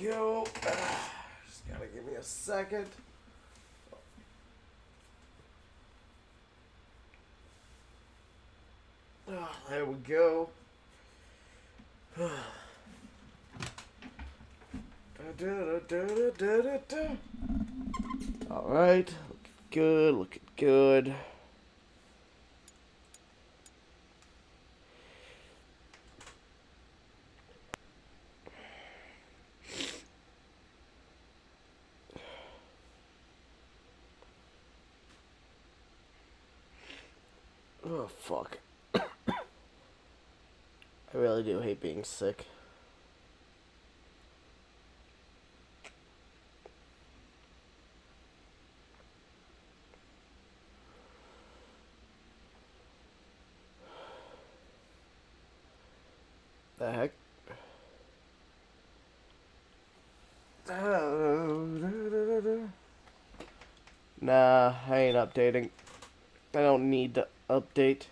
go. Just gotta give me a second. Oh, there we go. Alright, looking good, looking good. Oh, fuck. I really do hate being sick. The heck? Nah, I ain't updating. I don't need to update.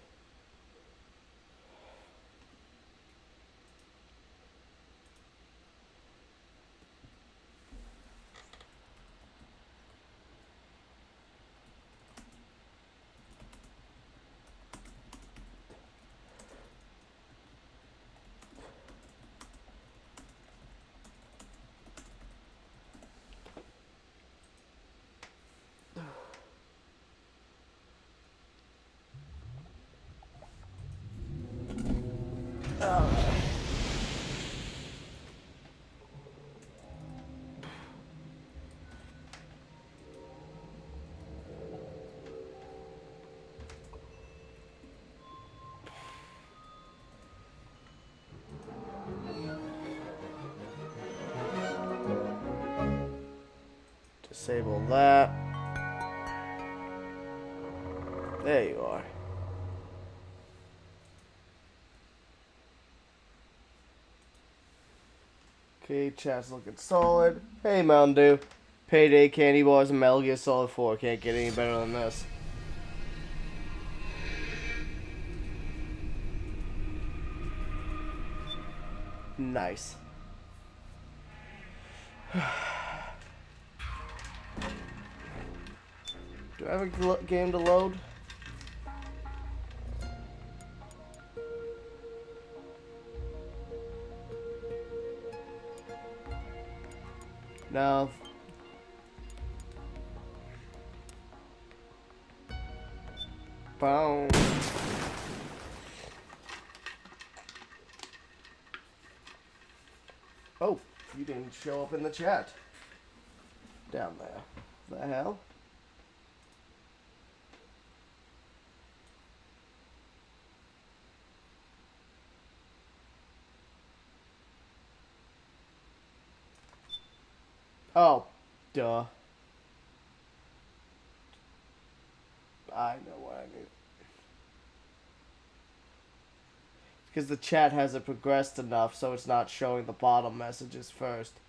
Disable that. There you are. Okay, chat's looking solid. Hey, Mountain Dew. Payday, Candy Bars, and Metal Gear Solid 4. Can't get any better than this. Nice. Do I have a game to load? No. Boom. Oh, you didn't show up in the chat. Down there. The hell? Oh, duh. I know what I need. Because the chat hasn't progressed enough, so it's not showing the bottom messages first.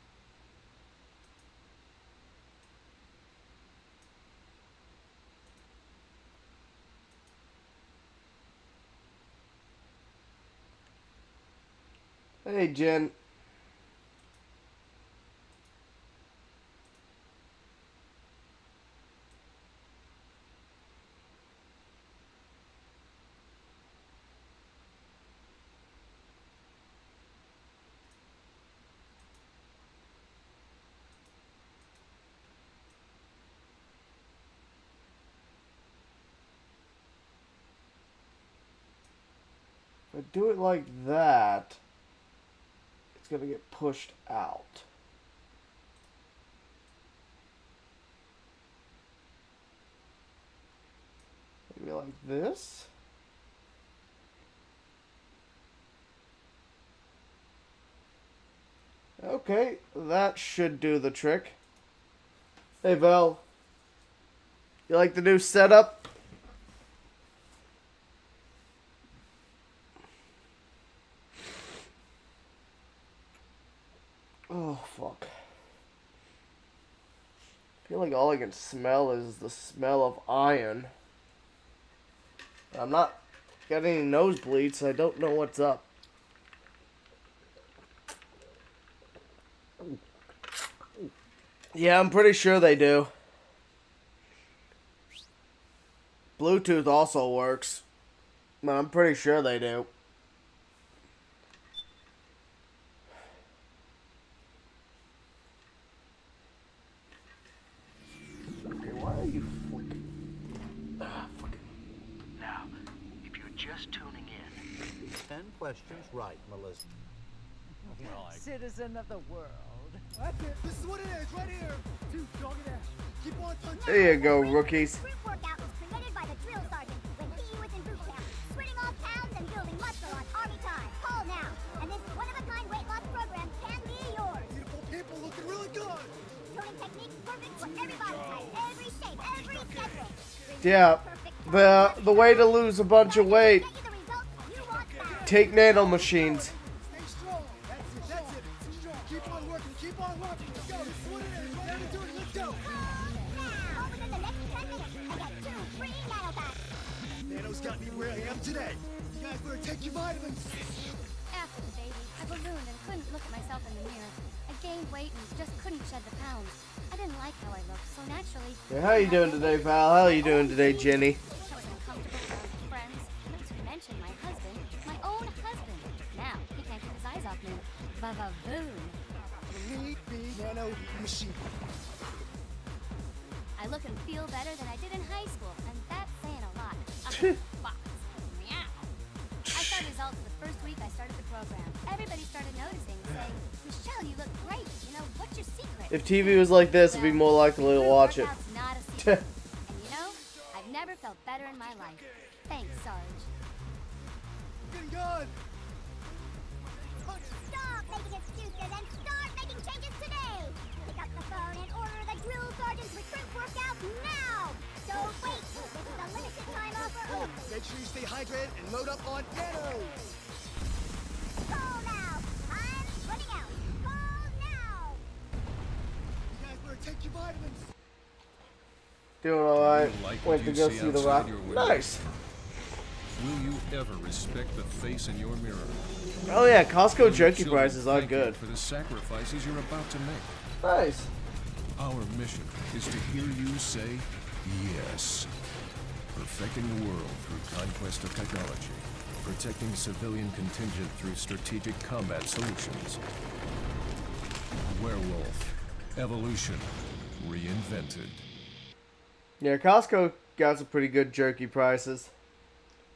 Hey, Jen. If I do it like that, it's gonna get pushed out. Maybe like this? Okay, that should do the trick. Hey, Val. You like the new setup? Oh, fuck. I feel like all I can smell is the smell of iron. I'm not getting any nosebleeds, so I don't know what's up. Yeah, I'm pretty sure they do. Bluetooth also works, but I'm pretty sure they do. Okay, why are you fucking... Now, if you're just tuning in, 10 questions right, Melissa. Citizen of the world. That's it. This is what it is, right here. Two dog and ash. Keep on touching. There you go, rookies. Group workout was created by the drill sergeant when he was in boot camp, sweating off pounds and building muscle on army time. Call now, and this one-of-a-kind weight loss program can be yours. Beautiful people looking really good. Tuning techniques perfect for every body type, every shape, every schedule. Yeah, the way to lose a bunch of weight, Get you the results you want fast. take nano machines. Stay strong. That's it. That's it. Strong. Keep on working. Keep on working. Let's go. This is what it is. Whatever you're doing, let's go. Now, within the next 10 minutes, I got 2 free nanopacks. Nano's got me where I am today. You guys better take your vitamins. After the baby, I ballooned and couldn't look at myself in the mirror. I gained weight and just couldn't shed the pounds. I didn't like how I looked, so naturally... Yeah, how you doing today, pal? How you doing today, Jenny? I was uncomfortable around friends, not to mention my husband, my own husband. Now, he can't keep his eyes off me. Ba-ba-boom. Meet me, Nano machine. I look and feel better than I did in high school, and that's saying a lot. Fox. Meow. I saw results the first week I started the program. Everybody started noticing, saying, Michelle, you look great. You know, what's your secret? If TV was like this, I'd be more likely to watch it. Workout's not a secret. And you know, I've never felt better in my life. Thanks, Sarge. Getting good. Stop making excuses and start making changes today. Pick up the phone and order the drill sergeant's recruit workout now. Don't wait. This is a limited time offer only. Make sure you stay hydrated and load up on Nano. Call now. I'm running out. Call now. You guys better take your vitamins. Doing alright. Like Went what to you go see see the outside rock. your window? Nice. Will you ever respect the face in your mirror? Oh yeah, Costco Will your jerky children prices are thank you good. for the sacrifices you're about to make. Nice. Our mission is to hear you say yes. Perfecting the world through conquest of technology. Protecting civilian contingent through strategic combat solutions. Werewolf. Evolution. Reinvented. Yeah, Costco got some pretty good jerky prices.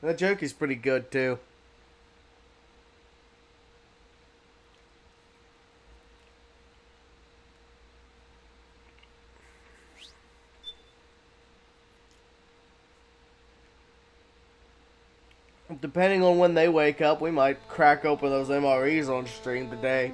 That jerky's pretty good too. Depending on when they wake up, we might crack open those MREs on stream today.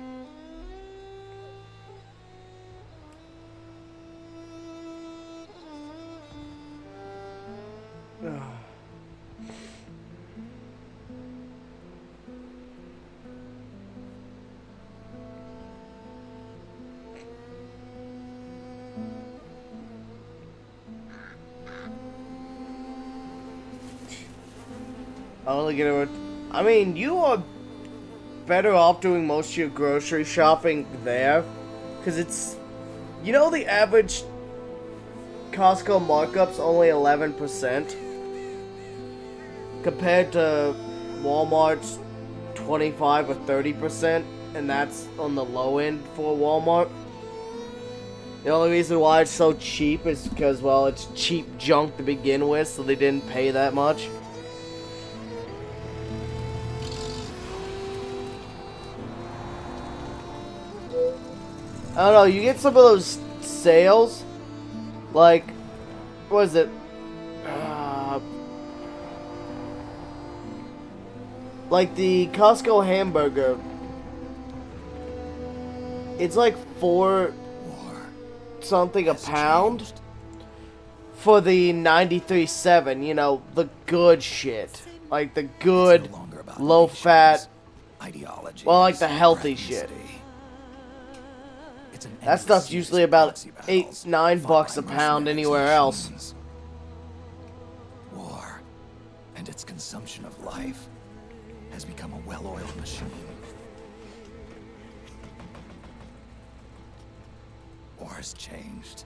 I only get it. I mean, you are better off doing most of your grocery shopping there, because it's, you know, the average Costco markup's only 11% compared to Walmart's 25 or 30%, and that's on the low end for Walmart. The only reason why it's so cheap is because, well, it's cheap junk to begin with, so they didn't pay that much. I don't know, you get some of those sales, like, what is it? Like the Costco hamburger. It's like $4 something a pound for the 93.7, you know, the good shit. Like the good, low fat, well, like the healthy shit. That stuff's usually about $8-9 a pound anywhere else. war and its consumption of life has become a well-oiled machine. war has changed.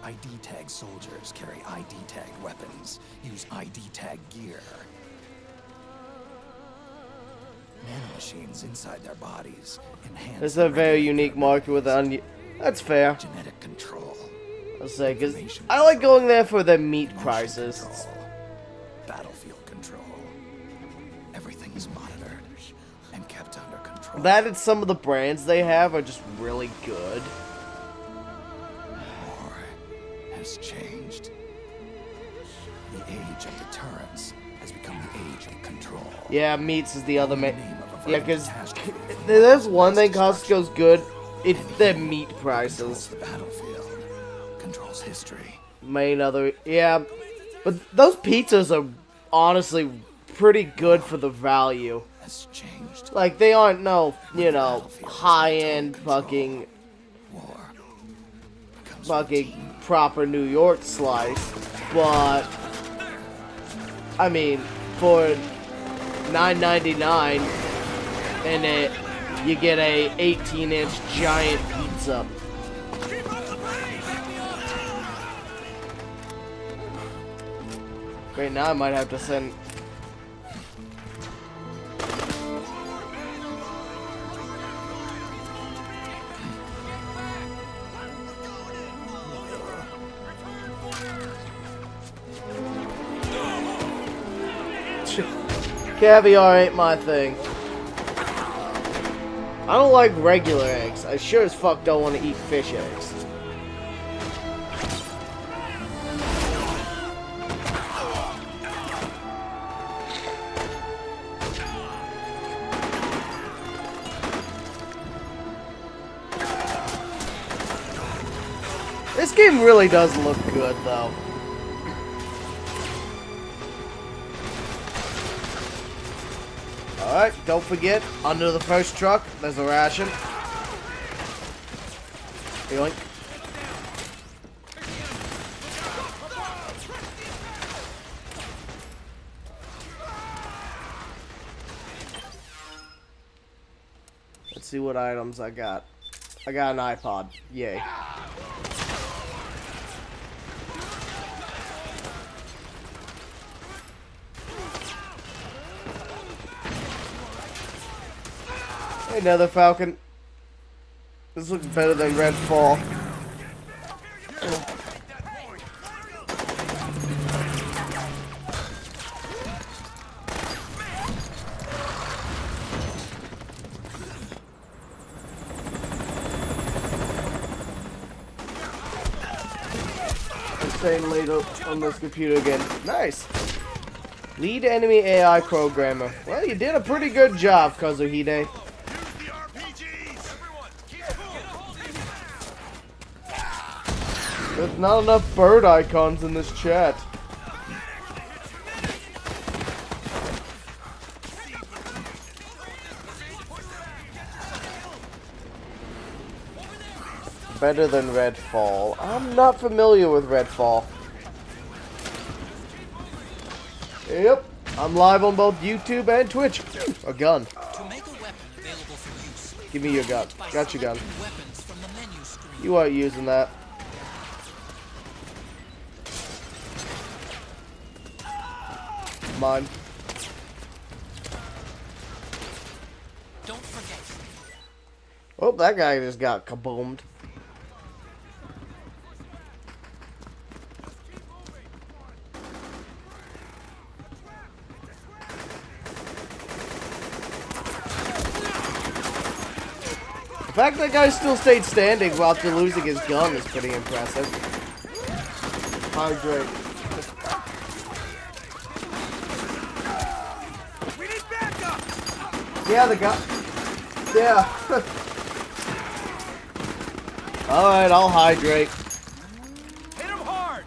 ID tag soldiers carry ID tag weapons, use ID tag gear. Nanomachines inside their bodies enhance. This is a very unique market with that's fair. Genetic control. I'll say, because I like going there for the meat Emotion prices. control, battlefield control. Everything's monitored and kept under control. That and some of the brands they have are just really good. War has changed. The age of deterrence has become the age of control. Yeah, meats is the other main. Name of a Yeah, violent because catastrophe. there's one thing Costco's good. It's the meat Controls prices. the battlefield. Controls history. Main other, yeah, but those pizzas are honestly pretty good for the value. Has changed. Like they aren't high-end fucking War becomes fucking proper New York slice, but I mean for $9.99 and you get a 18-inch giant pizza. Right now I might have to send. Caviar ain't my thing. I don't like regular eggs. I sure as fuck don't want to eat fish eggs. This game really does look good, though. Alright, don't forget, under the first truck, there's a ration. Yoink. Let's see what items I got. I got an iPod. Yay. Hey, Nether Falcon. This looks better than Redfall. Same later on this computer again. Nice. Lead enemy AI programmer. Well, you did a pretty good job, Kazuhide. There's not enough bird icons in this chat. Better than Redfall. I'm not familiar with Redfall. Yep, I'm live on both YouTube and Twitch. A gun. To make a weapon available for use, Give me your gun. by Got your gun. selecting weapons from the menu screen. You aren't using that. Mine. Don't forget, Oh, that guy just got kaboomed. The fact that guy still stayed standing while after losing his gun is pretty impressive. Hydrate. We need backup! Yeah, the guy. Yeah. Alright, I'll hydrate. Hit him hard!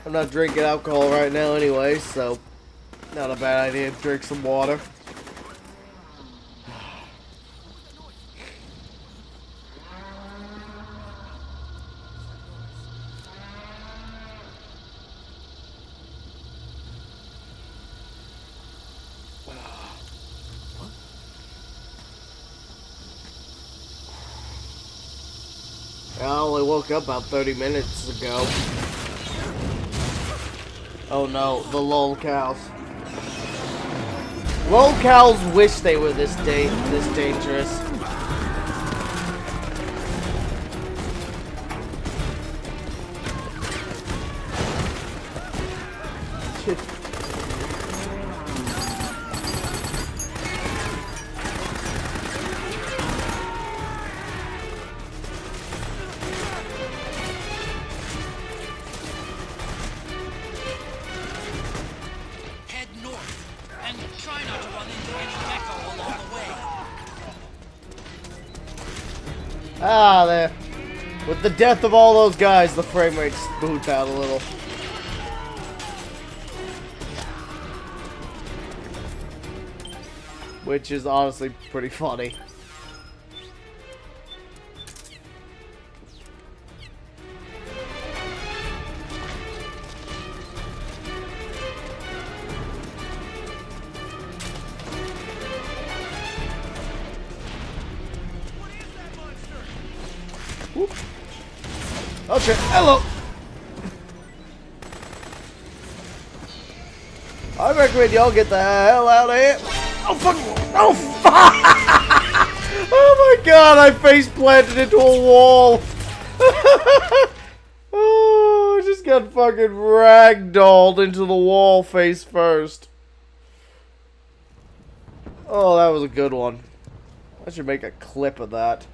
I'm not drinking alcohol right now anyway, so not a bad idea to drink some water. I only woke up about 30 minutes ago. Oh no, the lolcows. Lolcows wish they were this dangerous. Head north, and try not to run into any gecko along the way. Ah, there. With the death of all those guys, the frame rate spooked out a little. Which is honestly pretty funny. Whoop. Oh shit, hello! I recommend y'all get the hell out of here. Oh fuck! Oh fuck! Oh my god! I face planted into a wall. Oh, I just got fucking ragdolled into the wall face first. Oh, that was a good one. I should make a clip of that.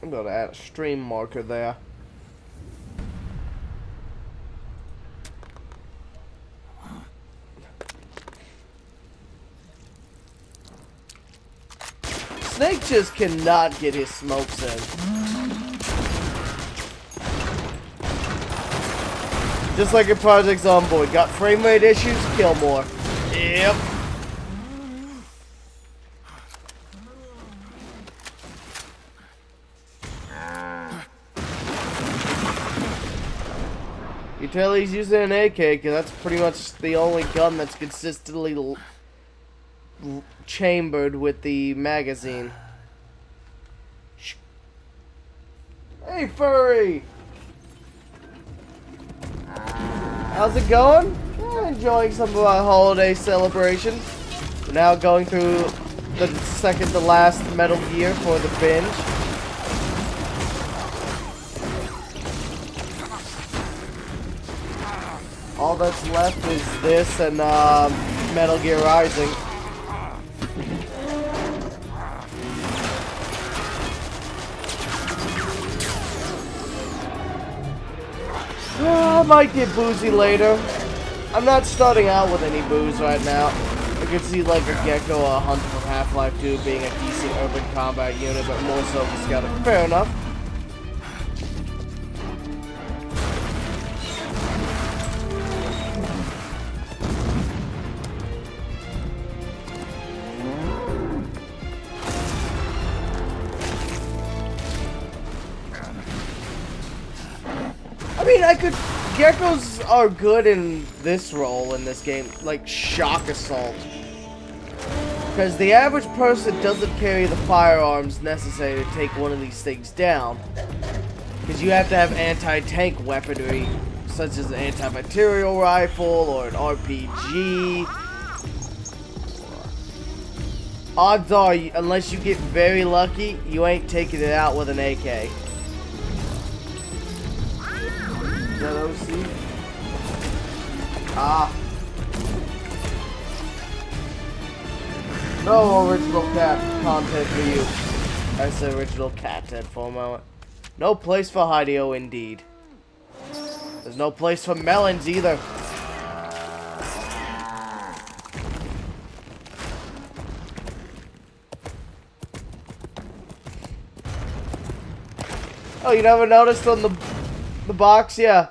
I'm gonna add a stream marker there. Snake just cannot get his smokes in. Just like in Project Zomboid. Got frame rate issues? Kill more. Yep. You tell he's using an AK because that's pretty much the only gun that's consistently chambered with the magazine. Shh. Hey, furry! How's it going? Enjoying some of our holiday celebrations. We're now going through the second to last Metal Gear for the binge. All that's left is this and Metal Gear Rising. I might get boozy later. I'm not starting out with any booze right now. I could see like a Gecko, a Hunter from Half-Life 2 being a decent urban combat unit, but more so for Scouting. Fair enough. I mean, Geckos are good in this role in this game, like shock assault. Because the average person doesn't carry the firearms necessary to take one of these things down. Because you have to have anti-tank weaponry, such as an anti-material rifle or an RPG. Odds are, unless you get very lucky, you ain't taking it out with an AK. Is that OC? Ah. No original cat content for you. I said original content for a moment. No place for Hideo, indeed. There's no place for melons either. Oh, you never noticed on the box? Yeah.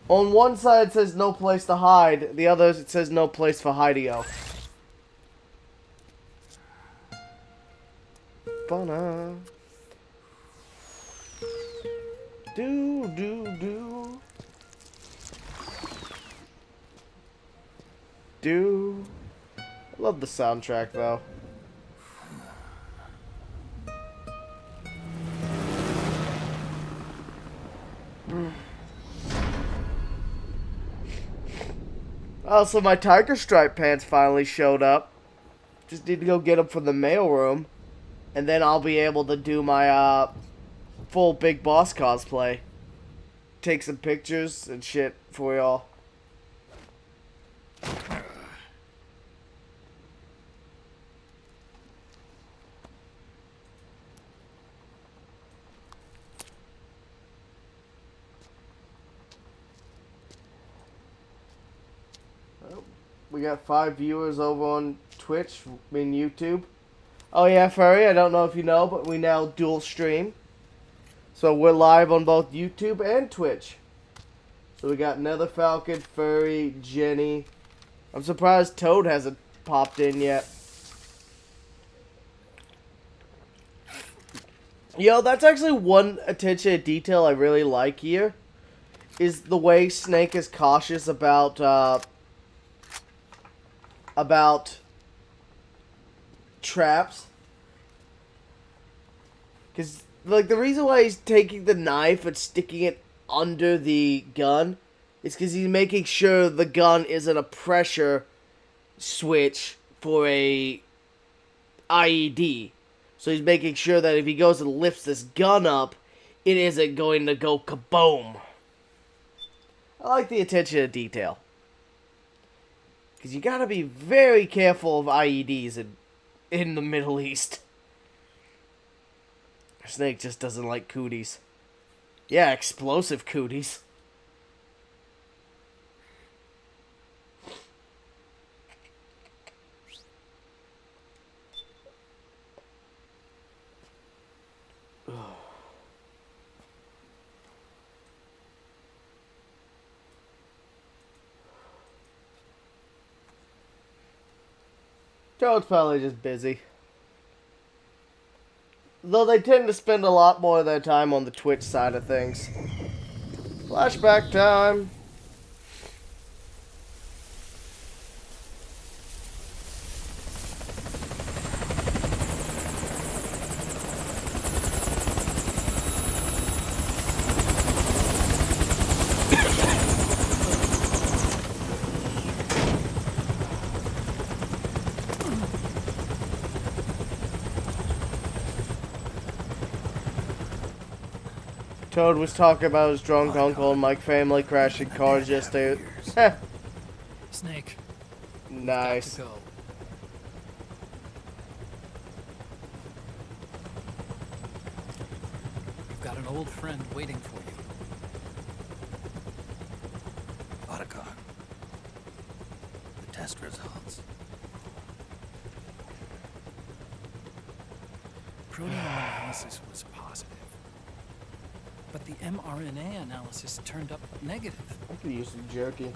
On one side it says no place to hide. The other it says no place for Hideo. Bana. Do do do. Do. I love the soundtrack though. Also, my tiger stripe pants finally showed up. Just need to go get them from the mailroom. And then I'll be able to do my full Big Boss cosplay. Take some pictures and shit for y'all. We got 5 viewers over on Twitch, YouTube. Oh yeah, Furry, I don't know if you know, but we now dual stream. So we're live on both YouTube and Twitch. So we got Nether Falcon, Furry, Jenny. I'm surprised Toad hasn't popped in yet. Yo, that's actually one attention to detail I really like here. Is the way Snake is cautious about traps. Because, like, the reason why he's taking the knife and sticking it under the gun is because he's making sure the gun isn't a pressure switch for a IED. So he's making sure that if he goes and lifts this gun up, it isn't going to go kaboom. I like the attention to detail. Because you gotta be very careful of IEDs in the Middle East. Snake just doesn't like cooties. Yeah, explosive cooties. Toad's probably just busy. Though they tend to spend a lot more of their time on the Twitch side of things. Flashback time. Toad was talking about his drunk uncle and my family crashing cars yesterday. Snake. Nice. Got to go. You've got an old friend waiting for you. Otacon. The test results. Protein analysis was positive. But the mRNA analysis turned up negative. I could use some jerky.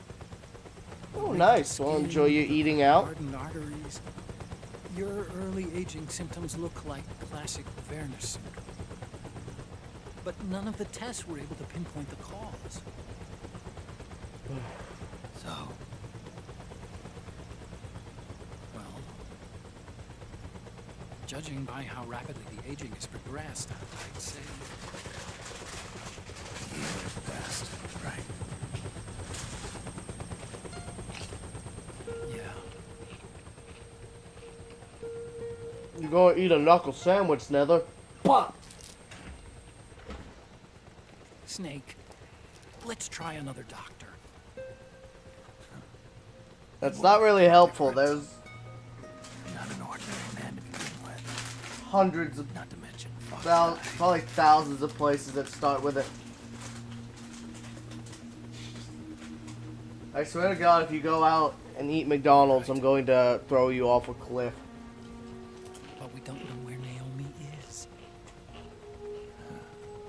Oh, nice. Well, enjoy your eating out. Hardened arteries. Your early aging symptoms look like classic Werner syndrome. But none of the tests were able to pinpoint the cause. So, Well, judging by how rapidly the aging has progressed, I'd say best, right? yeah. You're gonna eat a knuckle sandwich, Nether. Pop! Snake, let's try another doctor. That's not really helpful. There's Not an ordinary man to begin with. hundreds of, Not to mention probably thousands of places that start with it. I swear to God, if you go out and eat McDonald's, I'm going to throw you off a cliff. But we don't know where Naomi is.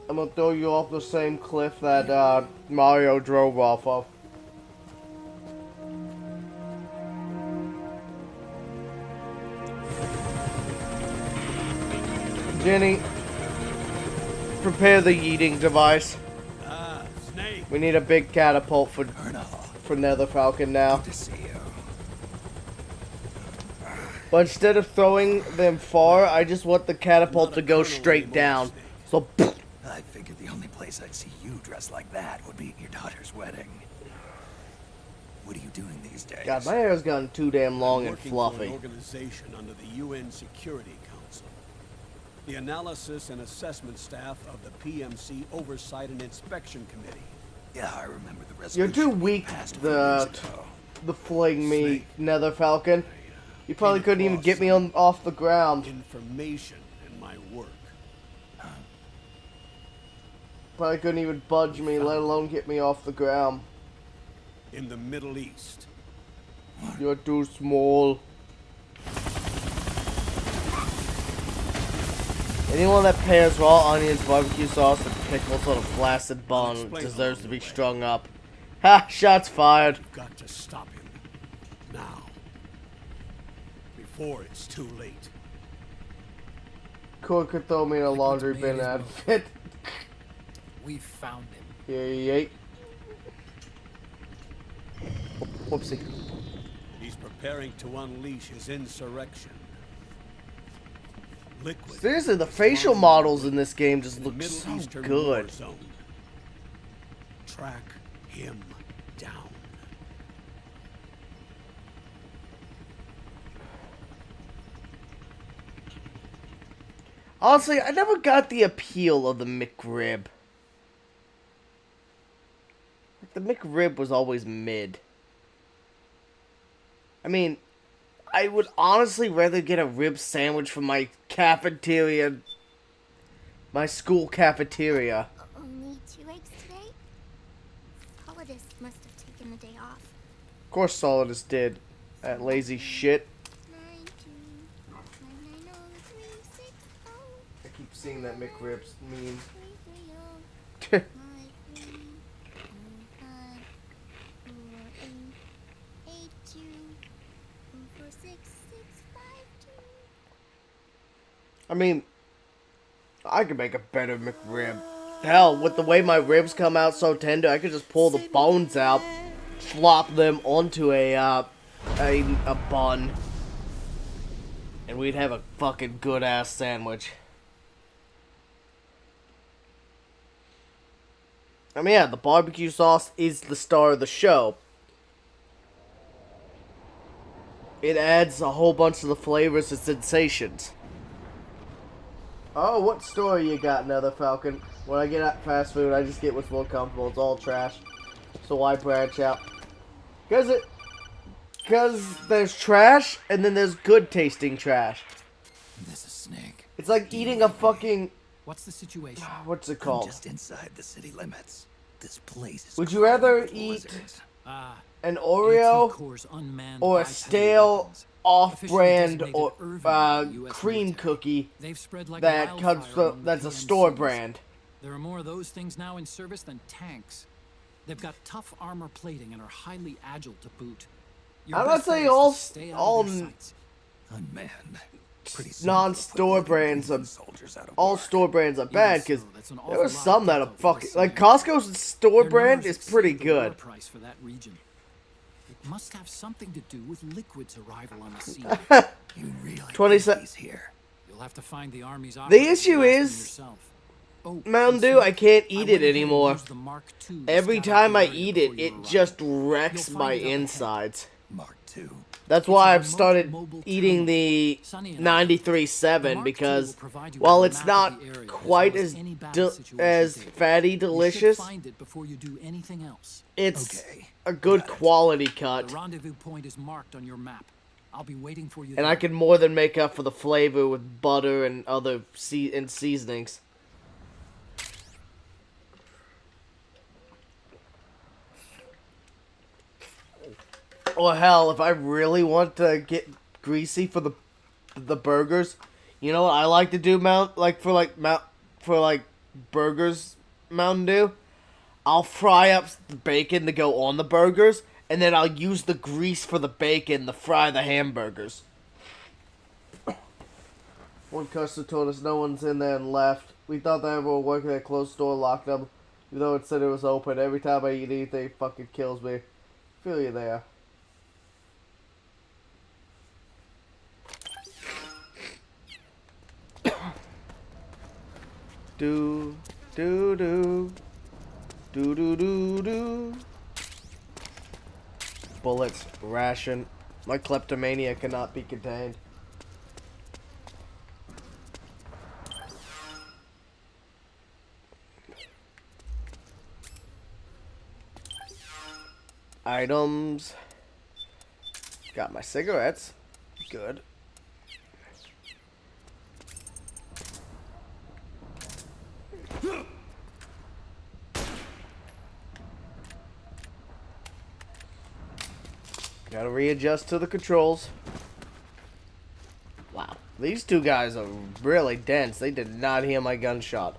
I'm gonna throw you off the same cliff that Mario drove off of. Jenny, prepare the yeeting device. Snake. We need a big catapult for Nether Falcon now. to see you. But instead of throwing them far, I just want the catapult to go straight down. So, I figured the only place I'd see you dressed like that would be at your daughter's wedding. What are you doing these days? God, my hair's gotten too damn long and Working for fluffy. an organization under the UN Security Council. The analysis and assessment staff of the PMC Oversight and Inspection Committee. Yeah, I remember the resolution. You're too weak passed a few to years ago. fling me, Snake. Nether Falcon. You probably Came couldn't even across get me some on off the ground. information in my work. Probably couldn't even budge me, let alone get me off the ground. In the Middle East. You're too small. Anyone that pairs raw onions, barbecue sauce, and pickles on a flaccid bun explain deserves to along be the way. strung up. Ha! Shots fired. You've got to stop him. Now. Before it's too late. Could throw me in a laundry made bin his outfit. We found him. Yay. Whoopsie. He's preparing to unleash his insurrection. Liquid. Seriously, the is facial armed models in this game just in the look Middle so Eastern good. war zone. Track him down. Honestly, I never got the appeal of the McRib. Like, the McRib was always mid. I mean, I would honestly rather get a rib sandwich from my cafeteria. My school cafeteria. Only 2 eggs today? Solidus must have taken the day off. Of course Solidus did. That lazy shit. 9299036. I keep seeing that McRib's meme. I mean, I could make a better McRib. Hell, with the way my ribs come out so tender, I could just pull the bones out, flop them onto a bun, and we'd have a fucking good ass sandwich. I mean, yeah, the barbecue sauce is the star of the show. It adds a whole bunch of the flavors and sensations. Oh, what story you got, Nether Falcon? When I get at fast food, I just get what's more comfortable. It's all trash. So why branch out? Because there's trash, and then there's good tasting trash. This is Snake. It's like eating a fucking... What's the situation? What's it I'm called? just inside the city limits. This place is Would you rather crawling with eat lizards. an AT Oreo Corps' unmanned or a bipedal stale weapons. off-brand Officially or designated Irving, US cream military. cookie They've spread like that wildfire comes from among that's the a store PMCs. brand? There are more of those things now in service than tanks. They've got tough armor plating and are highly agile to boot. Your I'm not best bet saying is to all stay out all of their sights. Unmanned. Pretty soon non-store they'll put brands Lincoln are soldiers out of all work. store brands are bad because so, that's an there awful were lot some of that are dough for fucking this like city. Costco's store Their brand numbers is pretty exceed the war good. price for that region. It must have something to do with Liquid's arrival on the scene. You really 20 think he's here? You'll have to find the army's The operator issue and ask them is yourself. Oh, Mountain and Dew, Snake, I can't eat went it ahead and anymore. used the Mark II to Every scout time the I area eat before it, you it arrived. just You'll wrecks find my it up ahead. insides. Mark II. That's It's why a I've remote started mobile eating terminal. the Sonny and I- 93.7 The Mark II because will provide you while with a it's map not of the area, quite well as any battle situation as taken. fatty You should delicious, find it before you do anything else. it's Okay, a good got it. quality The cut. rendezvous point is marked on your map. I'll be waiting for you And there. I can more than make up for the flavor with butter and other seasonings. Or hell, if I really want to get greasy for the burgers, you know what I like to do, burgers, Mountain Dew? I'll fry up the bacon to go on the burgers, and then I'll use the grease for the bacon to fry the hamburgers. One customer told us no one's in there and left. We thought that everyone working at a closed store locked them, even though it said it was open. Every time I eat anything, it fucking kills me. Feel you there. Do do. Do do do do. Bullets, ration. My kleptomania cannot be contained. Items. Got my cigarettes. Good. Gotta readjust to the controls. Wow. These two guys are really dense. They did not hear my gunshot.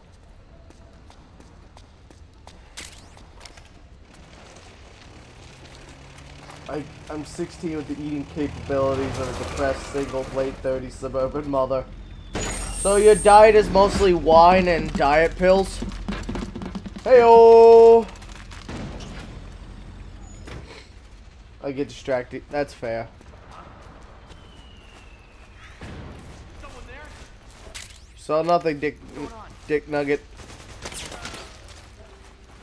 I'm 16 with the eating capabilities of a depressed, single, late 30s suburban mother. So your diet is mostly wine and diet pills? Heyo! I get distracted. That's fair. Saw nothing, Dick Nugget.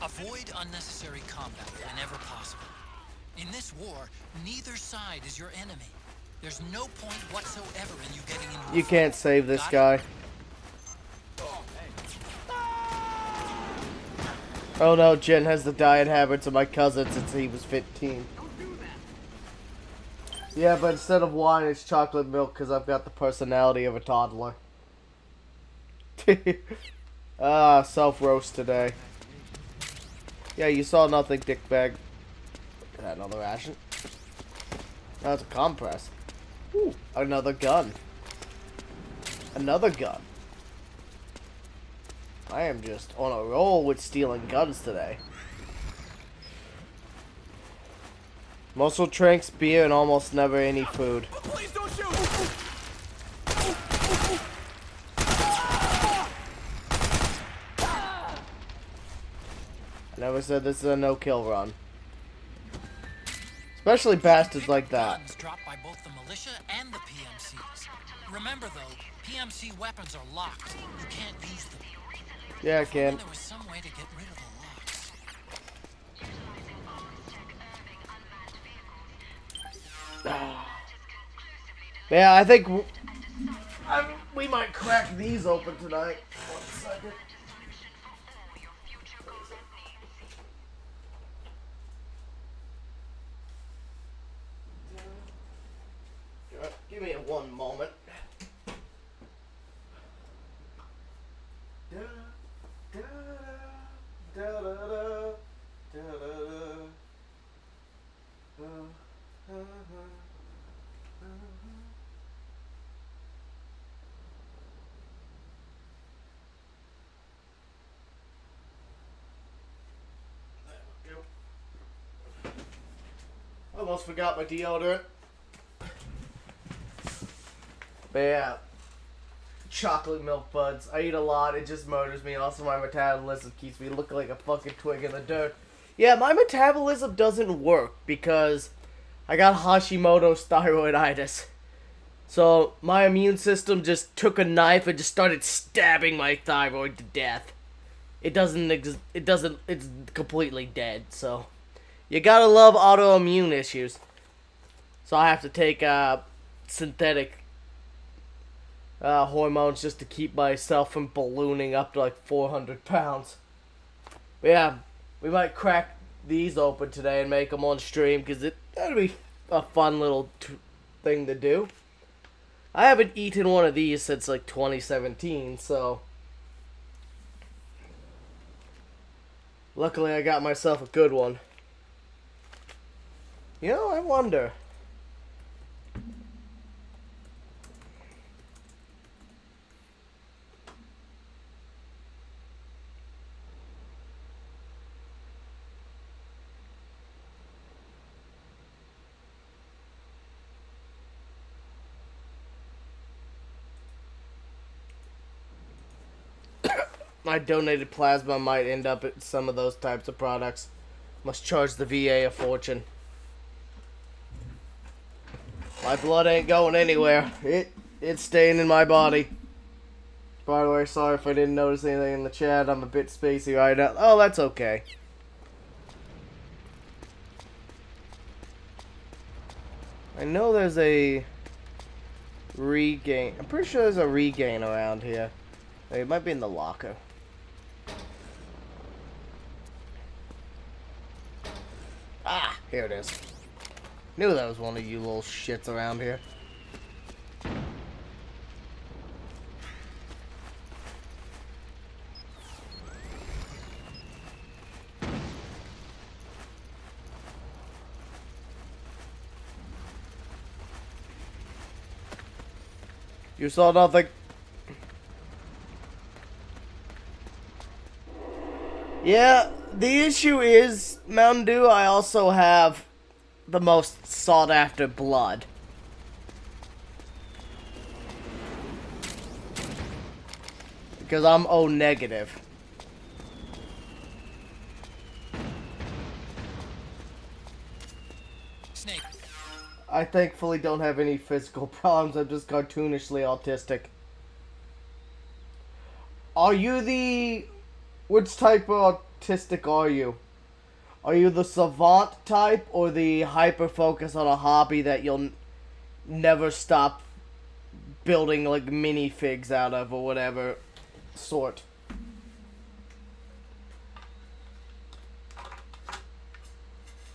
Avoid unnecessary combat whenever possible. In this war, neither side is your enemy. There's no point whatsoever in you getting into You can't save this guy. Oh no, Jen has the diet habits of my cousin since he was 15. Yeah, but instead of wine, it's chocolate milk because I've got the personality of a toddler. Self-roast today. Yeah, you saw nothing, dickbag. Another ration. That's a compress. Ooh, another gun. Another gun. I am just on a roll with stealing guns today. Muscle drinks, beer, and almost never any food. Please don't shoot! I never said this is a no-kill run. Especially bastards like that. Guns dropped by both the militia and the PMCs. Remember though, PMC weapons are locked. You can't use them. Yeah, I can. There was some way to get rid of the locks. Yeah, I think we might crack these open tonight. 1 second. Give me one moment. Almost forgot my deodorant. But yeah, chocolate milk buds. I eat a lot. It just murders me. Also, my metabolism keeps me looking like a fucking twig in the dirt. Yeah, my metabolism doesn't work because I got Hashimoto's thyroiditis. So my immune system just took a knife and just started stabbing my thyroid to death. It's completely dead. So you gotta love autoimmune issues. So I have to take synthetic hormones just to keep myself from ballooning up to like 400 pounds. But yeah, we might crack these open today and make them on stream because that'd be a fun little thing to do. I haven't eaten one of these since like 2017, so luckily I got myself a good one. You know, I wonder. My donated plasma might end up at some of those types of products. Must charge the VA a fortune. My blood ain't going anywhere. It's staying in my body. By the way, sorry if I didn't notice anything in the chat. I'm a bit spacey right now. Oh, that's okay. I know there's a regain. I'm pretty sure there's a regain around here. It might be in the locker. Ah, here it is. Knew that was one of you little shits around here. You saw nothing. Yeah, the issue is, Mountain Dew, I also have the most sought after blood. Because I'm O negative. Snake. I thankfully don't have any physical problems. I'm just cartoonishly autistic. Are you the... Which type of autistic are you? Are you the savant type or the hyper-focus on a hobby that you'll never stop building like minifigs out of or whatever sort?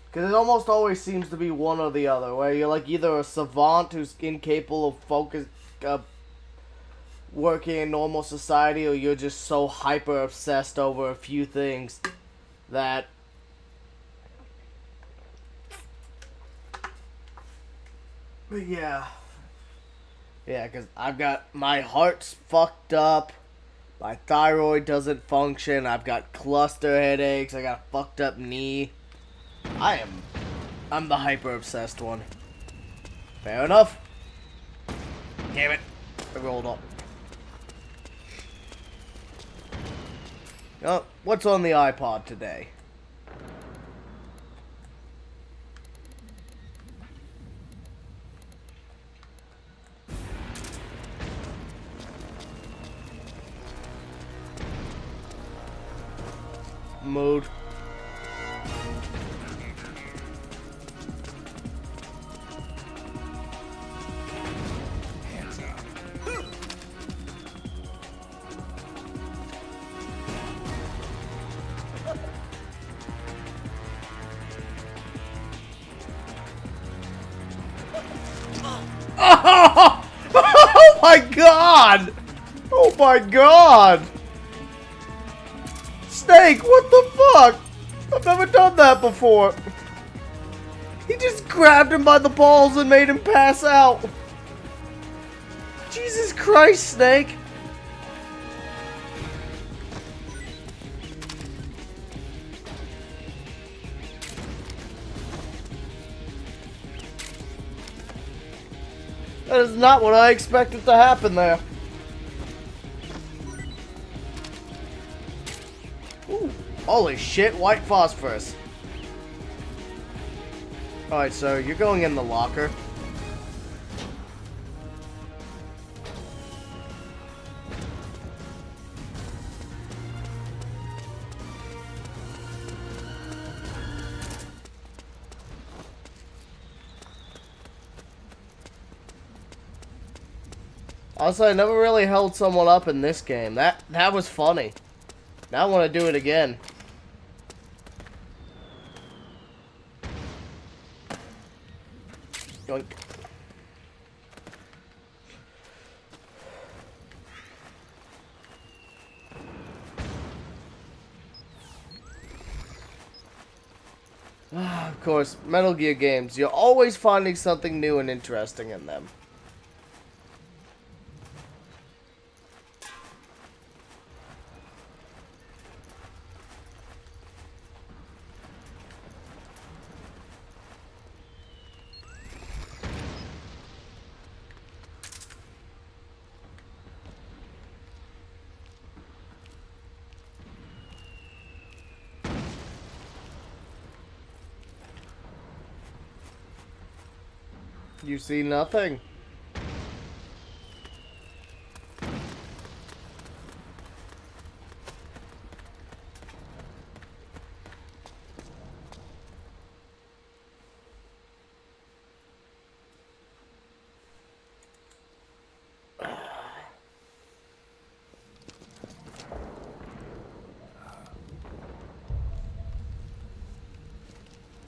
Because it almost always seems to be one or the other, where you're like either a savant who's incapable of focus, working in normal society, or you're just so hyper obsessed over a few things that but yeah, because I've got my heart's fucked up, my thyroid doesn't function, I've got cluster headaches, I got a fucked up knee. I'm the hyper obsessed one. Fair enough. Damn it, I rolled up. Oh, what's on the iPod today? Mood. Hands up. Oh my god! Oh my god! Snake, what the fuck? I've never done that before. He just grabbed him by the balls and made him pass out. Jesus Christ, Snake. That is not what I expected to happen there. Ooh, holy shit, white phosphorus. Alright, so you're going in the locker. Also, I never really held someone up in this game. That was funny. Now I want to do it again. Yoink. Of course, Metal Gear games. You're always finding something new and interesting in them. You see nothing.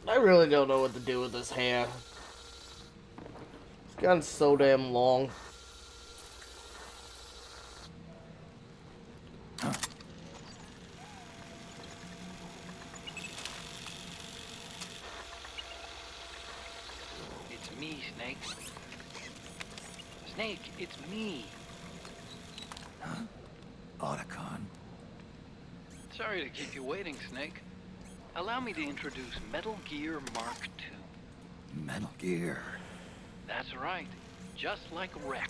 I really don't know what to do with this hair. It's gotten so damn long. It's me, Snake. Snake, it's me. Otacon. Sorry to keep you waiting, Snake. Allow me to introduce Metal Gear Mark II. Metal Gear. That's right. Just like Rex.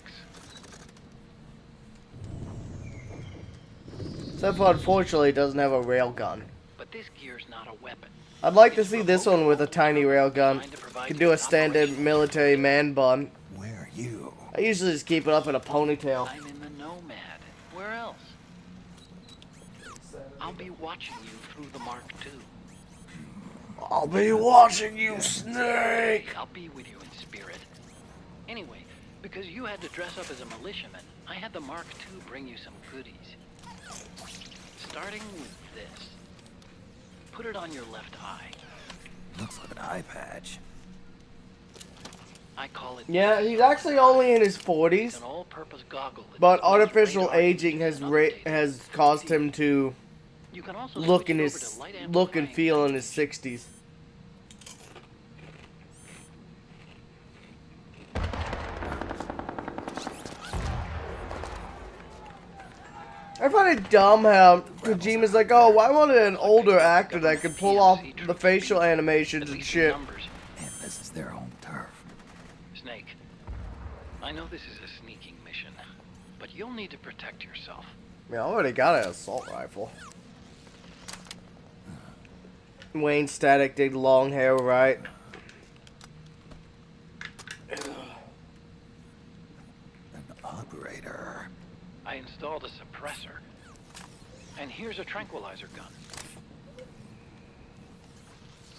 Except for unfortunately it doesn't have a railgun. But this gear's not a weapon. I'd like to see this one with a tiny railgun. Could do a standard military man bun. Where are you? I usually just keep it up in a ponytail. I'm in the Nomad. Where else? I'll be watching you through the Mark II. I'll be watching you, Snake! I'll be with you in spirit. Anyway, because you had to dress up as a militiaman, I had the Mark II bring you some goodies. Starting with this. Put it on your left eye. Looks like an eye patch. I call it... Yeah, he's actually only in his 40s, an all-purpose goggle that but displays artificial radar aging images has and updated has caused him to You can also look switch in it his over to light look and amplifying feel in his technology. 60s. I find it dumb how Kojima's like, oh, I wanted an older actor that could pull off the facial animations and shit. And this is their home turf. Snake, I know this is a sneaking mission, but you'll need to protect yourself. Yeah, I already got an assault rifle. Wayne Static did long hair, right? An operator. I installed a suppressor. And here's a tranquilizer gun.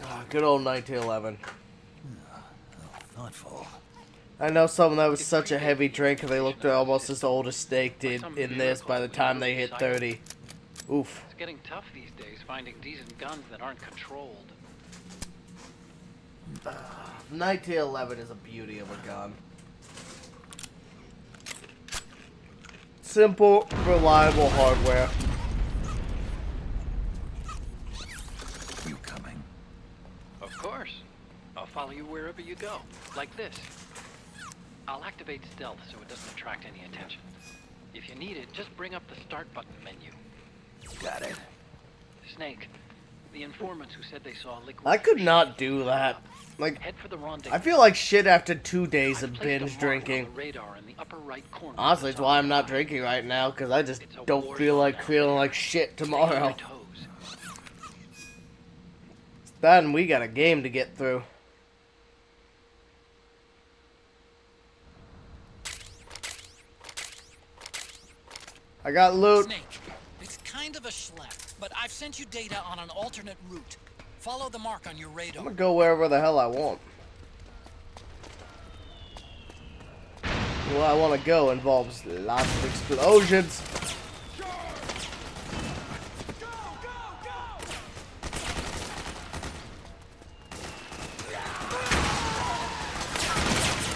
Ah, good old 1911. Thoughtful. I know someone that was such a heavy drinker they looked almost as old as Snake did in this by the time they hit 30. Oof. It's getting tough these days finding decent guns that aren't controlled. 1911 is a beauty of a gun. Simple, reliable hardware. You coming? Of course. I'll follow you wherever you go. Like this. I'll activate stealth so it doesn't attract any attention. If you need it, just bring up the start button menu. Got it. Snake, the informants who said they saw liquid... I could not do that. Like, Head for the rendezvous. I feel like shit after 2 days I've of placed a binge mark on drinking. the radar in the upper right corner of Honestly, the it's why I'm not top drinking right now, because I just It's a don't war feel zone like out feeling there. like shit Stay on your tomorrow. toes. That and we got a game to get through. I got loot. Snake, it's kind of a schlep, but I've sent you data on an alternate route. Follow the mark on your I'm radar. gonna go wherever the hell I want. Where I want to go involves lots of explosions.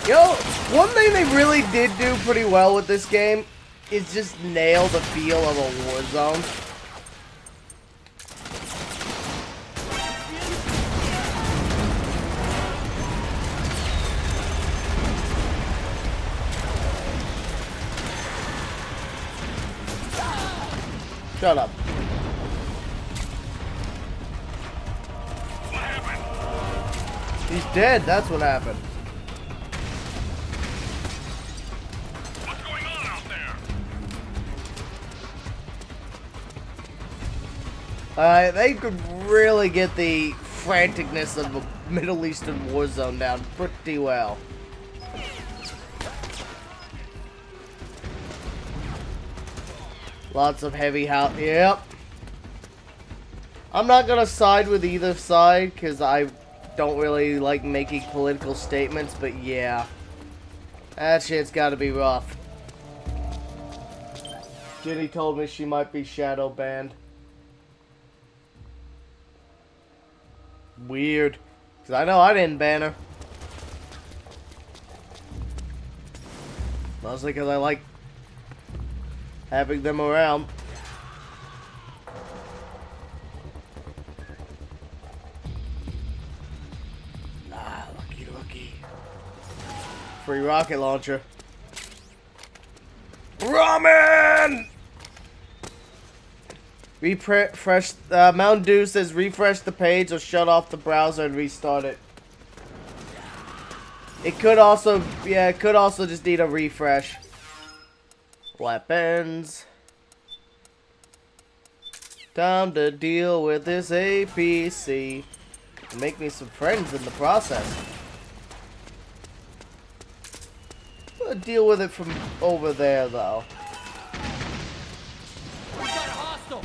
Yo, one thing they really did do pretty well with this game is just nail the feel of a war zone. Shut up. He's dead, that's what happened. What's going on out there? They could really get the franticness of a Middle Eastern war zone down pretty well. Lots of heavy house. Yep. I'm not gonna side with either side because I don't really like making political statements, but yeah. That shit's gotta be rough. Jenny told me she might be shadow banned. Weird. Because I know I didn't ban her. Mostly because I like having them around. Ah, lucky. Free rocket launcher. Ramen! Refresh. Mountain Dew says refresh the page or shut off the browser and restart it. It could also, yeah, it could also just need a refresh. Weapons. Time to deal with this APC. Make me some friends in the process. I'm gonna deal with it from over there, though. We got a hostile.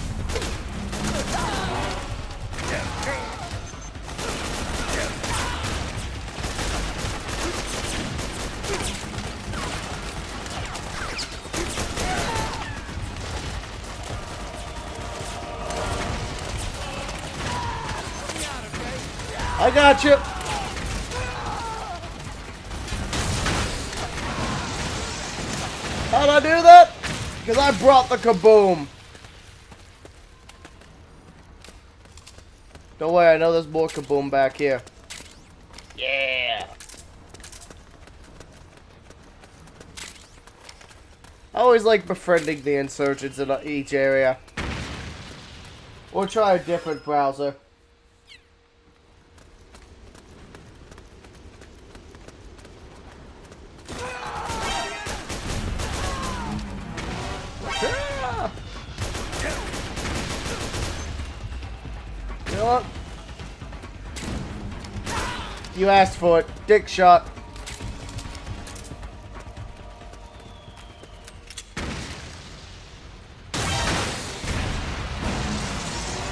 I got you. How'd I do that? Because I brought the kaboom. Don't worry, I know there's more kaboom back here. Yeah. I always like befriending the insurgents in each area. Or try a different browser. You know what? You asked for it. Dick shot.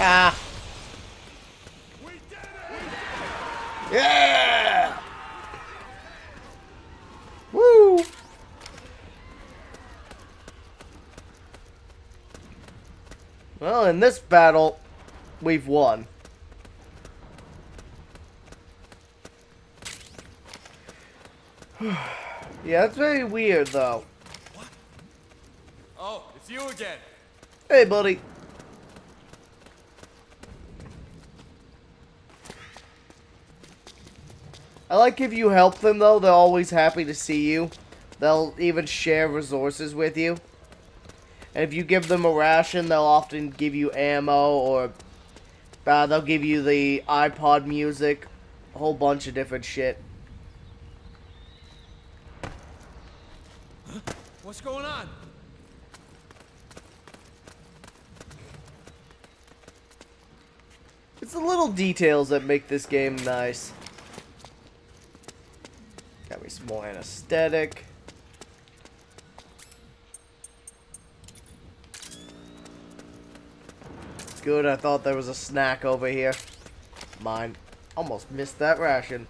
Ah. Yeah. Woo. Well, in this battle, we've won. Yeah, that's very weird, though. What? Oh, it's you again. Hey, buddy. I like if you help them, though, they're always happy to see you. They'll even share resources with you. And if you give them a ration, they'll often give you ammo, or they'll give you the iPod music. A whole bunch of different shit. What's going on? It's the little details that make this game nice. Got me some more anesthetic. Good, I thought there was a snack over here. Mine. Almost missed that ration.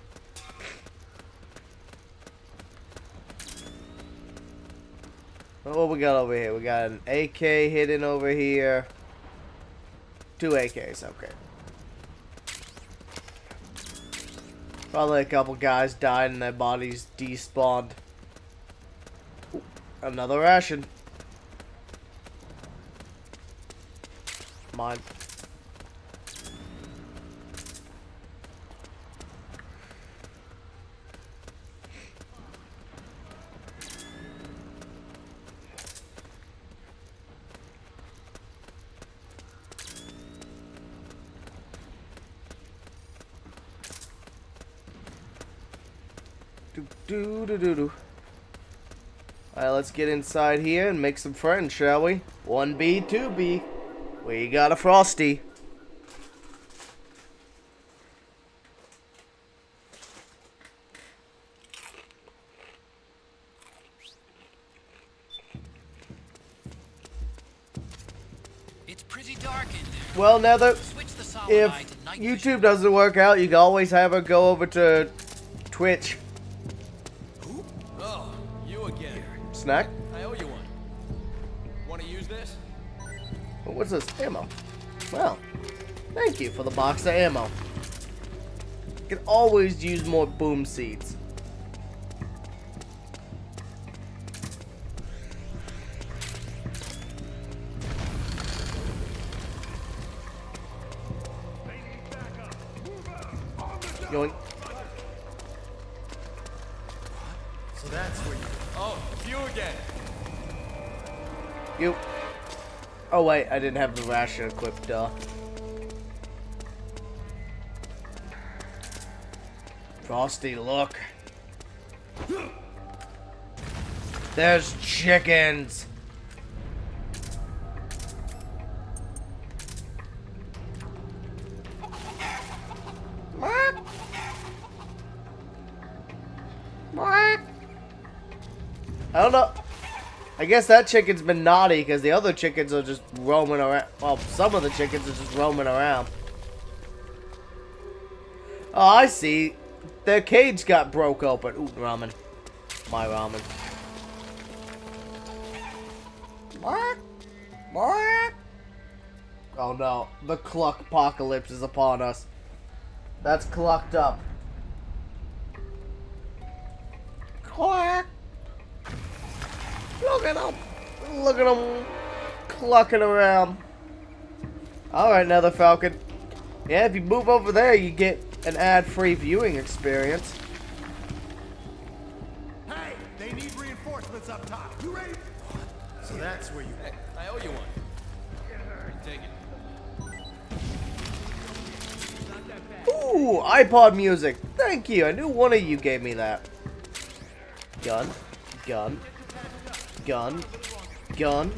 What we got over here? We got an AK hidden over here. 2 AKs, okay. Probably a couple guys died and their bodies despawned. Ooh, another ration. Mine. Do. Alright, let's get inside here and make some friends, shall we? 1B, 2B. We got a Frosty. It's pretty dark in there. Well, Nether, Switch the solid if eye to night YouTube vision. doesn't work out, you can always have her go over to Twitch. Oh, you again. Snack? I owe you one. Want to use this? What's this? Ammo. Well, thank you for the box of ammo. Can always use more boom seeds. Going. So that's where you... Oh, it's you again. You. Oh wait, I didn't have the ration equipped, duh. Frosty, look. There's chickens. I don't know. I guess that chicken's been naughty because the other chickens are just roaming around. Well, some of the chickens are just roaming around. Oh, I see. Their cage got broke open. Ooh, ramen. My ramen. What? What? Oh no. The cluck apocalypse is upon us. That's clucked up. Cluck. Look at him. Look at him clucking around. Alright, Nether Falcon. Yeah, if you move over there, you get an ad-free viewing experience. Hey, they need reinforcements up top. You ready? So that's where you... Hey, I owe you one. Take it. Ooh, iPod music. Thank you. I knew one of you gave me that. Gun. Gun. Gun. Gun.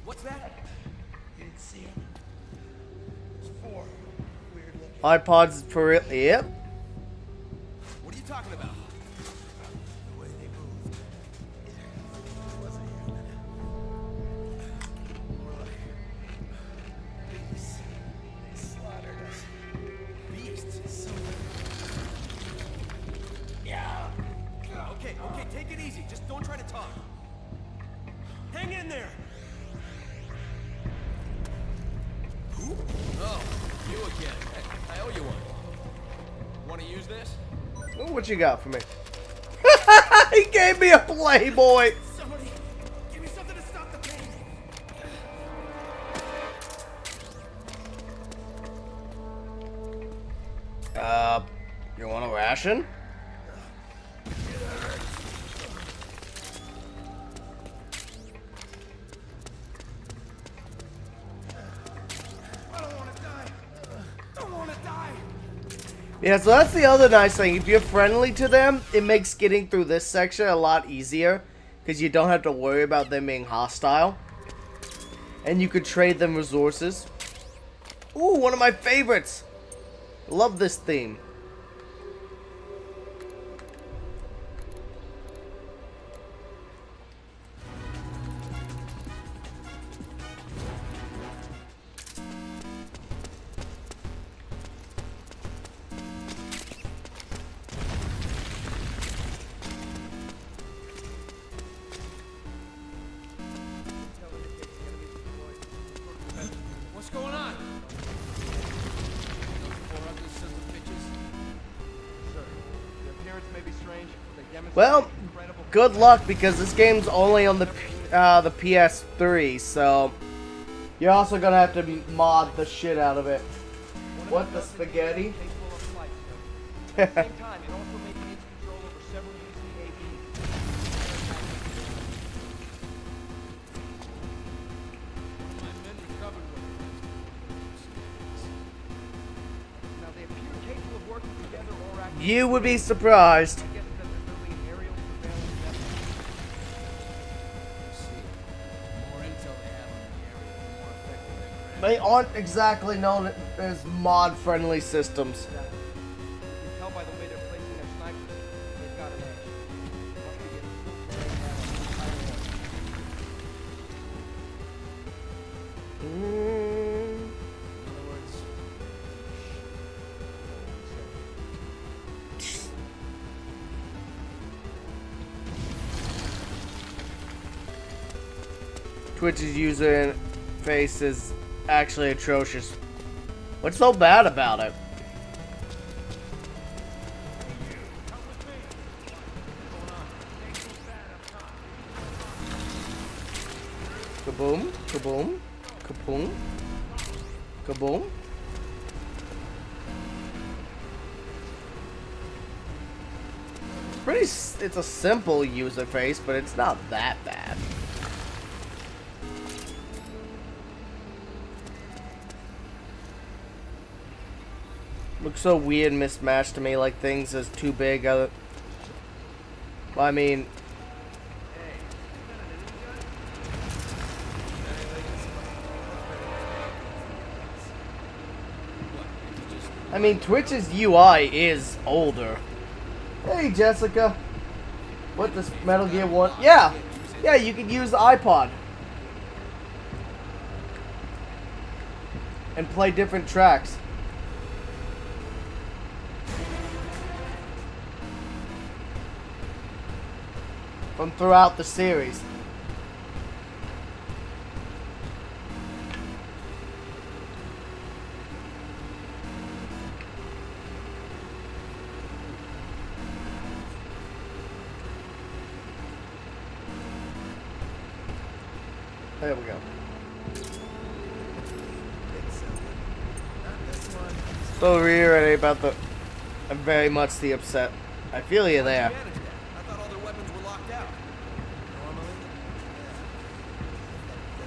What's that? You didn't see him. There's 4 weird looking. iPods for real. Yep. What are you talking about? The way they moved. It wasn't human. More like beasts. They slaughtered us. Beasts. Yeah. Okay, take it easy. Just don't try to talk. Hang in there. Who? Oh, you again. Hey, I owe you one. Want to use this? Ooh, what you got for me? He gave me a Playboy. Somebody, give me something to stop the pain. You want a ration? I don't want to die. Don't want to die. Yeah, so that's the other nice thing. If you're friendly to them, it makes getting through this section a lot easier. Because you don't have to worry about them being hostile. And you could trade them resources. Ooh, one of my favorites. Love this theme. What's going on? Well, good luck because this game's only on the PS3, so you're also gonna have to mod the shit out of it. What the spaghetti? You would be surprised. They aren't exactly known as mod-friendly systems. You can tell by the way they're placing their snipers. They've got an edge. Once we get in other words, Twitch is using face is actually atrocious. What's so bad about it? Kaboom, kaboom, kaboom, kaboom. It's a simple user face, but it's not that bad. Looks so weird and mismatched to me, like things is too big. I mean, Twitch's UI is older. Hey, Jessica. What does Metal Gear 1? Yeah, you could use the iPod and play different tracks. From throughout the series. There we go. So reiterating about the... I'm very much the upset. I feel you there.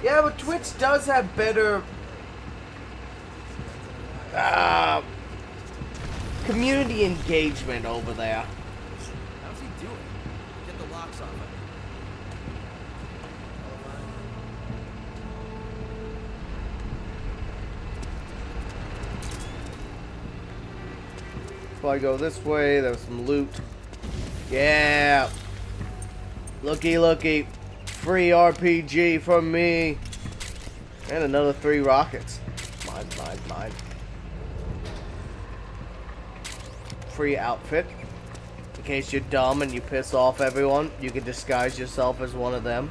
Yeah, but Twitch does have better community engagement over there. How's he doing? Get the locks off him. So I go this way, there's some loot. Yeah! Looky, looky. Free RPG from me. And another 3 rockets. Mine, mine, mine. Free outfit. In case you're dumb and you piss off everyone, you can disguise yourself as one of them.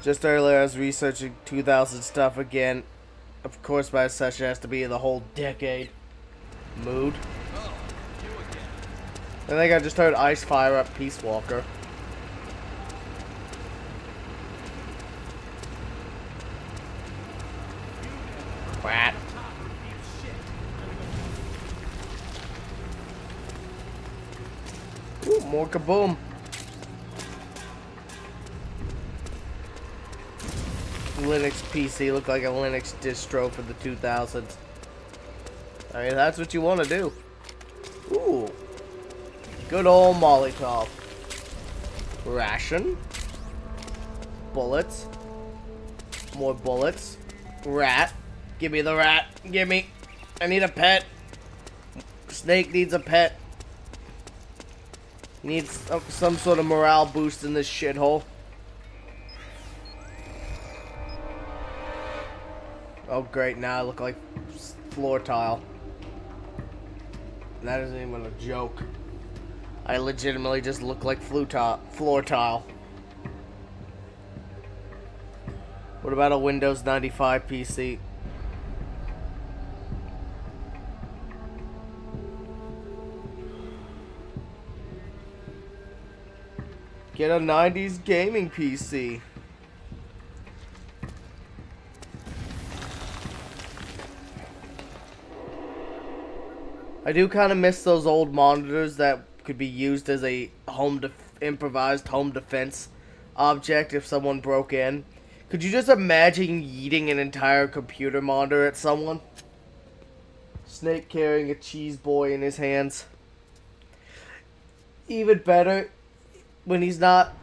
Just earlier I was researching 2000 stuff again. Of course my session has to be the whole decade mood. I think I just heard Ice fire up Peace Walker. Rat. Ooh, more kaboom. Linux PC look like a Linux distro for the 2000s. I mean, that's what you want to do. Ooh. Good old Molotov. Ration. Bullets. More bullets. Rat. Give me the rat. Give me. I need a pet. Snake needs a pet. He needs some sort of morale boost in this shithole. Oh great, now I look like floor tile. That isn't even a joke. I legitimately just look like floor tile. What about a Windows 95 PC? Get a 90s gaming PC. I do kind of miss those old monitors that could be used as a improvised home defense object if someone broke in. Could you just imagine yeeting an entire computer monitor at someone? Snake carrying a cheese boy in his hands. Even better, when he's not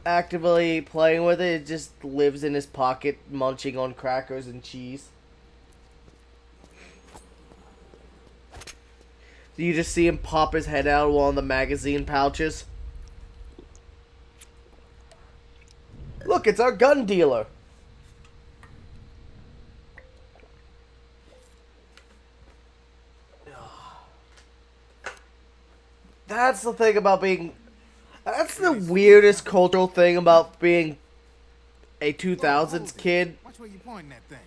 actively playing with it, it just lives in his pocket munching on crackers and cheese. You just see him pop his head out of one of the magazine pouches. Look, it's our gun dealer. That's the thing about being... That's the weirdest cultural thing about being a 2000s kid, Watch where you pointing that thing.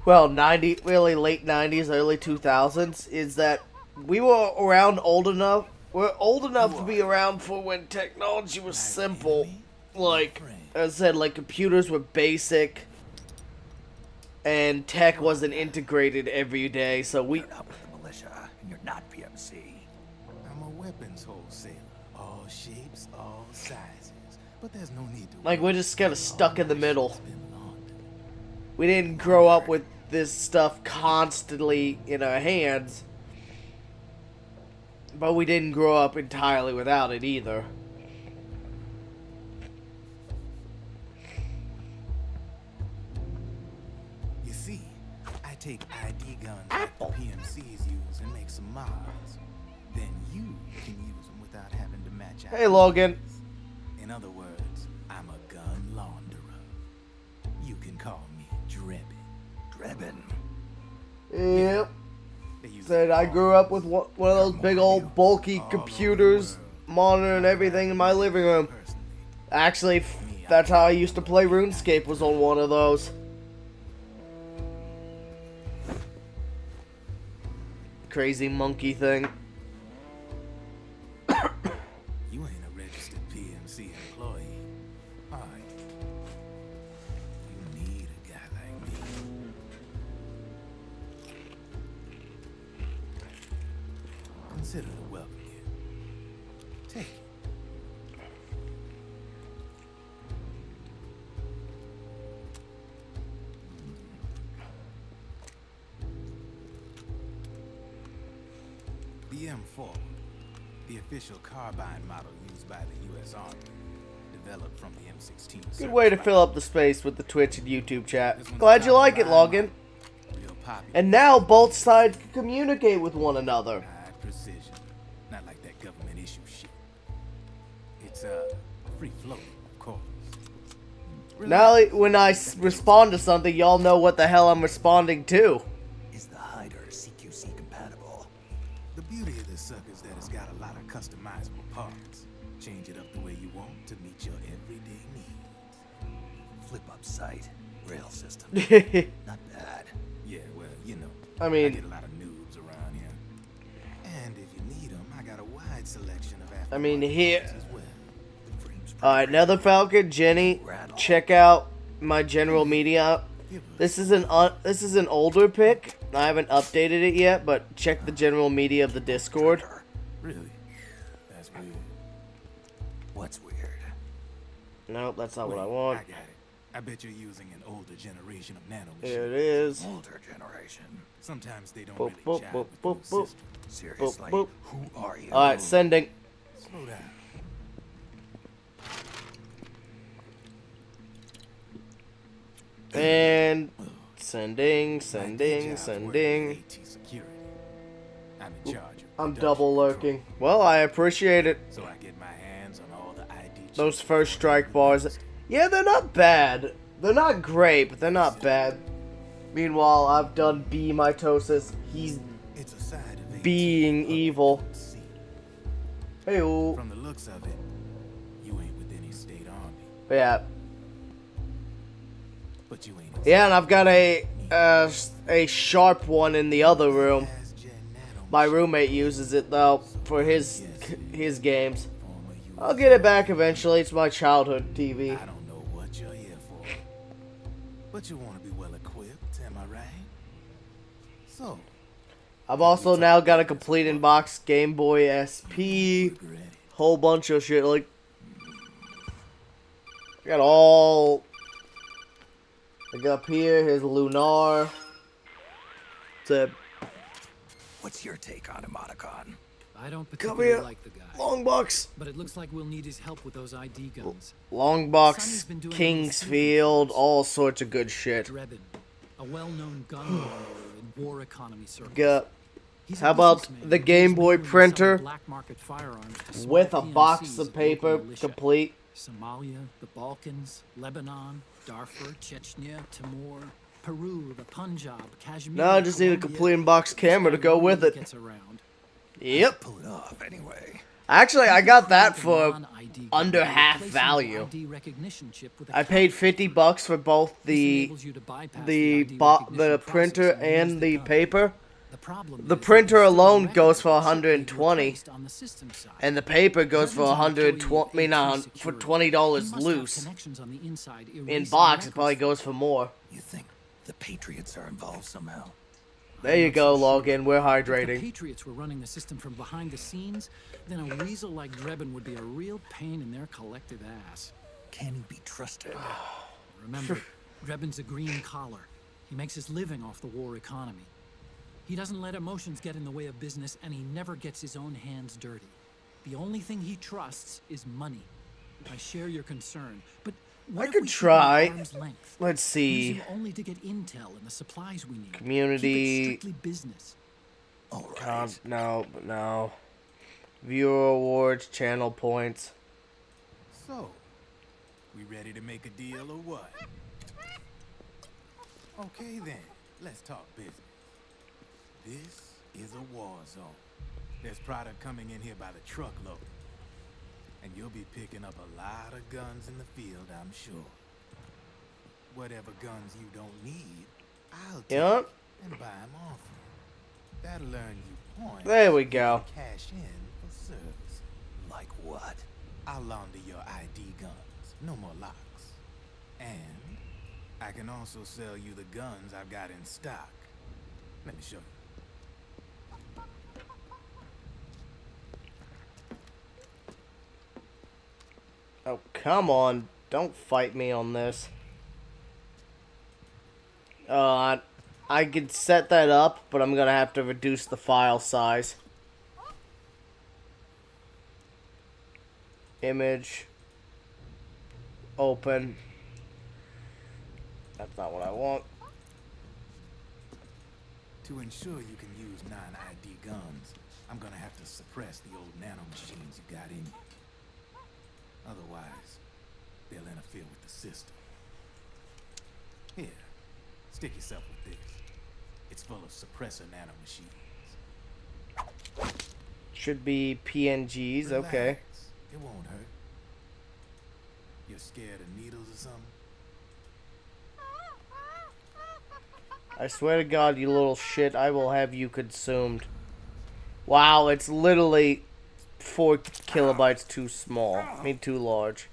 well, really late 90s, early 2000s, is that we were around old enough. We're old enough to be around for when technology was simple. Like, as I said, like computers were basic, and tech wasn't integrated every day. So we. You're not with the militia, and you're not PMC. I'm a weapons wholesaler. All shapes, all sizes. But there's no need to. Like, we're just kind of stuck in the middle. We didn't grow up with this stuff constantly in our hands. But we didn't grow up entirely without it either. You see, I take ID guns like the PMCs use and make some mods. Then you can use them without having to match out. Hey, Logan. In other words, I'm a gun launderer. You can call me Drebin. Drebin? Yep. Said I grew up with one of those big old bulky computers, monitor and everything in my living room. Actually, that's how I used to play RuneScape, was on one of those. Crazy monkey thing. You ain't a registered PMC employee. Alright. You need a guy like me. Consider the welcome gift. Take it. The M4, the official carbine model used by the U.S. Army, developed from the M16. Good way to fill up the space with the Twitch and YouTube chat. Glad you like it, Logan. And now both sides can communicate with one another. High precision, not like that government issue shit. It's free floating, of course. Now, when I respond to something, y'all know what the hell I'm responding to. Is the hider CQC compatible? The beauty of this sucker is that it's got a lot of customizable parts. Change it up the way you want to meet your everyday needs. Flip up sight, rail system. Not bad. Yeah, well, you know. I mean, I get a lot of noobs around here. And if you need them, I got a wide selection of I mean, here. as well. Alright, Nether Falcon, Jenny, check out my general media. This is an older pic. I haven't updated it yet, but check the general media of the Discord. Really? That's weird. What's weird? Nope, that's not what I Wait, want. I got it. I bet you're using an older generation of nano Here it machines. is. Older generation. Sometimes they don't Boop, really boop, jive boop, with boop, those boop. systems. Seriously, boop. who are you? Alright, sending. Slow down. And sending. My day job's working in AT security. I'm in charge of I'm production double control. lurking. Well, I appreciate it. So I get my hands on all the ID Those chips. first strike bars. Yeah, they're not bad. They're not great, but they're not bad. Meanwhile, I've done B mitosis. He's It's a side of AT being public evil. don't see. Hey, From the looks of it, you ain't with any state army, yeah. but you ain't. Yeah, and I've got a sharp one in the other room. My roommate uses it though for his games. I'll get it back eventually. It's my childhood TV. I don't know what you're here for, but you want to be well equipped, am I right? So, I've also now got a complete in-box Game Boy SP. regret it. Whole bunch of shit. Like, I got all. I got up here. Here's Lunar. It's What's your take on Emoticon? I don't Come particularly here. like the guy, long box. but it looks like we'll need his help with those ID guns. Long Sonny's box. been doing Kingsfield. all All sorts of good shit. Drebin, a well-known gun lawyer in war economy circles. Got He's a How about businessman the who's Game Boy mainly selling printer black market firearms to small with a PMCs box of and paper local militia. complete. Somalia, the Balkans, Lebanon, Darfur, Chechnya, Timor, Peru, the Punjab, Kashmir. Now I just need a Colombia. complete in-box camera to go with it. Gets around. Yep. Pull it off anyway. Actually, I got that for Non-ID gun under by half replacing the value. ID recognition chip with a I paid camera. $50 for both This enables you to bypass the ID the recognition printer process and use and the gun. paper. The problem The is that printer there's still a alone record goes for that should be 120, replaced on the system side. and the paper goes for Drebin's an employee of 120. AT For Security. $20 He must have loose. connections on the inside In erasing box, it records. probably goes for more. You think the Patriots are involved somehow? There you go, Logan. We're If the hydrating. Patriots were running the system from behind the scenes, then a weasel like Drebin would be a real pain in their collective ass. Can he be trusted? Remember, Drebin's a green collar. He makes his living off the war economy. He doesn't let emotions get in the way of business, and he never gets his own hands dirty. The only thing he trusts is money. I share your concern, but what I if could we keep it try. at arm's length? Let's see. Use him only to get intel and the supplies we need. Community. Keep it strictly business. All right. No. Viewer awards, channel points. So, we ready to make a deal or what? Okay then, let's talk business. This is a war zone. There's product coming in here by the truckload. And you'll be picking up a lot of guns in the field, I'm sure. Whatever guns you don't need, I'll take Yep. and buy them off you. That'll earn you points. There we go. to Cash in for service. Like what? I'll launder your ID guns. No more locks. And I can also sell you the guns I've got in stock. Let me show you. Oh, come on. Don't fight me on this. I could set that up, but I'm gonna have to reduce the file size. Image. Open. That's not what I want. To ensure you can use non-ID guns, I'm gonna have to suppress the old nanomachines you got in you. Otherwise, they'll interfere with the system. Here, stick yourself with this. It's full of suppressor nanomachines. Should be PNGs, okay. Relax. It won't hurt. You're scared of needles or something? I swear to God, you little shit, I will have you consumed. Wow, it's literally 4 kilobytes too small. I mean, too large.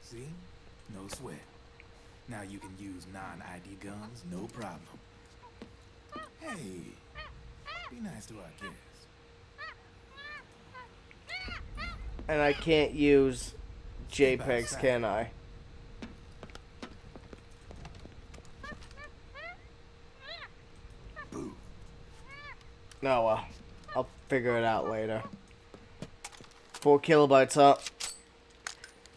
See? No sweat. Now you can use non-ID guns, no problem. Hey, be nice to our guests. And I can't use JPEGs, can I? No, I'll figure it out later. 4 kilobytes up.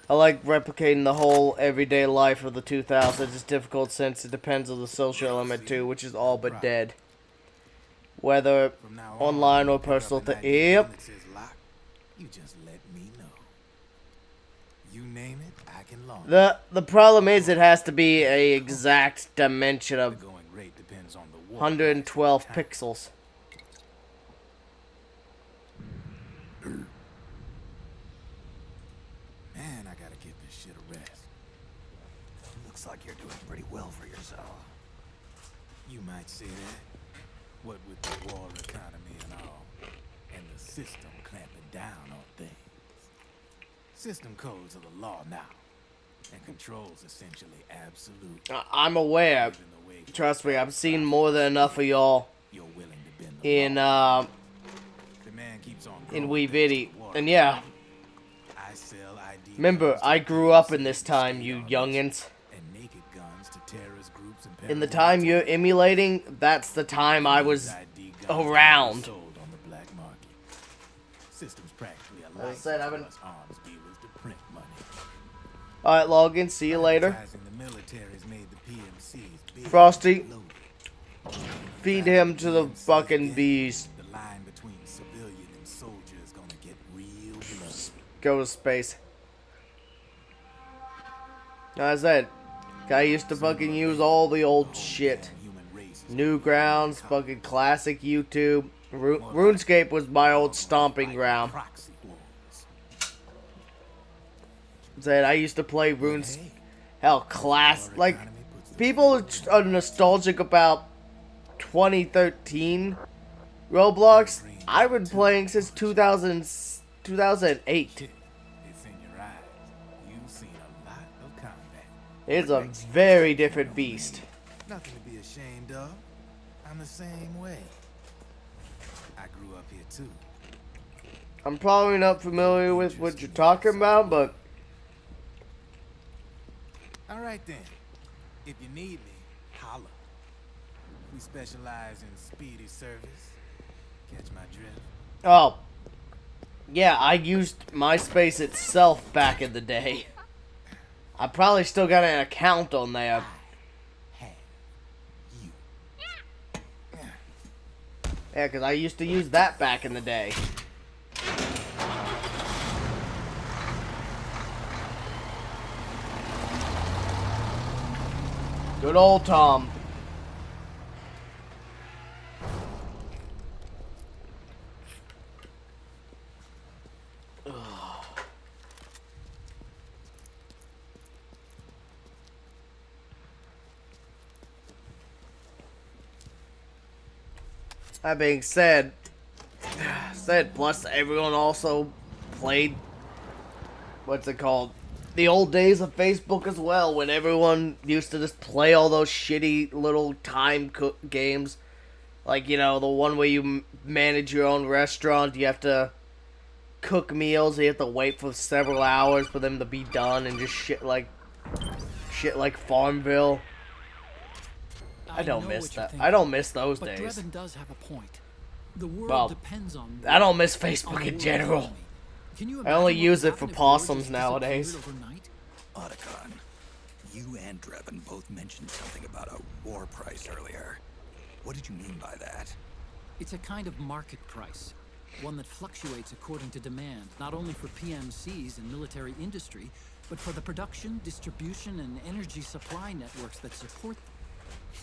I like replicating the whole everyday life of the 2000s. It's difficult since it depends on the social element too, which is all but dead. Whether From now online or pick up personal an thing. ID Yep. gun that says lock, you just let me know. You name it, I can launch. The problem is it has to be a exact dimension The of going rate depends on the war 112 price at the time. pixels. Man, I gotta give this shit a rest. Looks like you're doing pretty well for yourself. You might say that. What with the war economy and all, and the system clamping down on things. System codes are the law now, and control's essentially absolute. I'm aware. Paving the way for Trust me, I've seen more than enough of y'all you're willing to bend the in law. The man keeps on in growing Wii thanks Viddy. to the war And yeah, I sell ID remember, guns to I grew up in PMC this time, you state youngins. and naked guns to terrorist groups and In the paramilitary. time you're emulating, that's the time I was ID guns can be around. sold on the black market. System's practically a As I license said, I've for been- us arms dealers to print money. Alright, Logan, see you later. Advertising the military's made the PMCs big Frosty, and loaded. feed him to the PMCs fucking again, bees. The line between civilian and soldier is gonna get real blurry. Go to space. As I said, I used to fucking use all the old shit. Human race Newgrounds, fucking classic YouTube. RuneScape was my old stomping ground. Proxy wars. Said I used to play RuneScape. Hell, like, people are nostalgic about 2013 Roblox. I've been playing since 2008. It's in your eyes. You've seen a lot of combat. It's a very different beast. Nothing to be ashamed of. I'm the same way. I grew up here too. I'm probably not familiar with what you're talking about, but All right then. If you need me, holla. We specialize in speedy service. Catch my drift? oh, yeah, I used MySpace itself back in the day. I probably still got an account on there. Yeah, because I used to use that back in the day. Good old Tom. That being said, plus everyone also played, what's it called? The old days of Facebook as well, when everyone used to just play all those shitty little time games. Like, you know, the one where you manage your own restaurant, you have to cook meals, you have to wait for several hours for them to be done, and just shit like Farmville. I don't miss that. I don't miss those days. But Drebin does have a point. The world depends on. I don't miss Facebook in general. I only use it for possums nowadays. Otacon, you and Drebin both mentioned something about a war price earlier. What did you mean by that? It's a kind of market price, one that fluctuates according to demand, not only for PMCs and military industry, but for the production, distribution, and energy supply networks that support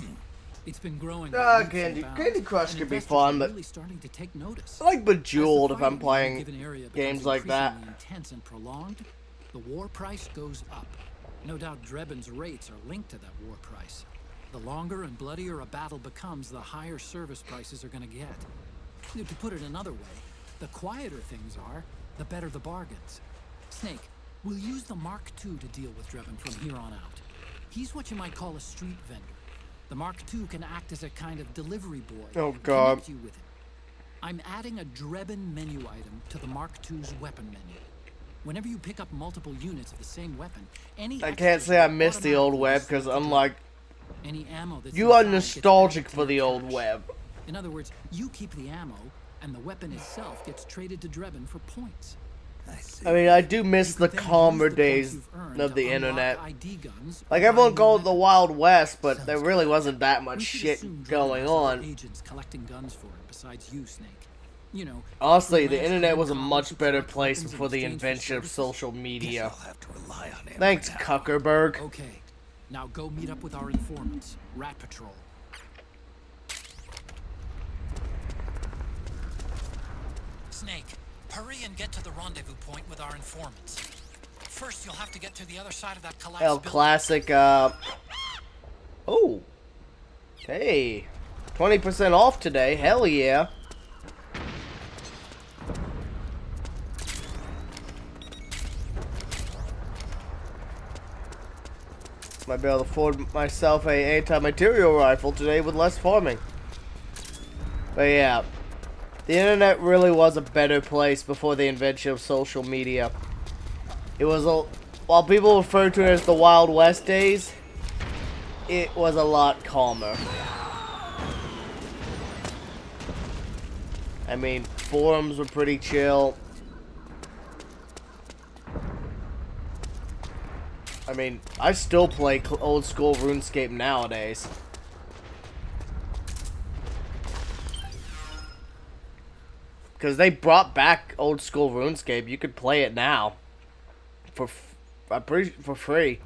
them. It's been growing. Candy Crush could be fun, but really starting to take notice. I like Bejeweled if I'm playing games like that. Intense and prolonged, the war price goes up. No doubt Drebin's rates are linked to that war price. The longer and bloodier a battle becomes, the higher service prices are going to get. To put it another way, the quieter things are, the better the bargains. Snake, we'll use the Mark II to deal with Drebin from here on out. He's what you might call a street vendor. The Mark II can act as a kind of delivery boy. Oh God. Connect you with it. I'm adding a Drebin menu item to the Mark II's weapon menu. Whenever you pick up multiple units of the same weapon, I can't say I miss the old web, because unlike any ammo that's you are nostalgic for the old web. In other words, you keep the ammo, and the weapon itself gets traded to Drebin for points. I mean, I do miss the calmer days of the internet. Like, everyone called it the Wild West, but there really wasn't that much shit going on. Agents collecting guns for it besides you, Snake. You know, honestly, the internet was a much better place before the invention of social media. Thanks, Kuckerberg. Okay, now go meet up with our informants, Rat Patrol. Snake, hurry and get to the rendezvous point with our informants. First, you'll have to get to the other side of that collapsed building. Classic, oh. Hey. 20% off today. Hell yeah. Might be able to afford myself a anti-material rifle today with less farming. But yeah. The internet really was a better place before the invention of social media. It was while people refer to it as the Wild West days, it was a lot calmer. I mean, forums were pretty chill. I mean, I still play old school RuneScape nowadays. Because they brought back old school RuneScape. You could play it now. For free.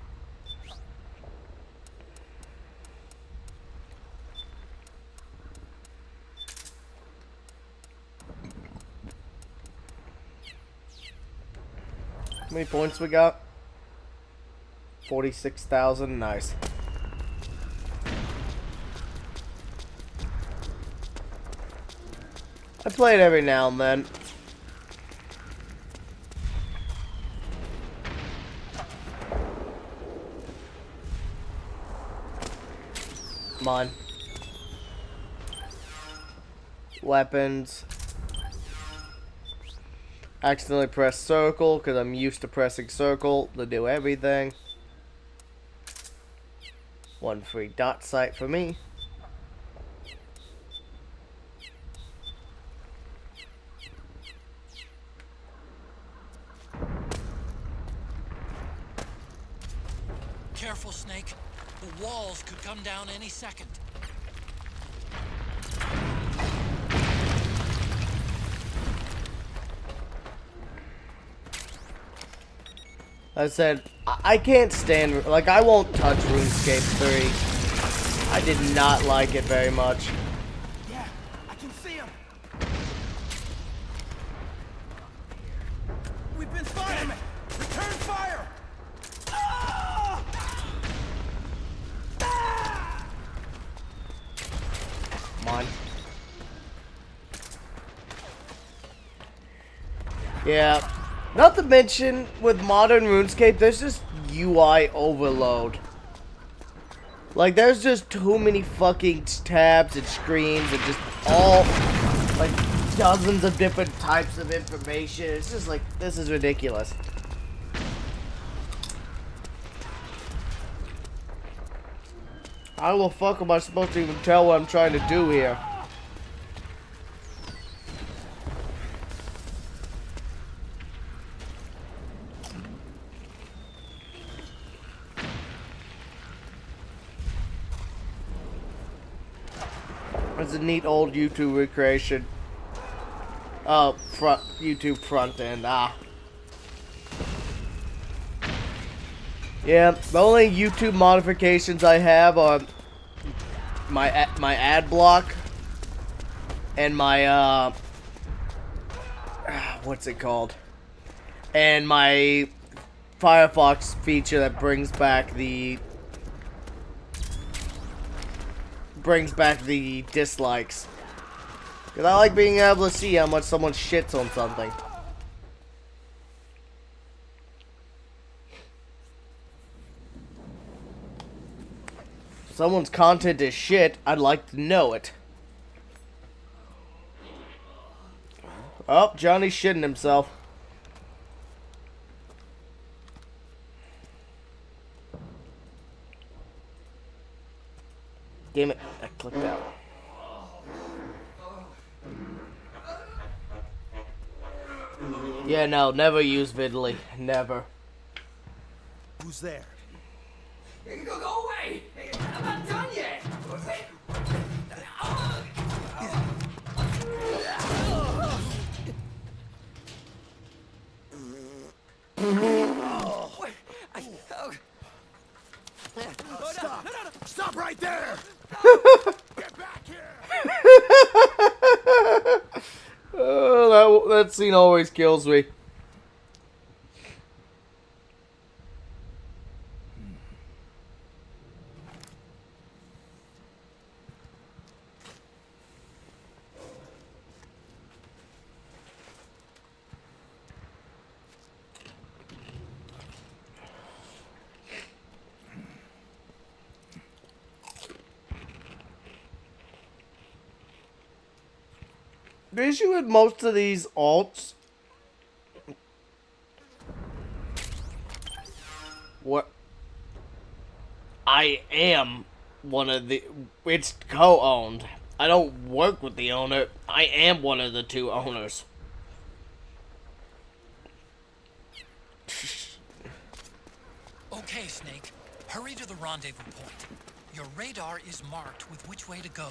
many points we got? 46,000. Nice. I play it every now and then. Come on. Weapons. Accidentally press circle because I'm used to pressing circle to do everything. One free dot site for me. Careful, Snake. The walls could come down any second. I said, I can't stand, like, I won't touch RuneScape 3. I did not like it very much. Yeah, I can see him. We've been spotted. Return fire. Ah! Ah! Come on. Yeah. Not to mention, with modern RuneScape, there's just UI overload. Like, there's just too many fucking tabs and screens and just all, like, dozens of different types of information. It's just like, this is ridiculous. How the fuck am I supposed to even tell what I'm trying to do here? It's a neat old YouTube recreation. Oh, YouTube front end. Yeah, the only YouTube modifications I have are my ad block and my what's it called? And my Firefox feature that brings back the dislikes. Because I like being able to see how much someone shits on something. If someone's content is shit, I'd like to know it. Oh, Johnny's shitting himself. Damn it, I clicked out. Yeah, no, never use Vidly. Never. Who's there? Go away! I'm not done yet! Stop right there! Get back here! Oh, that scene always kills me. The issue with most of these alts, what I am one of the, it's co-owned. I don't work with the owner. I am one of the two owners. Okay, Snake. Hurry to the rendezvous point. Your radar is marked with which way to go.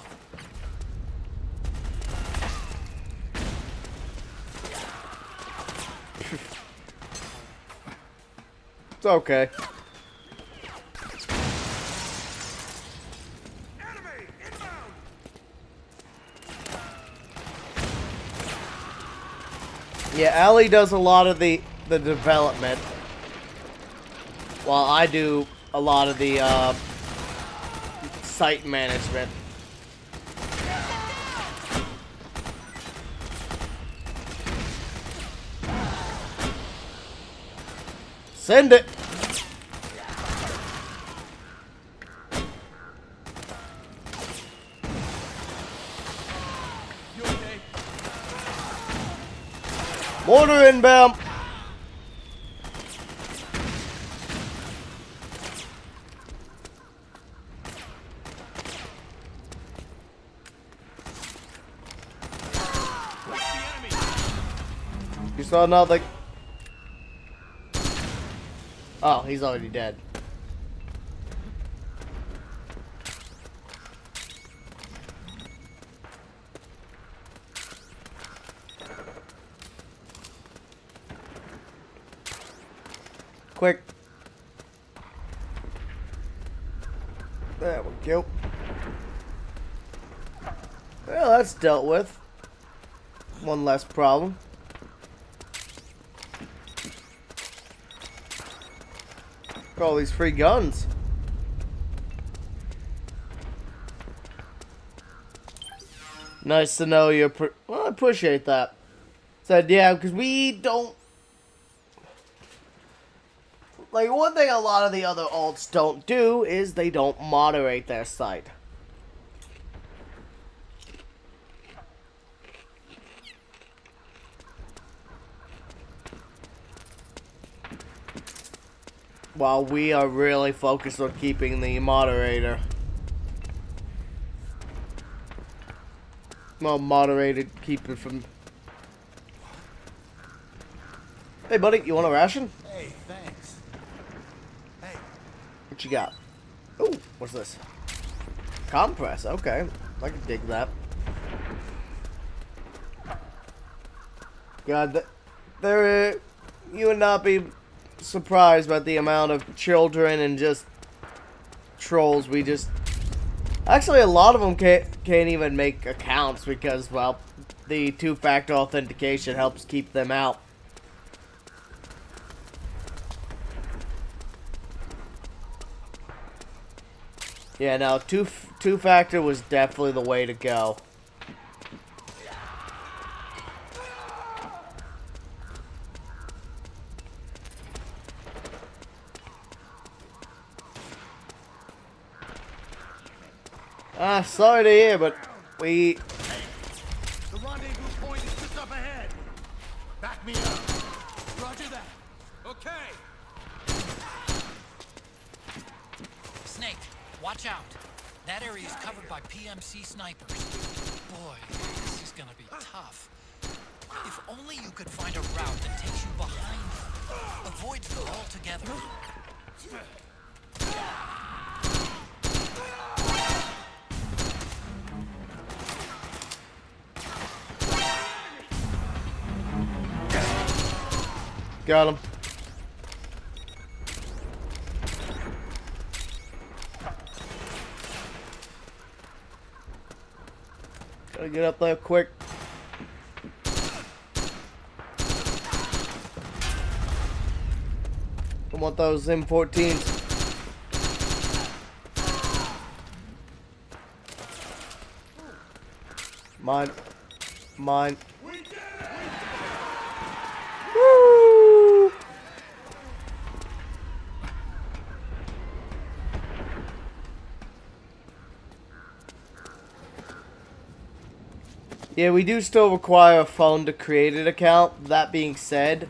It's okay. Enemy inbound! Yeah, Allie does a lot of the development. while I do a lot of the site management. Send it. Mortar inbound. You saw nothing. Oh, he's already dead. Quick. There we go. Well, that's dealt with. One less problem. Look at all these free guns. Nice to know you're. Well, I appreciate that. Said yeah, because we don't. Like, one thing a lot of the other alts don't do is they don't moderate their site. While we are really focused on keeping the moderator. Well, moderated, keep it from... Hey, buddy, you want a ration? Hey, thanks. Hey. What you got? Ooh, what's this? Compress, okay. I can dig that. God, you would not be surprised by the amount of children and just trolls we just... Actually, a lot of them can't even make accounts because, well, the two-factor authentication helps keep them out. Yeah, no, two-factor was definitely the way to go. Sorry to hear, but we... Hey, the rendezvous point is just up ahead. Back me up. Roger that. Okay. Snake, watch out. That area is covered by PMC snipers. Boy, this is gonna be tough. If only you could find a route that takes you behind them. Avoid them altogether. Got him. Gotta get up there quick. I want those M14s. Mine. Mine. Woo! Yeah, we do still require a phone to create an account. That being said,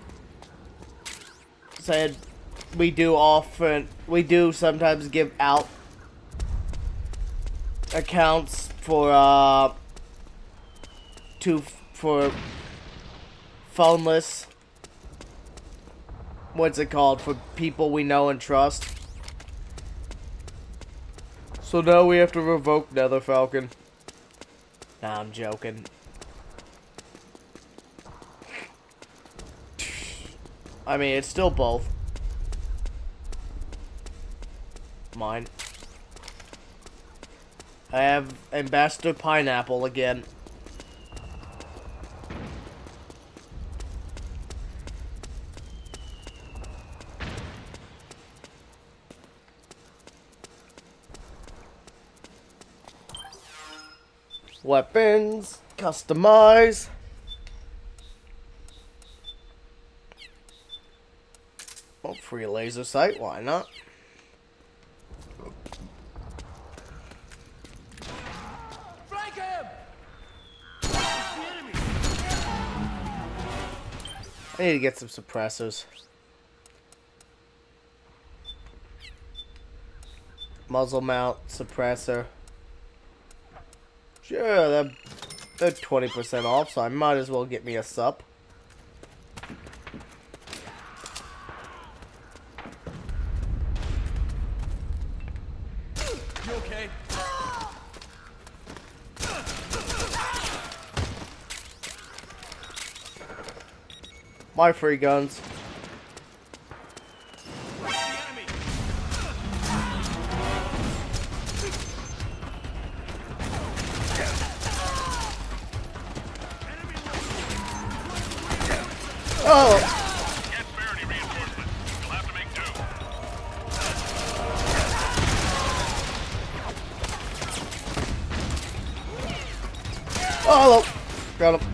we do sometimes give out accounts for phoneless. What's it called? For people we know and trust. So now we have to revoke Nether Falcon. Nah, I'm joking. I mean, it's still both. Mine. I have Ambassador Pineapple again. Weapons. Customize. Oh, free laser sight. Why not? Flank him! I need to get some suppressors. Muzzle mount, suppressor. Sure, they're 20% off, so I might as well get me a sup. You okay? My free guns. Oh! Get Verity reinforcements. You'll have to make do. Oh, hello. Got him.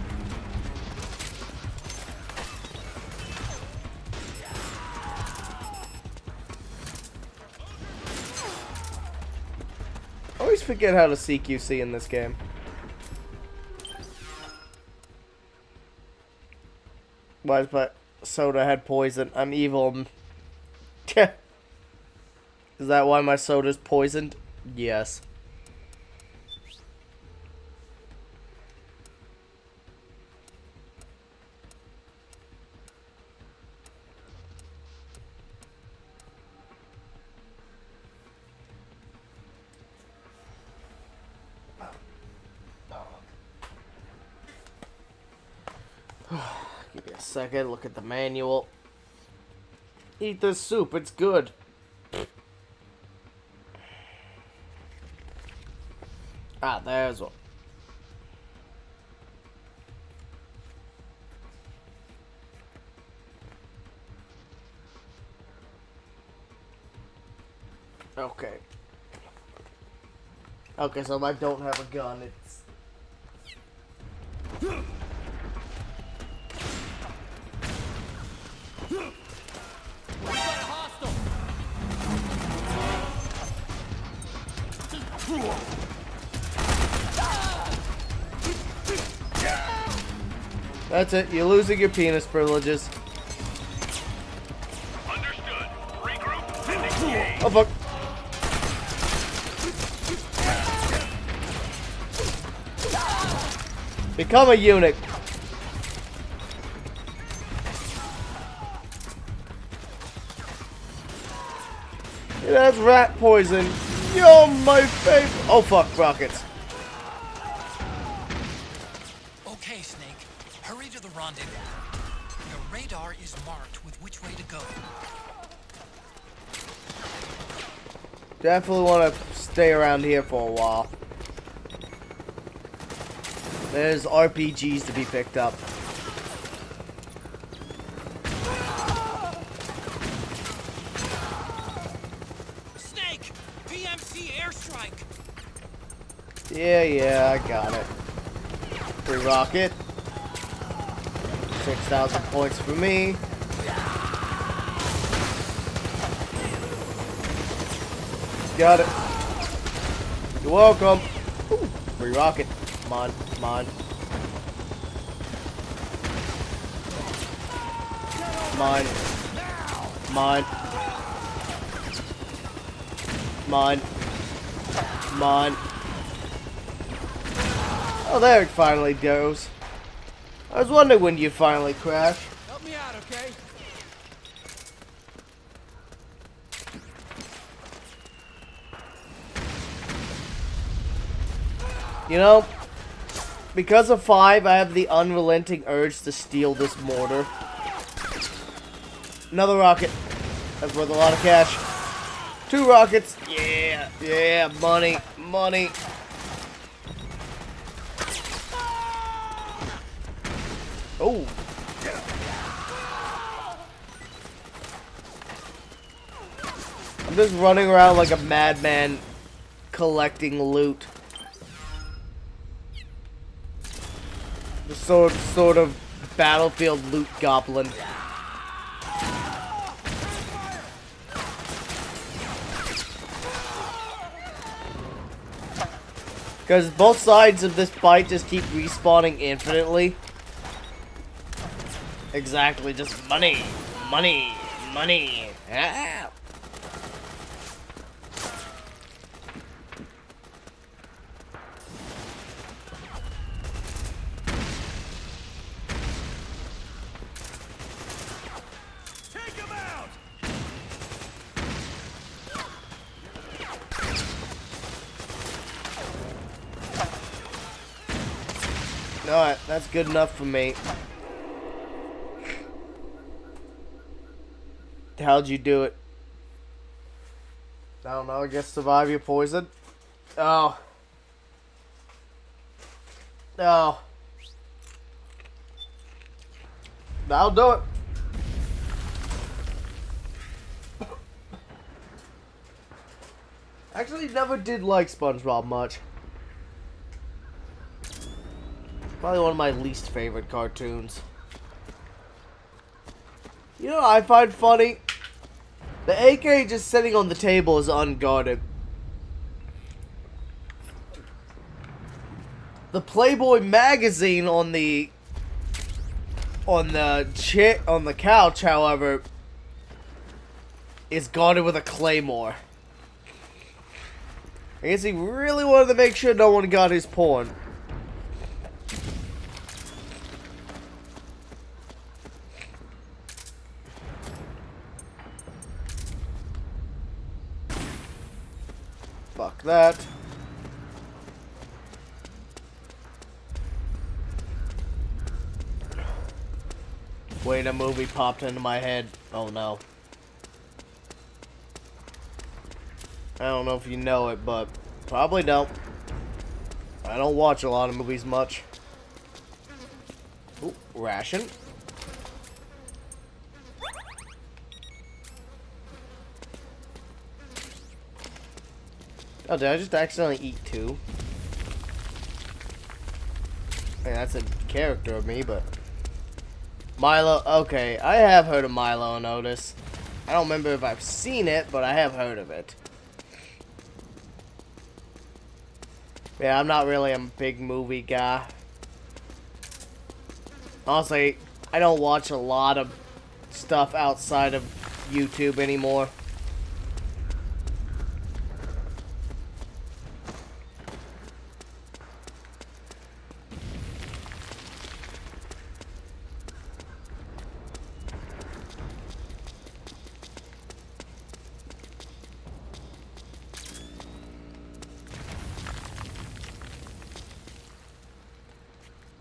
I always forget how to CQC in this game. Why is my soda had poison? I'm evil. Is that why my soda's poisoned? Yes. Give me a second, look at the manual. Eat this soup, it's good. Ah, there's one. Okay. Okay, so if I don't have a gun, it's... That's it, you're losing your penis privileges. Understood. Regroup. Sending PA. Oh fuck. Become a eunuch. It has rat poison. You're my favorite. Oh fuck, rockets. Okay, Snake. Hurry to the rendezvous. Your radar is marked with which way to go. Definitely want to stay around here for a while. There's RPGs to be picked up. Snake! PMC airstrike! Yeah, I got it. Free rocket. 6,000 points for me. Got it. You're welcome. Ooh, free rocket. Come on, come on. Come on. Come on. Come on. Come on. Oh, there it finally goes. I was wondering when you finally crash. Help me out, okay? You know, because of 5, I have the unrelenting urge to steal this mortar. Another rocket. That's worth a lot of cash. 2 rockets. Yeah, money, money. Oh. I'm just running around like a madman collecting loot. sort of battlefield loot goblin. Because both sides of this fight just keep respawning infinitely. Exactly, just money, money, money. Ah. Take him out! Alright, that's good enough for me. How'd you do it? I don't know, I guess survive your poison. Oh. Oh. That'll do it. Actually, never did like SpongeBob much. Probably one of my least favorite cartoons. You know what I find funny? The AK just sitting on the table is unguarded. The Playboy magazine on the couch, however, is guarded with a claymore. I guess he really wanted to make sure no one got his porn. Fuck that. Wait, a movie popped into my head. Oh no. I don't know if you know it, but probably don't. I don't watch a lot of movies much. Ooh, ration. Oh, did I just accidentally eat two? Hey, that's a character of me, but... Milo, okay, I have heard of Milo and Otis. I don't remember if I've seen it, but I have heard of it. Yeah, I'm not really a big movie guy. Honestly, I don't watch a lot of stuff outside of YouTube anymore.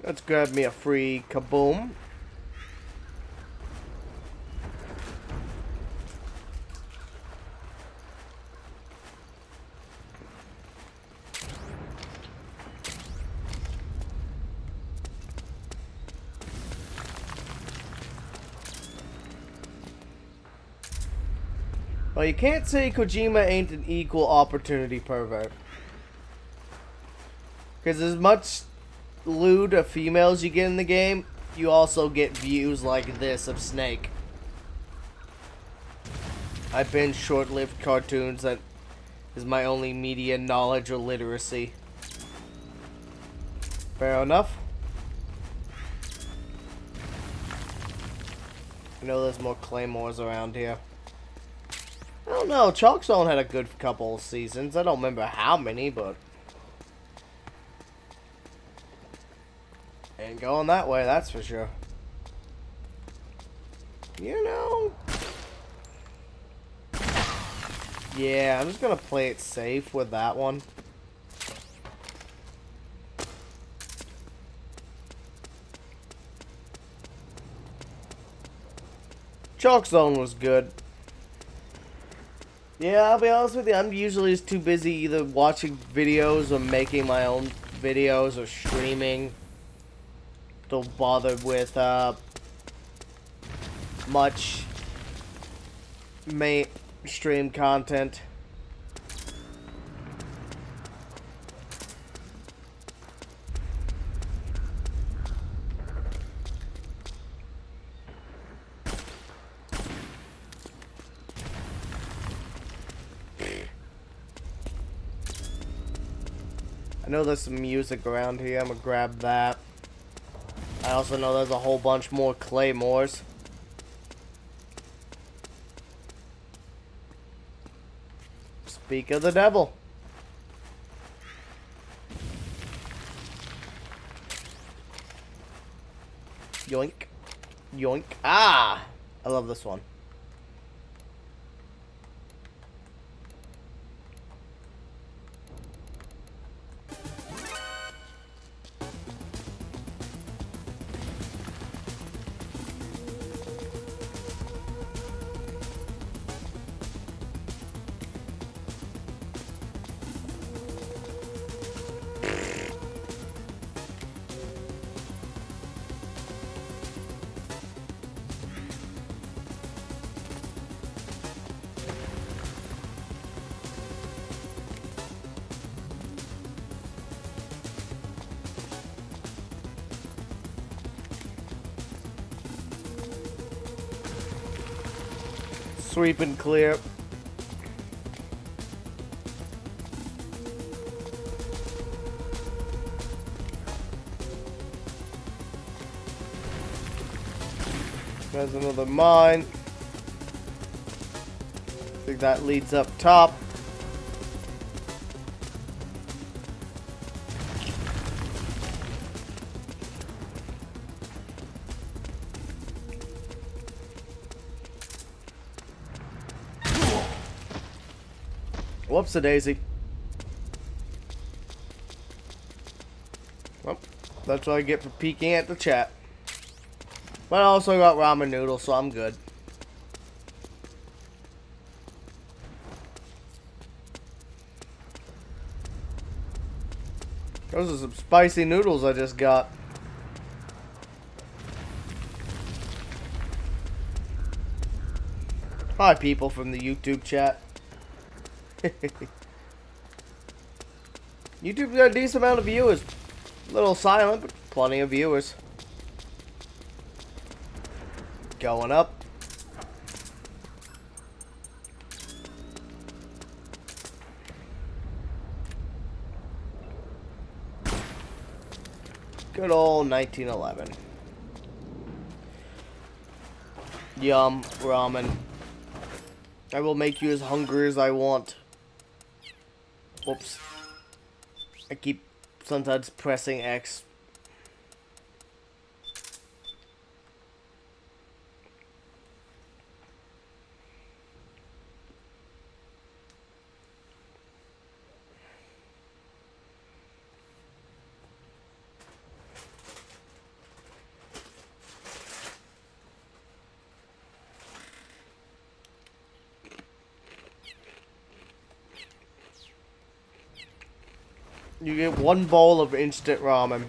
Let's grab me a free kaboom. Well, you can't say Kojima ain't an equal opportunity pervert. Because as much lewd of females you get in the game, you also get views like this of Snake. I binge short-lived cartoons. That is my only media knowledge or literacy. Fair enough. I know there's more claymores around here. I don't know, Chalk Zone had a good couple of seasons. I don't remember how many, but... ain't going that way, that's for sure. You know... yeah, I'm just gonna play it safe with that one. Chalk Zone was good. Yeah, I'll be honest with you, I'm usually just too busy either watching videos or making my own videos or streaming. Don't bother with much mainstream content. know there's some music around here. I'm gonna grab that. I also know there's a whole bunch more claymores. Speak of the devil. Yoink. Yoink. Ah! I love this one. Sweep and clear. There's another mine. I think that leads up top. Whoops-a-daisy. Well, that's what I get for peeking at the chat. But I also got ramen noodles, so I'm good. Those are some spicy noodles I just got. Hi, people from the YouTube chat. YouTube's got a decent amount of viewers. A little silent, but plenty of viewers. Going up. Good old 1911. Yum, ramen. I will make you as hungry as I want. Whoops. I keep sometimes pressing X. You get one bowl of instant ramen.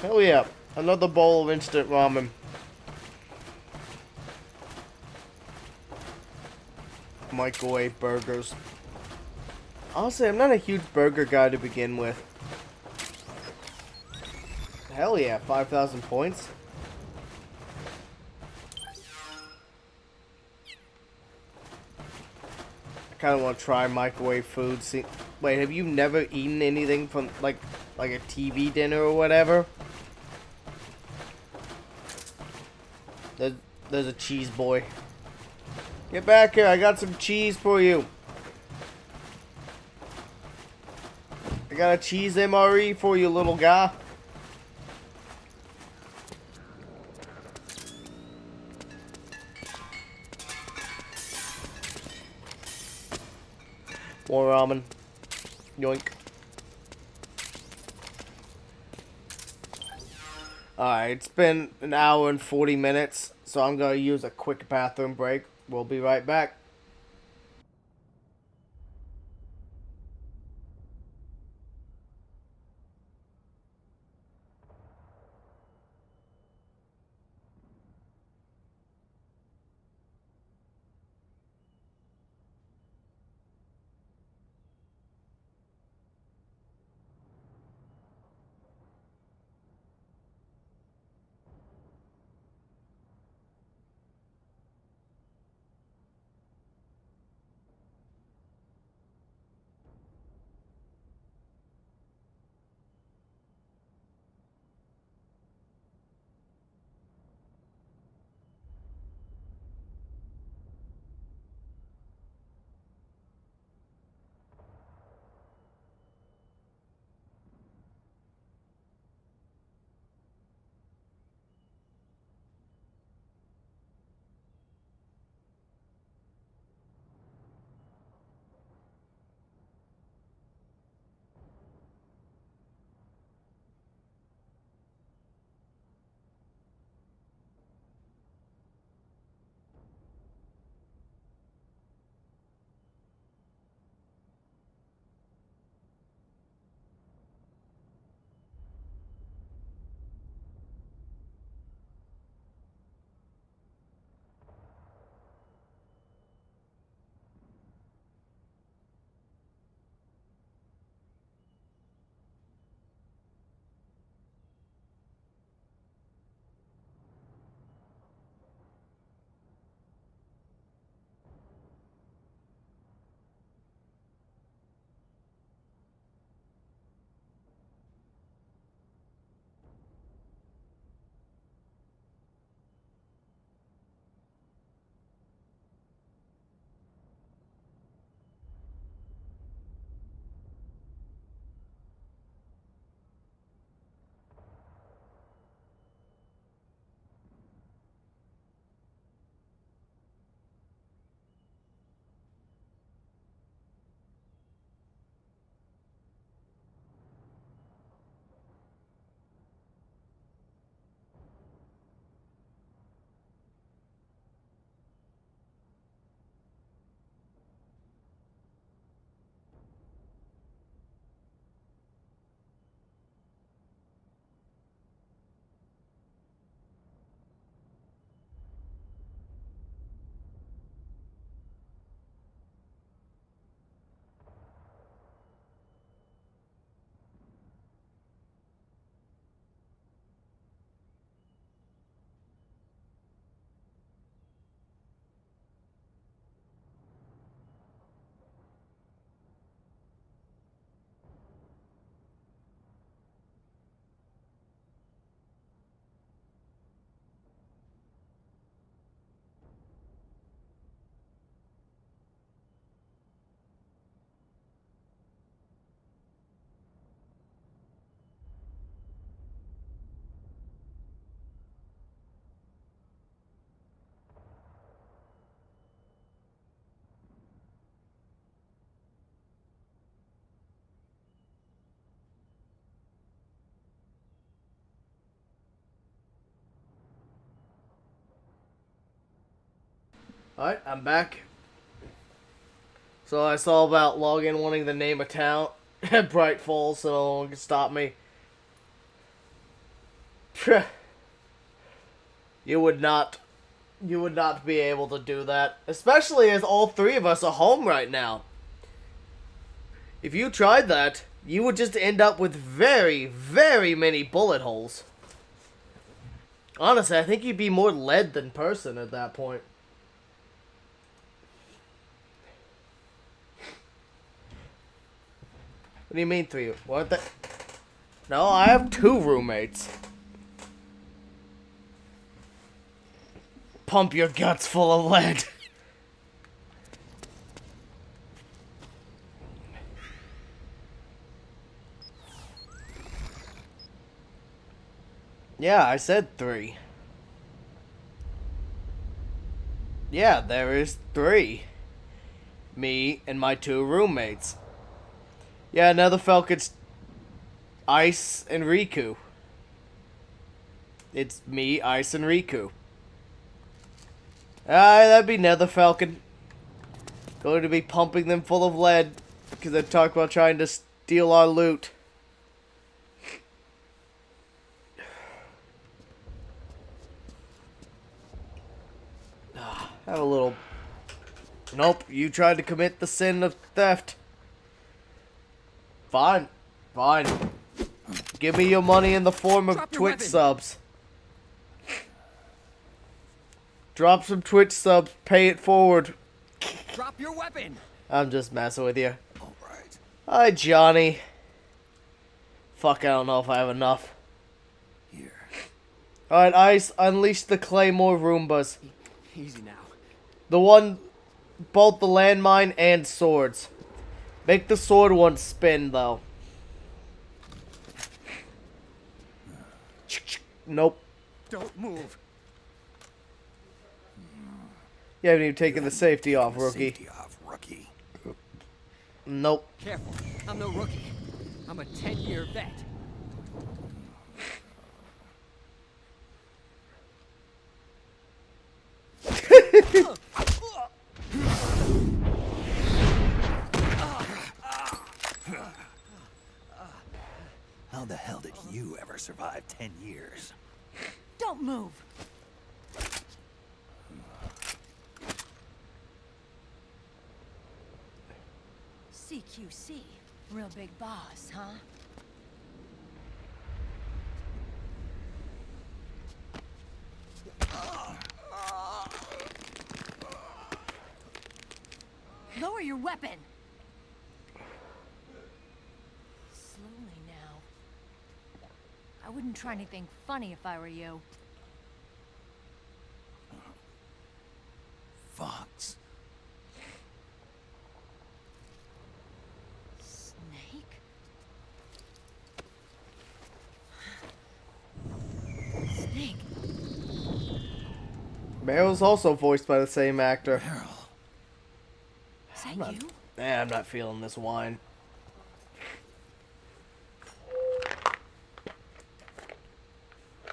Hell yeah. Another bowl of instant ramen. Microwave burgers. Honestly, I'm not a huge burger guy to begin with. Hell yeah, 5,000 points. I kind of want to try microwave food. See, wait, have you never eaten anything from like a TV dinner or whatever? There's a cheese boy. Get back here! I got some cheese for you. I got a cheese MRE for you, little guy. More ramen. Yoink. Alright, it's been an hour and 40 minutes, so I'm going to use a quick bathroom break. We'll be right back. Alright, I'm back. So I saw about login wanting to name a town at Bright Falls so no one can stop me. You would not be able to do that. Especially as all three of us are home right now. If you tried that, you would just end up with very, very many bullet holes. Honestly, I think you'd be more lead than person at that point. What do you mean 3? What the? No, I have 2 roommates. Pump your guts full of lead. Yeah, I said 3. Yeah, there is 3. Me and my 2 roommates. Yeah, Nether Falcon's Ice and Riku. It's me, Ice, and Riku. That'd be Nether Falcon. Going to be pumping them full of lead because they talk about trying to steal our loot. Have a little... Nope, you tried to commit the sin of theft. Fine. Fine. Give me your money in the form of Twitch subs. Drop some Twitch subs, pay it forward. Drop your weapon! I'm just messing with you. Alright. Hi, Johnny. Fuck, I don't know if I have enough. Here. Alright, Ice, unleash the Claymore Roombas. Easy now. The one, both the landmine and swords. Make the sword one spin, though. Nope. Don't move. You haven't even taken the safety off, rookie. Safety off, rookie. Nope. Careful. I'm no rookie. I'm a 10-year vet. How the hell did you ever survive 10 years? Don't move. CQC, real big boss, huh? Lower your weapon. Slowly now. I wouldn't try anything funny if I were you. Fox. Snake? Snake? Meryl's also voiced by the same actor. Meryl. Is that you? I'm not feeling this wine.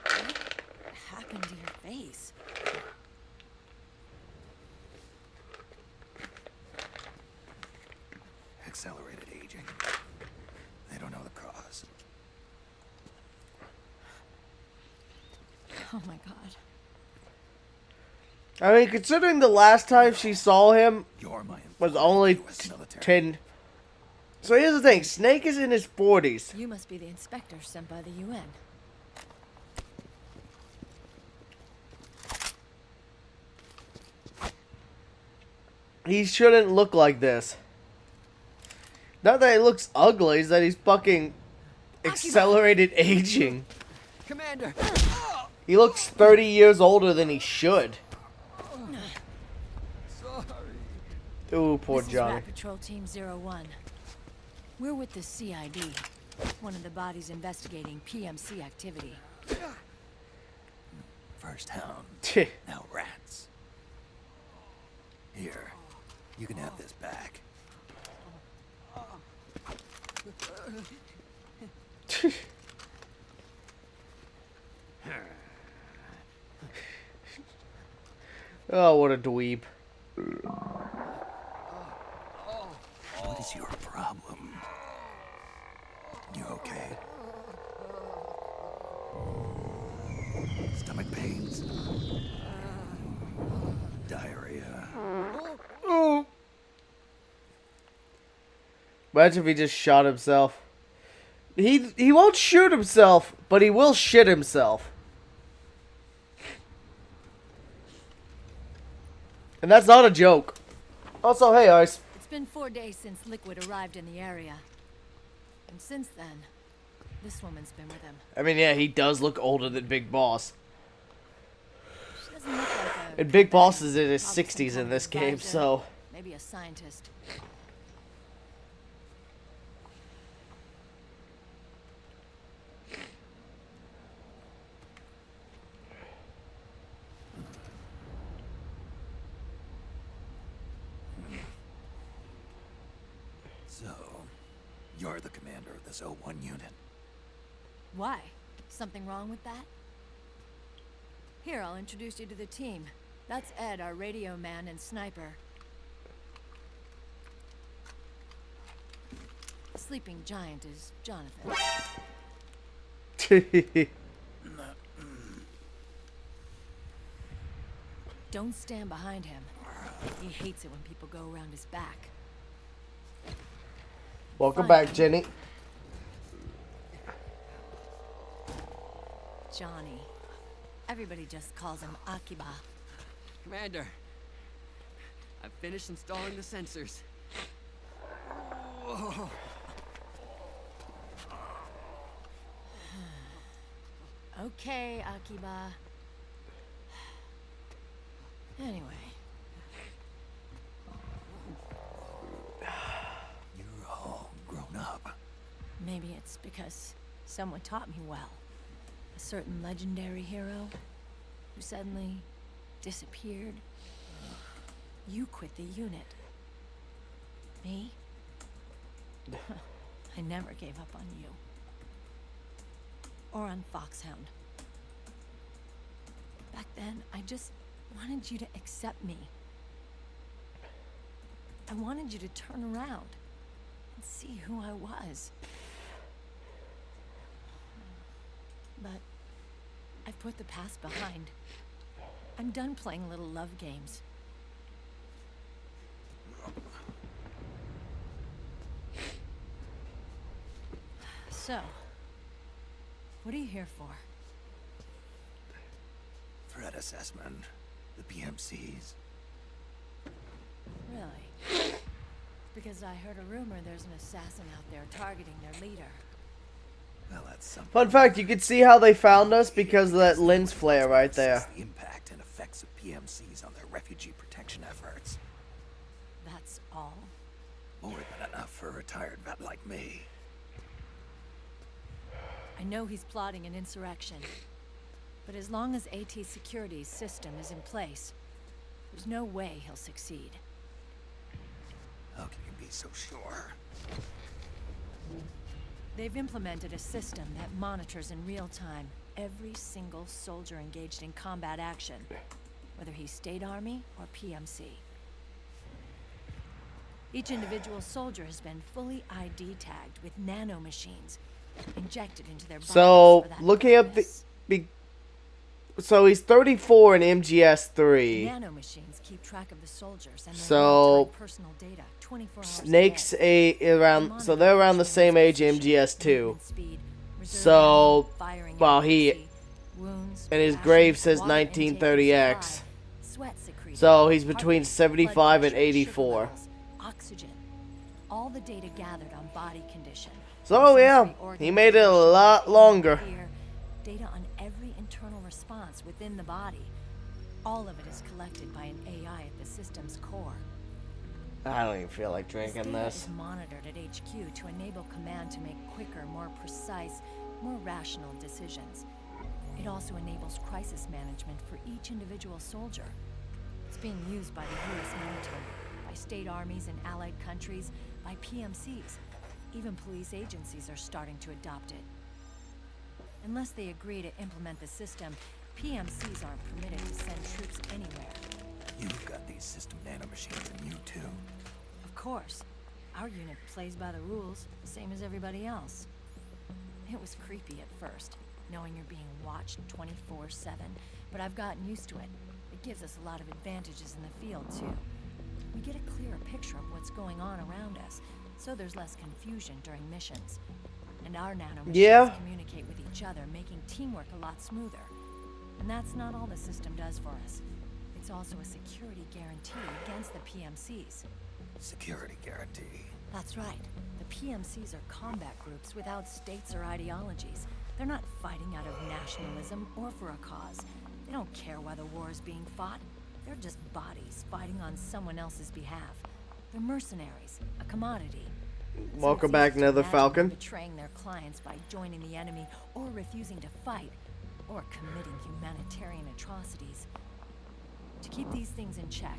What happened to your face? Accelerated aging. They don't know the cause. Oh my god. I mean, considering the last time she saw him You're my was only US military. 10... So here's the thing, Snake is in his 40s. You must be the inspector sent by the UN. He shouldn't look like this. Not that he looks ugly, it's that he's fucking accelerated aging. Commander! He looks 30 years older than he should. Sorry. Ooh, poor This is Johnny. Rat Patrol Team 01. We're with the CID, one of the bodies investigating PMC activity. First hound, now rats. Here, you can have this back. Oh, what a dweeb. You okay? Stomach pains? Diarrhea? Oh. Imagine if he just shot himself. He won't shoot himself, but he will shit himself. And that's not a joke. Also, hey, Ice. It's been 4 days since Liquid arrived in the area. And since then, this woman's been with him. I mean, yeah, he does look older than Big Boss. She doesn't look like a... And Big Boss is in his Probably 60s some in this kind of game, advisor, so... Maybe a scientist. So, you're the commander of this O1 unit. Why? Something wrong with that? Here, I'll introduce you to the team. That's Ed, our radio man and sniper. The sleeping giant is Jonathan. Don't stand behind him. He hates it when people go around his back. Welcome back, Jenny. Johnny. Everybody just calls him Akiba. Commander, I've finished installing the sensors. Whoa. Okay, Akiba. Anyway. You're all grown up. Maybe it's because someone taught me well. A certain legendary hero who suddenly disappeared. You quit the unit. Me? I never gave up on you. Or on Foxhound. Back then, I just wanted you to accept me. I wanted you to turn around and see who I was. But I've put the past behind. I'm done playing little love games. So, what are you here for? Threat assessment. The PMCs. Really? Because I heard a rumor there's an assassin out there targeting their leader. Well, that's something. Fun fact, you can see how they found us because of that lens flare right there. The impact and effects of PMCs on their refugee protection efforts. That's all? More than enough for a retired vet like me. I know he's plotting an insurrection. But as long as AT Security's system is in place, there's no way he'll succeed. How can you be so sure? They've implemented a system that monitors in real time every single soldier engaged in combat action, whether he's State Army or PMC. Each individual soldier has been fully ID tagged with nanomachines injected into their bodies. So, looking at the... So he's 34 in MGS3. Nanomachines keep track of the soldiers and their So personal data 24 hours Snake's a day. around, so they're around the same age MGS2. So, well, he and his grave says 1930X. So he's between 75 and 84. Oxygen. All the data gathered on body condition. So yeah, he made it a lot longer. Data on every internal response within the body. All of it is collected by an AI at the system's core. I don't even feel like drinking this. Is monitored at HQ to enable command to make quicker, more precise, more rational decisions. It also enables crisis management for each individual soldier. It's being used by the U.S. military, by state armies in allied countries, by PMCs. Even police agencies are starting to adopt it. Unless they agree to implement the system, PMCs aren't permitted to send troops anywhere. You've got these system nanomachines in you too. Of course. Our unit plays by the rules, the same as everybody else. It was creepy at first, knowing you're being watched 24/7, but I've gotten used to it. It gives us a lot of advantages in the field, too. We get a clearer picture of what's going on around us, so there's less confusion during missions. And our nanomachines communicate with each other, making teamwork a lot smoother. And that's not all the system does for us. It's also a security guarantee against the PMCs. Security guarantee. That's right. The PMCs are combat groups without states or ideologies. They're not fighting out of nationalism or for a cause. They don't care why the war is being fought. They're just bodies fighting on someone else's behalf. They're mercenaries, a commodity. Welcome back, Nether Falcon. Betraying their clients by joining the enemy or refusing to fight or committing humanitarian atrocities. To keep these things in check,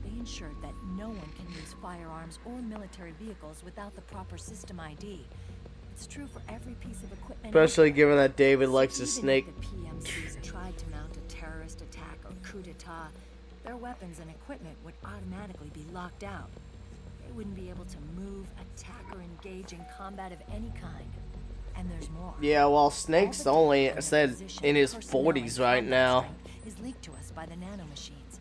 they ensured that no one can use firearms or military vehicles without the proper system ID. It's true for every piece of equipment. Especially given that David likes to snake. If the PMCs tried to mount a terrorist attack or coup d'etat, their weapons and equipment would automatically be locked out. They wouldn't be able to move, attack, or engage in combat of any kind. And there's more. Yeah, well, Snake's only said in his 40s right now. Is leaked to us by the nanomachines.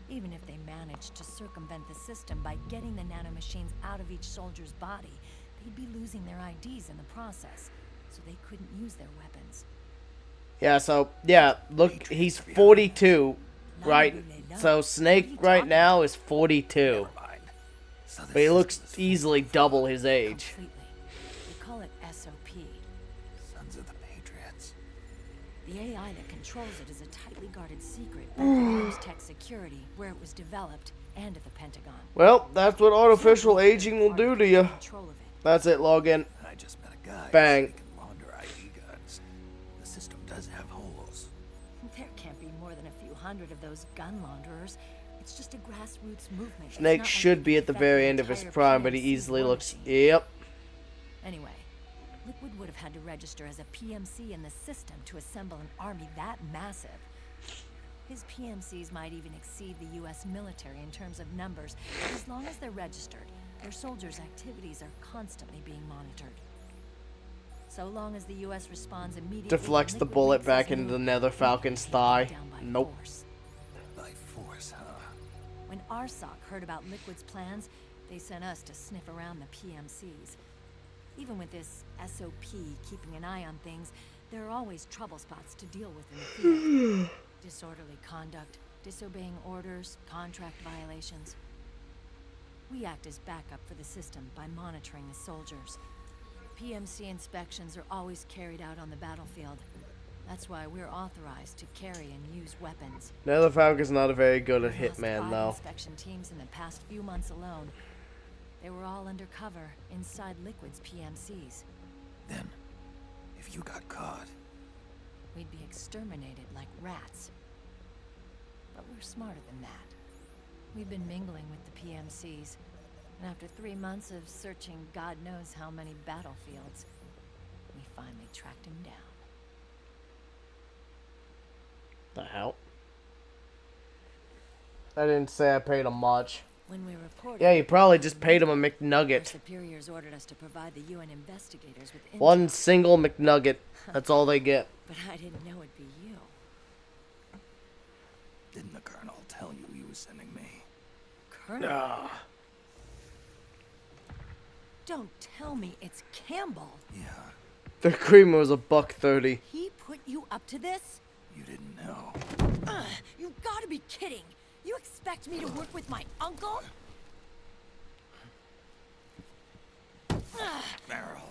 Even if they managed to circumvent the system by getting the nanomachines out of each soldier's body, they'd be losing their IDs in the process, so they couldn't use their weapons. Yeah, so, yeah, look, he's 42, right? So Snake right now is 42. But he looks easily double his age. Completely. We call it SOP. Sons of the Patriots. The AI that controls it is a tightly guarded secret at Gearmas Tech Security, where it was developed, and at the Pentagon. Well, that's what artificial aging will do to you. That's it, log in. I just met a guy. Bang. Who can launder ID guns. The system does have holes. There can't be more than a few hundred of those gun launderers. It's just a grassroots movement. Snake should be at the very end of his prime, but he easily looks... Yep. Anyway, Liquid would have had to register as a PMC in the system to assemble an army that massive. His PMCs might even exceed the U.S. military in terms of numbers, but as long as they're registered, their soldiers' activities are constantly being monitored. So long as the U.S. responds immediately... Deflects the bullet back into the Nether Falcon's thigh. Nope. By force, huh? When RSOC heard about Liquid's plans, they sent us to sniff around the PMCs. Even with this SOP keeping an eye on things, there are always trouble spots to deal with in the field. Disorderly conduct, disobeying orders, contract violations. We act as backup for the system by monitoring the soldiers. PMC inspections are always carried out on the battlefield. That's why we're authorized to carry and use weapons. Nether Falcon's not a very good at We've lost hitman, 5 though. inspection teams in the past few months alone. They were all undercover inside Liquid's PMCs. Then, if you got caught, we'd be exterminated like rats. But we're smarter than that. We've been mingling with the PMCs, and after 3 months of searching God knows how many battlefields, we finally tracked him down. The hell? I didn't say I paid him much. When we reported, Yeah, you probably just paid him a our McNugget. superiors ordered us to provide the UN investigators with One intel. single McNugget. That's all they get. But I didn't know it'd be you. didn't the Colonel tell you he was sending me? Colonel? Ah. Don't tell me it's Campbell. Yeah, The creamer was $1.30. He put you up to this? you didn't know. You gotta be kidding. You expect me to work with my uncle? Meryl.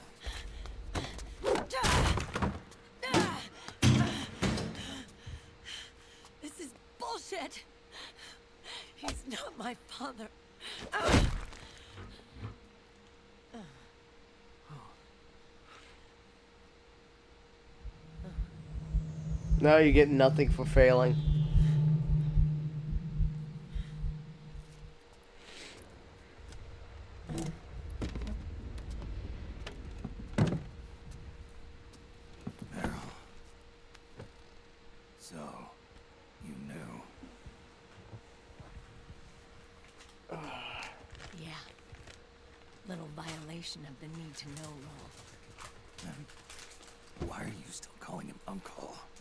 This is bullshit. He's not my father. Now you get nothing for failing. Meryl. So, you knew. Yeah. Little violation of the need to know rule.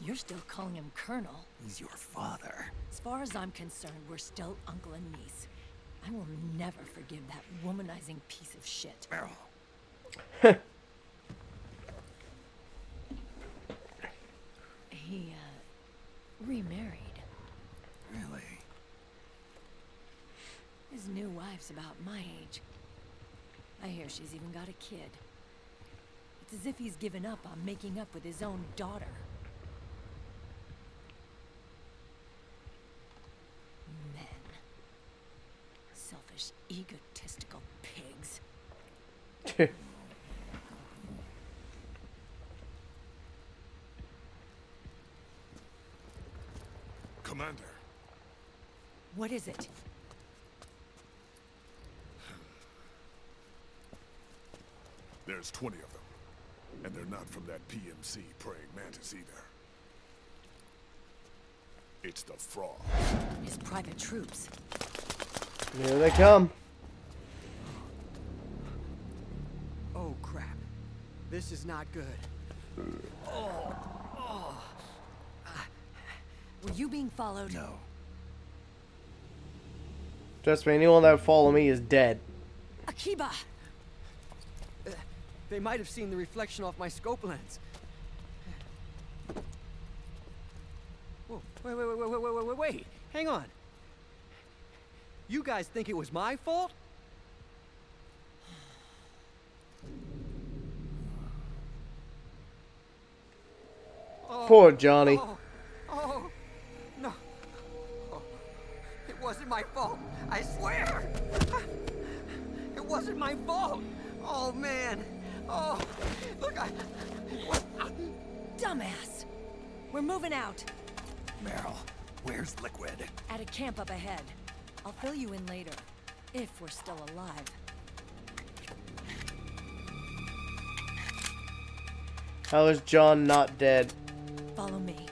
You're still calling him Colonel. He's your father. As far as I'm concerned, we're still uncle and niece. I will never forgive that womanizing piece of shit. Meryl. He, remarried. Really? His new wife's about my age. I hear she's even got a kid. It's as if he's given up on making up with his own daughter. Men. Selfish, egotistical pigs. Commander. What is it? There's 20 of them. And they're not from that PMC praying mantis either. It's the Frog. His private troops. Here they come. Oh, crap. This is not good. Were you being followed? No. Trust me, anyone that would follow me is dead. Akiba! They might have seen the reflection off my scope lens. Whoa, wait. Hang on. You guys think it was my fault? Poor Johnny. Oh, no. Oh, it wasn't my fault. I swear. It wasn't my fault. Oh, man. Oh, look, Dumbass! We're moving out. Meryl, where's Liquid? At a camp up ahead. I'll fill you in later. If we're still alive. How is John not dead? Follow me.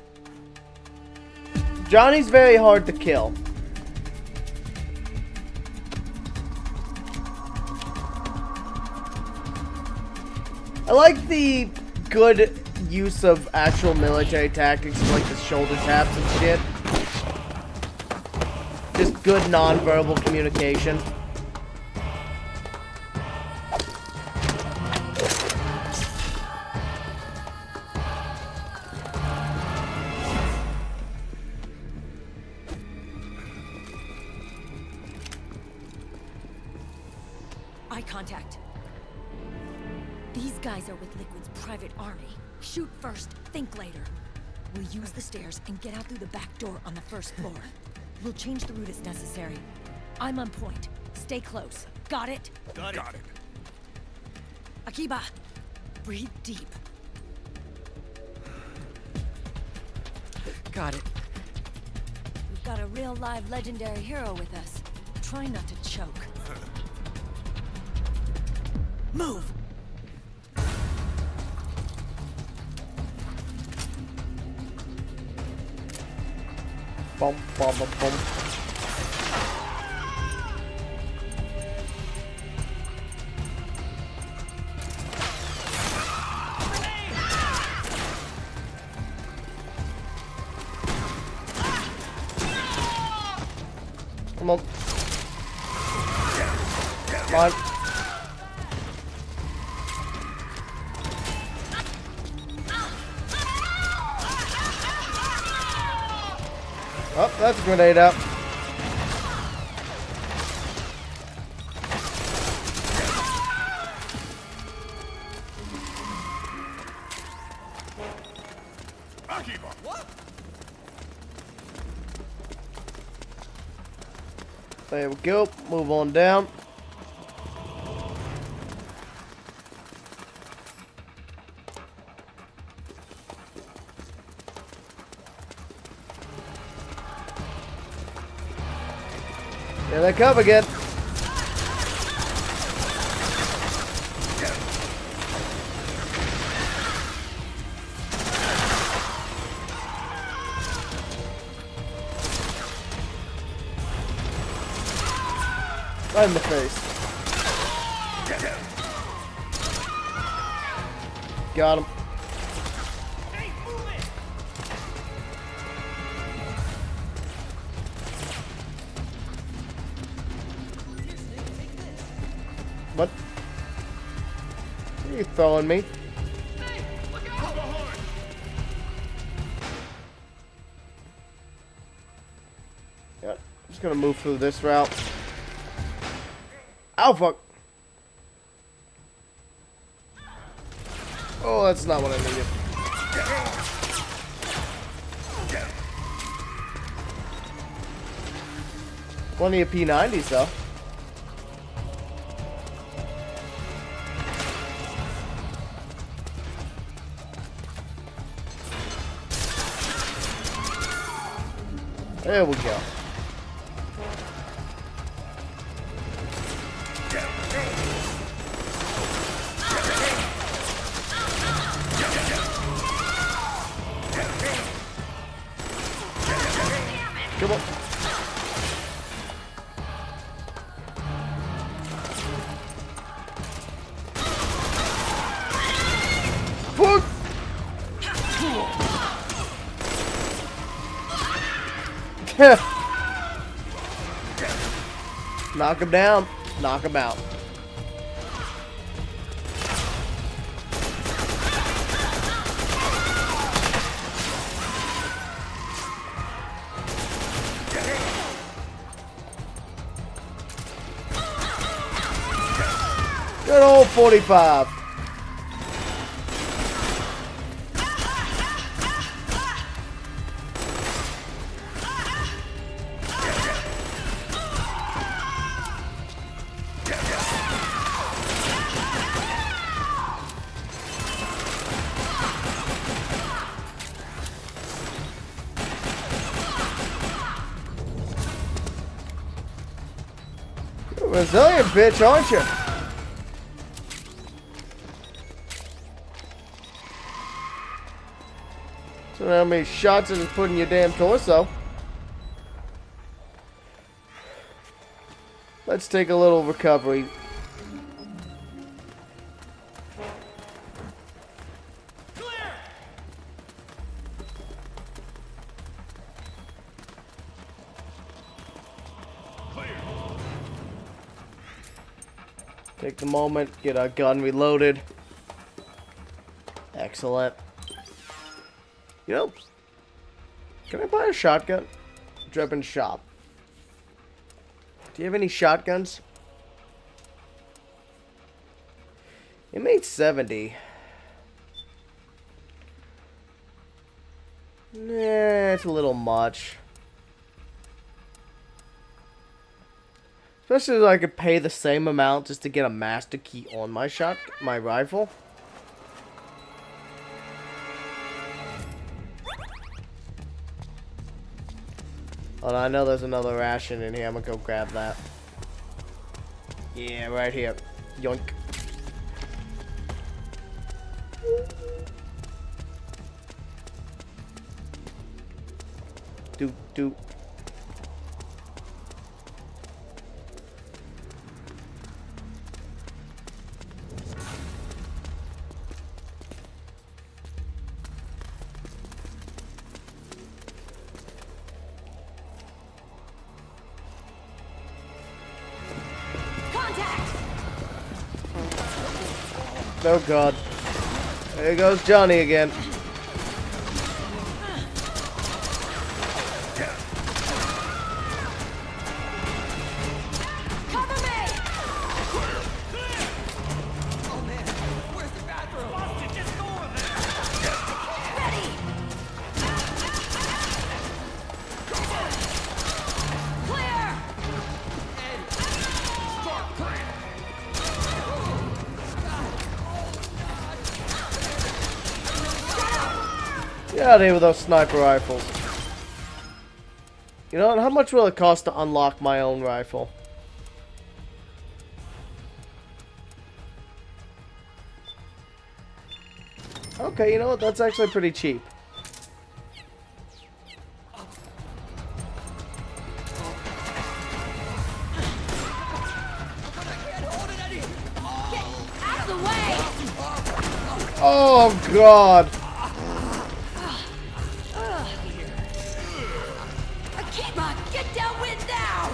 Johnny's very hard to kill. I like the good use of actual military tactics, like the shoulder taps and shit. Just good non-verbal communication. Eye contact. These guys are with Liquid's private army. Shoot first, think later. We'll use the stairs and get out through the back door on the first floor. We'll change the route as necessary. I'm on point. Stay close. Got it? Got it. Akiba, breathe deep. got it. We've got a real live legendary hero with us. Try not to choke. Move! Bum, bum, bum, bum. Come on. Come on. Oh, that's a grenade out. There we go. Move on down. Here they come again. Right in the face. Got him. What are you throwing me? Yep. I'm just gonna move through this route. Oh fuck. Oh, that's not what I needed. Plenty of P90s though. There we go. Come on. Fuck. Knock him down. Knock him out. Good old 45. You're a resilient bitch, aren't you? So how many shots is it put in your damn torso? Let's take a little recovery. Take the moment, get our gun reloaded. Excellent. You know, can I buy a shotgun? Drippin' shop. Do you have any shotguns? It made 70. Nah, it's a little much. Especially if I could pay the same amount just to get a master key on my my rifle. Oh, I know there's another ration in here. I'm gonna go grab that. Yeah, right here. Yoink. Do. Oh god. There goes Johnny again. Get out of here with those sniper rifles. You know what? How much will it cost to unlock my own rifle? Okay, you know what? That's actually pretty cheap. Oh god.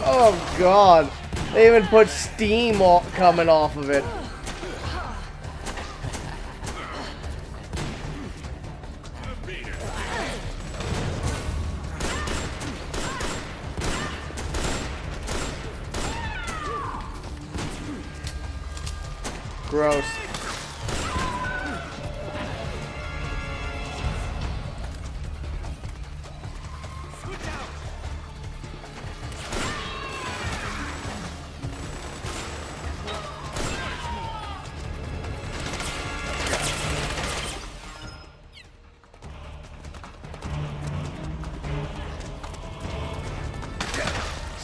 Oh god. They even put steam coming off of it. Gross.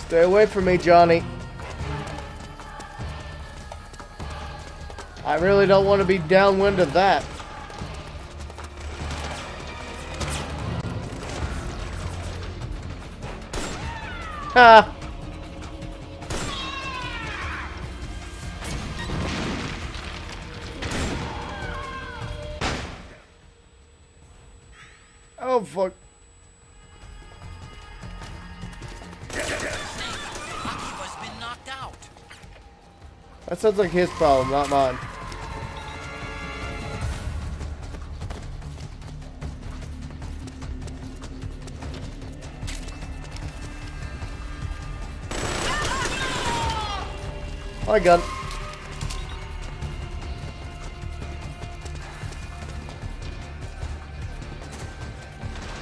Stay away from me, Johnny. I really don't want to be downwind of that. Ha! Oh, fuck. Akiva's been knocked out. That sounds like his problem, not mine. My gun.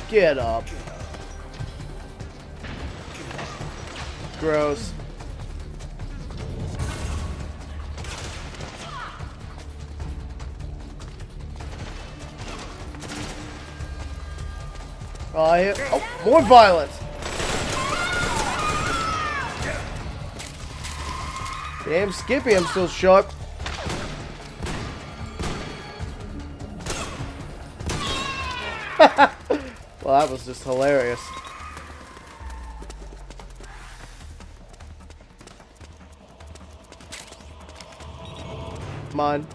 Get up. Gross. Oh, more violence. Damn Skippy, I'm still sharp. Well, that was just hilarious. Come on.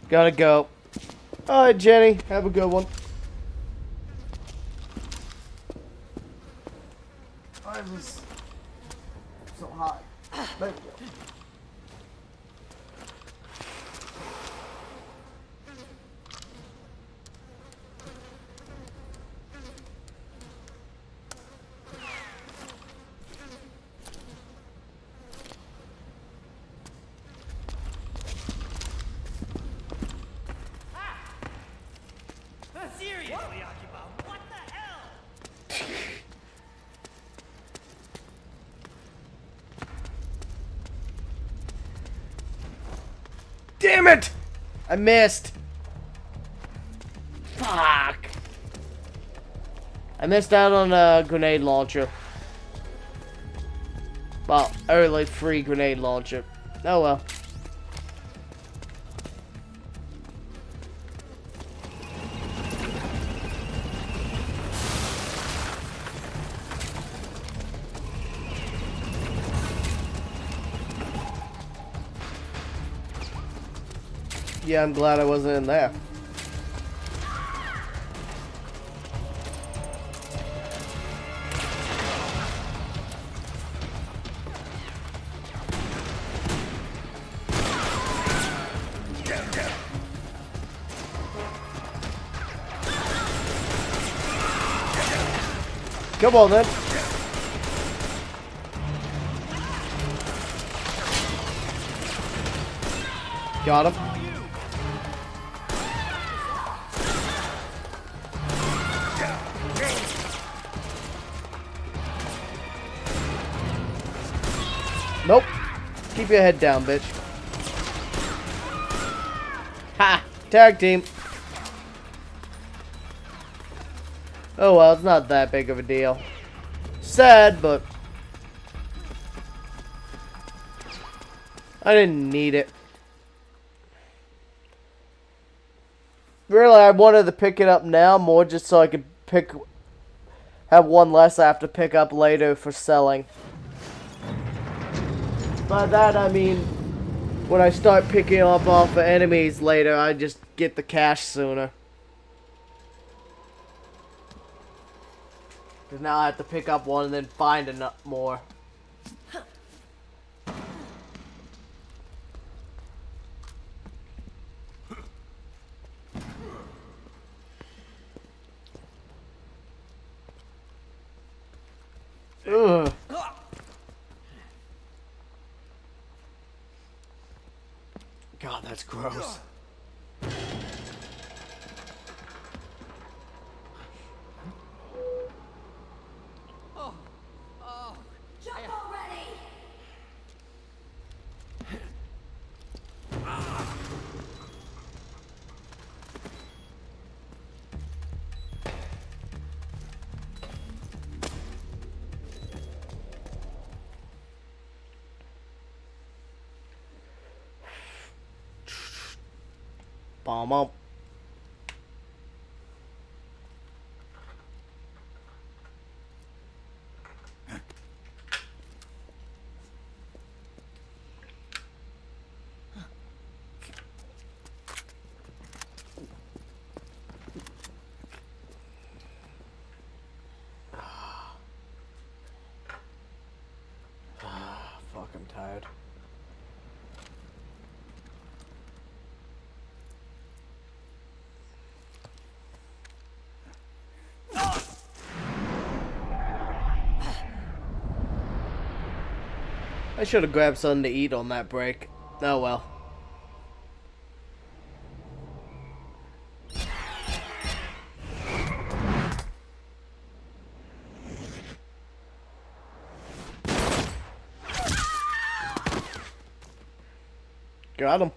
Gotta go. Alright, Jenny. Have a good one. I was so hot. Thank you. Seriously, Akiba, what the hell? Damn it! I missed. Fuck. I missed out on a grenade launcher. Well, early free grenade launcher. Oh well. Yeah, I'm glad I wasn't in there. Come on then. Got him. Nope. Keep your head down, bitch. Ha! Tag team. Oh well, it's not that big of a deal. Sad, but I didn't need it. Really, I wanted to pick it up now more just so I could have one less I have to pick up later for selling. By that I mean, when I start picking up off of enemies later, I just get the cash sooner. Because now I have to pick up one and then find enough more. Ugh. God, that's gross. Oh, oh. Jump already! Bomb up. Fuck, I'm tired. I should have grabbed something to eat on that break. Oh well. Got him.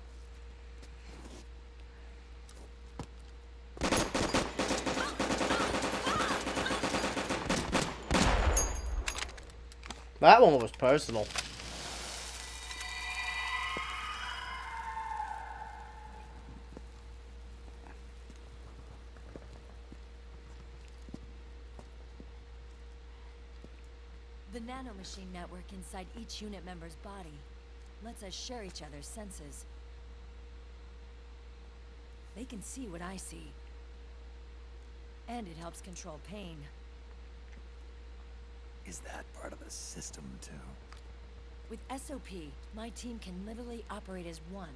That one was personal. The nanomachine network inside each unit member's body lets us share each other's senses. They can see what I see. And it helps control pain. Is that part of the system, too? With SOP, my team can literally operate as one.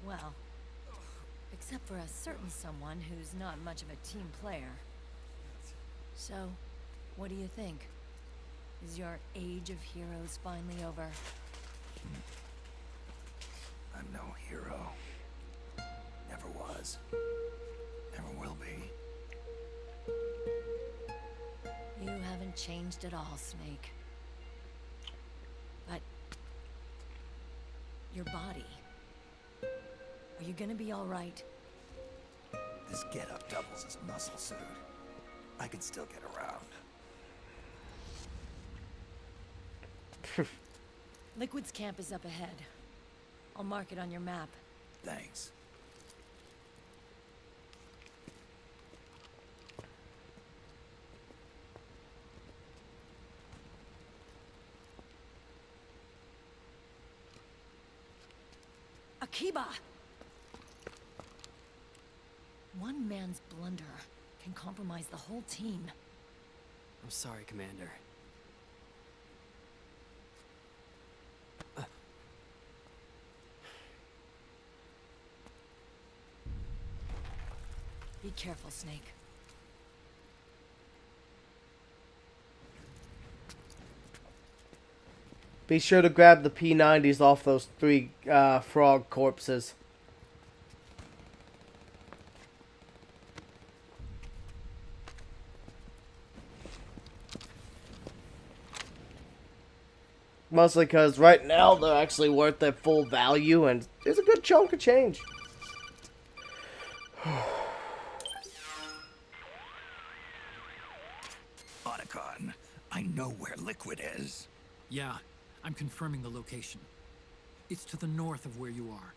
Well, except for a certain someone who's not much of a team player. So, what do you think? Is your age of heroes finally over? I'm no hero. Never was. Never will be. You haven't changed at all, Snake. But... your body... are you gonna be alright? This getup doubles as a muscle suit. I can still get around. Liquid's camp is up ahead. I'll mark it on your map. Thanks. Akiba! One man's blunder can compromise the whole team. I'm sorry, Commander. Be careful, Snake. Be sure to grab the P90s off those 3 frog corpses. Mostly because right now they're actually worth their full value and there's a good chunk of change. Otacon, I know where Liquid is. Yeah, I'm confirming the location. It's to the north of where you are.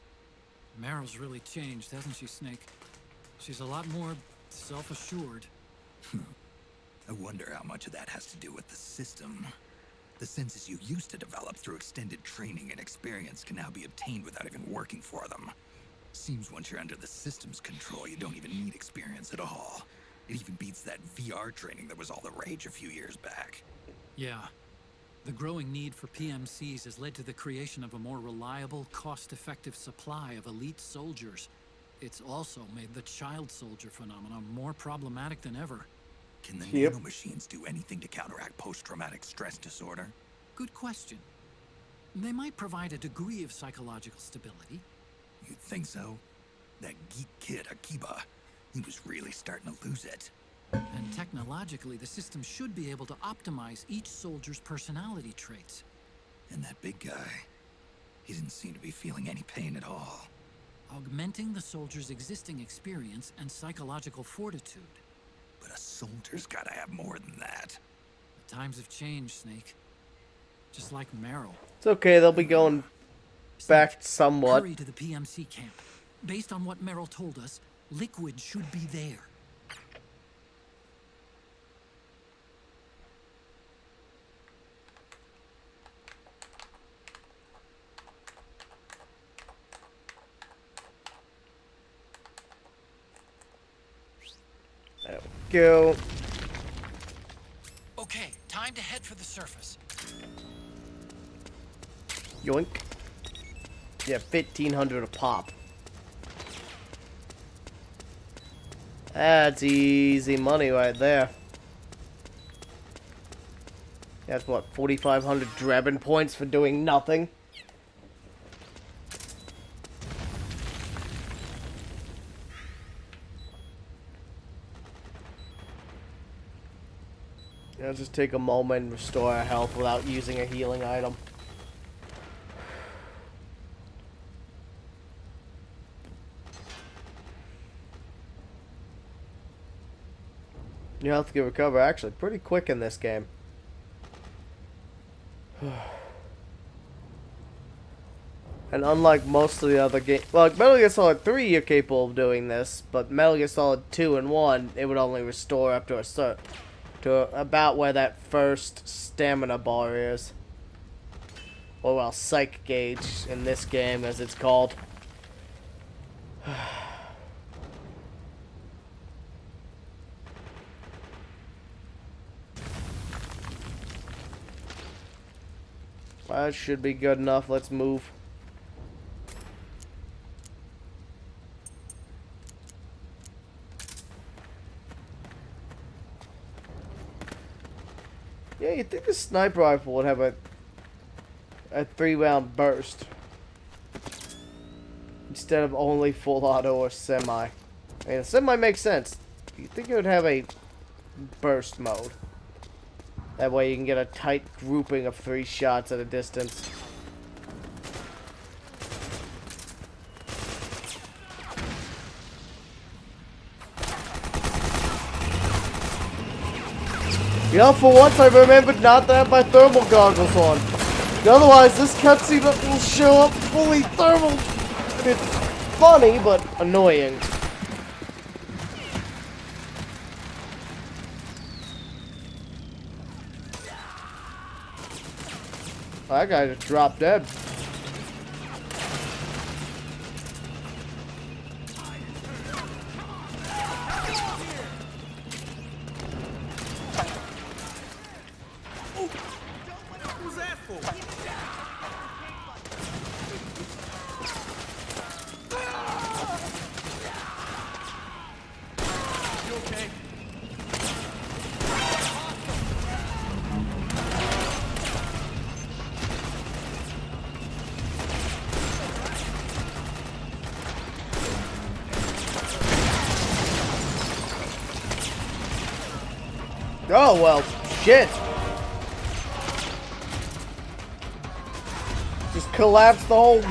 Meryl's really changed, hasn't she, Snake? She's a lot more self-assured. I wonder how much of that has to do with the system. The senses you used to develop through extended training and experience can now be obtained without even working for them. Seems once you're under the system's control, you don't even need experience at all. It even beats that VR training that was all the rage a few years back. Yeah. The growing need for PMCs has led to the creation of a more reliable, cost-effective supply of elite soldiers. It's also made the child soldier phenomenon more problematic than ever. Can the nanomachines do anything to counteract post-traumatic stress disorder? Good question. They might provide a degree of psychological stability. You'd think so. That geek kid, Akiba, he was really starting to lose it. And technologically, the system should be able to optimize each soldier's personality traits. And that big guy, he didn't seem to be feeling any pain at all. Augmenting the soldier's existing experience and psychological fortitude. But a soldier's gotta have more than that. The times have changed, Snake. Just like Merrill. It's okay, they'll be going back somewhat. Hurry to the PMC camp. Based on what Merrill told us, Liquid should be there. There we go. Okay, time to head for the surface. Yoink. Yeah, 1,500 a pop. That's easy money right there. That's what, 4,500 Drebin points for doing nothing? I'll just take a moment and restore our health without using a healing item. Your health can recover actually pretty quick in this game. And unlike most of the other games, well, like Metal Gear Solid 3 you're capable of doing this, but Metal Gear Solid 2 and 1 it would only restore up to a certain, to about where that first stamina bar is. Or well, psych gauge in this game as it's called. That should be good enough. Let's move. Yeah, you'd think the sniper rifle would have a 3-round burst instead of only full auto or semi. I mean, semi makes sense. You'd think it would have a burst mode. That way you can get a tight grouping of 3 shots at a distance. You know, for once I remembered not to have my thermal goggles on. Otherwise, this cutscene will show up fully thermal. It's funny, but annoying. That guy just dropped dead. Oh, well, shit. Just collapsed the whole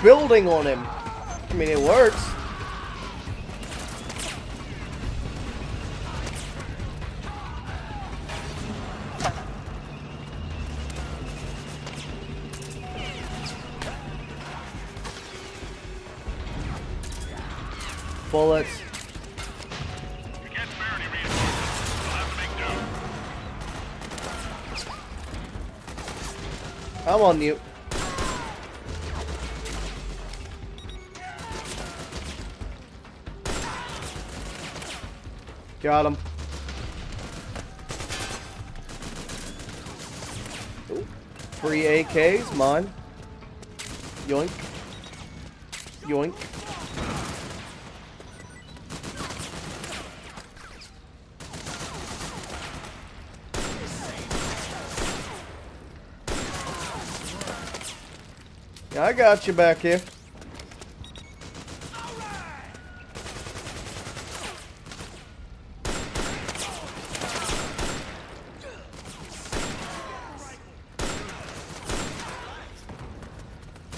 building on him. I mean, it works. Bullets. I'm on mute. Got him. Ooh. Free AKs, mine. Yoink. Yoink. I got you back here.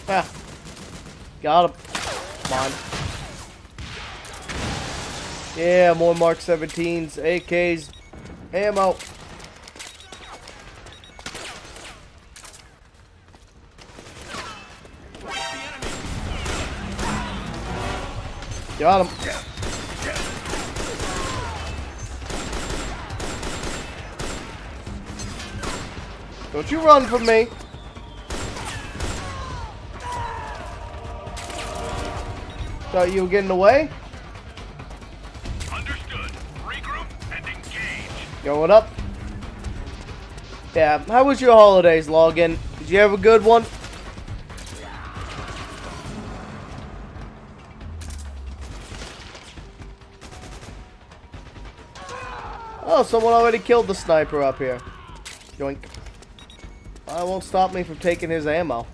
Ah. Got him. Come on. Yeah, more Mark 17s, AKs, ammo. Got him. Don't you run from me. Thought you were getting away? Understood. Regroup and engage. Going up. Yeah, how was your holidays, Logan? Did you have a good one? Oh, someone already killed the sniper up here. Yoink. That won't stop me from taking his ammo.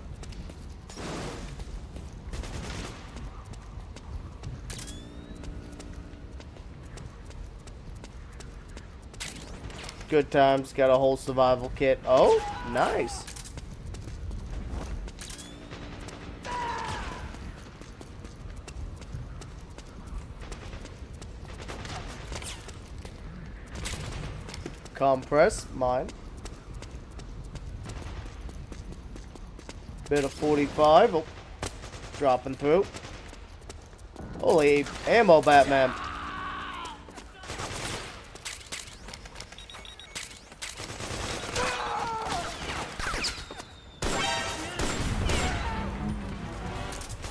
Good times. Got a whole survival kit. Oh, nice. Compress, mine. Bit of 45. Oh, dropping through. Holy ammo, Batman.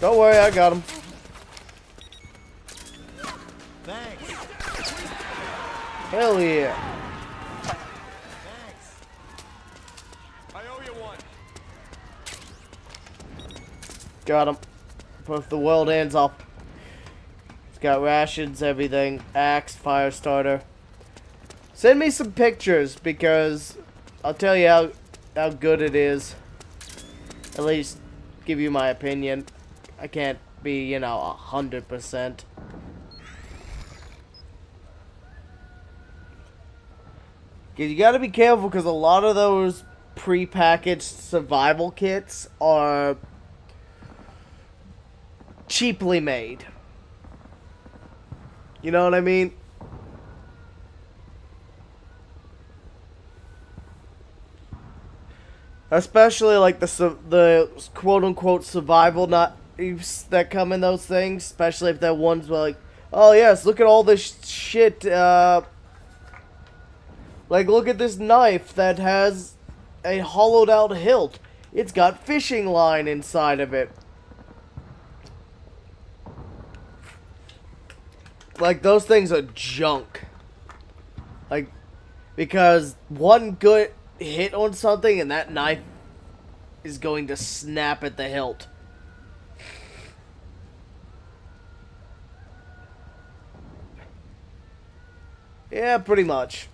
Don't worry, I got him. Thanks. Hell yeah. Thanks. I owe you one. Got him. Both the world ends up. It's got rations, everything. Axe, fire starter. Send me some pictures because I'll tell you how good it is. At least give you my opinion. I can't be, you know, 100%. Cause you gotta be careful because a lot of those pre-packaged survival kits are cheaply made. You know what I mean? Especially like the quote-unquote survival knives that come in those things. Especially if they're ones where like, oh yes, look at all this shit. Like, look at this knife that has a hollowed out hilt. It's got fishing line inside of it. Like, those things are junk. Like, because one good hit on something and that knife is going to snap at the hilt. Yeah, pretty much.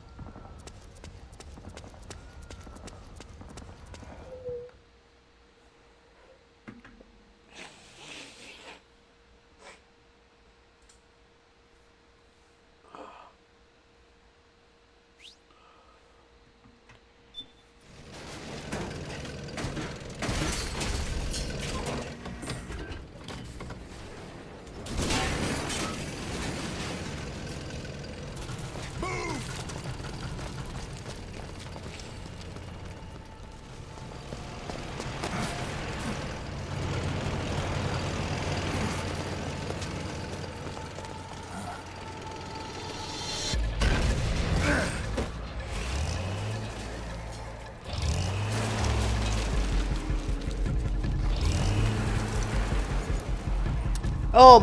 Oh,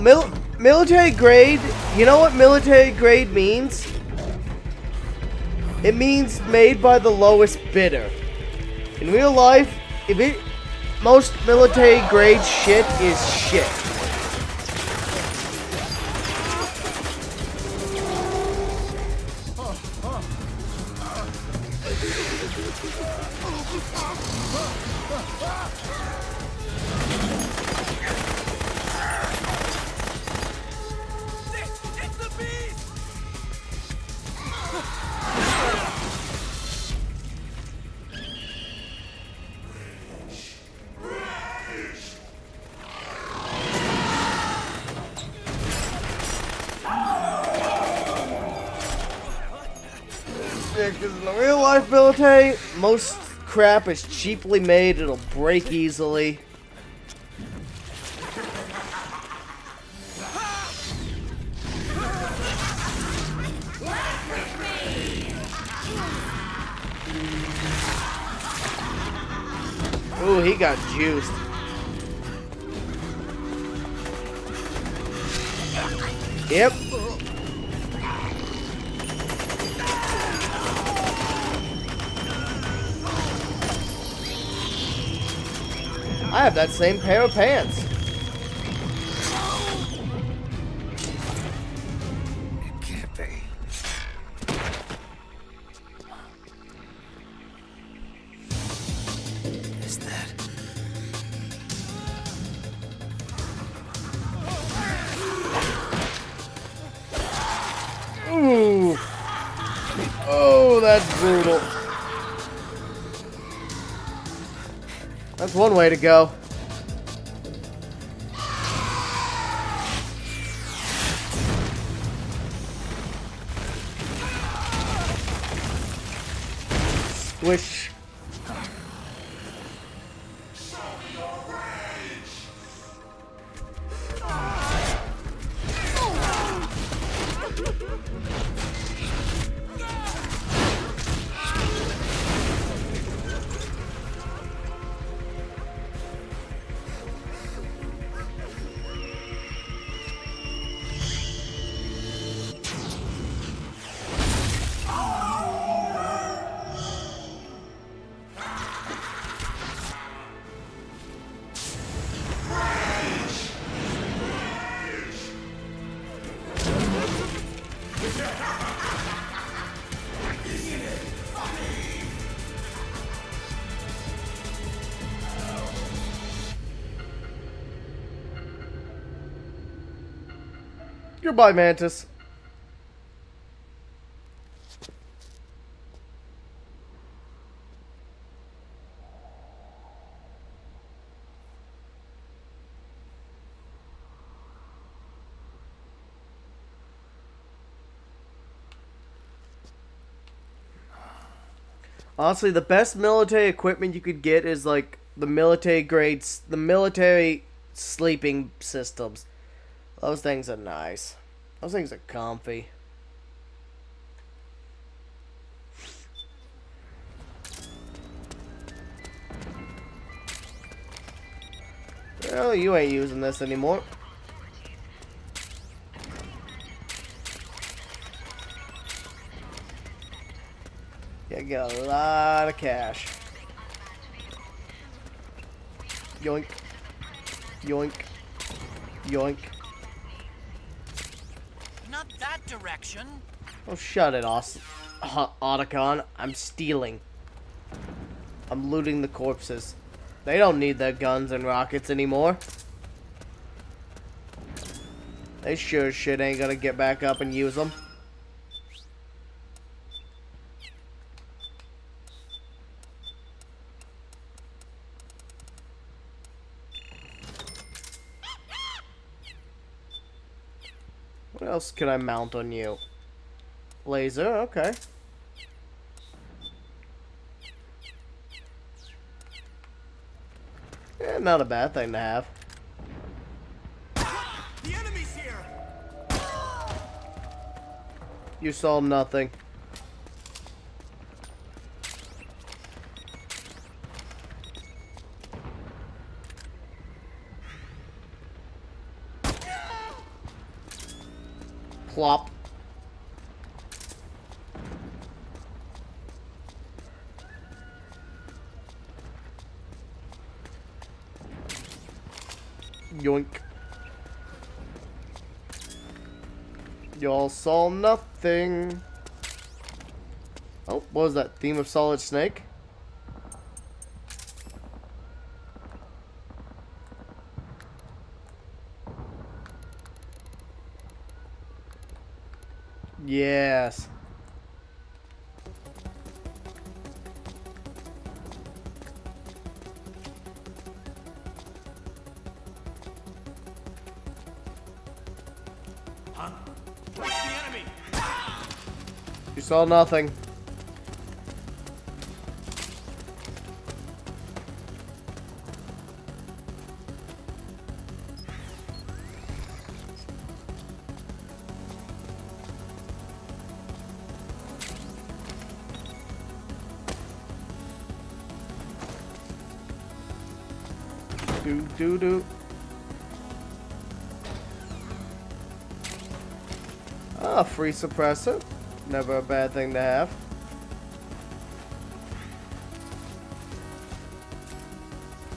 military grade. You know what military grade means? It means made by the lowest bidder. In real life, most military grade shit is shit. Yeah, because in the real life military, most crap is cheaply made. It'll break easily. Ooh, he got juiced. Yep. I have that same pair of pants. It can't be. Is that... Ooh. Oh, that's brutal. That's one way to go. Squish. Goodbye, Mantis. Honestly, the best military equipment you could get is like the military grades, the military sleeping systems. Those things are nice. Those things are comfy. Well, you ain't using this anymore. Yeah, get a lot of cash. Yoink. Yoink. Yoink. Not that direction. Oh, shut it, Otacon. I'm stealing. I'm looting the corpses. They don't need their guns and rockets anymore. They sure as shit ain't gonna get back up and use them. What else can I mount on you? Laser, okay. Yeah, not a bad thing to have. The enemy's here. You saw nothing. Plop. Yoink. Y'all saw nothing. Oh, what was that? Theme of Solid Snake? Yes. Huh? Where's the enemy? You saw nothing. Do. Ah, free suppressor. Never a bad thing to have.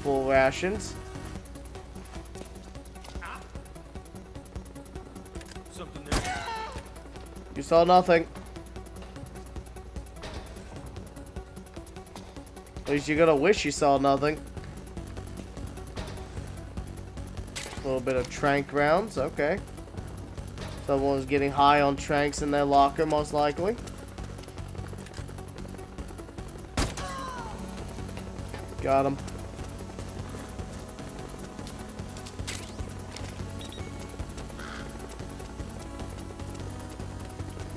Full rations. Something there. You saw nothing. At least you're gonna wish you saw nothing. A little bit of trank rounds, okay. Someone's getting high on tranks in their locker, most likely. Got him.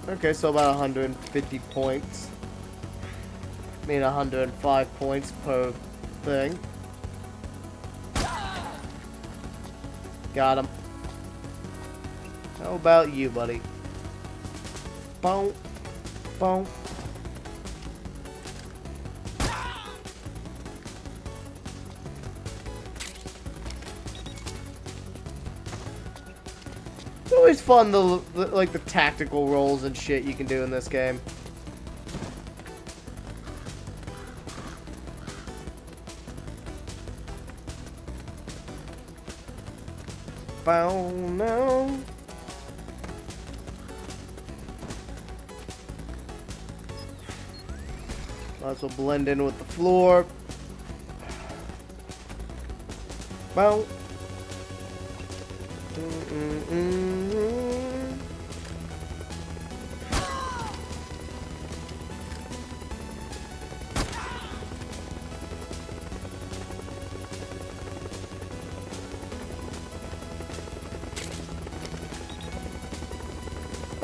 Okay, so about 150 points. I mean 105 points per thing. Got him. How about you, buddy? Boom. Boom. It's always fun, like the tactical roles and shit you can do in this game. Bow now. Might as well blend in with the floor. Bow.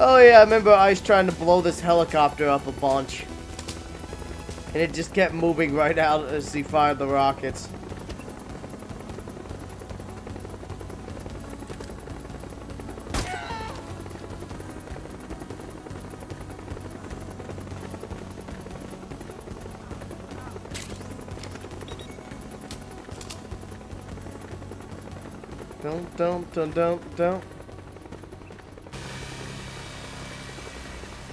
Oh yeah, I remember Ice trying to blow this helicopter up a bunch. And it just kept moving right out as he fired the rockets. Don't.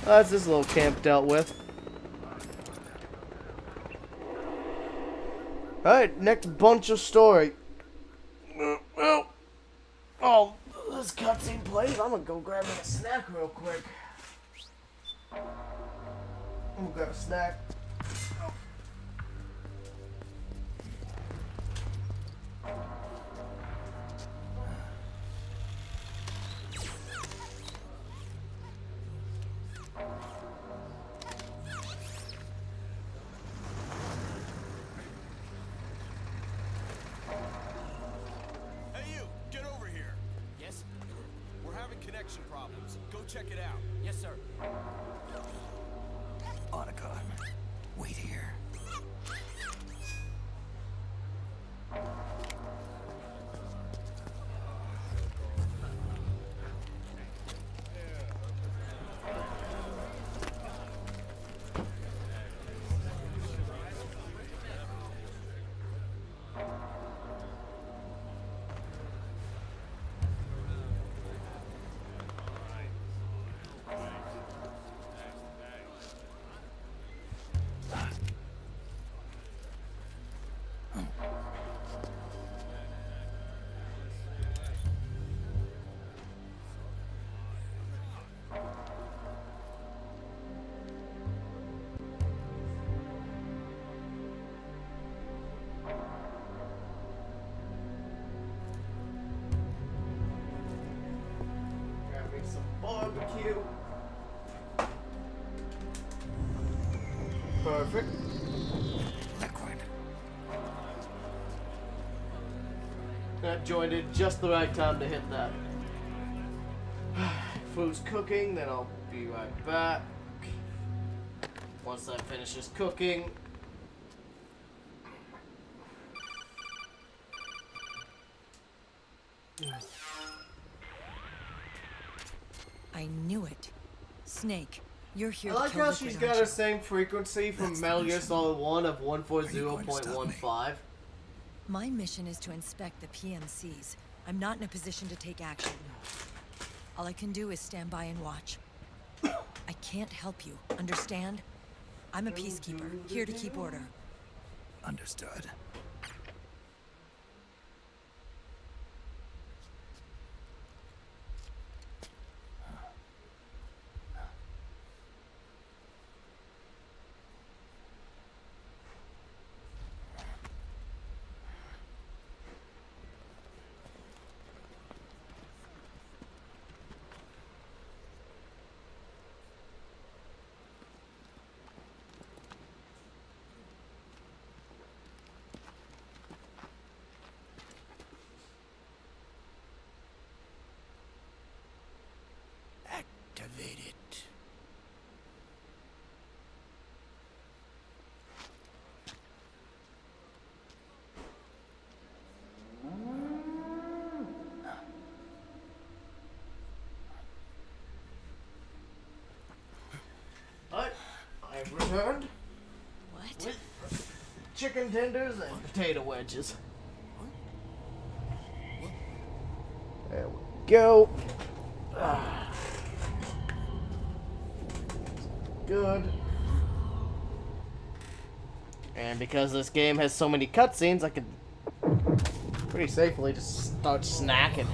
That's this little camp dealt with. Alright, next bunch of story. Oh, this cutscene plays. I'm gonna go grab me a snack real quick. I'm gonna grab a snack. Check it out. Yes, sir. Otacon, wait here. Barbecue. Perfect. Liquid. That joined in just the right time to hit that. Food's cooking, then I'll be right back. Once that finishes cooking. I knew it. Snake, you're here I like to kill how Liquid, she's aren't got you? the same frequency from Metal Gear Solid 1 of 140.15. My mission is to inspect the PMCs. I'm not in a position to take action. All I can do is stand by and watch. I can't help you, understand? I'm a peacekeeper, here to keep order. Understood. Activate it. But I've returned What? with chicken tenders and potato wedges. There we go. Good. And because this game has so many cutscenes, I can pretty safely just start snacking.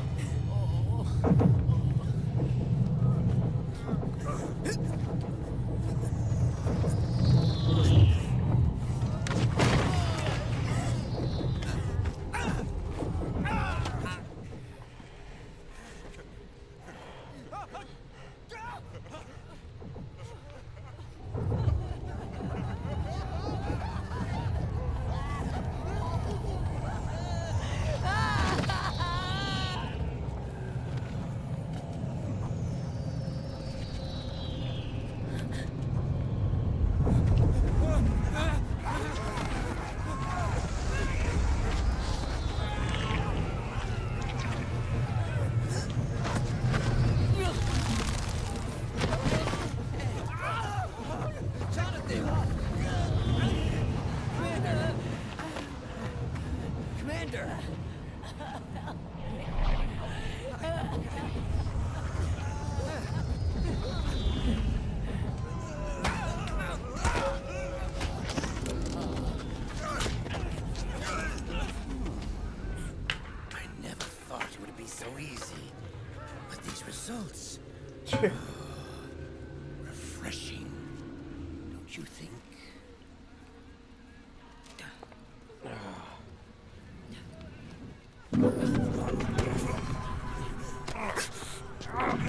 Commander! I never thought it would be so easy. But these results... refreshing. Don't you think?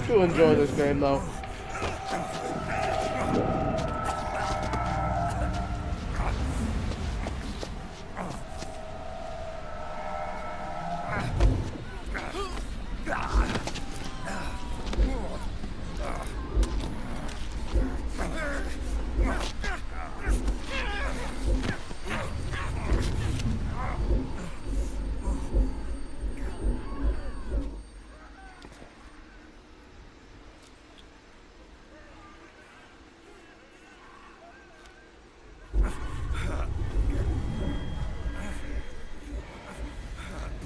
Do enjoy this game though.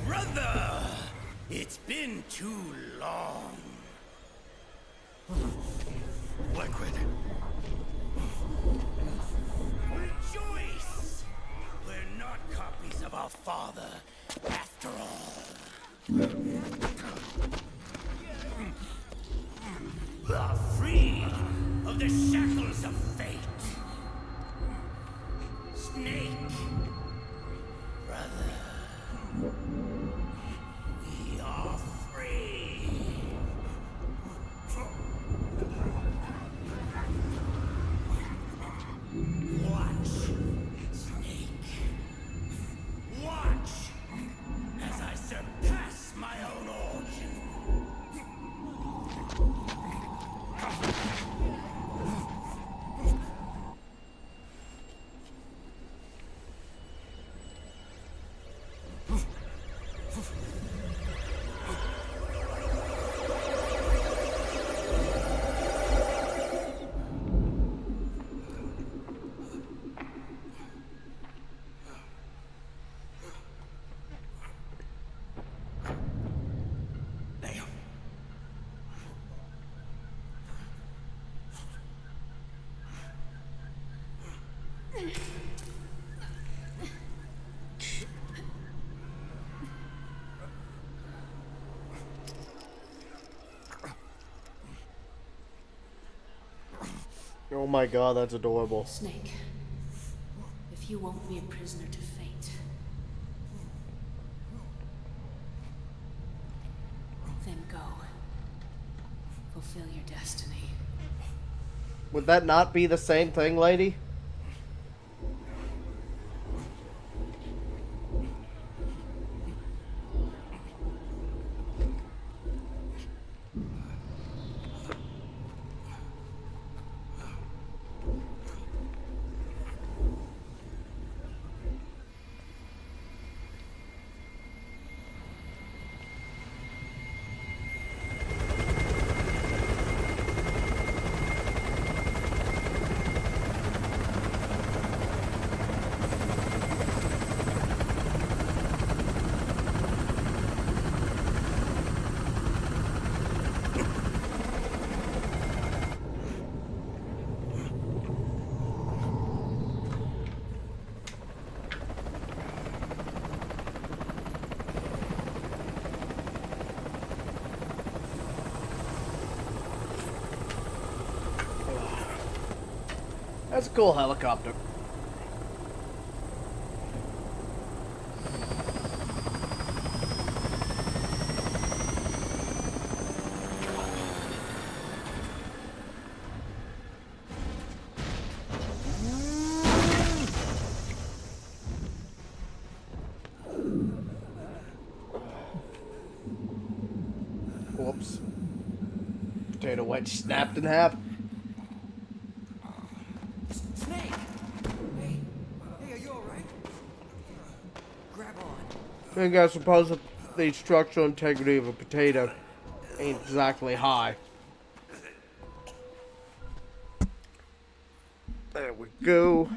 Brother! It's been too long. Liquid. Rejoice! We're not copies of our father, after all. We are free of the shackles of fate. Snake, brother. We are free. Watch, Snake. Watch as I surpass my own origin. Oh my god, that's adorable. Snake, if you won't be a prisoner to fate, then go. Fulfill your destiny. Would that not be the same thing, lady? That's a cool helicopter. Whoops. Potato wedge snapped in half. Snake! Hey, are you alright? Grab on. I guess suppose that the structural integrity of a potato ain't exactly high. There we go.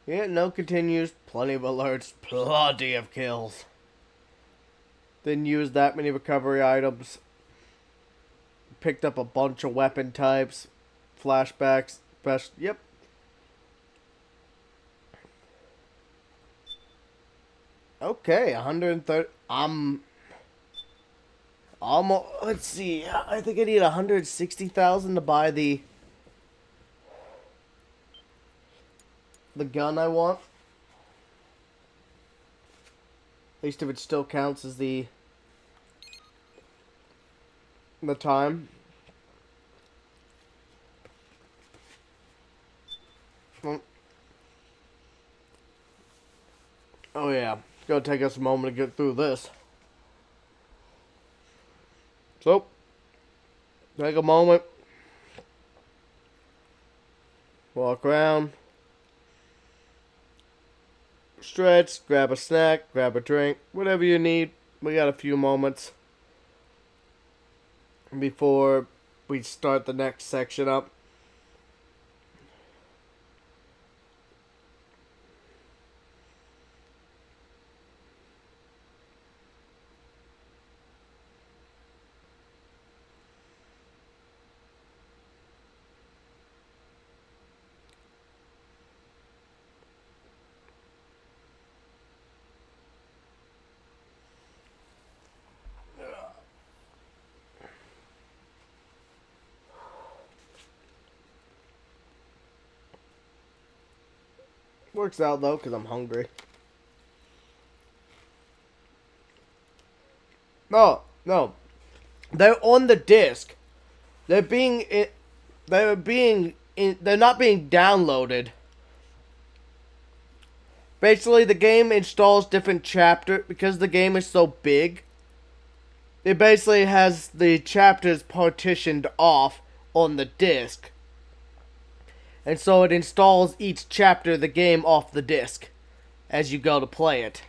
Yeah, no continues. Plenty of alerts. Plenty of kills. Didn't use that many recovery items. Picked up a bunch of weapon types. Flashbacks. Best. Yep. Okay, 130. Almost. Let's see. I think I need 160,000 to buy the gun I want. At least if it still counts as the time. Oh yeah, it's gonna take us a moment to get through this. So, take a moment. Walk around. Stretch, grab a snack, grab a drink, whatever you need. We got a few moments before we start the next section up. Works out though, because I'm hungry. No. They're on the disc. They're not being downloaded. Basically, the game installs different chapters because the game is so big. It basically has the chapters partitioned off on the disc. And so it installs each chapter of the game off the disc as you go to play it.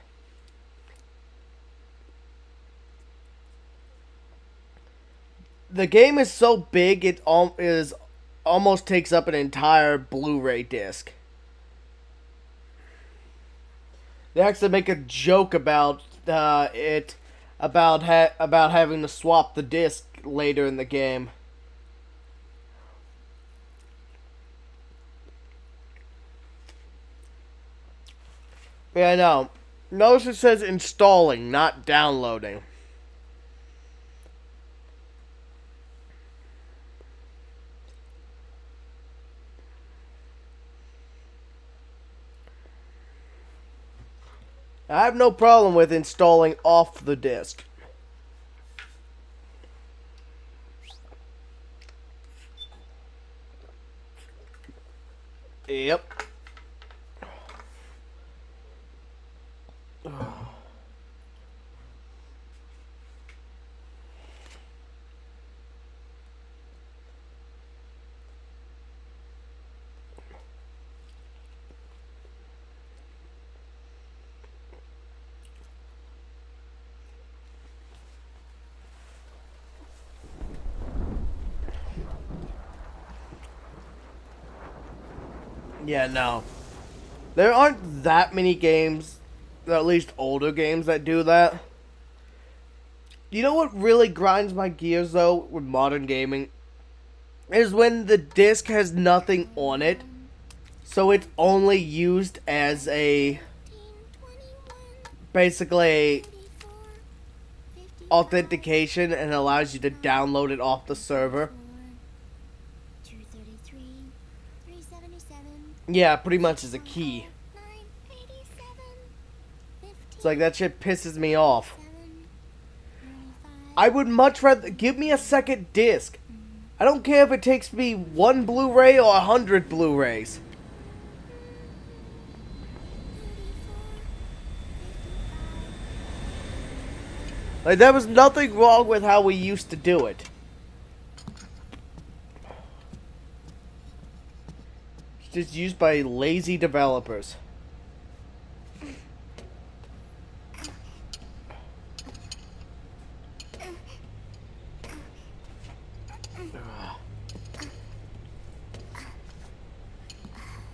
The game is so big it almost takes up an entire Blu-ray disc. They actually make a joke about about having to swap the disc later in the game. Yeah, no. Notice it says installing, not downloading. I have no problem with installing off the disk. Yep. Yeah, no. There aren't that many games, at least older games, that do that. You know what really grinds my gears, though, with modern gaming? Is when the disc has nothing on it, so it's only used as a... basically authentication and allows you to download it off the server. Yeah, pretty much as a key. It's like that shit pisses me off. I would much rather give me a second disc. I don't care if it takes me 1 Blu-ray or 100 Blu-rays. Like, there was nothing wrong with how we used to do it. It's just used by lazy developers.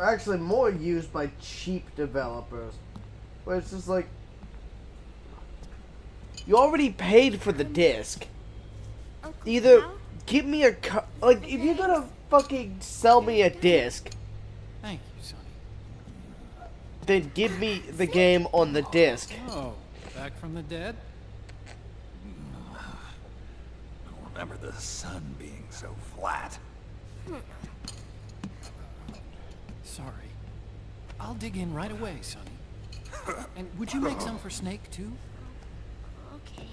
Actually, more used by cheap developers. Where it's just like... You already paid for the disc. Either give me a... Like, if you're gonna fucking sell me a disc... Thank you, Sonny. Then give me the game on the disc. Oh, back from the dead? I don't remember the sun being so flat. Sorry. I'll dig in right away, Sonny. And would you make some for Snake, too? Okay.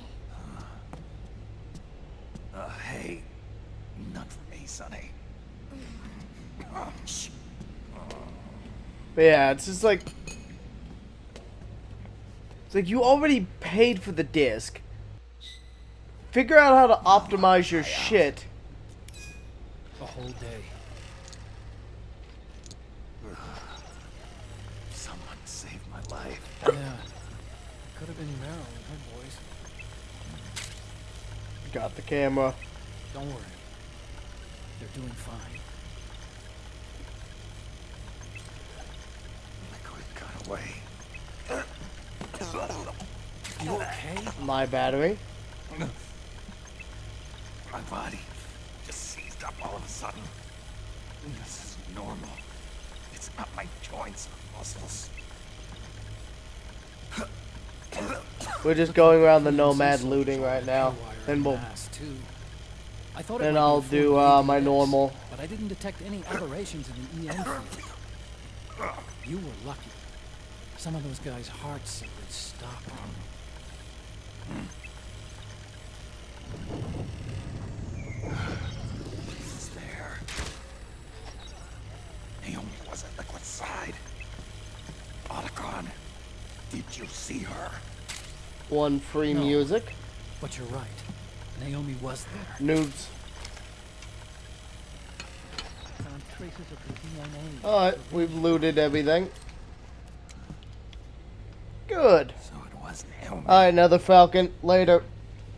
Hey, none for me, Sonny. But yeah, it's just like... It's like you already paid for the disc. Figure out how to optimize your shit. A whole day. Someone saved my life. Yeah. Could have been Marilyn, her boys. Got the camera. Don't worry. They're doing fine. Liquid got away. You okay? My battery. My body just seized up all of a sudden. This is normal. It's not my joints or muscles. We're just going around the Nomad looting right now. Then we'll... Then I'll do my normal. But I didn't detect any aberrations in the EM field. You were lucky. Some of those guys' hearts would stop. He's there. Naomi was at Liquid's side. Otacon, did you see her? One free No. music. But you're right. Naomi was there. Nudes. Found traces of the DNA. Alright, we've looted everything. Good. So it was Naomi. Alright, another Falcon. Later.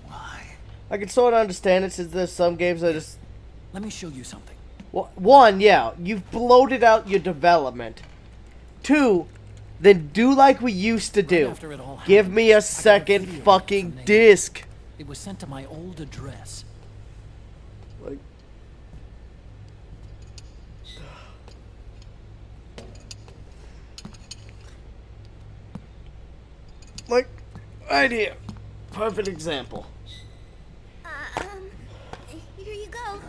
Why? I can sort of understand it since there's some games that just... Let me show you something. One, yeah, you've bloated out your development. Two, then do like we used to do. after it all Give happened, me a I got a second video fucking from Naomi. disc. It was sent to my old address. Like... Like, right here. Perfect example. Here you go.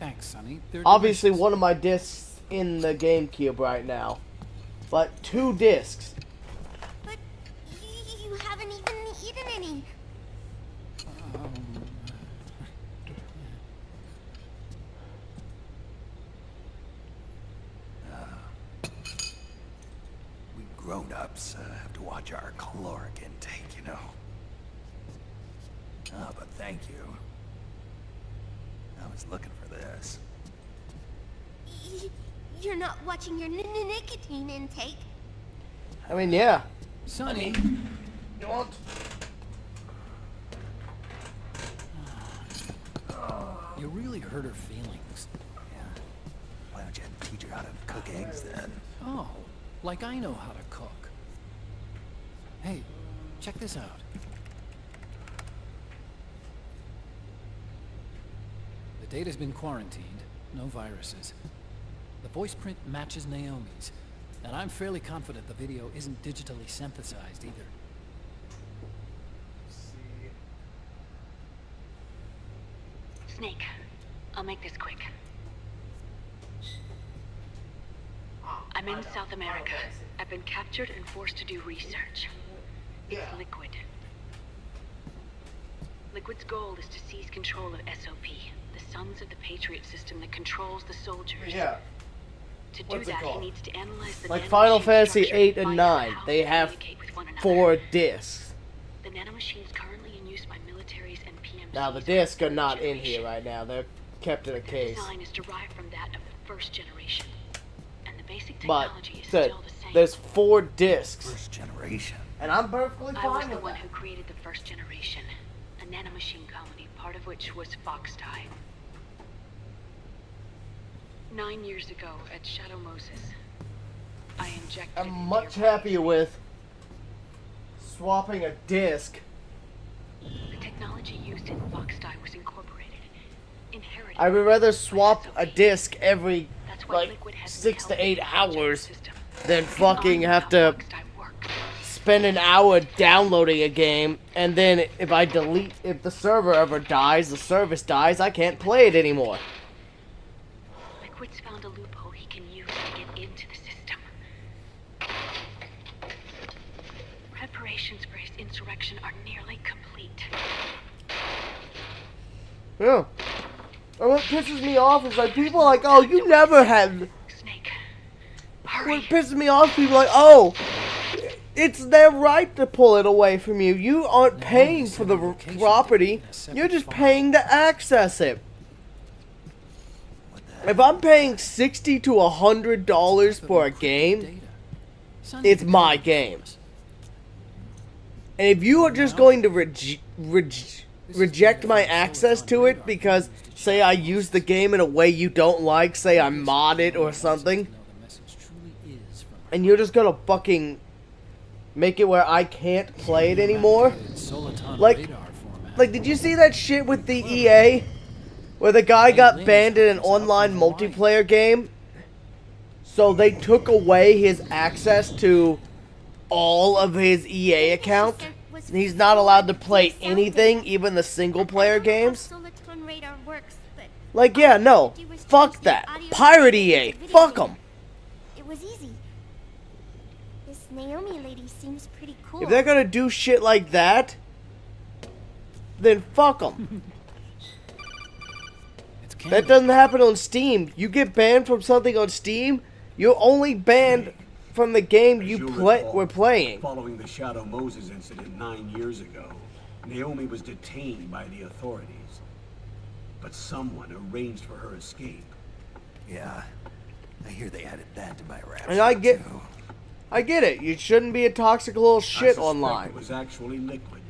Thanks, Sonny. They're Obviously, delicious. one of my discs in the GameCube right now. But 2 discs. grown-ups have to watch our caloric intake, you know. Oh, but thank you. I was looking for this. You're not watching your nicotine intake. I mean, yeah. Sonny. You want? You really hurt her feelings. Yeah. Why don't you teach her how to cook eggs then? Oh, like I know how to cook. Hey, check this out. The data's been quarantined, no viruses. The voice print matches Naomi's, and I'm fairly confident the video isn't digitally synthesized either. Snake, I'll make this quick. I'm in South America. I've been captured and forced to do research. It's Liquid. Liquid's goal is to seize control of SOP, the sons of the Patriot system that controls the soldiers. Yeah. To do that, he needs to analyze the Like nanomachine Final Fantasy structure 8 and and find out 9, how they have communicate with one another. 4 discs. The nanomachines currently in use by militaries and PMCs. Now the discs are not in here right now. They're kept in a The case. design is derived from that of the first generation. And the basic But technology is still the same. there's 4 discs. First generation. And I'm perfectly I was fine the with one that. who created the first generation, a nanomachine colony, part of which was Foxdie. 9 years ago at Shadow Moses, I injected I'm it into much your happier with swapping a disc. The technology used in Foxdie was incorporated, inherited. I would rather swap a disc every That's why like Liquid has 6 to 8 been helping the hours system. than fucking have to spend an hour downloading a game, and then if the server ever dies, the service dies, I can't play it anymore. Liquid's found a loophole he can use to get into the system. Preparations for his insurrection are nearly complete. Yeah. And what pisses me off is like people are like, oh, you never had. What pisses me off is people are like, oh, it's their right to pull it away from you. You aren't paying for the property. You're just paying to access it. If I'm paying $60 to $100 for a game, it's my game. And if you are just going to reject my access to it because, say, I use the game in a way you don't like, say I mod it or something, and you're just gonna fucking make it where I can't play it anymore? Like, did you see that shit with the EA? Where the guy got banned in an online multiplayer game? So they took away his access to all of his EA account. He's not allowed to play anything, even the single player games. Like, yeah, no. Fuck that. Pirate EA. Fuck them. It was easy. This Naomi lady seems pretty cool. If they're gonna do shit like that, then fuck them. That doesn't happen on Steam. You get banned from something on Steam, you're only banned from the game you were playing. Following the Shadow Moses incident 9 years ago, Naomi was detained by the authorities. But someone arranged for her escape. Yeah, I hear they added that to my rap. And I get it. You shouldn't be a toxic little shit online. It was actually Liquid.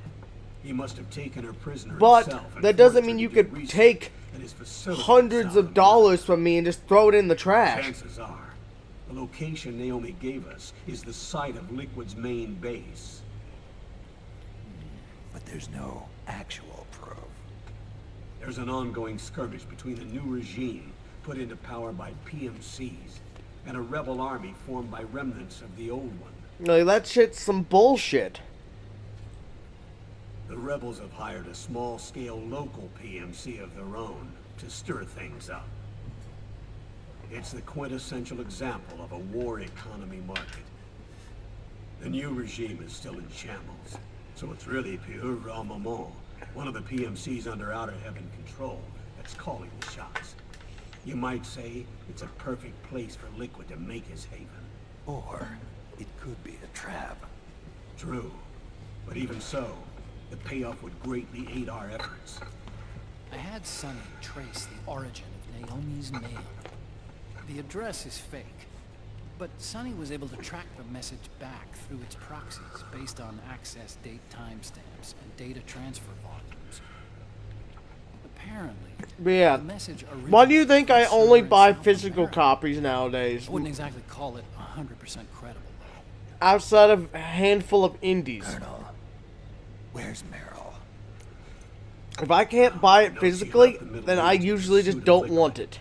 He must have taken her prisoner But himself and that doesn't forced mean her you to do could research take at his facility in hundreds South of dollars from me and just throw it in the trash. Chances are, the location Naomi gave us is the site of Liquid's main base. But there's no actual proof. There's an ongoing skirmish between the new regime, put into power by PMCs, and a rebel army formed by remnants of the old one. Like, that shit's some bullshit. The rebels have hired a small-scale local PMC of their own to stir things up. It's the quintessential example of a war economy market. The new regime is still in shambles, so it's really pure Ramamon, one of the PMCs under Outer Heaven control, that's calling the shots. You might say it's a perfect place for Liquid to make his haven. Or It could be a trap. True. But even so, the payoff would greatly aid our efforts. I had Sonny trace the origin of Naomi's mail. The address is fake, but Sonny was able to track the message back through its proxies based on access date timestamps and data transfer volumes. Apparently, Yeah. the message Why do you think I originated from only server in buy South physical America. copies nowadays? I wouldn't exactly call it 100% credible. Outside of a handful of indies. Colonel, where's Meryl? If I can't buy it physically, then I usually just don't want it.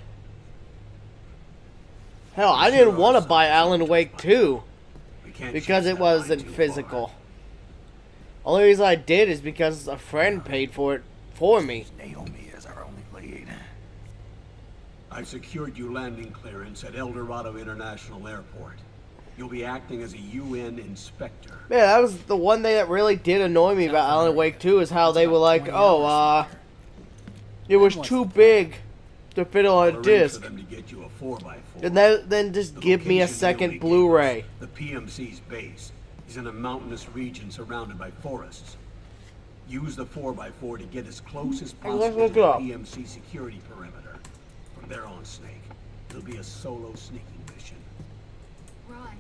Hell, I didn't want to buy Alan Wake 2 because it wasn't physical. Only reason I did is because a friend paid for it for me. Naomi is our only lead. I've secured you landing clearance at El Dorado International Airport. You'll be acting as a UN inspector. Yeah, that was the one thing that really did annoy me about Alan Wake 2 is how they were like, oh, it was too big to fit on a Arrange disc. for them to get you a 4x4. And then just The give me a location second you'll be Blu-ray. The PMC's base is in a mountainous region surrounded by forests. Use the 4x4 to get as close as Hey, let's possible look to it the up. PMC security perimeter. From there on, Snake, it'll be a solo sneaking mission. Right.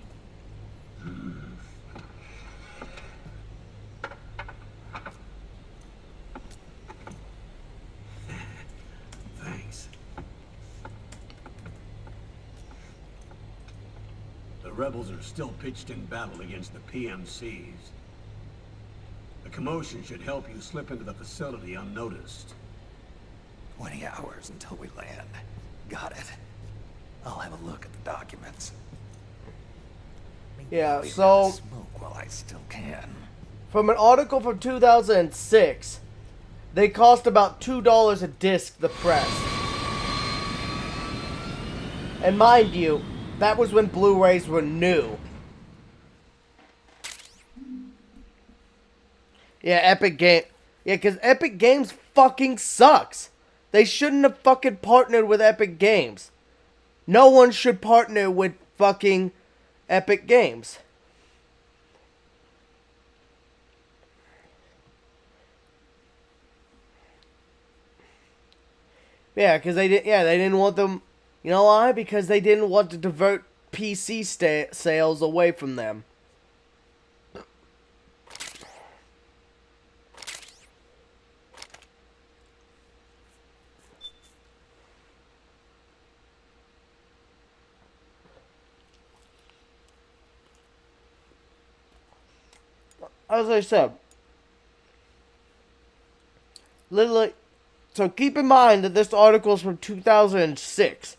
Thanks. The rebels are still pitched in battle against the PMCs. The commotion should help you slip into the facility unnoticed. 20 hours until we land. Got it. I'll have a look at the documents. Yeah, Maybe so smoke while I still can. from an article from 2006, they cost about $2 a disc to press. And mind you, that was when Blu-rays were new. Yeah, Epic Game. Yeah, because Epic Games fucking sucks. They shouldn't have fucking partnered with Epic Games. No one should partner with fucking Epic Games. Yeah, because they didn't want them. You know why? Because they didn't want to divert PC sales away from them. As I said, literally, so keep in mind that this article is from 2006.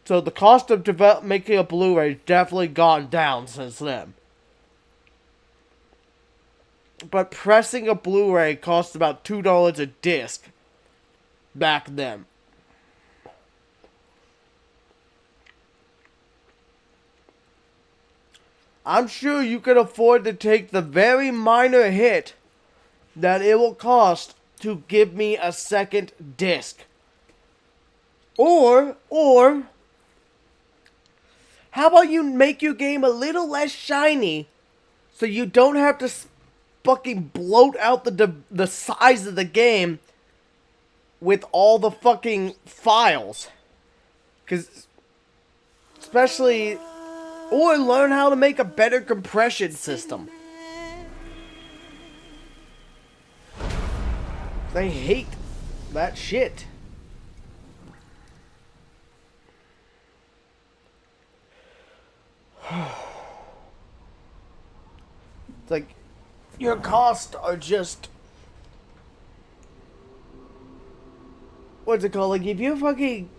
So the cost of making a Blu-ray has definitely gone down since then. But pressing a Blu-ray cost about $2 a disc back then. I'm sure you can afford to take the very minor hit that it will cost to give me a second disc. Or, how about you make your game a little less shiny so you don't have to fucking bloat out the size of the game with all the fucking files. Because, especially, or learn how to make a better compression system. They hate that shit. It's like, your costs are just... What's it called? Like, if you're fucking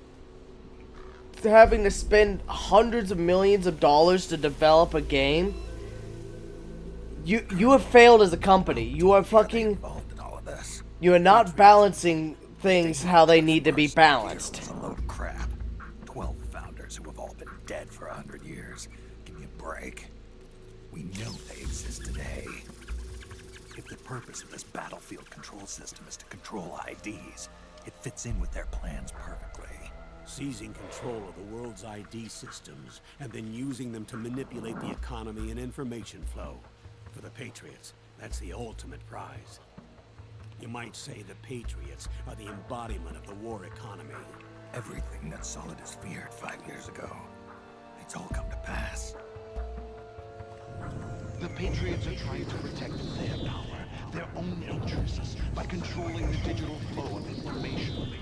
having to spend hundreds of millions of dollars to develop a game, you have failed as a company. You are fucking... You are not balancing things how they need to be balanced. It's a load of crap. 12 founders who have all been dead for 100 years. Give me a break. We know they exist today. If the purpose of this battlefield control system is to control IDs, it fits in with their plans perfectly. seizing control of the world's ID systems, and then using them to manipulate the economy and information flow. For the Patriots, that's the ultimate prize. You might say the Patriots are the embodiment of the war economy. Everything that Solidus feared 5 years ago, it's all come to pass. The Patriots are trying to protect their power, their own interests, by controlling the digital flow of information.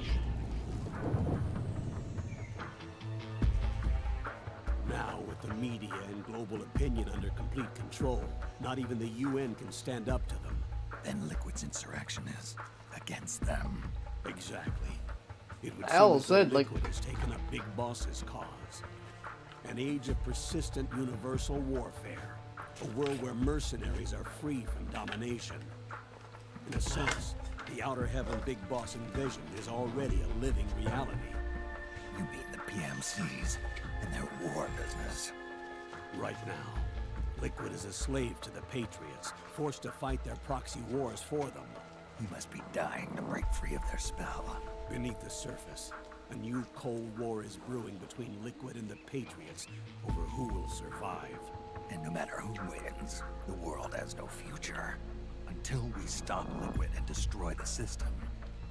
Now, with the media and global opinion under complete control, not even the UN can stand up to them. Then Liquid's insurrection is against them. Exactly. It would Al seem as though said, like- Liquid has taken up Big Boss's cause. An age of persistent universal warfare. A world where mercenaries are free from domination. In a sense, the Outer Heaven Big Boss invasion is already a living reality. You mean the PMCs and their war business? Right now, Liquid is a slave to the Patriots, forced to fight their proxy wars for them. You must be dying to break free of their spell. Beneath the surface, a new Cold War is brewing between Liquid and the Patriots over who will survive. And no matter who wins, the world has no future. Until we stop Liquid and destroy the system,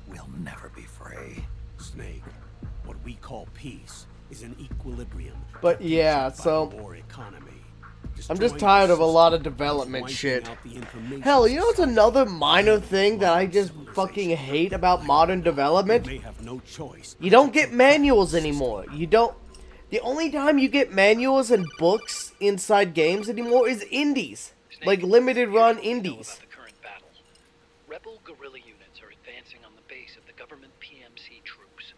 we'll never be free. Snake, what we call peace is an equilibrium. But yeah, so War economy. I'm just tired of a lot of development shit. Hell, you know what's another minor thing that I just fucking hate about modern development? They have no choice. You don't get manuals anymore. You don't... The only time you get manuals and books inside games anymore is indies. Like limited run indies. Rebel guerrilla units are advancing on the base of the government PMC troops.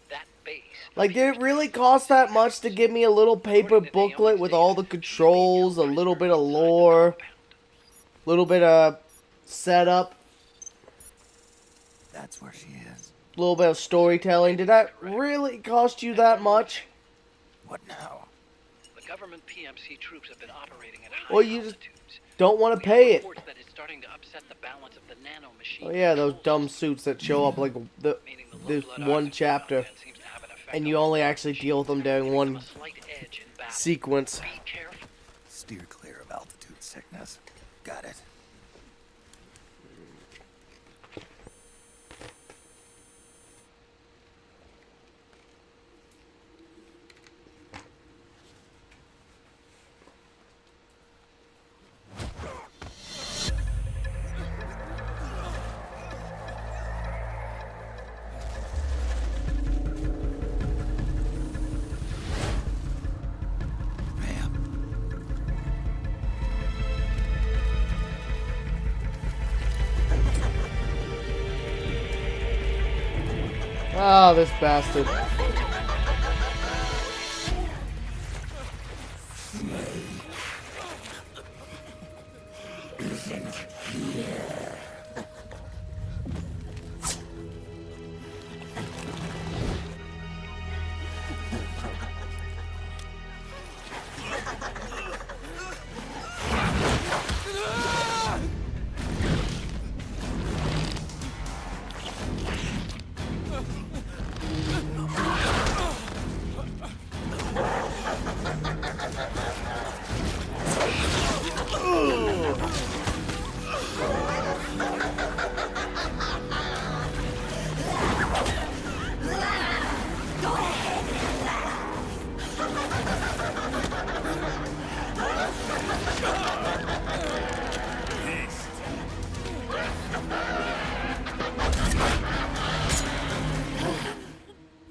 That base... Like, did it really cost that much to give me a little paper booklet with all the controls, a little bit of lore, a little bit of setup? That's where she is. A little bit of storytelling. Did that really cost you that much? What now? The government PMC troops have been operating at high Or you just don't want to pay it? reports that it's starting to upset the balance of the nano machine. Oh yeah, those dumb suits that show up like this one chapter, and you only actually deal with them during one sequence. Steer clear of altitude sickness. Got it. Ah, this bastard.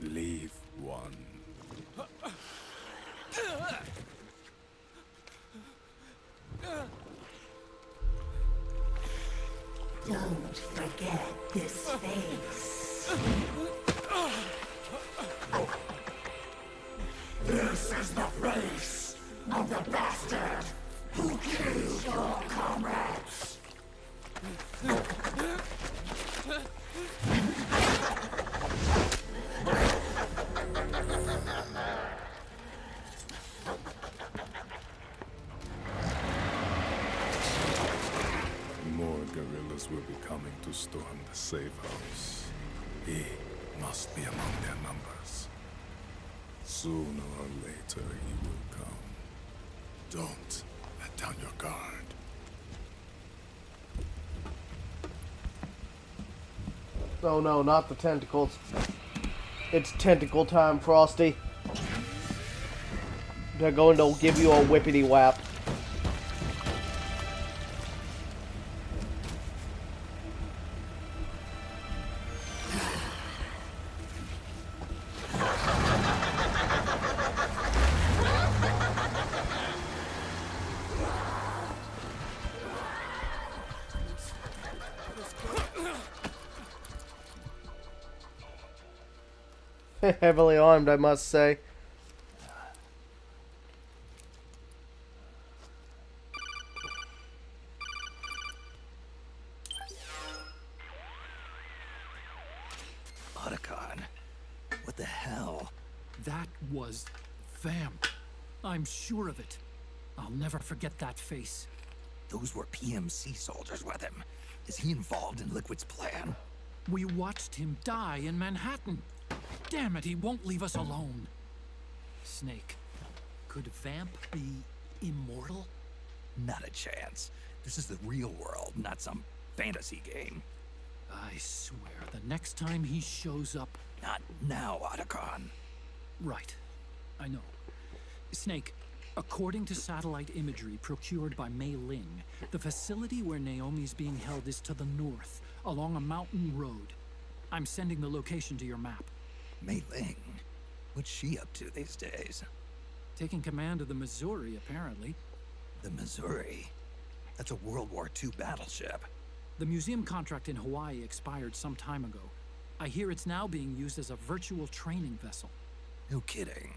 Leave one. Don't forget this face. This is the face of the bastard who killed your comrades. More guerrillas will be coming to storm the safe house. must be among their numbers. Sooner or later he will come. Don't let down your guard. Oh no, not the tentacles. It's tentacle time, Frosty. They're going to give you a whippity whap. Heavily armed, I must say. Otacon, what the hell? That was Vamp. I'm sure of it. I'll never forget that face. Those were PMC soldiers with him. Is he involved in Liquid's plan? We watched him die in Manhattan. Damn it, he won't leave us alone. Snake, could Vamp be immortal? Not a chance. This is the real world, not some fantasy game. I swear, the next time he shows up... Not now, Otacon. Right. I know. Snake, according to satellite imagery procured by Mei Ling, the facility where Naomi's being held is to the north, along a mountain road. I'm sending the location to your map. Mei Ling? What's she up to these days? Taking command of the Missouri, apparently. The Missouri? That's a World War II battleship. The museum contract in Hawaii expired some time ago. I hear it's now being used as a virtual training vessel. No kidding.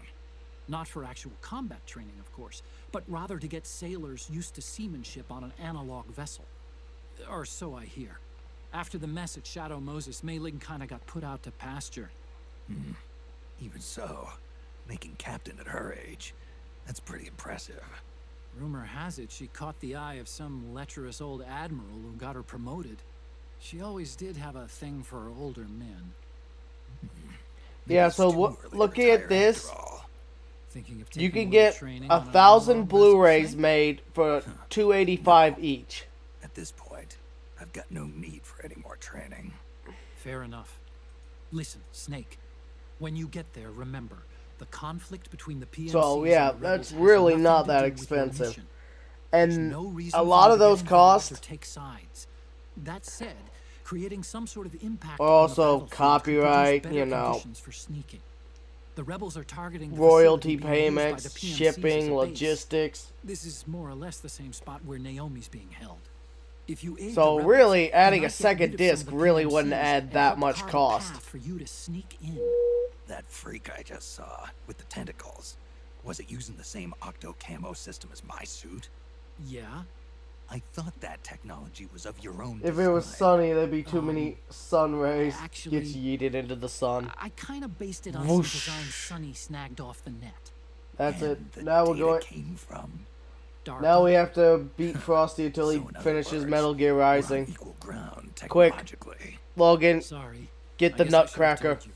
Not for actual combat training, of course, but rather to get sailors used to seamanship on an analog vessel. Or so I hear. After the mess at Shadow Moses, Mei Ling kinda got put out to pasture. Even so, making captain at her age, that's pretty impressive. Rumor has it she caught the eye of some lecherous old admiral who got her promoted. She always did have a thing for older men. Yeah, so looking at this, Thinking of you taking can more get training on an 1,000 analog Blu-rays vessel? made for $285 each. At this point, I've got no need for any more training. Fair enough. Listen, Snake. When you get there, remember, the conflict between the PMCs So yeah, and the rebels that's has really nothing not to that do with your expensive. mission. There's And no reason a for lot you of to get those involved costs or take sides. That said, creating some sort of impact are on the also battlefield could produce copyright, better you know, conditions for sneaking. The rebels are targeting the royalty facility being used by payments, the PMCs as shipping, a base. logistics. This is more or less the same spot where Naomi's being held. If you aid the So rebels, really, you adding might a get second rid of some disc of the really wouldn't PMCs add and that help much carve a cost. path for you to sneak in. That freak I just saw, with the tentacles, was it using the same octo camo system as my suit? Yeah? I thought that technology was of your own If it was design. sunny, there'd be too many sun rays. actually, Gets yeeted into the sun. I kind of based it on Whoosh. some design Sonny snagged off the net. That's And it. the Now we're data going. came from DARPA. Now we have to beat Frosty until he So in other finishes words, Metal Gear we're on Rising. equal ground Quick, technologically. Logan, Sorry. get I the guess I should've Nutcracker. told you.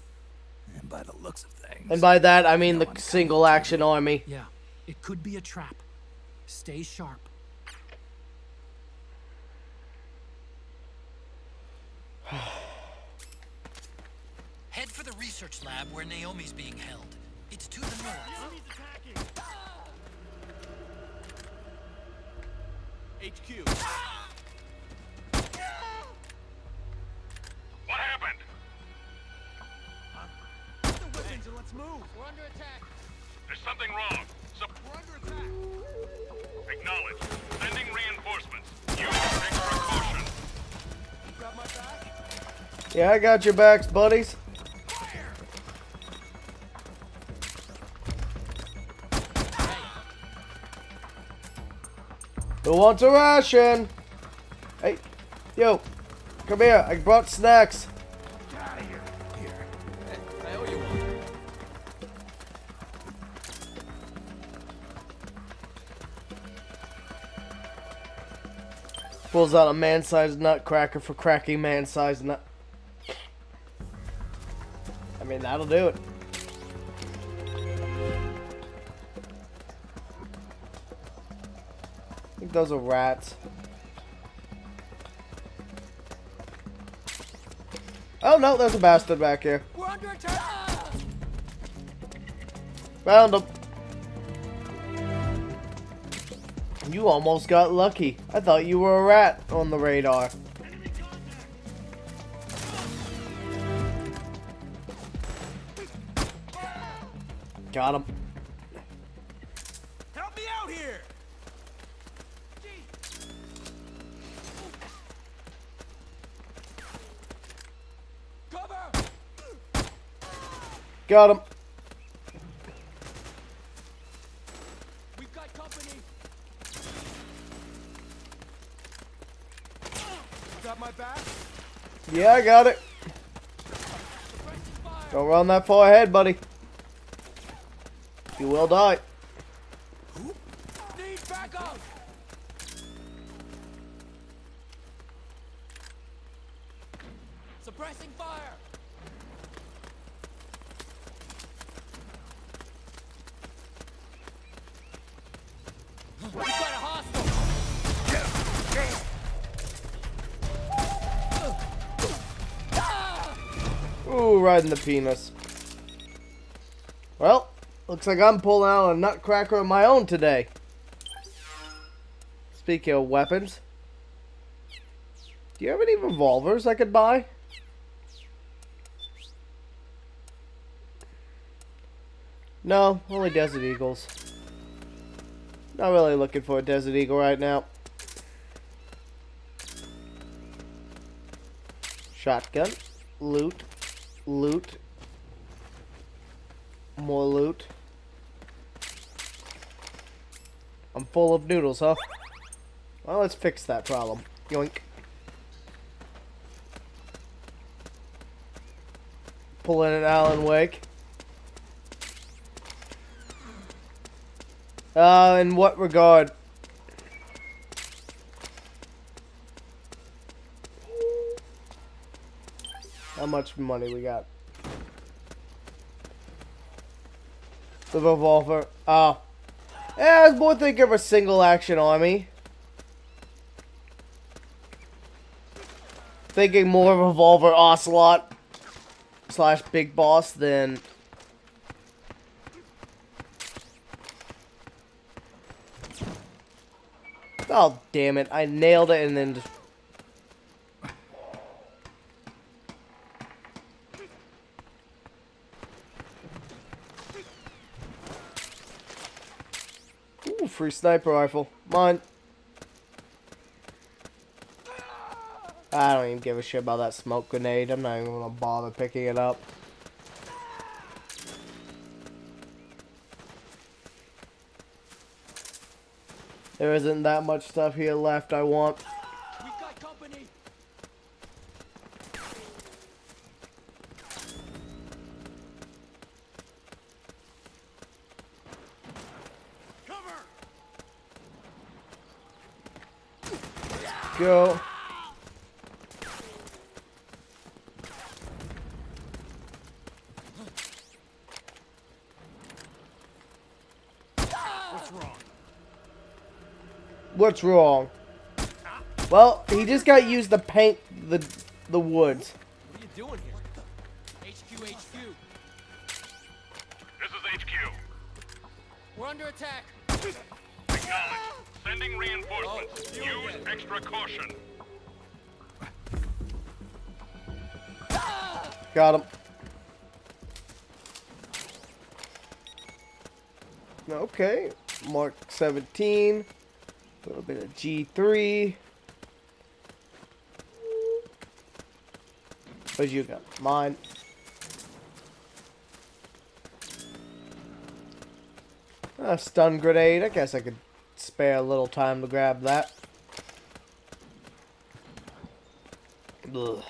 And by the looks of things, And by that, I mean no the one's single action army. Yeah, it could be a trap. Stay sharp. Head for the research lab where Naomi's being held. It's to the north. HQ. What happened? Put the weapons and let's move. We're under attack. There's something wrong. We're under attack. Acknowledge. Sending reinforcements. Use extra caution. You got my back? Yeah, I got your backs, buddies. Who wants a ration? Hey, yo, come here. I brought snacks. here. I owe you one. Pulls out a man-sized nutcracker for cracking man-sized nut. mean, that'll do it. I think those are rats. Oh no, there's a bastard back here. We're under attack! Found him. You almost got lucky. I thought you were a rat on the radar. Got him. Help me out here! Cover! Got him. We've got company! Got my back? Yeah, I got it. Don't run that far ahead, buddy. You will die. Need backup! Suppressing fire! We've got a hostile! Ooh, right in the penis. Well, looks like I'm pulling out a nutcracker of my own today. Speaking of weapons, do you have any revolvers I could buy? No, only Desert Eagles. Not really looking for a Desert Eagle right now. Shotgun. Loot. Loot. More loot. I'm full of noodles, huh? Well, let's fix that problem. Yoink. Pull in an Alan Wake. In what regard? How much money we got? The revolver. Oh. Yeah, I was more thinking of a single action army. Thinking more revolver ocelot / big boss than... Oh, damn it. I nailed it and then just... Ooh, free sniper rifle. Mine. I don't even give a shit about that smoke grenade. I'm not even gonna bother picking it up. There isn't that much stuff here left I want. We've got company! Cover! Go. What's wrong? What's wrong? Well, he just got used to paint the woods. What are you doing here? HQ. This is HQ. We're under attack. Acknowledge. Sending reinforcements. Use extra caution. Got him. Okay. Mark 17. A little bit of G3. What you got? Mine. A stun grenade. I guess I could spare a little time to grab that. Ugh. There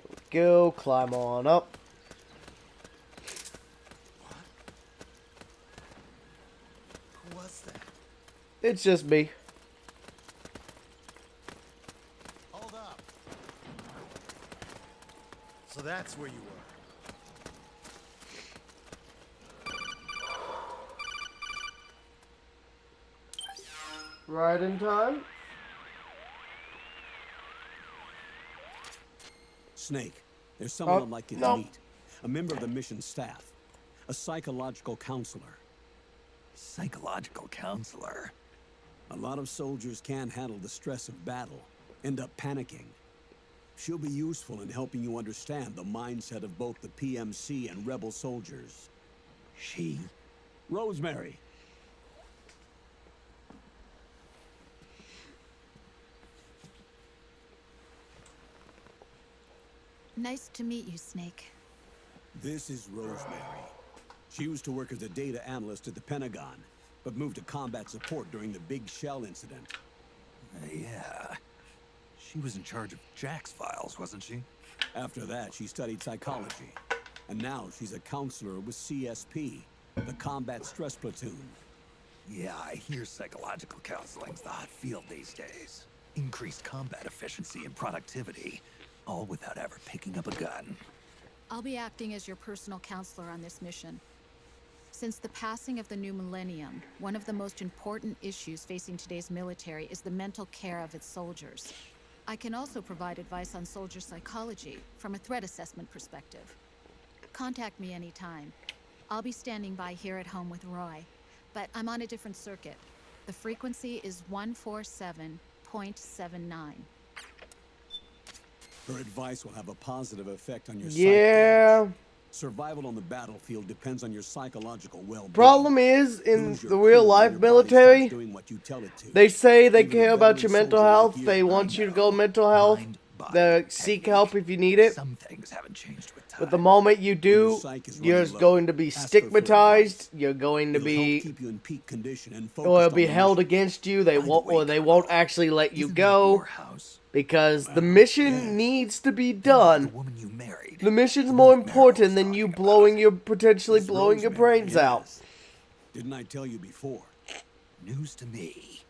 we go. Climb on up. Who was that? It's just me. Hold up. That's where you were. Right in time. Snake, there's someone Oh, I'd like you no. to meet. A member of the mission staff. A psychological counselor. Psychological counselor? A lot of soldiers can't handle the stress of battle, end up panicking. She'll be useful in helping you understand the mindset of both the PMC and rebel soldiers. She? Rosemary. Nice to meet you, Snake. This is Rosemary. She used to work as a data analyst at the Pentagon, but moved to combat support during the Big Shell incident. Yeah. She was in charge of Jack's files, wasn't she? After that, she studied psychology. And now she's a counselor with CSP, the Combat Stress Platoon. Yeah, I hear psychological counseling's the hot field these days. Increased combat efficiency and productivity, all without ever picking up a gun. I'll be acting as your personal counselor on this mission. Since the passing of the new millennium, one of the most important issues facing today's military is the mental care of its soldiers. I can also provide advice on soldier psychology from a threat assessment perspective. Contact me anytime. I'll be standing by here at home with Roy, but I'm on a different circuit. The frequency is 147.79. Her advice will have a positive effect on your Yeah. psyche. Survival on the battlefield depends on your psychological well-being. Problem is, in Lose your the real cool life when your body stops military, doing what you tell it to. they say they Even a care about your veteran mental soldier health. like They you. want you to go mental health. They seek help if you need it. Some things haven't changed with time. But the moment you do, Your psyche is you're running low. going to be Ask her for stigmatized. You're going to It'll help be, keep you in peak condition and or focused it'll be on the held mission. against you. They won't, or they won't actually let you Isn't that go your house? because the Well, mission yeah. needs to be The done. woman you married. The mission's The more one Meryl's important than you talking blowing your potentially It's blowing your Rosemary, brains out. yes. Didn't I tell you before? News to me.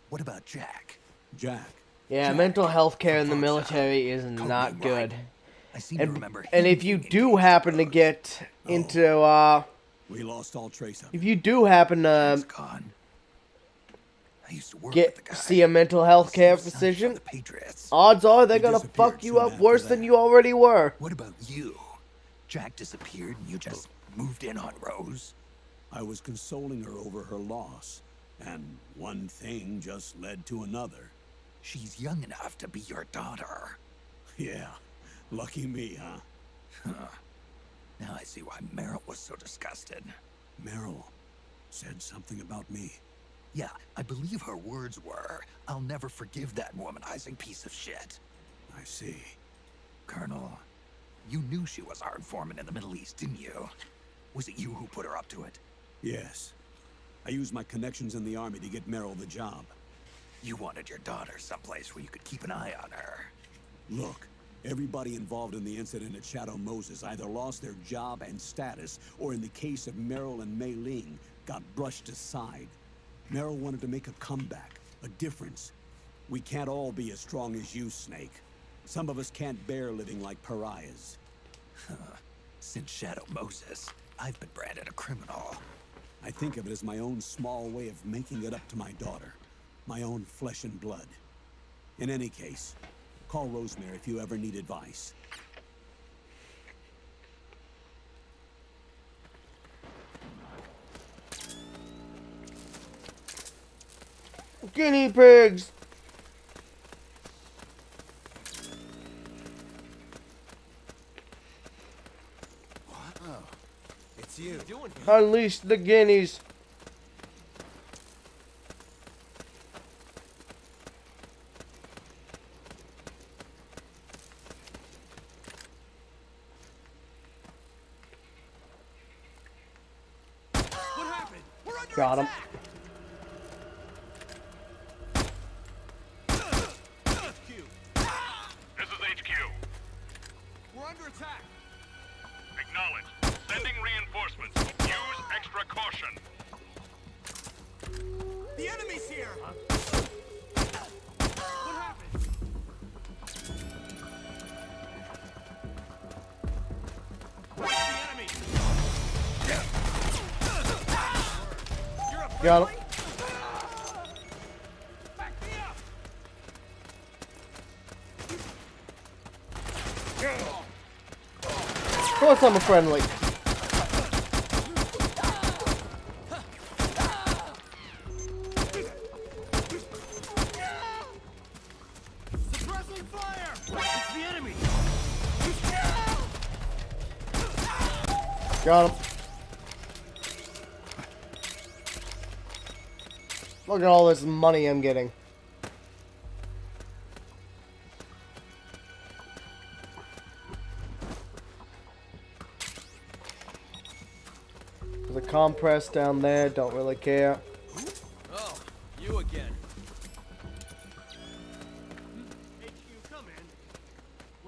What about Jack? Jack. Yeah, Jack, mental health care in the from military is Codename not good. Ryan. I seem to remember And him if you being do engaged happen to Rose. get into We lost all trace of it. if you do happen Jack's to gone. I used to work with the get guy. see a mental health care He signed for physician, the Patriots. odds are they're He gonna disappeared fuck you soon up after worse than that. you already were. What about you? Jack disappeared and you just moved in on Rose? I was consoling her over her loss, and one thing just led to another. She's young enough to be your daughter. Yeah, lucky me, huh? Now I see why Meryl was so disgusted. Meryl said something about me. Yeah, I believe her words were, "I'll never forgive that womanizing piece of shit." I see. Colonel, you knew she was our informant in the Middle East, didn't you? Was it you who put her up to it? Yes. I used my connections in the army to get Meryl the job. You wanted your daughter someplace where you could keep an eye on her. Look, everybody involved in the incident at Shadow Moses either lost their job and status, or in the case of Meryl and Mei Ling, got brushed aside. Meryl wanted to make a comeback, a difference. We can't all be as strong as you, Snake. Some of us can't bear living like pariahs. Since Shadow Moses, I've been branded a criminal. I think of it as my own small way of making it up to my daughter. My own flesh and blood. In any case, call Rosemary if you ever need advice. Guinea pigs. Wow. It's you. What are you doing here? Unleash the guineas. What happened? We're under Got him. attack. HQ. This is HQ. We're under attack. Acknowledged. Sending reinforcements. Use extra caution. The enemy's here. What happened? Got him. Of course I'm a friendly. Suppressing fire! It's the enemy! Got him. Look at all this money I'm getting. There's a compress down there, don't really care. Oh, you again.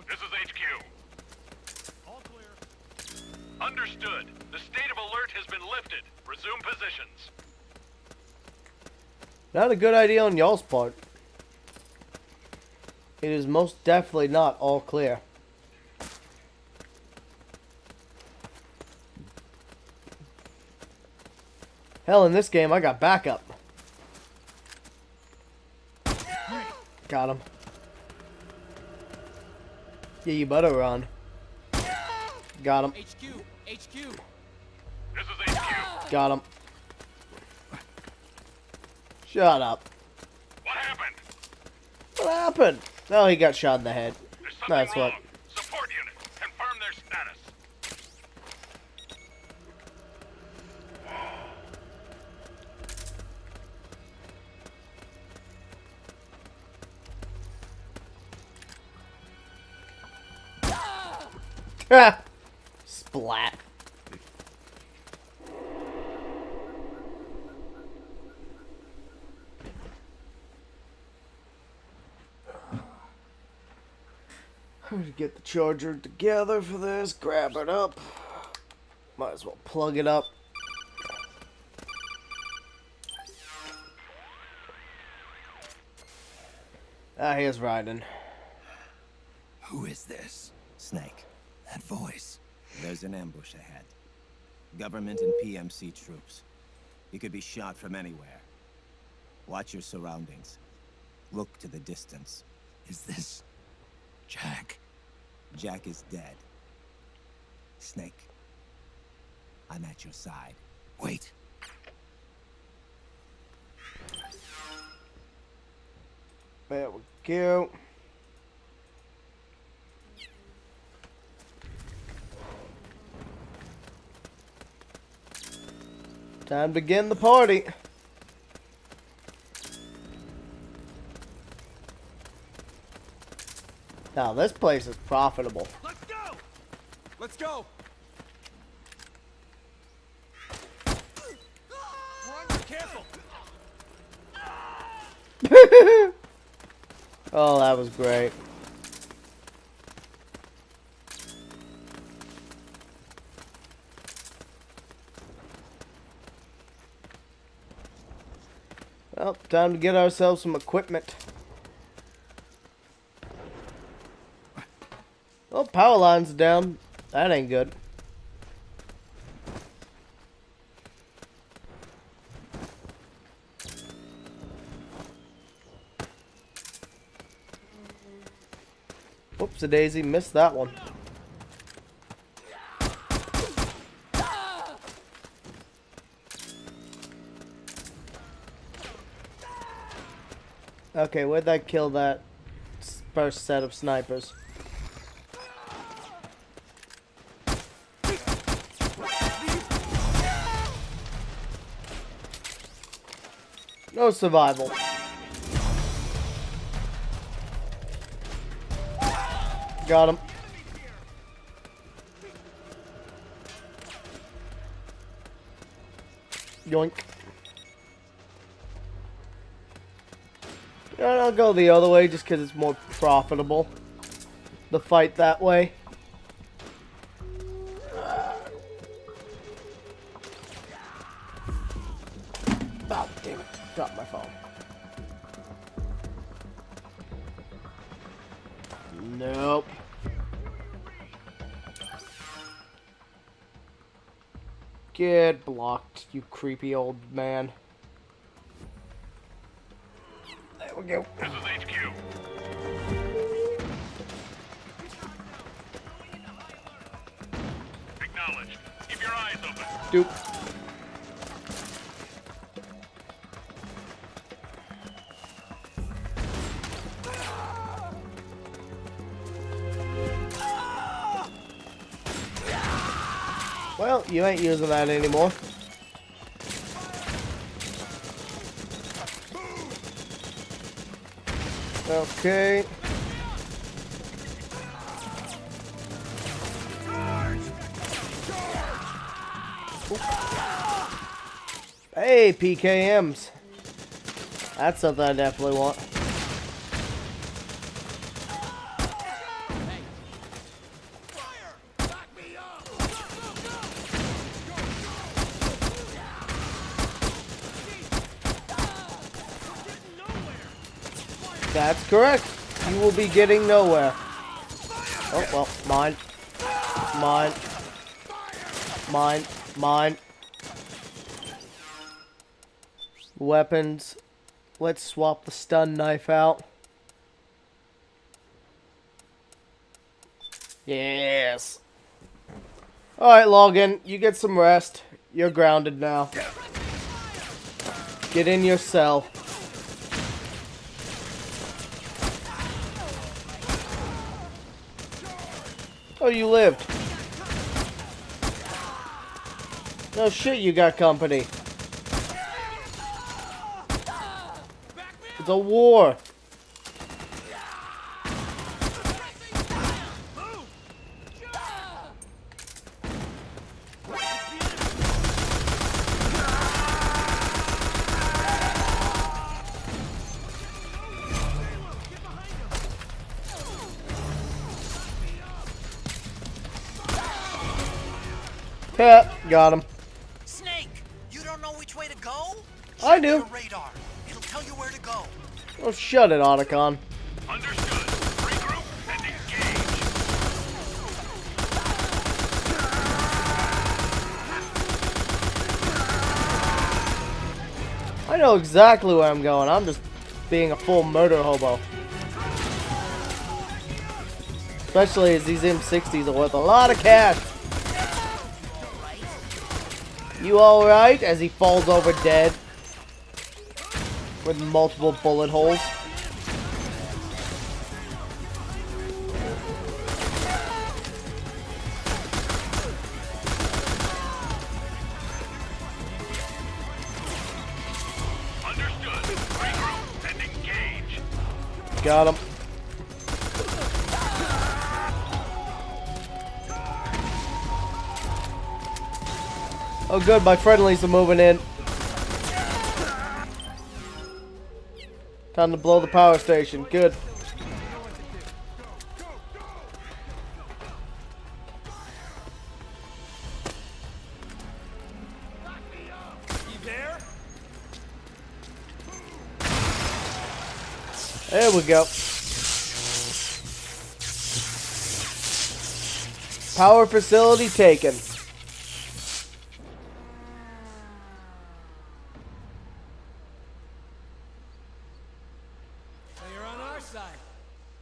This is HQ. All clear. Understood. The state of alert has been lifted. Resume positions. Not a good idea on y'all's part. It is most definitely not all clear. Hell, in this game, I got backup. Got him. Yeah, you better run. Got him. HQ! This is HQ. Got him. Shut up. What happened? What happened? Oh, he got shot in the head. That's what. Support unit. Confirm their status. Splat. I'm gonna get the charger together for this, grab it up. Might as well plug it up. Ah, here's Ryden. Who is this? Snake, That voice. there's an ambush ahead. Government and PMC troops. You could be shot from anywhere. Watch your surroundings. Look to the distance. Is this Jack? Jack is dead. Snake, I'm at your side. Wait. There we go. Time to begin the party. Now this place is profitable. Let's go! Let's go! Careful! Oh, that was great. Well, time to get ourselves some equipment. Oh, power lines down. That ain't good. Whoops-a-daisy, missed that one. Okay, where'd that kill that first set of snipers? No survival. Got him. Yoink. Yeah, I'll go the other way just because it's more profitable to fight that way. Oh, damn it. Dropped my phone. Nope. Get blocked, you creepy old man. we go. This is HQ. Acknowledged. Keep your eyes open. Dupe. Well, you ain't using that anymore. Okay. Hey, PKMs. That's something I definitely want. That's correct. You will be getting nowhere. Oh, well, mine. Mine. Mine. Mine. Weapons. Let's swap the stun knife out. Yes. Alright, login. You get some rest. You're grounded now. Get in your cell. Oh, you lived. No shit, you got company. It's a war. Yeah, got him. Snake, you don't know which way to go? I do. Check your radar. It'll tell you where to go. Oh, shut it, Otacon. Understood. Regroup and engage. I know exactly where I'm going. I'm just being a full murder hobo. Especially as these M60s are worth a lot of cash. You alright? As he falls over dead. With multiple bullet holes. Understood. Regroup and engage. Got him. Oh good, my friendlies are moving in. Time to blow the power station. Good. There we go. Power facility taken.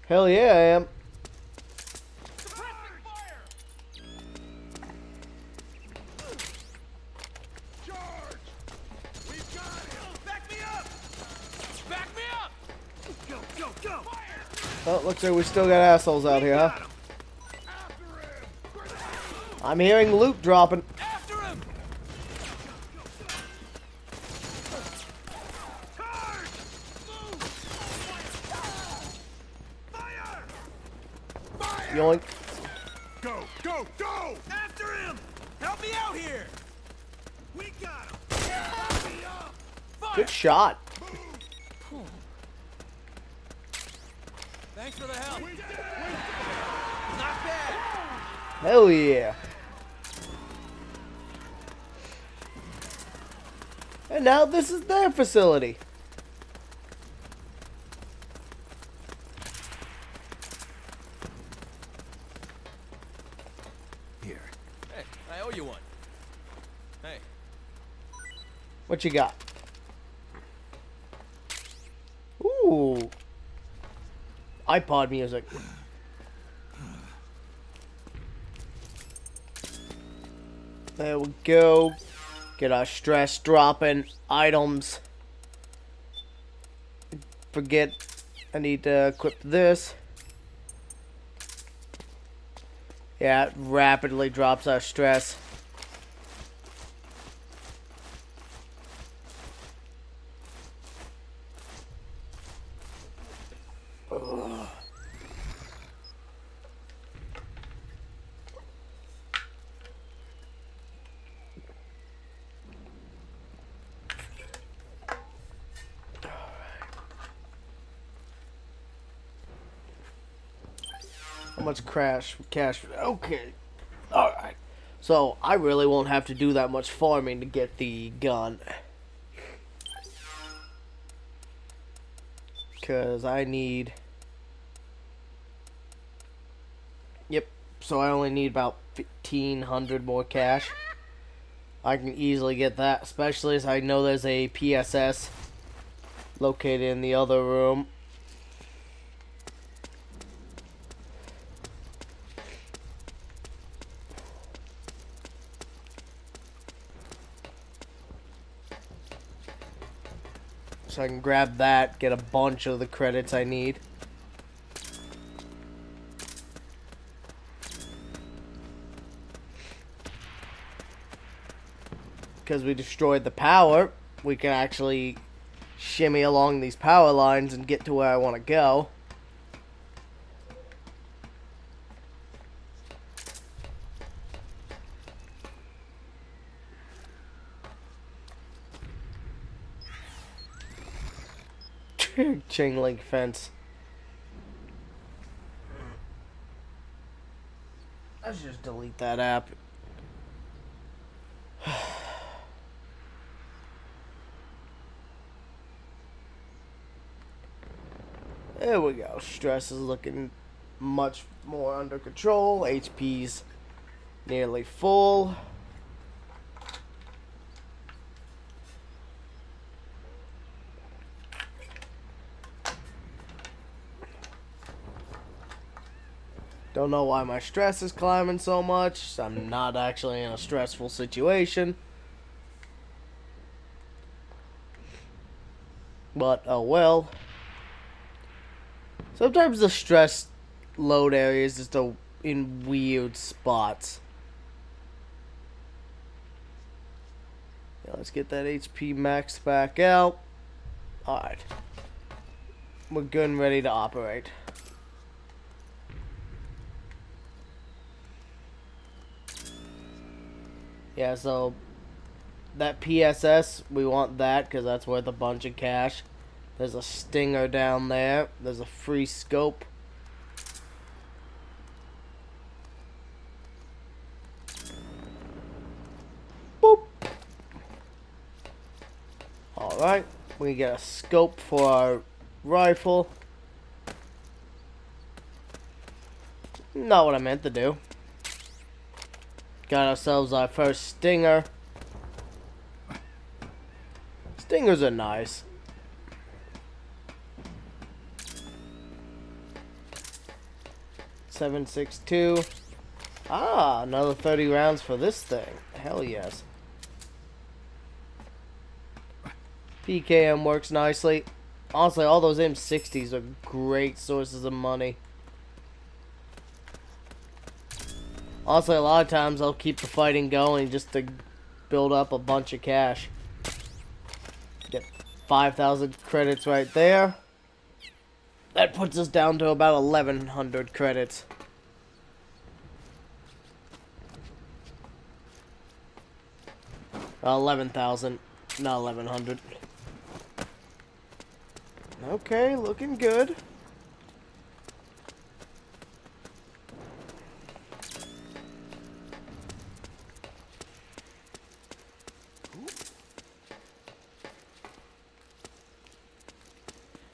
Hell yeah, I am. Oh, looks like we still got assholes out here, huh? I'm hearing loot dropping. Yoink. Go, go, go! After him! Help me out here! We got him! Back me up! Fire! Good shot. Thanks for the help. Not bad. Hell yeah. And now this is their facility. Here. Hey, I owe you one. Hey. What you got? Ooh. iPod music. There we go. Get our stress dropping items. Forget I need to equip this. Yeah, it rapidly drops our stress. Ugh. How much cash? Okay. Alright. So, I really won't have to do that much farming to get the gun. Because I need... Yep. So, I only need about 1,500 more cash. I can easily get that. Especially as I know there's a PSS located in the other room. So I can grab that, get a bunch of the credits I need. Because we destroyed the power, we can actually shimmy along these power lines and get to where I want to go. Chain link fence. Let's just delete that app. There we go. Stress is looking much more under control. HP's nearly full. Don't know why my stress is climbing so much. I'm not actually in a stressful situation. But, oh well. Sometimes the stress load area is just in weird spots. Yeah, let's get that HP max back out. Alright. We're good and ready to operate. Yeah, so that PSS, we want that because that's worth a bunch of cash. There's a stinger down there. There's a free scope. Boop. Alright, we get a scope for our rifle. Not what I meant to do. Got ourselves our first stinger. Stingers are nice. .762. Ah, another 30 rounds for this thing. Hell yes. PKM works nicely. Honestly, all those M60s are great sources of money. Honestly, a lot of times I'll keep the fighting going just to build up a bunch of cash. Get 5,000 credits right there. That puts us down to about 1,100 credits. Well, 11,000, not 1,100. Okay, looking good.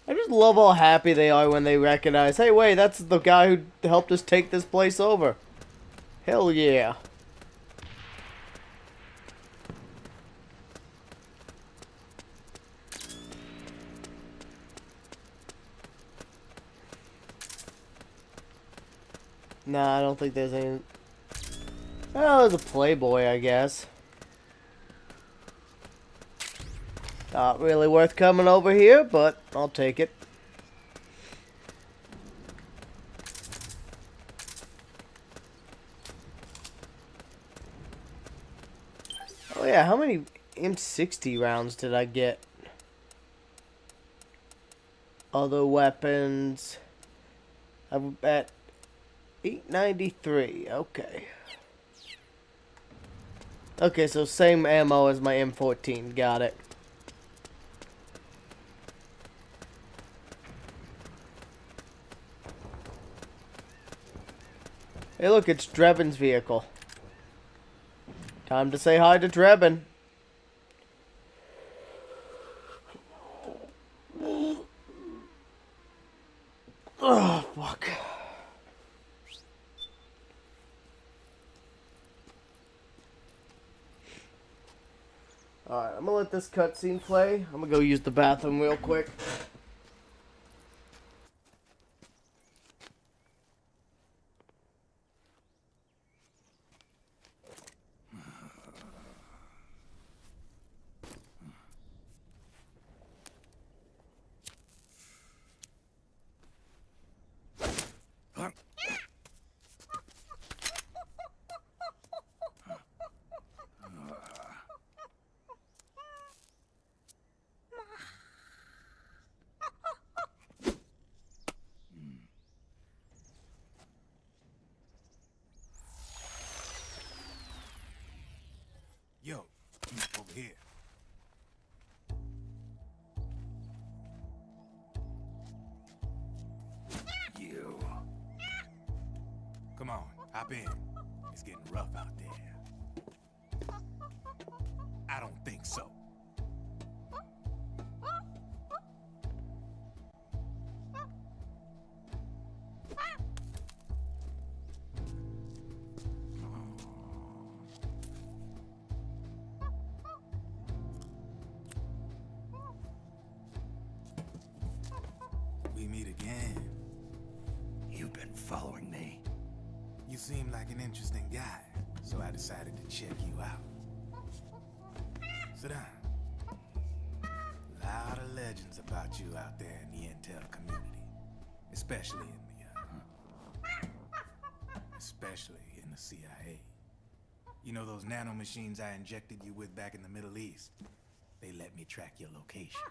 I just love how happy they are when they recognize, hey, wait, that's the guy who helped us take this place over. Hell yeah. Nah, I don't think there's any... Oh, there's a Playboy, I guess. Not really worth coming over here, but I'll take it. Oh yeah, how many M60 rounds did I get? Other weapons. I'm at 893. Okay. Okay, so same ammo as my M14. Got it. Hey look, it's Drebin's vehicle. Time to say hi to Drebin. Oh, fuck. Alright, I'm gonna let this cutscene play. I'm gonna go use the bathroom real quick. Yo, over here. You. Come on, hop in. It's getting rough out there. I don't think so. We meet again. You've been following me. You seem like an interesting guy, so I decided to check you out. Sit down. A lot of legends about you out there in the intel community, especially in the CIA. You know those nanomachines I injected you with back in the Middle East? They let me track your location.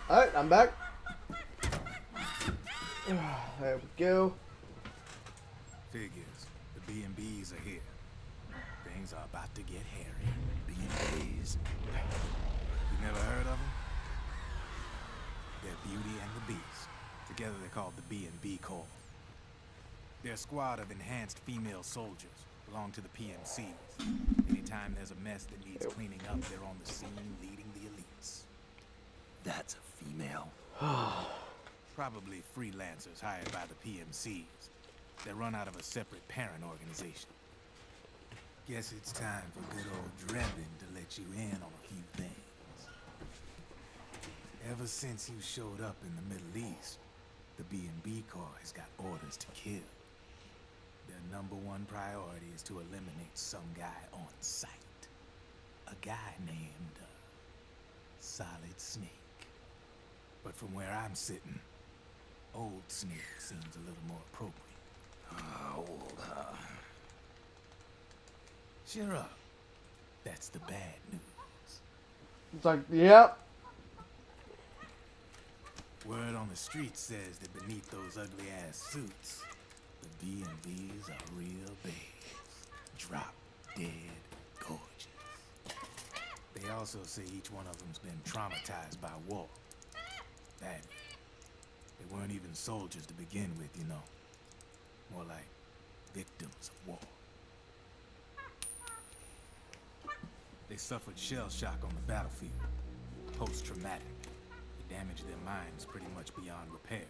Alright, I'm back. There we go. Figures. The B&Bs are here. Things are about to get hairy. B&Bs. You never heard of them? They're Beauty and the Beast. Together they're called the B&B Corps. They're a squad of enhanced female soldiers. Belong to the PMCs. Anytime there's a mess that needs cleaning up, they're on the scene leading the elites. That's a female. Probably freelancers hired by the PMCs. They run out of a separate parent organization. Guess it's time for good old Drebin to let you in on a few things. Ever since you showed up in the Middle East, the B&B Corps has got orders to kill. Their #1 priority is to eliminate some guy on sight. A guy named Solid Snake. But from where I'm sitting, Old Snake seems a little more appropriate. Old, Cheer up. That's the bad news. It's like, yep. Word on the street says that beneath those ugly-ass suits, the B&Bs are real babes. Drop dead gorgeous. They also say each one of them's been traumatized by war. Badly. They weren't even soldiers to begin with, you know. More like victims of war. They suffered shell shock on the battlefield. Post-traumatic. It damaged their minds pretty much beyond repair.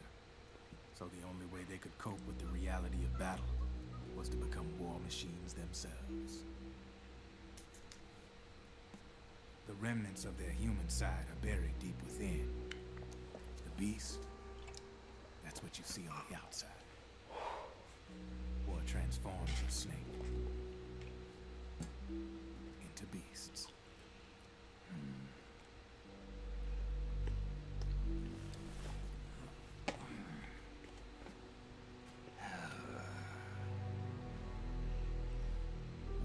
So the only way they could cope with the reality of battle was to become war machines themselves. The remnants of their human side are buried deep within. The beast, that's what you see on the outside. Or transforms your snake into beasts.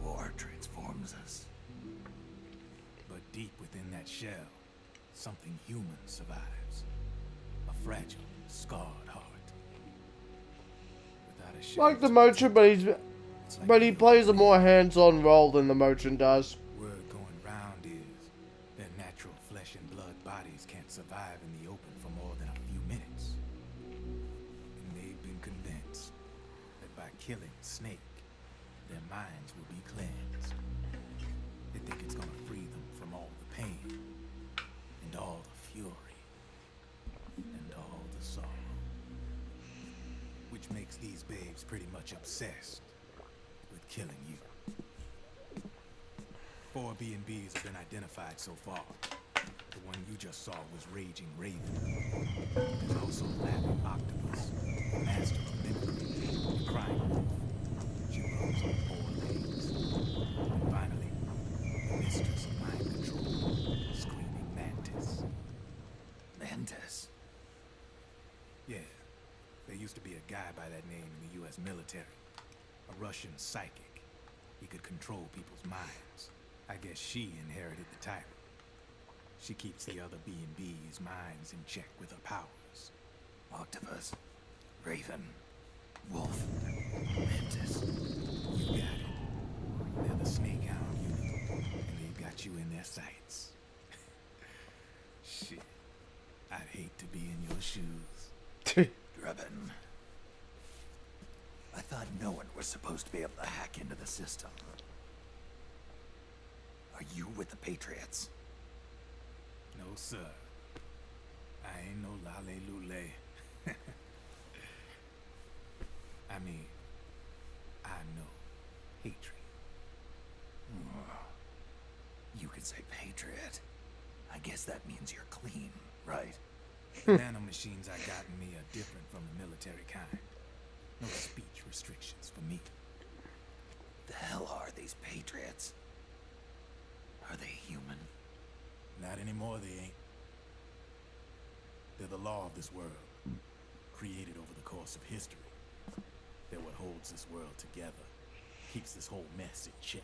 War transforms us. But deep within that shell, something human survives. A fragile, scarred heart. Without a shadow Like the to motion, but he plays a more hands-on role than the motion does. Word going round is their natural flesh and blood bodies can't survive in the open for more than a few minutes. And they've been convinced that by killing Snake, their minds will be cleansed. They think it's gonna free them from all the pain, and all the fury, and all the sorrow. Which makes these babes pretty much obsessed with killing you. 4 B&Bs have been identified so far. The one you just saw was Raging Raven. There's also Laughing Octopus, the master of mimicry, and Crying Wolf. She runs on 4 legs. And finally, the mistress of mind control, Screaming Mantis. Mantis? Yeah, there used to be a guy by that name in the US military. A Russian psychic. He could control people's minds. I guess she inherited the title. She keeps the other B&B's minds in check with her powers. Octopus, Raven, Wolf, Mantis. You got it. They're the Snake Hound unit, and they've got you in their sights. Shit. I'd hate to be in your shoes. Drebin. I thought no one was supposed to be able to hack into the system. Are you with the Patriots? No, sir. I ain't no lale-lule. I mean, I know hatred. You could say Patriot. I guess that means you're clean, right? The nanomachines I got in me are different from the military kind. No speech restrictions for me. The hell are these Patriots? Are they human? Not anymore, they ain't. They're the law of this world, created over the course of history. They're what holds this world together, keeps this whole mess in check.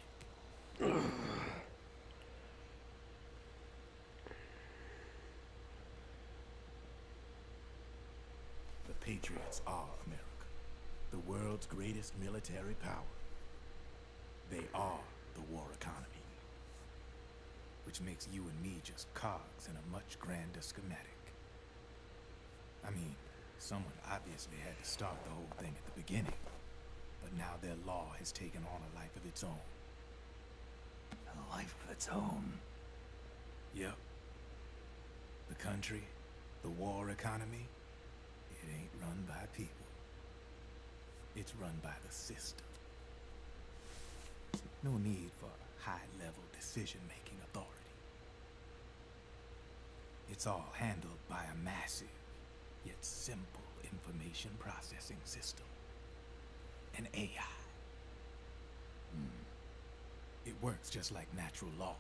The Patriots are America, the world's greatest military power. They are the war economy. Which makes you and me just cogs in a much grander schematic. I mean, someone obviously had to start the whole thing at the beginning, but now their law has taken on a life of its own. A life of its own? Yep. The country, the war economy, it ain't run by people. It's run by the system. No need for high-level decision-making authority. It's all handled by a massive, yet simple information processing system. An AI. It works just like natural law.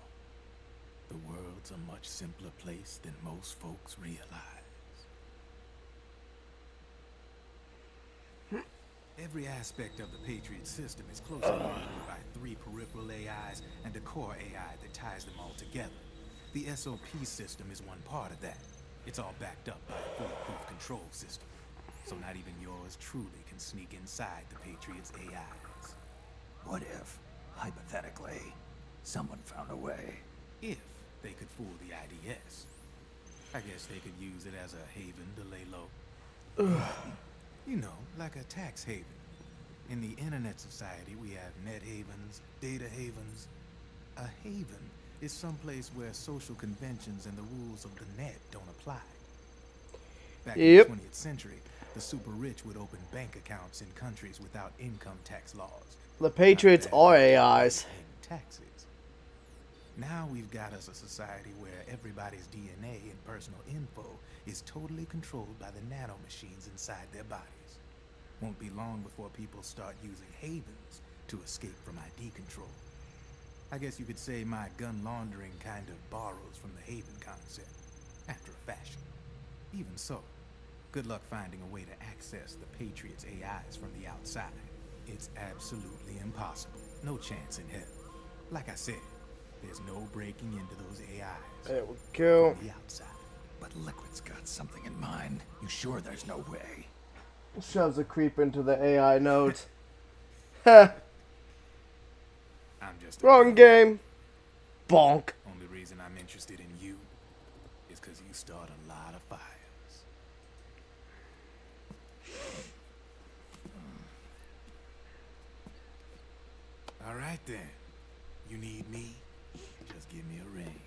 The world's a much simpler place than most folks realize. Every aspect of the Patriot system is closely linked by 3 peripheral AIs and a core AI that ties them all together. The SOP system is one part of that. It's all backed up by a foolproof control system. So not even yours truly can sneak inside the Patriots' AIs. What if, hypothetically, someone found a way? If they could fool the IDS. I guess they could use it as a haven to lay low. You know, like a tax haven. In the internet society, we have net havens, data havens. A haven is someplace where social conventions and the rules of the net don't apply. Back in the 20th century, the super rich would open bank accounts in countries without income tax laws. The Patriots are AIs. Taxes. Now we've got us a society where everybody's DNA and personal info is totally controlled by the nanomachines inside their bodies. Won't be long before people start using havens to escape from ID control. I guess you could say my gun laundering kind of borrows from the haven concept, after a fashion. Even so, good luck finding a way to access the Patriots' AIs from the outside. It's absolutely impossible. No chance in hell. Like I said, there's no breaking into those AIs. There we go. From the outside. But Liquid's got something in mind. You sure there's no way? Shoves a creep into the AI nodes. Ha! I'm just Wrong game. Bonk. Only reason I'm interested in you is because you start a lot of fires. All right then. You need me? Just give me a ring.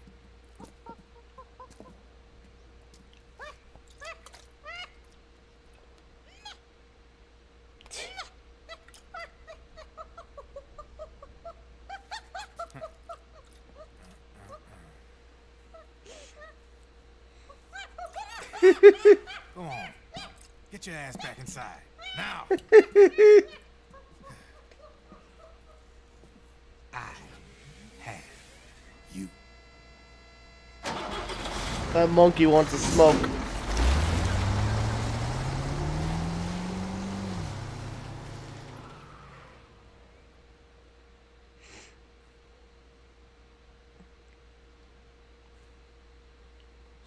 Go on. Get your ass back inside. Now. I have you. That monkey wants to smoke.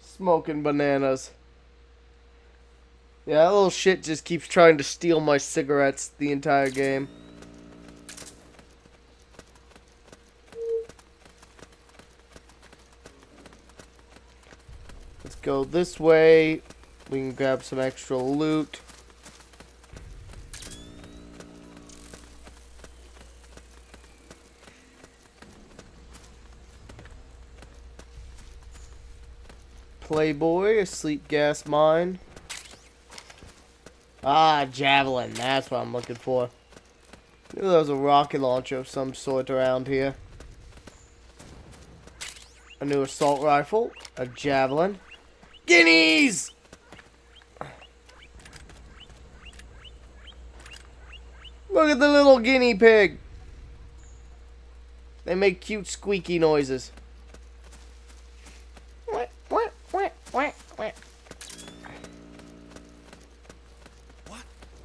Smoking bananas. Yeah, that little shit just keeps trying to steal my cigarettes the entire game. Let's go this way. We can grab some extra loot. Playboy, a sleep gas mine. Ah, javelin. That's what I'm looking for. I knew there was a rocket launcher of some sort around here. A new assault rifle. A javelin. Guineas! Look at the little guinea pig. They make cute squeaky noises.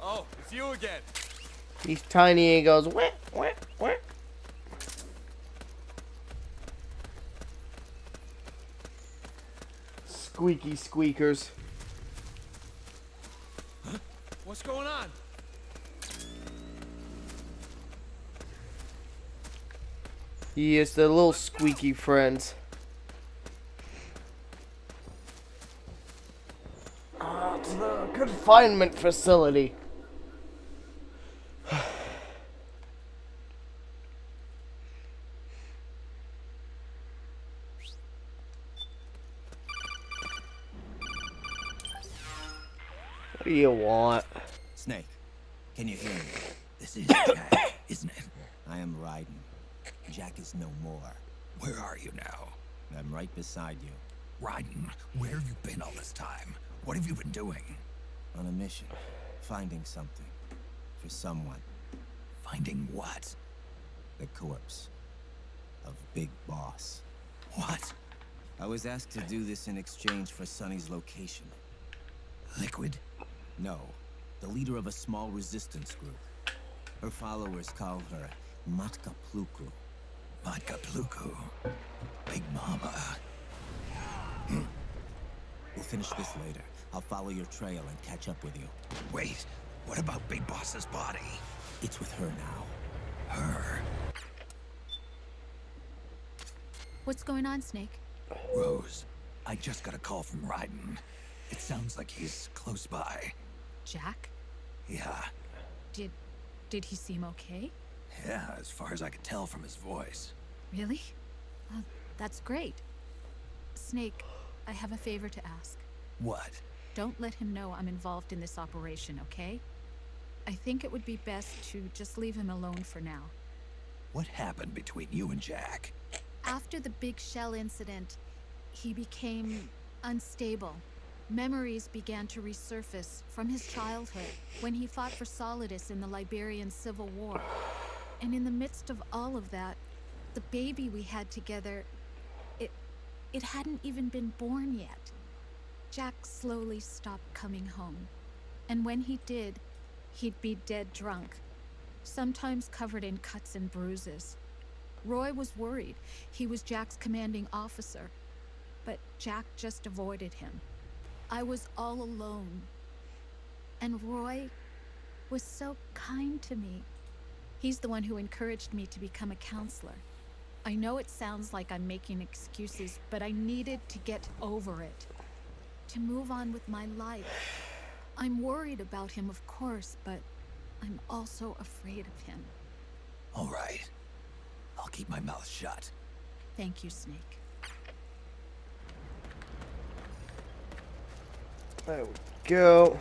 Oh, it's you again. He's tiny and he goes, wah, wah, wah. Squeaky squeakers. What's going on? Yes, they're little squeaky friends. To the confinement facility. What do you want? Snake, can you hear me? This is Jack, isn't it? I am Raiden. Jack is no more. Where are you now? I'm right beside you. Raiden, where have you been all this time? What have you been doing? On a mission. Finding something. For someone. Finding what? The corpse. Of Big Boss. What? I was asked to do this in exchange for Sonny's location. Liquid? No. The leader of a small resistance group. Her followers call her Matka Pluku. Matka Pluku. Big Mama. We'll finish this later. I'll follow your trail and catch up with you. Wait, what about Big Boss's body? It's with her now. Her? What's going on, Snake? Rose, I just got a call from Raiden. It sounds like he's close by. Jack? Yeah. Did he seem okay? Yeah, as far as I could tell from his voice. Really? That's great. Snake, I have a favor to ask. What? Don't let him know I'm involved in this operation, okay? I think it would be best to just leave him alone for now. What happened between you and Jack? After the big shell incident, he became unstable. Memories began to resurface from his childhood when he fought for Solidus in the Liberian Civil War. And in the midst of all of that, the baby we had together, it hadn't even been born yet. Jack slowly stopped coming home. And when he did, he'd be dead drunk, sometimes covered in cuts and bruises. Roy was worried. He was Jack's commanding officer, but Jack just avoided him. I was all alone. And Roy was so kind to me. He's the one who encouraged me to become a counselor. I know it sounds like I'm making excuses, but I needed to get over it, to move on with my life. I'm worried about him, of course, but I'm also afraid of him. All right. I'll keep my mouth shut. Thank you, Snake. There we go.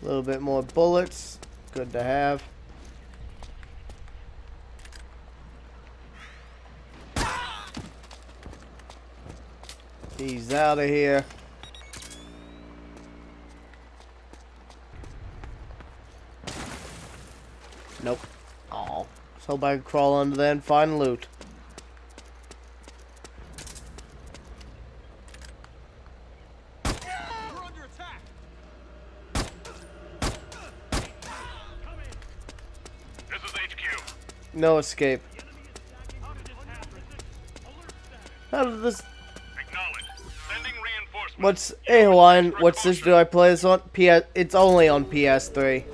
A little bit more bullets. Good to have. He's out of here. Nope. Aw. Let's hope I can crawl under there and find loot. No escape. How did this... What's... Hey Hawaiian, what system do I play this on? It's only on PS3.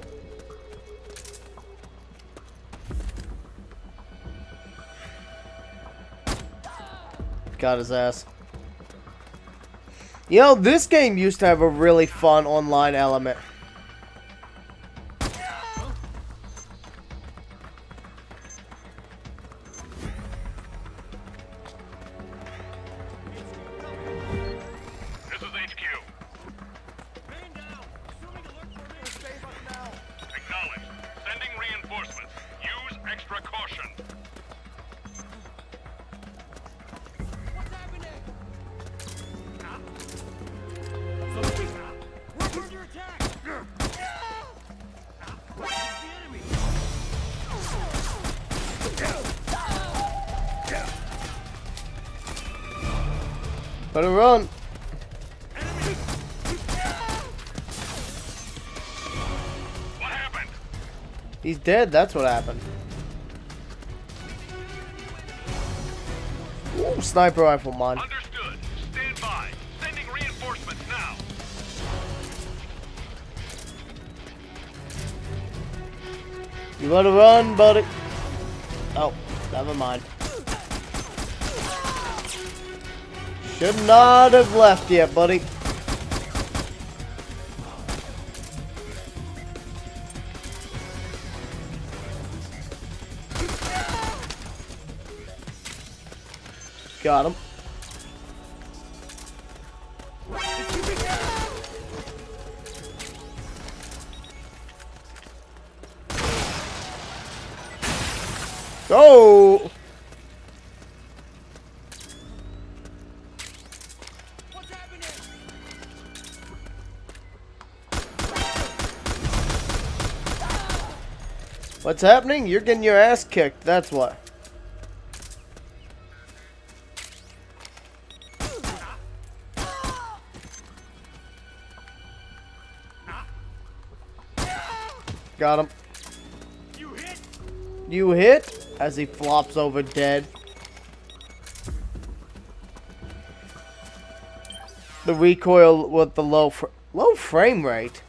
Got his ass. You know, this game used to have a really fun online element. Better run. What happened? He's dead, that's what happened. Ooh, sniper rifle, man. Understood. Stand by. Sending reinforcements now. You wanna run, buddy? Oh, never mind. Should not have left yet, buddy. Got him. Go! What's happening? You're getting your ass kicked, that's what. Got him. You hit? As he flops over dead. The recoil with the low frame rate.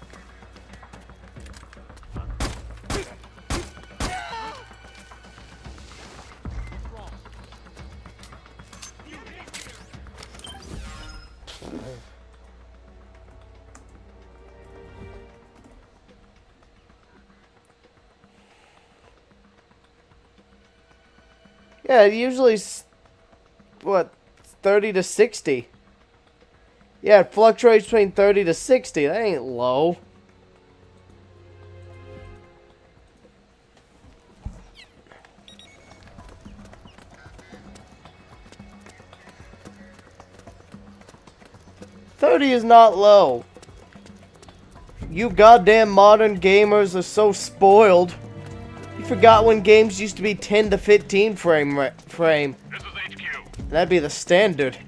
Yeah, it usually, 30 to 60. Yeah, it fluctuates between 30 to 60. That ain't low. $30 is not low. You goddamn modern gamers are so spoiled. You forgot when games used to be 10 to 15 frame. This is HQ. That'd be the standard.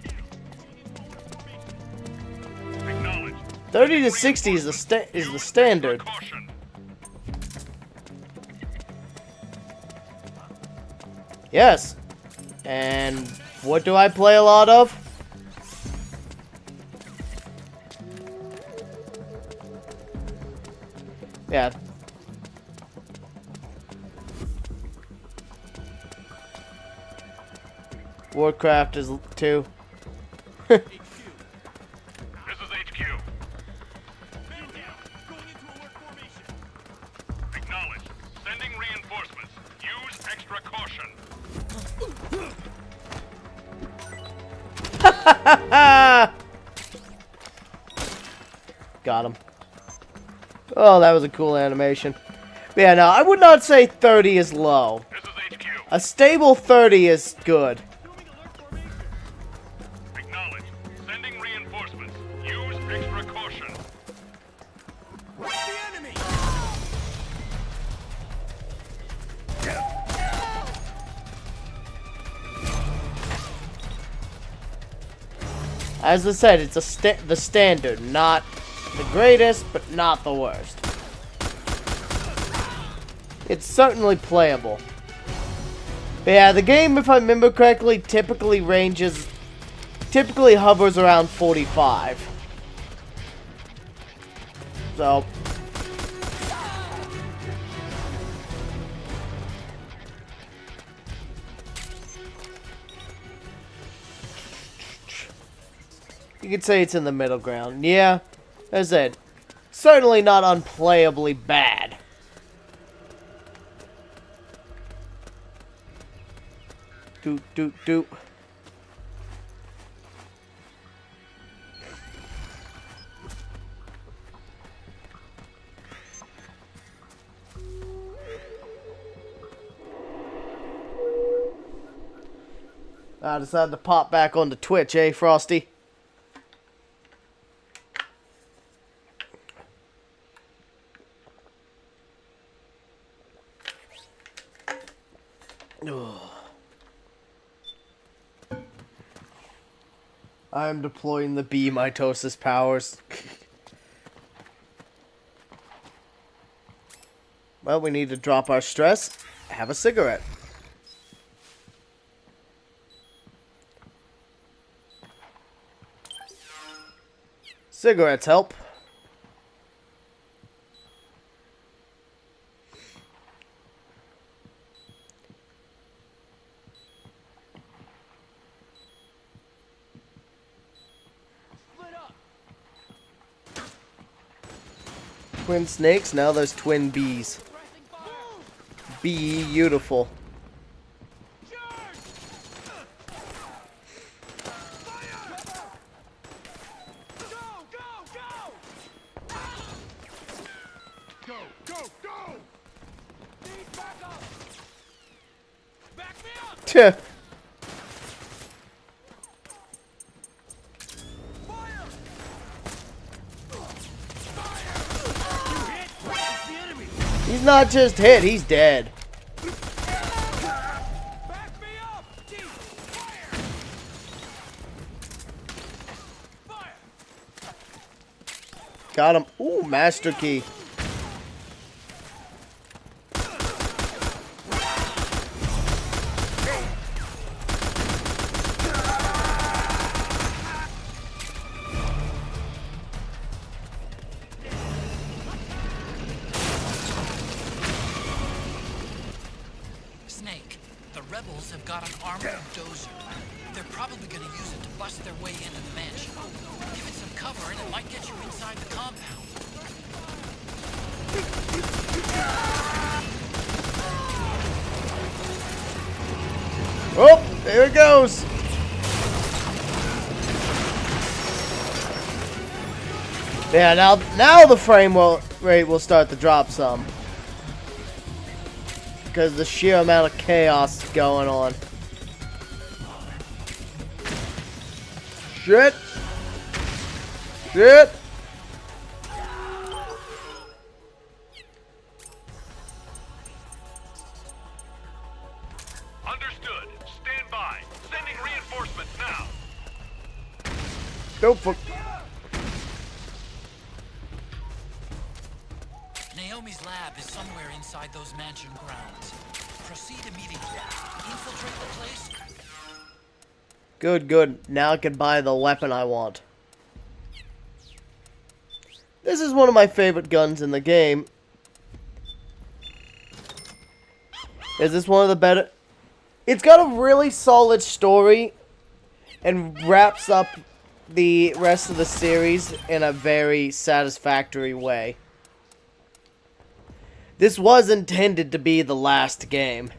30 to 60 is the standard. Yes. And what do I play a lot of? Yeah. Warcraft is 2. This is HQ. Acknowledge. Sending reinforcements. Use extra caution. Got him. Oh, that was a cool animation. But yeah, no, I would not say 30 is low. This is HQ. A stable 30 is good. Acknowledge. Sending reinforcements. Use extra caution. Where's the enemy? As I said, it's the standard, not the greatest, but not the worst. It's certainly playable. But yeah, the game, if I remember correctly, typically hovers around 45. So. You could say it's in the middle ground. Yeah, as I said, certainly not unplayably bad. Doot, doot, doot. I decided to pop back onto Twitch, eh, Frosty? I'm deploying the B mitosis powers. Well, we need to drop our stress. Have a cigarette. Cigarettes help. Twin snakes, now there's twin bees. Beautiful. Tch. He's not just hit, he's dead. Got him. Ooh, master key. Snake, the rebels have got an armored dozer. They're probably going to use it to bust their way into the mansion. Give it some cover and it might get you inside the compound. Oh, there it goes. Yeah, now the frame rate will start to drop some. Because the sheer amount of chaos going on. Shit! Shit! Understood. Stand by. Sending reinforcements now. Go for. Naomi's lab is somewhere inside those mansion grounds. Proceed immediately. Infiltrate the place. Good, good. Now I can buy the weapon I want. This is one of my favorite guns in the game. Is this one of the better? It's got a really solid story and wraps up the rest of the series in a very satisfactory way. This was intended to be the last game.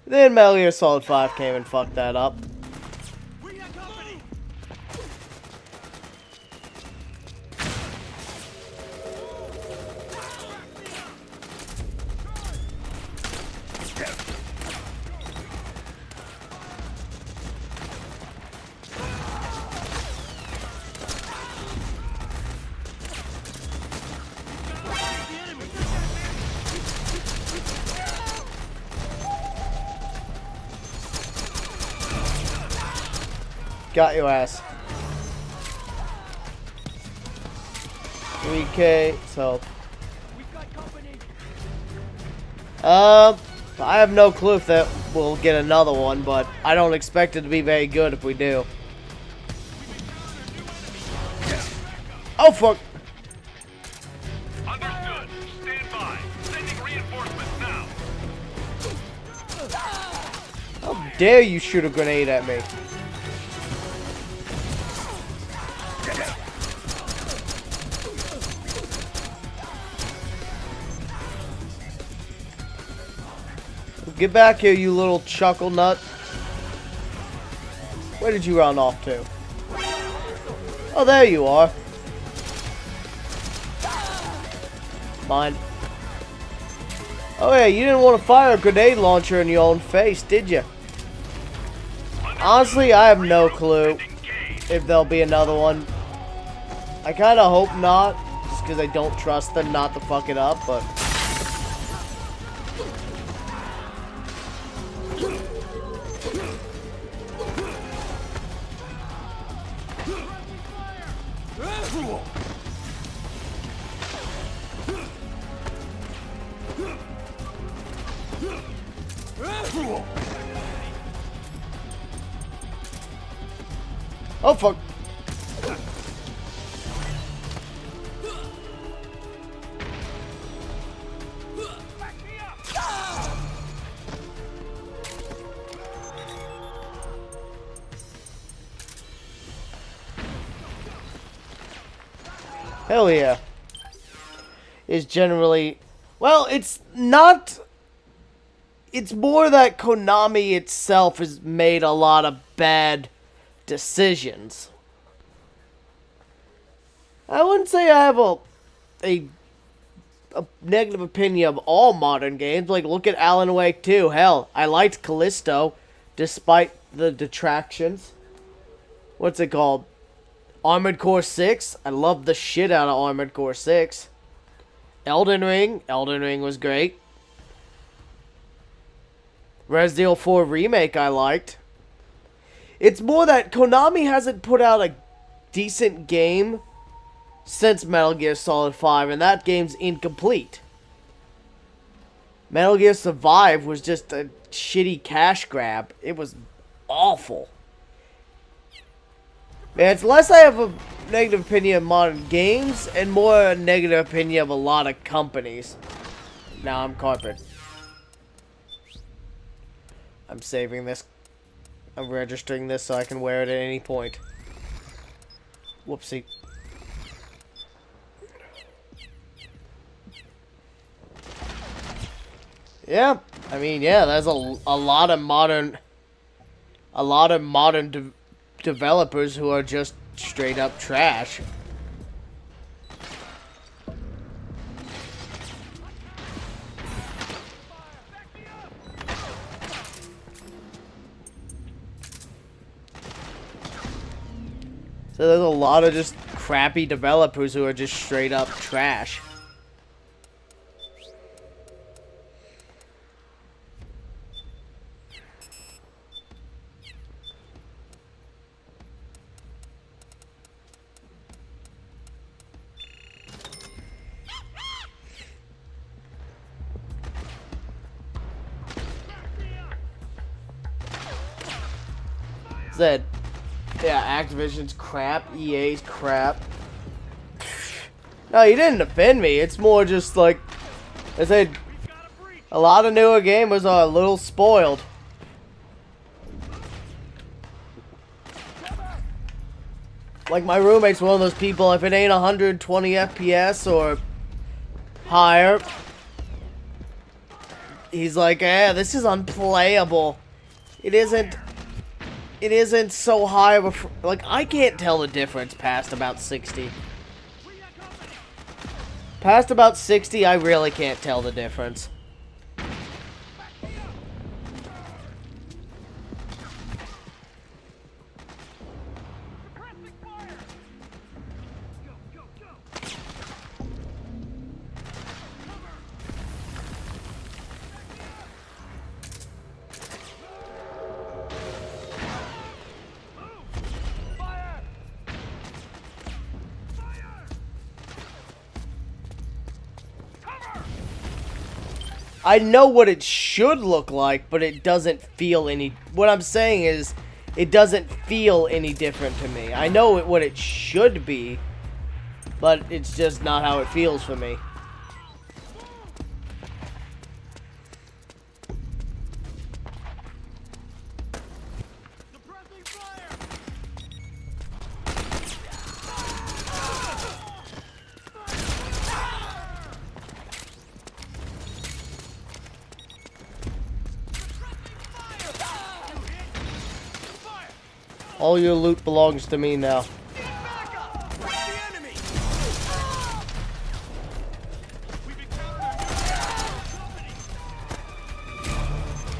Then Metal Gear Solid 5 came and fucked that up. Got your ass. 3K, so. I have no clue if that we'll get another one, but I don't expect it to be very good if we do. Oh fuck! Understood. Stand by. Sending reinforcements now. How dare you shoot a grenade at me? Get back here, you little chuckle nut. Where did you run off to? Oh, there you are. Mine. Oh yeah, you didn't want to fire a grenade launcher in your own face, did you? Honestly, I have no clue if there'll be another one. I kind of hope not, just because I don't trust them not to fuck it up, but... Oh fuck. Hell yeah. Is generally, well, it's not, it's more that Konami itself has made a lot of bad decisions. I wouldn't say I have a negative opinion of all modern games. Like, look at Alan Wake 2. Hell, I liked Callisto, despite the detractions. What's it called? Armored Core 6. I loved the shit out of Armored Core 6. Elden Ring. Elden Ring was great. Resident Evil 4 Remake I liked. It's more that Konami hasn't put out a decent game since Metal Gear Solid 5, and that game's incomplete. Metal Gear Survive was just a shitty cash grab. It was awful. Man, it's less I have a negative opinion of modern games, and more a negative opinion of a lot of companies. Now I'm carpet. I'm saving this. I'm registering this so I can wear it at any point. Whoopsie. Yeah, I mean, yeah, there's a lot of modern developers who are just straight up trash. So there's a lot of just crappy developers who are just straight up trash. Said, yeah, Activision's crap, EA's crap. No, you didn't offend me. It's more just like, I said, a lot of newer gamers are a little spoiled. Like, my roommate's one of those people, if it ain't 120 FPS or higher, he's like, this is unplayable. It isn't so high of a... Like, I can't tell the difference past about 60. Past about 60, I really can't tell the difference. I know what it should look like, but it doesn't feel any... What I'm saying is, it doesn't feel any different to me. I know what it should be, but it's just not how it feels for me. All your loot belongs to me now.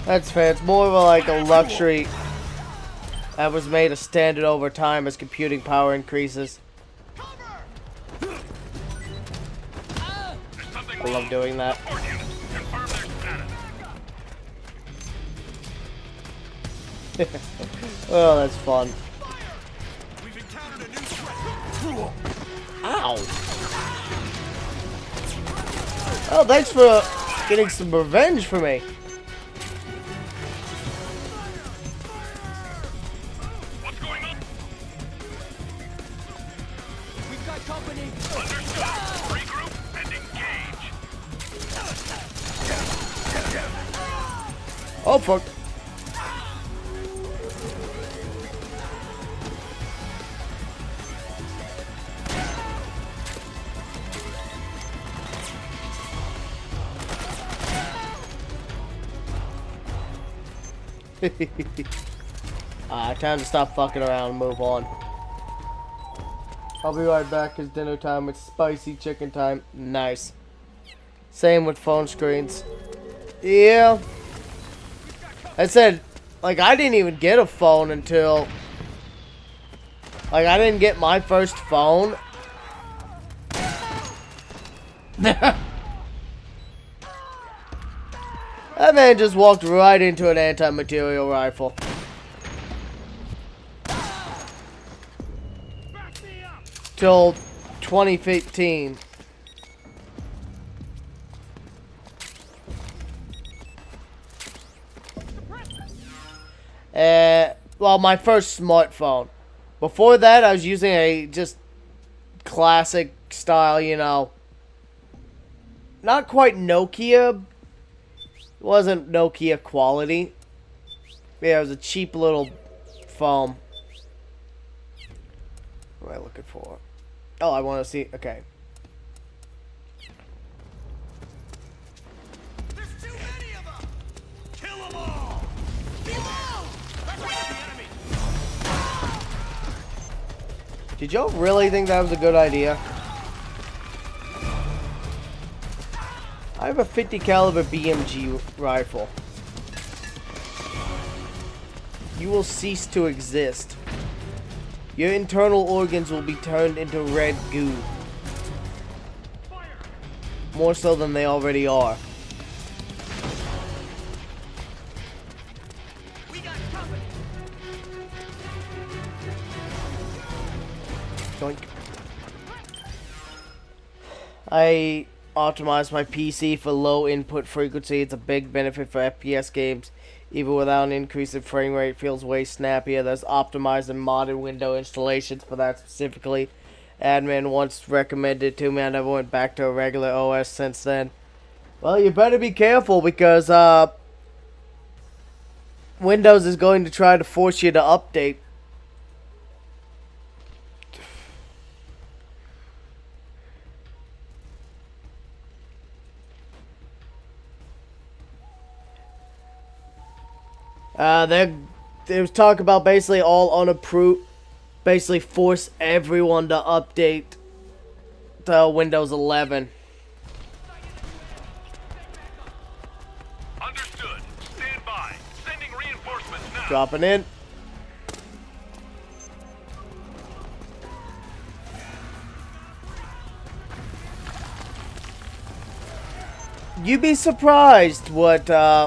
That's fair. It's more of like a luxury that was made a standard over time as computing power increases. I love doing that. Oh, that's fun. Ow! Oh, thanks for getting some revenge for me. What's going on? We've got company. Understood. Regroup and engage. Oh, fuck. Time to stop fucking around and move on. I'll be right back. It's dinner time. It's spicy chicken time. Nice. Same with phone screens. Yeah. I said, like, I didn't even get a phone until... Like, I didn't get my first phone. That man just walked right into an anti-material rifle. Till 2015. Well, my first smartphone. Before that, I was using a just classic style, you know. Not quite Nokia. It wasn't Nokia quality. Yeah, it was a cheap little phone. What am I looking for? Oh, I want to see. Okay. There's too many of them. Did y'all really think that was a good idea? I have a 50 caliber BMG rifle. You will cease to exist. Your internal organs will be turned into red goo. More so than they already are. Doink. I optimized my PC for low input frequency. It's a big benefit for FPS games. Even without an increase in frame rate, feels way snappier. There's optimized and modded window installations for that specifically. Admin once recommended to me. I never went back to a regular OS since then. Well, you better be careful because Windows is going to try to force you to update. There's talk about basically all unapproved, basically force everyone to update to Windows 11. Understood. Stand by. Sending reinforcements now. Dropping in. You'd be surprised what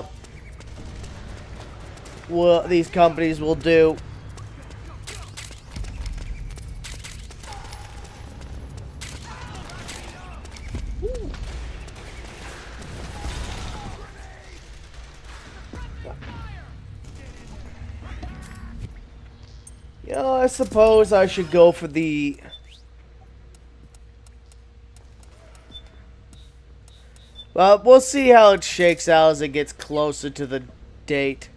these companies will do. You know, I suppose I should go for the... Well, we'll see how it shakes out as it gets closer to the date.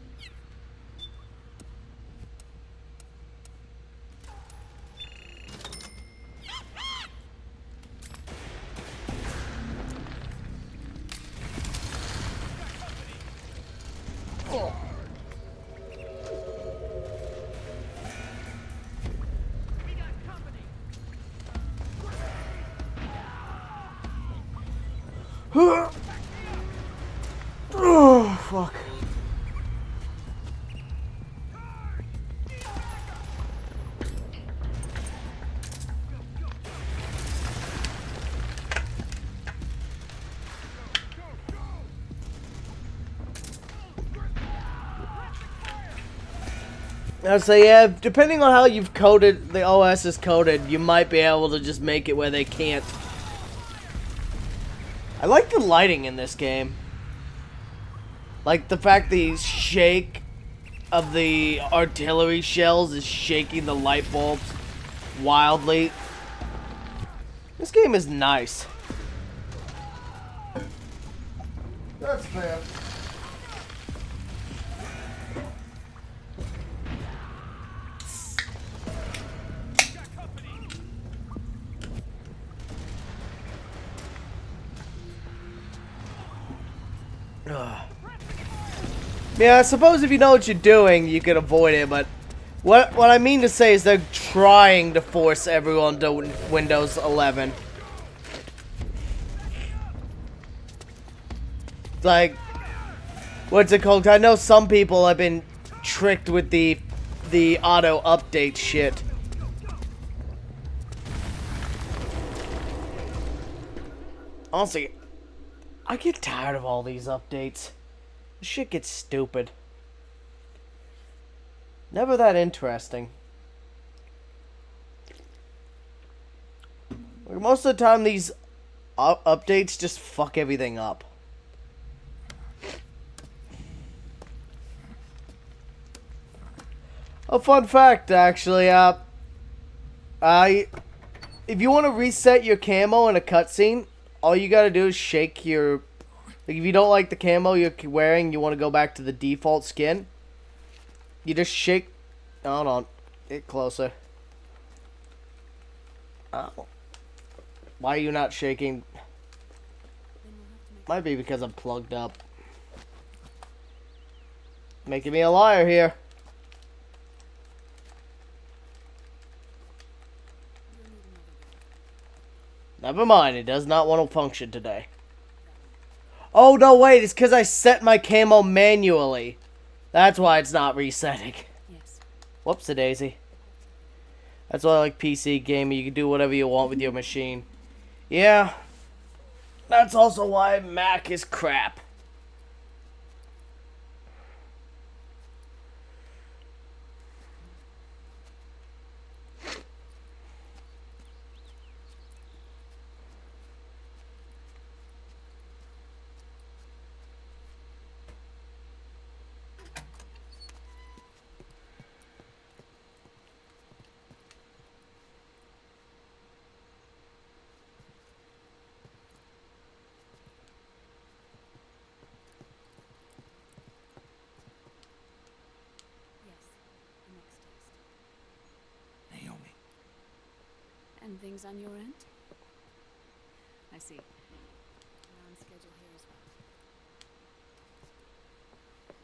Oh, fuck. I'd say, yeah, depending on how you've coded, the OS is coded, you might be able to just make it where they can't. I like the lighting in this game. Like the fact the shake of the artillery shells is shaking the light bulbs wildly. This game is nice. That's fair. Yeah, I suppose if you know what you're doing, you can avoid it, but what I mean to say is they're trying to force everyone to Windows 11. Like, what's it called? I know some people have been tricked with the auto update shit. Honestly, I get tired of all these updates. This shit gets stupid. Never that interesting. Most of the time, these updates just fuck everything up. A fun fact, actually, if you want to reset your camo in a cutscene, all you gotta do is shake your... Like, if you don't like the camo you're wearing, you want to go back to the default skin, you just shake... Hold on. Get closer. Oh. Why are you not shaking? Might be because I'm plugged up. Making me a liar here. Never mind, it does not want to function today. Oh, no, wait, it's because I set my camo manually. That's why it's not resetting. Yes. Whoops-a-daisy. That's why I like PC gaming. You can do whatever you want with your machine. Yeah. That's also why Mac is crap. Naomi. And things on your end? I see. We're on schedule here as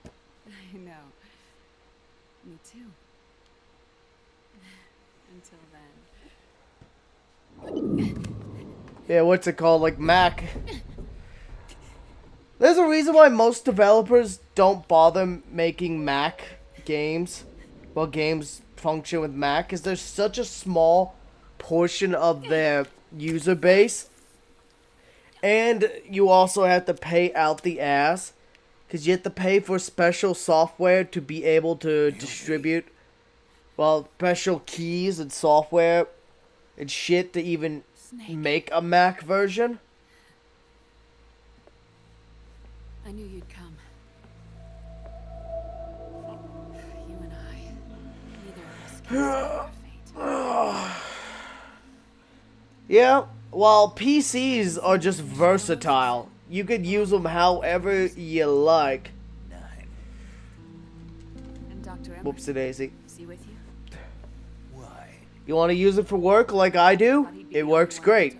well. I know. Me too. Until then. Yeah, what's it called? Like Mac. There's a reason why most developers don't bother making Mac games. Well, games function with Mac, because there's such a small portion of their user base. And you also have to pay out the ass, because you have to pay for special software to be able to distribute, well, special keys and software and shit to even make a Mac version. I knew you'd come. You and I, neither of us can escape our fate. Yeah, while PCs are just versatile. You could use them however you like. And Dr. Emmer, Whoopsie-daisy. is he with you? Why? You want to use it for work like I do? It works great.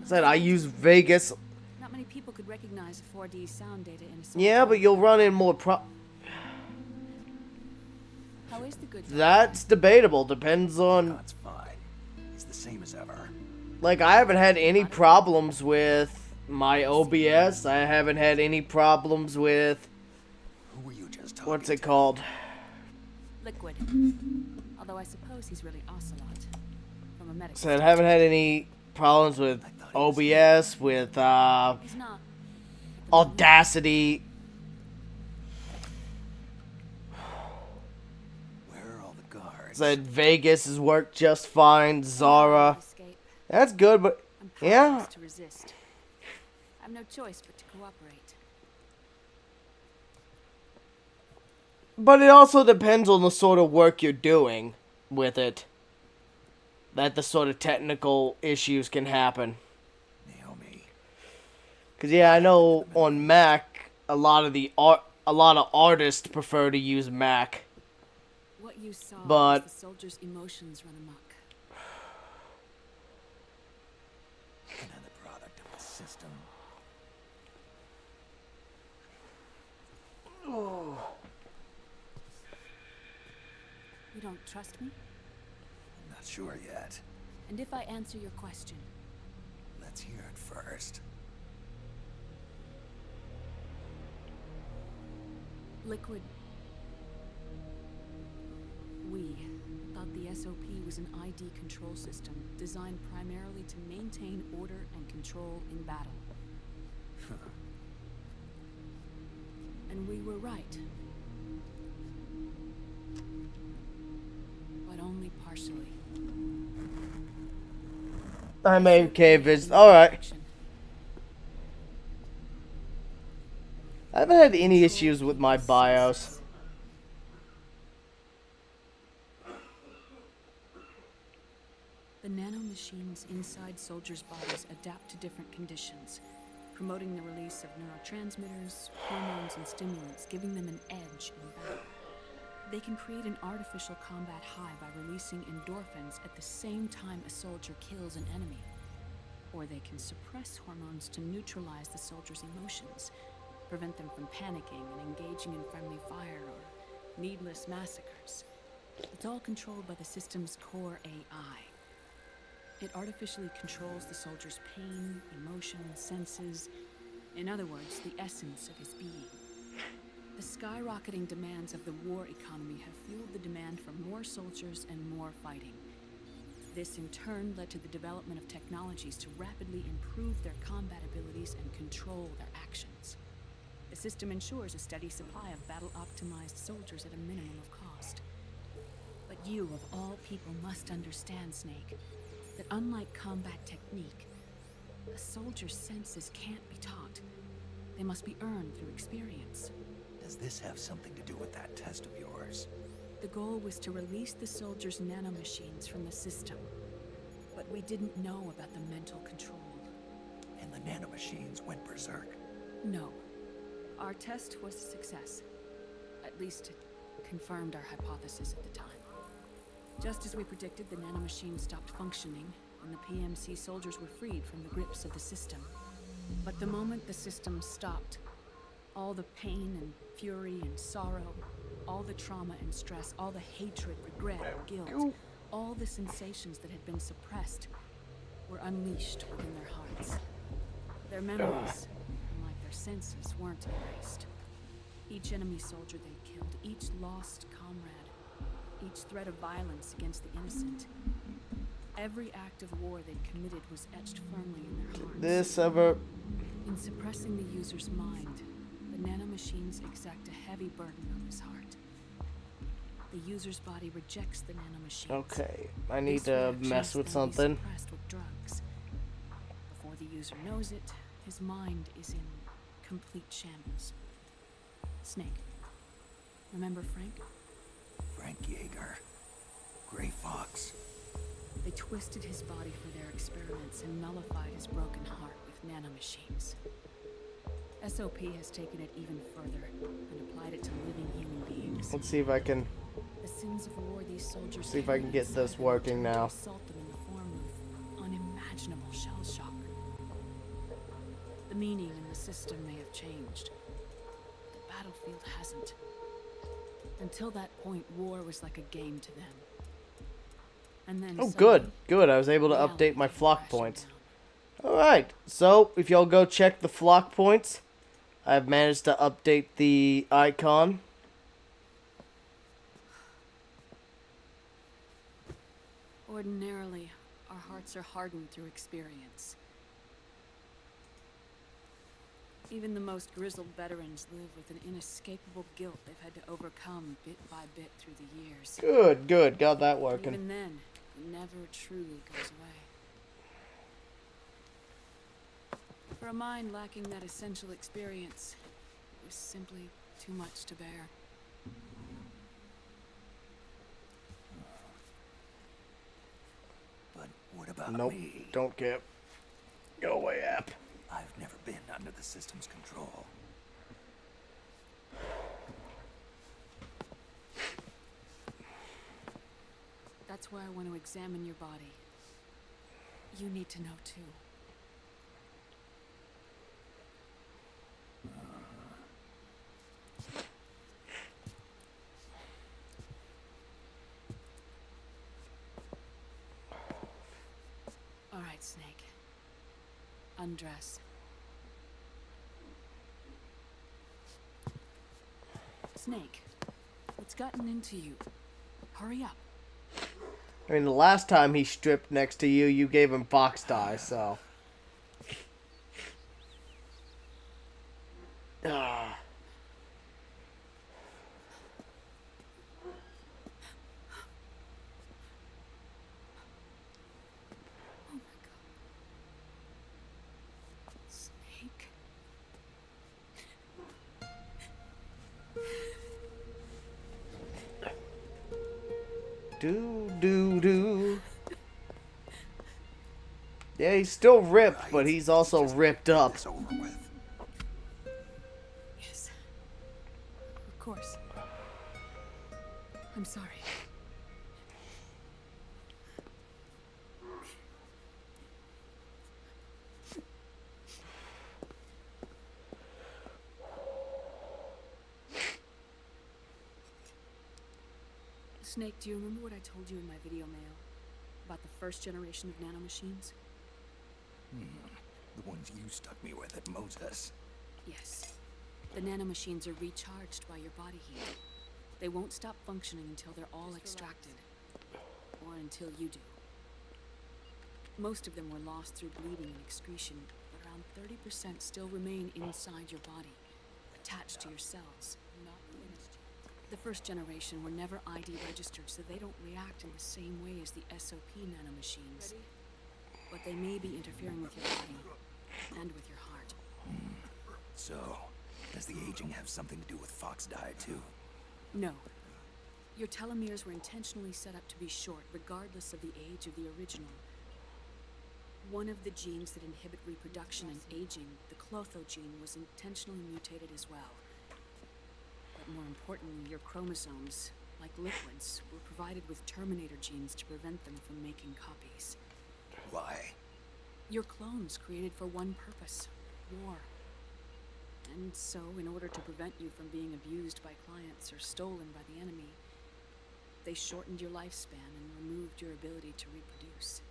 Said I use Vegas. Not many people could recognize 4D sound data in a Yeah, but you'll run in more How is the good? That's debatable. Depends on. That's fine. It's the same as ever. Like, I haven't had any problems with my OBS. I haven't had any problems with. Who were you just talking What's it called? Liquid. Although I suppose he's really Ocelot. From a medical. So I haven't had any problems with OBS, with He's not. Audacity. Where are all the guards? Said Vegas has worked just fine. Zara. That's good, but yeah. To resist. I have no choice but to cooperate. But it also depends on the sort of work you're doing with it. That the sort of technical issues can happen. Naomi. Cause yeah, I know on Mac a lot of artists prefer to use Mac. What you saw But was the soldiers' emotions run amok. Another product of the system. Oh. You don't trust me? I'm not sure yet. And if I answer your question? Let's hear it first. Liquid. We thought the SOP was an ID control system designed primarily to maintain order and control in battle. And we were right. But only partially. I'm okay, Viz. Alright. I haven't had any issues with my BIOS. The nanomachines inside soldiers' bodies adapt to different conditions, promoting the release of neurotransmitters, hormones, and stimulants, giving them an edge in battle. They can create an artificial combat high by releasing endorphins at the same time a soldier kills an enemy. Or they can suppress hormones to neutralize the soldier's emotions, prevent them from panicking and engaging in friendly fire or needless massacres. It's all controlled by the system's core AI. It artificially controls the soldier's pain, emotion, senses. In other words, the essence of his being. The skyrocketing demands of the war economy have fueled the demand for more soldiers and more fighting. This in turn led to the development of technologies to rapidly improve their combat abilities and control their actions. The system ensures a steady supply of battle-optimized soldiers at a minimum of cost. But you, of all people, must understand, Snake, that unlike combat technique, a soldier's senses can't be taught. They must be earned through experience. Does this have something to do with that test of yours? The goal was to release the soldiers' nanomachines from the system. But we didn't know about the mental control. And the nanomachines went berserk? No. Our test was a success. At least it confirmed our hypothesis at the time. Just as we predicted, the nanomachines stopped functioning, and the PMC soldiers were freed from the grips of the system. But the moment the system stopped, all the pain and fury and sorrow, all the trauma and stress, all the hatred, regret, guilt, all the sensations that had been suppressed were unleashed within their hearts. Their memories, unlike their senses, weren't erased. Each enemy soldier they killed, each lost comrade, each threat of violence against the innocent, every act of war they committed was etched firmly in their hearts. This ever... In suppressing the user's mind, the nanomachines exact a heavy burden on his heart. The user's body rejects the nanomachines. Okay, I need to mess with something. Suppressed with drugs. Before the user knows it, his mind is in complete shambles. Snake. Remember Frank? Frank Yeager. Gray Fox. They twisted his body for their experiments and nullified his broken heart with nanomachines. SOP has taken it even further and applied it to living human beings. Let's see if I can... The sins of war these soldiers see if I can get this working now. Assault them in the form of unimaginable shell shock. The meaning and the system may have changed. The battlefield hasn't. Until that point, war was like a game to them. And then oh, good. Good. I was able to update my flock points. Alright. So, if y'all go check the flock points, I've managed to update the icon. Ordinarily, our hearts are hardened through experience. Even the most grizzled veterans live with an inescapable guilt they've had to overcome bit by bit through the years. Good, good. Got that working. Even then, it never truly goes away. For a mind lacking that essential experience, it was simply too much to bear. But what about nope, me? Don't get... Go away, app. I've never been under the system's control. That's why I want to examine your body. You need to know too. All right, Snake. Undress. Snake, what's gotten into you? Hurry up. I mean, the last time he stripped next to you, you gave him fox dye, so... Ah. Oh my God. Snake. Do. Yeah, he's still ripped, but he's also ripped up. Yes. Of course. I'm sorry. Snake, do you remember what I told you in my video mail? about the first generation of nanomachines? The ones you stuck me with at Moses. Yes. The nanomachines are recharged by your body heat. They won't stop functioning until they're all extracted. Or until you do. Most of them were lost through bleeding and excretion, but around 30% still remain inside your body, attached to your cells. The first generation were never ID registered, so they don't react in the same way as the SOP nanomachines. But they may be interfering with your body and with your heart. So, does the aging have something to do with Fox die too? No. Your telomeres were intentionally set up to be short, regardless of the age of the original. One of the genes that inhibit reproduction and aging, the Clotho gene, was intentionally mutated as well. But more importantly, your chromosomes, like liquids, were provided with Terminator genes to prevent them from making copies. Why? Your clones created for one purpose: war. And so, in order to prevent you from being abused by clients or stolen by the enemy, they shortened your lifespan and removed your ability to reproduce.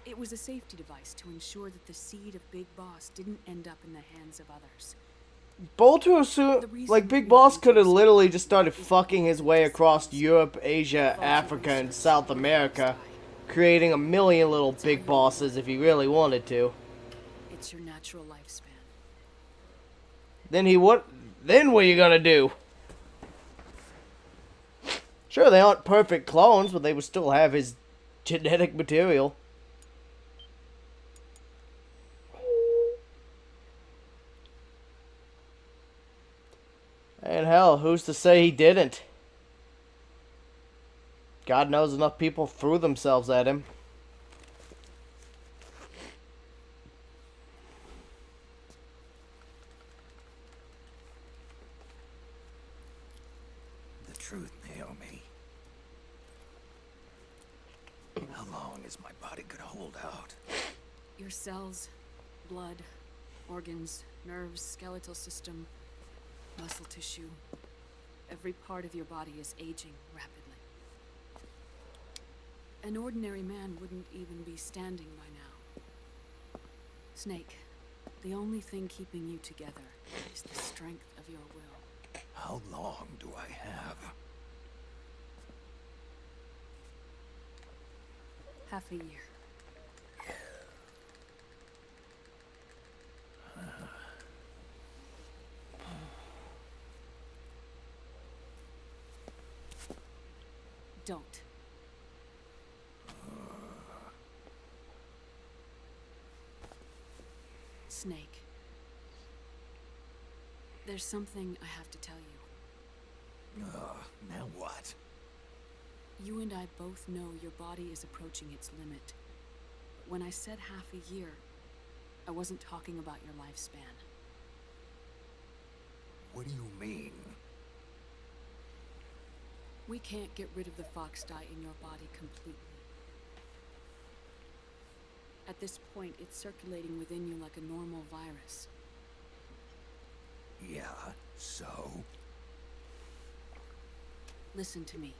It was a safety device to ensure that the seed of Big Boss didn't end up in the hands of others. Bolter assumed, like, Big Boss could have literally just started fucking his way across Europe, Asia, Africa, and South America, creating a million little Big Bosses if he really wanted to. It's your natural lifespan. Then what are you gonna do? Sure, they aren't perfect clones, but they would still have his genetic material. And hell, who's to say he didn't? God knows enough people threw themselves at him. The truth, Naomi. How long is my body gonna hold out? Your cells, blood, organs, nerves, skeletal system, muscle tissue. Every part of your body is aging rapidly. An ordinary man wouldn't even be standing by now. Snake, the only thing keeping you together is the strength of your will. How long do I have? Half a year. Don't. Snake. There's something I have to tell you. Now what? You and I both know your body is approaching its limit. But when I said half a year, I wasn't talking about your lifespan. What do you mean? We can't get rid of the fox dye in your body completely. At this point, it's circulating within you like a normal virus. Yeah, so? Listen to me.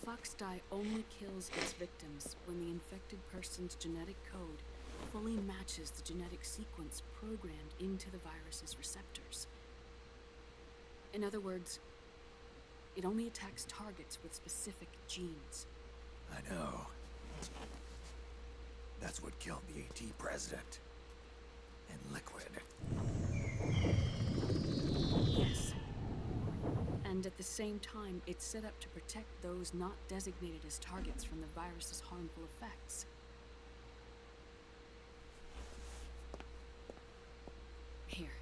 Fox dye only kills its victims when the infected person's genetic code fully matches the genetic sequence programmed into the virus's receptors. In other words, it only attacks targets with specific genes. I know. That's what killed the AT president. And Liquid. Yes. And at the same time, it's set up to protect those not designated as targets from the virus's harmful effects. Here.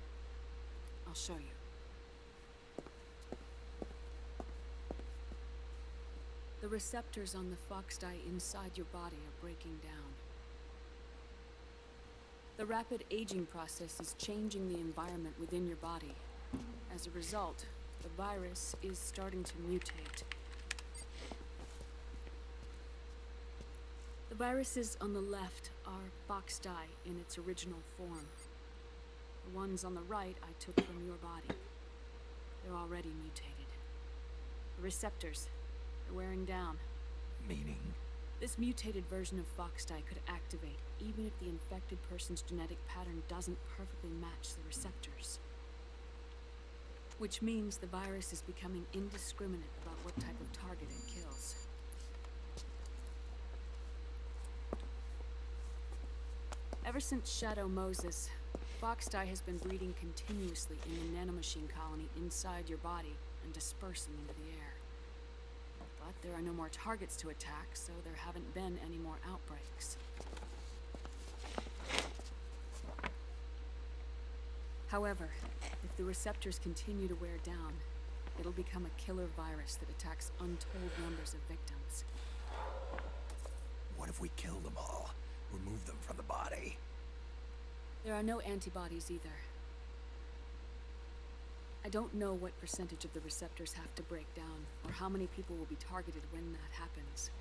I'll show you. The receptors on the fox dye inside your body are breaking down. The rapid aging process is changing the environment within your body. As a result, the virus is starting to mutate. The viruses on the left are fox dye in its original form. The ones on the right I took from your body. They're already mutated. The receptors, They're wearing down. Meaning? This mutated version of Foxdie could activate even if the infected person's genetic pattern doesn't perfectly match the receptors. Which means the virus is becoming indiscriminate about what type of target it kills. Ever since Shadow Moses, Foxdie has been breeding continuously in the nanomachine colony inside your body and dispersing into the air. But there are no more targets to attack, so there haven't been any more outbreaks. However, if the receptors continue to wear down, it'll become a killer virus that attacks untold numbers of victims. What if we kill them all? Remove them from the body? There are no antibodies either. I don't know what percentage of the receptors have to break down, or how many people will be targeted when that happens.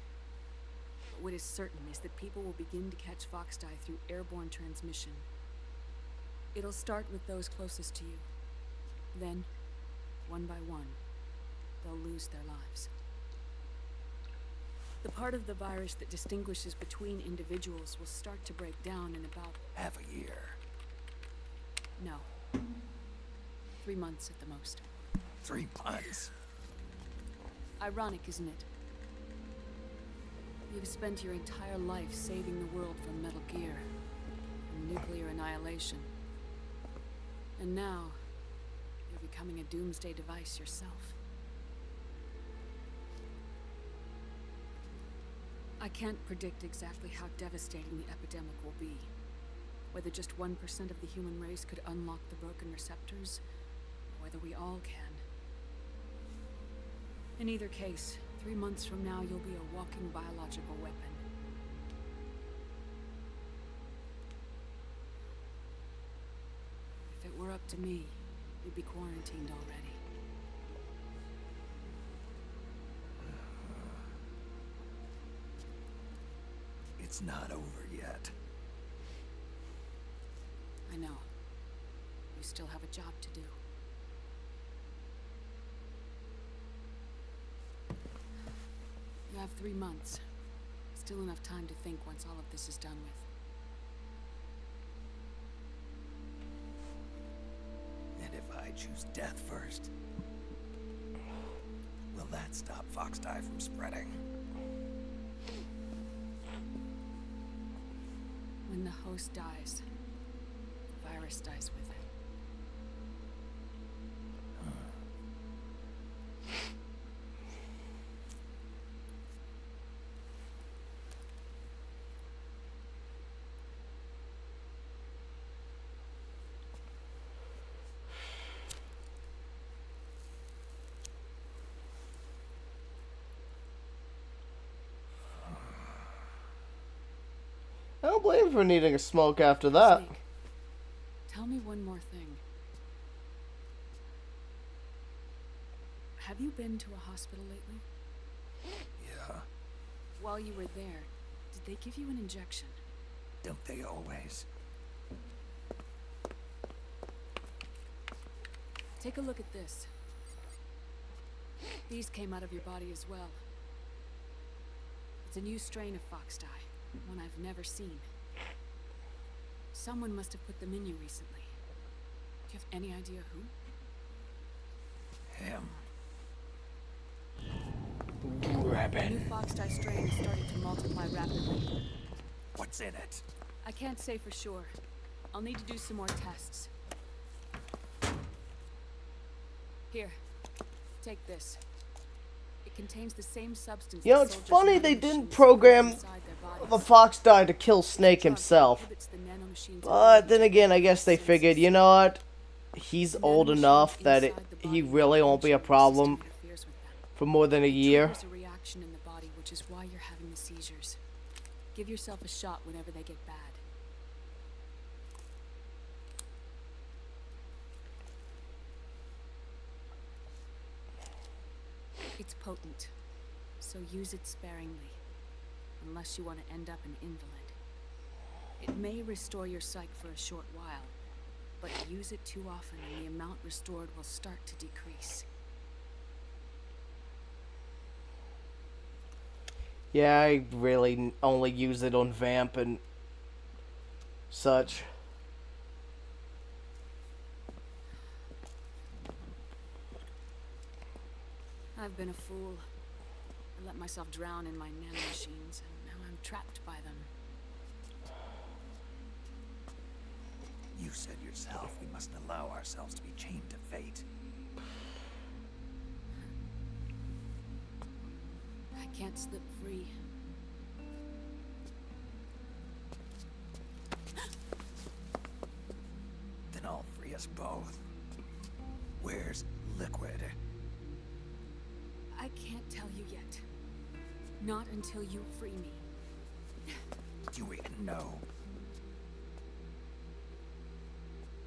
But what is certain is that people will begin to catch Foxdie through airborne transmission. It'll start with those closest to you. Then, one by one, they'll lose their lives. The part of the virus that distinguishes between individuals will start to break down in about... half a year. No. 3 months at the most. 3 months? Ironic, isn't it? You've spent your entire life saving the world from Metal Gear and nuclear annihilation. And now, you're becoming a doomsday device yourself. I can't predict exactly how devastating the epidemic will be. Whether just 1% of the human race could unlock the broken receptors, or whether we all can. In either case, 3 months from now, you'll be a walking biological weapon. If it were up to me, you'd be quarantined already. It's not over yet. I know. You still have a job to do. You have 3 months. Still enough time to think once all of this is done with. And if I choose death first, will that stop Foxdie from spreading? When the host dies, the virus dies with it. I don't blame him for needing a smoke after that. Snake, tell me one more thing. Have you been to a hospital lately? Yeah. While you were there, did they give you an injection? Don't they always? Take a look at this. These came out of your body as well. It's a new strain of Foxdie. One I've never seen. Someone must have put them in you recently. Do you have any idea who? Him. The new Foxdie strain is starting to multiply rapidly. What's in it? I can't say for sure. I'll need to do some more tests. Here, take this. It contains the same substance. You know, it's funny they didn't program the Foxdie to kill Snake himself. But then again, I guess they figured, you know what? He's old enough that he really won't be a problem for more than a year. There's a reaction in the body, which is why you're having the seizures. Give yourself a shot whenever they get bad. It's potent, so use it sparingly, unless you want to end up an invalid. It may restore your psyche for a short while, but use it too often and the amount restored will start to decrease. Yeah, I really only use it on Vamp and such. I've been a fool. I let myself drown in my nanomachines, and now I'm trapped by them. You said yourself we mustn't allow ourselves to be chained to fate. I can't slip free. Then I'll free us both. Where's Liquid? I can't tell you yet. Not until you free me. Do we know?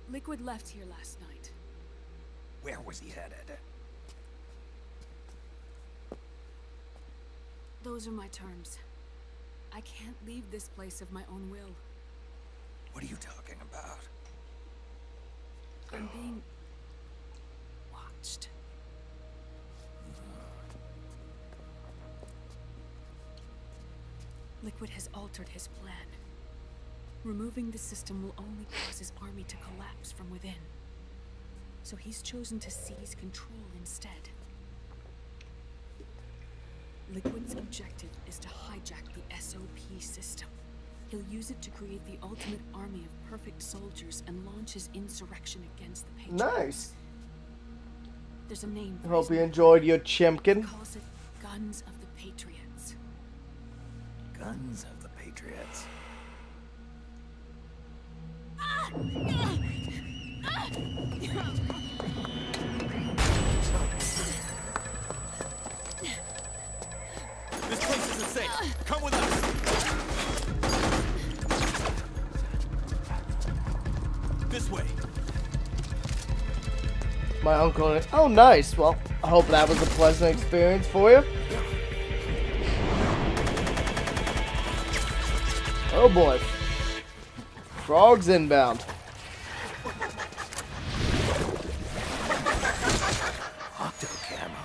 Liquid left here last night. Where was he headed? Those are my terms. I can't leave this place of my own will. What are you talking about? I'm being watched. Liquid has altered his plan. Removing the system will only cause his army to collapse from within. So he's chosen to seize control instead. Liquid's objective is to hijack the SOP system. He'll use it to create the ultimate army of perfect soldiers and launch his insurrection against the Patriots. Nice. There's a name. Hope you enjoyed your chimkin. He calls it Guns of the Patriots. Guns of the Patriots. This place isn't safe. Come with us. This way. My uncle. Oh, nice. Well, I hope that was a pleasant experience for you. Oh boy. Frogs inbound. Octo camo.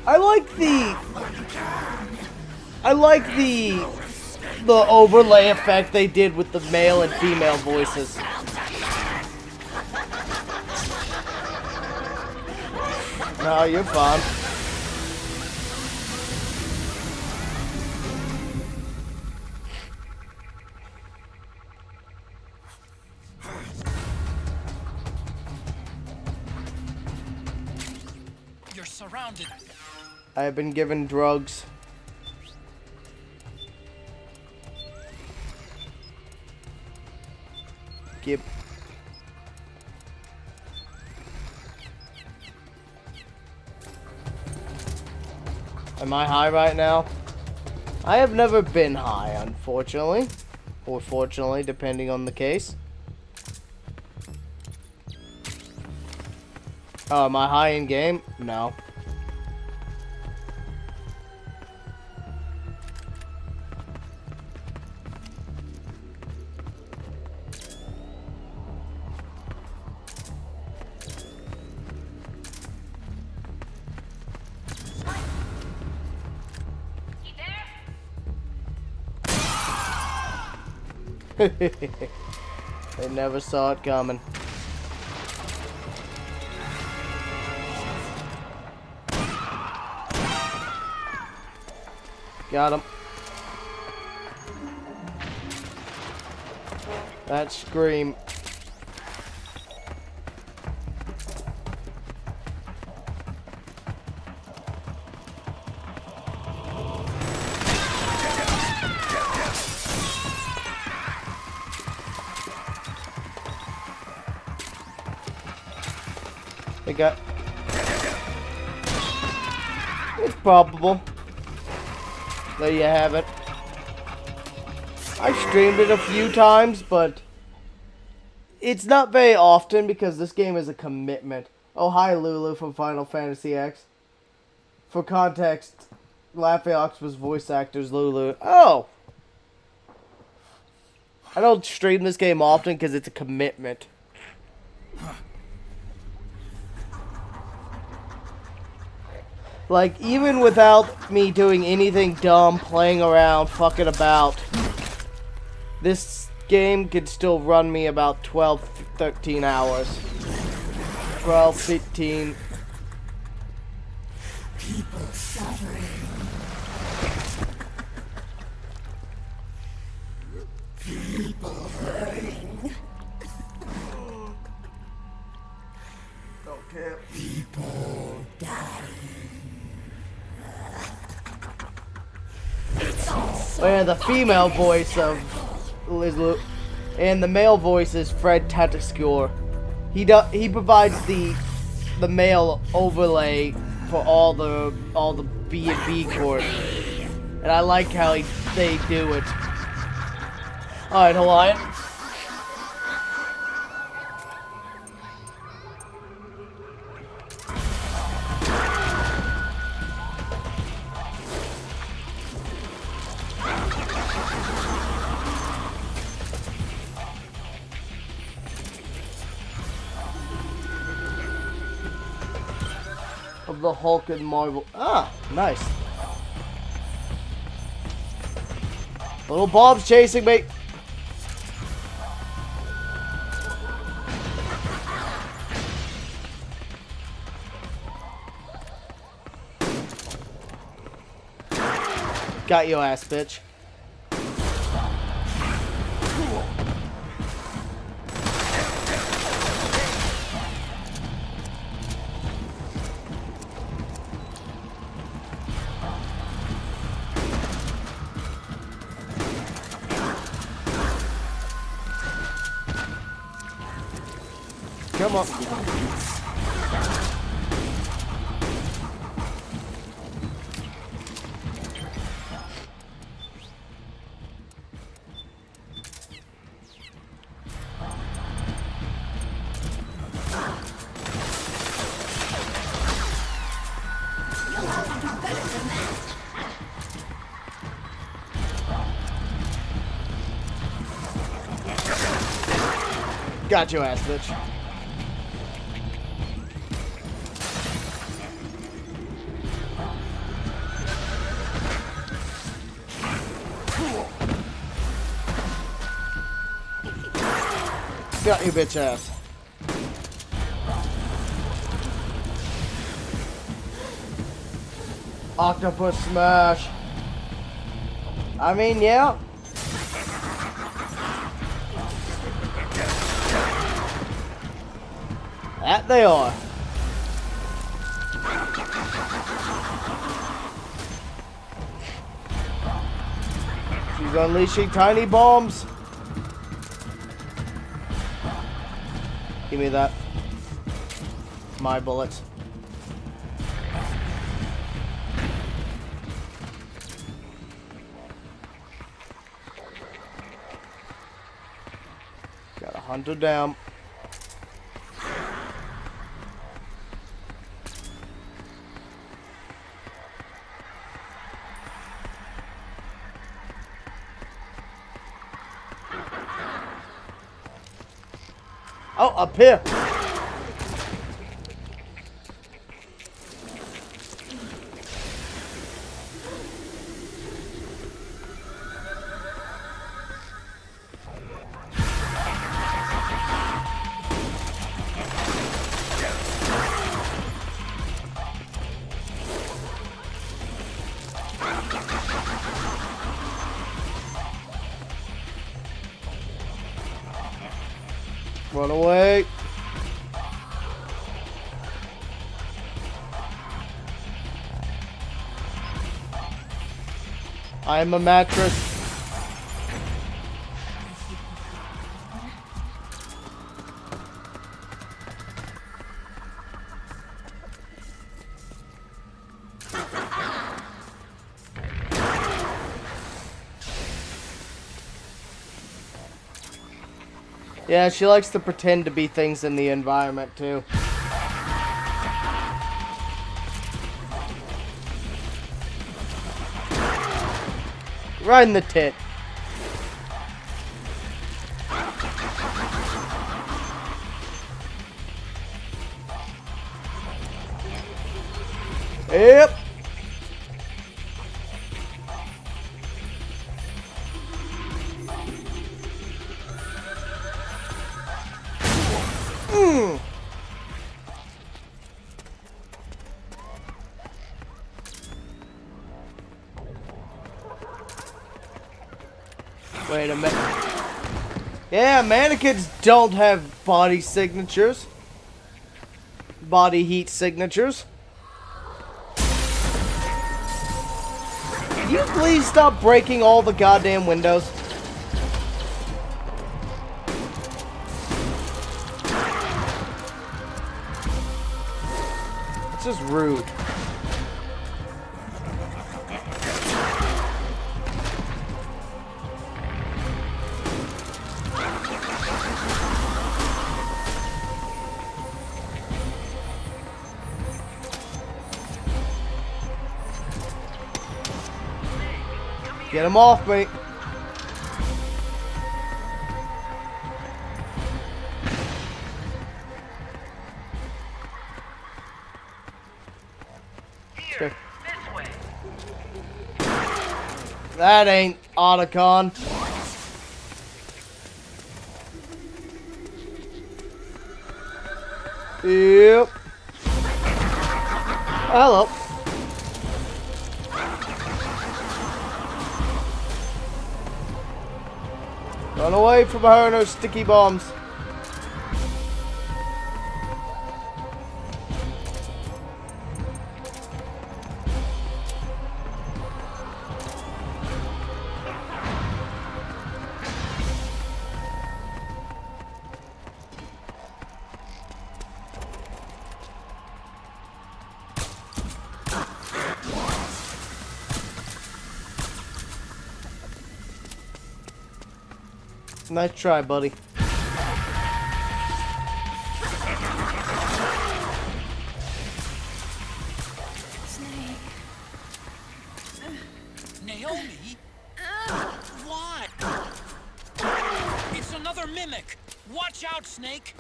I like the overlay effect they did with the male and female voices. No, you're fine. You're surrounded. I have been given drugs. Yep. Am I high right now? I have never been high, unfortunately. Or fortunately, depending on the case. Oh, am I high in game? No. They never saw it coming. Got him. That scream. They got... It's probable. There you have it. I streamed it a few times, but it's not very often because this game is a commitment. Oh, hi Lulu from Final Fantasy X. For context, Laughing Octopus voice actors Lulu. Oh! I don't stream this game often because it's a commitment. Like, even without me doing anything dumb, playing around, fucking about, this game could still run me about 12, 13 hours. 12, 15. People suffering. People hurting. Okay. People dying. Where the female voice of Liz Lu and the male voice is Fred Tatasciore. He provides the male overlay for all the B&B court, and I like how they do it. All right, Hawaiian. Of the Hulk and Marvel. Ah, nice. Little Bob's chasing me. Got your ass, bitch. Come on. Got your ass, bitch. Got you, bitch ass. Octopus smash. I mean, yeah. That they are. She's unleashing tiny bombs. Give me that. My bullets. Got a hunter down. Oh, up here. Run away. I am a mattress. Yeah, she likes to pretend to be things in the environment, too. Right in the tit. Wait a minute. Yeah, mannequins don't have body signatures. Body heat signatures. Can you please stop breaking all the goddamn windows? It's just rude. Get him off me. Okay. That ain't Otacon. Yep. Hello. Run away from her and her sticky bombs. Nice try, buddy. Naomi? What? It's another mimic! Watch out, Snake!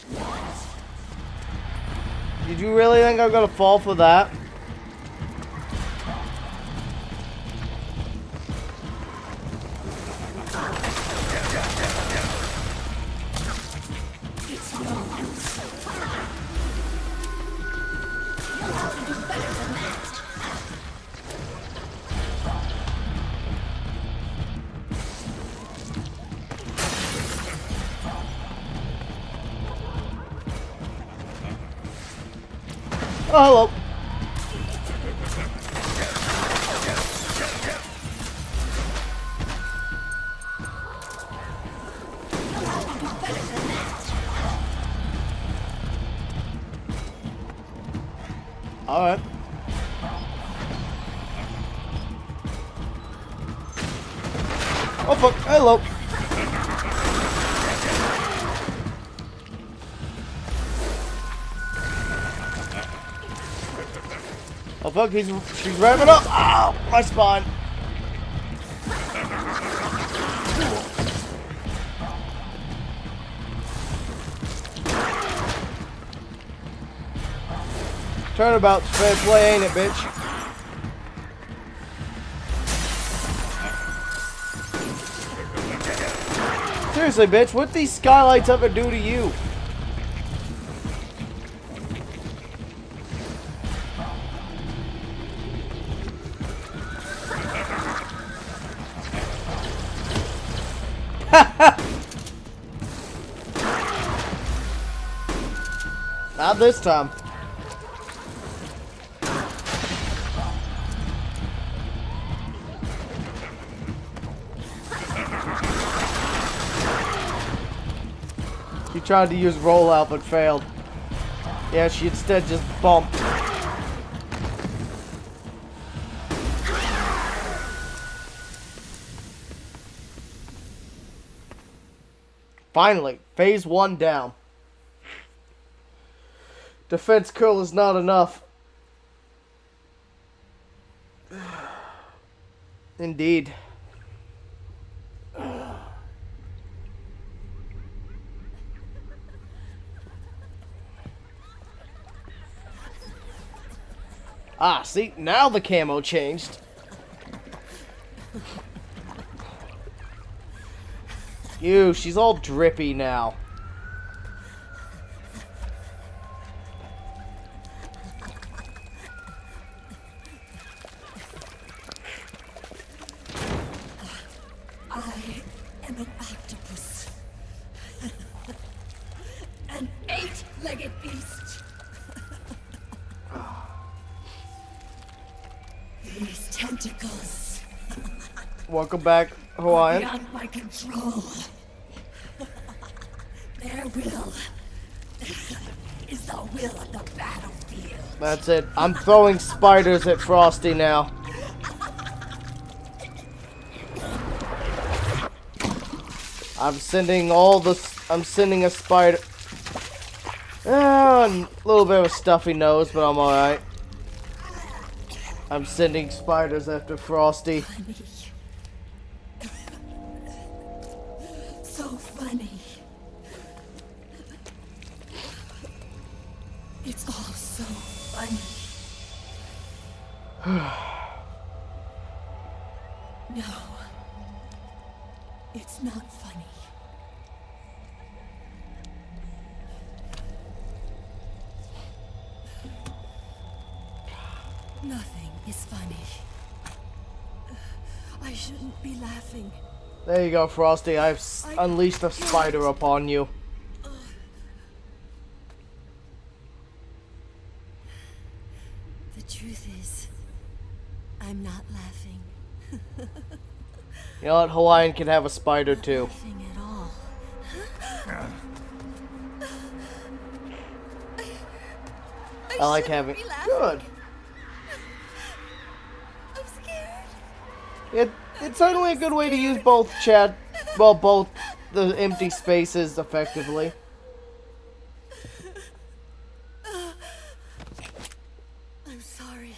Did you really think I'm gonna fall for that? Oh, hello. All right. Oh fuck! Hello. Oh fuck, she's revving up! Ow! My spine! Turnabout's fair play, ain't it, bitch? Seriously, bitch, what these skylights ever do to you? Not this time. She tried to use rollout but failed. Yeah, she instead just bumped. Finally, phase 1 down. Defense curl is not enough. Indeed. Ah, see, now the camo changed. Ew, she's all drippy now. I am a tentacles Welcome back, are Hawaiian. beyond my control. Their will is the will of the battlefield. That's it. I'm throwing spiders at Frosty now. I'm sending a spider. A little bit of a stuffy nose, but I'm alright. I'm sending spiders after Frosty. So funny. It's all so funny. No. It's not funny. Nothing is funny. I shouldn't be laughing. There you go, Frosty. I've unleashed a spider upon you. The truth is, I'm not laughing. You know what? Hawaiian can have a spider too. Laughing at all. I like having. Good. I'm scared. It's certainly a good way to use both chat, well, both the empty spaces effectively. I'm sorry.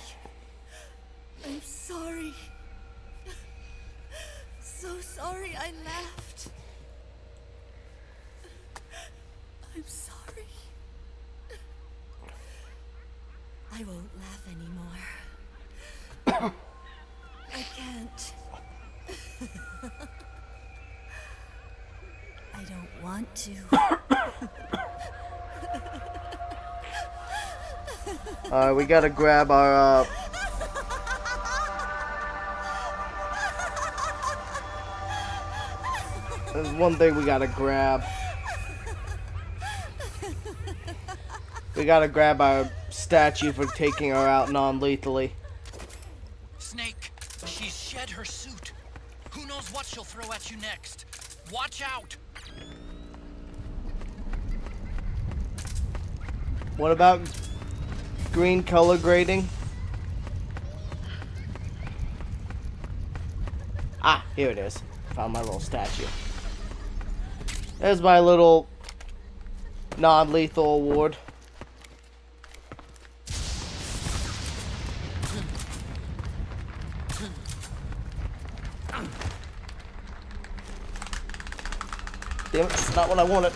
I'm sorry. So sorry I laughed. I'm sorry. I won't laugh anymore. I can't. I don't want to. Alright, we gotta grab our, There's one thing we gotta grab. We gotta grab our statue for taking her out non-lethally. Snake, she's shed her suit. Who knows what she'll throw at you next? Watch out! What about green color grading? Ah, here it is. Found my little statue. There's my little non-lethal award. Damn it, that's not what I wanted.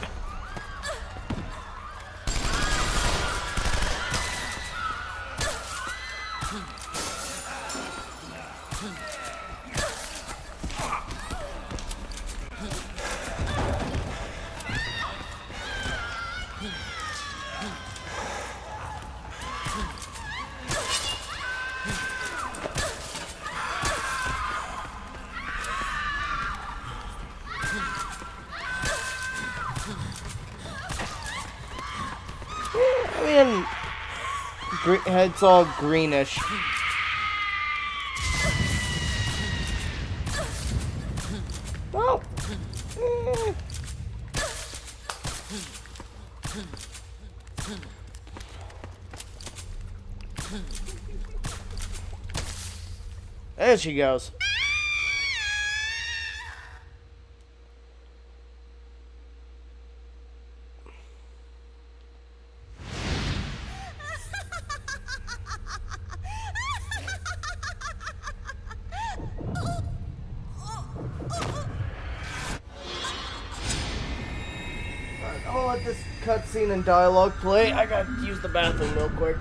It's all greenish. Oh. There she goes. I'll let this cutscene and dialogue play. I gotta use the bathroom real quick.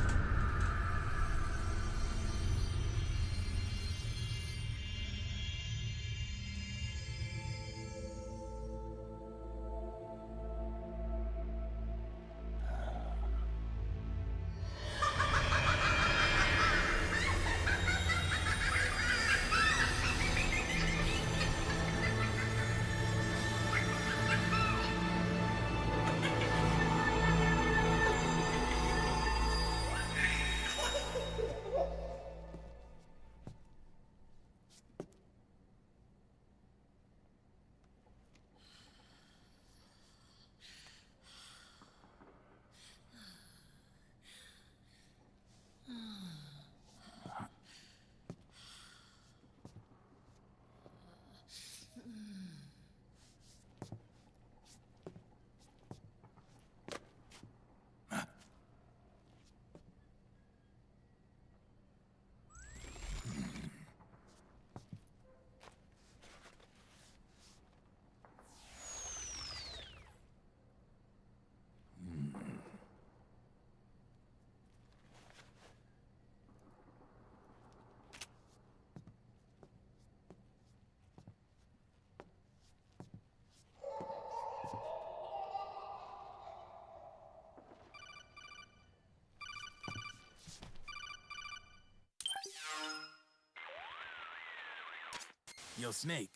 Yo, Snake,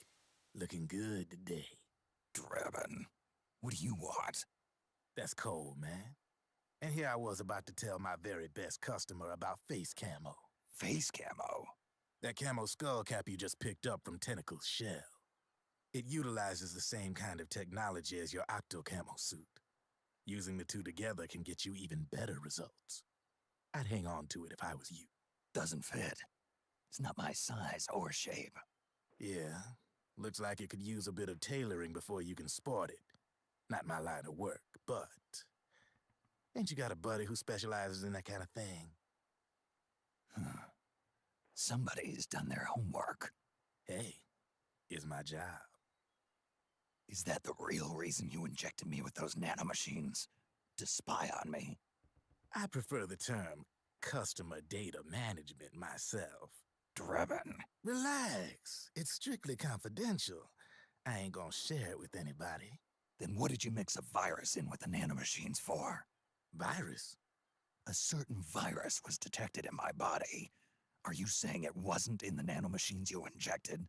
looking good today. Drebin, what do you want? That's cold, man. And here I was about to tell my very best customer about face camo. Face camo? That camo skull cap you just picked up from Tentacle's shell. It utilizes the same kind of technology as your octo camo suit. Using the two together can get you even better results. I'd hang on to it if I was you. Doesn't fit. It's not my size or shape. Yeah, looks like it could use a bit of tailoring before you can sport it. Not my line of work, but... ain't you got a buddy who specializes in that kind of thing? Somebody's done their homework. Hey, it's my job. Is that the real reason you injected me with those nanomachines? To spy on me? I prefer the term customer data management myself. Drebin. Relax. It's strictly confidential. I ain't gonna share it with anybody. Then what did you mix a virus in with the nanomachines for? Virus? A certain virus was detected in my body. Are you saying it wasn't in the nanomachines you injected?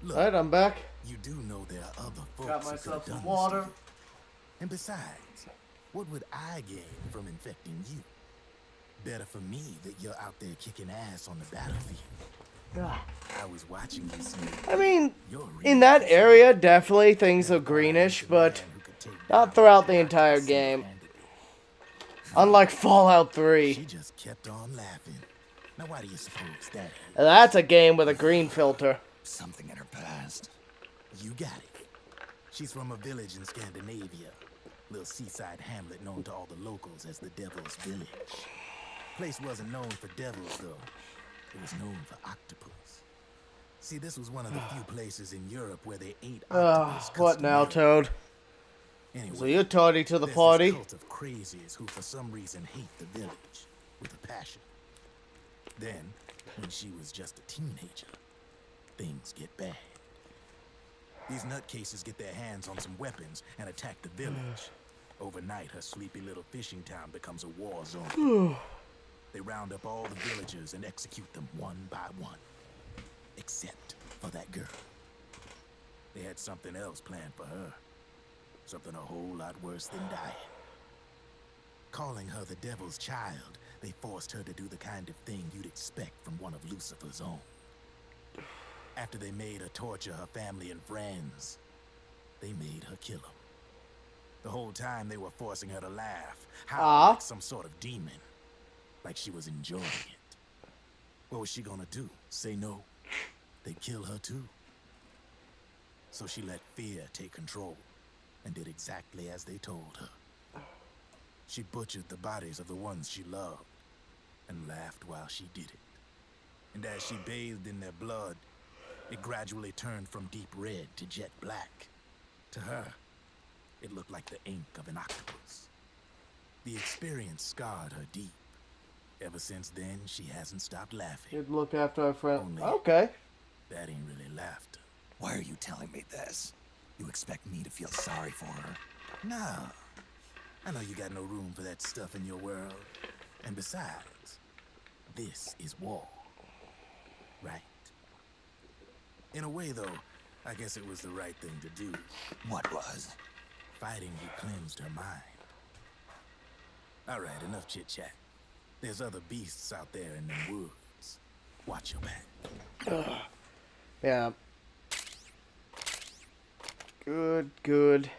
Look, alright, I'm back. You do know there are other folks Got who myself could've some done water. this to you. And besides, what would I gain from infecting you? Better for me that you're out there kicking ass on the battlefield. I was watching you, Snake. I mean, in that area, definitely things are greenish, but not throughout the entire game. Unlike Fallout 3. She just kept on laughing. Now why do you suppose that is? That's a game with a green filter. Something in her past. You got it. She's from a village in Scandinavia. Little seaside hamlet known to all the locals as the Devil's Village. Place wasn't known for devils, though. It was known for octopus. See, this was one of the few places in Europe where they ate octopus. What now, Toad? Anyway, So you're tardy to the there's party? This cult of crazies who for some reason hate the village with a passion. Then, when she was just a teenager, things get bad. These nutcases get their hands on some weapons and attack the village. Overnight, her sleepy little fishing town becomes a war zone. They round up all the villagers and execute them one by one. Except for that girl. They had something else planned for her. Something a whole lot worse than dying. Calling her the Devil's Child, they forced her to do the kind of thing you'd expect from one of Lucifer's own. After they made her torture her family and friends, they made her kill them. The whole time they were forcing her to laugh, howl like some sort of demon. Like she was enjoying it. What was she gonna do? Say no? They'd kill her too. So she let fear take control and did exactly as they told her. She butchered the bodies of the ones she loved and laughed while she did it. And as she bathed in their blood, it gradually turned from deep red to jet black. To her, it looked like the ink of an octopus. The experience scarred her deep. Ever since then, she hasn't stopped laughing. You'd look after our friend. Okay. That ain't really laughter. Why are you telling me this? You expect me to feel sorry for her? No. I know you got no room for that stuff in your world. And besides, this is war. Right? In a way, though, I guess it was the right thing to do. What was? Fighting you cleansed her mind. All right, enough chit-chat. There's other beasts out there in the woods. Watch your back. Yeah. Good, good.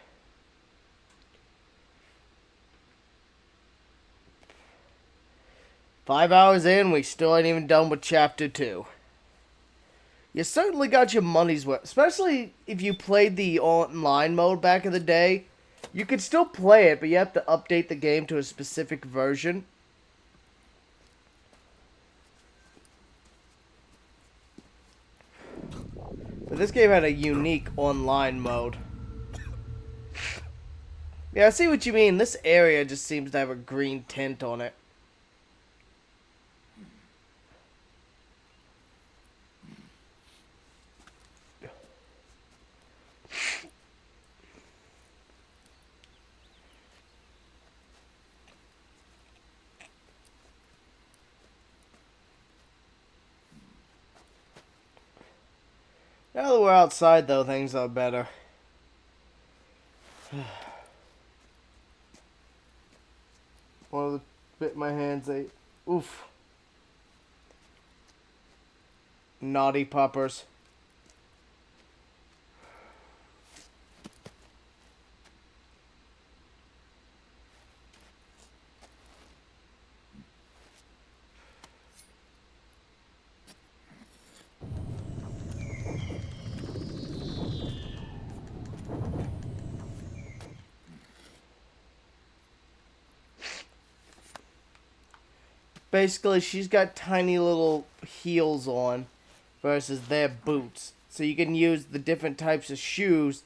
Five hours in, we still ain't even done with Chapter 2. You certainly got your money's worth. Especially if you played the online mode back in the day. You could still play it, but you have to update the game to a specific version. But this game had a unique online mode. Yeah, I see what you mean. This area just seems to have a green tint on it. Now that we're outside, though, things are better. One of the bit my hands ate. Oof. Naughty puppers. Basically, she's got tiny little heels on versus their boots. So you can use the different types of shoes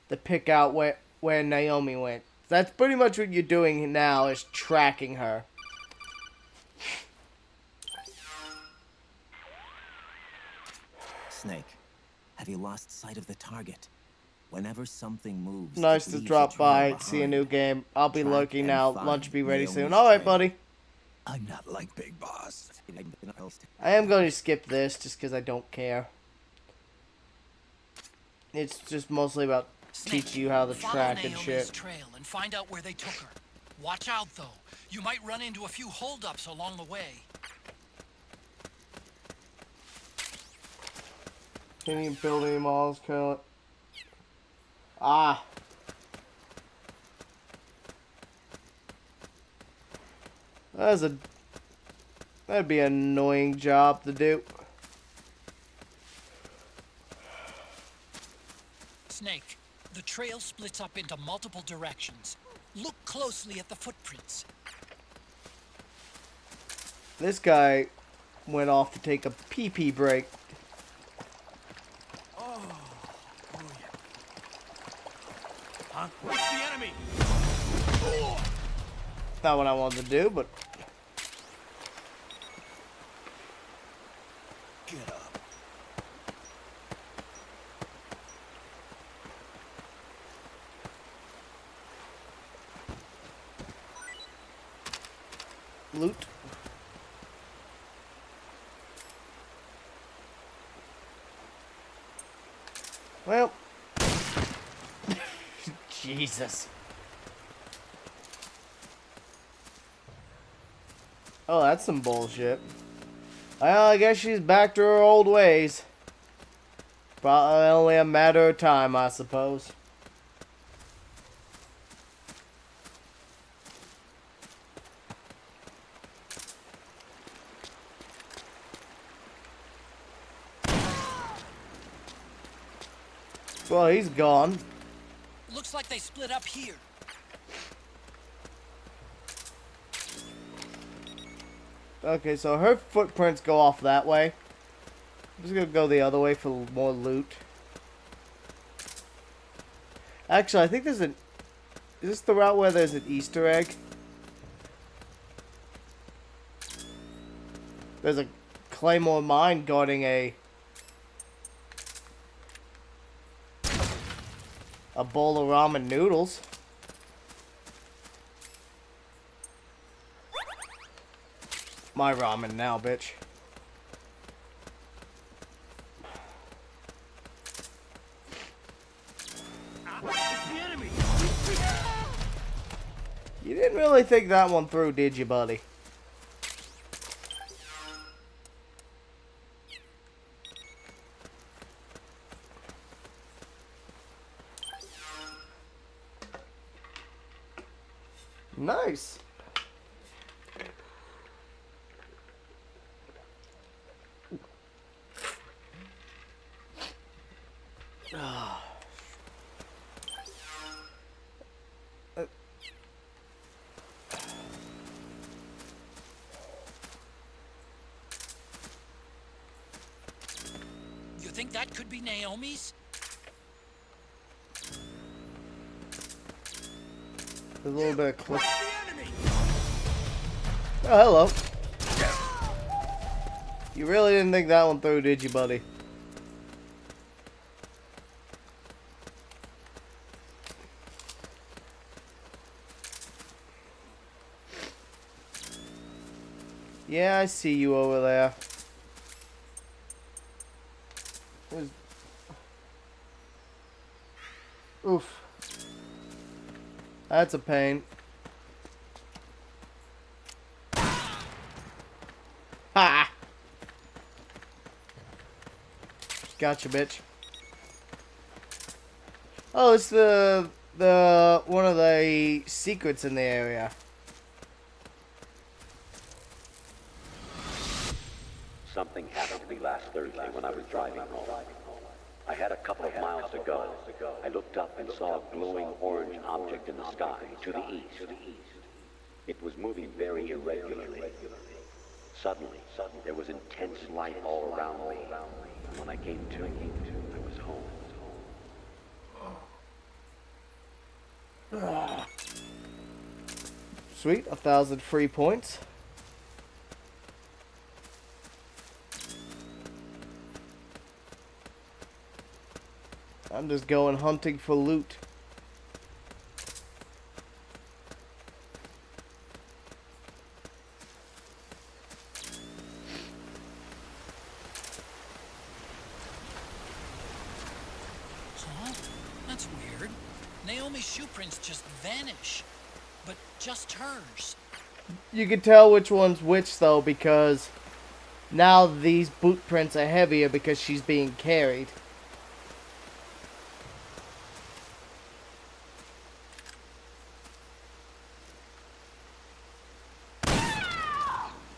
to pick out where Naomi went. That's pretty much what you're doing now, is tracking her. Snake, have you lost sight of the target? Whenever something moves, Nice it to leaves drop a trail by, see a behind. new game. I'll be Track lurking and now. find Lunch be ready Naomi's soon. Alright, trail. buddy. I'm not like Big Boss. I am going to skip this just because I don't care. It's just mostly about teaching you how to Follow track and Naomi's shit. trail and find out where they took her. Watch out, though. You might run into a few holdups along the way. Can you build any malls, currently? Ah. That'd be an annoying job to do. Snake, the trail splits up into multiple directions. Look closely at the footprints. This guy went off to take a pee-pee break. Oh, huh? It's the enemy. Not what I wanted to do, but Get up. loot. Well. Jesus. Oh, that's some bullshit. Well, I guess she's back to her old ways. Probably only a matter of time, I suppose. Well, he's gone. Looks like they split up here. Okay, so her footprints go off that way. I'm just gonna go the other way for more loot. Actually, I think there's an... Is this the route where there's an Easter egg? There's a Claymore mine guarding a bowl of ramen noodles. My ramen now, bitch. You didn't really think that one through, did you, buddy? Nice. You think that could be Naomi's? A little bit of clip. Oh, hello. You really didn't think that one through, did you, buddy? Yeah, I see you over there. Oof. That's a pain. Ha! Gotcha, bitch. Oh, it's the one of the secrets in the area. Something happened to me last Thursday when I was driving home. I had a couple of miles to go. I looked up and saw a glowing orange object in the sky to the east. It was moving very irregularly. Suddenly, there was intense light all around me. And when I came to, I was home. Sweet, 1,000 free points. I'm just going hunting for loot. Huh? That's weird. Naomi's shoe prints just vanish. But just hers. You can tell which one's which though, because now these boot prints are heavier because she's being carried.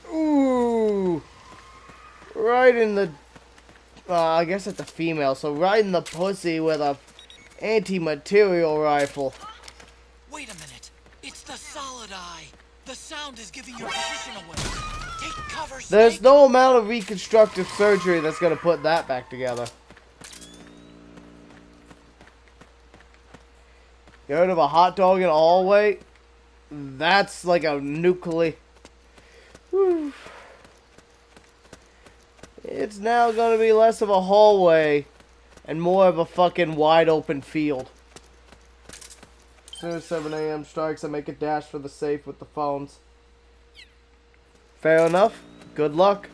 Ooh! Right in the... I guess it's a female, so right in the pussy with a anti-material rifle. Wait a minute. It's the solid eye. The sound is giving your position away. Take cover, Snake. There's no amount of reconstructive surgery that's gonna put that back together. You heard of a hot dog in a hallway? That's like a nuclear... Whew. It's now gonna be less of a hallway and more of a fucking wide open field. As soon as 7 a.m. strikes, I make a dash for the safe with the phones. Fair enough. Good luck.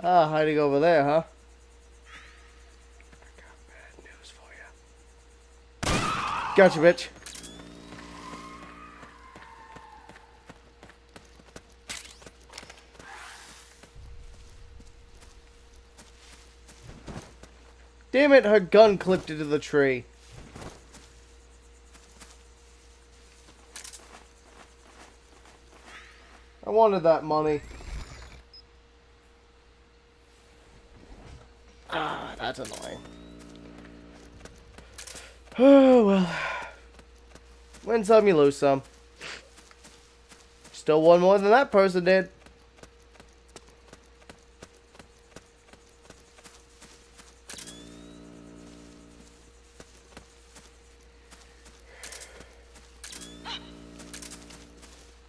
Ah, hiding over there, huh? I got bad news for you. Gotcha, bitch. Damn it, her gun clipped into the tree. I wanted that money. Ah, that's annoying. Oh, well. Win some, you lose some. Still won more than that person did.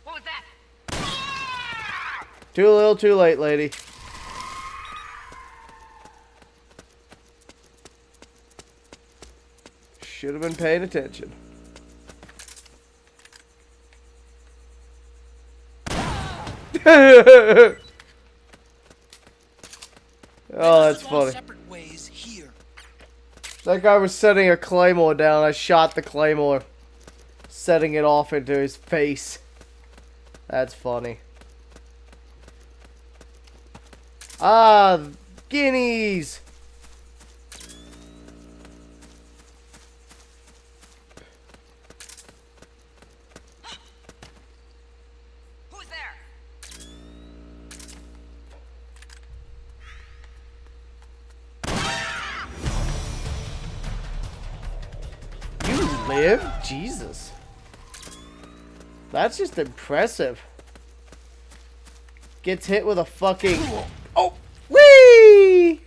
What was that? Too little, too late, lady. Should have been paying attention. Oh, that's funny. That guy was setting a claymore down. I shot the claymore, setting it off into his face. That's funny. Ah, guineas. Live? Jesus. That's just impressive. Gets hit with a fucking... Oh! Whee!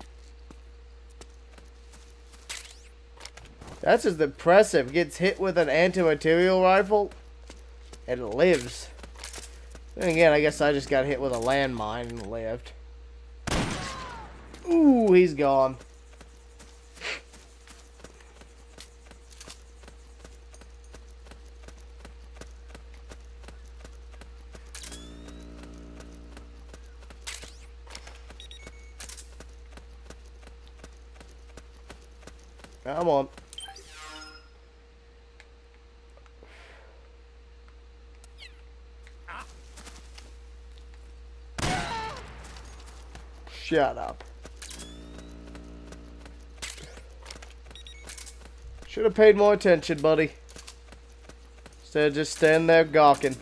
That's just impressive. Gets hit with an anti-material rifle. It lives. Then again, I guess I just got hit with a landmine and lived. Ooh, he's gone. Come on. Shut up. Should have paid more attention, buddy. Instead of just standing there gawking.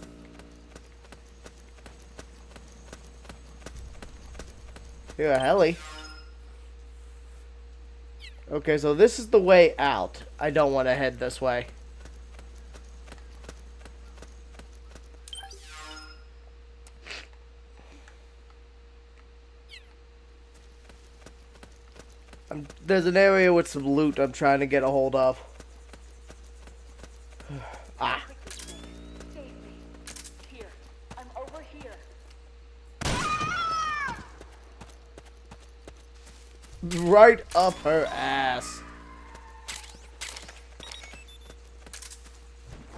You're a heli. Okay, so this is the way out. I don't want to head this way. There's an area with some loot I'm trying to get a hold of. Ah. Here. I'm over here. Right up her ass.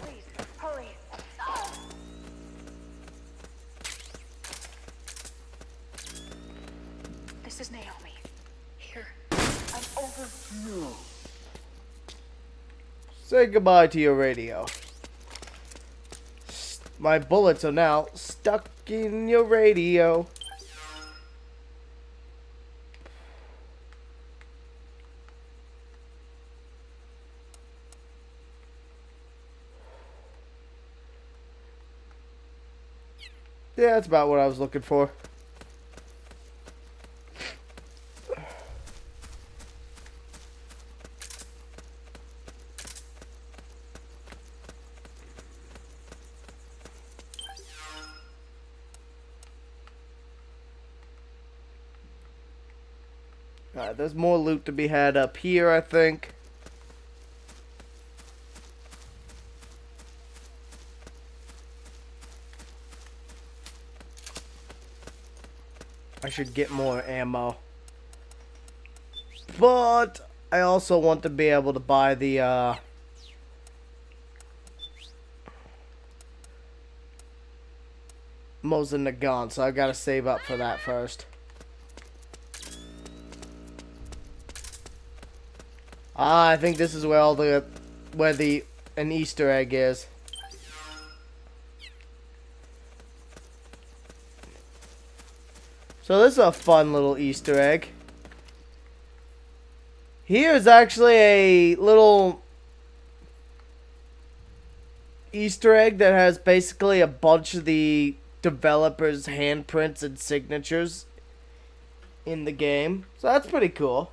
Please, hurry. This is Naomi. Here. I'm over here. Say goodbye to your radio. My bullets are now stuck in your radio. Yeah, that's about what I was looking for. Alright, there's more loot to be had up here, I think. I should get more ammo. But I also want to be able to buy the Mosin Nagant, so I gotta save up for that first. Ah, I think this is where an Easter egg is. So this is a fun little Easter egg. Here's actually a little Easter egg that has basically a bunch of the developers' handprints and signatures in the game. So that's pretty cool.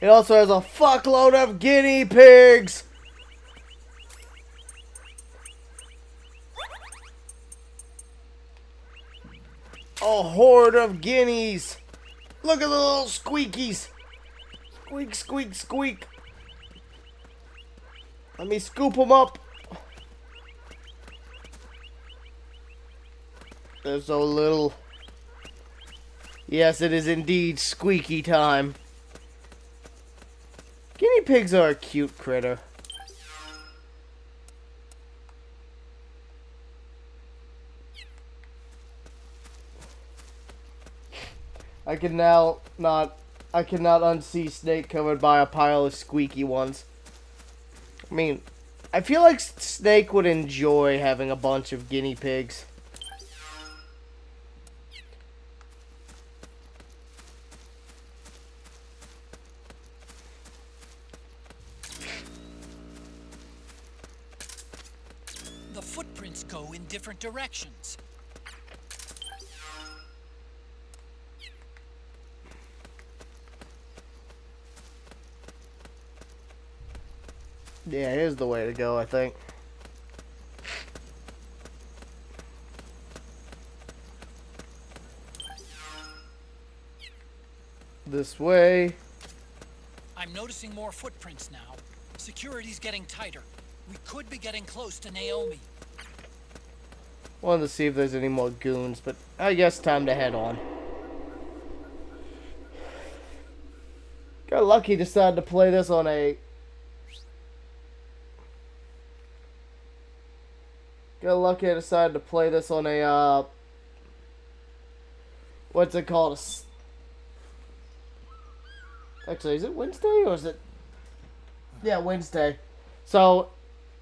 It also has a fuckload of guinea pigs. A horde of guineas. Look at the little squeakies. Squeak, squeak, squeak. Let me scoop them up. They're so little. Yes, it is indeed squeaky time. Guinea pigs are a cute critter. I cannot unsee Snake covered by a pile of squeaky ones. I mean, I feel like Snake would enjoy having a bunch of guinea pigs. The footprints go in different directions. Yeah, here's the way to go, I think. This way. I'm noticing more footprints now. Security's getting tighter. We could be getting close to Naomi. Wanted to see if there's any more goons, but I guess time to head on. Got lucky, decided to play this on a... Got lucky, I decided to play this on a, what's it called? Actually, is it Wednesday or is it... Yeah, Wednesday. So,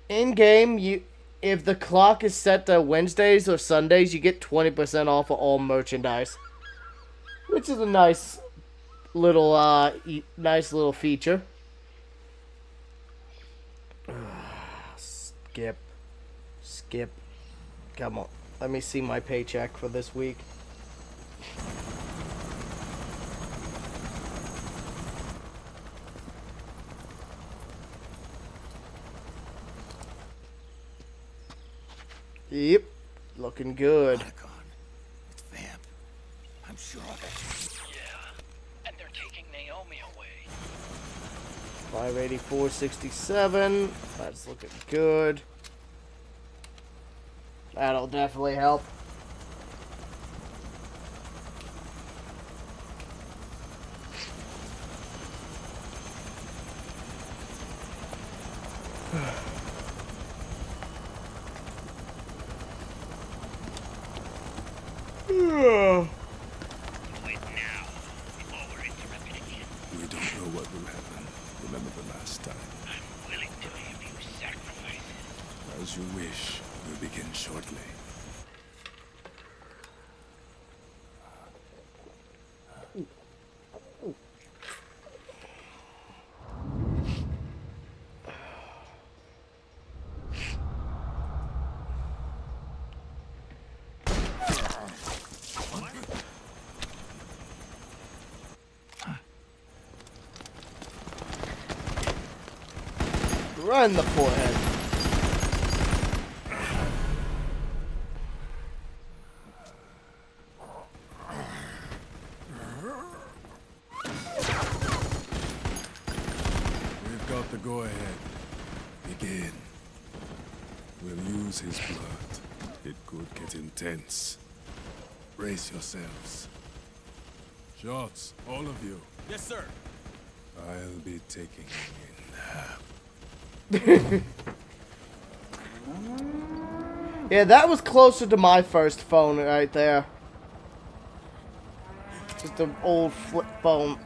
in-game, if the clock is set to Wednesdays or Sundays, you get 20% off of all merchandise. Which is a nice little feature. Skip. Come on. Let me see my paycheck for this week. Yep. Looking good. It's Vamp. I'm sure of it. Yeah. And they're taking Naomi away. 584.67. That's looking good. That'll definitely help. We don't know what will happen. Remember the last time. I'm willing to have you sacrifice. As you wish. We'll begin shortly. Right in the forehead. We've got the go-ahead. Begin. We'll use his blood. It could get intense. Brace yourselves. Shots, all of you. Yes, sir. I'll be taking Yeah, that was closer to my first phone right there. Just an old flip phone.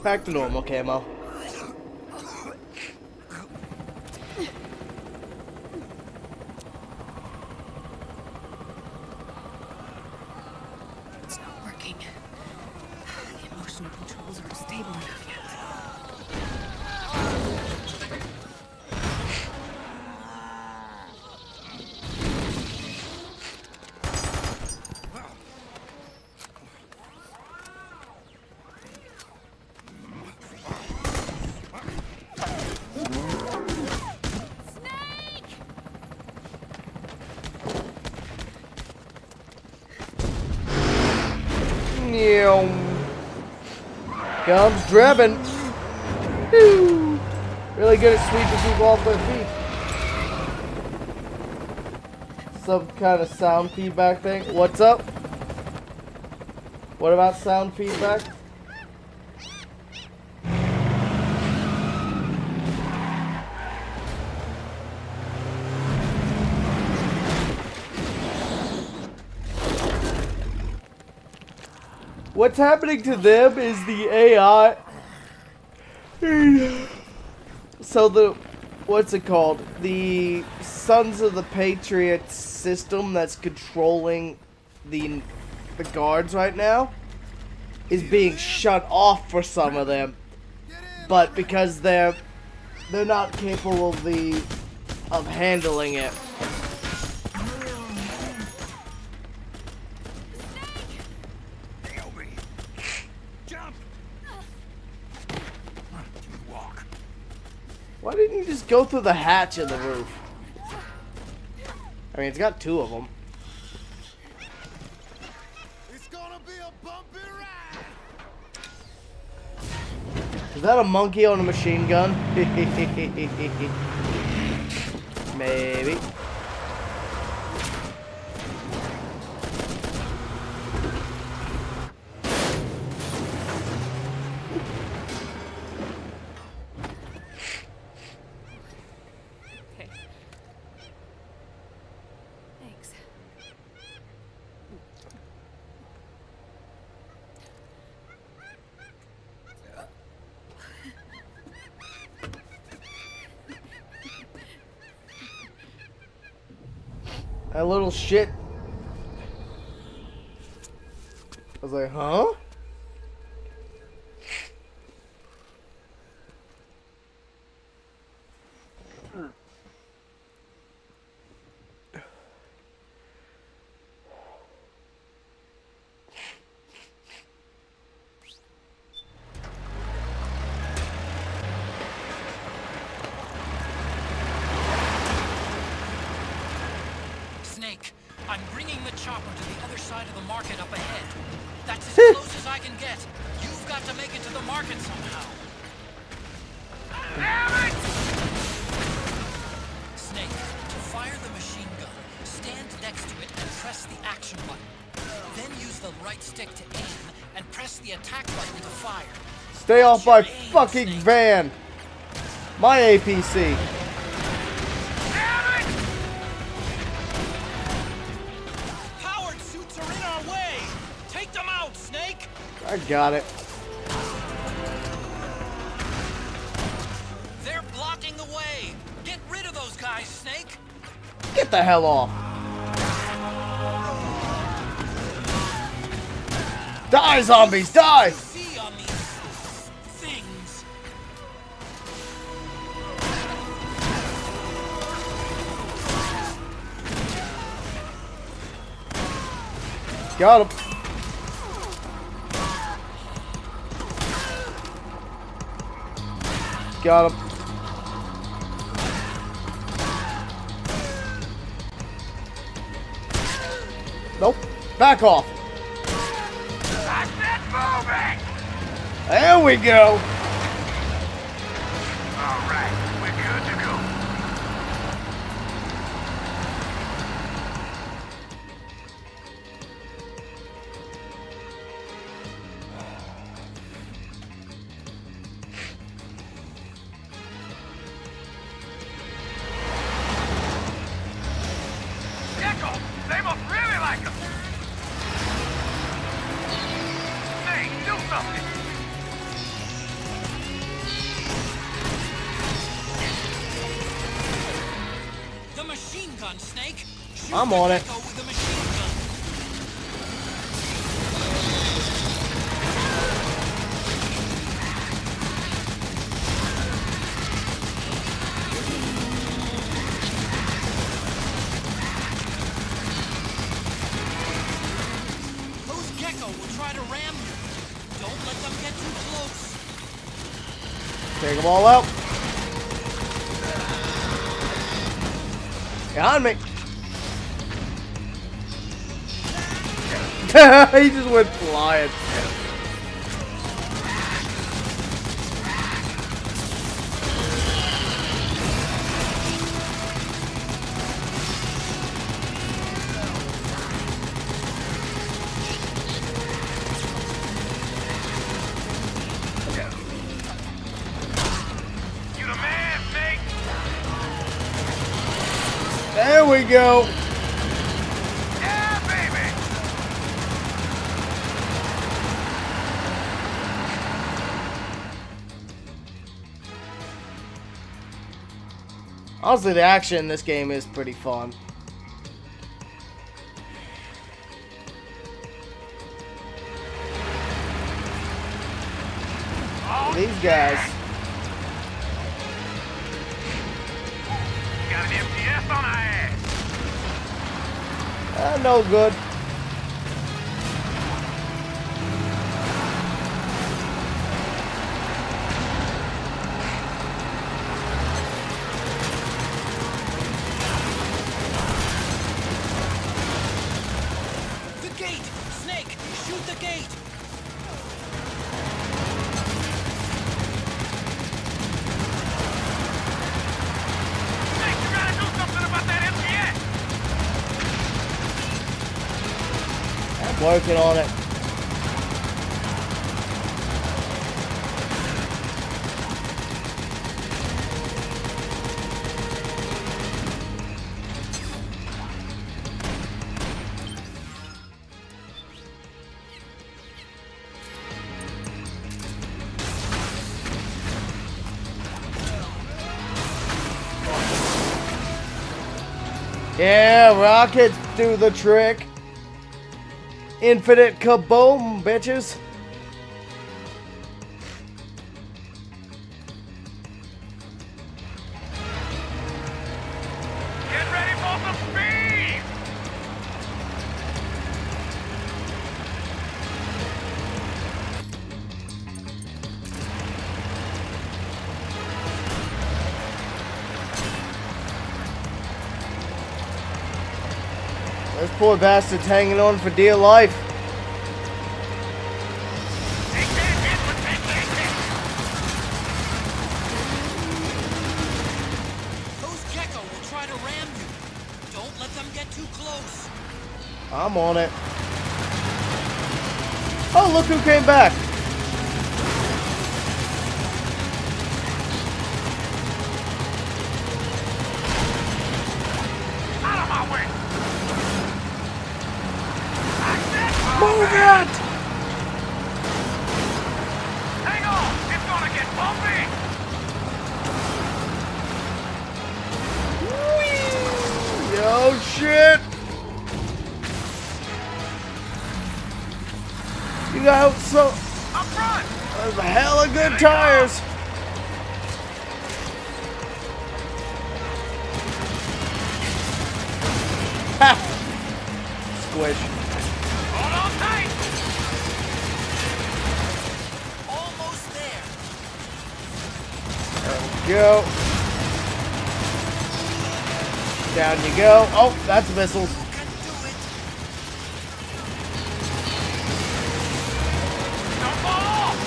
Back to normal camo. It's not working. The emotional controls aren't stable enough yet. Comes Drebin. Woo. Really good at sweeping people off their feet. Some kind of sound feedback thing. What's up? What about sound feedback? What's happening to them is the AI. So what's it called? The Sons of the Patriots system that's controlling the guards right now is being shut off for some of them, but because they're not capable of handling it. Why didn't you just go through the hatch in the roof? I mean, it's got two of them. It's gonna be a bumpy ride. Is that a monkey on a machine gun? Maybe. Thanks. That little shit. I was like, huh? Snake, I'm bringing the chopper to the other side of the market up ahead. That's as close as I can get. You've got to make it to the market somehow. Damn it! Snake, to fire the machine gun, stand next to it and press the action button. Then use the right stick to aim and press the attack button to fire. Stay off my fucking van. My APC. Powered suits are in our way. Take them out, Snake. I got it. They're blocking the way. Get rid of those guys, Snake. Get the hell off. Die, zombies, die! See on these things. Got him. Got him. Nope. Back off. There we go. All right, we're good to go. Gecko, they must really like us. Hey, do something. The machine gun, Snake. Shoot I'm the on it. Gecko with the machine gun. Those Gecko will try to ram you. Don't let them get too close. Take them all out. Behind me. He just went flying. There we go. Yeah, baby! Honestly, the action in this game is pretty fun. These guys. Got an MTS on our ass. No good. The gate! Snake, shoot the gate! Snake, you gotta do something about that MTS. I'm working on it. Yeah, rockets do the trick. Infinite kaboom, bitches. Get ready for some speed! This poor bastard's hanging on for dear life. Those Gecko will try to ram you. Don't let them get too close. I'm on it. Oh, look who came back. Out of my way! Move it! Hang on! It's gonna get bumpy! Yo, shit! You got so... Up front! There's a hell of good tires. Ha! Squish. Hold on tight! Almost there. There we go. Down you go. Oh, that's missiles. Don't fall off!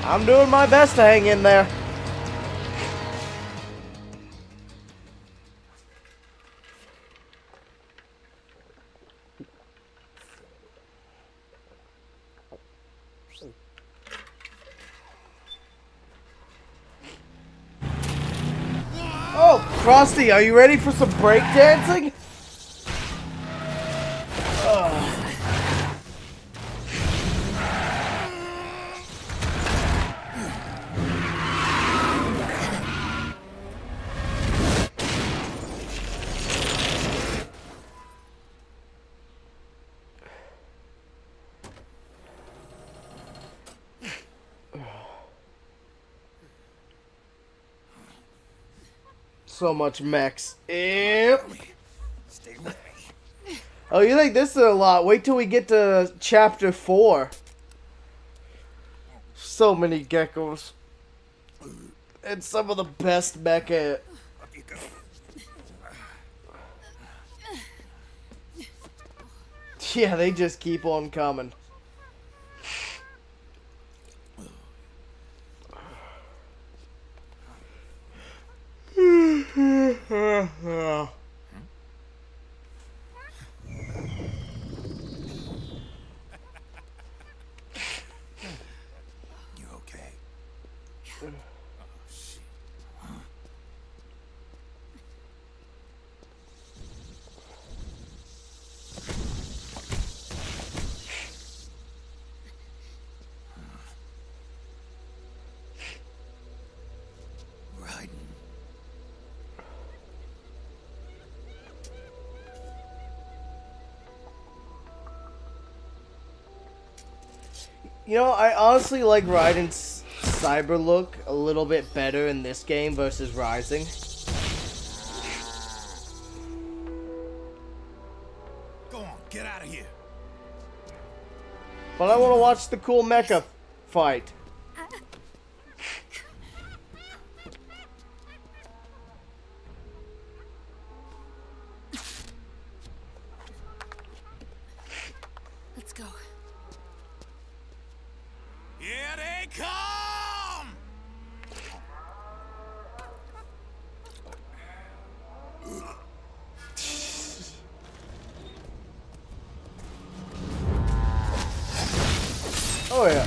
I'm doing my best to hang in there. Oh, Frosty, are you ready for some breakdancing? So much mechs. Yep. Oh, you think this is a lot? Wait till we get to chapter 4. So many geckos. And some of the best mecha. Yeah, they just keep on coming. You okay? Oh, shit. You know, I honestly like Raiden's cyber look a little bit better in this game versus Rising. Go on, get out of here. But I want to watch the cool mecha fight. Let's go. Here they come! Oh yeah.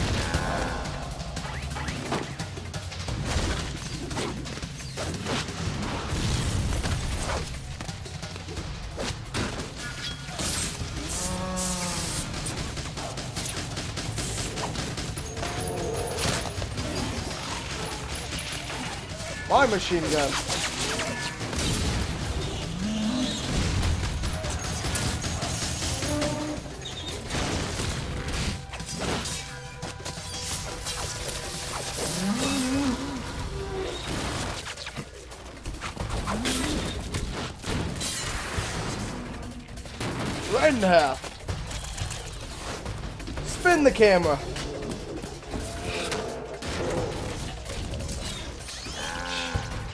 My machine gun. Right in half. Spin the camera.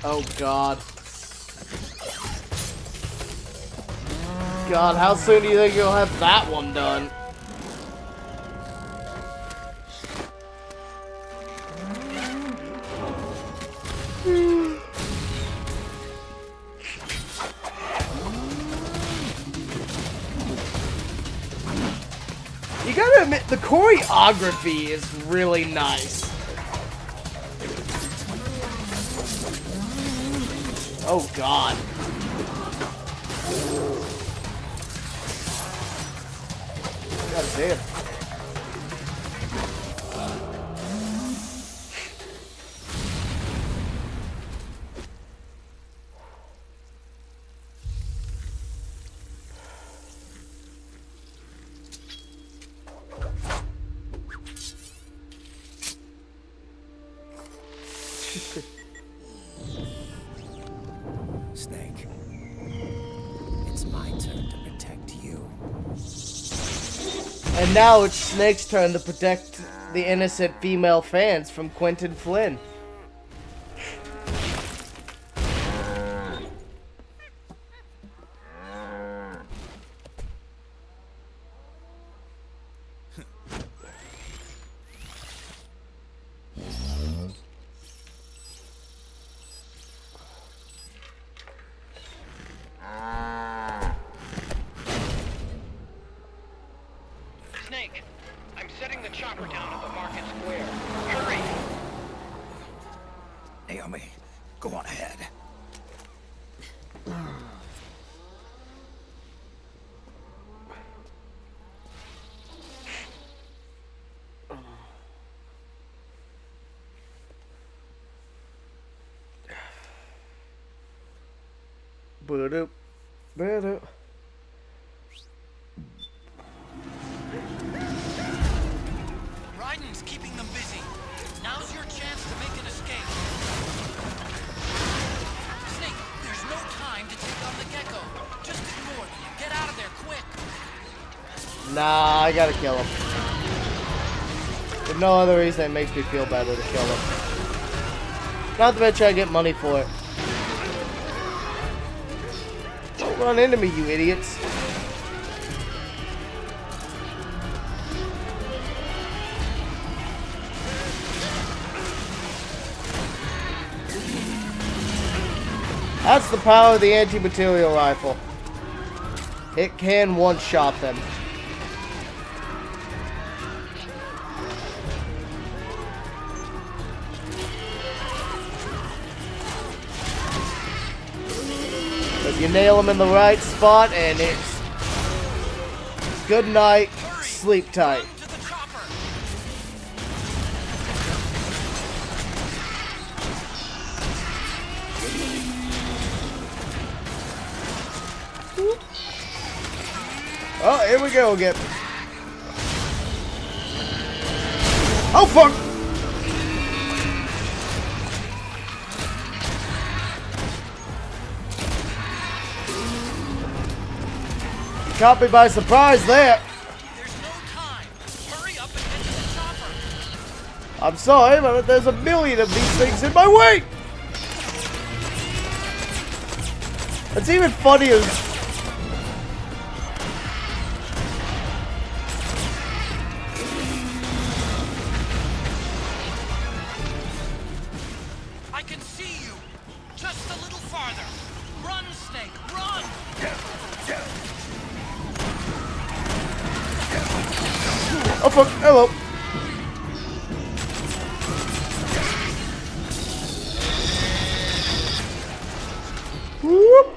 Oh God. God, how soon do you think you'll have that one done? You gotta admit, the choreography is really nice. Oh God. God damn. Snake, it's my turn to protect you. And now it's Snake's turn to protect the innocent female fans from Quentin Flynn. Snake, I'm setting the chopper down at the market square. Hurry! Naomi, go on ahead. Ba-doop, ba-doop. Raiden's keeping them busy. Now's your chance to make an escape. Snake, there's no time to take on the gecko. Just ignore them and get out of there quick. Nah, I gotta kill him. If no other reason, it makes me feel better to kill him. Not to mention I get money for it. Don't run into me, you idiots. That's the power of the anti-material rifle. It can one-shot them. But you nail them in the right spot and it's good night, sleep tight. Oh, here we go again. Oh fuck! Caught me by surprise there. I'm sorry, but there's a million of these things in my way. It's even funnier. I can see you. Just a little farther. Run, Snake, run! Oh fuck, hello. Whoop.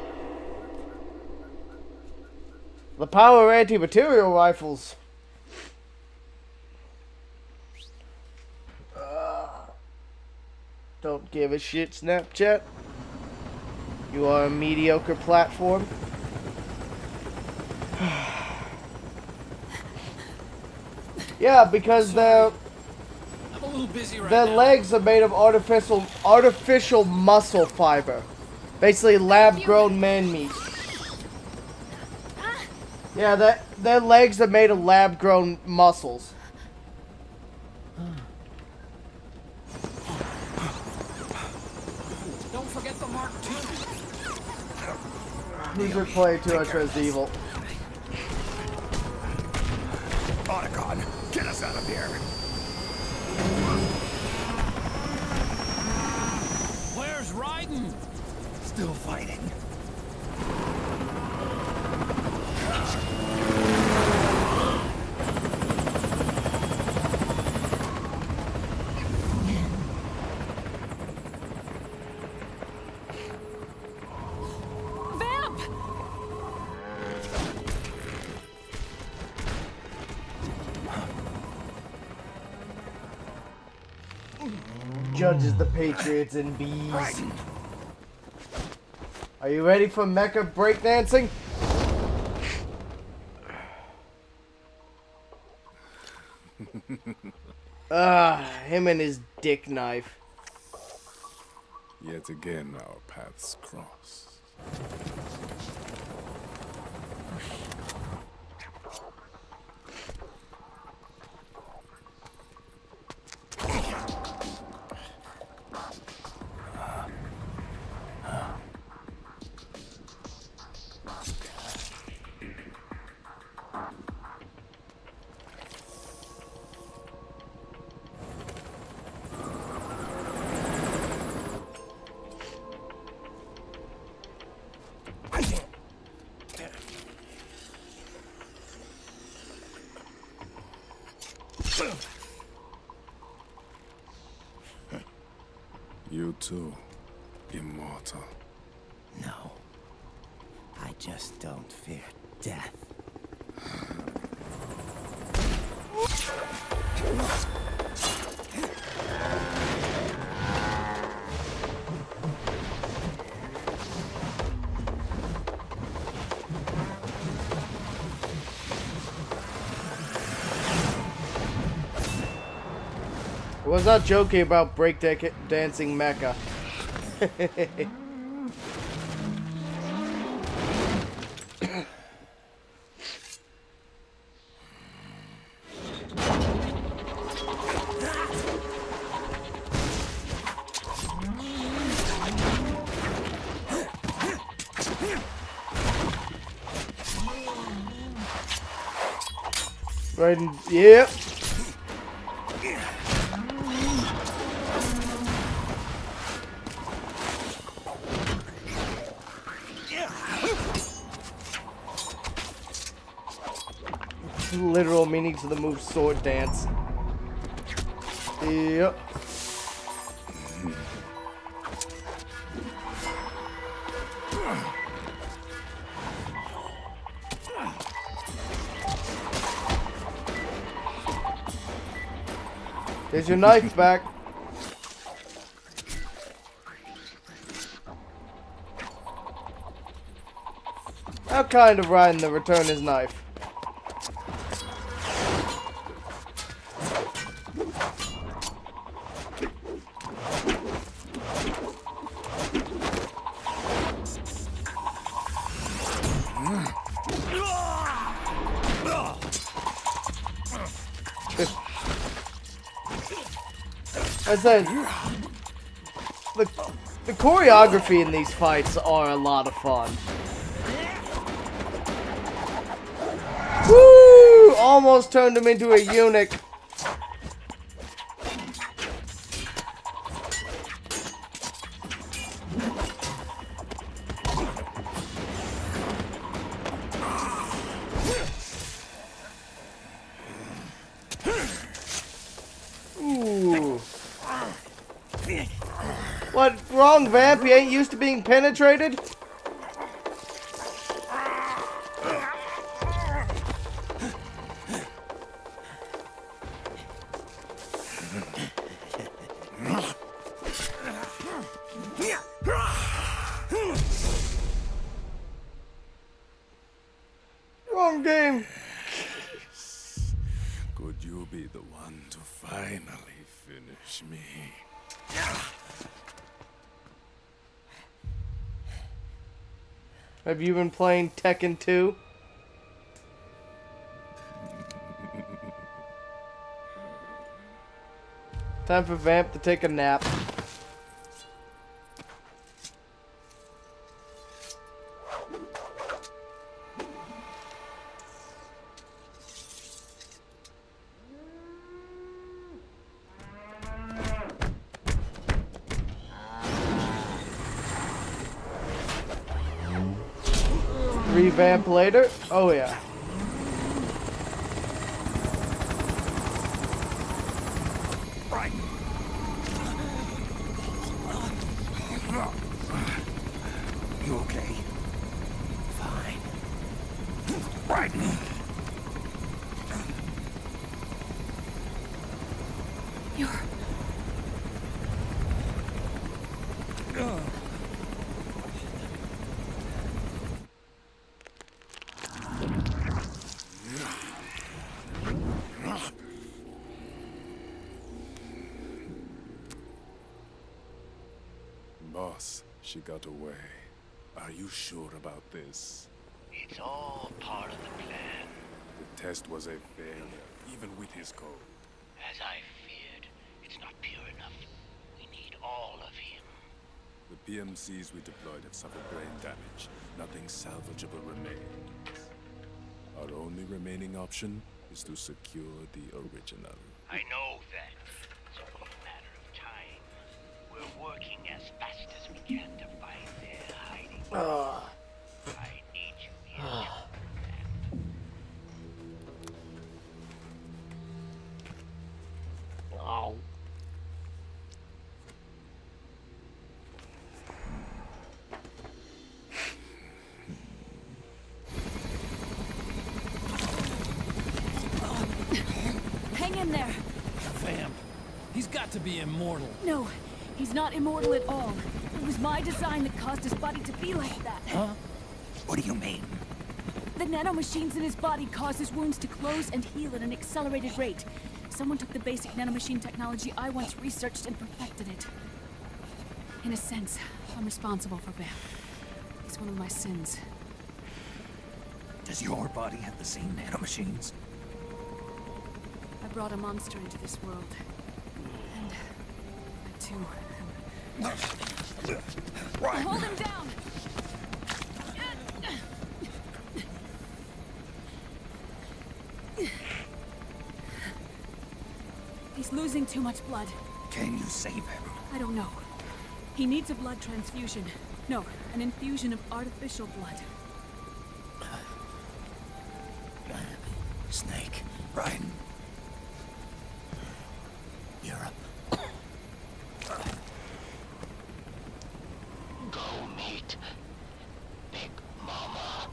The power of anti-material rifles. Don't give a shit, Snapchat. You are a mediocre platform. Yeah, because their legs are made of artificial muscle fiber. Basically lab-grown man meat. Yeah, their legs are made of lab-grown muscles. Don't forget the Mark II. Who's replaying too much Resident Evil? Otacon, get us out of here. Where's Raiden? Still fighting. Judges the Patriots and bees. Are you ready for mecha breakdancing? Him and his dick knife. Yet again, our paths cross. You too, immortal. No. I just don't fear death. I was not joking about breakdancing mecha. Right, yep. Literal meaning to the move sword dance. Yep. There's your knife back. How kind of Raiden to return his knife. I said, the choreography in these fights are a lot of fun. Woo! Almost turned him into a eunuch. Ooh. What? Wrong, Vamp? You ain't used to being penetrated? Wrong game. Could you be the one to finally finish me? Have you been playing Tekken 2? Time for Vamp to take a nap. Revamp later? Oh yeah. Right. You okay? Fine. Right. You're... Boss, she got away. Are you sure about this? It's all part of the plan. The test was a failure, even with his code. As I feared, it's not pure enough. We need all of him. The PMCs we deployed have suffered brain damage. Nothing salvageable remains. Our only remaining option is to secure the original. I know that. It's only a matter of time. We're working as fast as we can to find their hiding place. I need you here to Oh. Hang in there. Vamp. He's got to be immortal. No, he's not immortal at all. It was my design that caused his body to be like that. Huh? What do you mean? The nanomachines in his body cause his wounds to close and heal at an accelerated rate. Someone took the basic nanomachine technology I once researched and perfected it. In a sense, I'm responsible for Vamp. It's one of my sins. Does your body have the same nanomachines? I brought a monster into this world. And I too am... Hold him down! He's losing too much blood. Can you save him? I don't know. He needs a blood transfusion. No, an infusion of artificial blood. Snake, right? Europe. go meet Big Mama.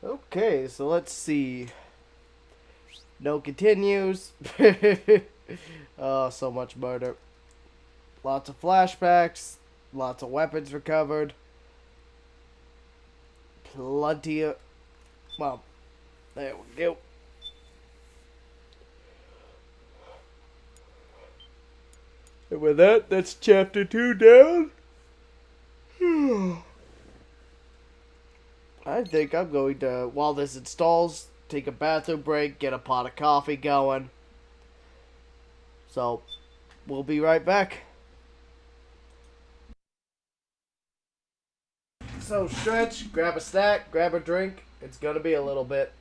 Okay, so let's see. No continues. Oh, so much murder. Lots of flashbacks. Lots of weapons recovered. Plenty of... Well, there we go. And with that, that's chapter 2 down. I think I'm going to, while this installs, take a bathroom break, get a pot of coffee going. So, we'll be right back. So, stretch, grab a snack, grab a drink. It's going to be a little bit.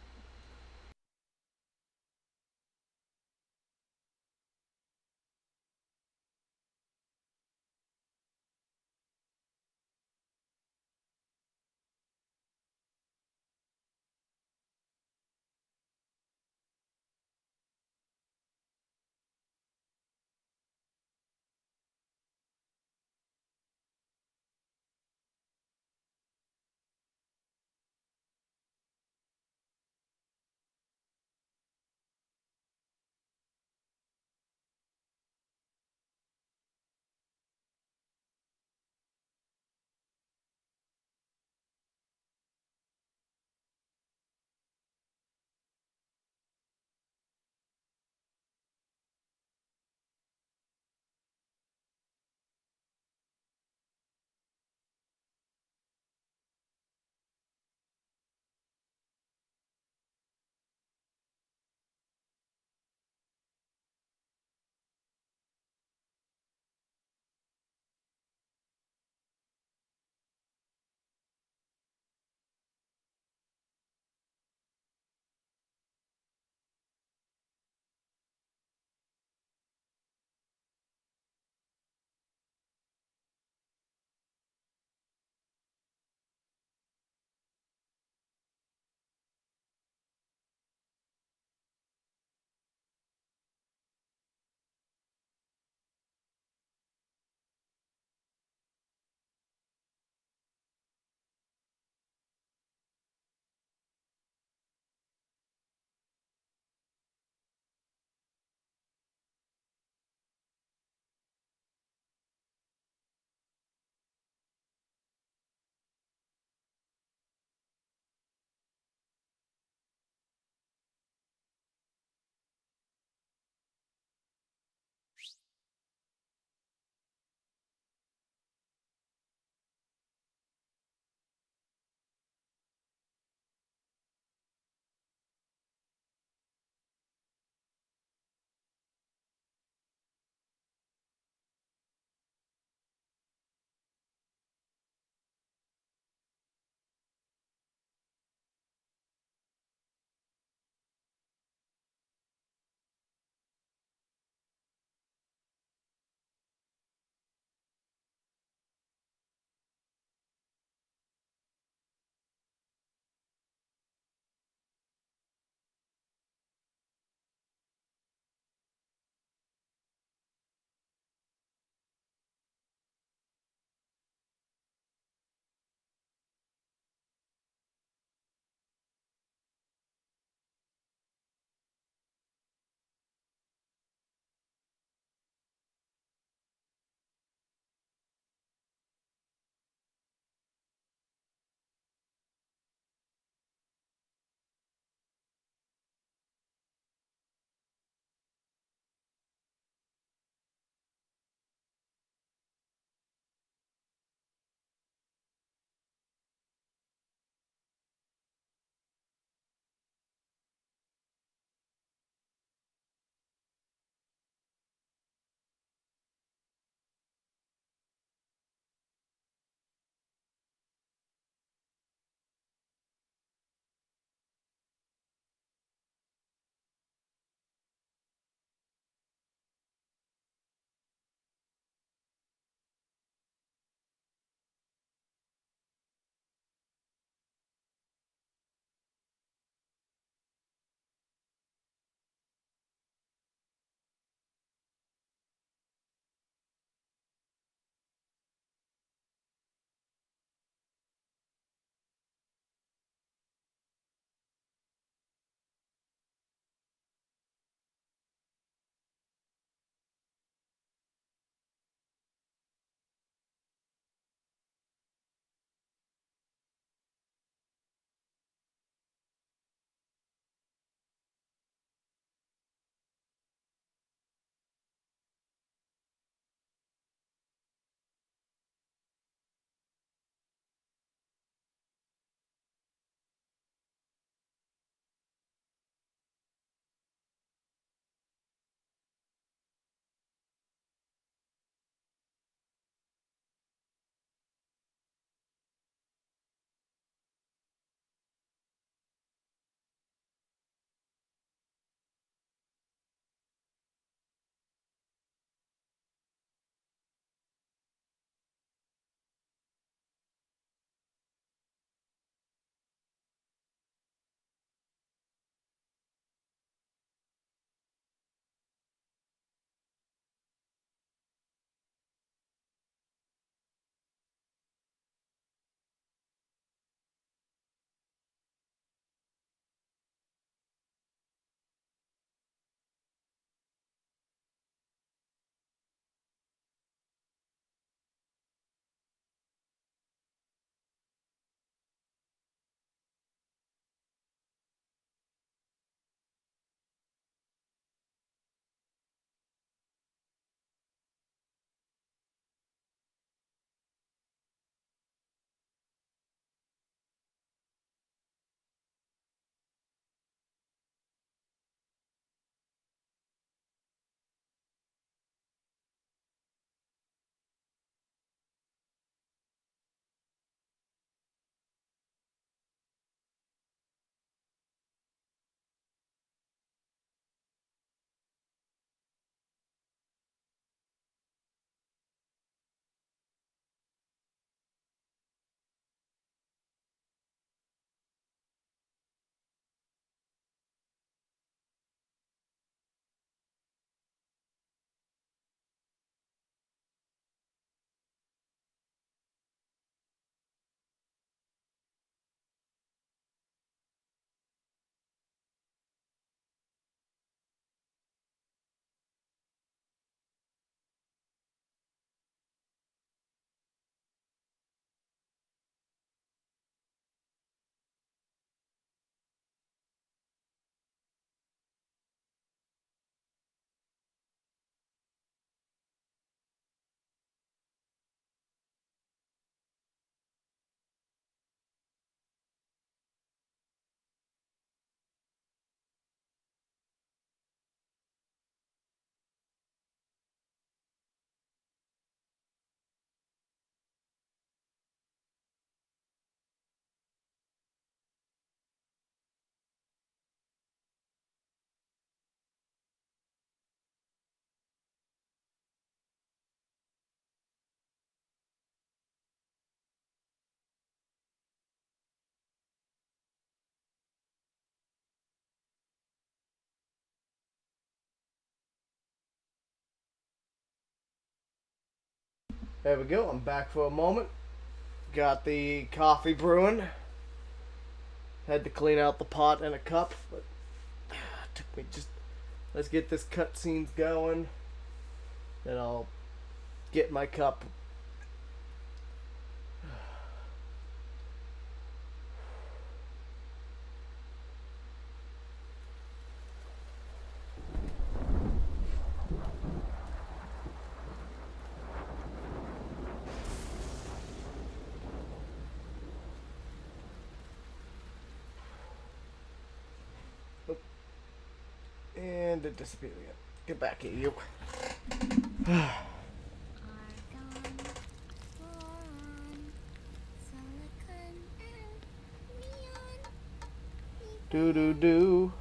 There we go. I'm back for a moment. Got the coffee brewing. Had to clean out the pot and a cup, but it took me just... Let's get this cutscenes going. Then I'll get my cup. And it disappeared again. Get back here, you. Do.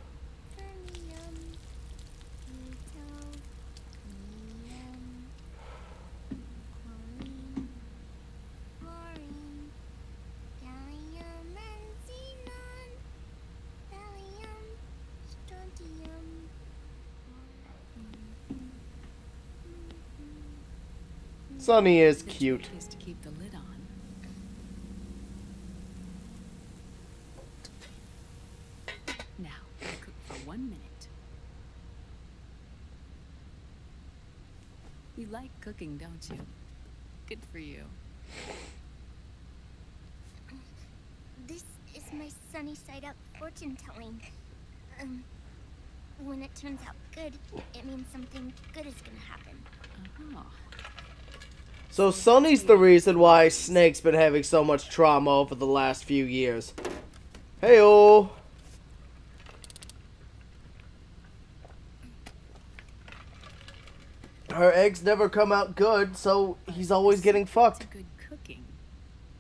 Sunny is cute. Is to keep the lid on. Now, cook for 1 minute. You like cooking, don't you? Good for you. This is my sunny side up fortune telling. When it turns out good, it means something good is gonna happen. Oh. So Sunny's the reason why Snake's been having so much trauma over the last few years. Hey-oh! Her eggs never come out good, so he's always getting fucked. Good cooking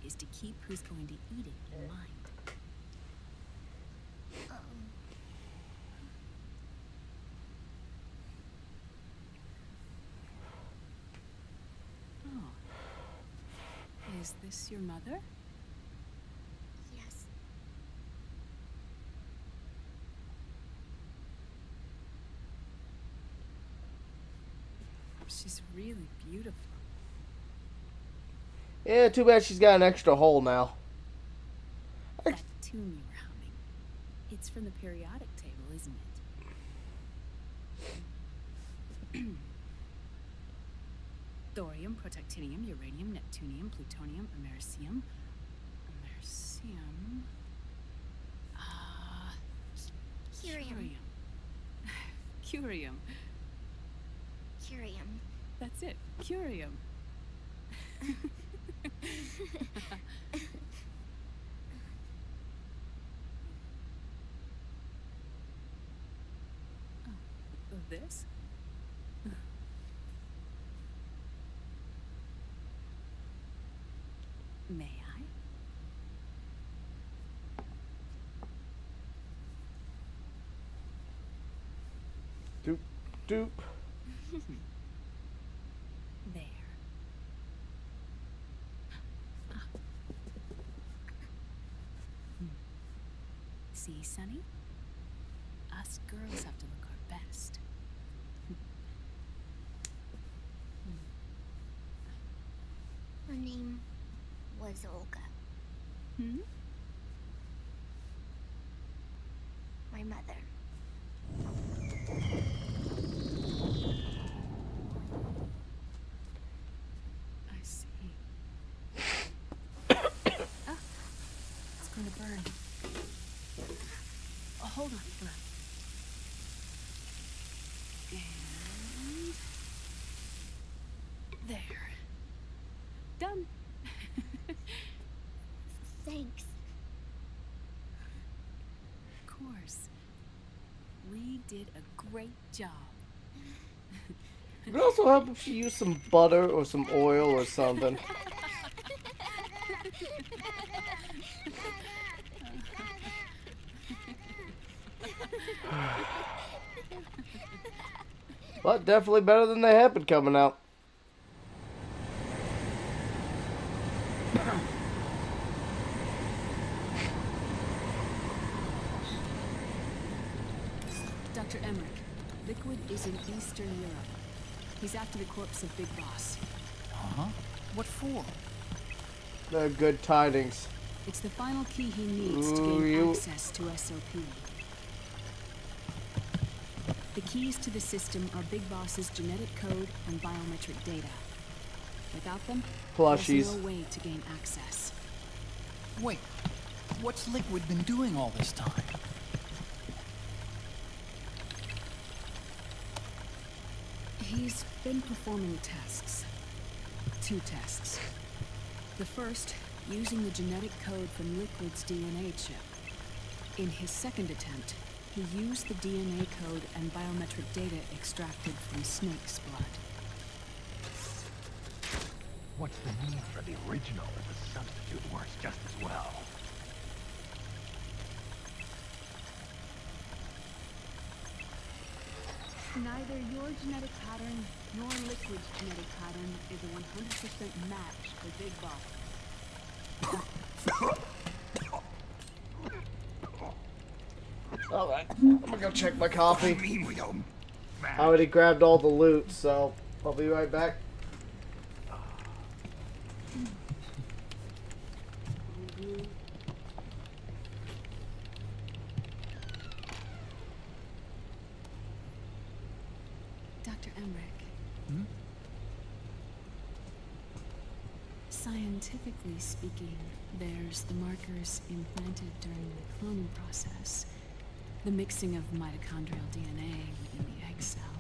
is to keep who's going to eat it in mind. Is this your mother? Yes. She's really beautiful. Yeah, too bad she's got an extra hole now. That tune you were humming. It's from the periodic table, isn't it? Thorium, protactinium, uranium, neptunium, plutonium, americium. Curium. Curium. Curium. That's it. Curium. This? May I? Doop, doop. There. See, Sonny? Us girls have to look our best. Her name was Olga. Hmm? My mother. I see. Ah, it's going to burn. Oh, hold on. And there. Done. Thanks. Of course. We did a great job. It would also help if she used some butter or some oil or something. But definitely better than they have been coming out. Dr. Emmerich, Liquid is in Eastern Europe. He's after the corpse of Big Boss. Uh-huh. What for? The good tidings. It's the final key he needs to Ooh, gain access to SOP. The keys to the system are Big Boss's genetic code and biometric data. Without them, Plushies. there's no way to gain access. Wait, what's Liquid been doing all this time? He's been performing tests. 2 tests. The first, using the genetic code from Liquid's DNA chip. In his second attempt, he used the DNA code and biometric data extracted from Snake's blood. What's the need for the original if the substitute works just as well? Neither your genetic pattern nor Liquid's genetic pattern is a 100% match for Big Boss. Alright, I'm gonna go check my coffee. I already grabbed all the loot, so I'll be right back. Dr. Emmerich. Scientifically speaking, there's the markers implanted during the cloning process. The mixing of mitochondrial DNA within the egg cell.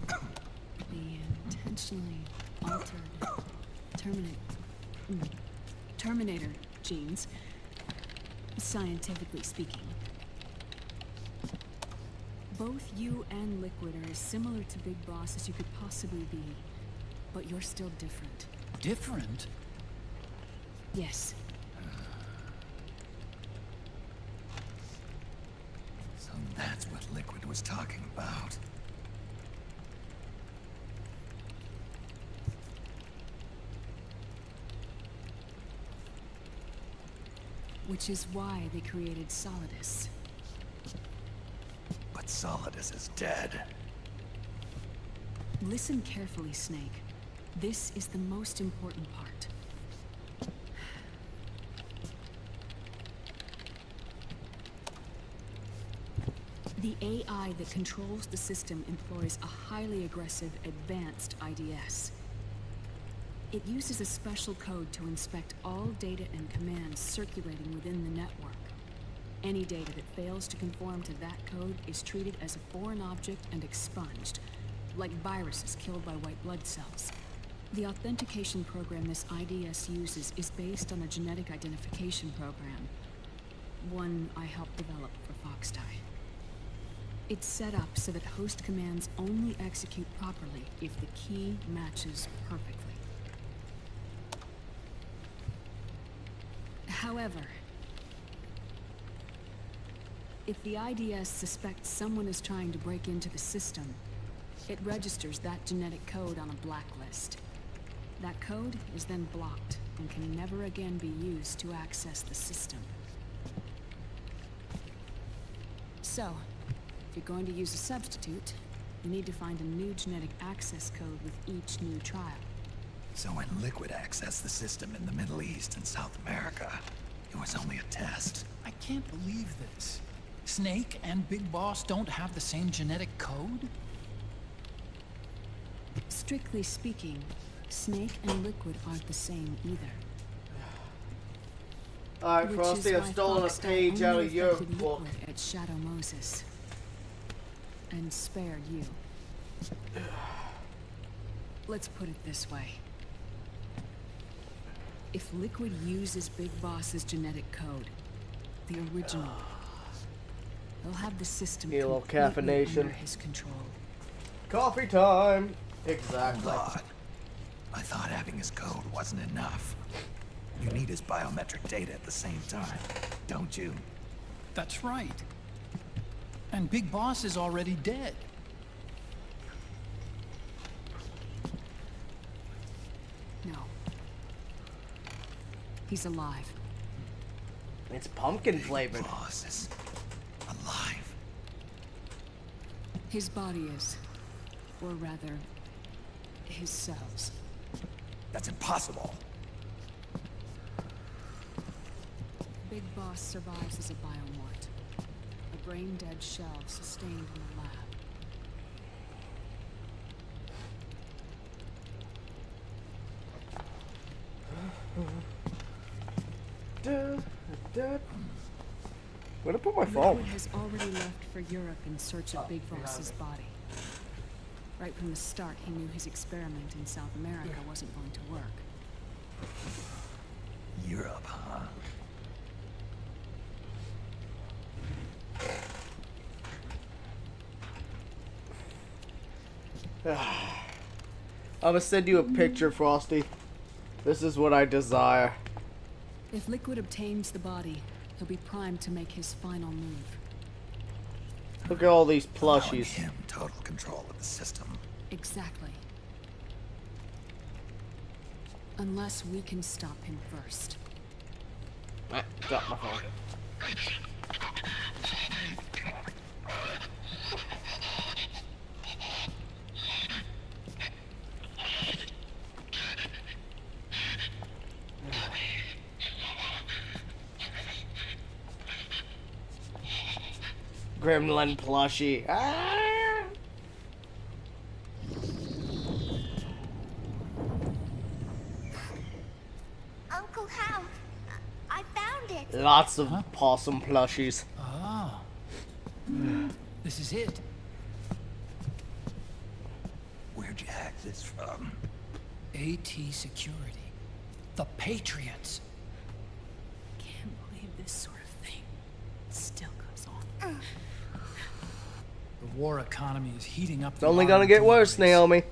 The intentionally altered Terminator genes. Scientifically speaking. Both you and Liquid are as similar to Big Boss as you could possibly be, but you're still different. Different? Yes. So that's what Liquid was talking about. Which is why they created Solidus. But Solidus is dead. Listen carefully, Snake. This is the most important part. The AI that controls the system employs a highly aggressive, advanced IDS. It uses a special code to inspect all data and commands circulating within the network. Any data that fails to conform to that code is treated as a foreign object and expunged, like viruses killed by white blood cells. The authentication program this IDS uses is based on a genetic identification program, one I helped develop for Foxtie. It's set up so that host commands only execute properly if the key matches perfectly. However, if the IDS suspects someone is trying to break into the system, it registers that genetic code on a blacklist. That code is then blocked and can never again be used to access the system. So, if you're going to use a substitute, you need to find a new genetic access code with each new trial. So when Liquid accessed the system in the Middle East and South America, it was only a test. I can't believe this. Snake and Big Boss don't have the same genetic code? Strictly speaking, Snake and Liquid aren't the same either. Alright, Frosty, I've stolen a page out of your book. At Shadow Moses. And spared you. Let's put it this way. If Liquid uses Big Boss's genetic code, the original, he'll have the system Need a little completely caffeination. under his control. Coffee time! Exactly. God. I thought having his code wasn't enough. You need his biometric data at the same time, don't you? That's right. And Big Boss is already dead. No. He's alive. It's pumpkin flavored. Boss is alive. His body is. Or rather, his cells. That's impossible. Big Boss survives as a biomort. A brain-dead shell sustained in the lab. Where'd I put my phone? Liquid has already left for Europe in search of Big Boss's body. Right from the start, he knew his experiment in South America wasn't going to work. Europe, huh? I'm gonna send you a picture, Frosty. This is what I desire. If Liquid obtains the body, he'll be primed to make his final move. Look at all these Allowing plushies. him total control of the system. Exactly. Unless we can stop him first. Drop my phone. Gremlin plushie. Ah! Uncle Hal, I found it. Lots of possum plushies. Ah. This is it. Where'd you hack this from? AT Security. The Patriots. Can't believe this sort of thing still goes on. The war economy is heating up. It's only gonna get worse, Naomi.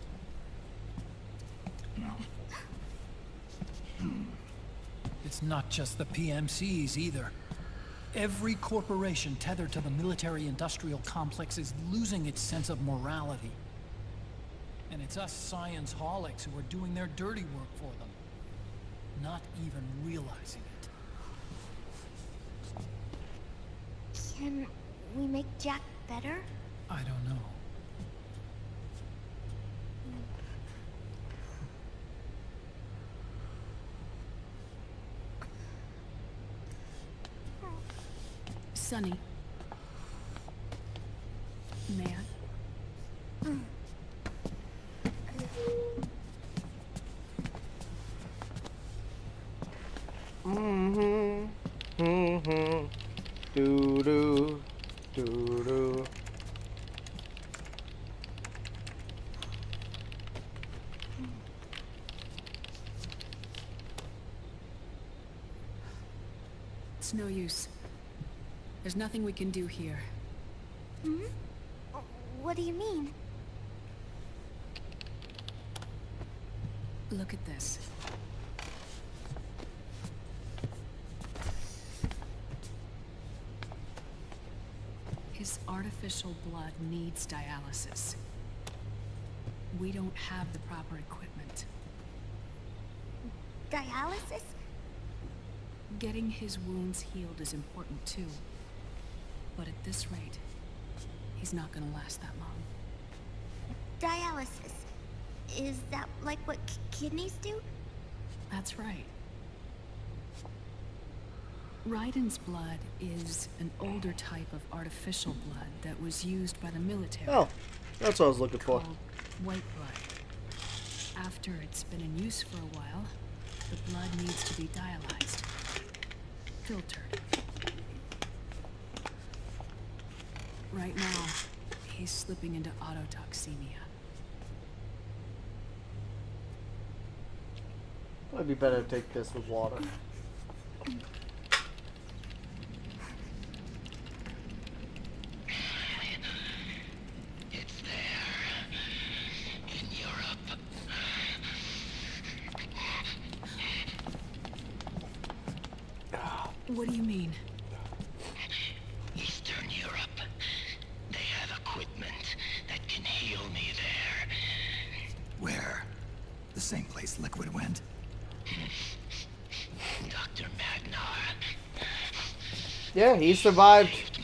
It's not just the PMCs either. Every corporation tethered to the military-industrial complex is losing its sense of morality. And it's us science-holics who are doing their dirty work for them, not even realizing it. Can we make Jack better? I don't know. Sonny. May I? Doo doo. Doo doo. It's no use. There's nothing we can do here. Hmm? What do you mean? Look at this. His artificial blood needs dialysis. We don't have the proper equipment. Dialysis? Getting his wounds healed is important too. But at this rate, he's not gonna last that long. Dialysis. Is that like what kidneys do? That's right. Raiden's blood is an older type of artificial blood that was used by the military. Oh, that's what I was looking for. Called white blood. After it's been in use for a while, the blood needs to be dialyzed. Filtered. Right now, he's slipping into autotoxemia. Might be better to take this with water. It's there. In Europe. What do you mean? Eastern Europe. They have equipment that can heal me there. Where? The same place Liquid went? Dr. Magnar. Yeah, he survived.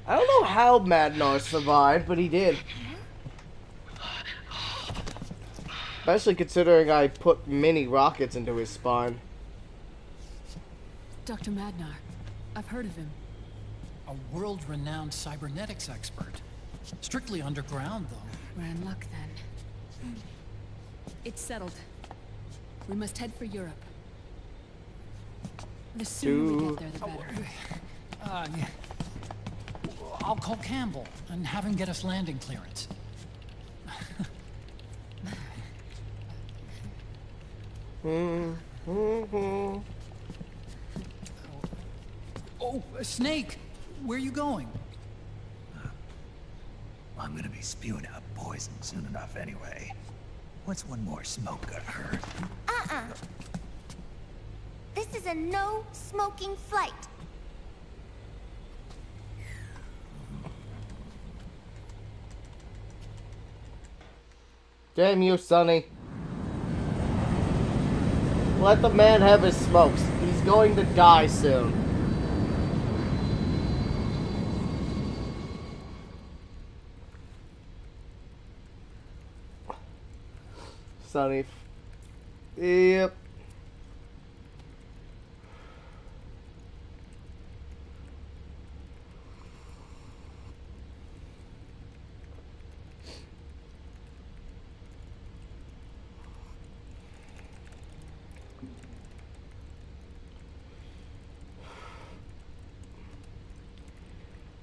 I don't know how Madnar survived, but he did. Especially considering I put mini rockets into his spine. Dr. Madnar. I've heard of him. A world-renowned cybernetics expert. Strictly underground, though. We're in luck, then. It's settled. We must head for Europe. The sooner we get there, the better. Yeah. I'll call Campbell and have him get us landing clearance. Oh, Snake! Where are you going? I'm gonna be spewing out poison soon enough anyway. What's one more smoke gonna hurt? This is a no-smoking flight. Damn you, Sonny. Let the man have his smokes. He's going to die soon. Sonny. Yep.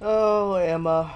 Oh, Emma.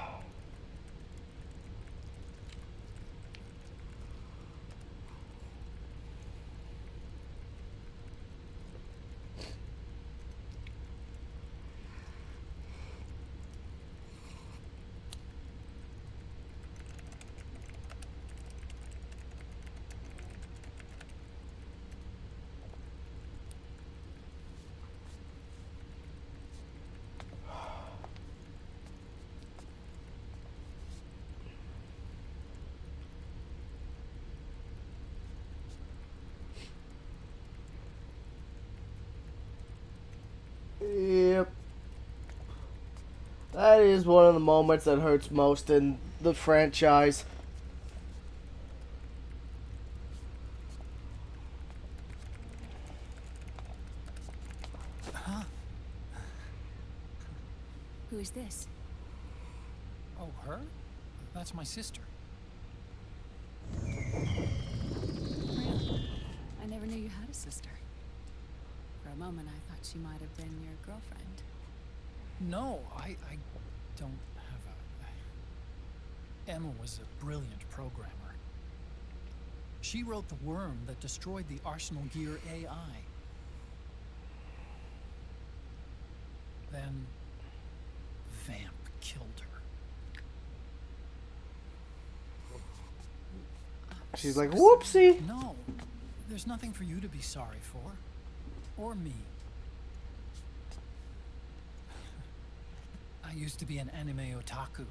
Yep. That is one of the moments that hurts most in the franchise. Huh? Who is this? Oh, her? That's my sister. Really? I never knew you had a sister. For a moment, I thought she might have been your girlfriend. No, I don't have a... Emma was a brilliant programmer. She wrote the worm that destroyed the Arsenal Gear AI. Then... Vamp killed her. She's like, whoopsie. No, there's nothing for you to be sorry for. Or me. I used to be an anime otaku.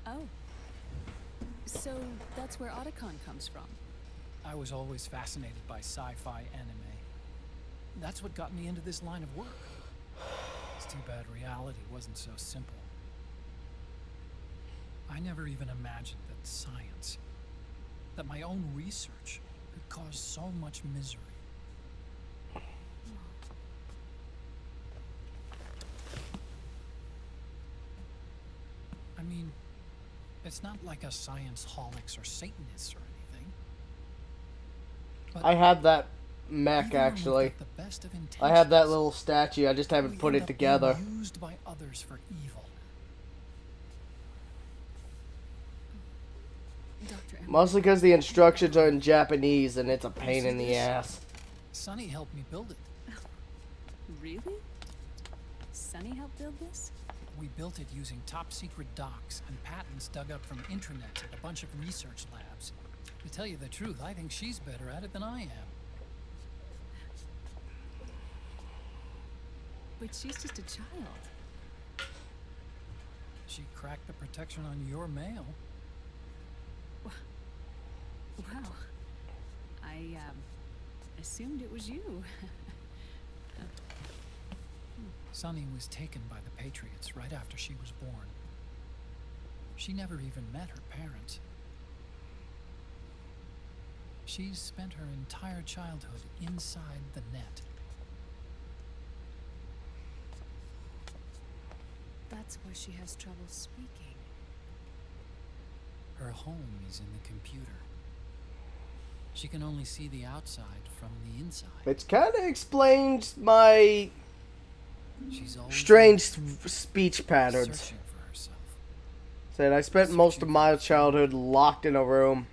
Oh. So that's where Otacon comes from. I was always fascinated by sci-fi anime. That's what got me into this line of work. It's too bad reality wasn't so simple. I never even imagined that science, that my own research, could cause so much misery. I mean, it's not like a science-holics or Satanists or anything. But I have that mech, even when we've actually. got the best of I have that intentions, little statue. I just haven't we put end it up together. being used by others for evil. Dr. Emma. Mostly because the instructions are in Japanese and it's a pain in the ass. Sonny helped me build it. Really? Sonny helped build this? We built it using top-secret docs and patents dug up from intranets at a bunch of research labs. To tell you the truth, I think she's better at it than I am. But she's just a child. She cracked the protection on your mail. Wow. I, assumed it was you. Sonny was taken by the Patriots right after she was born. She never even met her parents. She's spent her entire childhood inside the net. That's why she has trouble speaking. Her home is in the computer. She can only see the outside from the inside. Which kind of explains my She's always strange speech patterns. searching for herself. Said I spent most of my childhood locked in a room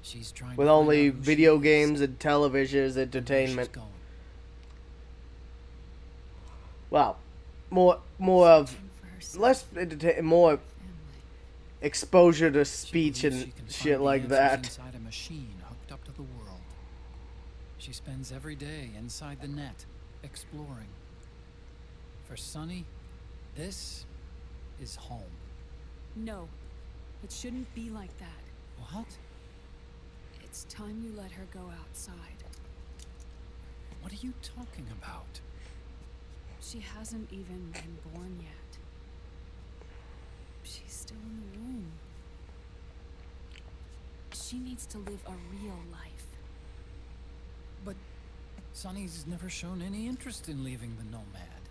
She's trying with to find only out who video she games is and television as and where she's entertainment. going. Well, more of less more exposure to speech Believes and she can shit find the like answers that. inside a machine hooked up to the world. She spends every day inside the net, exploring. For Sonny, this is home. No, it shouldn't be like that. What? It's time you let her go outside. What are you talking about? She hasn't even been born yet. She's still in the womb. She needs to live a real life. But Sonny's never shown any interest in leaving the Nomad.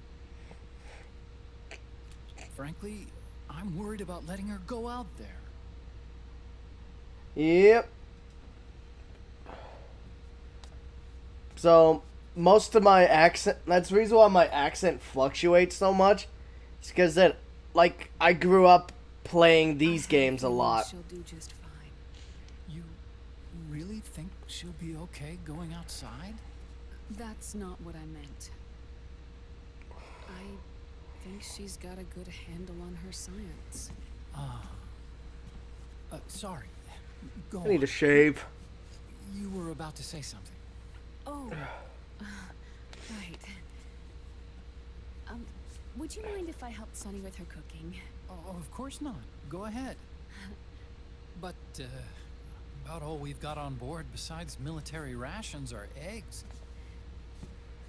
Frankly, I'm worried about letting her go out there. Yep. So, most of my accent, that's the reason why my accent fluctuates so much. It's because that, like, I grew up playing these games a lot. She'll do just fine. You really think she'll be okay going outside? That's not what I meant. I think she's got a good handle on her science. Sorry. Go I need on. to shave. You were about to say something. Oh, right. Would you mind if I helped Sonny with her cooking? Oh, of course not. Go ahead. But, about all we've got on board besides military rations are eggs.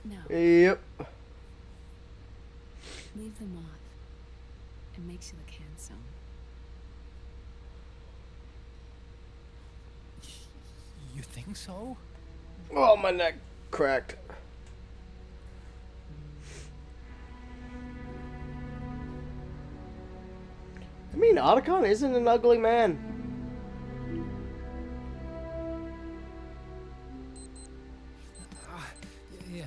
No. Yep. Leave them off. It makes you look handsome. You think so? Oh, my neck cracked. I mean, Otacon isn't an ugly man. Yeah,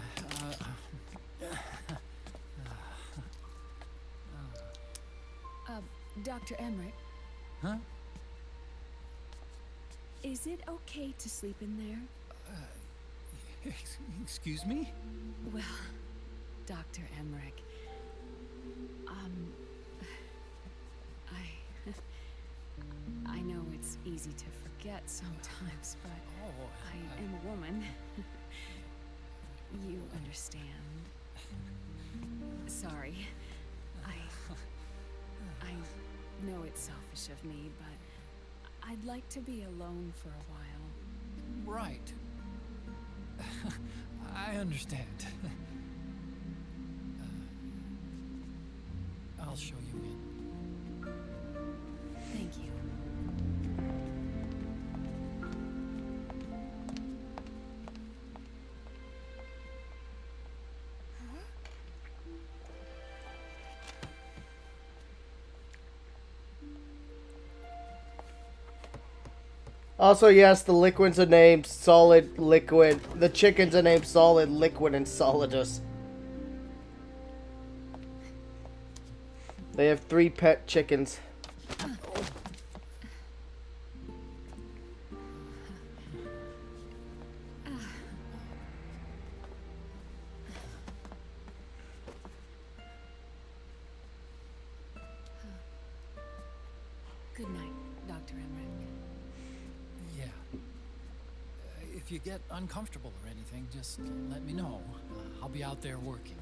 Dr. Emmerich, Huh? is it okay to sleep in there? Excuse me? Well, Dr. Emmerich, I know it's easy to forget sometimes, but I am a woman. You understand. Sorry. I know it's selfish of me, but I'd like to be alone for a while. Right. I understand. I'll show you in. Thank you. Also, yes, the liquids are named Solid, Liquid. The chickens are named Solid, Liquid, and Solidus. They have 3 pet chickens. Good night, Dr. Emmerich. Yeah. If you get uncomfortable or anything, just let me know. I'll be out there working.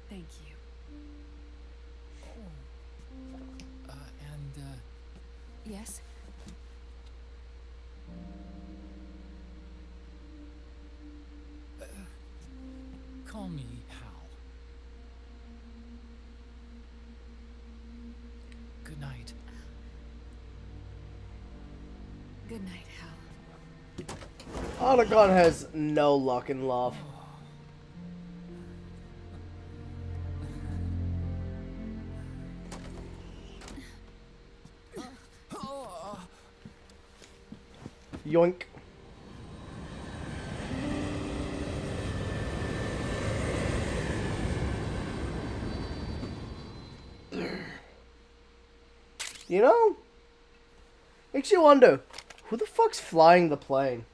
Thank you. Yes? Call me Hal. Good night. Good night, Hal. Otacon has no luck in love. Yoink. You know, makes you wonder, who the fuck's flying the plane?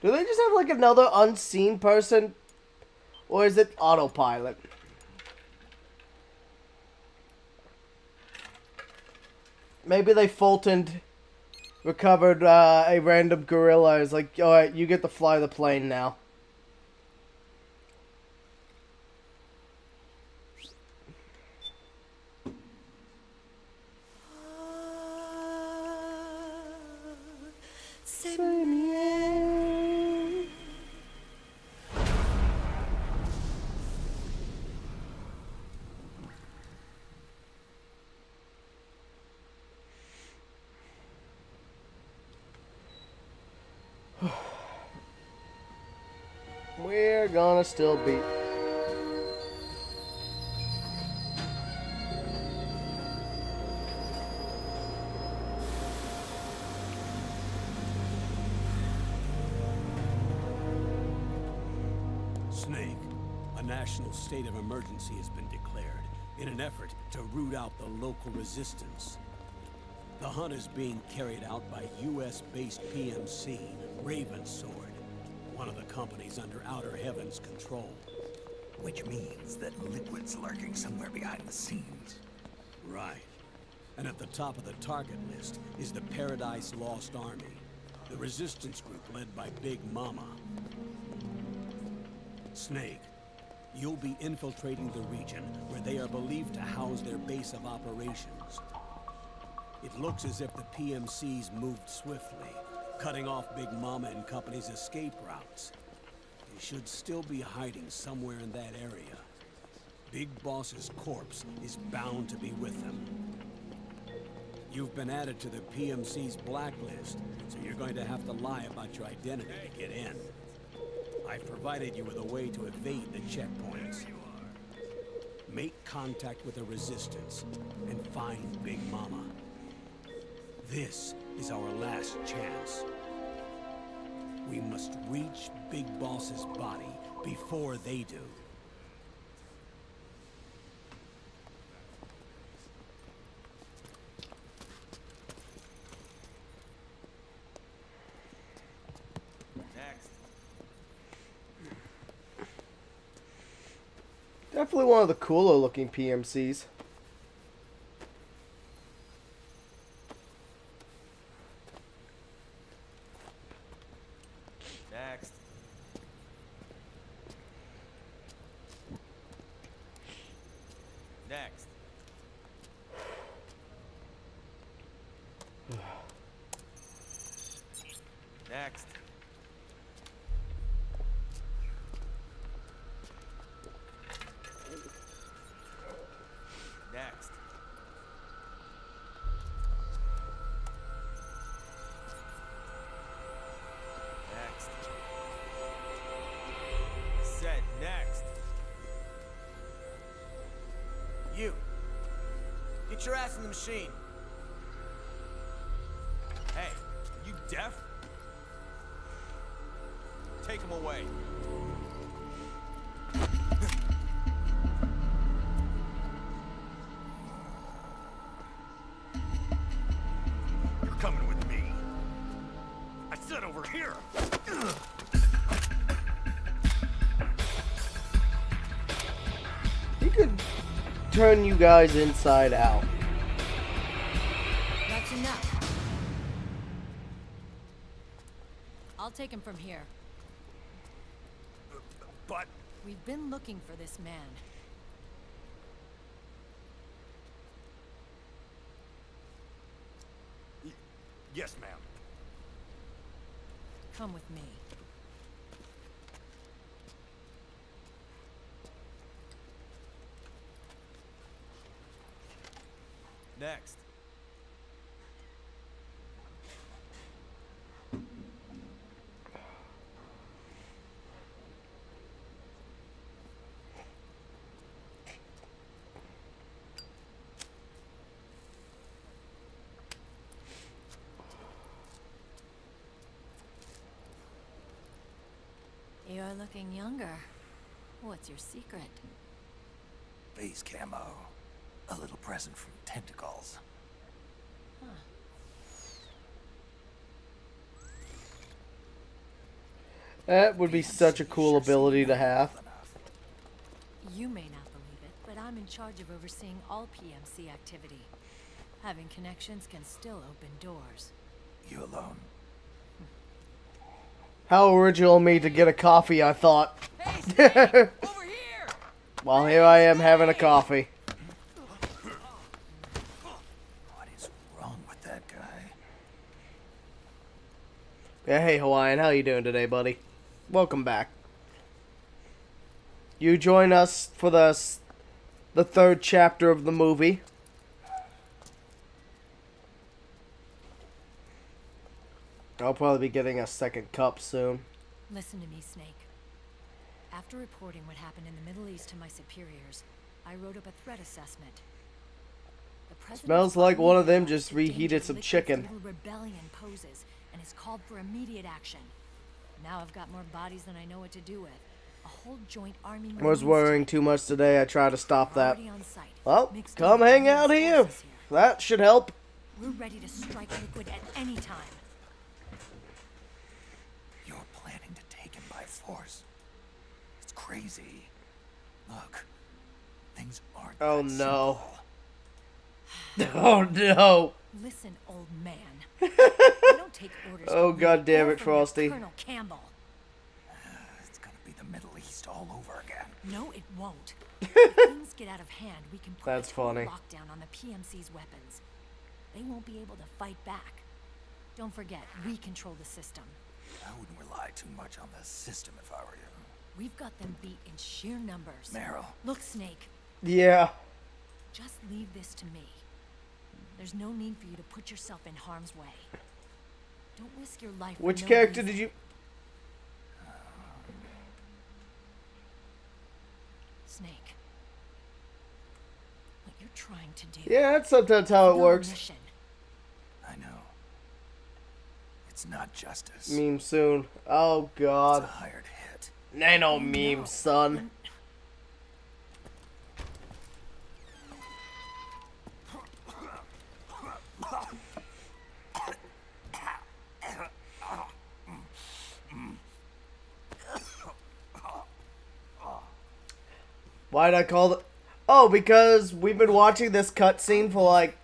Do they just have like another unseen person? Or is it autopilot? Maybe they Fultoned, recovered a random gorilla. Is like, alright, you get to fly the plane now. We're gonna still beat. Snake, a national state of emergency has been declared in an effort to root out the local resistance. The hunt is being carried out by US-based PMC, Ravensword, one of the companies under Outer Heaven's control. Which means that Liquid's lurking somewhere behind the scenes. Right. And at the top of the target list is the Paradise Lost Army, the resistance group led by Big Mama. Snake, you'll be infiltrating the region where they are believed to house their base of operations. It looks as if the PMC's moved swiftly, cutting off Big Mama and company's escape routes. They should still be hiding somewhere in that area. Big Boss's corpse is bound to be with them. You've been added to the PMC's blacklist, so you're going to have to lie about your identity to get in. I've provided you with a way to evade the checkpoints. Make contact with the Resistance and find Big Mama. This is our last chance. We must reach Big Boss's body before they do. Next. Definitely one of the cooler looking PMCs. Next. Next. Next. Next. Next. Said next. You. Get your ass in the machine. Hey, you deaf? Take him away. You're coming with me. I said over here. He could turn you guys inside out. That's enough. I'll take him from here. But We've been looking for this man. yes, ma'am. Come with me. Next. looking younger. What's your secret? Face camo. A little present from tentacles. Huh. That would be such a cool ability to have. You may not believe it, but I'm in charge of overseeing all PMC activity. Having connections can still open doors. You alone? How original of me to get a coffee, I thought. Well, here I am having a coffee. What is wrong with that guy? Yeah, hey Hawaiian, how you doing today, buddy? Welcome back. You join us for the third chapter of the movie. I'll probably be getting a second cup soon. Listen to me, Snake. After reporting what happened in the Middle East to my superiors, I wrote up a threat assessment. The president Smells like one of them just reheated some chicken. little rebellion poses and has called for immediate action. Now I've got more bodies than I know what to do with. A whole joint army. I was worrying too much today. I tried to stop that. Already on site. Well, Mixed come up hang with out US here. forces That should help. We're ready to strike liquid at any time. You're planning to take him by force. It's crazy. Look, things aren't. Oh no. Oh no. Listen, old man. I don't take orders. Oh from god you damn or it, from your Frosty. Colonel Campbell. It's gonna be the Middle East all over again. No, it won't. If things get out of hand, we can put That's a total funny. lockdown on the PMC's weapons. They won't be able to fight back. Don't forget, we control the system. I wouldn't rely too much on the system if I were you. We've got them beat in sheer numbers. Meryl. Look, Snake. Yeah. Just leave this to me. There's no need for you to put yourself in harm's way. Don't risk your life. for Which no character reason. did you... Snake. What you're trying to do. Yeah, that's sometimes how it Your works. mission. I know. It's not justice. Meme soon. Oh god. It's a hired hit. Nano meme, son. Why'd I call it? Oh, because we've been watching this cutscene for like,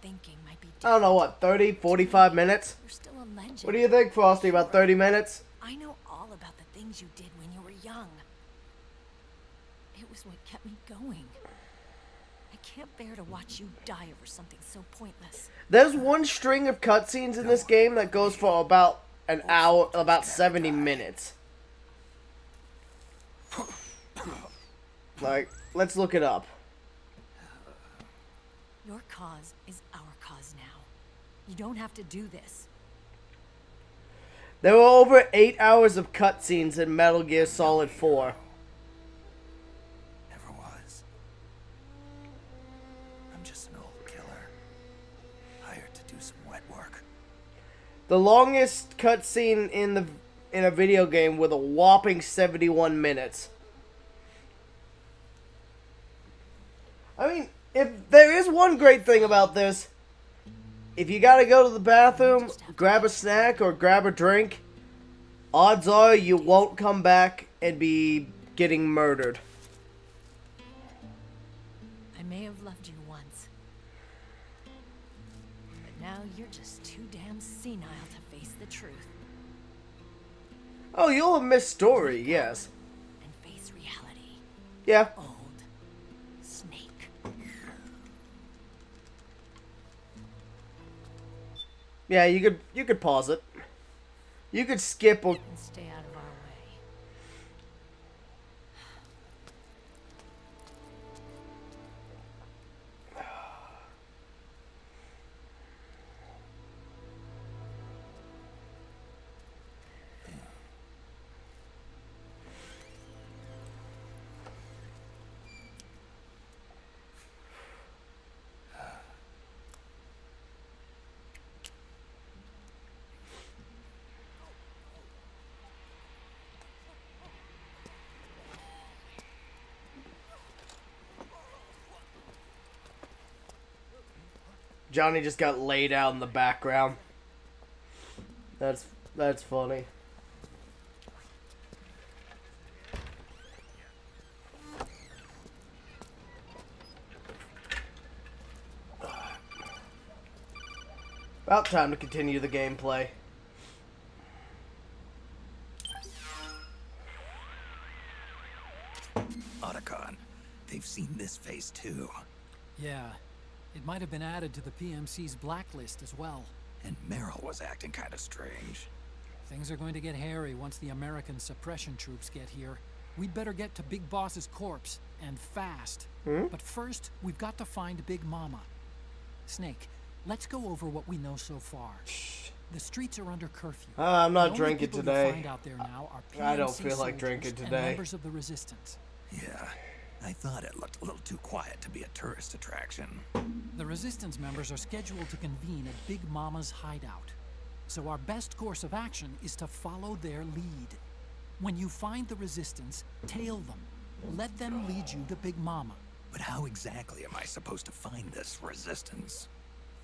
I don't know what, 30, 45 minutes? You're still a legend. What do you think, Frosty? About 30 minutes? I know all about the things you did when you were young. It was what kept me going. I can't bear to watch you die over something so pointless. There's one string of cutscenes in this game that goes for about an hour, about 70 minutes. Like, let's look it up. Your cause is our cause now. You don't have to do this. There were over 8 hours of cutscenes in Metal Gear Solid 4. Never was. I'm just an old killer. Hired to do some wet work. The longest cutscene in a video game with a whopping 71 minutes. I mean, if there is one great thing about this, if you gotta go to the bathroom, grab a snack or grab a drink, odds are you won't come back and be getting murdered. I may have loved you once. But now you're just too damn senile to face the truth. Oh, you'll have missed story, yes. And face reality. Yeah. Old Snake. Yeah, you could pause it. You could skip or And stay out of our way. Johnny just got laid out in the background. That's funny. About time to continue the gameplay. Otacon, they've seen this face too. Yeah, it might have been added to the PMC's blacklist as well. And Merrill was acting kind of strange. Things are going to get hairy once the American suppression troops get here. We'd better get to Big Boss's corpse, and fast. But first, we've got to find Big Mama. Snake, let's go over what we know so far. The streets are under curfew. I'm not The only drinking people today. you'll find out there now are PMC I don't feel like soldiers drinking and today. members of the Resistance. Yeah, I thought it looked a little too quiet to be a tourist attraction. The Resistance members are scheduled to convene at Big Mama's hideout. So our best course of action is to follow their lead. When you find the Resistance, tail them. Let them lead you to Big Mama. But how exactly am I supposed to find this Resistance?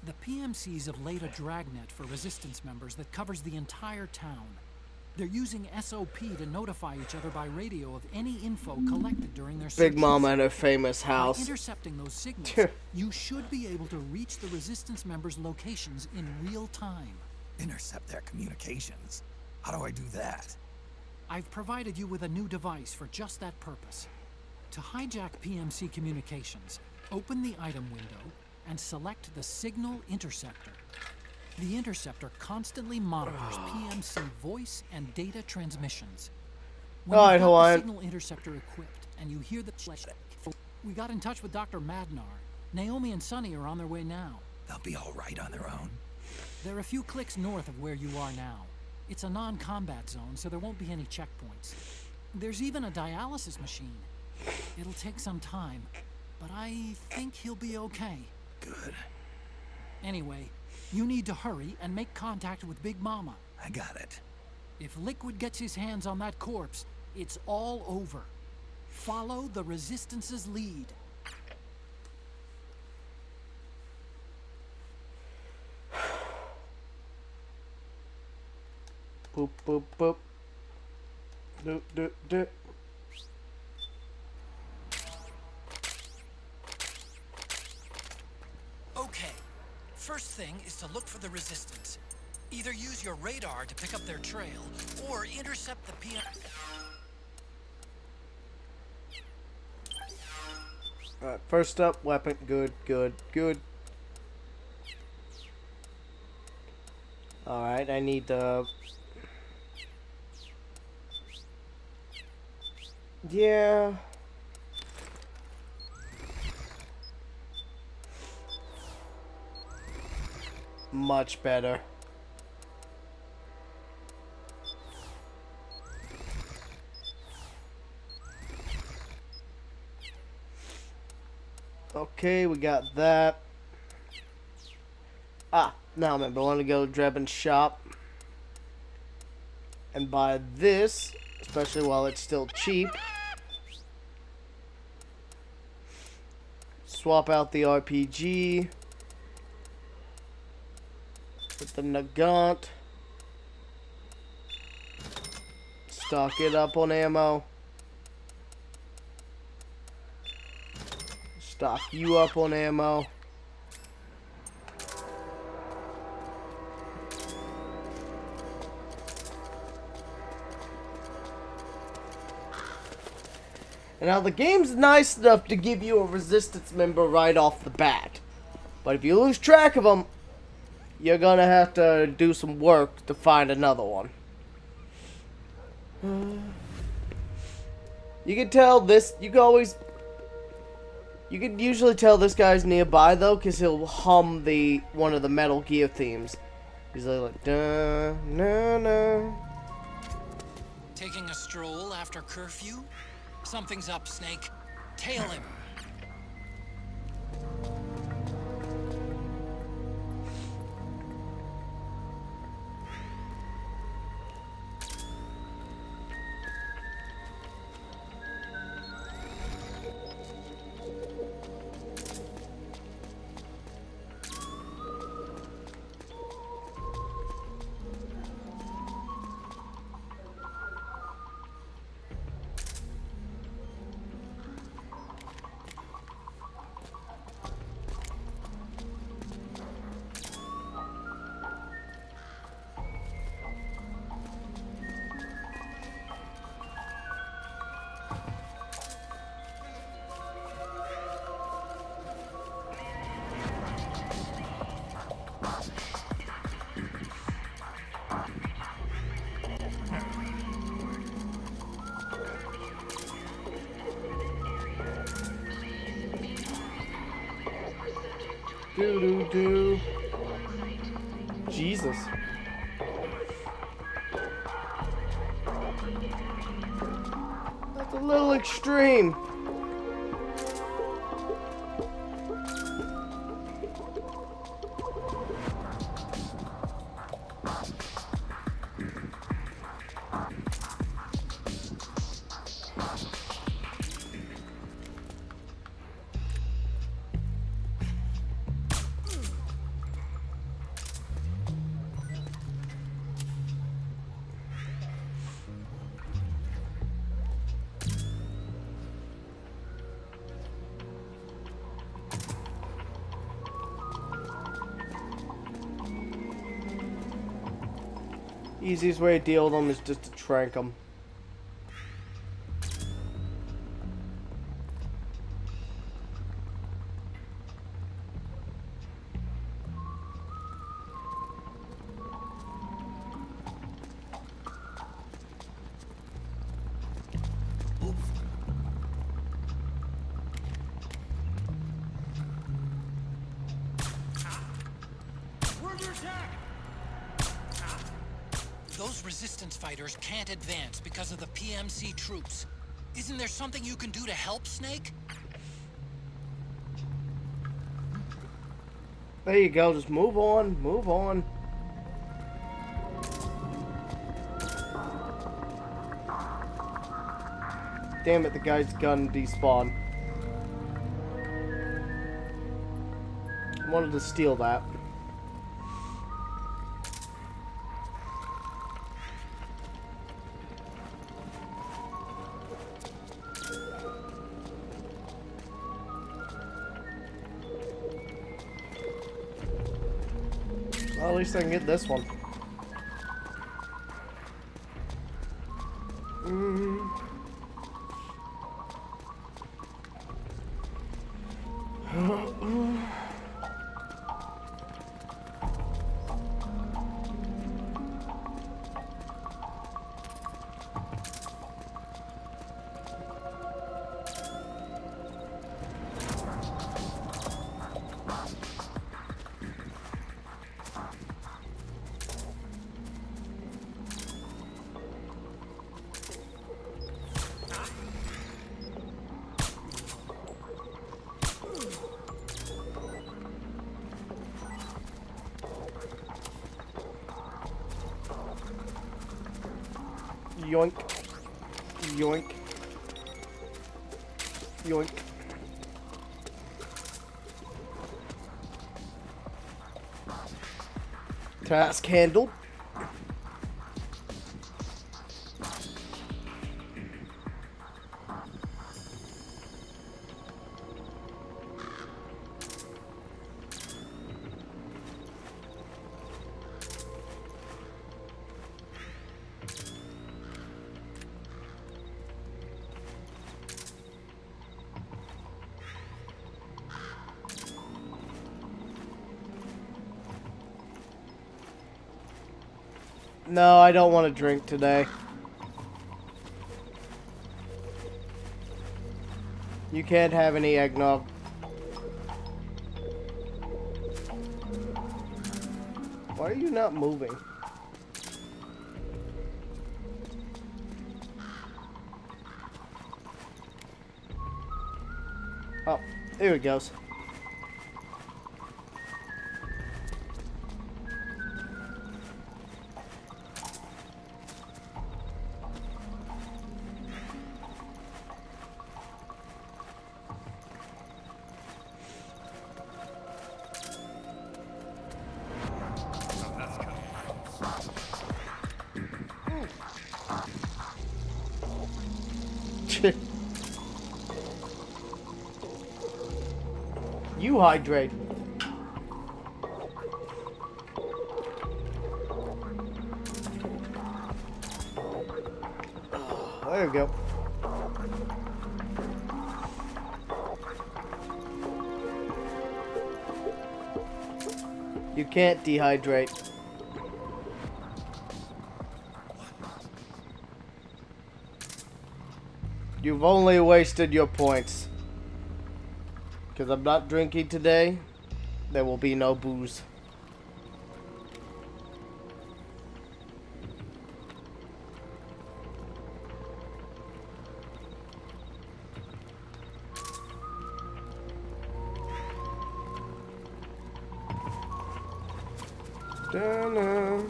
The PMCs have laid a dragnet for Resistance members that covers the entire town. They're using SOP to notify each other by radio of any info collected during their searches. Big Mama and her famous By house. intercepting those signals, you should be able to reach the Resistance members' locations in real time. Intercept their communications? How do I do that? I've provided you with a new device for just that purpose. To hijack PMC communications, open the item window and select the Signal Interceptor. The interceptor constantly monitors PMC voice and data transmissions. When All right, you've got Hawaiian. the Signal Interceptor equipped and you hear the we got in touch with Dr. Madnar. Naomi and Sonny are on their way now. They'll be all right on their own. They're a few clicks north of where you are now. It's a non-combat zone, so there won't be any checkpoints. There's even a dialysis machine. It'll take some time, but I think he'll be okay. Good. Anyway, you need to hurry and make contact with Big Mama. I got it. If Liquid gets his hands on that corpse, it's all over. Follow the Resistance's lead. Boop, boop, boop. Doop, doop, doop. Okay. First thing is to look for the Resistance. Either use your radar to pick up their trail, or intercept the PM... Alright, first up, weapon. Good, good, good. Alright, I need the... Yeah. Much better. Okay, we got that. Ah, now I remember. I want to go to Drebin's shop and buy this, especially while it's still cheap. Swap out the RPG with the Nagant. Stock it up on ammo. Stock you up on ammo. And now the game's nice enough to give you a Resistance member right off the bat. But if you lose track of them, you're gonna have to do some work to find another one. You can tell this, you can usually tell this guy's nearby though, because he'll hum one of the Metal Gear themes. He's like, da, na, na. Taking a stroll after curfew? Something's up, Snake. Tail him. Do. Jesus. That's a little extreme. Easiest way to deal with them is just to trank them. Those resistance fighters can't advance because of the PMC troops. Isn't there something you can do to help, Snake? There you go, just move on, move on. Damn it, the guy's gun despawned. I wanted to steal that. Well, at least I can get this one. Yoink. Yoink. Yoink. Task handled. No, I don't want to drink today. You can't have any eggnog. Why are you not moving? Oh, there it goes. You hydrate. There we go. You can't dehydrate. You've only wasted your points. Because I'm not drinking today. there will be no booze. Da-na.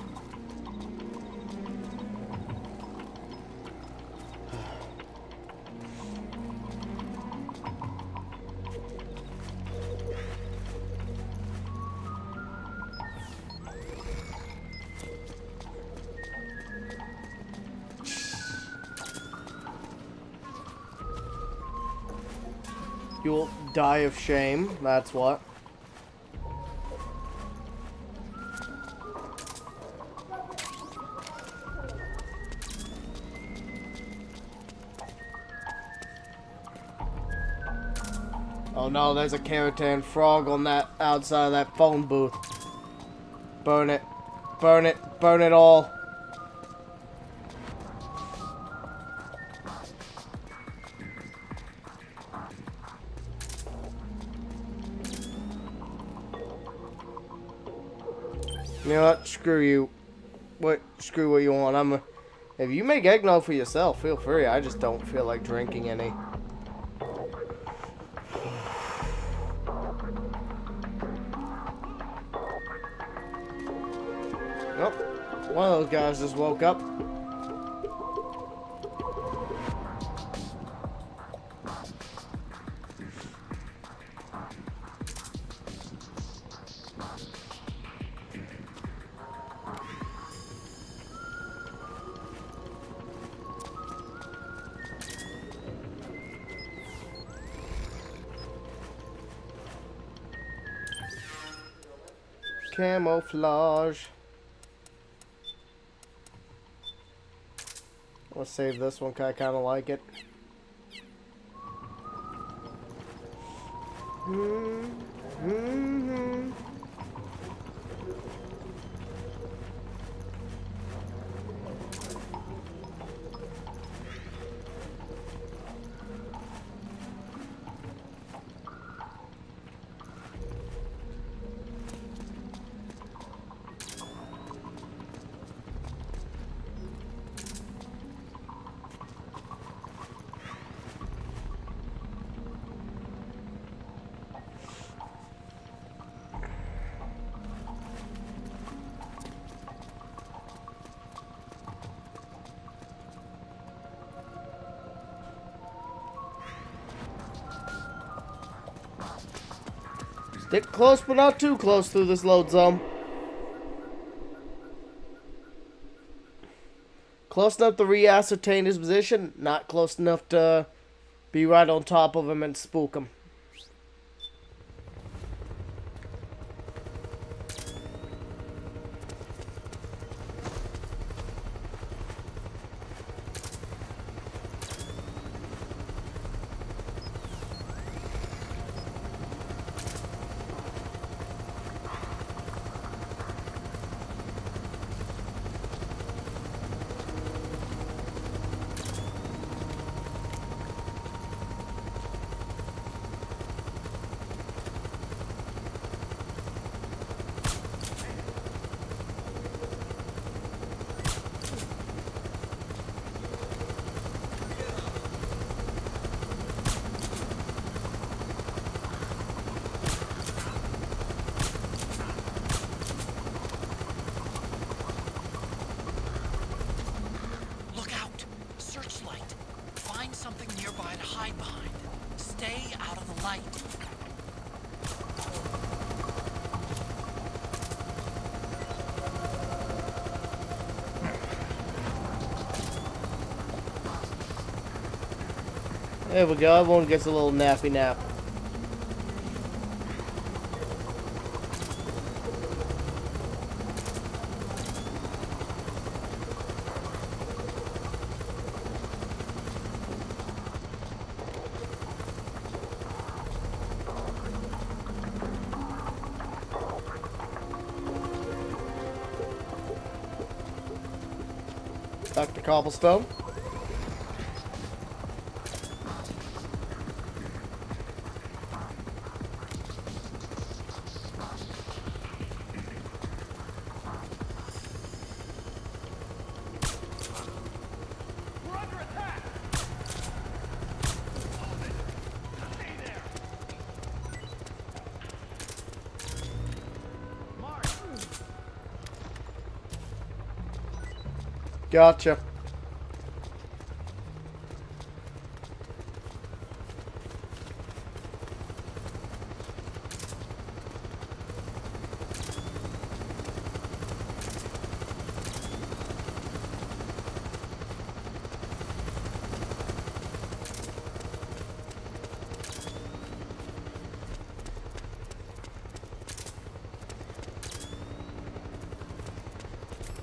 You'll die of shame, that's what. Oh no, there's a Keratin frog on that outside of that phone booth. Burn it. Burn it. Burn it all. You know what? Screw you. Screw what you want. If you make eggnog for yourself, feel free. I just don't feel like drinking any. Oh, one of those guys just woke up. Camouflage. Let's save this one, 'cause I kind of like it. Stick close, but not too close through this load zone. Close enough to re-ascertain his position, not close enough to be right on top of him and spook him. There we go, everyone gets a little nappy nap. Back to cobblestone. Gotcha.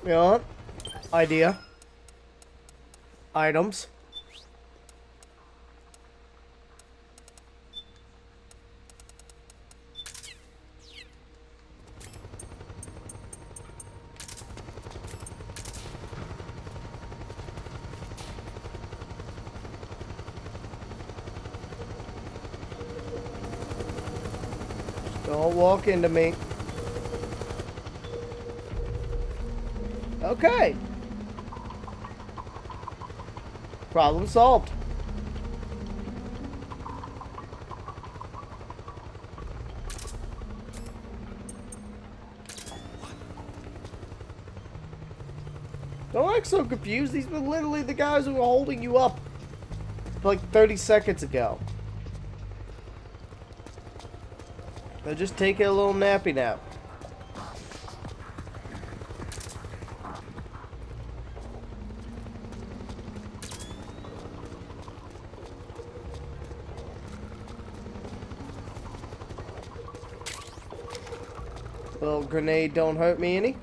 You know what? Idea. Items. Don't walk into me. Okay. Problem solved. Don't act so confused. These were literally the guys who were holding you up like 30 seconds ago. They're just taking a little nappy nap. Little grenade don't hurt me any.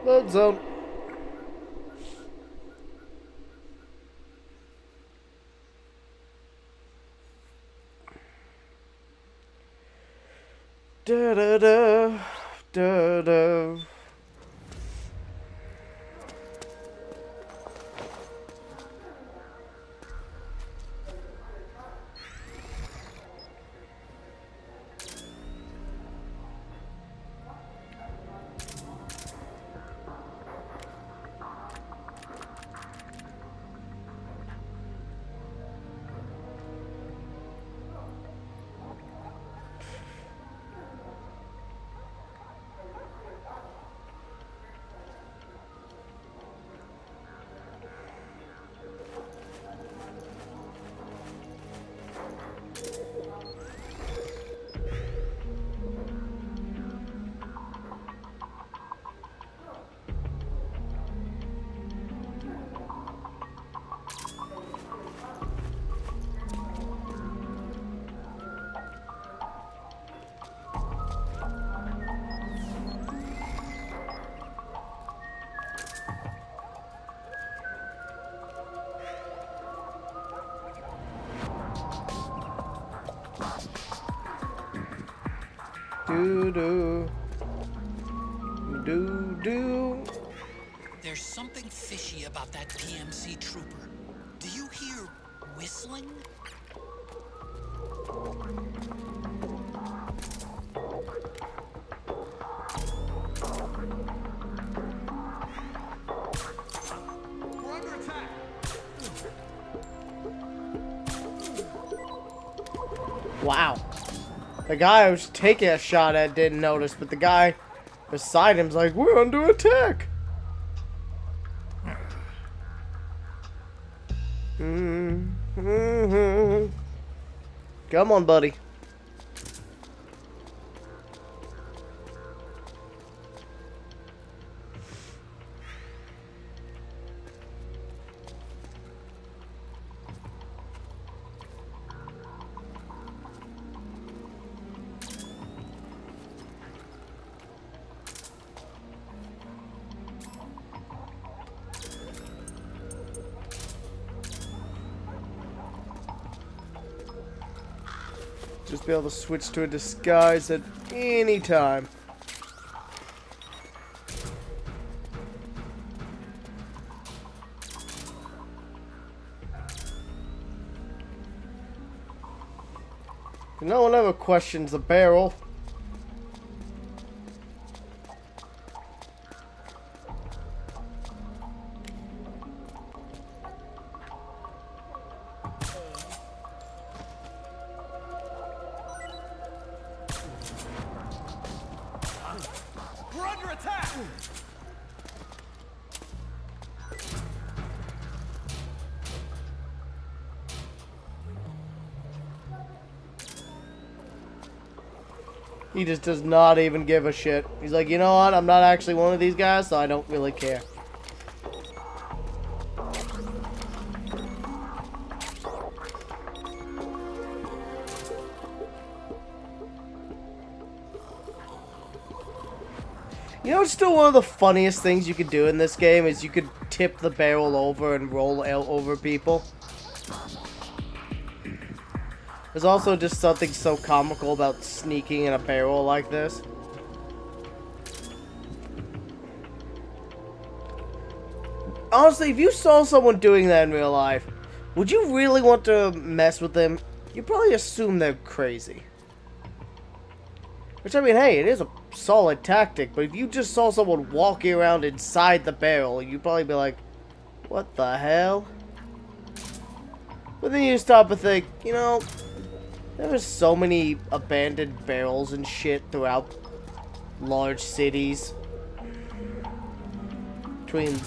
Load zone. Da da da da da. Do do. There's something fishy about that PMC trooper. Do you hear whistling? We're under attack. Wow. The guy I was taking a shot at didn't notice, but the guy beside him's like, we're under attack. Come on, buddy. Just be able to switch to a disguise at any time. No one ever questions the barrel. We're under attack! He just does not even give a shit. He's like, you know what? I'm not actually one of these guys, so I don't really care. You know, it's still one of the funniest things you could do in this game is you could tip the barrel over and roll over people. There's also just something so comical about sneaking in a barrel like this. Honestly, if you saw someone doing that in real life, would you really want to mess with them? You'd probably assume they're crazy. Which, I mean, hey, it is a solid tactic, but if you just saw someone walking around inside the barrel, you'd probably be like, what the hell? But then you stop and think, you know, there are so many abandoned barrels and shit throughout large cities. Between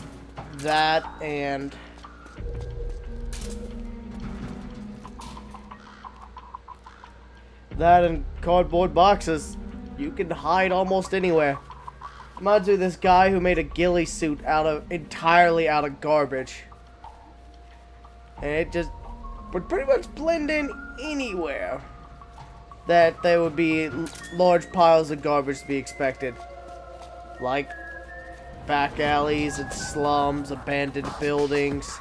that and cardboard boxes, you can hide almost anywhere. Reminds me of this guy who made a ghillie suit entirely out of garbage. And it just would pretty much blend in anywhere that there would be large piles of garbage to be expected. Like back alleys and slums, abandoned buildings.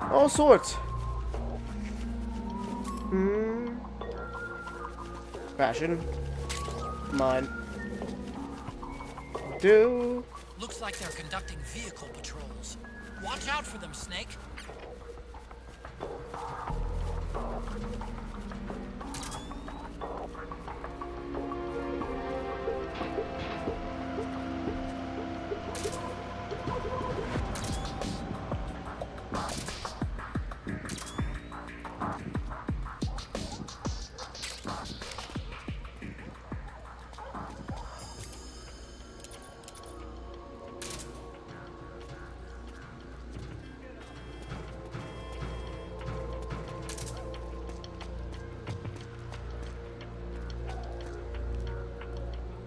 All sorts. Fashion. Mine. Do. Looks like they're conducting vehicle patrols. Watch out for them, Snake.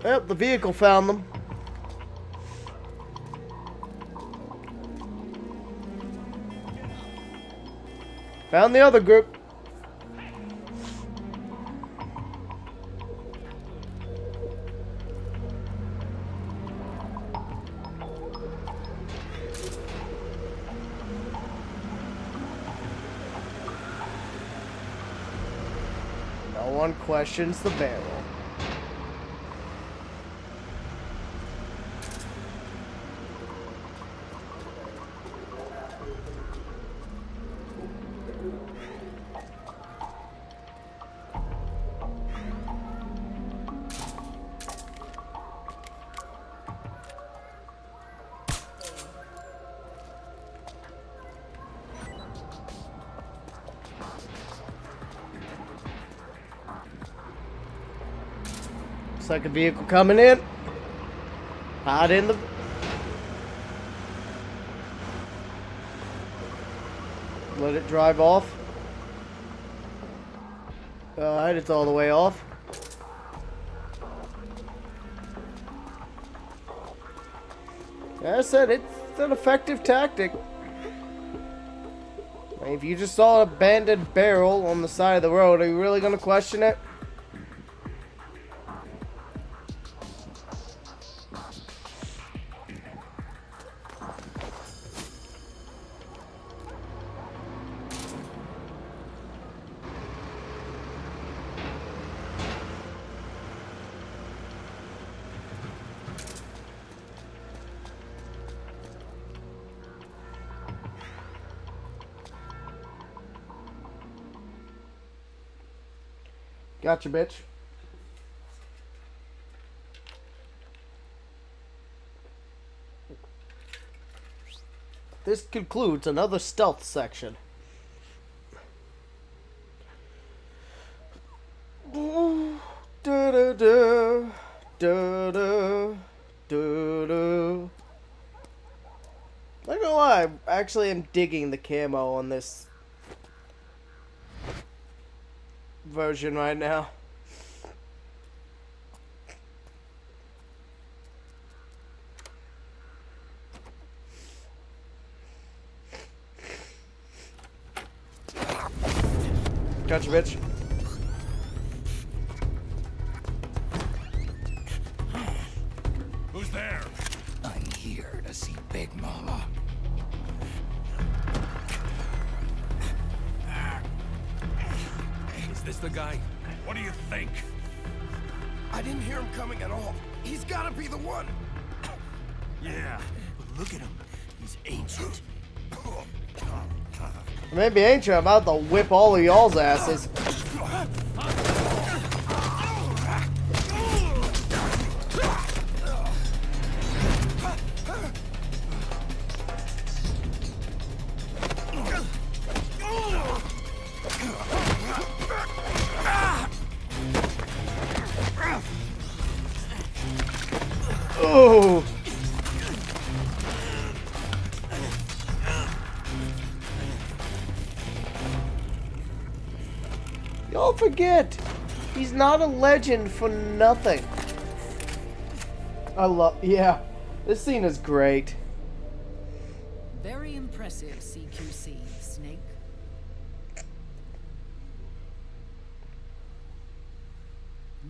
Yep, the vehicle found them. Found the other group. No one questions the barrel. Looks like a vehicle coming in. Hide in the... Let it drive off. Alright, it's all the way off. As I said, it's an effective tactic. I mean, if you just saw an abandoned barrel on the side of the road, are you really going to question it? Gotcha, bitch. This concludes another stealth section. Not gonna lie, I actually am digging the camo on this version right now. Gotcha, bitch. Who's there? I'm here to see Big Mama. Is this the guy? What do you think? I didn't hear him coming at all. He's gotta be the one. Yeah, but look at him. He's ancient. Maybe ain't you? I'm about to whip all of y'all's asses. Oh. Y'all forget, he's not a legend for nothing. Yeah, this scene is great. Very impressive, CQC, Snake.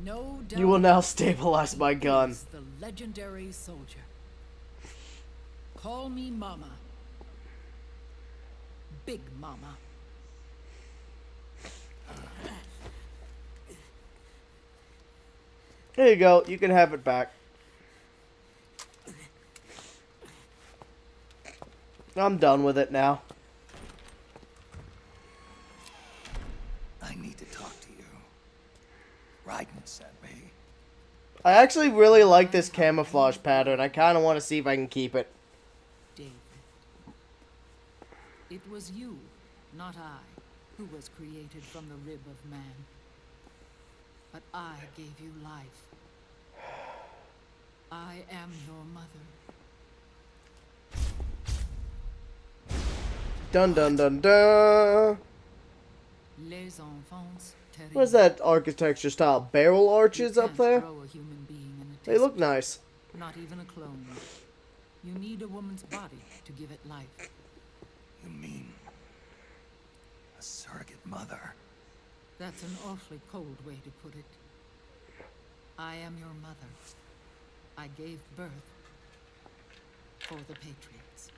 No doubt. You will now stabilize my gun. The legendary soldier. Call me Mama. Big Mama. Here you go. You can have it back. I'm done with it now. I need to talk to you. Raiden sent me. I actually really like this camouflage pattern. I kind of want to see if I can keep it. David. It was you, not I, who was created from the rib of man. But I gave you life. I am your mother. Dun dun dun dun. Les enfants terribles. What is that architecture style? Barrel arches up there? Throw a human being in a They look test nice. tube. Not even a clone. You need a woman's body to give it life. You mean a surrogate mother? That's an awfully cold way to put it. I am your mother. I gave birth for the Patriots.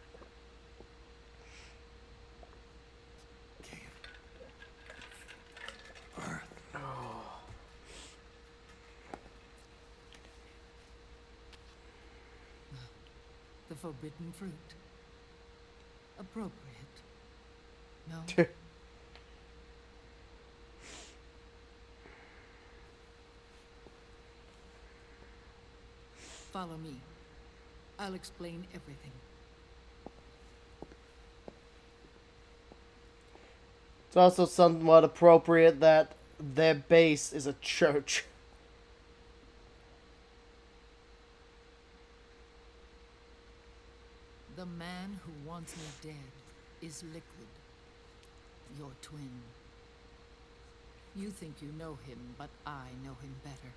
The forbidden fruit. Appropriate. No? Follow me. I'll explain everything. It's also somewhat appropriate that their base is a church. The man who wants me dead is Liquid, your twin. You think you know him, but I know him better.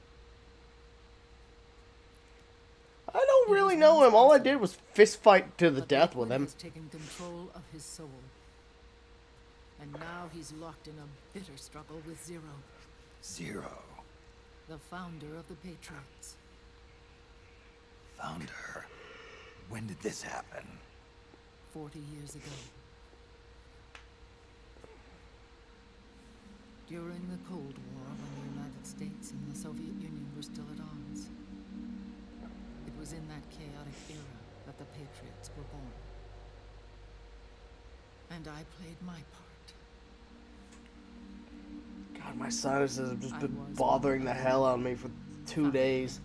I don't really know him. All I did was fist fight to the death with him. Has taken control of his soul. And now he's locked in a bitter struggle with Zero. Zero? The founder of the Patriots. Founder? When did this happen? 40 years ago. During the Cold War, when the United States and the Soviet Union were still at odds. It was in that chaotic era that the Patriots were born. And I played my part. God, My sinuses have just been bothering the hell out of me for 2 days.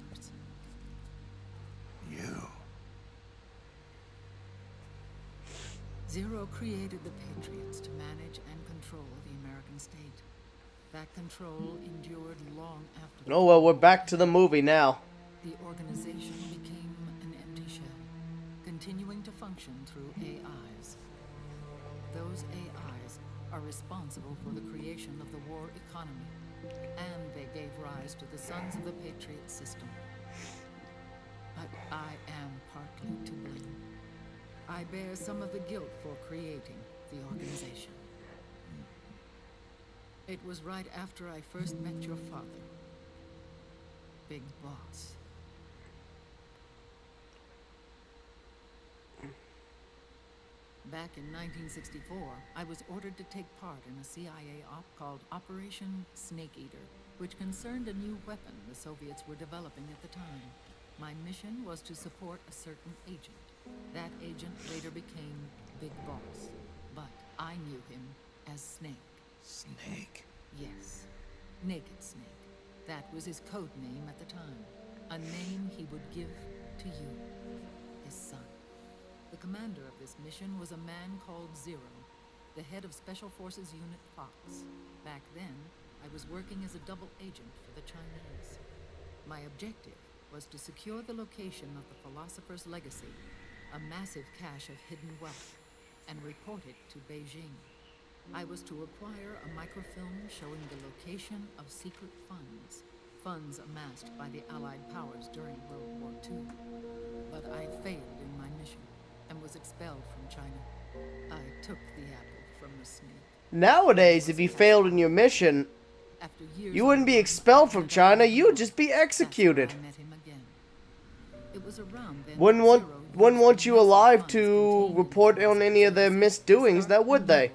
Zero created the Patriots to manage and control the American state. That control endured long after. Oh well, we're back to the movie now. The organization became an empty shell, continuing to function through AIs. Those AIs are responsible for the creation of the war economy, and they gave rise to the Sons of the Patriot system. But I am partly to blame. I bear some of the guilt for creating the organization. It was right after I first met your father, Big Boss. Back in 1964, I was ordered to take part in a CIA op called Operation Snake Eater, which concerned a new weapon the Soviets were developing at the time. My mission was to support a certain agent. That agent later became Big Boss, but I knew him as Snake. Snake? Yes, Naked Snake. That was his code name at the time. A name he would give to you, his son. The commander of this mission was a man called Zero, the head of Special Forces Unit Fox. Back then, I was working as a double agent for the Chinese. My objective was to secure the location of the Philosopher's Legacy, a massive cache of hidden wealth, and report it to Beijing. I was to acquire a microfilm showing the location of secret funds amassed by the Allied powers during World War II. But I failed in my mission and was expelled from China. I took the apple from the snake. Nowadays, if you failed in your mission, you wouldn't be expelled from China, you would just be executed. Wouldn't want you alive to report on any of their misdoings, now would they?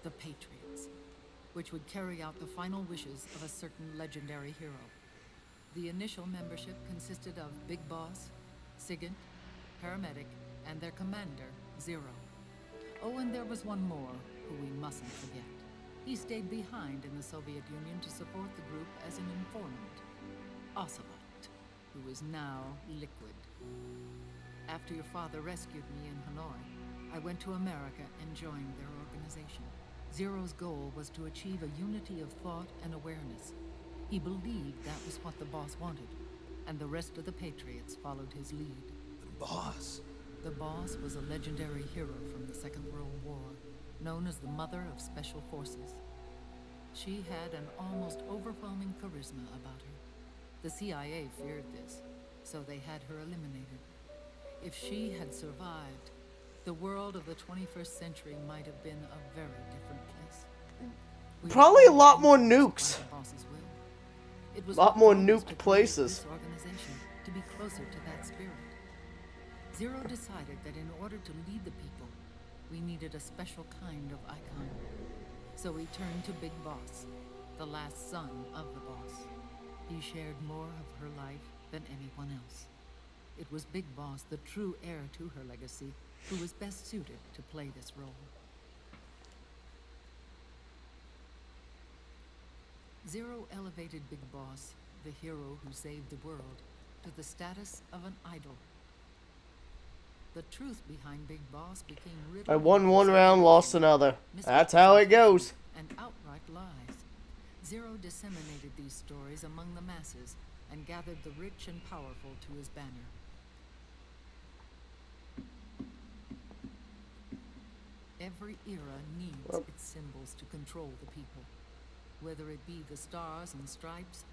The Patriots, which would carry out the final wishes of a certain legendary hero. The initial membership consisted of Big Boss, Sigint, Paramedic, and their commander, Zero. Oh, and there was one more who we mustn't forget. He stayed behind in the Soviet Union to support the group as an informant, Ocelot, who is now Liquid. After your father rescued me in Hanoi, I went to America and joined their organization. Zero's goal was to achieve a unity of thought and awareness. He believed that was what the boss wanted, and the rest of the Patriots followed his lead. The boss? The boss was a legendary hero from the Second World War, known as the Mother of Special Forces. She had an almost overwhelming charisma about her. The CIA feared this, so they had her eliminated. If she had survived, the world of the 21st century might have been a very different place. Probably a lot more nukes. A lot more nuked places. Organization to be closer to that spirit. Zero decided that in order to lead the people, we needed a special kind of icon. So he turned to Big Boss, the last son of the boss. He shared more of her life than anyone else. It was Big Boss, the true heir to her legacy, who was best suited to play this role. Zero elevated Big Boss, the hero who saved the world, to the status of an idol. The truth behind Big Boss became riddled. I won one round, lost another. That's how it goes. And outright lies. Zero disseminated these stories among the masses and gathered the rich and powerful to his banner. Every era needs its symbols to control the people, whether it be the stars and stripes.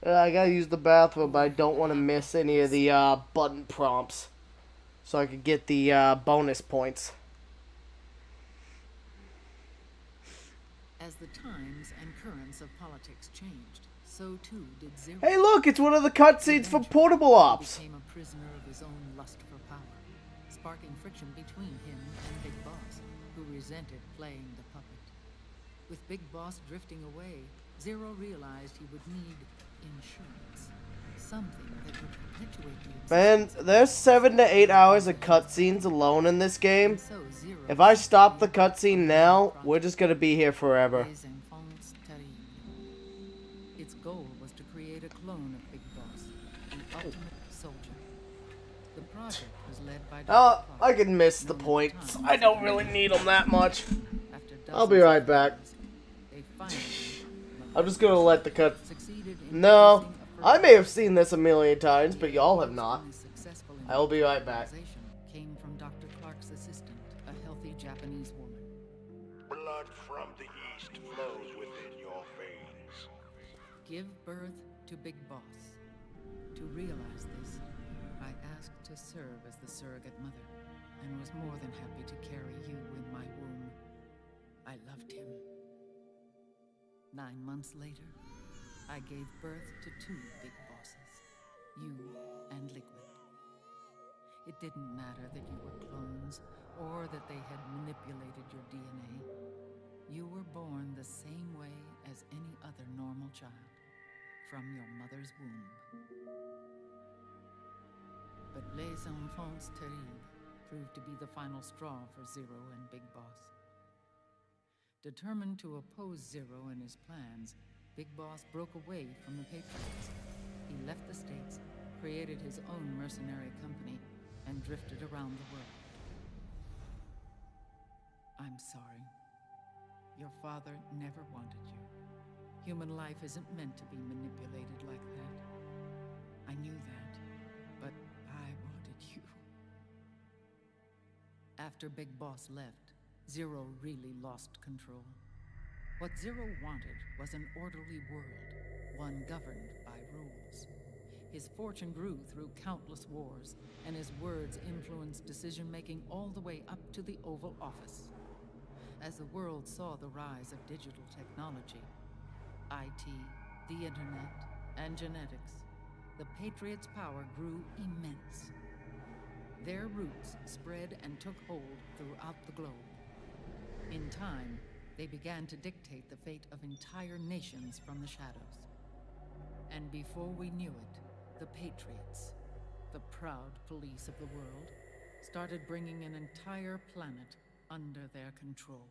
I gotta use the bathroom, but I don't want to miss any of the button prompts, so I could get the bonus points. As the times and currents of politics changed, so too did Zero. Hey, look! It's one of the cutscenes from Portable Ops. He became a prisoner of his own lust for power, sparking friction between him and Big Boss, who resented playing the puppet. With Big Boss drifting away, Zero realized he would need insurance. Something that would perpetuate the Man, there's 7 to 8 hours of cutscenes alone in this game. If I stop the cutscene now, we're just gonna be here forever. Its goal was to create a clone of Big Boss, the ultimate soldier. The project was led by Dr. I can miss the points. I don't really need them that much. I'll be right back. I'm just gonna let the cut. No, I may have seen this a million times, but y'all have not. I will be right back. Came from Dr. Clark's assistant, a healthy Japanese woman. Blood from the east flows within your veins. Give birth to Big Boss. To realize this, I asked to serve as the surrogate mother, and was more than happy to carry you in my womb. I loved him. 9 months later, I gave birth to 2 Big Bosses, you and Liquid. It didn't matter that you were clones, or that they had manipulated your DNA. You were born the same way as any other normal child, from your mother's womb. But Les Enfants Terribles proved to be the final straw for Zero and Big Boss. Determined to oppose Zero and his plans, Big Boss broke away from the Patriots. He left the States, created his own mercenary company, and drifted around the world. I'm sorry. Your father never wanted you. Human life isn't meant to be manipulated like that. I knew that, but I wanted you. After Big Boss left, Zero really lost control. What Zero wanted was an orderly world, one governed by rules. His fortune grew through countless wars, and his words influenced decision-making all the way up to the Oval Office. As the world saw the rise of digital technology, IT, the internet, and genetics, the Patriots' power grew immense. Their roots spread and took hold throughout the globe. In time, they began to dictate the fate of entire nations from the shadows. And before we knew it, the Patriots, the proud police of the world, started bringing an entire planet under their control.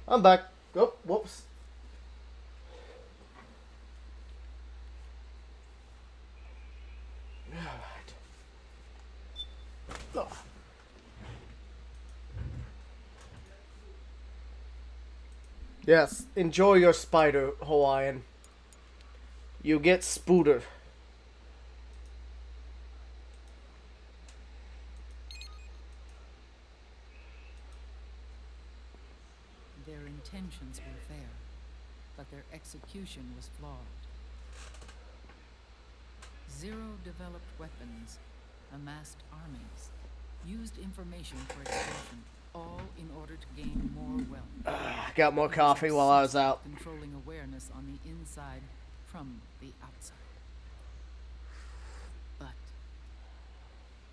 I'm back. Oh, whoops. Alright. Oh. Yes, enjoy your spider, Hawaiian. You get spooter. Their intentions were fair, but their execution was flawed. Zero developed weapons, amassed armies, used information for extortion, all in order to gain more wealth. Got more coffee while I was out. Controlling awareness on the inside from the outside. But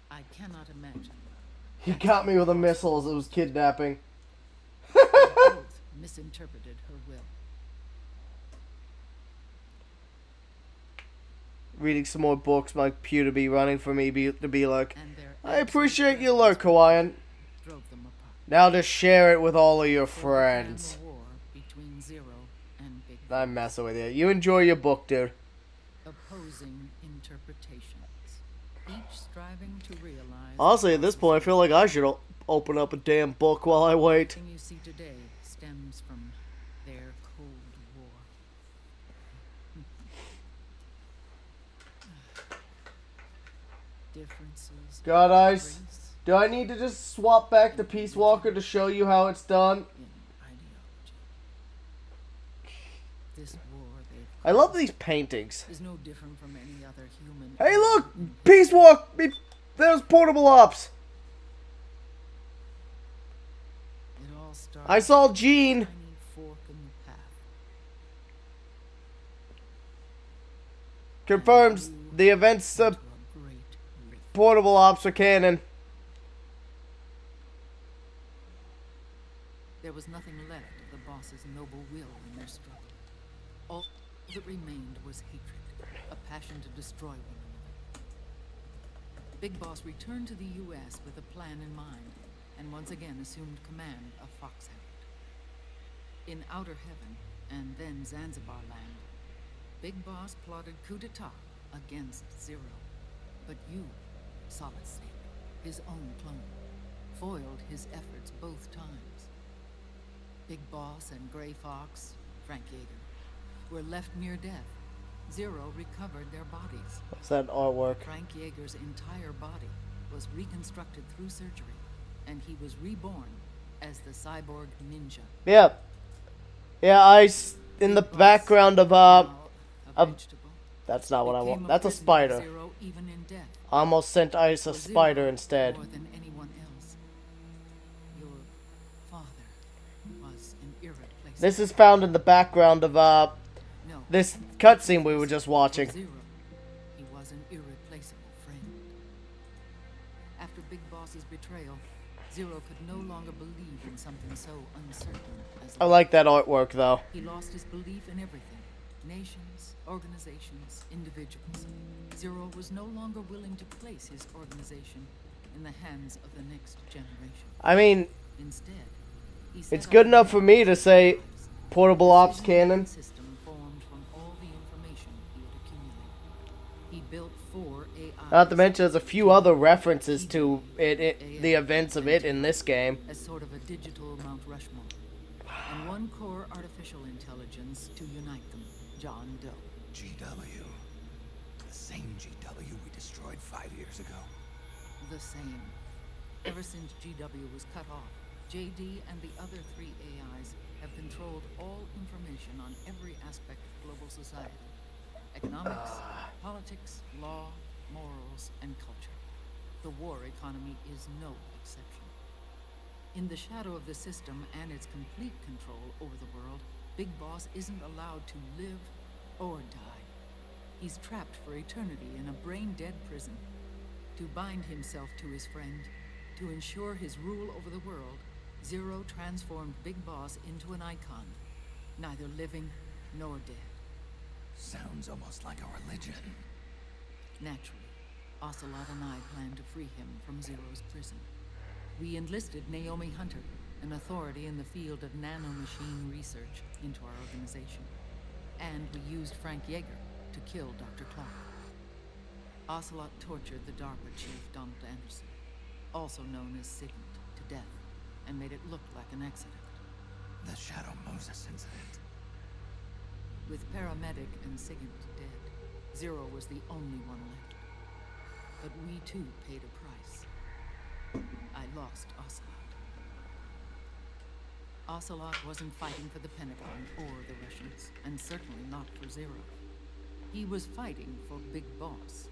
I cannot imagine. He got me with a missile as it was kidnapping. Both misinterpreted her will. Reading some more books, my computer be running for me to be like, I appreciate your lurk, Hawaiian. Now just share it with all of your friends. I'm messing with you. You enjoy your book, dude. Opposing interpretations, each striving to realize. Honestly, at this point, I feel like I should open up a damn book while I wait. Everything you see today stems from their Cold War. Differences. God, Ice. Do I need to just swap back to Peace Walker to show you how it's done? This war I love these paintings. is no different from any other human. Hey, look! Peace Walk! There's portable ops. It all started I saw Gene. with a tiny fork in the path. Confirms the events of portable ops are canon. There was nothing left of the boss's noble will in their struggle. All that remained was hatred, a passion to destroy one another. Big Boss returned to the U.S. with a plan in mind, and once again assumed command of Foxhound. In Outer Heaven, and then Zanzibar Land, Big Boss plotted coup d'etat against Zero. But you, Solid Snake, his own clone, foiled his efforts both times. Big Boss and Gray Fox, Frank Yeager, were left near death. Zero recovered their bodies. What's that artwork? Frank Yeager's entire body was reconstructed through surgery, and he was reborn as the cyborg ninja. Yeah. Yeah, in the background of, that's not what I want. That's a spider. Even in death, I almost sent Ice a spider instead. more than anyone else. Your father was an irreplaceable. This is found in the background of, this cutscene we were just watching. Zero, he was an irreplaceable friend. After Big Boss's betrayal, Zero could no longer believe in something so uncertain as I like that artwork, though. He lost his belief in everything. Nations, organizations, individuals. Zero was no longer willing to place his organization in the hands of the next generation. I mean, Instead, he it's set good up enough for me to say portable ops canon. system formed from all the information he had accumulated. He built 4 AIs. Not to mention there's a few other references to the events of it in this game. As sort of a digital Mount Rushmore. And one core artificial intelligence to unite them, John Doe. GW. The same GW we destroyed 5 years ago. The same. Ever since GW was cut off, JD and the other 3 AIs have controlled all information on every aspect of global society. Economics, politics, law, morals, and culture. The war economy is no exception. In the shadow of the system and its complete control over the world, Big Boss isn't allowed to live or die. He's trapped for eternity in a brain-dead prison. To bind himself to his friend, to ensure his rule over the world, Zero transformed Big Boss into an icon, neither living nor dead. Sounds almost like a religion. Naturally, Ocelot and I plan to free him from Zero's prison. We enlisted Naomi Hunter, an authority in the field of nanomachine research, into our organization. And we used Frank Yeager to kill Dr. Clark. Ocelot tortured the DARPA chief, Donald Anderson, also known as Sigint, to death, and made it look like an accident. The Shadow Moses incident. With Paramedic and Sigint dead, Zero was the only one left. But we too paid a price. I lost Ocelot. Ocelot wasn't fighting for the Pentagon or the Russians, and certainly not for Zero. He was fighting for Big Boss.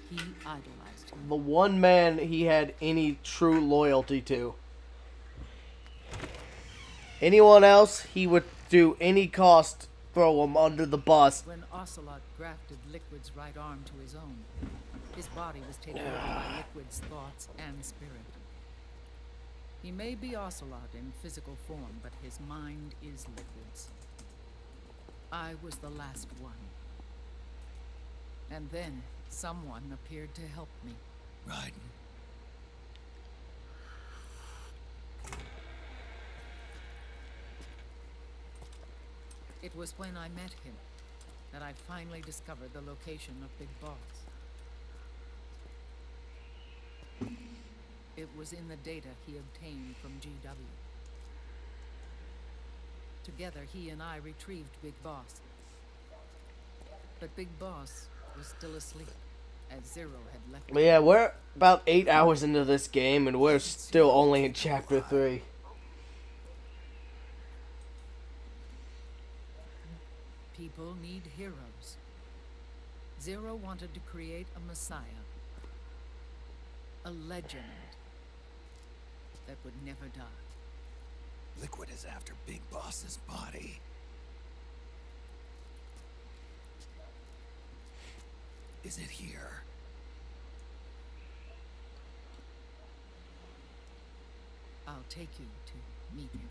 He idolized him. The one man he had any true loyalty to. Anyone else, he would do any cost throw him under the bus. When Ocelot grafted Liquid's right arm to his own, his body was taken over by Liquid's thoughts and spirit. He may be Ocelot in physical form, but his mind is Liquid's. I was the last one. And then someone appeared to help me. Raiden. It was when I met him that I finally discovered the location of Big Boss. It was in the data he obtained from GW. Together, he and I retrieved Big Boss. But Big Boss was still asleep, as Zero had left him. Yeah, we're about 8 hours into this game, and we're still only in Chapter 3. People need heroes. Zero wanted to create a messiah. A legend that would never die. Liquid is after Big Boss's body. Is it here? I'll take you to meet him.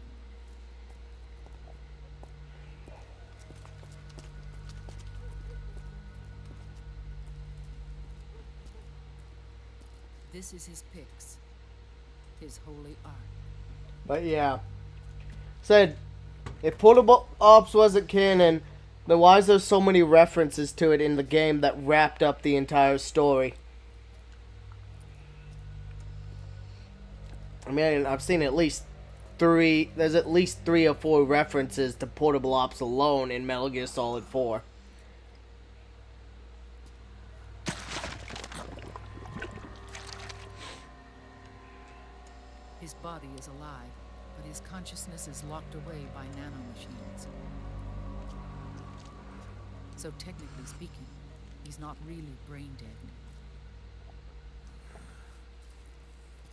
This is his Pix, his holy art. But yeah. Said, if Portable Ops wasn't canon, then why is there so many references to it in the game that wrapped up the entire story? I mean, I've seen at least there's at least 3 or 4 references to Portable Ops alone in Metal Gear Solid 4. His body is alive, but his consciousness is locked away by nanomachines. So technically speaking, he's not really brain dead.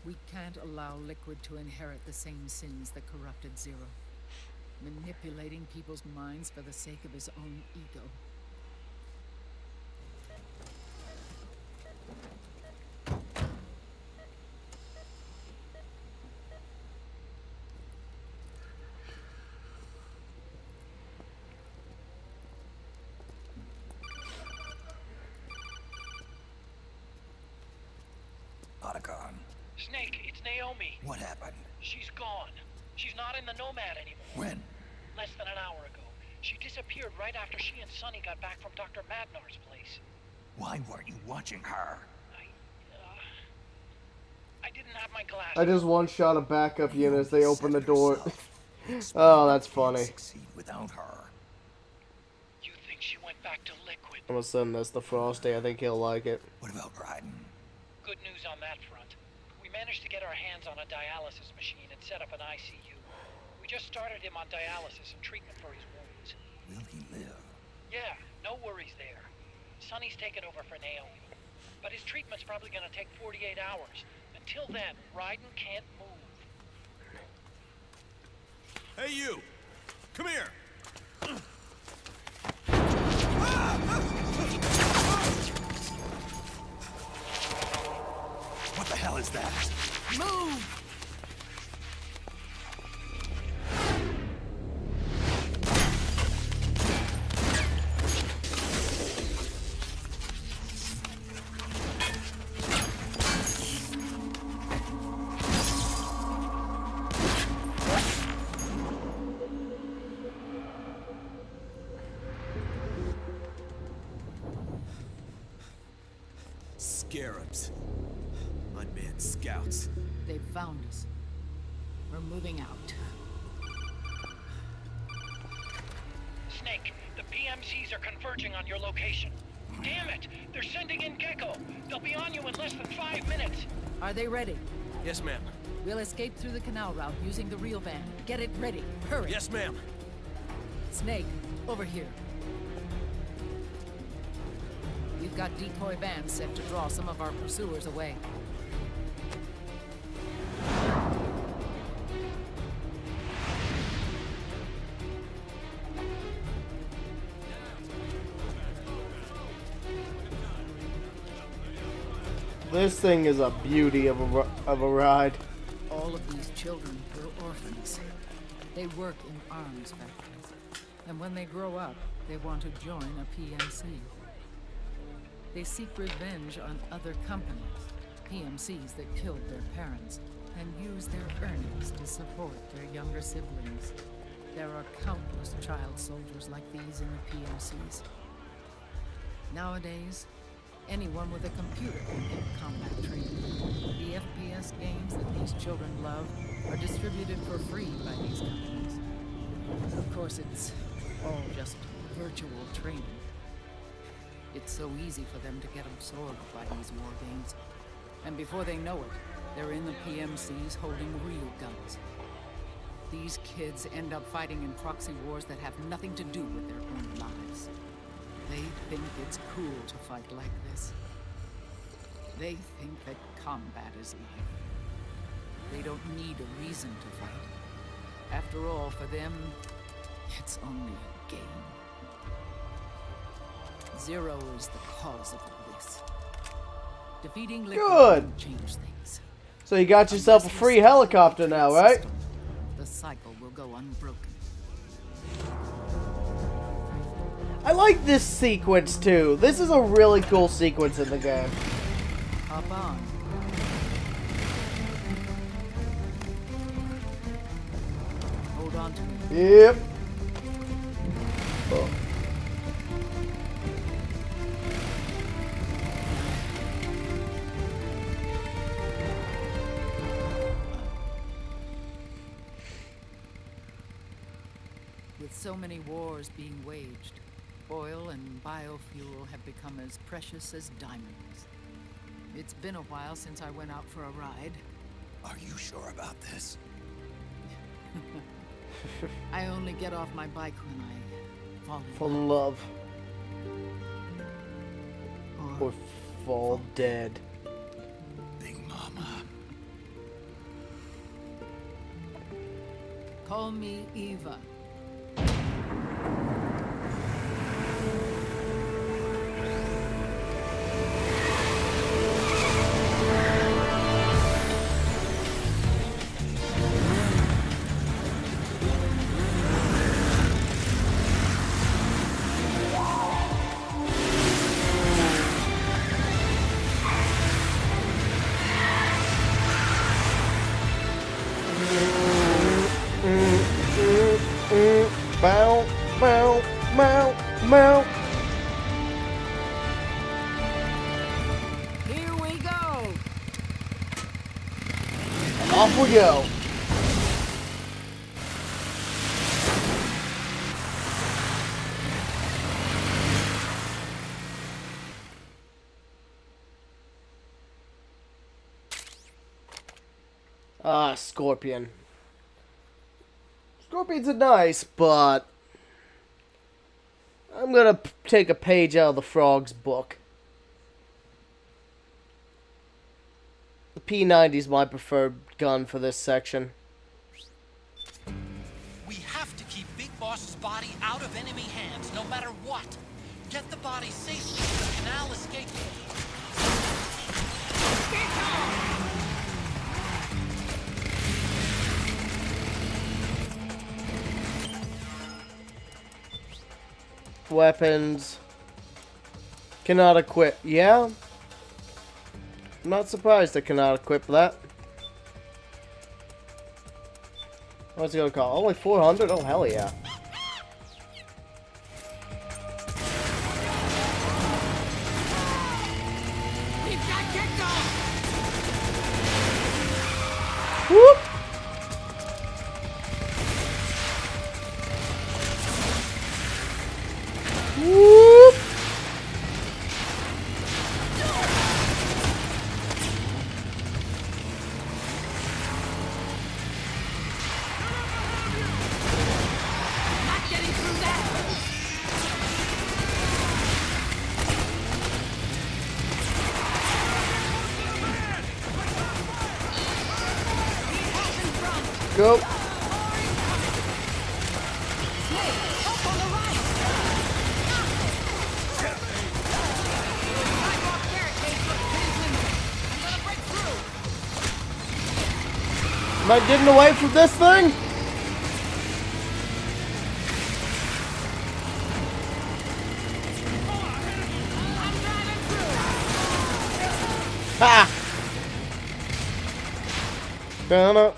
We can't allow Liquid to inherit the same sins that corrupted Zero. Manipulating people's minds for the sake of his own ego. Otacon. Snake, it's Naomi. What happened? She's gone. She's not in the Nomad anymore. When? Less than an hour ago. She disappeared right after she and Sonny got back from Dr. Magnar's place. Why weren't you watching her? I didn't have my glasses. I just one-shot a backup unit as they open the door. Oh, that's funny. Succeed without her. You think she went back to Liquid? I'm gonna send this to Frosty. I think he'll like it. What about Raiden? Good news on that front. We managed to get our hands on a dialysis machine and set up an ICU. We just started him on dialysis and treatment for his wounds. Will he live? Yeah, no worries there. Sonny's taken over for Naomi. But his treatment's probably gonna take 48 hours. Until then, Raiden can't move. Hey, you! Come here! What the hell is that? Move! Scarabs. Unmanned scouts. They've found us. We're moving out. Snake, the PMCs are converging on your location. Damn it! They're sending in Gecko! They'll be on you in less than 5 minutes! Are they ready? Yes, ma'am. We'll escape through the canal route using the real van. Get it ready. Hurry. Yes, ma'am. Snake, over here. We've got decoy vans set to draw some of our pursuers away. This thing is a beauty of a ride. All of these children were orphans. They work in arms factories. And when they grow up, they want to join a PMC. They seek revenge on other companies, PMCs that killed their parents, and use their earnings to support their younger siblings. There are countless child soldiers like these in the PMCs. Nowadays, anyone with a computer can get combat training. The FPS games that these children love are distributed for free by these companies. Of course, it's all just virtual training. It's so easy for them to get absorbed by these war games. And before they know it, they're in the PMCs holding real guns. These kids end up fighting in proxy wars that have nothing to do with their own lives. They think it's cool to fight like this. They think that combat is life. They don't need a reason to fight. After all, for them, it's only a game. Zero is the cause of all this. Defeating Liquid won't change things. So you got yourself a free helicopter now, right? The cycle will go unbroken. I like this sequence too. This is a really cool sequence in the game. Hop on. Hold on to me. Yep. Oh. With so many wars being waged, oil and biofuel have become as precious as diamonds. It's been a while since I went out for a ride. Are you sure about this? I only get off my bike when I fall in love. Or fall dead. Big Mama. Call me Eva. Bow, bow, bow, bow. Here we go. Off we go. Ah, Scorpion. Scorpions are nice, but I'm gonna take a page out of the Frog's book. The P90 is my preferred gun for this section. We have to keep Big Boss's body out of enemy hands, no matter what. Get the body safely to the canal escape. Weapons. Cannot equip. Yeah. I'm not surprised I cannot equip that. What's it gonna cost? Only 400? Oh, hell yeah. Whoop! Whoop! Not getting through that. Go. Am I getting away from this thing? Ha! No.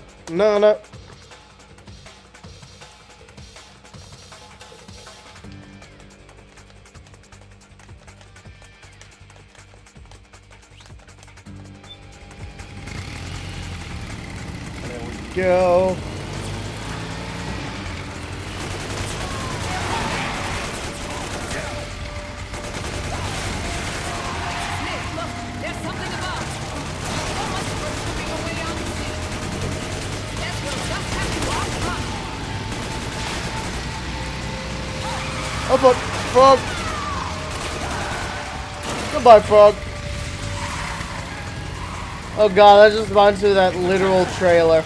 There we go. Oh, look, frog. Goodbye, frog. Oh god, that just reminds me of that literal trailer.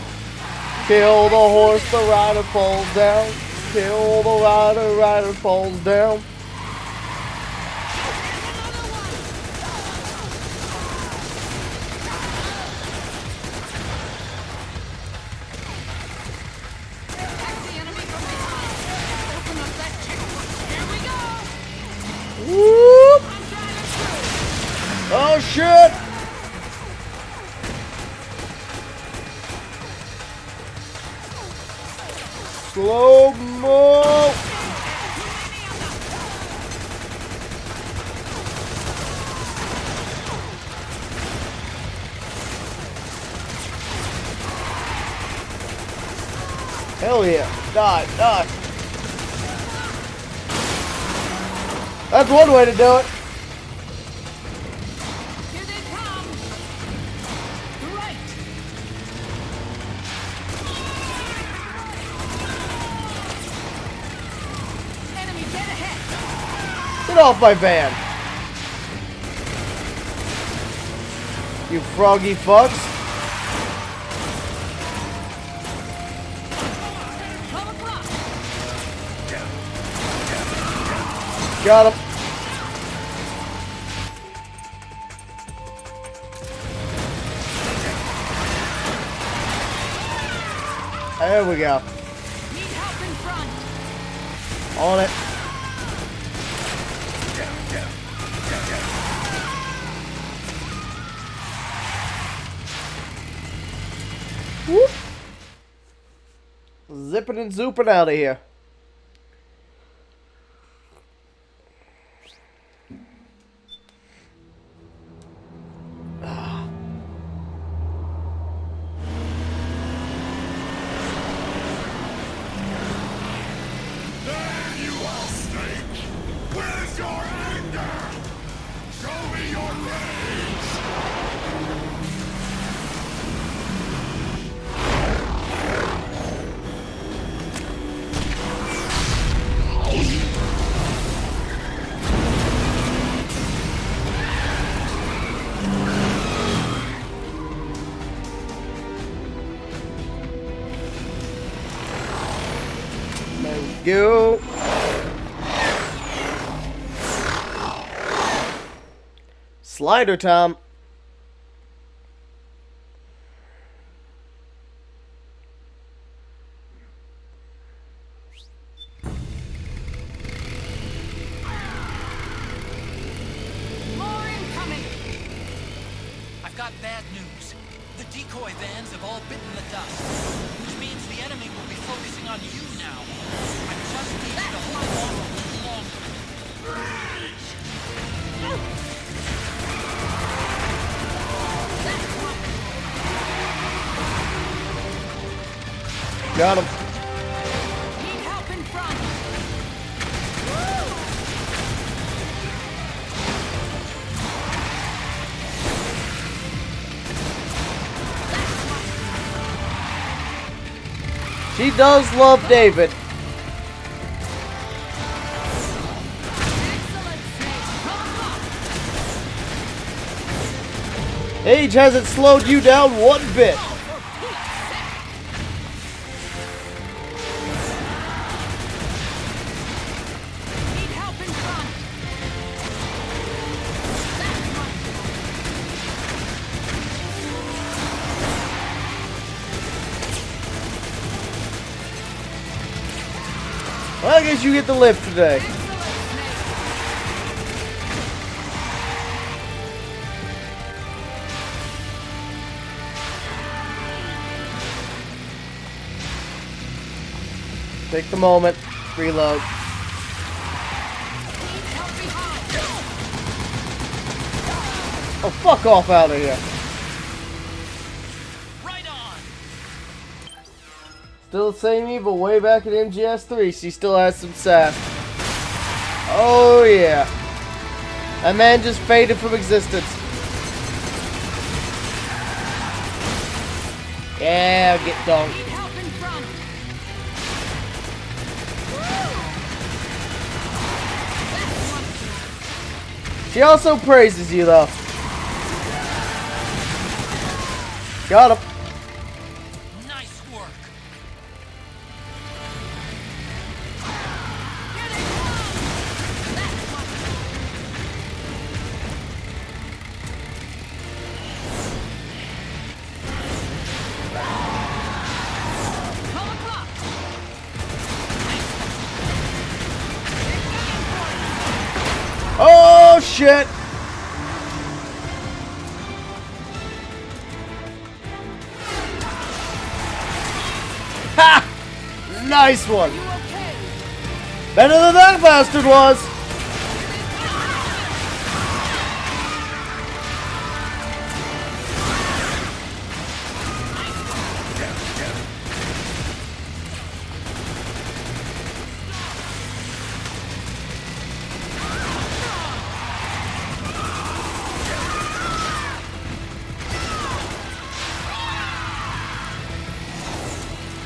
Kill the horse, the rider falls down. Kill the rider, rider falls down. Whoop! Oh shit! Slow mo! Hell yeah! Die, die! That's one way to do it. Here they come. Right. Enemy dead ahead. Get off my van! You froggy fucks! Got him. There we go. Need help in front. On it. Whoop. Zipping and zooping out of here. Go. Slider time. More incoming. I've got bad news. The decoy vans have all bitten the dust, which means the enemy will be focusing on you now. I just need you to hold on a little longer. Got him. Need help in front. She does love David. Age hasn't slowed you down one bit. Need help in front. Well, I guess you get the lift today. Take the moment. Reload. Oh, fuck off out of here. Still the same evil way back at MGS3. She still has some sass. Oh, yeah. That man just faded from existence. Yeah, get dunked. She also praises you, though. Got him. Nice work. Oh, shit. Ha! Nice one. Better than that bastard was.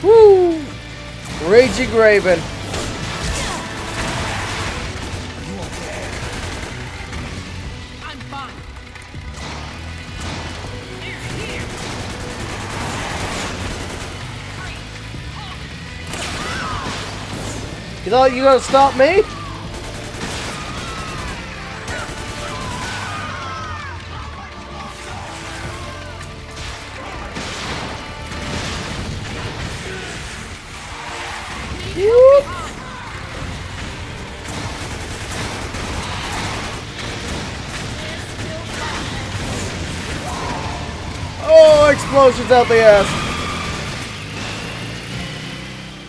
Woo! Raging Raven. I'm fine. You thought you gonna stop me? Whoop. Oh, explosions out the ass.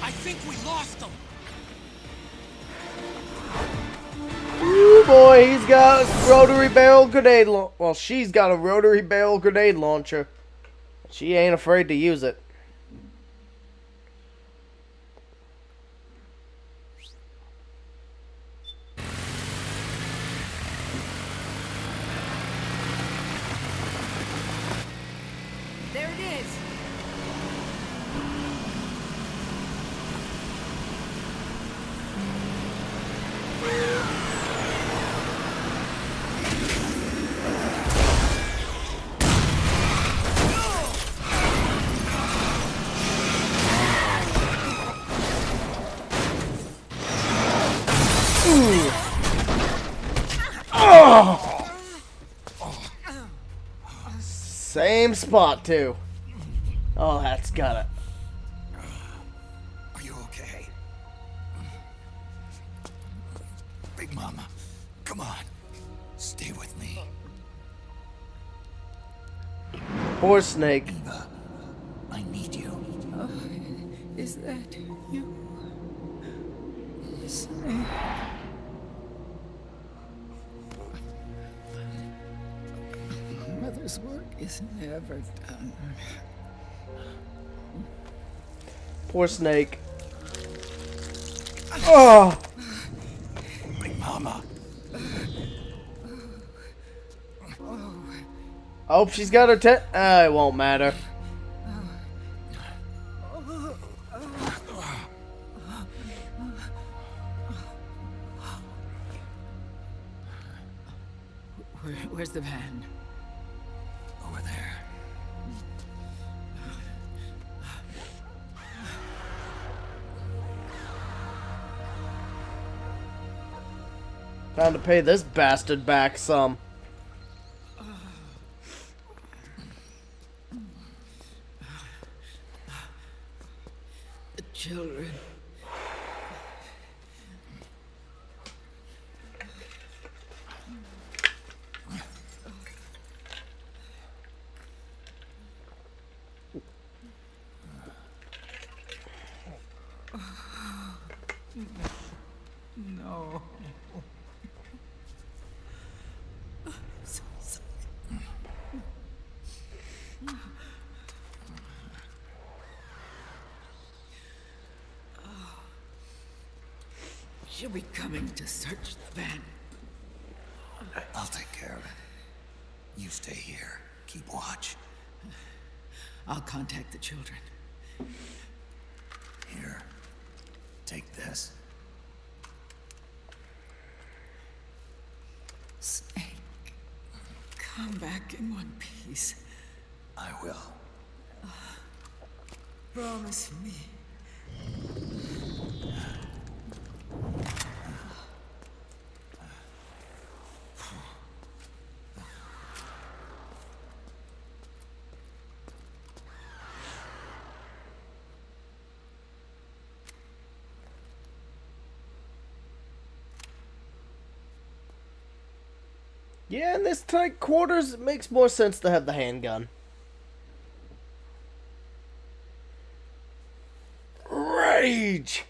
I think we lost them. Ooh, boy, he's got a rotary barrel grenade well, she's got a rotary barrel grenade launcher. She ain't afraid to use it. There it is. Oh! Same spot too. Oh, that's got it. Are you okay? Big Mama, come on. Stay with me. Poor Snake. Eva, I need you. Oh, is that you? Snake. Mother's work is never done. Poor Snake. Oh! Big Mama. I hope she's got her it won't matter. Where's the van? Over there. Time to pay this bastard back some. The children. No. So sorry. She'll be coming to search the van. I'll take care of it. You stay here. Keep watch. I'll contact the children. Here. Take this. Snake, come back in one piece. I will. Promise me. Yeah, in this tight quarters, it makes more sense to have the handgun. Rage!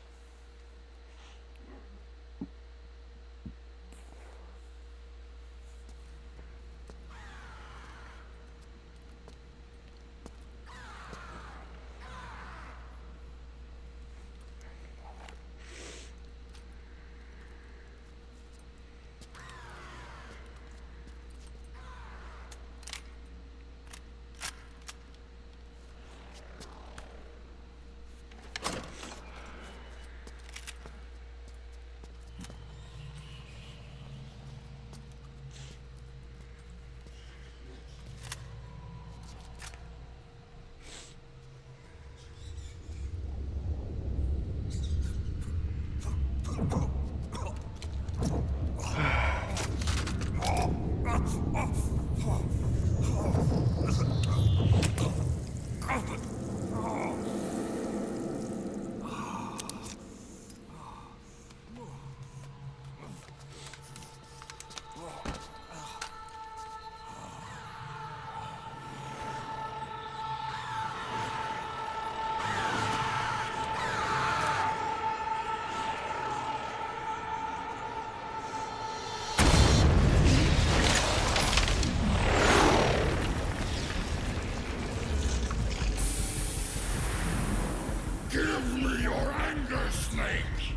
Give me your anger, Snake!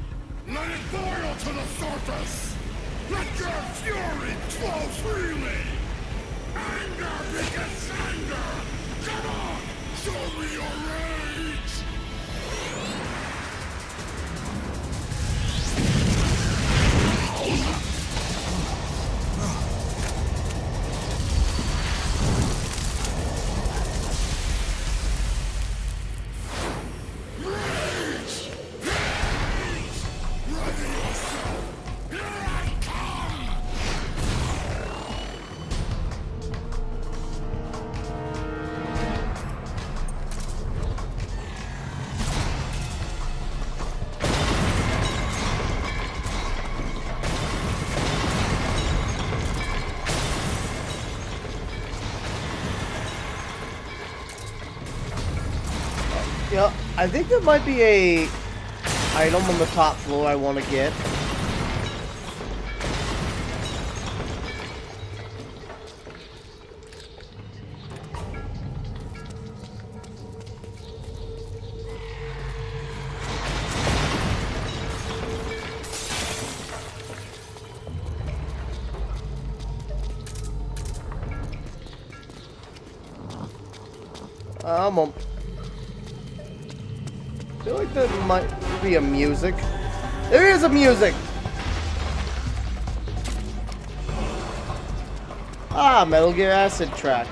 Let it boil to the surface! Let your fury flow freely! Anger begets anger! Come on! Show me your rage! Yeah, I think there might be a item on the top floor I want to get. I feel like there might be a music. There is a music! Ah, Metal Gear Acid track.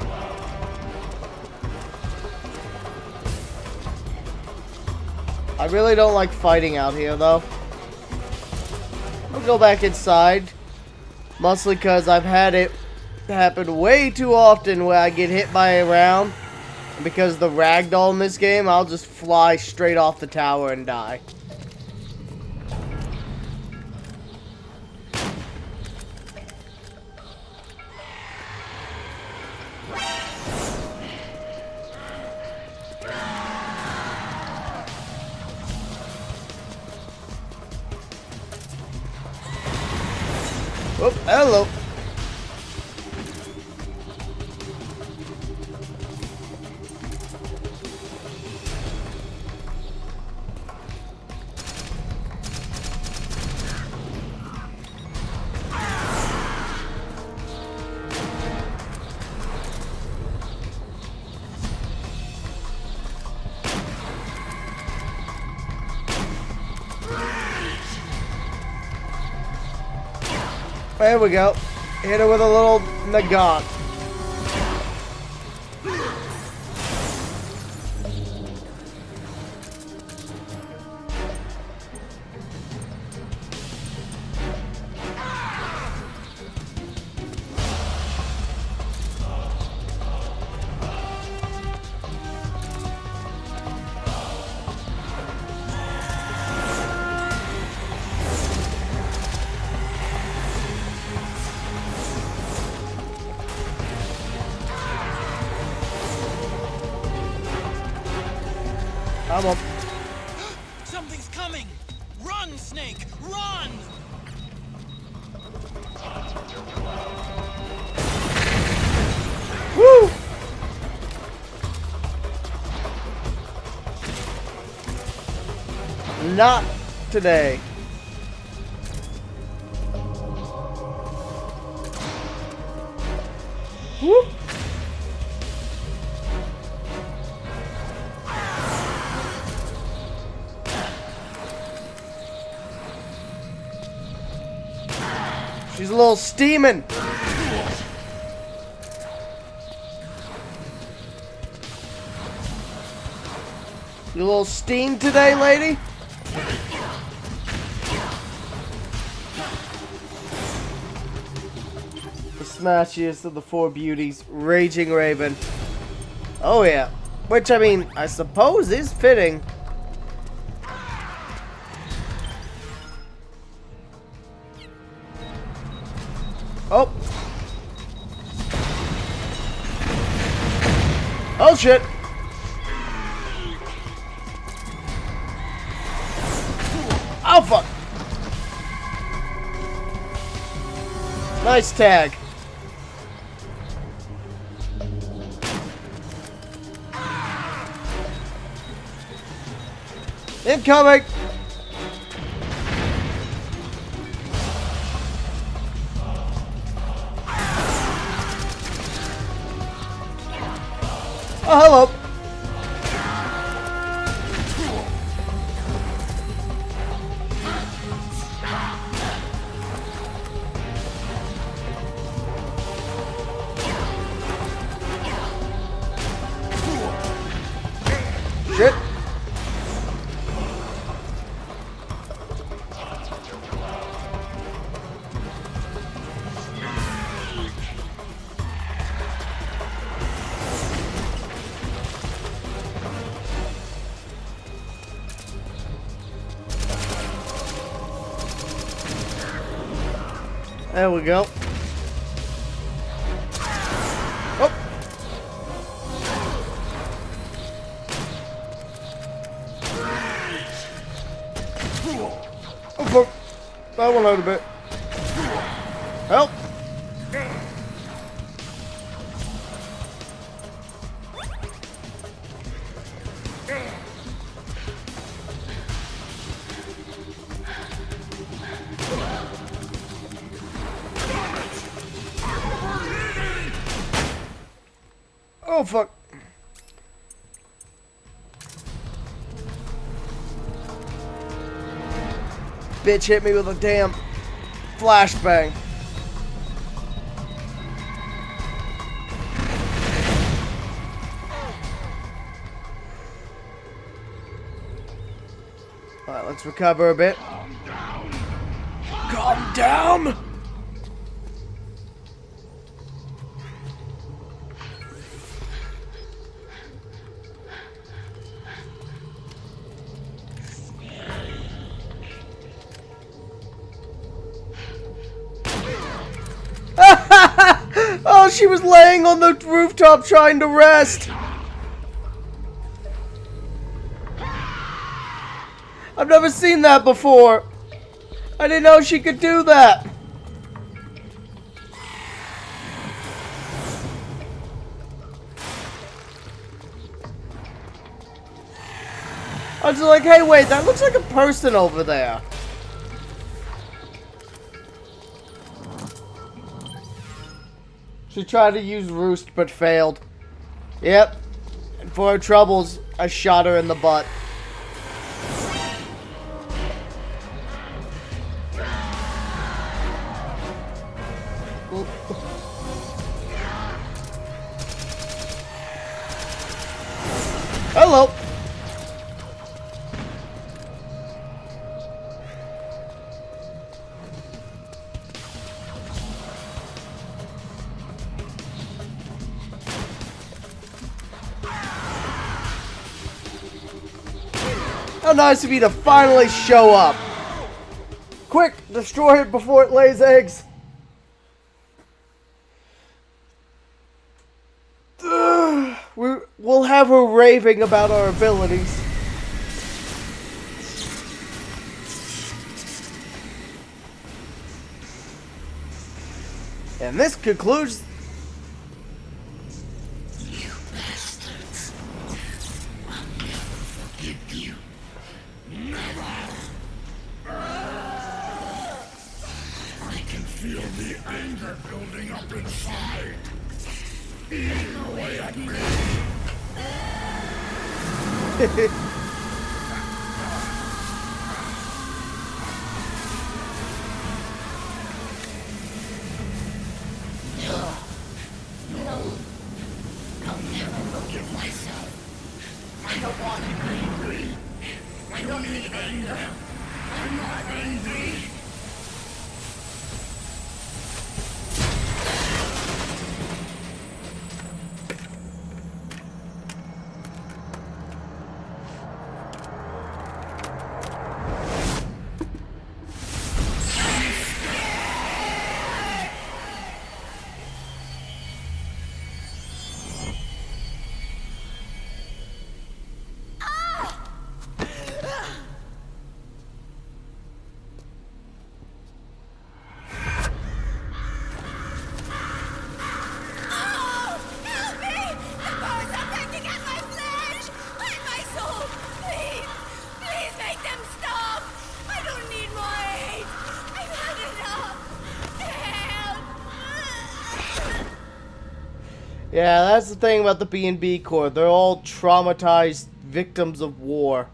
I really don't like fighting out here, though. We'll go back inside. Mostly because I've had it happen way too often where I get hit by a round. Because the ragdoll in this game, I'll just fly straight off the tower and die. Oh, hello. There we go. Hit her with a little nagat. Come on. Something's coming! Run, Snake! Run! Woo! Not today. Whoop. She's a little steaming. You a little steamed today, lady? The smashiest of the four beauties, Raging Raven. Oh yeah. Which, I mean, I suppose is fitting. Oh. Oh shit. Oh fuck. Nice tag. Incoming. Oh, hello. Shit. There we go. Oh. Oh, fuck. That one out a bit. Help. Oh fuck. Bitch hit me with a damn flashbang. Alright, let's recover a bit. Calm down! Oh, she was laying on the rooftop trying to rest. I've never seen that before. I didn't know she could do that. I was like, hey, wait, that looks like a person over there. She tried to use Roost, but failed. Yep. And for her troubles, I shot her in the butt. Hello. How nice of you to finally show up. Quick, destroy it before it lays eggs. We'll have her raving about our abilities. And this concludes... You bastards. I'll never forgive you. Never. I can feel the anger building up inside. Eating away at me. No. I'll never forgive myself. I don't want to be angry. I don't need anger. I'm not angry. Yeah, that's the thing about the B&B Corps. They're all traumatized victims of war.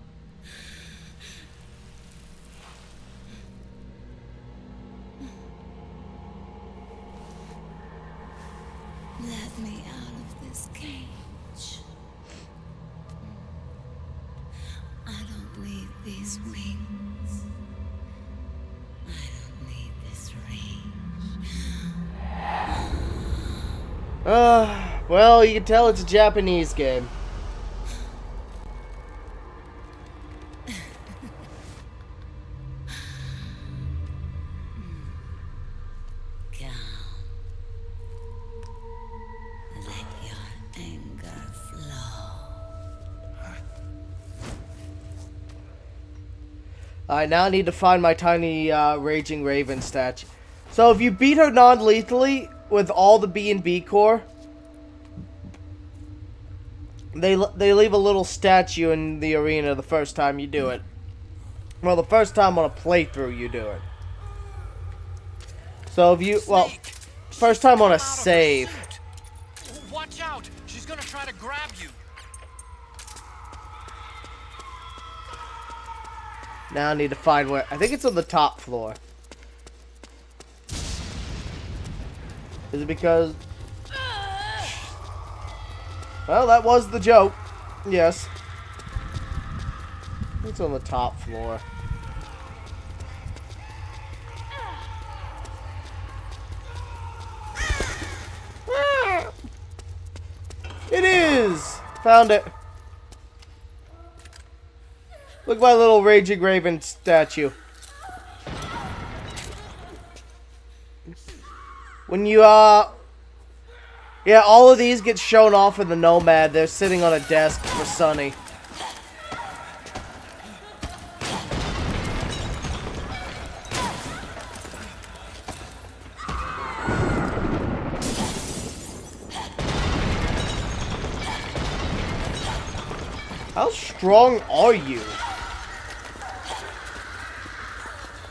Let me out of this cage. I don't need these wings. I don't need this range. Well, you can tell it's a Japanese game. Alright, now I need to find my tiny Raging Raven statue. So if you beat her non-lethally with all the B&B Corps, they leave a little statue in the arena the first time you do it. Well, the first time on a playthrough you do it. So if you, well, first time on a save. Watch out! She's gonna try to grab you. Now I need to find where, I think it's on the top floor. Is it because... Well, that was the joke. Yes. It's on the top floor. It is! Found it. Look at my little Raging Raven statue. When you, yeah, all of these get shown off in the Nomad. They're sitting on a desk for Sunny. How strong are you?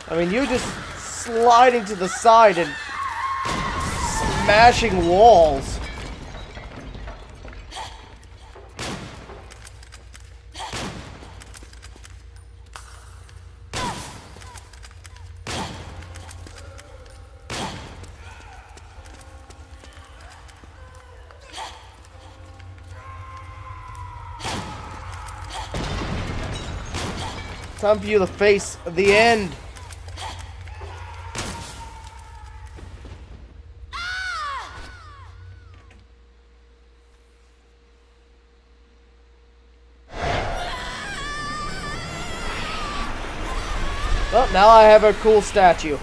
I mean, you're just sliding to the side and smashing walls. Time for you to face the end. Well, now I have a cool statue.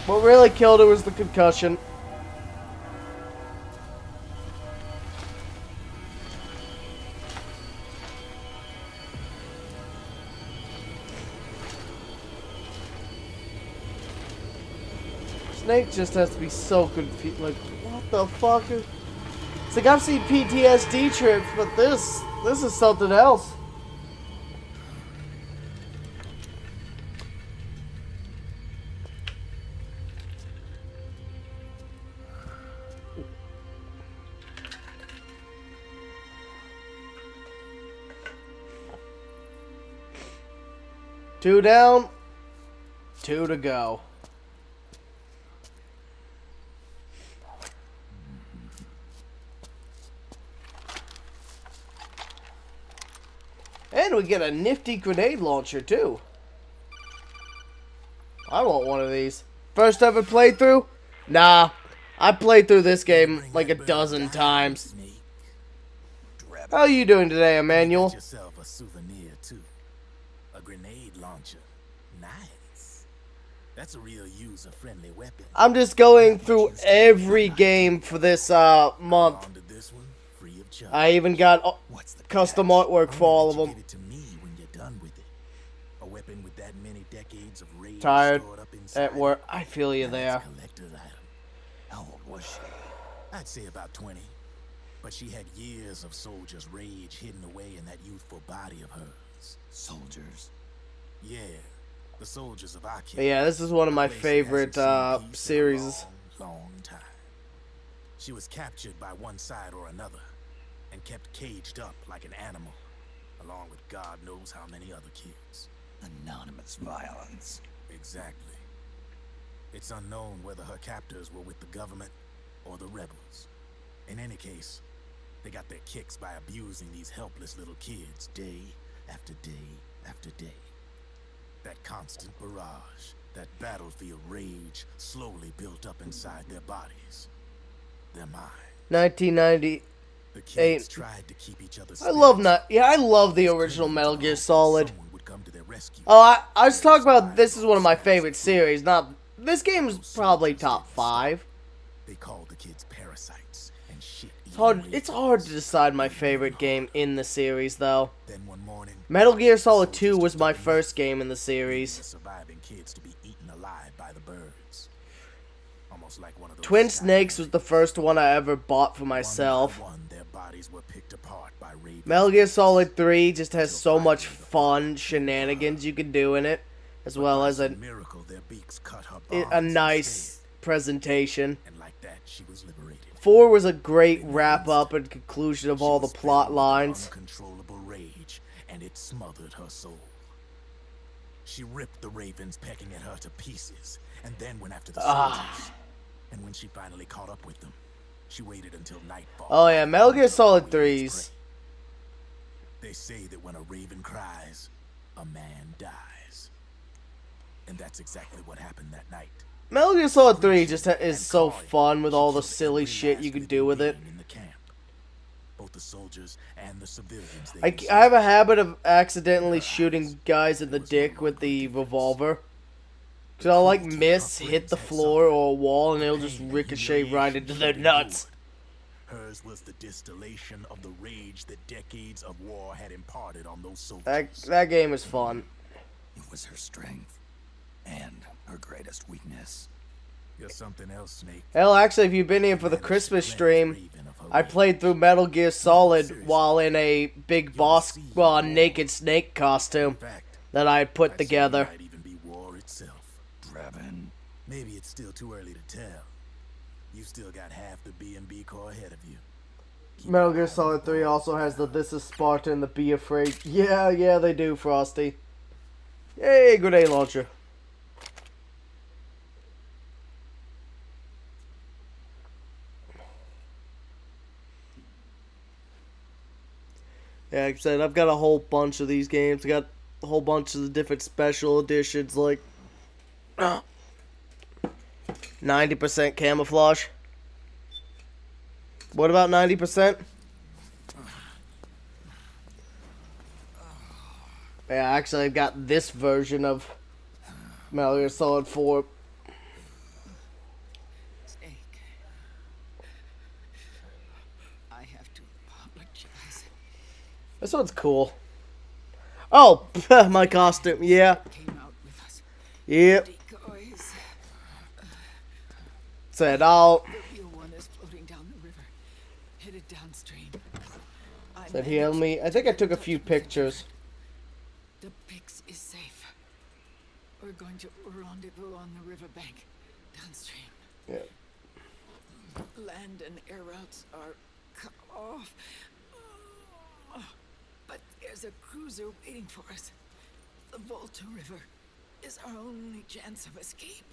What really killed it was the concussion. Snake just has to be so confused. Like, what the fuck? It's like, I've seen PTSD trips, but this is something else. Two down, two to go. And we get a nifty grenade launcher, too. I want one of these. First ever playthrough? Nah. I played through this game like a dozen times. How are you doing today, Emmanuel? Get yourself a souvenir, too. A grenade launcher. Nice. That's a real user-friendly weapon. I'm just going through every game for this month. I even got custom artwork for all of them. Tired at work. I feel you there. How old was she? I'd say about 20. But she had years of soldiers' rage hidden away in that youthful body of hers. Soldiers? Yeah. The soldiers of our kid. Yeah, this is one of my favorite series. Long time. She was captured by one side or another and kept caged up like an animal, along with God knows how many other kids. Anonymous violence. Exactly. It's unknown whether her captors were with the government or the rebels. In any case, they got their kicks by abusing these helpless little kids day after day after day. That constant barrage, that battlefield rage slowly built up inside their bodies. Their minds. 1998. The kids tried to keep each other. I love the original Metal Gear Solid. Oh, I was talking about this is one of my favorite series. Not this game is probably top 5. They called the kids parasites and shit. It's hard to decide my favorite game in the series though. Then one morning, Metal Gear Solid 2 was my first game in the series. Surviving kids to be eaten alive by the birds. Almost like one of those Twin Snakes was the first one I ever bought for myself. Their bodies were picked apart by ravens. Metal Gear Solid 3 just has so much fun shenanigans you can do in it, as well as a nice presentation. And like that, she was liberated. 4 was a great wrap-up and conclusion of all the plot lines. Uncontrollable rage, and it smothered her soul. She ripped the ravens pecking at her to pieces, and then went after the soldiers. And when she finally caught up with them, she waited until nightfall. Oh yeah, Metal Gear Solid 3's. They say that when a raven cries, a man dies. And that's exactly what happened that night. Metal Gear Solid 3 just is so fun with all the silly shit you can do with it. Both the soldiers and the civilians. I have a habit of accidentally shooting guys in the dick with the revolver. Cause I'll like miss, hit the floor or a wall, and it'll just ricochet right into their nuts. Hers was the distillation of the rage that decades of war had imparted on those soldiers. That game is fun. It was her strength and her greatest weakness. You're something else, Snake. Hell, actually, if you've been here for the Christmas stream, I played through Metal Gear Solid while in a big boss, well, a naked snake costume that I had put together. Might even be war itself. Drebin. Maybe it's still too early to tell. You still got half the B&B Corps ahead of you. Metal Gear Solid 3 also has the "This is Sparta" and the "Be Afraid." Yeah, they do, Frosty. Yay, grenade launcher. Yeah, like I said, I've got a whole bunch of these games. I got a whole bunch of the different special editions, like 90% camouflage. What about 90%? Yeah, actually, I've got this version of Metal Gear Solid 4. Snake. I have to apologize. This one's cool. Oh, my costume, yeah. Yep. Said I'll. Said he held me. I think I took a few pictures. The Pix is safe. We're going to rendezvous on the riverbank, downstream. Yeah. Land and air routes are cut off. But there's a cruiser waiting for us. The Volta River is our only chance of escape.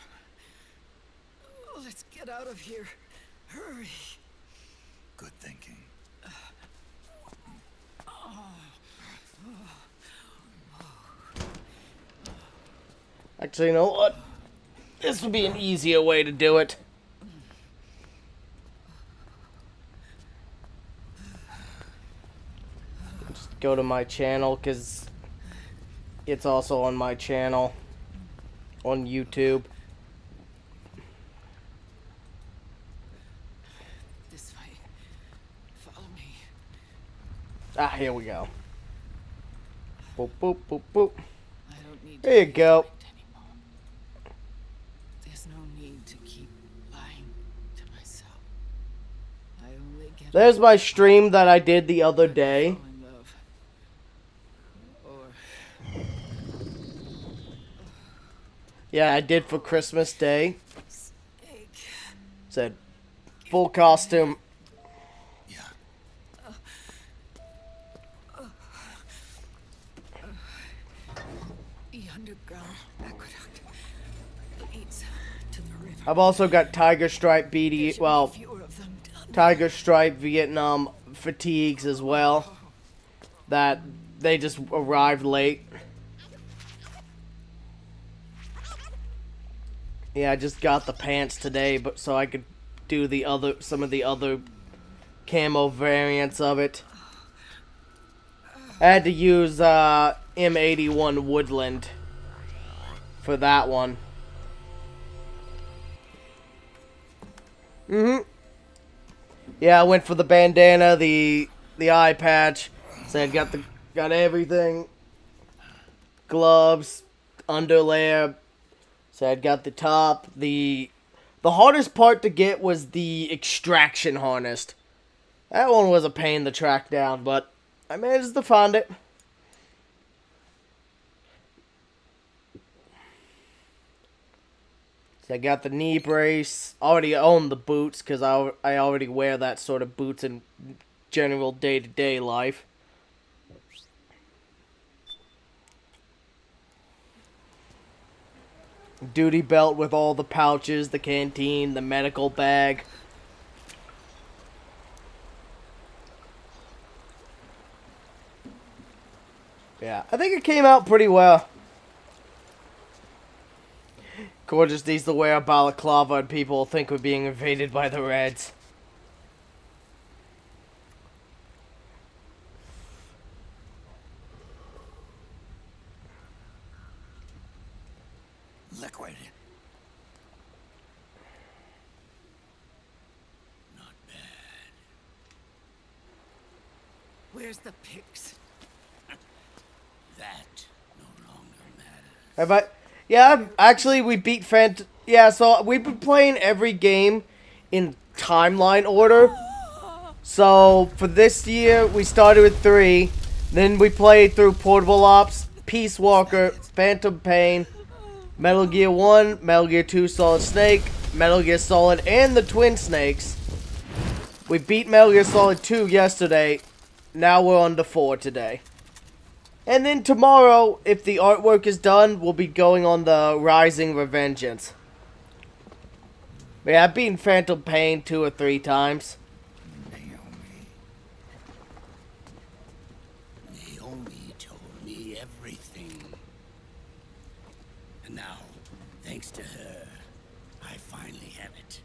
Let's get out of here. Hurry. Good thinking. Actually, you know what? This would be an easier way to do it. Just go to my channel, because it's also on my channel on YouTube. This way. Follow me. Ah, here we go. Boop, boop, boop, boop. I don't need There you go. There's no need to keep lying to myself. I only get There's my stream that I did the other day. Yeah, I did for Christmas Day. Said full costume. The underground aqueduct leads to the river. I've also got Tiger Stripe Tiger Stripe Vietnam fatigues as well. That they just arrived late. Yeah, I just got the pants today, but so I could do some of the other camo variants of it. I had to use M81 Woodland for that one. Yeah, I went for the bandana, the eye patch. So I got everything. Gloves, underlayer. So I got the top. The hardest part to get was the extraction harness. That one was a pain to track down, but I managed to find it. So I got the knee brace. Already own the boots because I already wear that sort of boots in general day-to-day life. Duty belt with all the pouches, the canteen, the medical bag. Yeah, I think it came out pretty well. Gorgeous needs to wear a balaclava and people will think we're being invaded by the Reds. Liquid. Not bad. Where's the Pix? That no longer matters. Have I? Yeah, actually, we beat Yeah, so we've been playing every game in timeline order. So for this year, we started with 3. Then we played through Portable Ops, Peace Walker, Phantom Pain, Metal Gear 1, Metal Gear 2 Solid Snake, Metal Gear Solid, and the Twin Snakes. We beat Metal Gear Solid 2 yesterday. Now we're on to 4 today. And then tomorrow, if the artwork is done, we'll be going on the Rising Revengeance. Yeah, I've beaten Phantom Pain 2 or 3 times. Naomi told me everything. And now, thanks to her, I finally have it.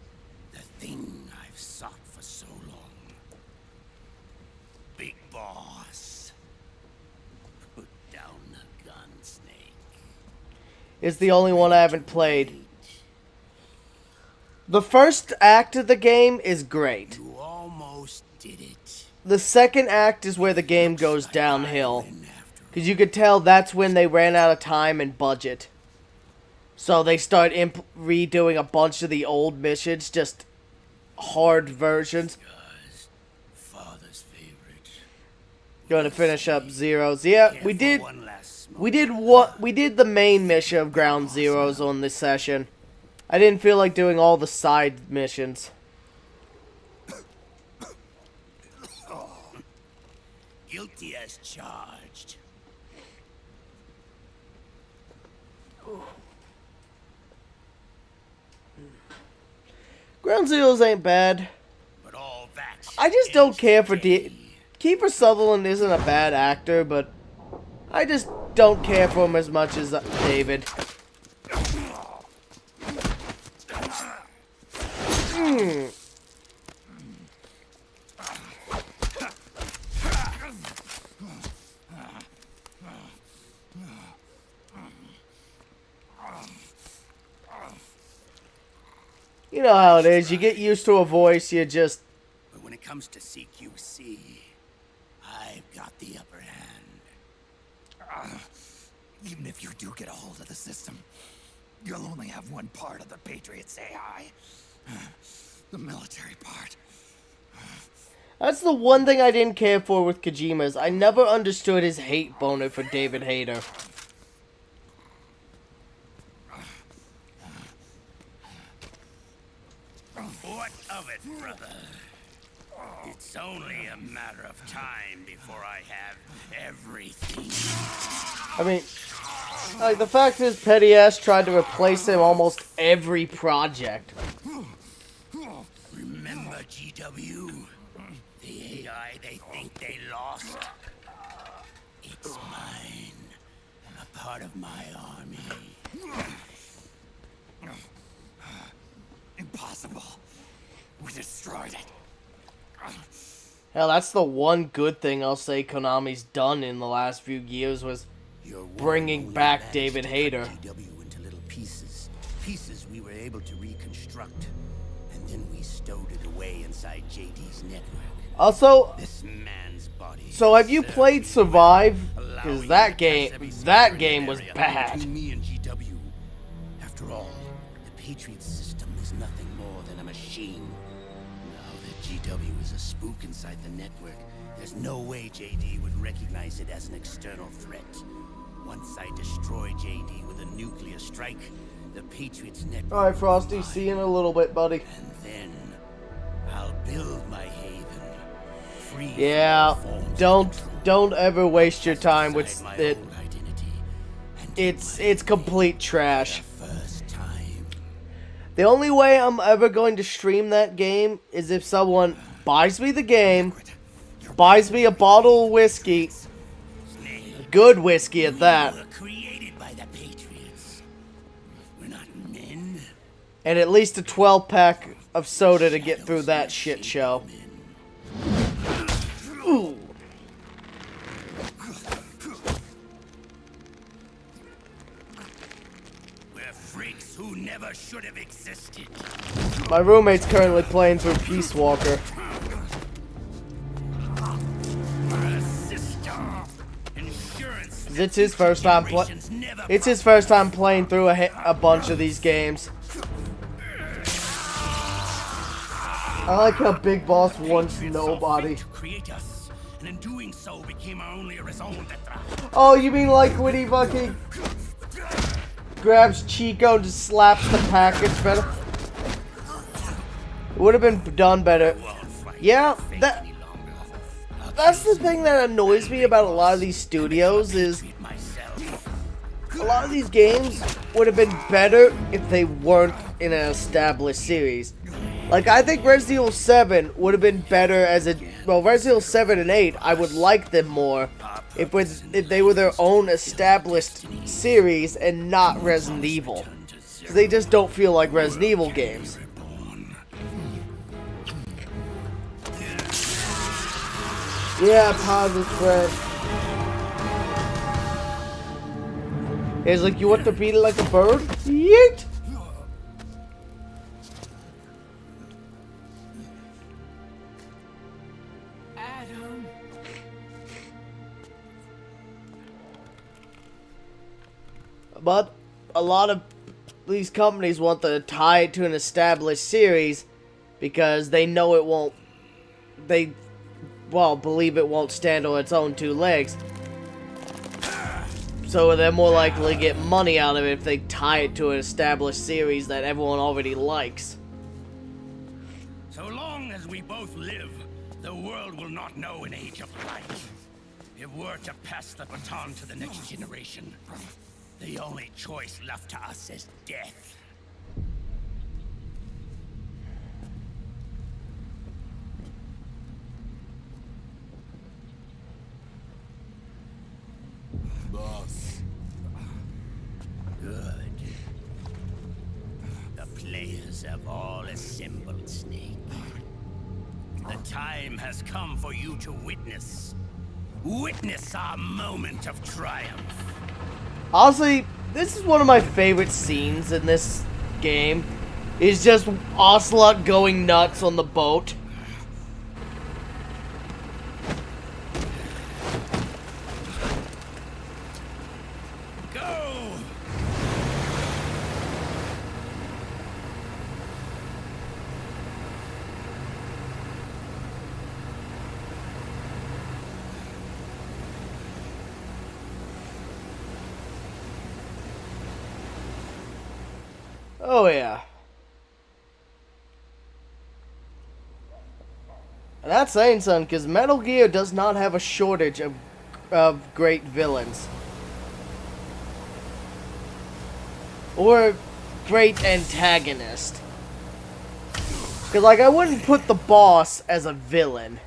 The thing I've sought for so long. Big Boss. Put down the gun, Snake. It's the only one I haven't played. The first act of the game is great. You almost did it. The second act is where the game goes downhill. Because you could tell that's when they ran out of time and budget. So they start redoing a bunch of the old missions, just hard versions. Going to finish up Zeroes. Yeah, we did the main mission of Ground Zeroes on this session. I didn't feel like doing all the side missions. Guilty as charged. Ground Zeroes ain't bad. I just don't care for Kiefer Sutherland isn't a bad actor, but I just don't care for him as much as David. You know how it is. You get used to a voice, you just... But when it comes to CQC, I've got the upper hand. Even if you do get a hold of the system, you'll only have one part of the Patriots AI. The military part. That's the one thing I didn't care for with Kojima's. I never understood his hate boner for David Hayter. What of it, brother? It's only a matter of time before I have everything. I mean, like, the fact is, Petty S tried to replace him almost every project. Remember GW? The AI they think they lost? It's mine. A part of my army. Impossible. We destroyed it. Hell, that's the one good thing I'll say Konami's done in the last few years was bringing back David Hayter. GW into little pieces. Pieces we were able to reconstruct. And then we stowed it away inside JD's network. Also, This man's body. so have you played Survive? Because that game was bad. Between me and GW. After all, the Patriots system is nothing more than a machine. Now that GW is a spook inside the network, there's no way JD would recognize it as an external threat. Once I destroy JD with a nuclear strike, the Patriots network. Alright, Frosty, see you in a little bit, buddy. And then I'll build my haven. Free Yeah, don't ever waste your time with it. It's complete trash. The only way I'm ever going to stream that game is if someone buys me the game, buys me a bottle of whiskey, good whiskey at that, and at least a 12-pack of soda to get through that shit show. Ooh. We're freaks who never should have existed. My roommate's currently playing through Peace Walker. It's his first time playing through a bunch of these games. I like how Big Boss wants nobody. To create us, and in doing so became our only raison d'etre. Oh, you mean like when he fucking grabs Chico and just slaps the package better? It would have been done better. Yeah, that's the thing that annoys me about a lot of these studios is a lot of these games would have been better if they weren't in an established series. Like, I think Resident Evil 7 would have been better as a... Well, Resident Evil 7 and 8, I would like them more if they were their own established series and not Resident Evil. Because they just don't feel like Resident Evil games. Yeah, pause it, Fred. It's like, you want to beat it like a bird? Yeet! Adam. But a lot of these companies want to tie it to an established series because they know it won't... believe it won't stand on its own two legs. So they're more likely to get money out of it if they tie it to an established series that everyone already likes. So long as we both live, the world will not know an age of light. If we're to pass the baton to the next generation, the only choice left to us is death. Boss. Good. The players have all assembled, Snake. The time has come for you to witness our moment of triumph. Honestly, this is one of my favorite scenes in this game. Is just Ocelot going nuts on the boat. Oh yeah. And that's saying something, because Metal Gear does not have a shortage of great villains. Or great antagonist. Because, like, I wouldn't put the boss as a villain.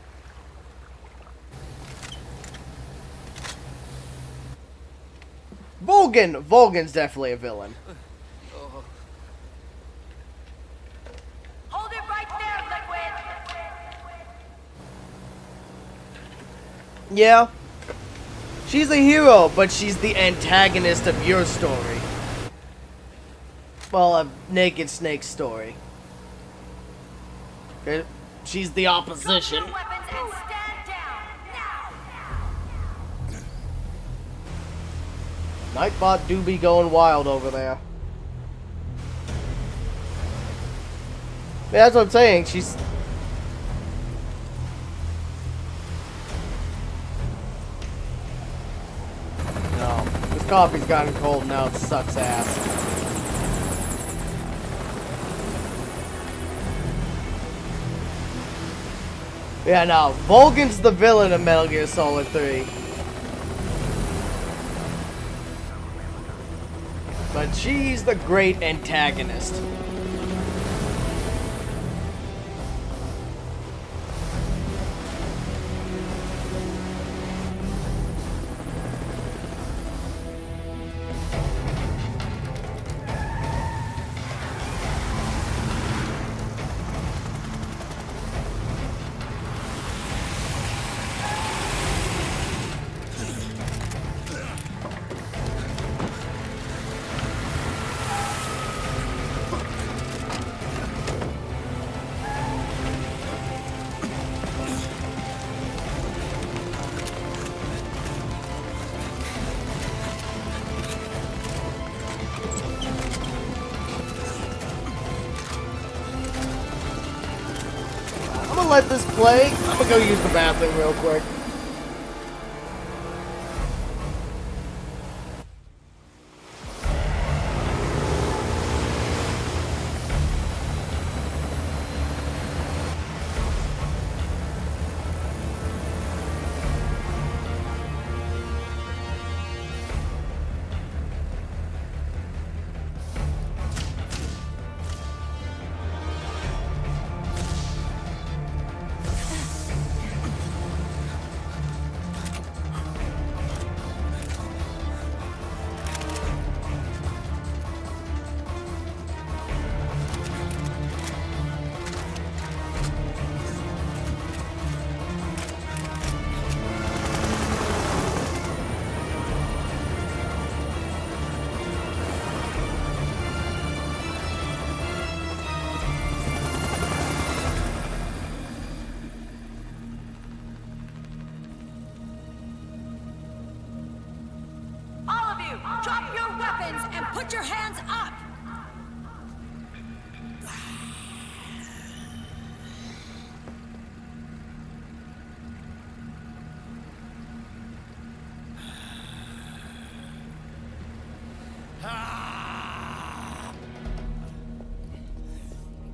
Volgan's definitely a villain. Hold it right there, Liquid! Yeah. She's a hero, but she's the antagonist of your story. Well, a Naked Snake story. Okay. She's the opposition. Nightbot do be going wild over there. Yeah, that's what I'm saying. She's... No. This coffee's gotten cold now. It sucks ass. Yeah, no. Volgan's the villain of Metal Gear Solid 3. But she's the great antagonist. gonna let this play. I'm gonna go use the bathroom real quick. All of you, drop your weapons and put your hands up!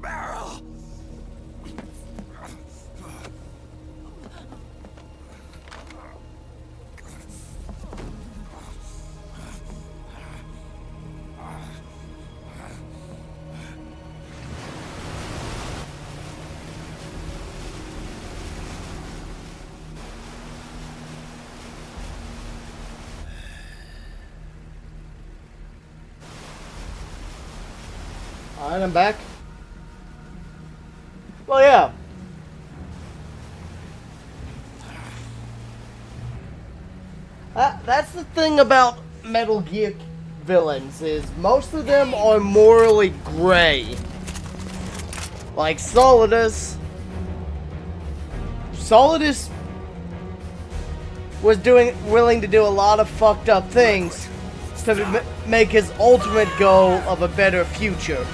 Barrel! Alright, I'm back. Well, yeah. That's the thing about Metal Gear villains, is most of them are morally gray. Like Solidus. Solidus was willing to do a lot of fucked up things to make his ultimate goal of a better future.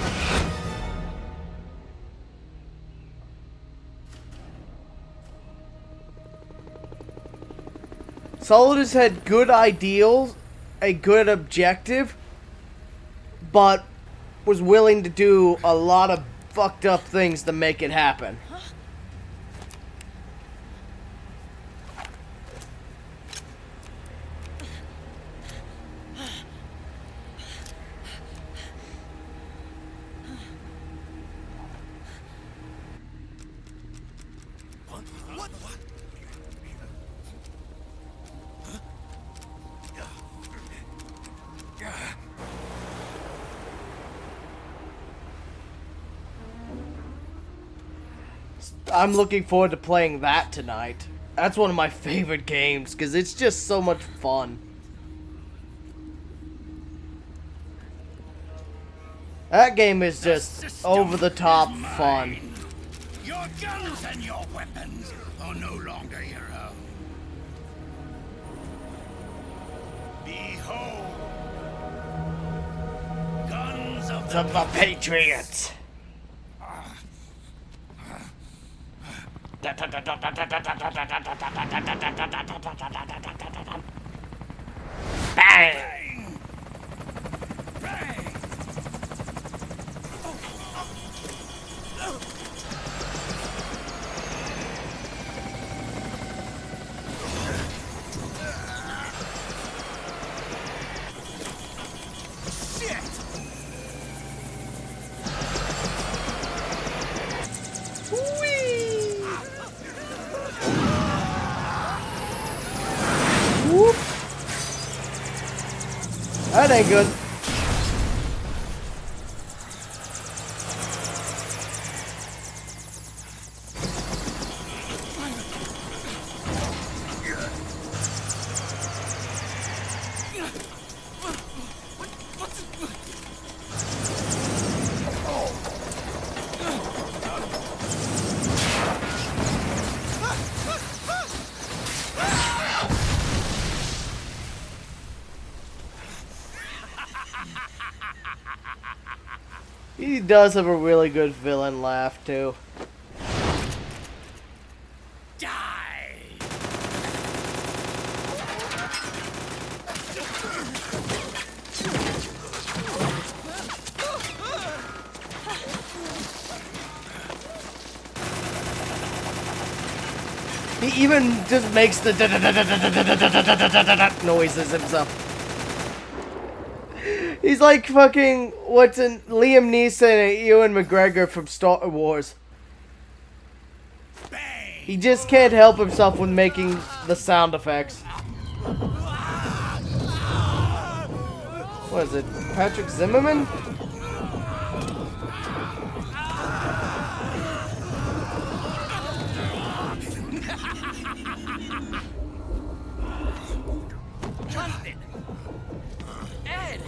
Solidus had good ideals, a good objective, but was willing to do a lot of fucked up things to make it happen. I'm looking forward to playing that tonight. That's one of my favorite games, because it's just so much fun. That game is just over-the-top fun. Your guns and your weapons are no longer your own. Behold, guns of the Patriots. Bang! Bang! That ain't good. He does have a really good villain laugh, too. He even just makes the noises himself. He's like fucking Liam Neeson and Ewan McGregor from Star Wars. He just can't help himself with making the sound effects. What is it? Patrick Zimmerman? Jonathan! Ed!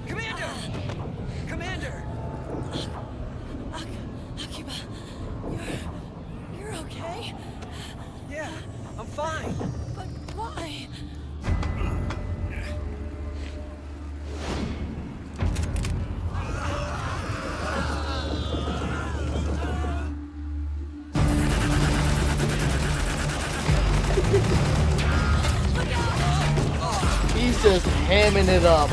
Commander! Commander! Akiba, you're okay? Yeah, I'm fine. But why? He's just hamming it up.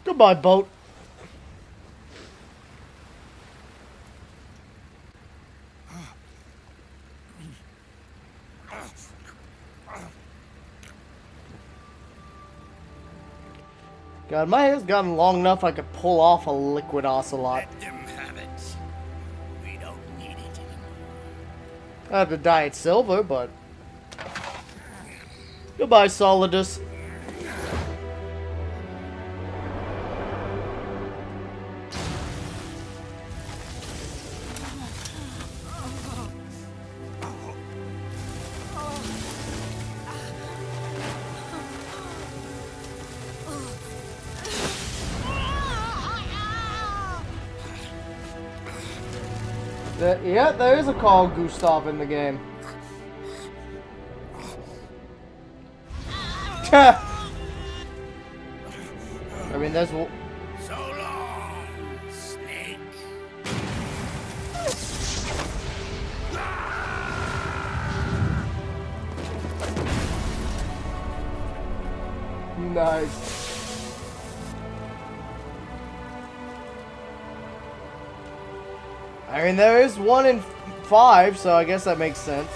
Goodbye, boat. God, my hair's gotten long enough I could pull off a liquid ocelot. Let them have it. We don't need it anymore. I have to dye it silver, but... Goodbye, Solidus. Yeah, there is a Carl Gustav in the game. I mean, there's... So long, Snake. Nice. I mean, there is 1 in 5, so I guess that makes sense.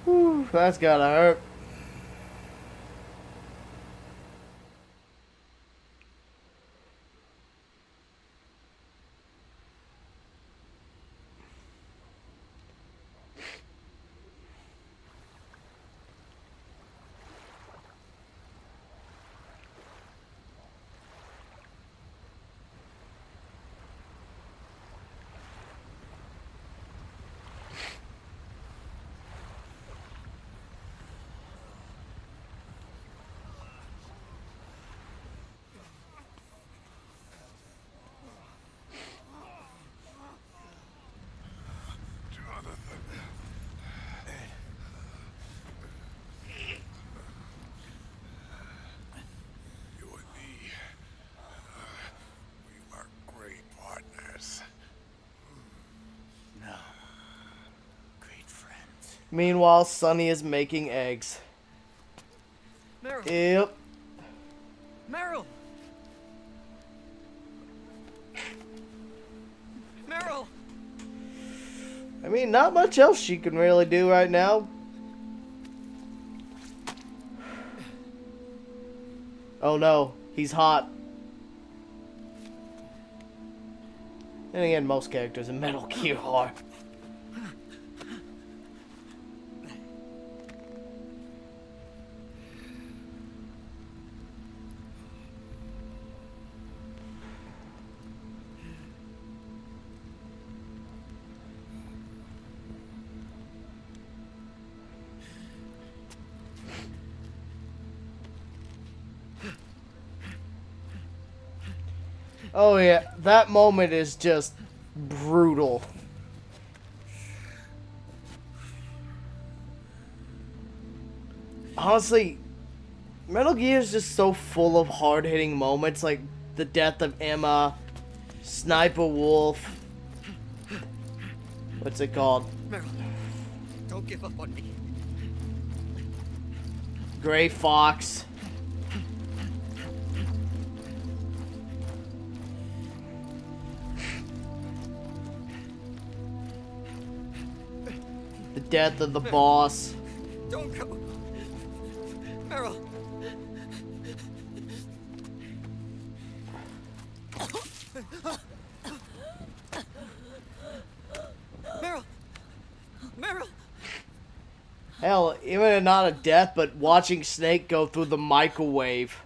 Whew, that's gotta hurt. You and me, we were great partners. No. Great friends. Meanwhile, Sonny is making eggs. Meryl. Yep. Meryl. Meryl. I mean, not much else she can really do right now. Oh no, he's hot. And again, most characters in Metal Gear are. Oh yeah, that moment is just brutal. Honestly, Metal Gear is just so full of hard-hitting moments, like the death of Emma, Sniper Wolf. What's it called? Meryl, don't give up on me. Gray Fox. The death of the boss. Don't go. Meryl. Meryl. Meryl. Hell, even not a death, but watching Snake go through the microwave.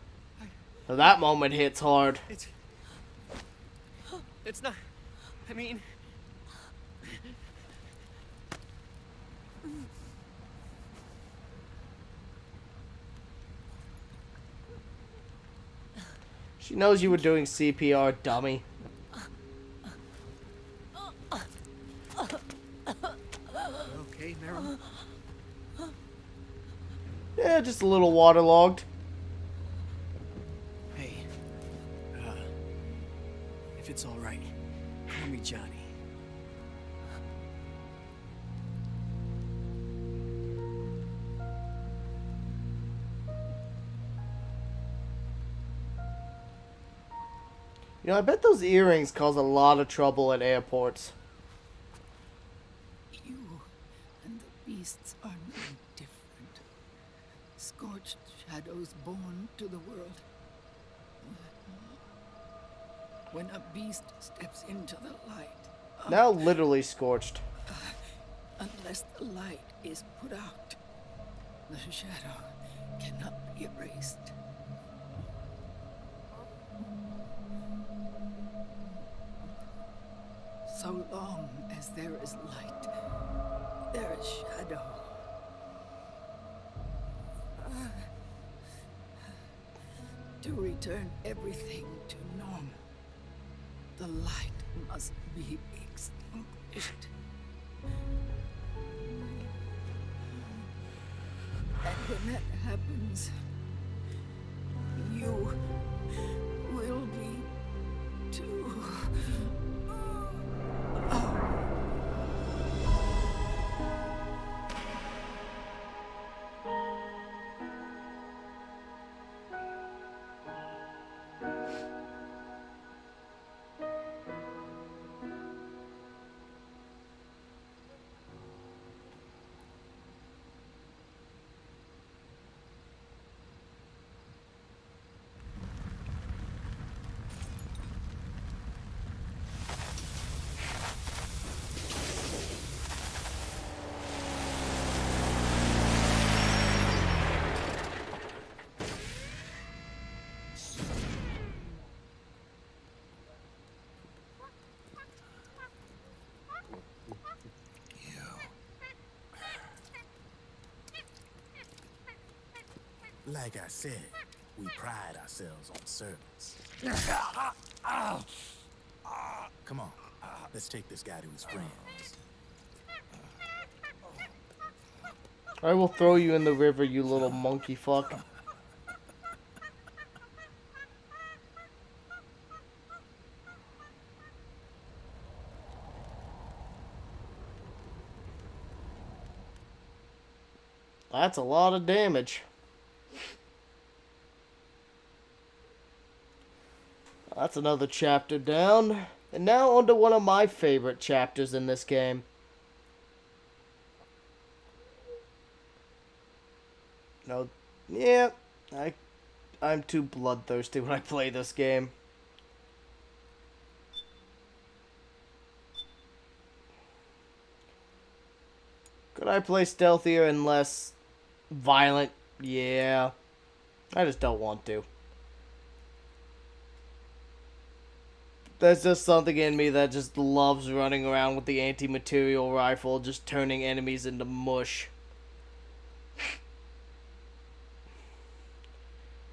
So that moment hits hard. It's not. I mean. She knows you were doing CPR, dummy. Okay, Meryl. Yeah, just a little waterlogged. Hey, if it's all right, call me Johnny. You know, I bet those earrings cause a lot of trouble at airports. You and the beasts are no different. Scorched shadows born to the world. When a beast steps into the light... Now literally scorched. Unless the light is put out, the shadow cannot be erased. So long as there is light, there is shadow. To return everything to normal, the light must be extinguished. And when that happens, you will be too. Like I said, we pride ourselves on service. Come on, let's take this guy to his friends. I will throw you in the river, you little monkey fuck. That's a lot of damage. That's another chapter down. And now on to one of my favorite chapters in this game. No, yeah, I'm too bloodthirsty when I play this game. Could I play stealthier and less violent? Yeah. I just don't want to. There's just something in me that just loves running around with the anti-material rifle, just turning enemies into mush.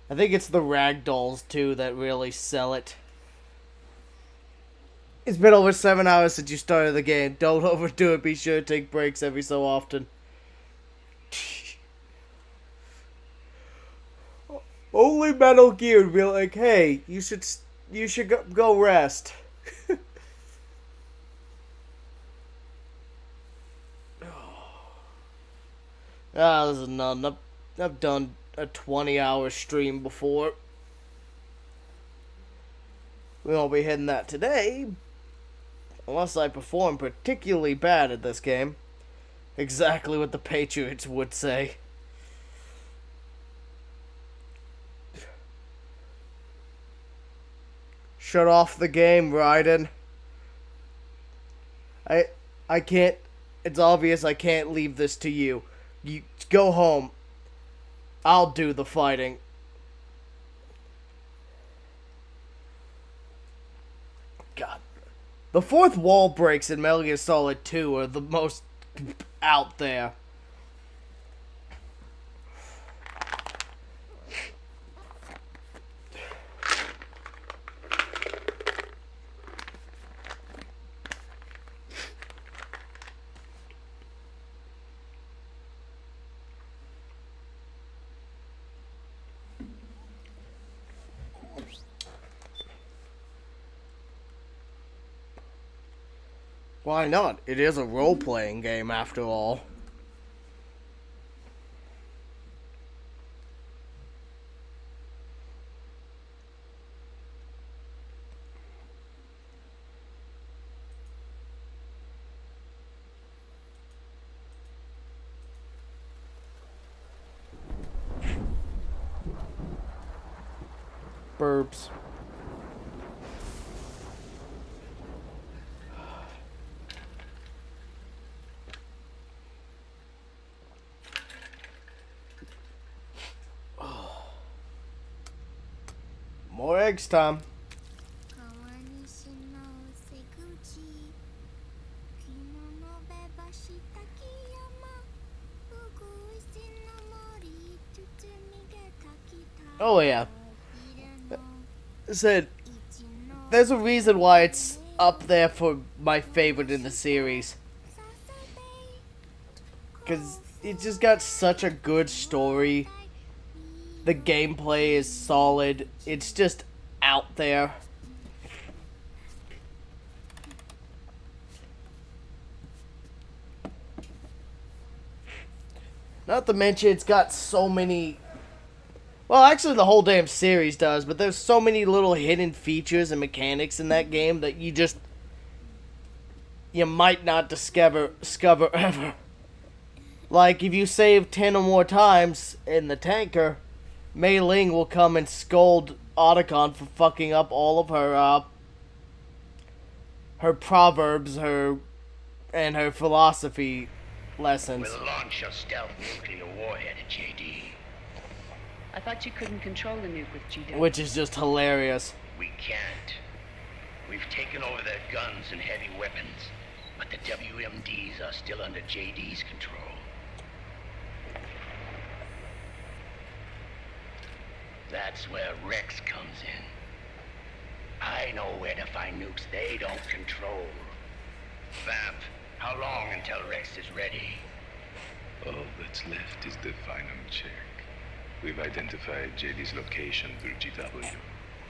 I think it's the ragdolls, too, that really sell it. It's been over 7 hours since you started the game. Don't overdo it. Be sure to take breaks every so often. Only Metal Gear would be like, hey, you should go rest. This is none. I've done a 20-hour stream before. We won't be hitting that today. Unless I perform particularly bad at this game. Exactly what the Patriots would say. Shut off the game, Raiden. I can't... It's obvious I can't leave this to you. You go home. I'll do the fighting. God. The fourth wall breaks in Metal Gear Solid 2 are the most out there. Why not? It is a role-playing game after all. Burps. More eggs time. Oh yeah. Said there's a reason why it's up there for my favorite in the series. Cause it just got such a good story. The gameplay is solid. It's just out there. Not to mention it's got so many... Well, actually the whole damn series does, but there's so many little hidden features and mechanics in that game that you might not discover ever. Like, if you save 10 or more times in the tanker, Mei Ling will come and scold Otacon for fucking up all of her proverbs, and her philosophy lessons. We'll launch a stealth nuclear warhead at JD. I thought you couldn't control the nuke with GW. Which is just hilarious. We can't. We've taken over their guns and heavy weapons, but the WMDs are still under JD's control. That's where Rex comes in. I know where to find nukes they don't control. Vamp, how long until Rex is ready? All that's left is the final check. We've identified JD's location through GW,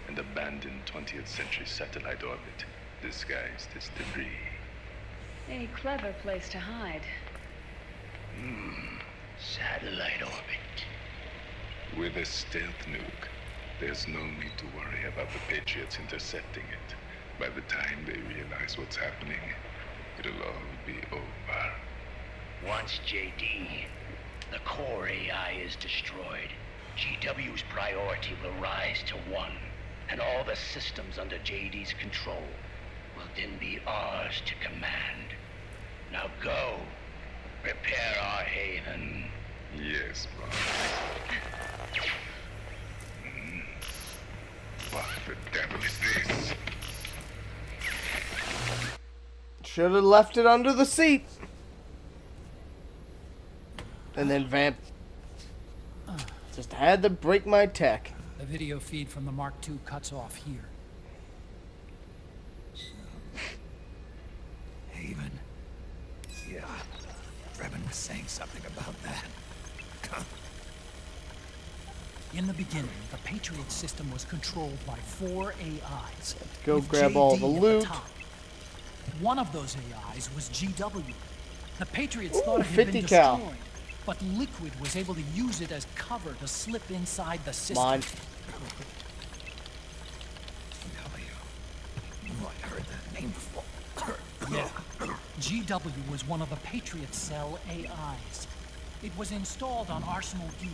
an abandoned 20th century satellite orbit, disguised as debris. A clever place to hide. Satellite orbit. With a stealth nuke, there's no need to worry about the Patriots intercepting it. By the time they realize what's happening, it'll all be over. Once JD, the core AI is destroyed, GW's priority will rise to 1, and all the systems under JD's control will then be ours to command. Now go, prepare our haven. Yes, boss. What the devil is this? Should have left it under the seat. And then Vamp just had to break my tech. The video feed from the Mark II cuts off here. Haven. Yeah. Drebin was saying something about that. In the beginning, the Patriot system was controlled by 4 AIs. Go with grab JD all the at loot. top. One of those AIs was GW. The Patriots Ooh, thought it had 50 been cal. destroyed, but Liquid was able to use it as cover to slip inside the system. Mine. Oh, I heard that name before. Yeah. GW was one of the Patriot Cell AIs. It was installed on Arsenal gear.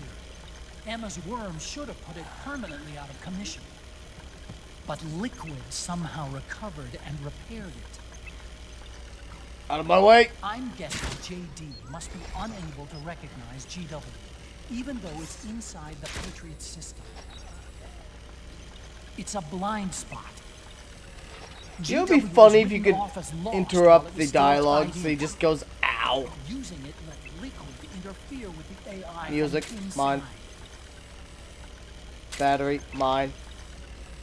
Emma's worm should have put it permanently out of commission. But Liquid somehow recovered and repaired it. Out of my way. I'm guessing JD must be unable to recognize GW, even though it's inside the Patriot system. It's a blind spot. It would be funny if you could interrupt the dialogue so he just goes, ow. Using it let Liquid interfere with the AI. Music, from inside. mine. Battery, mine.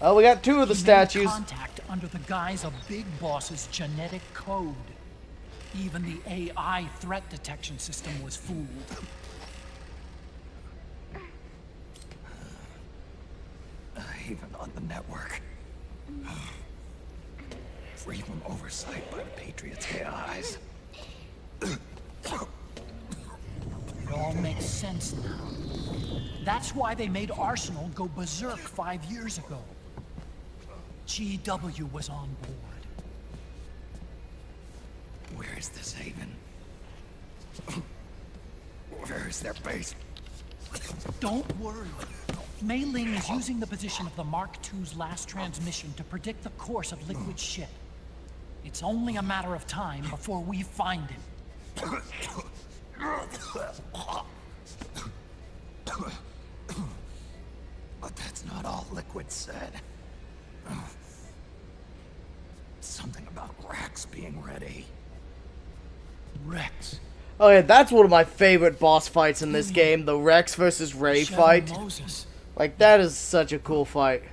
Oh, we got 2 of the He made statues. contact under the guise of Big Boss's genetic code. Even the AI threat detection system was fooled. Even on the network. Free from oversight by the Patriots' AIs. It all makes sense now. That's why they made Arsenal go berserk 5 years ago. GW was on board. Where is this haven? Where is their base? Don't worry. Mei Ling is using the position of the Mark II's last transmission to predict the course of Liquid's ship. It's only a matter of time before we find him. But that's not all Liquid said. Something about Rex being ready. Rex. Oh yeah, that's one of my favorite boss fights in this game, the Rex versus Ray Shadow fight. Moses. Like, that is such a cool fight.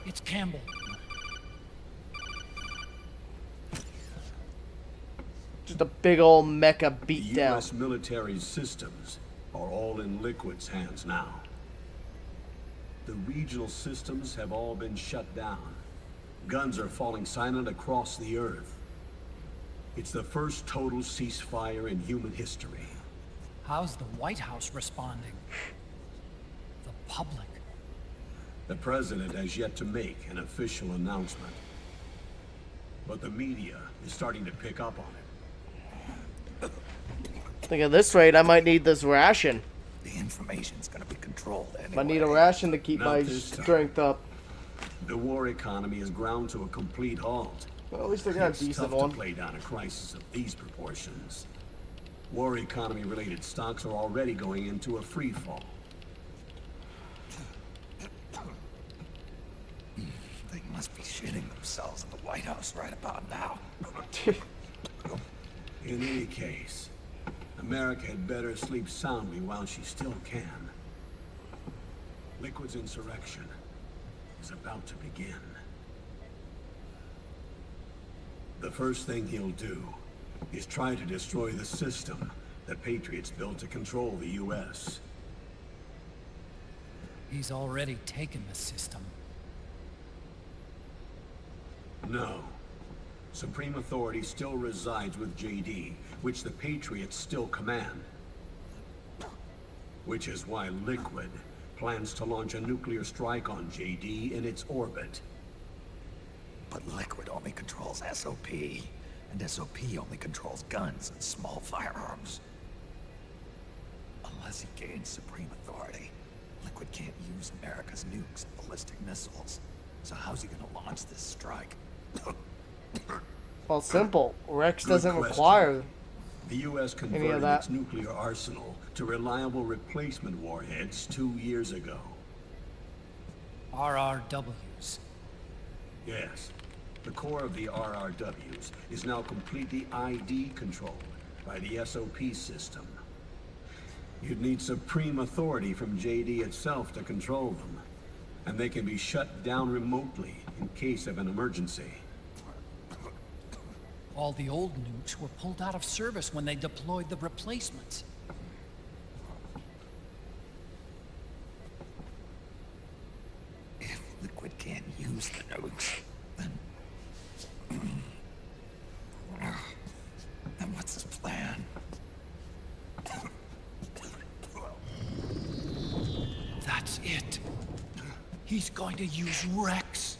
It's Campbell. Just a big old mecha The beatdown. U.S. military systems are all in Liquid's hands now. The regional systems have all been shut down. Guns are falling silent across the earth. It's the first total ceasefire in human history. How's the White House responding? The public. The president has yet to make an official announcement. But the media is starting to pick up on it. Think at this rate, I might need this ration. The information's gonna be controlled anyway. I need a ration to keep Not my this time. strength up. The war economy is ground to a complete halt. Well, at least I got a It's decent tough one. to play down a crisis of these proportions. War economy-related stocks are already going into a free fall. They must be shitting themselves in the White House right about now. In any case, America had better sleep soundly while she still can. Liquid's insurrection is about to begin. The first thing he'll do is try to destroy the system the Patriots built to control the U.S. He's already taken the system. No. Supreme authority still resides with JD, which the Patriots still command. Which is why Liquid plans to launch a nuclear strike on JD in its orbit. But Liquid only controls SOP, and SOP only controls guns and small firearms. Unless he gains supreme authority, Liquid can't use America's nukes and ballistic missiles. So how's he gonna launch this strike? Well, simple. Rex Good doesn't question. require The U.S. any of converted that. its nuclear arsenal to reliable replacement warheads 2 years ago. RRWs. Yes. The core of the RRWs is now completely ID controlled by the SOP system. You'd need supreme authority from JD itself to control them, and they can be shut down remotely in case of an emergency. All the old nukes were pulled out of service when they deployed the replacements. If Liquid can't use the nukes, then what's his plan? That's it. He's going to use Rex.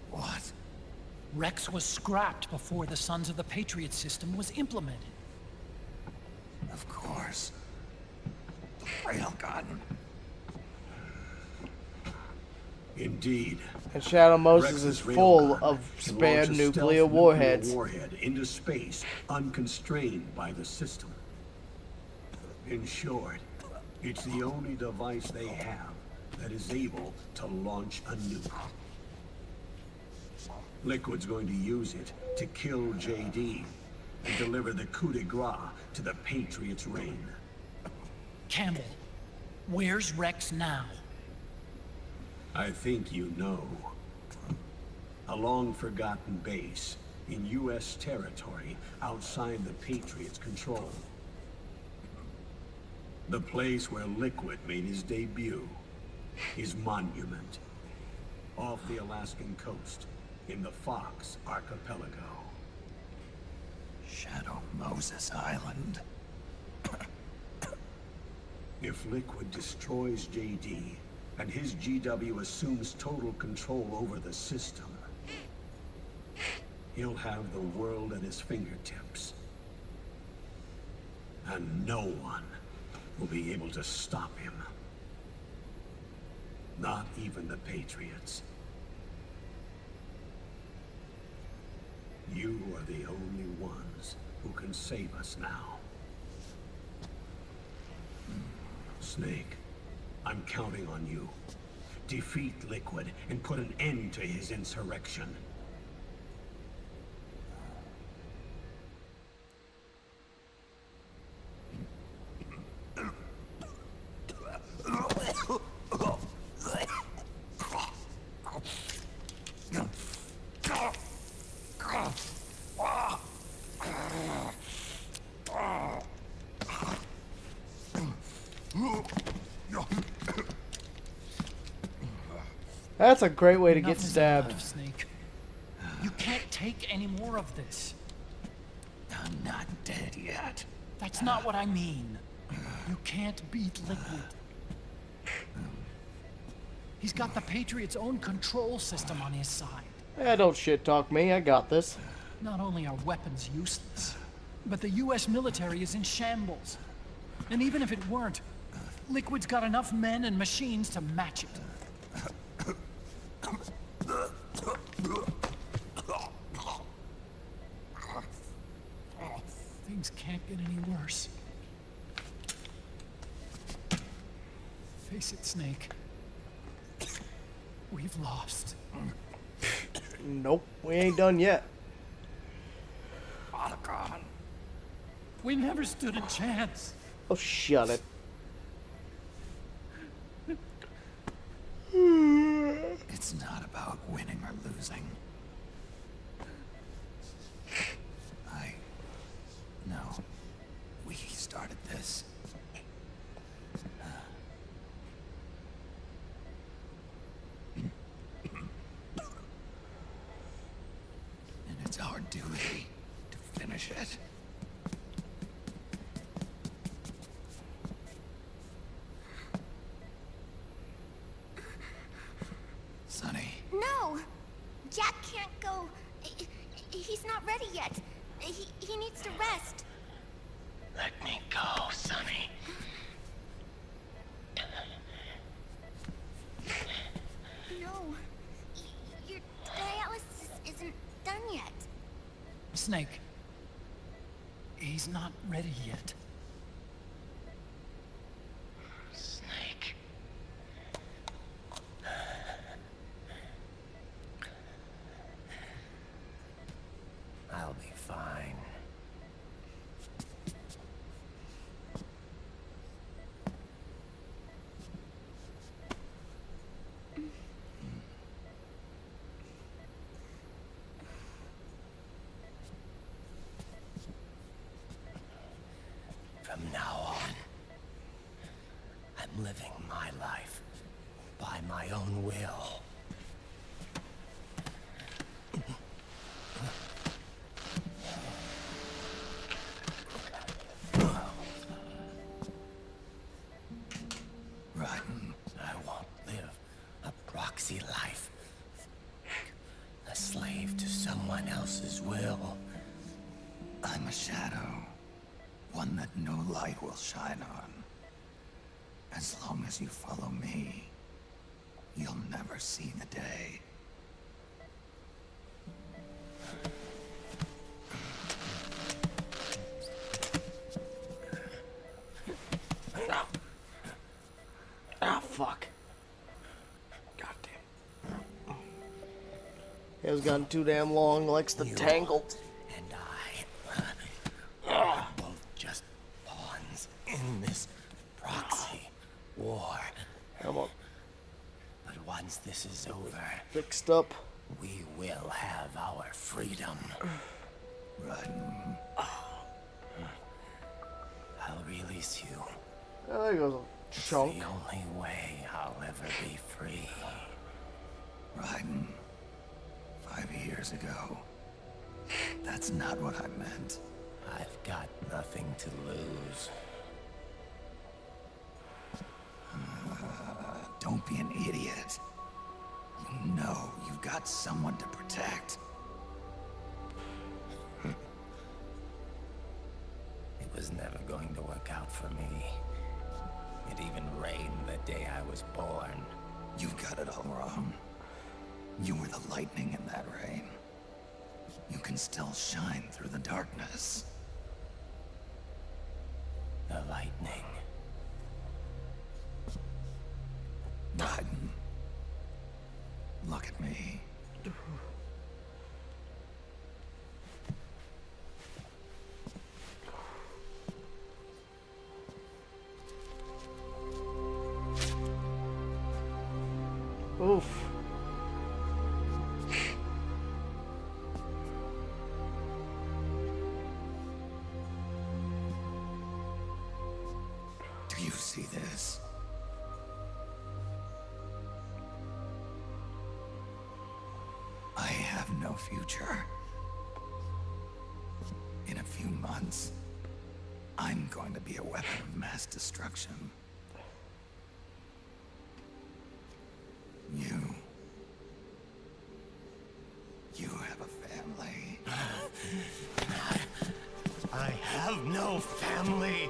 What? Rex was scrapped before the Sons of the Patriot system was implemented. Of course. The railgun. Indeed. And Shadow Moses is Rex's full railgun of can spare launch a stealth nuclear warheads. warhead into space, unconstrained by the system. In short, it's the only device they have that is able to launch a nuke. Liquid's going to use it to kill JD and deliver the coup de grace to the Patriots' reign. Campbell, where's Rex now? I think you know. A long-forgotten base in U.S. territory outside the Patriots' control. The place where Liquid made his debut is Monument, off the Alaskan coast in the Fox Archipelago. Shadow Moses Island. If Liquid destroys JD, and his GW assumes total control over the system, he'll have the world at his fingertips. And no one will be able to stop him. Not even the Patriots. You are the only ones who can save us now. Snake, I'm counting on you. Defeat Liquid and put an end to his insurrection. That's a great way to Enough get is stabbed. enough, Snake. You can't take any more of this. I'm not dead yet. That's not what I mean. You can't beat Liquid. He's got the Patriots' own control system on his side. Don't shit talk me. I got this. Not only are weapons useless, but the U.S. military is in shambles. And even if it weren't, Liquid's got enough men and machines to match it. Things can't get any worse. Face it, Snake. We've lost. Nope, we ain't done yet. We never stood a chance. Oh, shut it. It's not about winning or losing. No. We started this. And it's our duty to finish it. Sonny. No! Jack can't go. He's not ready yet. He needs to rest. Let me go, Sonny. No. Your dialysis isn't done yet. Snake. He's not ready yet. Snake. I'll be fine. From now on, I'm living my life by my own will. I won't live a proxy life. A slave to someone else's will. I'm a shadow. One that no light will shine on. As long as you follow me, you'll never see the day. Ah, fuck. Goddamn. Hair's gotten too damn long, likes to tangle. And I are both just pawns in this proxy war. Come on. But once this is over, Fixed up. we will have our freedom. I'll release you. Oh, there goes a It's chunk. the only way I'll ever be free. Raiden, 5 years ago. That's not what I meant. I've got nothing to lose. Don't be an idiot. You know you've got someone to protect. It was never going to work out for me. It even rained the day I was born. You got it all wrong. You were the lightning in that rain. You can still shine through the darkness. The lightning. Raiden, look at me. Oof. Do you see this? I have no future. In a few months, I'm going to be a weapon of mass destruction. You have a family. I have no family.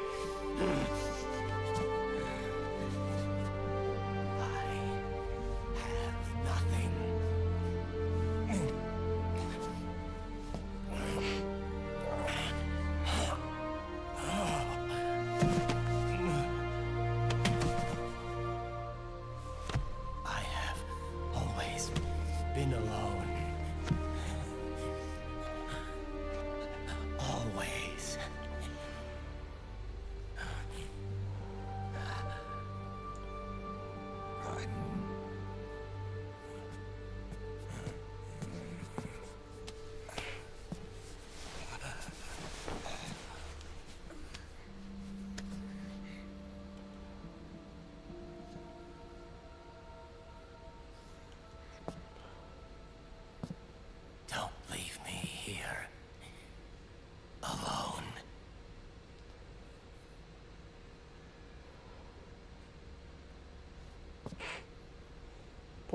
Been alone. Always.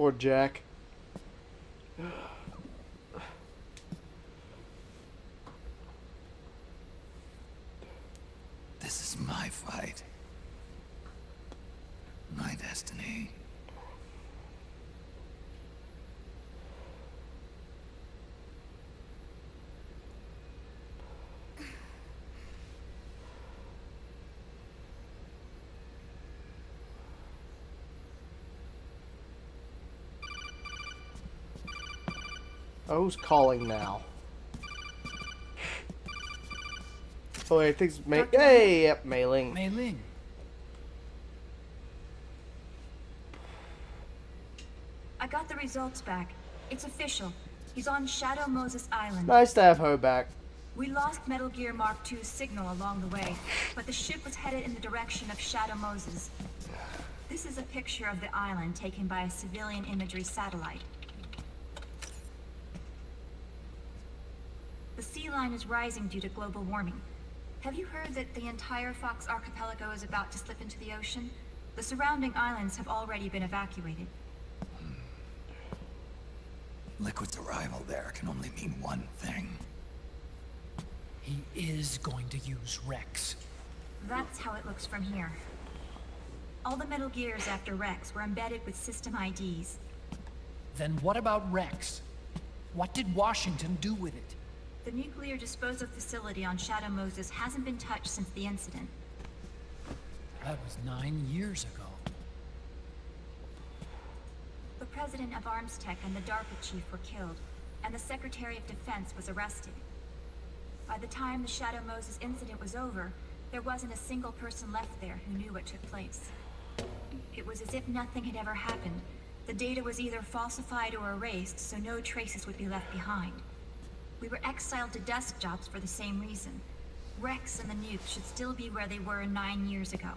Poor Jack. This is my fight. My destiny. Oh, who's calling now? Oh, wait, I think it's Mei. Hey, yep, Mei Ling. Mei Ling. I got the results back. It's official. He's on Shadow Moses Island. Nice to have her back. We lost Metal Gear Mark II's signal along the way, but the ship was headed in the direction of Shadow Moses. This is a picture of the island taken by a civilian imagery satellite. The sea line is rising due to global warming. Have you heard that the entire Fox archipelago is about to slip into the ocean? The surrounding islands have already been evacuated. Liquid's arrival there can only mean one thing. He is going to use Rex. That's how it looks from here. All the Metal Gears after Rex were embedded with system IDs. Then what about Rex? What did Washington do with it? The nuclear disposal facility on Shadow Moses hasn't been touched since the incident. That was 9 years ago. The president of Armstech and the DARPA chief were killed, and the Secretary of Defense was arrested. By the time the Shadow Moses incident was over, there wasn't a single person left there who knew what took place. It was as if nothing had ever happened. The data was either falsified or erased, so no traces would be left behind. We were exiled to desk jobs for the same reason. Rex and the nuke should still be where they were 9 years ago.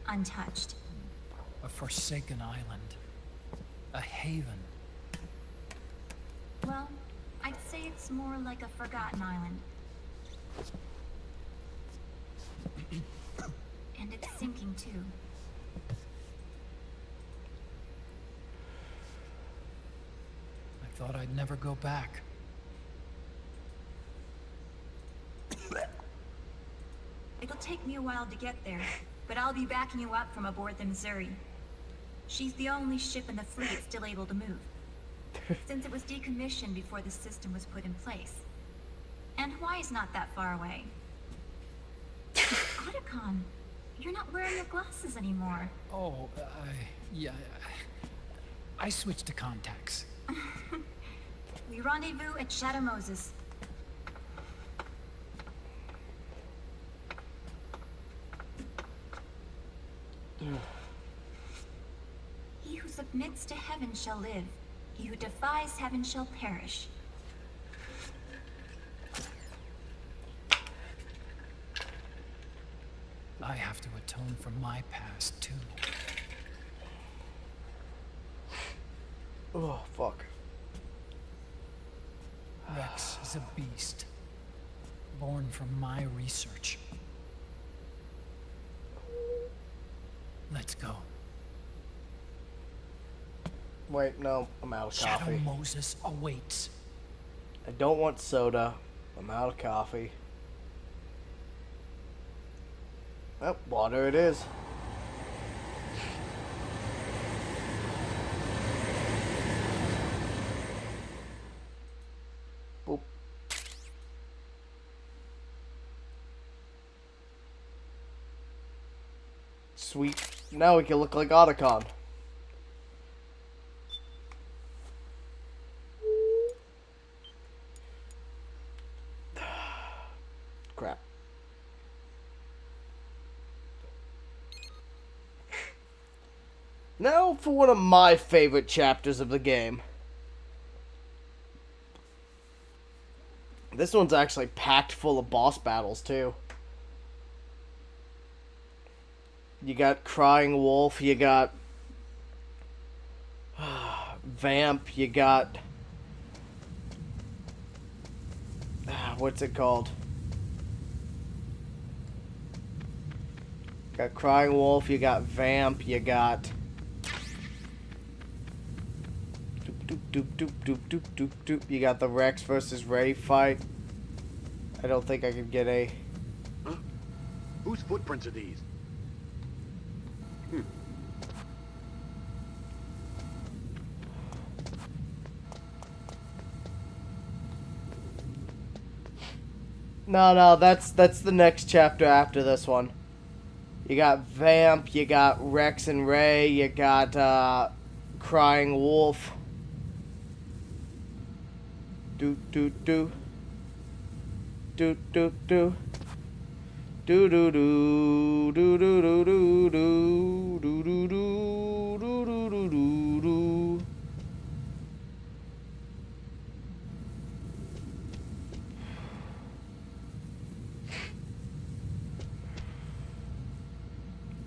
Untouched. A forsaken island. A haven. Well, I'd say it's more like a forgotten island. And it's sinking too. I thought I'd never go back. It'll take me a while to get there, but I'll be backing you up from aboard the Missouri. She's the only ship in the fleet still able to move, since it was decommissioned before the system was put in place. And Hawaii's not that far away. Otacon, you're not wearing your glasses anymore. Oh, yeah. I switched to contacts. We rendezvous at Shadow Moses. He who submits to heaven shall live. He who defies heaven shall perish. I have to atone for my past, too. Oh, fuck. Rex is a beast. Born from my research. Let's go. Wait, no, I'm out of Shadow coffee. Moses awaits. I don't want soda. I'm out of coffee. Oh, water it is. Boop. Sweet. Now we can look like Otacon. Crap. Now for one of my favorite chapters of the game. This one's actually packed full of boss battles too. You got Crying Wolf, you got Vamp, you got what's it called? You got Crying Wolf, you got Vamp, you got Doop, doop, doop, doop, doop, doop, doop. You got the Rex versus Ray fight. I don't think I could get a... Huh? Whose footprints are these? No, that's the next chapter after this one. You got Vamp, you got Rex and Ray, you got Crying Wolf. Do do do. Do do do. Do do do do do do do do do do do do do do do.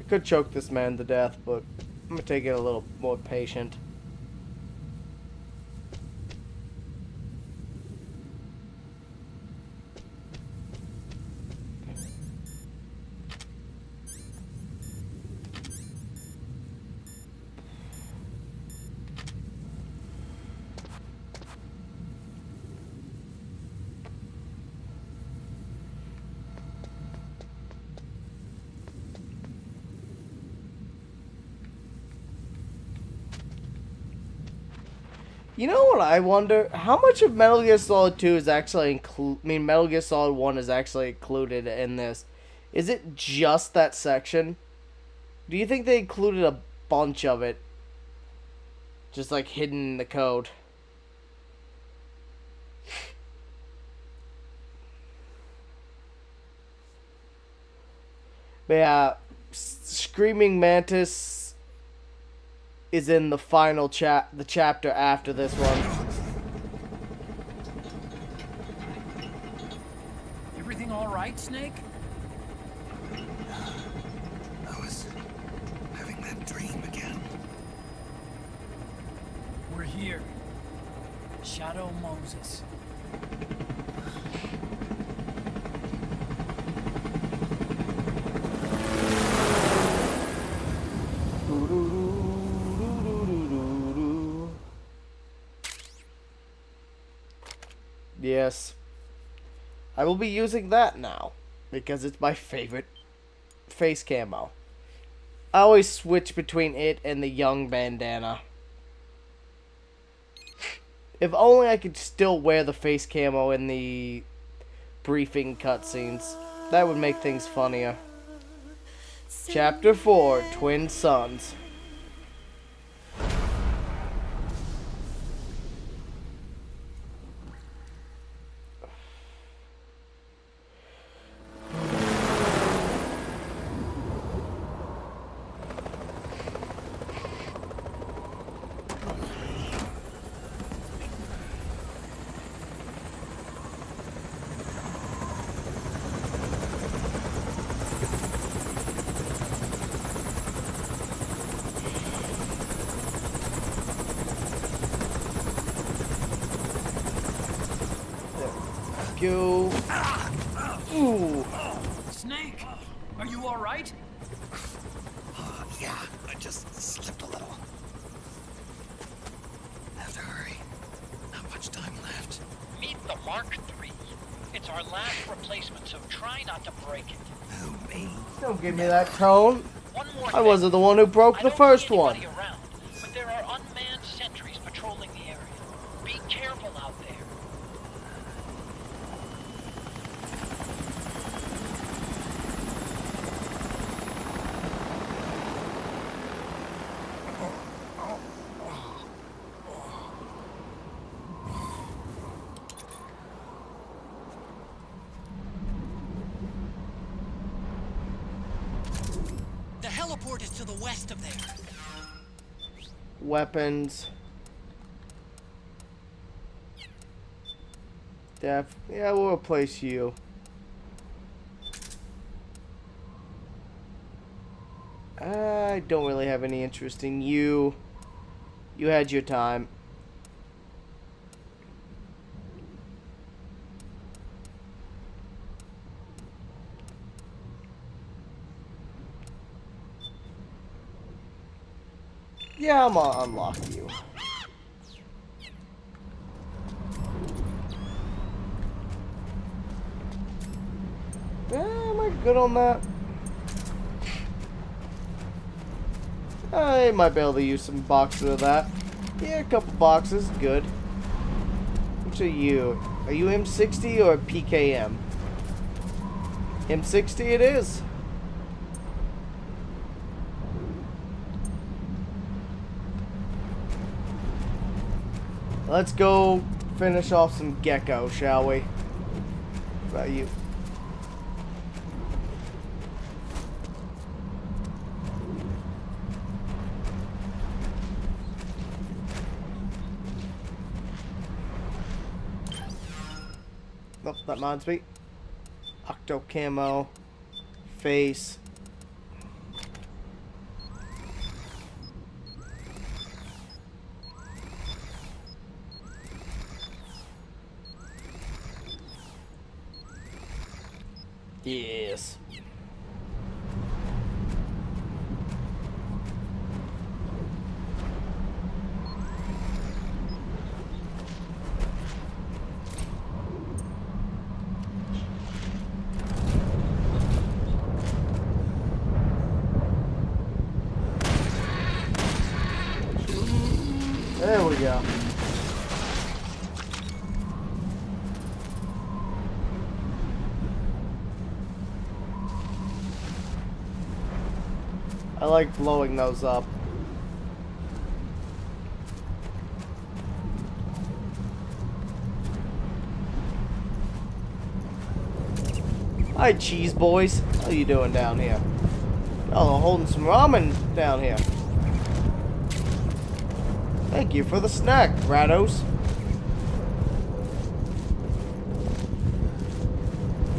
I could choke this man to death, but I'm gonna take it a little more patient. You know what I wonder? How much of Metal Gear Solid 2 is actually Metal Gear Solid 1 is actually included in this? Is it just that section? Do you think they included a bunch of it? Just like hidden in the code. But yeah, Screaming Mantis is in the final the chapter after this one. Everything all right, Snake? I was having that dream again. We're here. Shadow Moses. Yes. I will be using that now, because it's my favorite face camo. I always switch between it and the young bandana. If only I could still wear the face camo in the briefing cutscenes. That would make things funnier. Chapter 4, Twin Sons. Go. Ooh. Snake, are you all right? Yeah, I just slipped a little. Have to hurry. Not much time left. Meet the Mark III. It's our last replacement, so try not to break it. Who, me? Don't give me that tone. One more I wasn't the one who broke the first one. around, but there are unmanned sentries patrolling the area. Be careful out there. The heliport is to the west of there. Weapons. Yeah, we'll replace you. I don't really have any interest in you. You had your time. Yeah, I'm gonna unlock you. good on that? I might be able to use some boxes of that. Yeah, a couple boxes, good. Which are you? Are you M60 or PKM? M60 it is. Let's go finish off some gecko, shall we? What about you? Oh, that reminds me. Octo camo. Face. Yes. There we go. I like blowing those up. Hi, cheese boys. How you doing down here? Oh, holding some ramen down here. Thank you for the snack, Rados.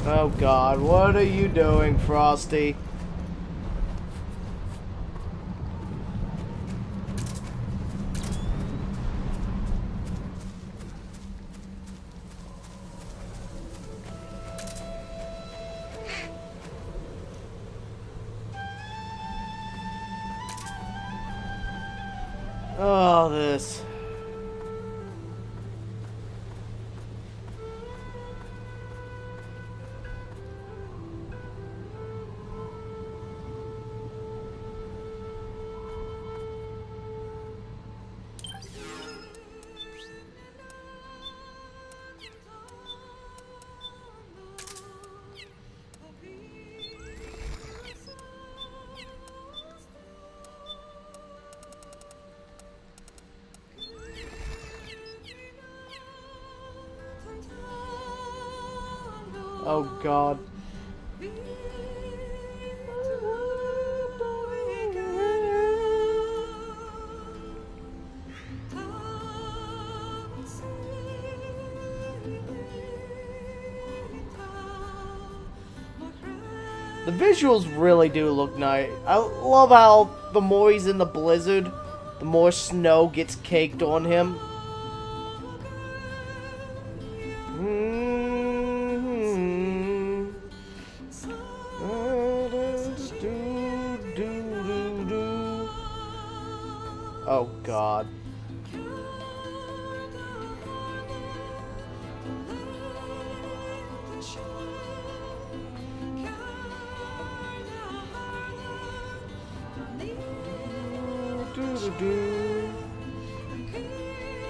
Oh God, what are you doing, Frosty? Oh, this. Oh God. The visuals really do look nice. I love how the more he's in the blizzard, the more snow gets caked on him. Oh God.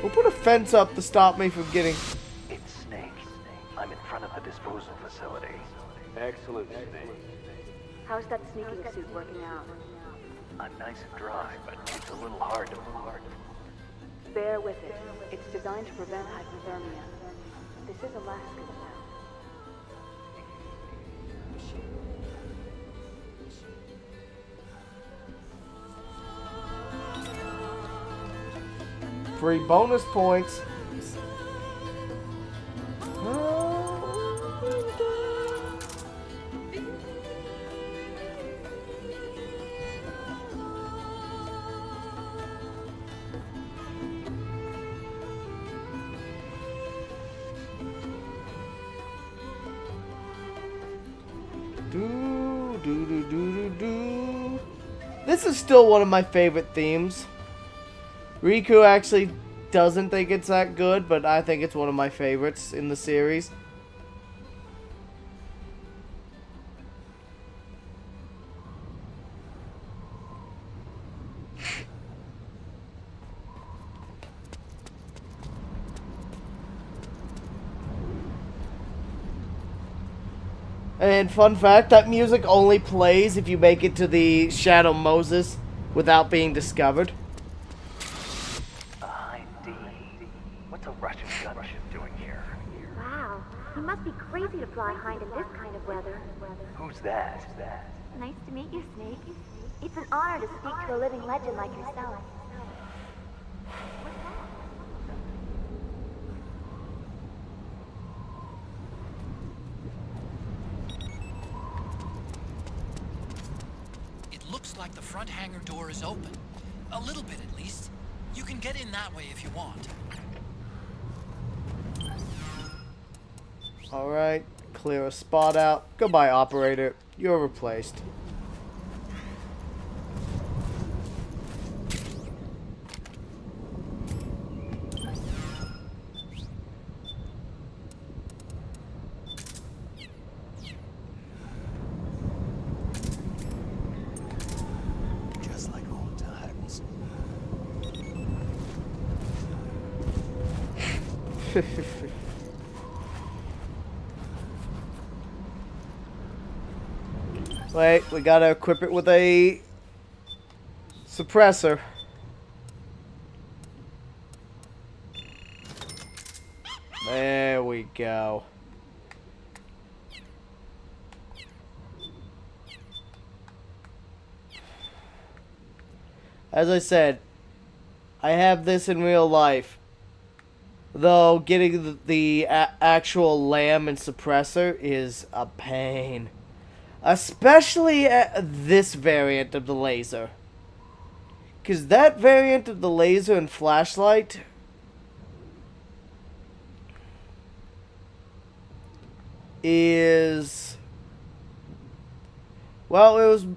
We'll put a fence up to stop me from getting... It's Snake. I'm in front of the disposal facility. Excellent, Snake. How's that sneaking suit working out? I'm nice and dry, but it's a little hard to move. Bear with it. It's designed to prevent hypothermia. This is Alaska now. Free bonus points. This is still one of my favorite themes. Riku actually doesn't think it's that good, but I think it's one of my favorites in the series. And fun fact, that music only plays if you make it to the Shadow Moses without being discovered. Behind D. What's a Russian gunship doing here? Wow, you must be crazy to fly Hind in this kind of weather. Who's that? Nice to meet you, Snake. It's an honor to speak to a living legend like yourself. It looks like the front hangar door is open. A little bit, at least. You can get in that way if you want. Alright, clear a spot out. Goodbye, operator. You're replaced. Just like old times. Wait, we gotta equip it with a suppressor. There we go. As I said, I have this in real life. Though getting the actual lamb and suppressor is a pain. Especially this variant of the laser. Because that variant of the laser and flashlight is... well, it was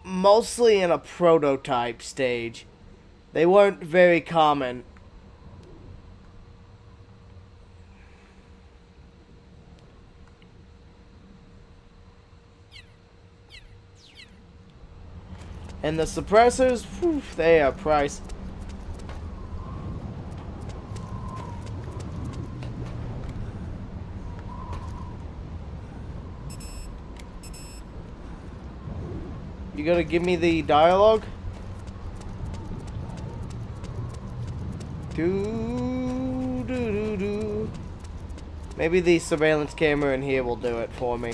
mostly in a prototype stage. They weren't very common. And the suppressors, whew, they are priced. You gonna give me the dialogue? Do. Maybe the surveillance camera in here will do it for me.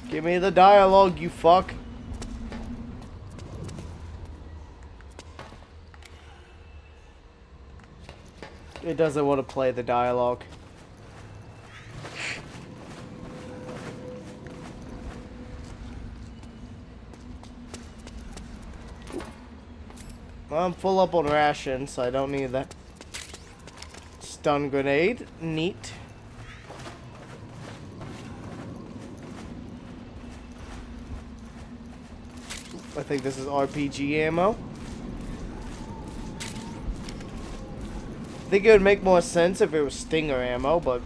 Give me the dialogue, you fuck. It doesn't want to play the dialogue. Well, I'm full up on rations, so I don't need that. Stun grenade. Neat. I think this is RPG ammo. I think it would make more sense if it was Stinger ammo, but...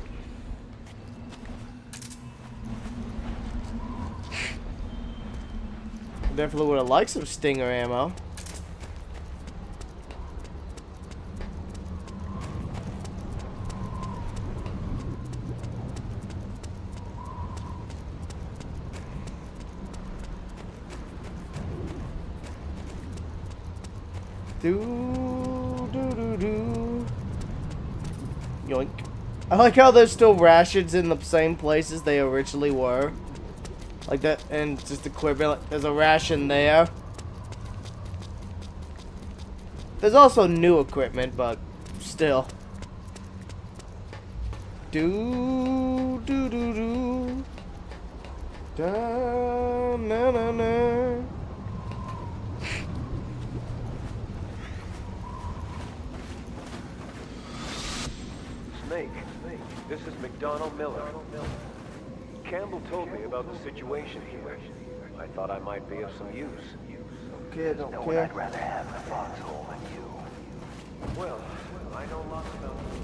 I definitely would have liked some Stinger ammo. Yoink. I like how there's still rations in the same places they originally were. Like that, and just equivalent. There's a ration there. There's also new equipment, but still. Da na na na. Snake, this is McDonald Miller. Campbell told me about the situation here. I thought I might be of some use. Okay, don't No care. one I'd rather have in a foxhole than you. Well, I know lots about this.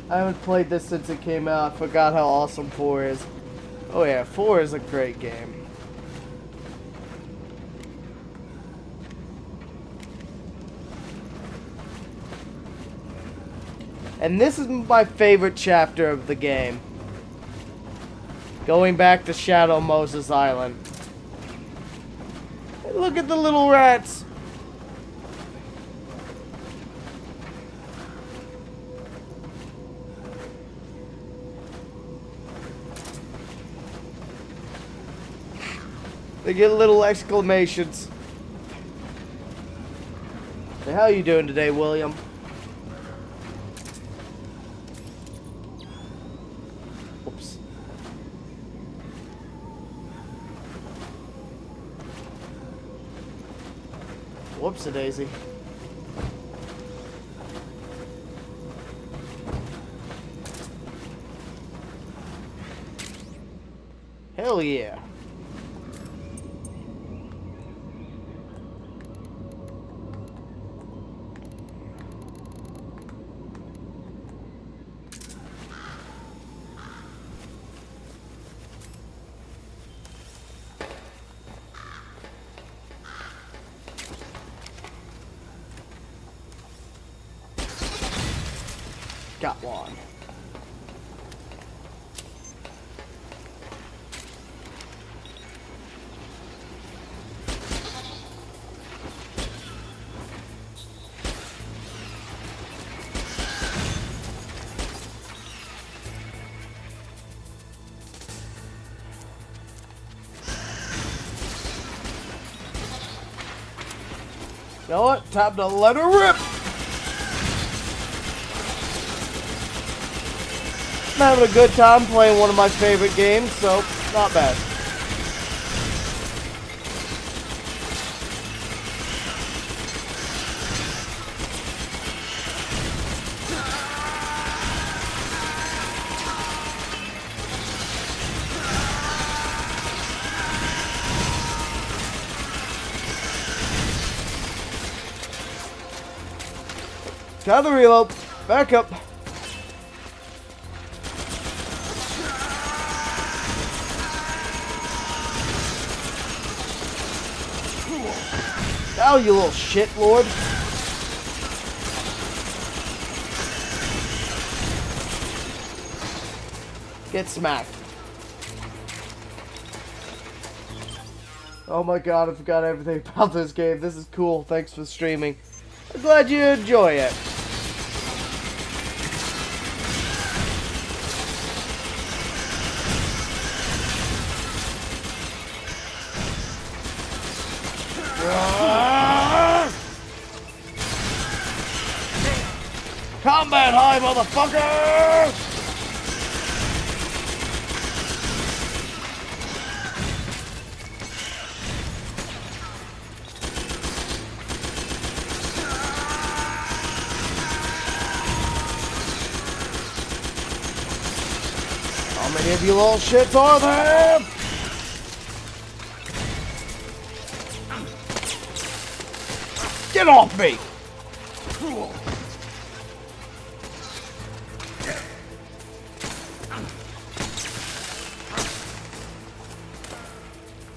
I haven't played this since it came out. I forgot how awesome 4 is. Oh yeah, 4 is a great game. And this is my favorite chapter of the game. Going back to Shadow Moses Island. Look at the little rats. They get little exclamations. Hey, how you doing today, William? Oops. Whoops-a-daisy. Hell yeah. Got one. You know what? Time to let her rip! I'm having a good time playing one of my favorite games, so not bad. Time to reload. Back up. Oh, you little shit lord. Get smacked. Oh my god, I forgot everything about this game. This is cool. Thanks for streaming. I'm glad you enjoy it. Combat high, motherfucker! How many of you little shits are there? Get off me!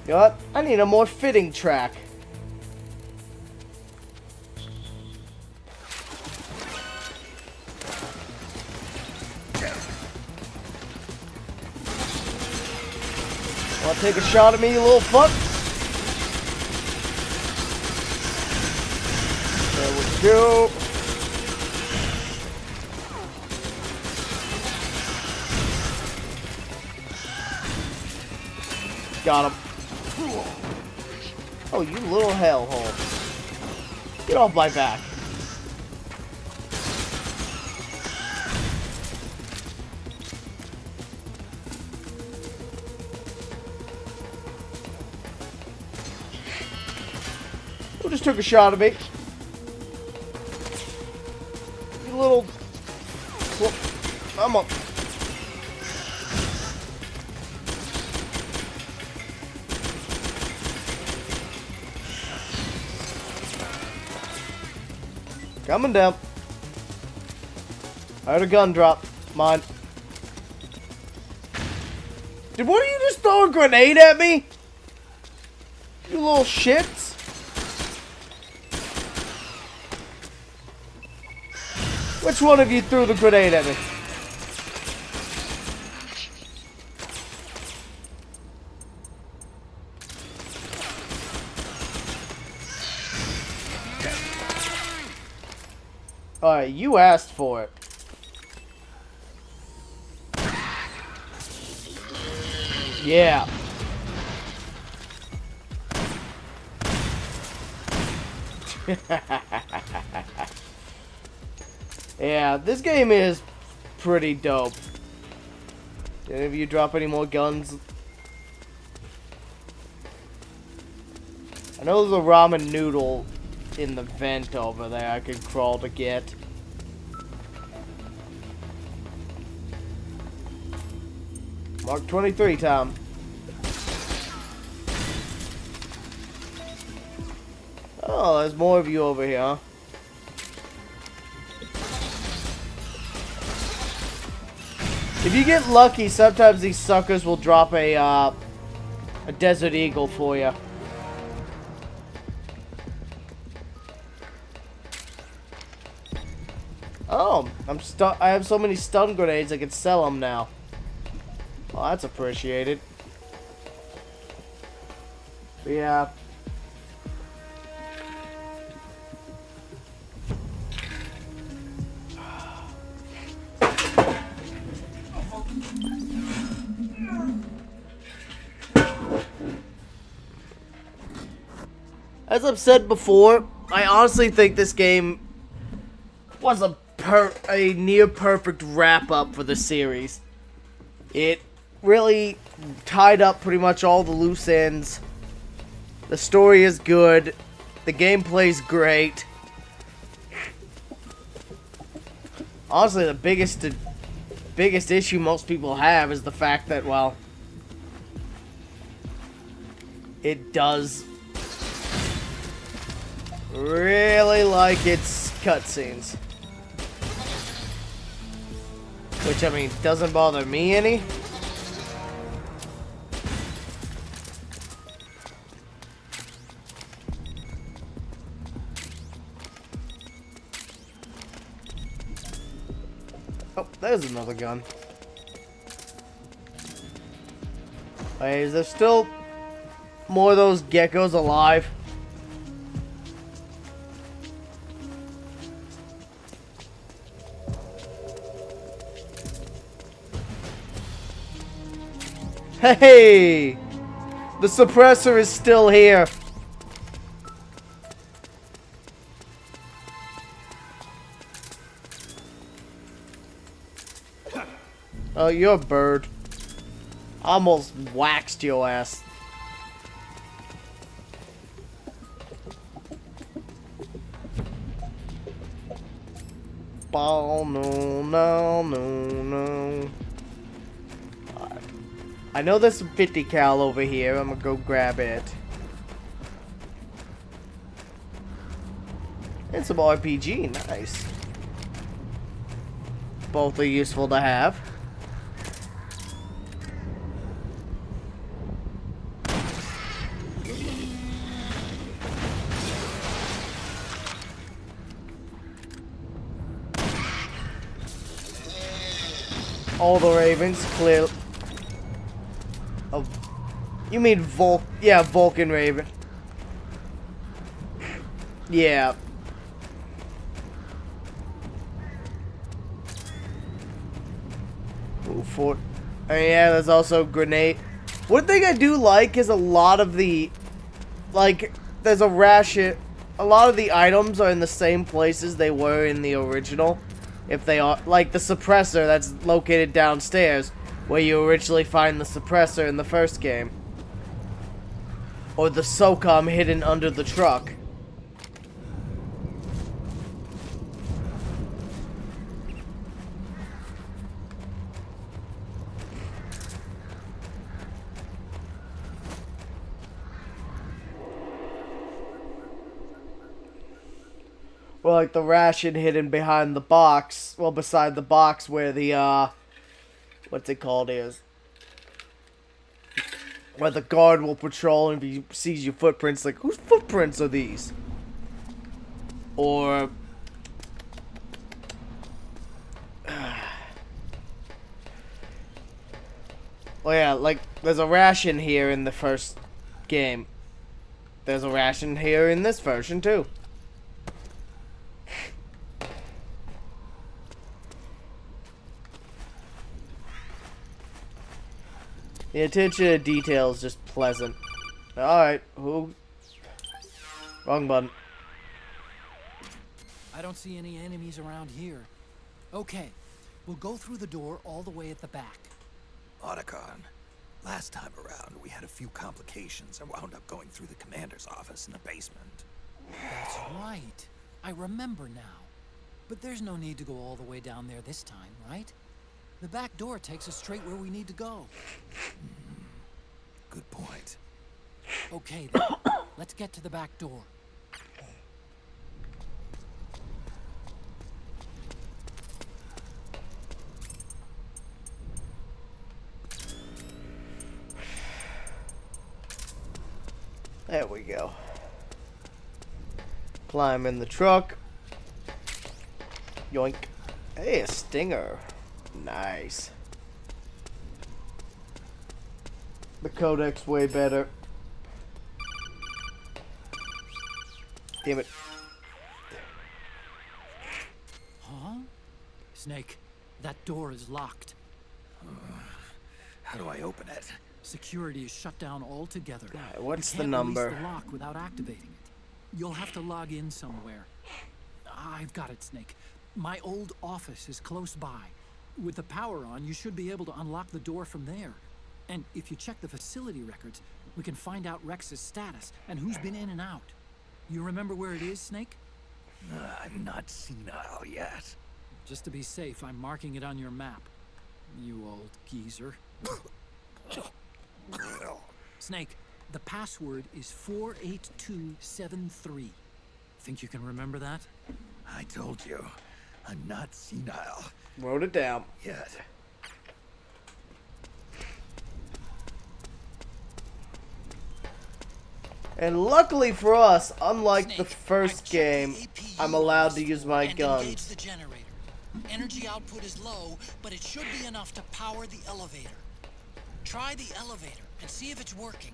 You know what? I need a more fitting track. Wanna take a shot at me, you little fuck? There we go. Got him. Oh, you little hellhole. Get off my back. Who just took a shot at me? You little... I'm up. Coming down. I heard a gun drop. Come on. Did one of you just throw a grenade at me? You little shits. Which one of you threw the grenade at me? Alright, you asked for it. Yeah. Yeah, this game is pretty dope. Did any of you drop any more guns? I know there's a ramen noodle in the vent over there I could crawl to get. Mark 23, Tom. Oh, there's more of you over here, huh? If you get lucky, sometimes these suckers will drop a Desert Eagle for you. Oh, I have so many stun grenades I can sell them now. Oh, that's appreciated. But yeah. As I've said before, I honestly think this game was a near perfect wrap up for the series. It really tied up pretty much all the loose ends. The story is good. The gameplay's great. Honestly, the biggest issue most people have is the fact that, well, it does really like its cutscenes. Which, I mean, doesn't bother me any. Oh, there's another gun. Hey, is there still more of those geckos alive? Hey! The suppressor is still here. Oh, you're a bird. Almost waxed your ass. Oh, no, no, no, no. I know there's some 50 cal over here. I'm gonna go grab it. And some RPG. Nice. Both are useful to have. All the ravens clear. Oh, you mean yeah, Vulcan Raven. Yeah. Move forward. Oh, yeah, there's also grenade. One thing I do like is a lot of the, like, there's a lot of the items are in the same places they were in the original. If they are, like the suppressor that's located downstairs, where you originally find the suppressor in the first game. Or the SOCOM hidden under the truck. Or like the ration hidden behind the box. Well, beside the box where the, what's it called is. Where the guard will patrol and if he sees your footprints, like, whose footprints are these? Or... Oh yeah, like, there's a ration here in the first game. There's a ration here in this version, too. The attention to detail is just pleasant. Alright, who? Wrong button. I don't see any enemies around here. Okay, we'll go through the door all the way at the back. Otacon, last time around we had a few complications and wound up going through the commander's office in the basement. That's right. I remember now. But there's no need to go all the way down there this time, right? The back door takes us straight where we need to go. Good point. Okay, then. Let's get to the back door. There we go. Climb in the truck. Yoink. Hey, a stinger. Nice. The codec's way better. Damn it. Huh? Snake, that door is locked. How do I open it? Security is shut down altogether. What's You the can't number? release the lock without activating it. You'll have to log in somewhere. I've got it, Snake. My old office is close by. With the power on, you should be able to unlock the door from there. And if you check the facility records, we can find out Rex's status and who's been in and out. You remember where it is, Snake? I'm not senile yet. Just to be safe, I'm marking it on your map. You old geezer. Snake, the password is 48273. Think you can remember that? I told you, I'm not senile. Wrote it down. Yet. And luckily for us, unlike the first game, I'm allowed to use my guns. The generator. Energy output is low, but it should be enough to power the elevator. Try the elevator and see if it's working.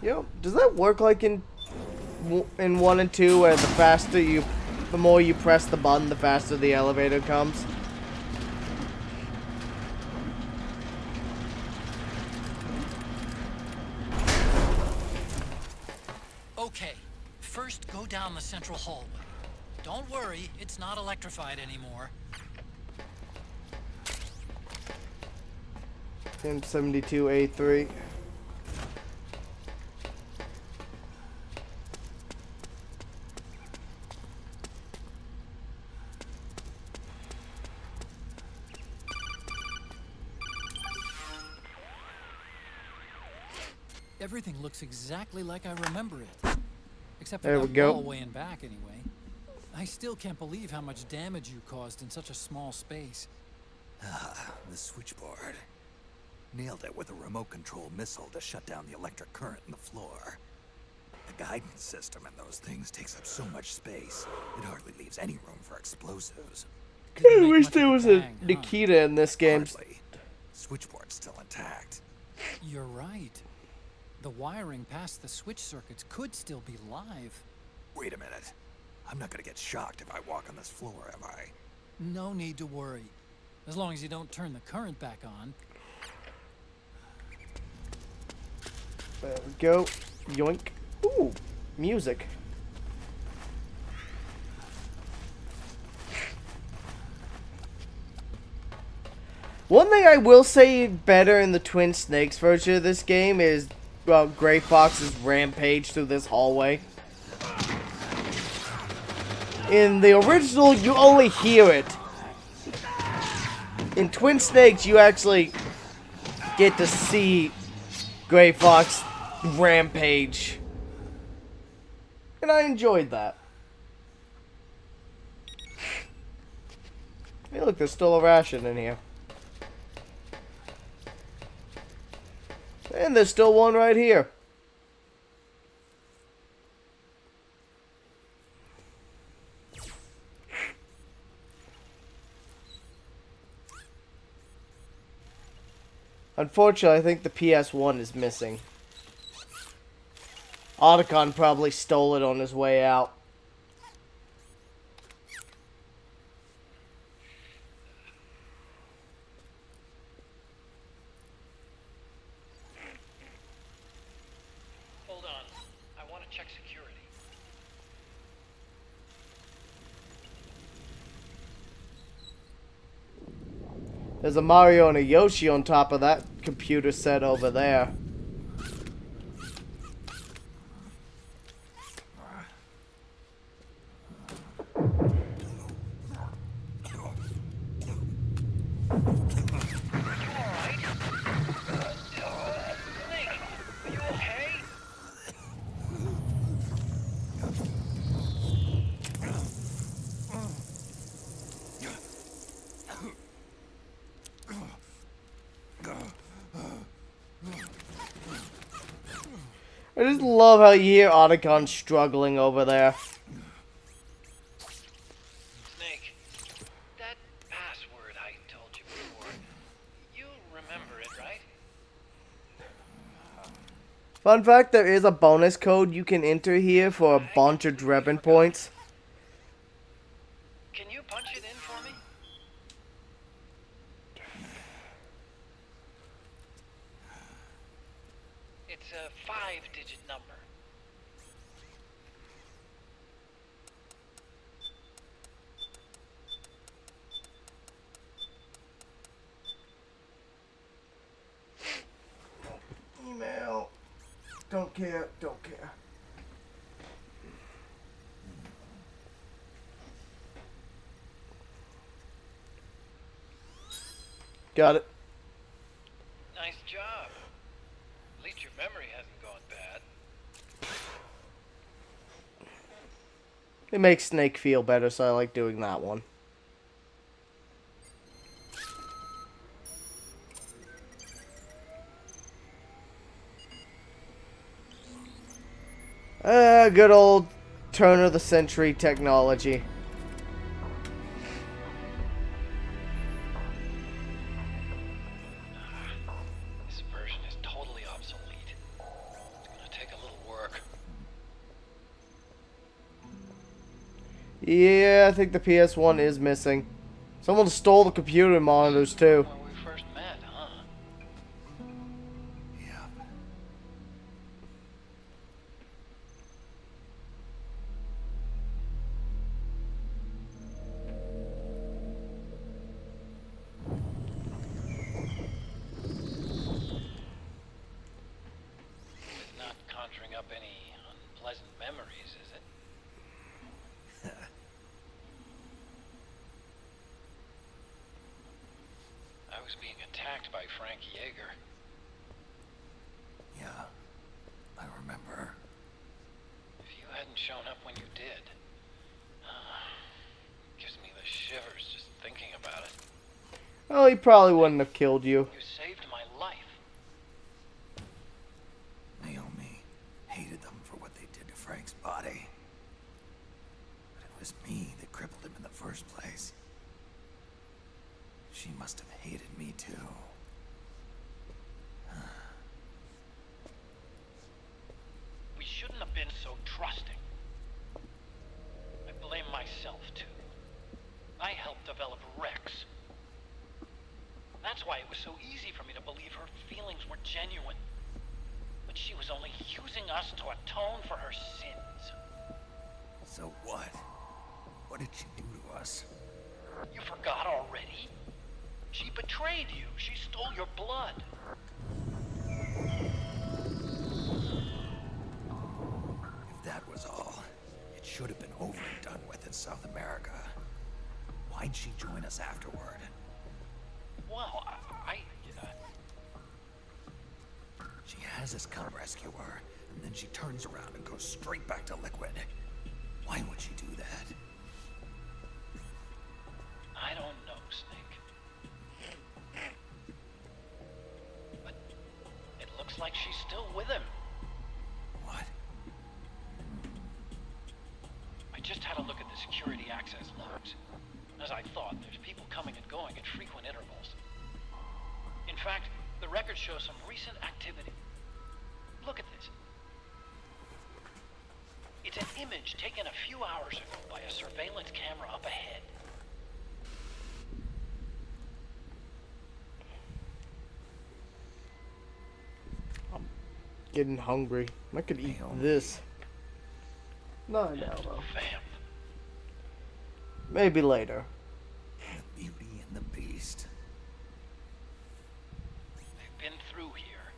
Yo, does that work like in 1 and 2, where the more you press the button, the faster the elevator comes? Okay, first go down the central hallway. Don't worry, it's not electrified anymore. 1072A3. Everything looks exactly like I remember it. Except for There we that go. hallway and back, anyway. I still can't believe how much damage you caused in such a small space. The switchboard. Nailed it with a remote control missile to shut down the electric current in the floor. The guidance system in those things takes up so much space, it hardly leaves any room for explosives. I wish there was a Nikita in this game. Hardly. Switchboard's still intact. You're right. The wiring past the switch circuits could still be live. Wait a minute. I'm not gonna get shocked if I walk on this floor, am I? No need to worry. As long as you don't turn the current back on. There we go. Yoink. Ooh, music. One thing I will say better in the Twin Snakes version of this game is Gray Fox's rampage through this hallway. In the original, you only hear it. In Twin Snakes, you actually get to see Gray Fox rampage. And I enjoyed that. Hey look, there's still a ration in here. And there's still one right here. Unfortunately, I think the PS1 is missing. Otacon probably stole it on his way out. Hold on. I want to check security. There's a Mario and a Yoshi on top of that computer set over there. I just love how you hear Otacon struggling over there. Snake, that password I told you before, you remember it, right? Fun fact, there is a bonus code you can enter here for a bunch of Drebin points. Can you punch it in for me? It's a 5-digit number. Email. Don't care, don't care. Got it. Nice job. At least your memory hasn't gone bad. It makes Snake feel better, so I like doing that one. Good old turn of the century technology. This version is totally obsolete. It's gonna take a little work. Yeah, I think the PS1 is missing. Someone stole the computer monitors too. When we first met, huh? It's not conjuring up any unpleasant memories, is it? I was being attacked by Frank Yeager. Yeah, I remember. If you hadn't shown up when you did, gives me the shivers just thinking about it. Well, he probably wouldn't have killed you. You saved my life. Naomi hated them for what they did to Frank's body. But it was me that crippled him in the first place. She must have hated me too. We shouldn't have been so trusting. I blame myself too. I helped develop Rex. That's why it was so easy for me to believe her feelings were genuine. But she was only using us to atone for her sins. So what? What did she do to us? You forgot already? She betrayed you. She stole your blood. If that was all, it should have been over and done with in South America. Why'd she join us afterward? Well, She has us come rescue her, and then she turns around and goes straight back to Liquid. Why would she do that? I don't know, Snake. But it looks like she's still with him. What? I just had a look at the security access logs. As I thought, there's people coming and going at frequent intervals. In fact, the records show some recent activity. Look at this. It's an image taken a few hours ago by a surveillance camera up ahead. I'm getting hungry. I could eat this. No, no. Maybe later. The Beauty and the Beast. They've been through here.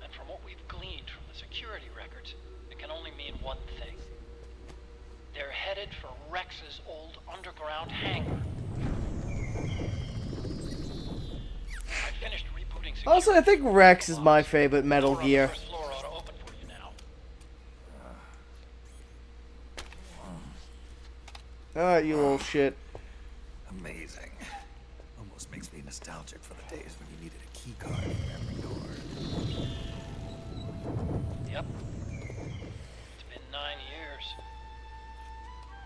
And from what we've gleaned from the security records, it can only mean one thing. They're headed for Rex's old underground hangar. I finished rebooting security. Also, I think Rex is my favorite Metal Gear. First floor ought to open for you now. Alright, you little shit. Amazing. Almost makes me nostalgic for the days when you needed a key card for every door. Yep. It's been 9 years.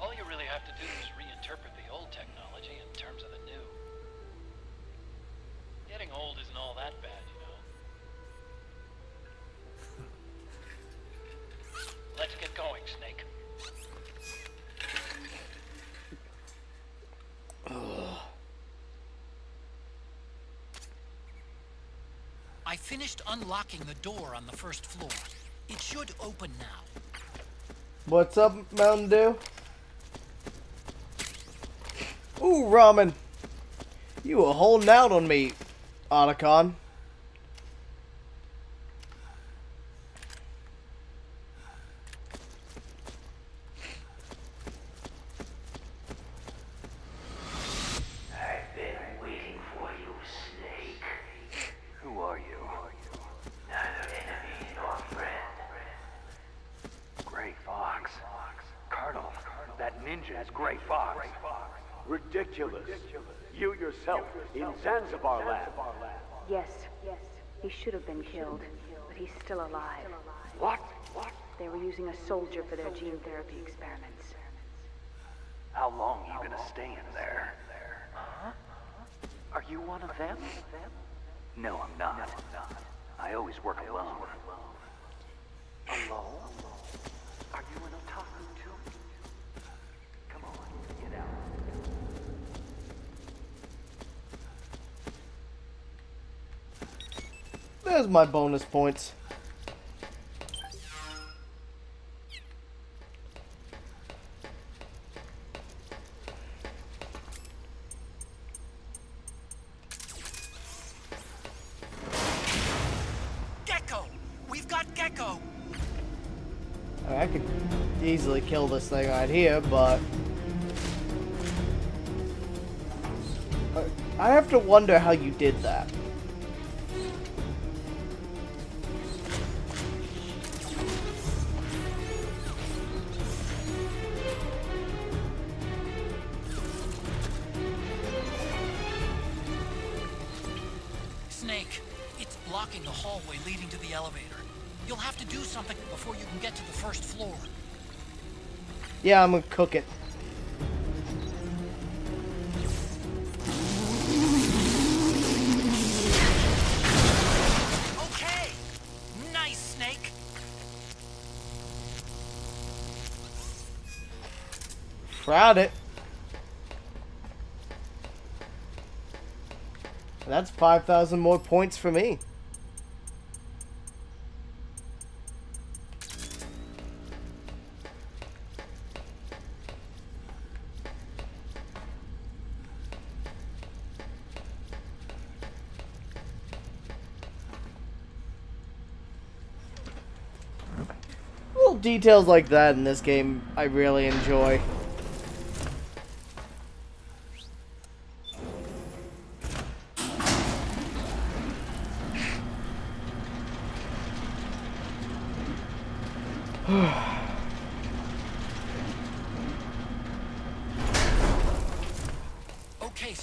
All you really have to do is reinterpret the old technology in terms of the new. Getting old isn't all that bad, you know. Let's get going, Snake. I finished unlocking the door on the first floor. It should open now. What's up, Mountain Dew? Ooh, ramen. You were holding out on me, Otacon. I've been waiting for you, Snake. Who are you? Neither enemy nor friend. Gray Fox. Colonel, that ninja is Gray Fox. Ridiculous. You yourself in Zanzibar lab. Yes, he should have been killed, but he's still alive. What? They were using a soldier for their gene therapy experiments. How long you gonna stay in there? Huh? Are you one of them? No, I'm not. I always work alone. Alone? Are you an otaku too? Come on, get out. There's my bonus points. Gecko! We've got Gecko! I could easily kill this thing right here, but I have to wonder how you did that. Snake, it's blocking the hallway leading to the elevator. You'll have to do something before you can get to the first floor. Yeah, I'm gonna cook it. Okay! Nice, Snake! Proud it. That's 5,000 more points for me. Little details like that in this game I really enjoy.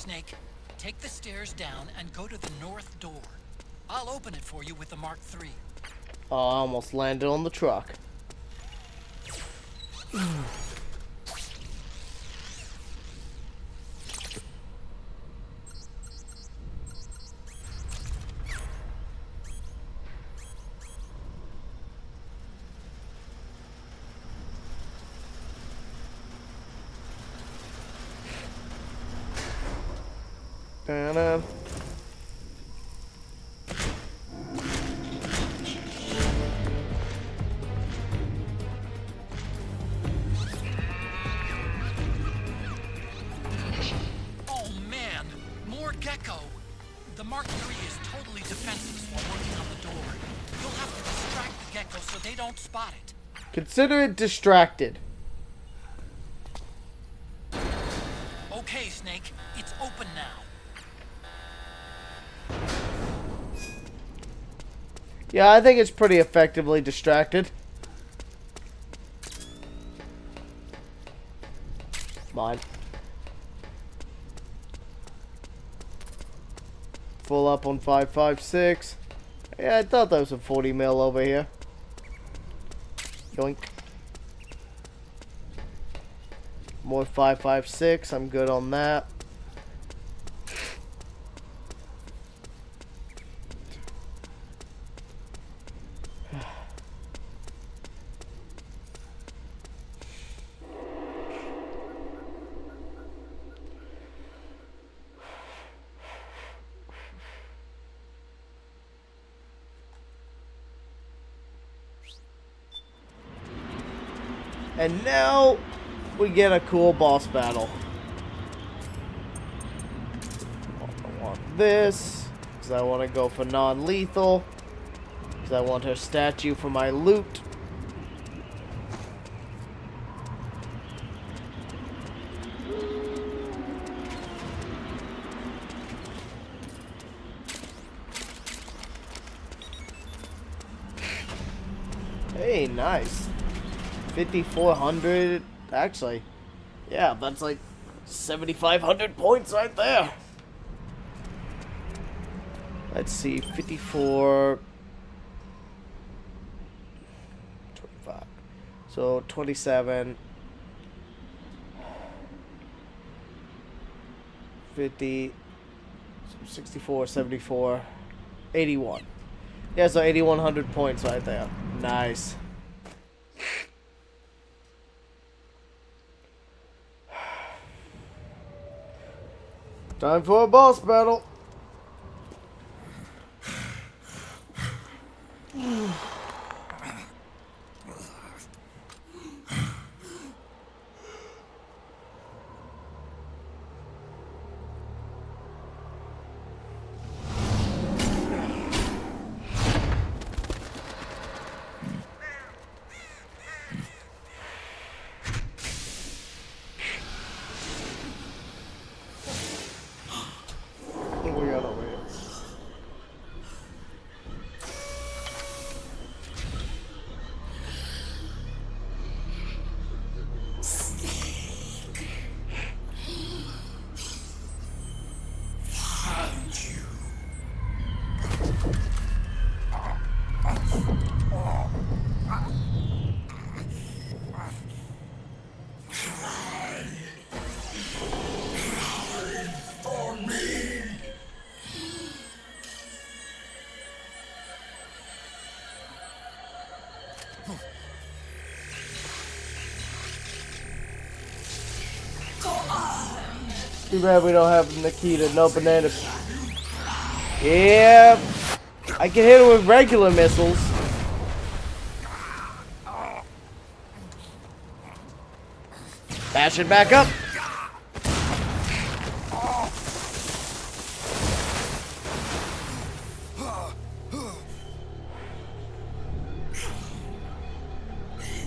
Snake. Take the stairs down and go to the north door. I'll open it for you with the Mark III. Oh, I almost landed on the truck. Da-na. Oh man, more gecko. The Mark III is totally defenseless while working on the door. You'll have to distract the gecko so they don't spot it. Consider it distracted. Okay, Snake, it's open now. Yeah, I think it's pretty effectively distracted. Mine. Full up on 5.56. Yeah, I thought there was a 40 mil over here. Yoink. More 5.56. I'm good on that. And now we get a cool boss battle. I want this because I want to go for non-lethal, because I want her statue for my loot. Hey, nice. 5,400. Actually, yeah, that's like 7,500 points right there. Let's see, 54. 25. So 27. 50. 64, 74. 81. Yeah, so 8,100 points right there. Nice. Time for a boss battle. What we got over here? Too bad we don't have Nikita, no bananas. Yeah, I can hit it with regular missiles. Bash it back up.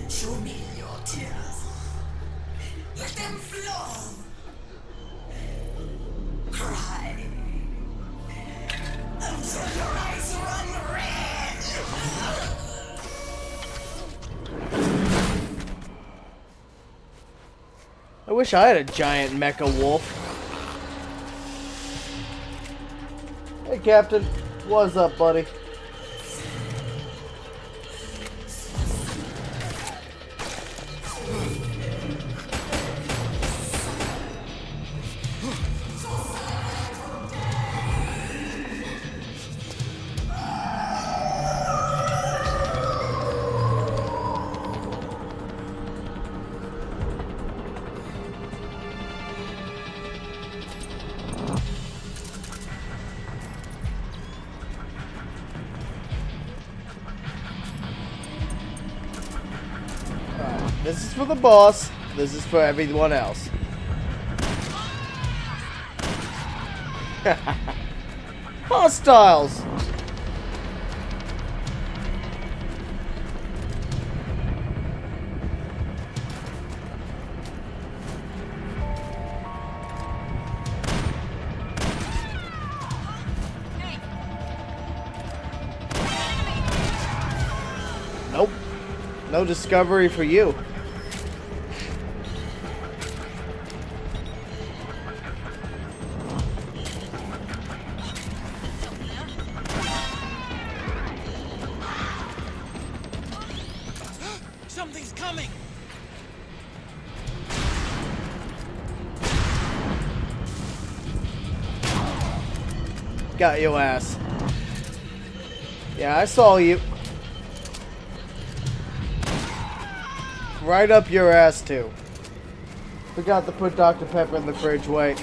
Show me your tears. Let them flow. Cry until your eyes run red. I wish I had a giant mecha wolf. Hey, Captain. What's up, buddy? This is for the boss. This is for everyone else. Hostiles! Nope. No discovery for you. Something's coming! Got your ass. Yeah, I saw you. Right up your ass, too. Forgot to put Dr. Pepper in the fridge. Wait.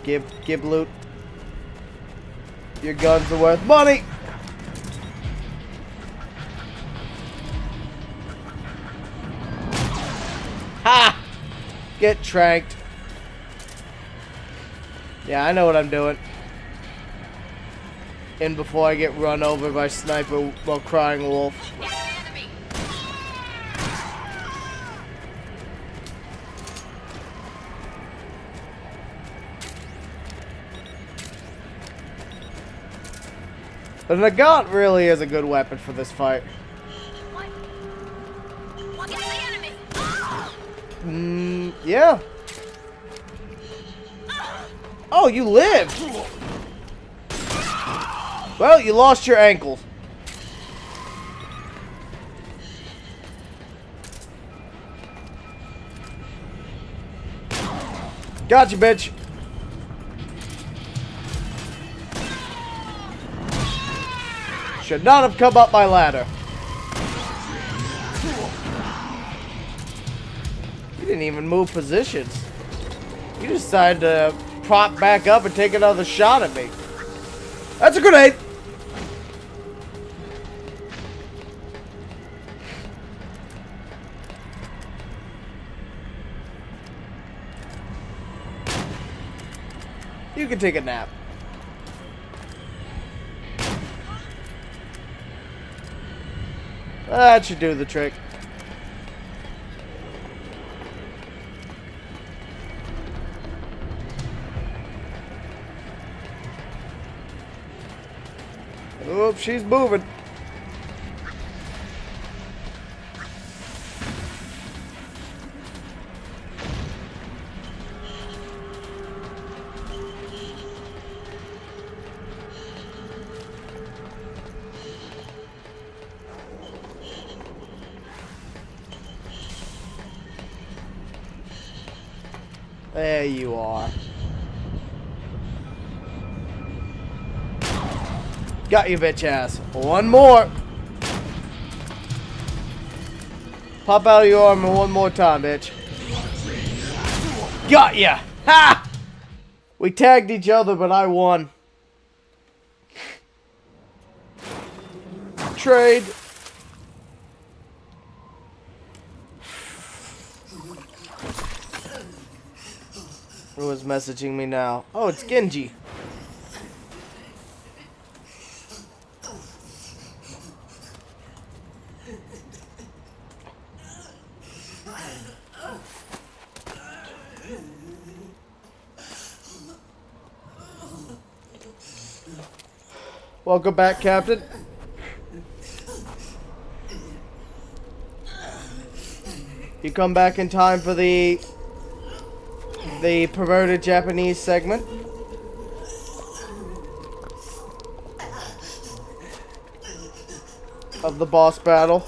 Give loot. Your guns are worth money! Ha! Get tranked. Yeah, I know what I'm doing. In before I get run over by sniper while crying wolf. The Nagant really is a good weapon for this fight. Yeah. Oh, you lived. Well, you lost your ankle. Gotcha, bitch. Should not have come up my ladder. You didn't even move positions. You decided to prop back up and take another shot at me. That's a grenade. You can take a nap. That should do the trick. Oops, she's moving. There you are. Got you, bitch ass. One more. Pop out of your armor one more time, bitch. Got ya! Ha! We tagged each other, but I won. Trade. Who is messaging me now? Oh, it's Genji. Welcome back, Captain. You come back in time for the the perverted Japanese segment. Of the boss battle.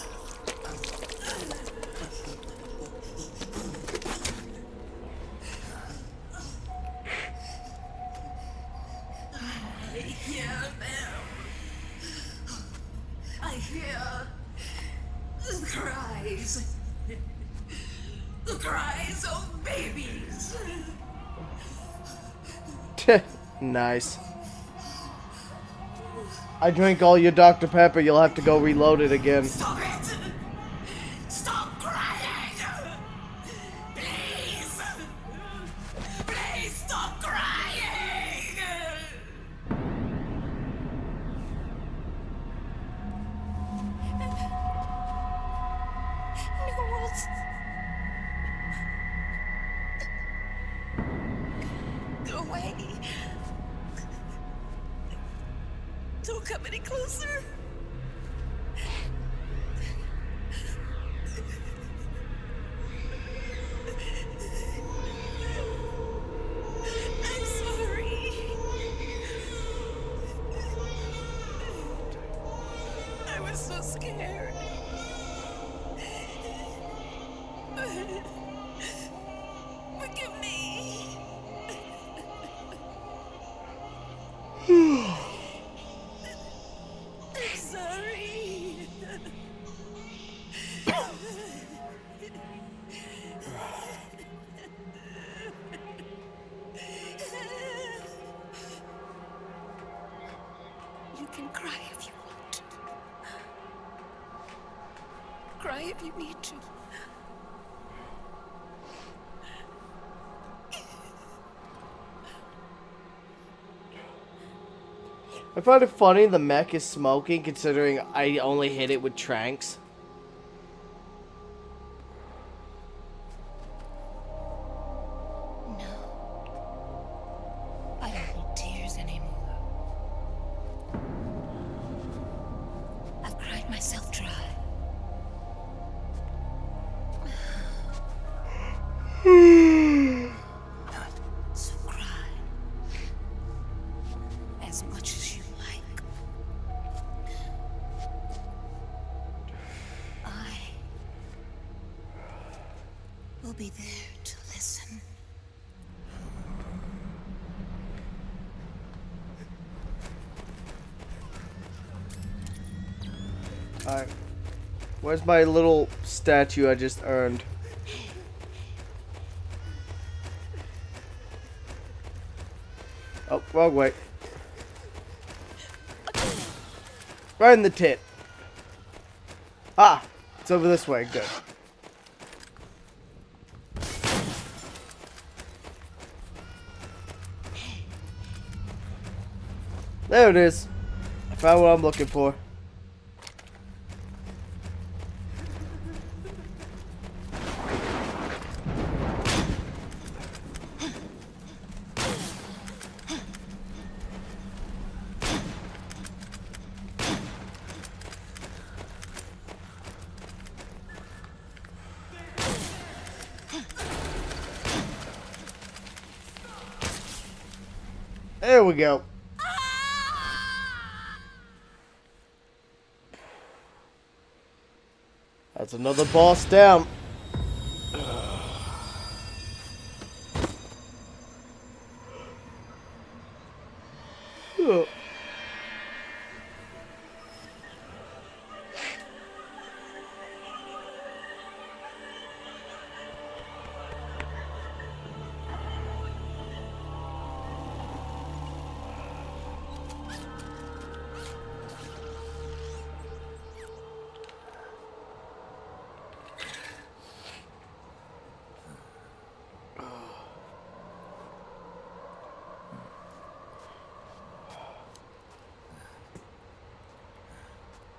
I hear them. I hear the cries. The cries of babies. Nice. I drank all your Dr. Pepper, you'll have to go reload it again. Stop it! Stop crying! Please! Please stop crying! Knowles! Go away! Don't come any closer! I'm sorry. I was so scared. Forgive me. I'm sorry. You can cry if you want. Cry if you need to. I find it funny the mech is smoking considering I only hit it with tranks. I don't need tears anymore. I've cried myself dry. So cry. As much as you like. I will be there to listen. Alright. Where's my little statue I just earned? Oh, wrong way. Right in the tit. Ah, it's over this way. Good. There it is. I found what I'm looking for. There we go. That's another boss down.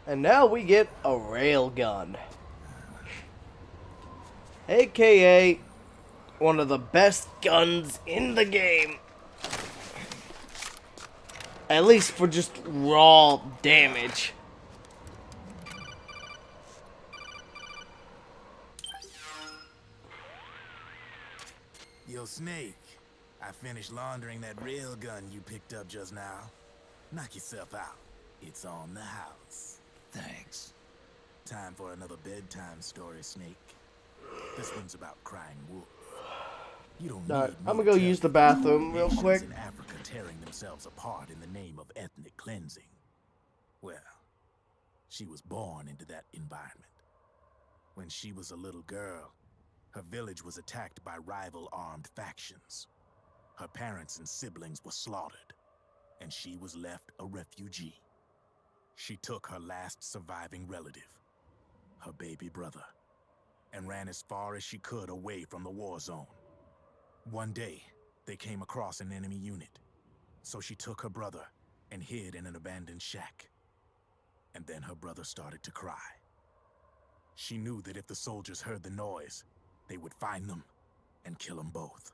And now we get a railgun. AKA one of the best guns in the game. At least for just raw damage. Yo, Snake. I finished laundering that rail gun you picked up just now. Knock yourself out. It's on the house. Thanks. Time for another bedtime story, Snake. This one's about crying wolf. You don't Alright, need I'm me gonna go to use tell the you about bathroom real nations quick. in Africa tearing themselves apart in the name of ethnic cleansing. Well, she was born into that environment. When she was a little girl, her village was attacked by rival armed factions. Her parents and siblings were slaughtered, and she was left a refugee. She took her last surviving relative, her baby brother, and ran as far as she could away from the war zone. One day, they came across an enemy unit, so she took her brother and hid in an abandoned shack. And then her brother started to cry. She knew that if the soldiers heard the noise, they would find them and kill them both.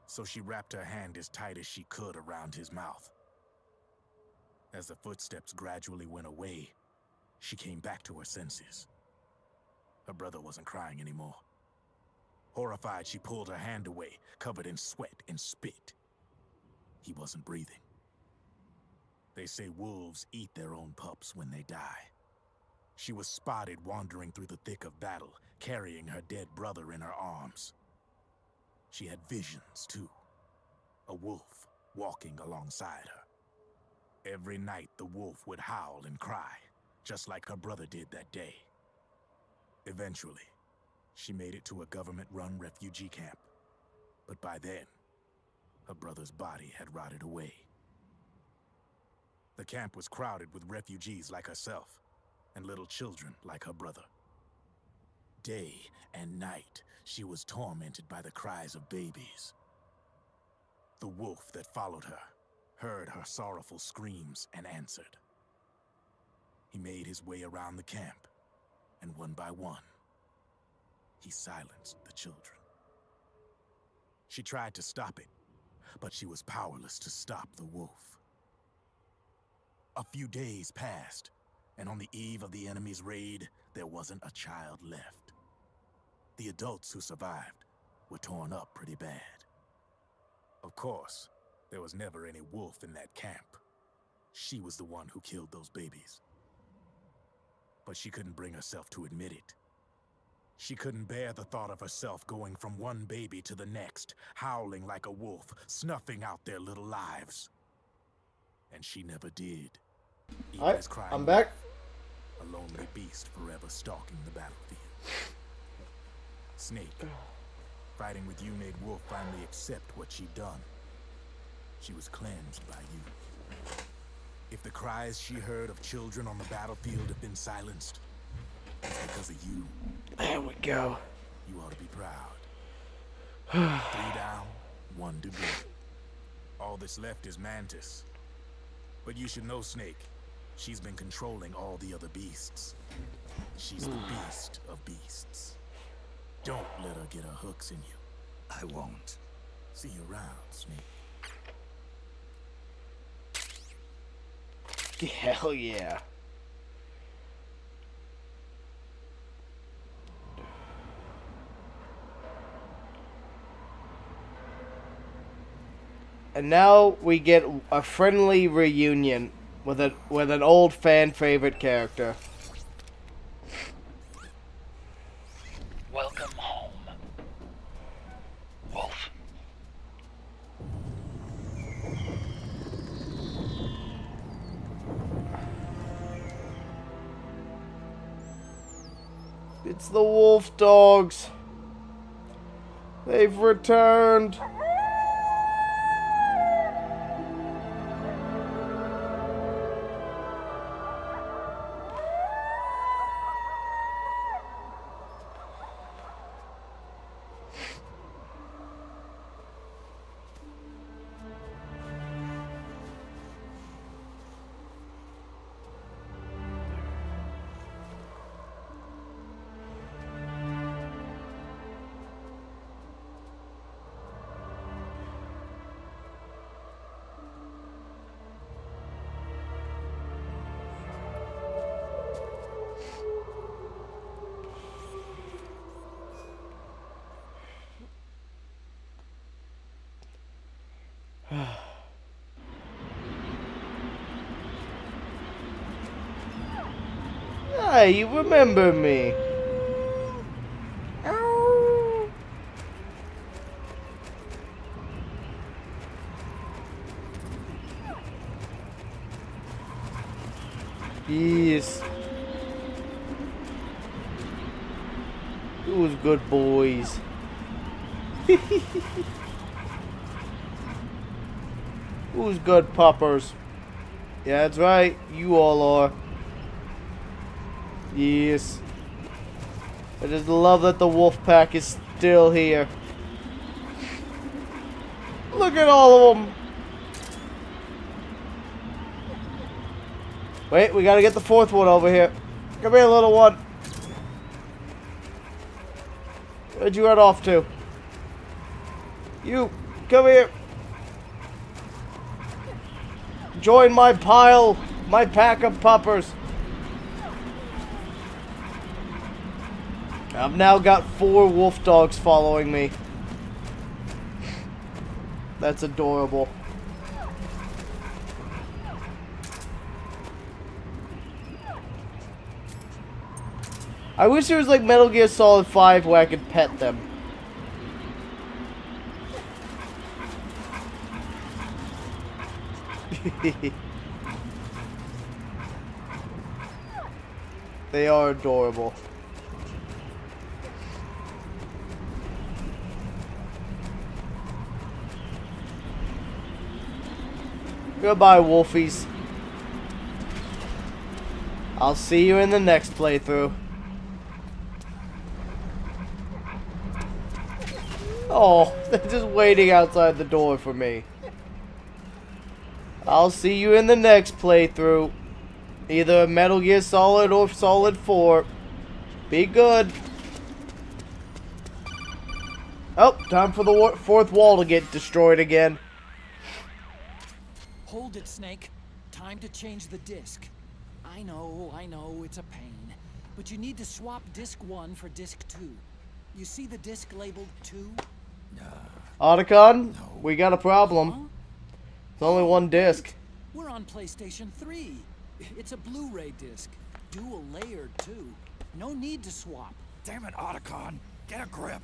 So she wrapped her hand as tight as she could around his mouth. As the footsteps gradually went away, she came back to her senses. Her brother wasn't crying anymore. Horrified, she pulled her hand away, covered in sweat and spit. He wasn't breathing. They say wolves eat their own pups when they die. She was spotted wandering through the thick of battle, carrying her dead brother in her arms. She had visions, too. A wolf walking alongside her. Every night, the wolf would howl and cry, just like her brother did that day. Eventually, she made it to a government-run refugee camp. But by then, her brother's body had rotted away. The camp was crowded with refugees like herself, and little children like her brother. Day and night, she was tormented by the cries of babies. The wolf that followed her heard her sorrowful screams and answered. He made his way around the camp, and one by one, he silenced the children. She tried to stop it, but she was powerless to stop the wolf. A few days passed, and on the eve of the enemy's raid, there wasn't a child left. The adults who survived were torn up pretty bad. Of course, there was never any wolf in that camp. She was the one who killed those babies. But she couldn't bring herself to admit it. She couldn't bear the thought of herself going from one baby to the next, howling like a wolf, snuffing out their little lives. And she never did. Alright, I'm back. A lonely beast forever stalking the battlefield. Snake, fighting with you made Wolf finally accept what she'd done. She was cleansed by you. If the cries she heard of children on the battlefield have been silenced, it's because of you. There we go. You ought to be proud. 3 down, 1 to go. All that's left is Mantis. But you should know, Snake, she's been controlling all the other beasts. She's the beast of beasts. Don't let her get her hooks in you. I won't. See you around, Snake. Hell yeah. And now we get a friendly reunion with an old fan favorite character. Welcome home, Wolf. It's the wolf dogs. They've returned. Hey, you remember me. Yes. Those good boys. Who's good puppers? Yeah, that's right. You all are. Yes. I just love that the wolf pack is still here. Look at all of them. Wait, we gotta get the fourth one over here. Come here, little one. Where'd you run off to? You, come here. Join my pile, my pack of puppers. I've now got 4 wolf dogs following me. That's adorable. I wish there was like Metal Gear Solid 5 where I could pet them. They are adorable. Goodbye, Wolfies. I'll see you in the next playthrough. Oh, they're just waiting outside the door for me. I'll see you in the next playthrough. Either Metal Gear Solid or Solid 4. Be good. Oh, time for the fourth wall to get destroyed again. Hold it, Snake. Time to change the disc. I know, it's a pain. But you need to swap disc 1 for disc 2. You see the disc labeled 2? Otacon, we got a problem. Huh? It's only one disc. We're on PlayStation 3. It's a Blu-ray disc. Dual layered, too. No need to swap. Damn it, Otacon. Get a grip.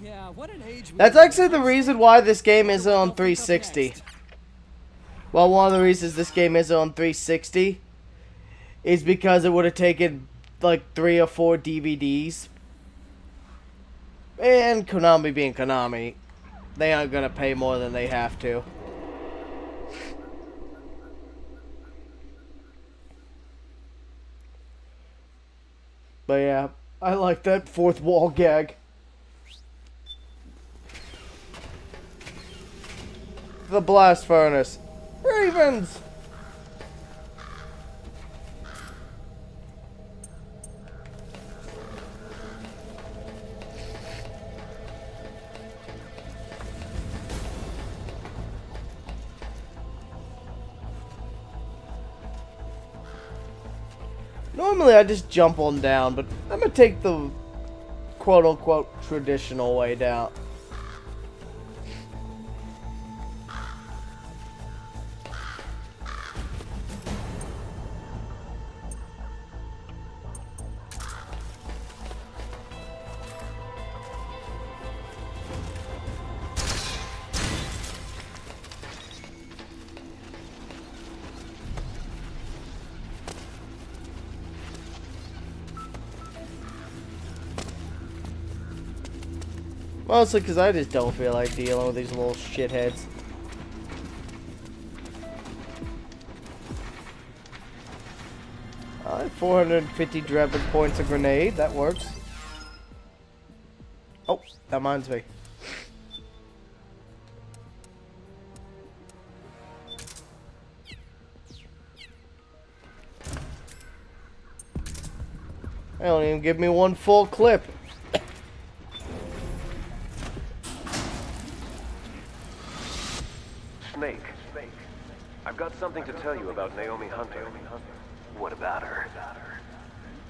Yeah, what an age. That's actually the reason why this game isn't on 360. Well, one of the reasons this game isn't on 360 is because it would have taken like 3 or 4 DVDs. And Konami being Konami, they aren't gonna pay more than they have to. But yeah, I like that fourth wall gag. The blast furnace. Ravens! Normally I just jump on down, but I'm gonna take the quote-unquote traditional way down. Mostly because I just don't feel like dealing with these little shitheads. Alright, 450 Drebin points a grenade. That works. Oh, that reminds me. They don't even give me one full clip. Snake, I've got something to tell you about Naomi Hunter. What about her?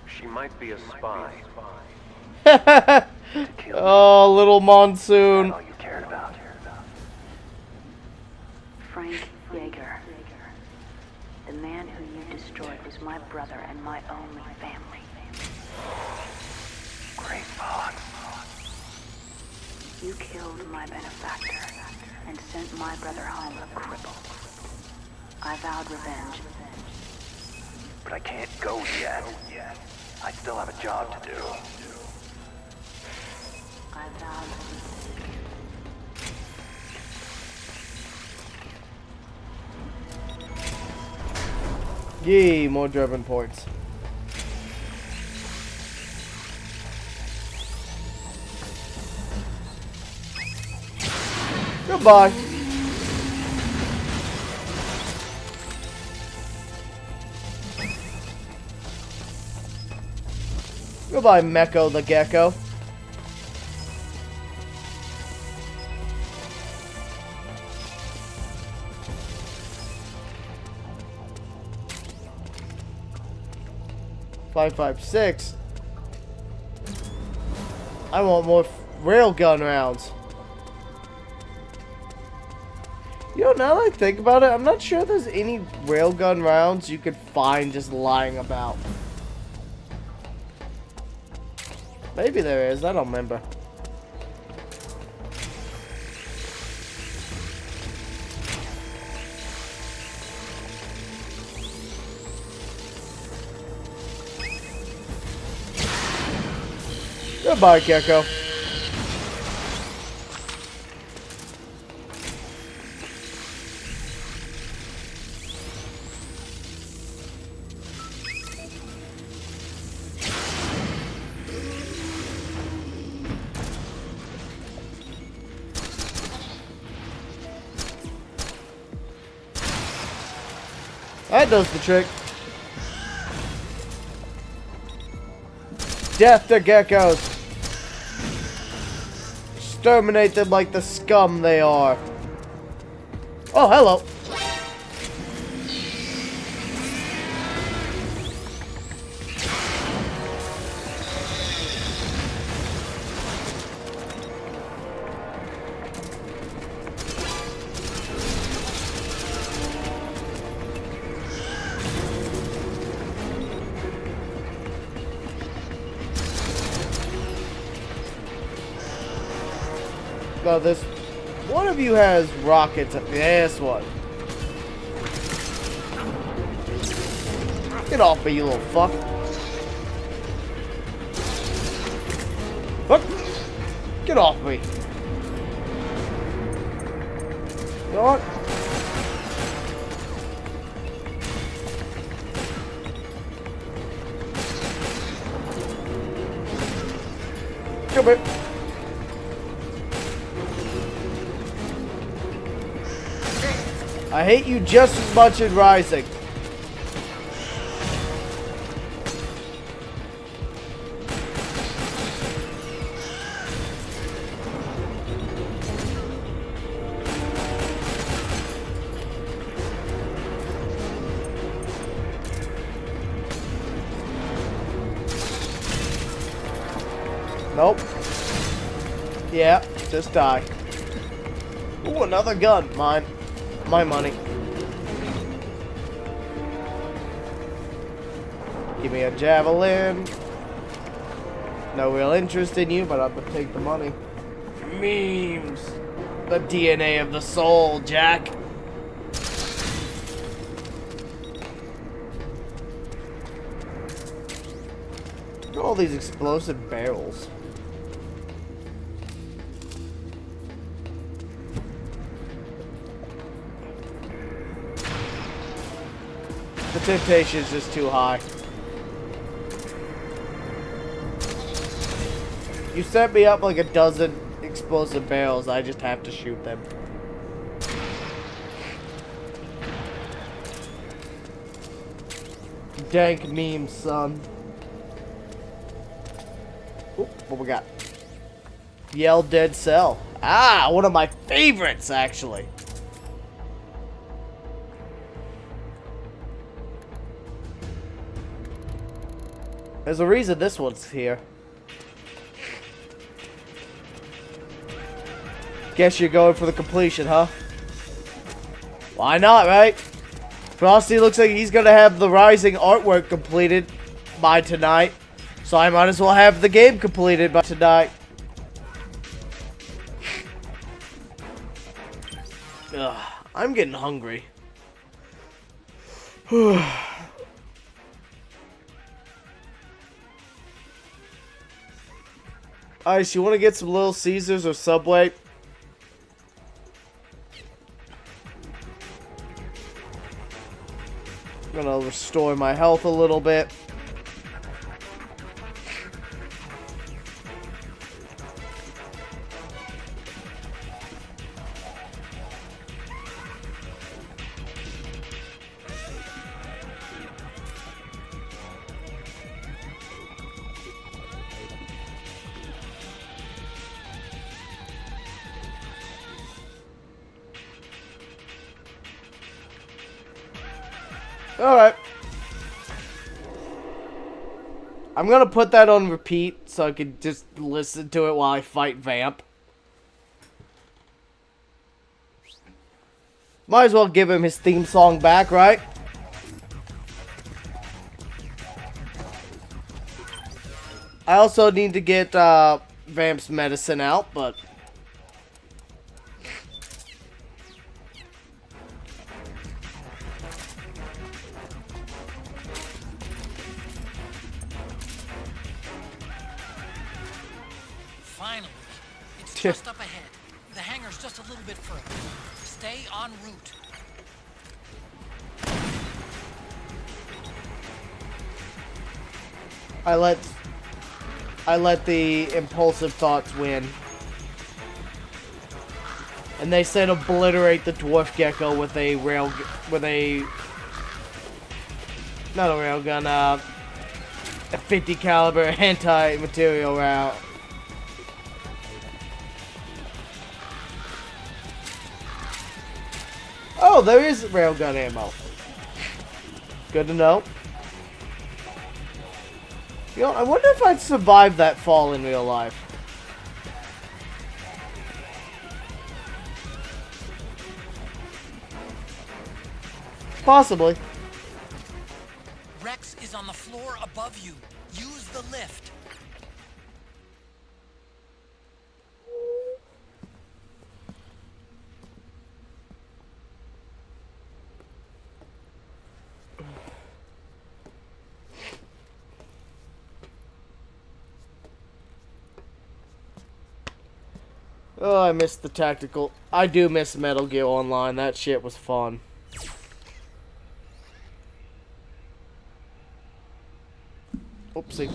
She might be a spy. Oh, little Monsoon. All you cared about. man who you destroyed was my brother and my only family. Great thought. You killed my benefactor and sent my brother home a cripple. I vowed revenge. But I can't go yet. I still have a job to do. I vowed Yay, more Drebin ports. Goodbye. Goodbye, Meko the Gecko. .556. I want more railgun rounds. You know, now that I think about it, I'm not sure there's any railgun rounds you could find just lying about. Maybe there is, I don't remember. Goodbye, Gecko. That does the trick. Death to geckos. Exterminate them like the scum they are. Oh, hello. Now this, one of you has rockets. This one. Get off me, you little fuck. Fuck. Get off me. You know what? Come here. I hate you just as much in Rising. Nope. Yeah, just die. Ooh, another gun. Mine. My money. Give me a javelin. No real interest in you, but I'm gonna take the money. Memes. The DNA of the soul, Jack. Look at all these explosive barrels. The temptation is just too high. You set me up like a dozen explosive barrels, I just have to shoot them. Dank meme, son. Oop, what we got? Yell Dead Cell. Ah, one of my favorites, actually. There's a reason this one's here. Guess you're going for the completion, huh? Why not, right? Frosty looks like he's gonna have the Rising artwork completed by tonight. So I might as well have the game completed by tonight. Ugh, I'm getting hungry. Ice, you want to get some Little Caesars or Subway? I'm gonna restore my health a little bit. Alright. I'm gonna put that on repeat so I can just listen to it while I fight Vamp. Might as well give him his theme song back, right? I also need to get Vamp's medicine out, but... Finally. It's just up ahead. The hangar's just a little bit further. Stay en route. I let the impulsive thoughts win. And they said obliterate the dwarf gecko with a not a railgun, a 50 caliber anti-material round. Oh, there is railgun ammo. Good to know. You know, I wonder if I'd survive that fall in real life. Possibly. Rex is on the floor above you. Use the lift. Oh, I missed the tactical. I do miss Metal Gear Online. That shit was fun. Oopsie.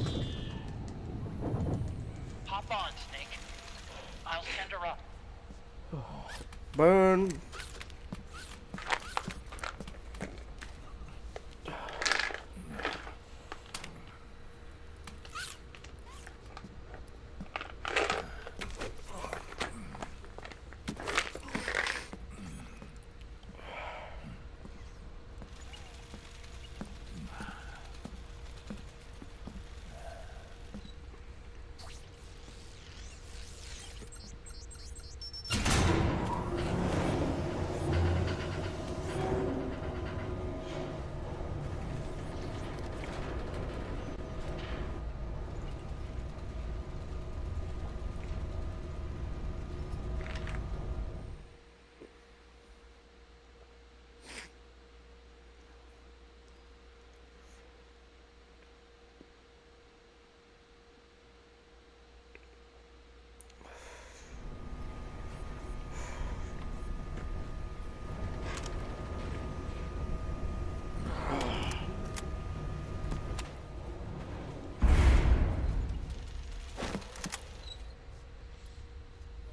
Hop on, Snake. I'll send her up. Burn.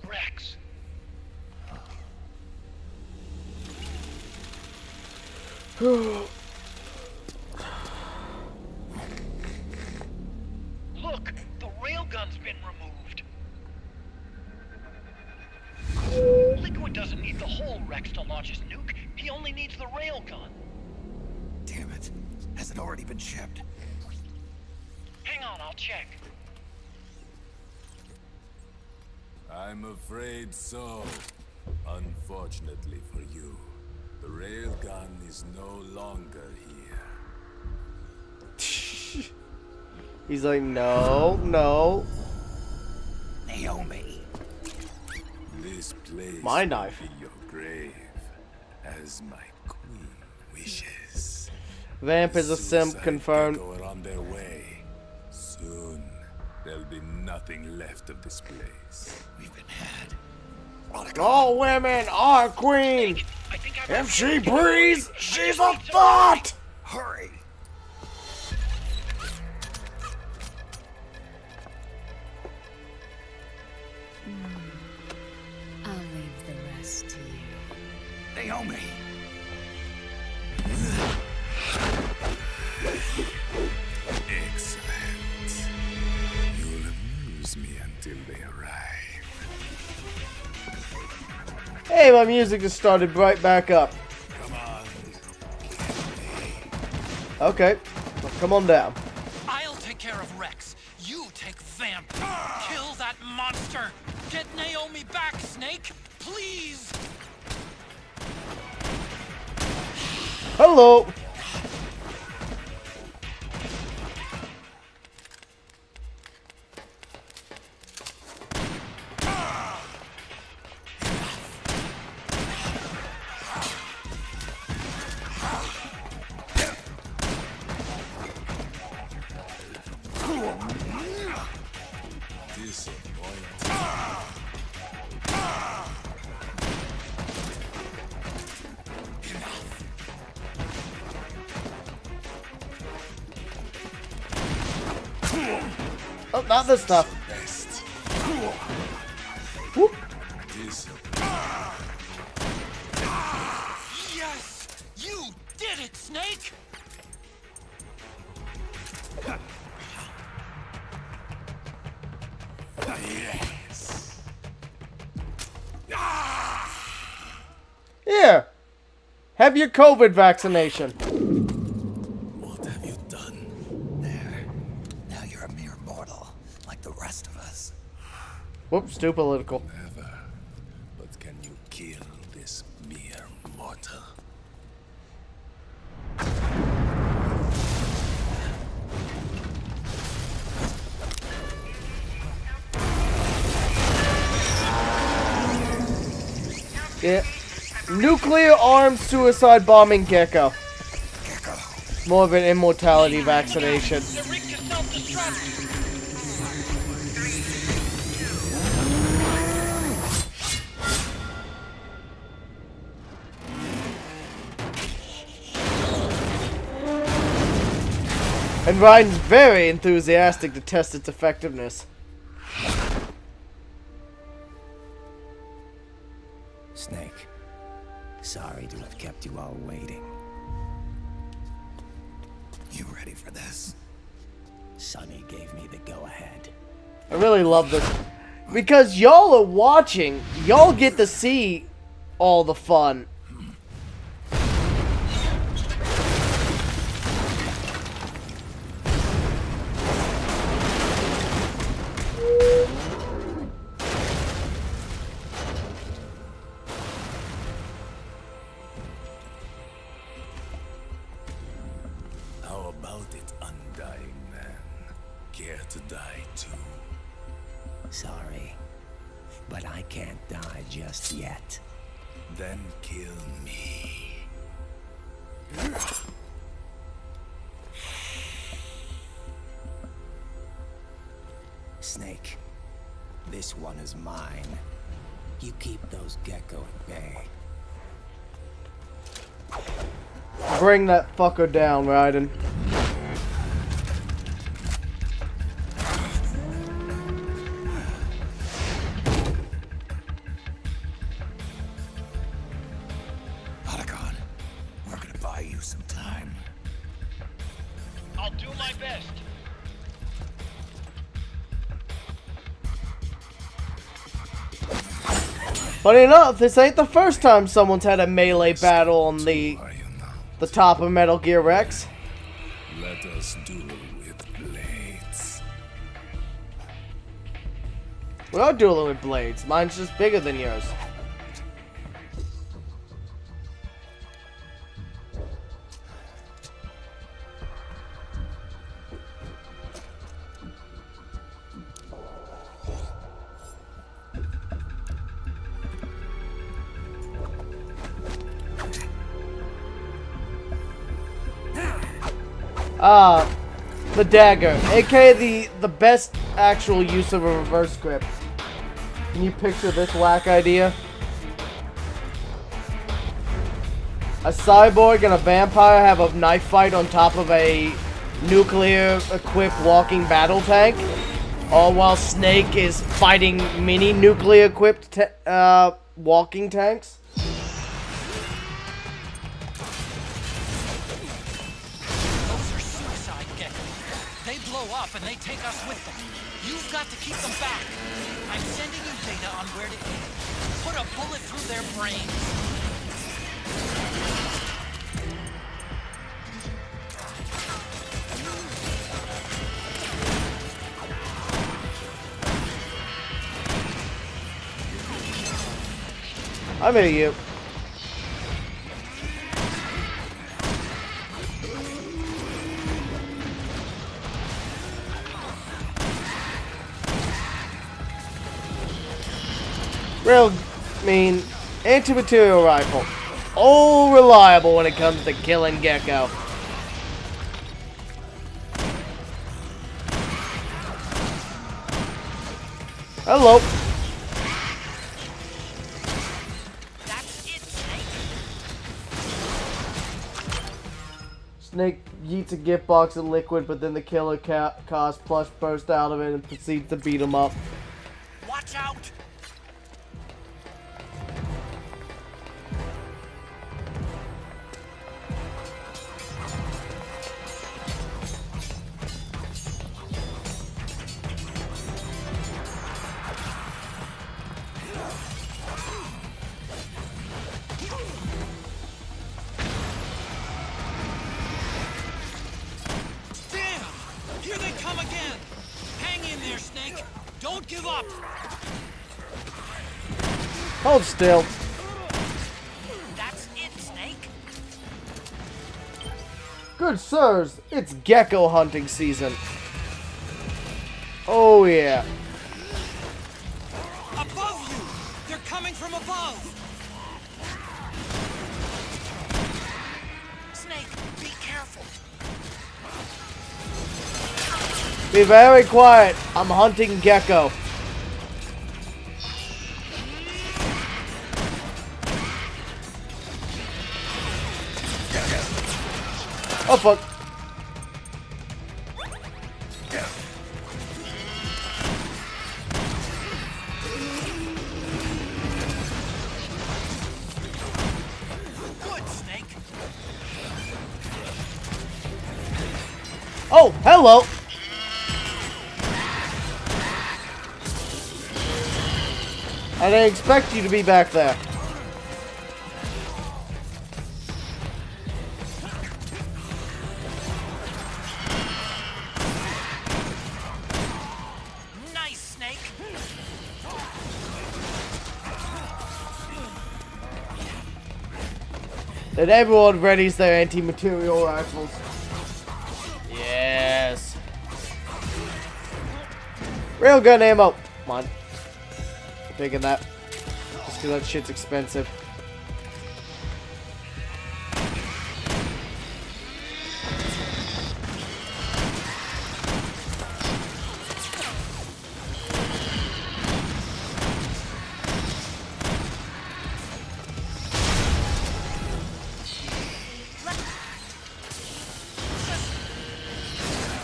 Rex. Look, the railgun's been removed. Liquid doesn't need the whole Rex to launch his nuke. He only needs the railgun. Damn it. Has it already been shipped? Hang on, I'll check. I'm afraid so. Unfortunately for you, the The railgun is no longer here. He's like, no, no. Naomi. This place My knife. will be your grave, as my queen wishes. Vamp is a simp, Suicide confirmed. Gecko are on their way. Soon, there'll be nothing left of this place. We've been had. All women are queen. If she breathes, she's a thought. Hurry. I'll leave the rest to you. Naomi. Excellent. You'll amuse me until they arrive. Hey, my music just started right back up. Come on. Okay, well, come on down. I'll take care of Rex. You take Vamp. Kill that monster. Get Naomi back, Snake. Please. Hello. Oh, not this stuff. Whoop. Yes! You did it, Snake! Yes. Here. Have your COVID vaccination. What have you done? There. Now you're a mere mortal, like the rest of us. Whoops, too political. Never. But can you kill this mere mortal? Yeah. Nuclear armed suicide bombing gecko. More of an immortality vaccination. And Ryan's very enthusiastic to test its effectiveness. Snake, sorry to have kept you all waiting. You ready for this? Sonny gave me the go-ahead. I really love this. Because y'all are watching, y'all get to see all the fun. How about it, undying man? Care to die too? Sorry, but I can't die just yet. Then kill me. Snake, this one is mine. You keep those gecko at bay. Bring that fucker down, Raiden. Otacon, we're gonna buy you some time. I'll do my best. Funny enough, this ain't the first time someone's had a melee battle on the top of Metal Gear Rex. Let us duel with blades. We are dueling with blades. Mine's just bigger than yours. The dagger, aka the best actual use of a reverse grip. Can you picture this whack idea? A cyborg and a vampire have a knife fight on top of a nuclear-equipped walking battle tank, all while Snake is fighting mini nuclear-equipped walking tanks. Those are suicide geckos. They blow up and they take us with them. You've got to keep them back. I'm sending you data on where to aim. Put a bullet through their brains. I'm hitting you. Real mean anti-material rifle. All reliable when it comes to killing Gecko. Hello. Snake yeets a gift box of liquid, but then the killer casts Plush burst out of it and proceeds to beat him up. Watch out! Here they come again! Hang in there, Snake! Don't give up! Hold still. That's it, Snake! Good sirs, it's gecko hunting season. Oh yeah. Above you! They're coming from above! Snake, be careful! Be very quiet. I'm hunting gecko. Oh fuck. Good, Snake! Oh, hello. I didn't expect you to be back there. Nice, Snake! Then everyone readies their anti-material rifles. Yes. Railgun ammo. Come on. Taking that. Just because that shit's expensive.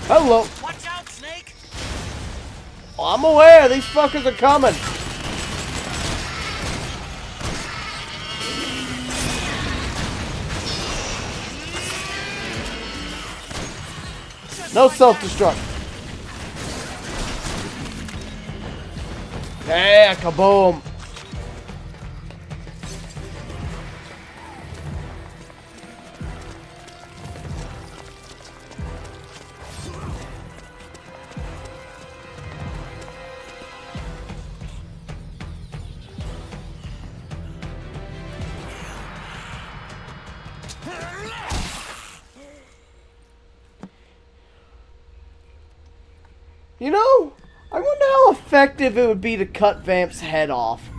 Hello. Watch out, Snake! Oh, I'm aware. These fuckers are coming. No self-destruct. Yeah, kaboom. You know, I wonder how effective it would be to cut Vamp's head off.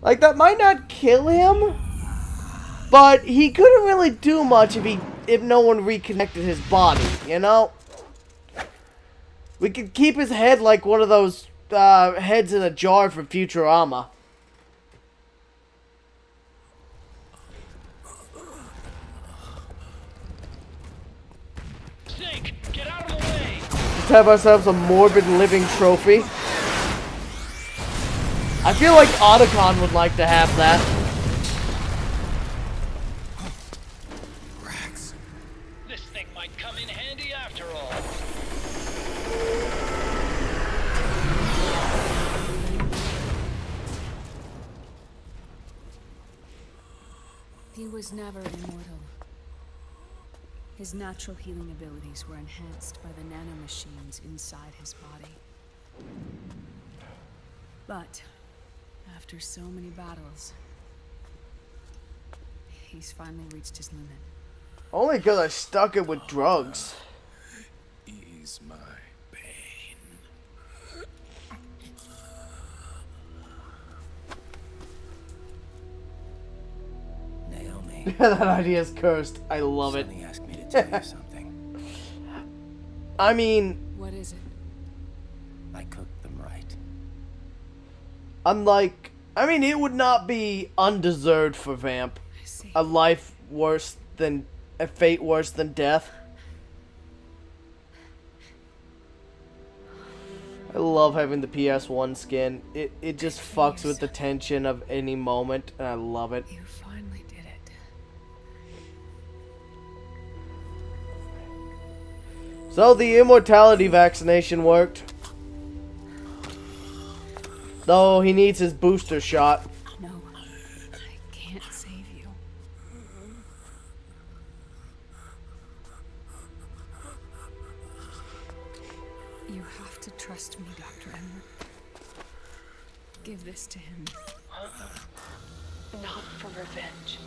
Like, that might not kill him, but he couldn't really do much if he if no one reconnected his body, you know? We could keep his head like one of those heads in a jar from Futurama. Snake, get out of the way! Let's have ourselves a morbid living trophy. I feel like Otacon would like to have that. This thing might come in handy after all. He was never immortal. His natural healing abilities were enhanced by the nanomachines inside his body. But after so many battles, he's finally reached his limit. Only because I stuck it with drugs. Ease my pain. Naomi. That idea is cursed. I love it. Sonny asked me to tell you something. I mean... What is it? I cooked them right. Unlike... I mean, it would not be undeserved for Vamp. A life worse than... A fate worse than death. I love having the PS1 skin. It just fucks with the tension of any moment, and I love it. You finally did it. So the immortality vaccination worked. Though he needs his booster shot. No, I can't save you. You have to trust me, Dr. Emmer. Give this to him. Not for revenge,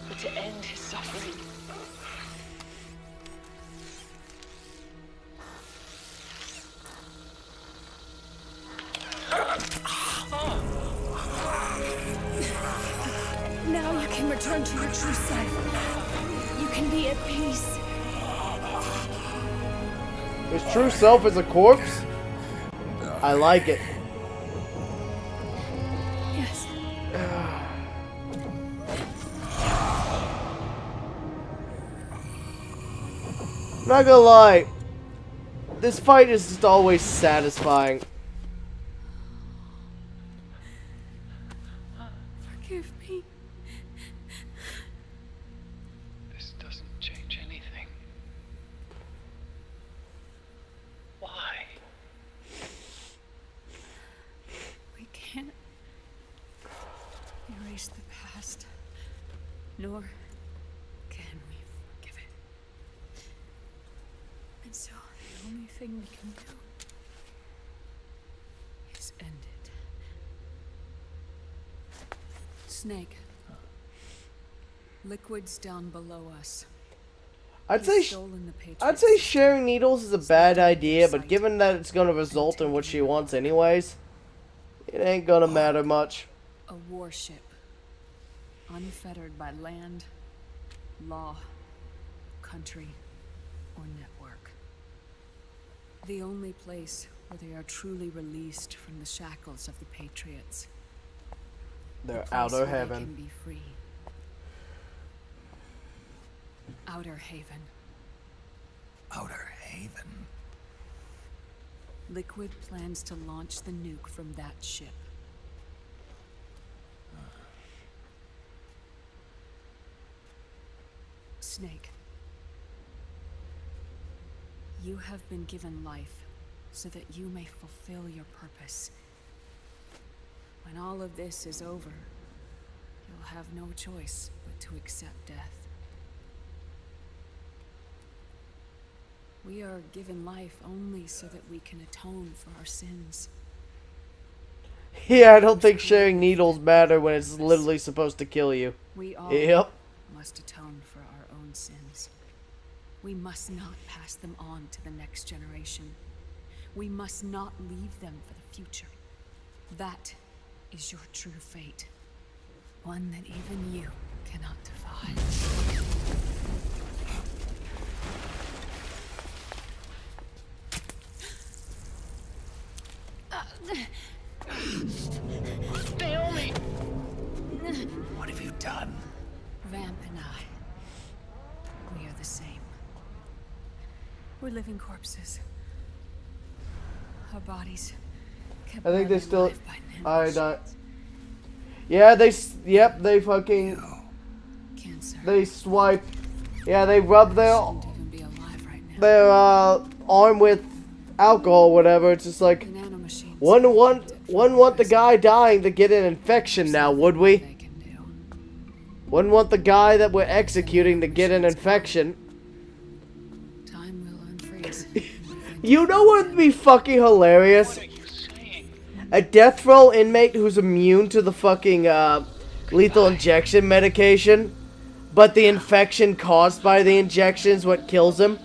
but to end his suffering. Now you can return to your true self. You can be at peace. His true self is a corpse? I like it. Yes. I'm not gonna lie. This fight is just always satisfying. Forgive me. This doesn't change anything. Why? We can't erase the past, nor can we forgive it. And so the only thing we can do is end it. Snake. Liquid's down below us. I'd He's say stolen the Patriots. I'd say sharing needles is a bad idea, but given that it's gonna result in what she wants anyways, it ain't gonna matter much. A warship, unfettered by land, law, country, or network. The only place where they are truly released from the shackles of the Patriots. They're A place outer where they heaven. can be free. Outer Haven. Outer Haven? Liquid plans to launch the nuke from that ship. Snake. You have been given life so that you may fulfill your purpose. When all of this is over, you'll have no choice but to accept death. We are given life only so that we can atone for our sins. Yeah, I don't think sharing needles matter when it's literally supposed to kill you. We all Yep. must atone for our own sins. We must not pass them on to the next generation. We must not leave them for the future. That is your true fate. One that even you cannot defy. Naomi! What have you done? Vamp and I, we are the same. We're living corpses. Our bodies kept I think they burning still. alive by Iodine. Yeah, Yep, they fucking. They swipe. Yeah, they rub their arm with alcohol, whatever. It's just like wouldn't want the guy dying to get an infection now, would we? Wouldn't want the guy that we're executing to get an infection. Time will unfreeze. You know what would be fucking hilarious? A death row inmate who's immune to the fucking lethal injection medication, but the infection caused by the injection is what kills him.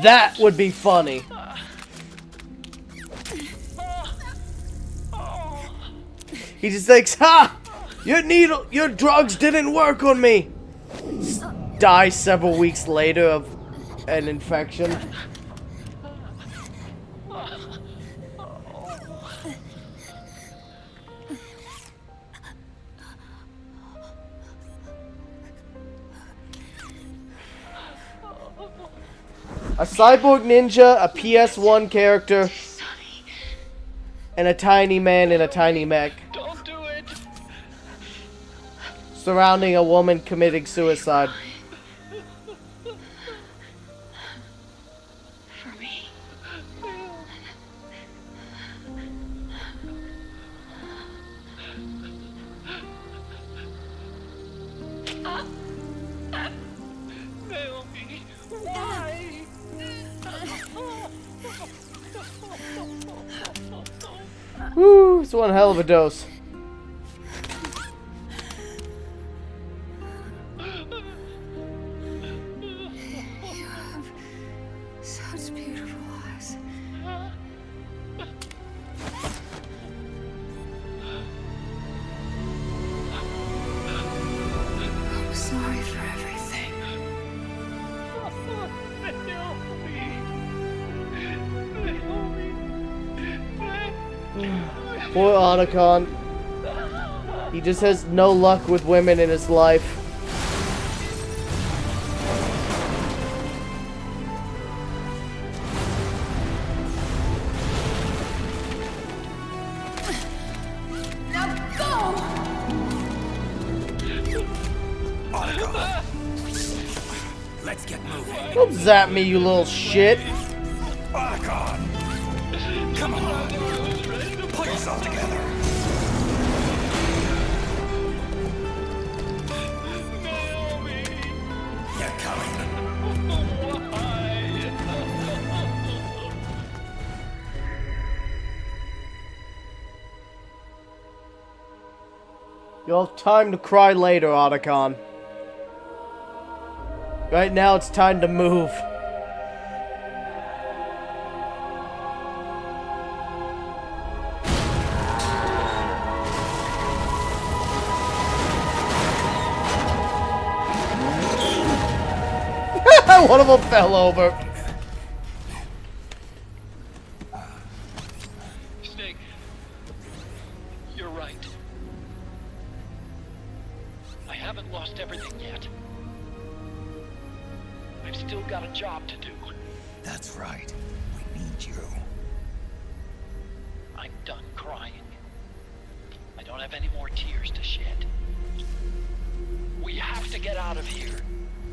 That would be funny. He just thinks, ha! Your drugs didn't work on me! Die several weeks later of an infection. A cyborg ninja, a PS1 character, and a tiny man in a tiny mech. Don't do it! Surrounding a woman committing suicide. For me. Naomi, why? Woo, it's one hell of a dose. You have such beautiful eyes. I'm sorry for everything. Poor Otacon. He just has no luck with women in his life. Let's get moving. Don't zap me, you little shit. Come on. Put yourself together. You're coming. You'll have time to cry later, Otacon. Right now, it's time to move. One of them fell over. Snake, you're right. I haven't lost everything yet. I've still got a job to do. That's right. We need you. I'm done crying. I don't have any more tears to shed. We have to get out of here.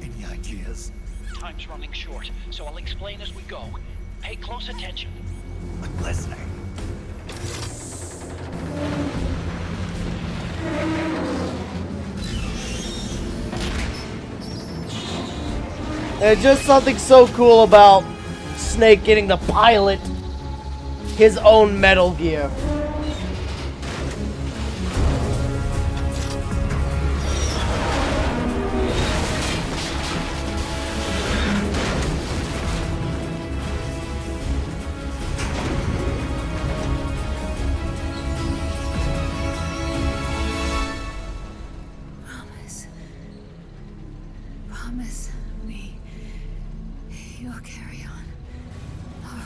Any ideas? Time's running short, so I'll explain as we go. Pay close attention. I'm listening. There's just something so cool about Snake getting to pilot his own Metal Gear. Promise me you'll carry on. Or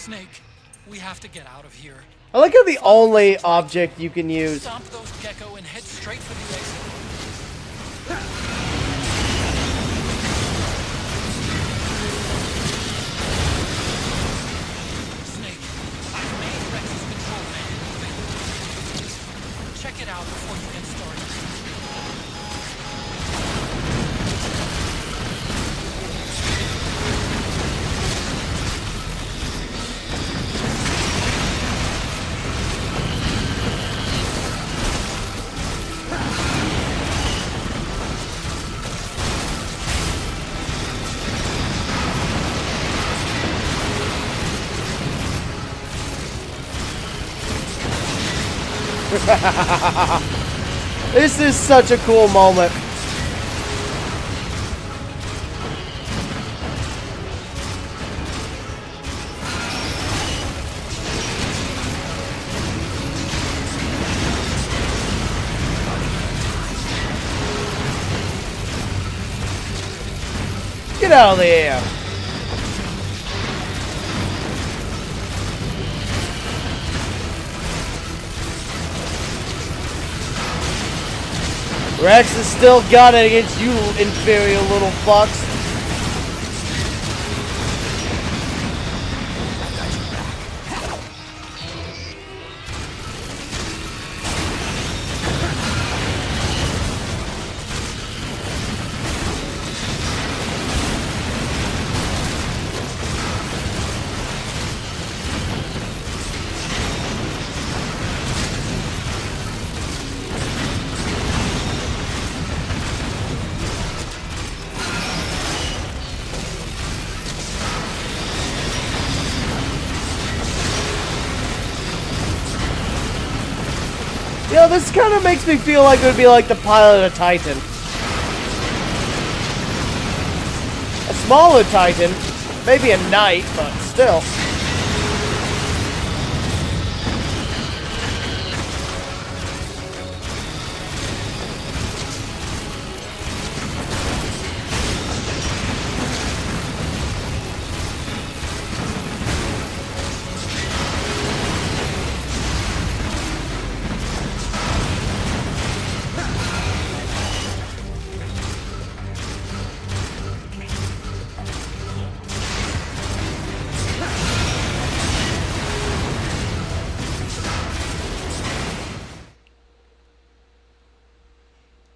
Snake, we have to get out of here. I like how the only object you can use. Stomp those gecko and head straight for the exit. Snake, I've made Rex's control panel available. Check it out before you get started. This is such a cool moment. Get out of the air. Rex has still got it against you, inferior little fucks. You know, this kind of makes me feel like it would be like the pilot of Titan. A smaller Titan, maybe a knight, but still.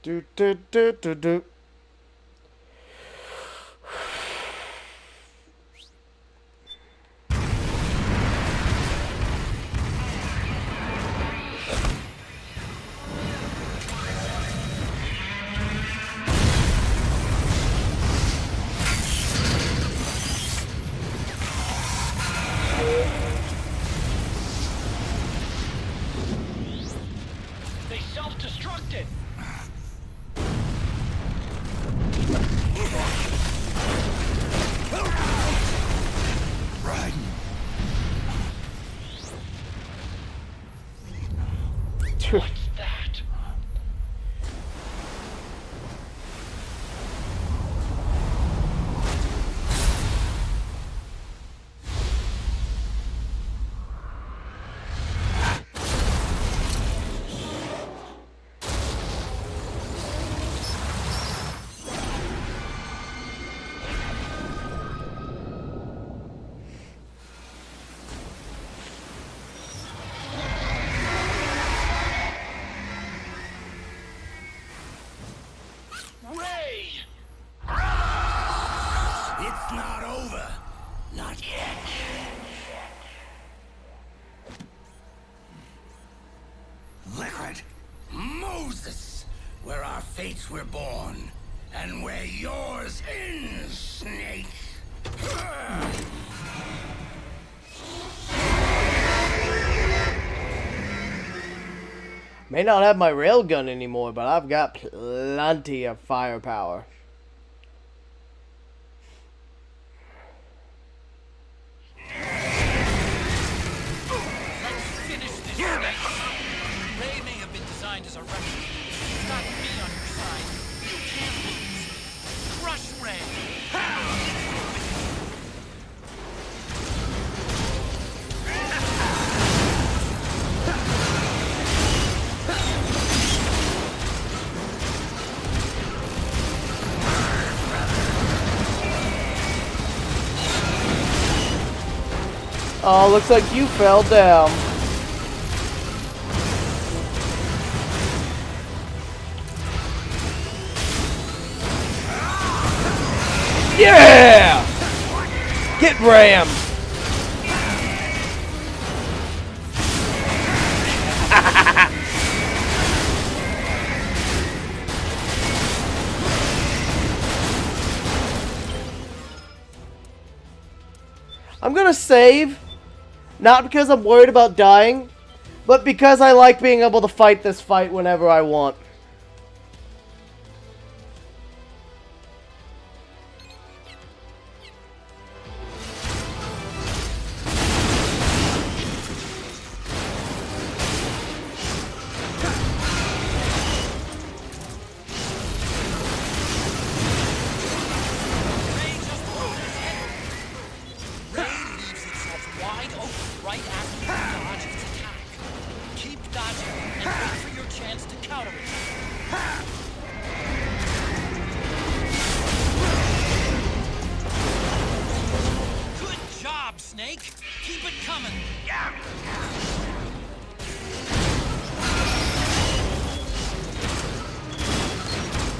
Do do do do do. They self-destructed. Right. What's that? Ray! It's not over. Not yet. Liquid. Moses! Where our fates were born. And where yours ends, Snake. May not have my railgun anymore, but I've got plenty of firepower. Let's finish this, Snake. Ray may have been designed as a rescue. You've got me on your side. You can't lose. Crush Ray. Oh, looks like you fell down. Yeah! Get rammed! I'm gonna save, not because I'm worried about dying, but because I like being able to fight this fight whenever I want. Snake. Keep it coming. Yeah.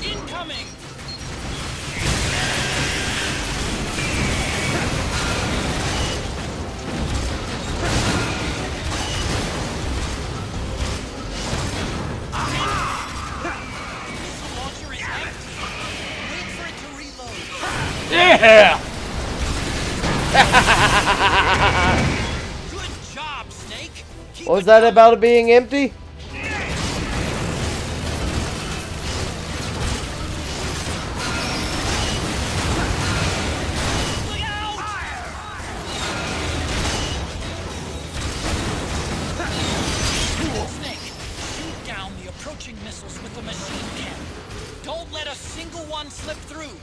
Incoming. Missile launcher is empty. Wait for it to reload. Yeah. Good job, Snake. What was that about it being empty? Look out! Snake, shoot down the approaching missiles with the machine gun. Don't let a single one slip through.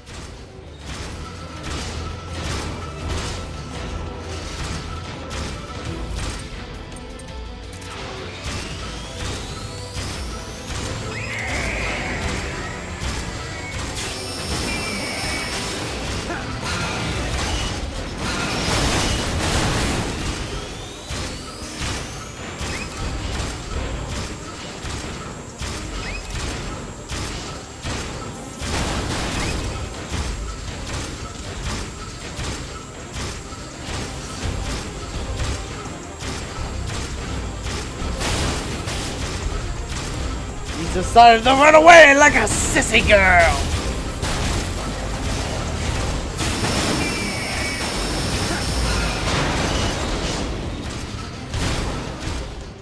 Decided to run away like a sissy girl.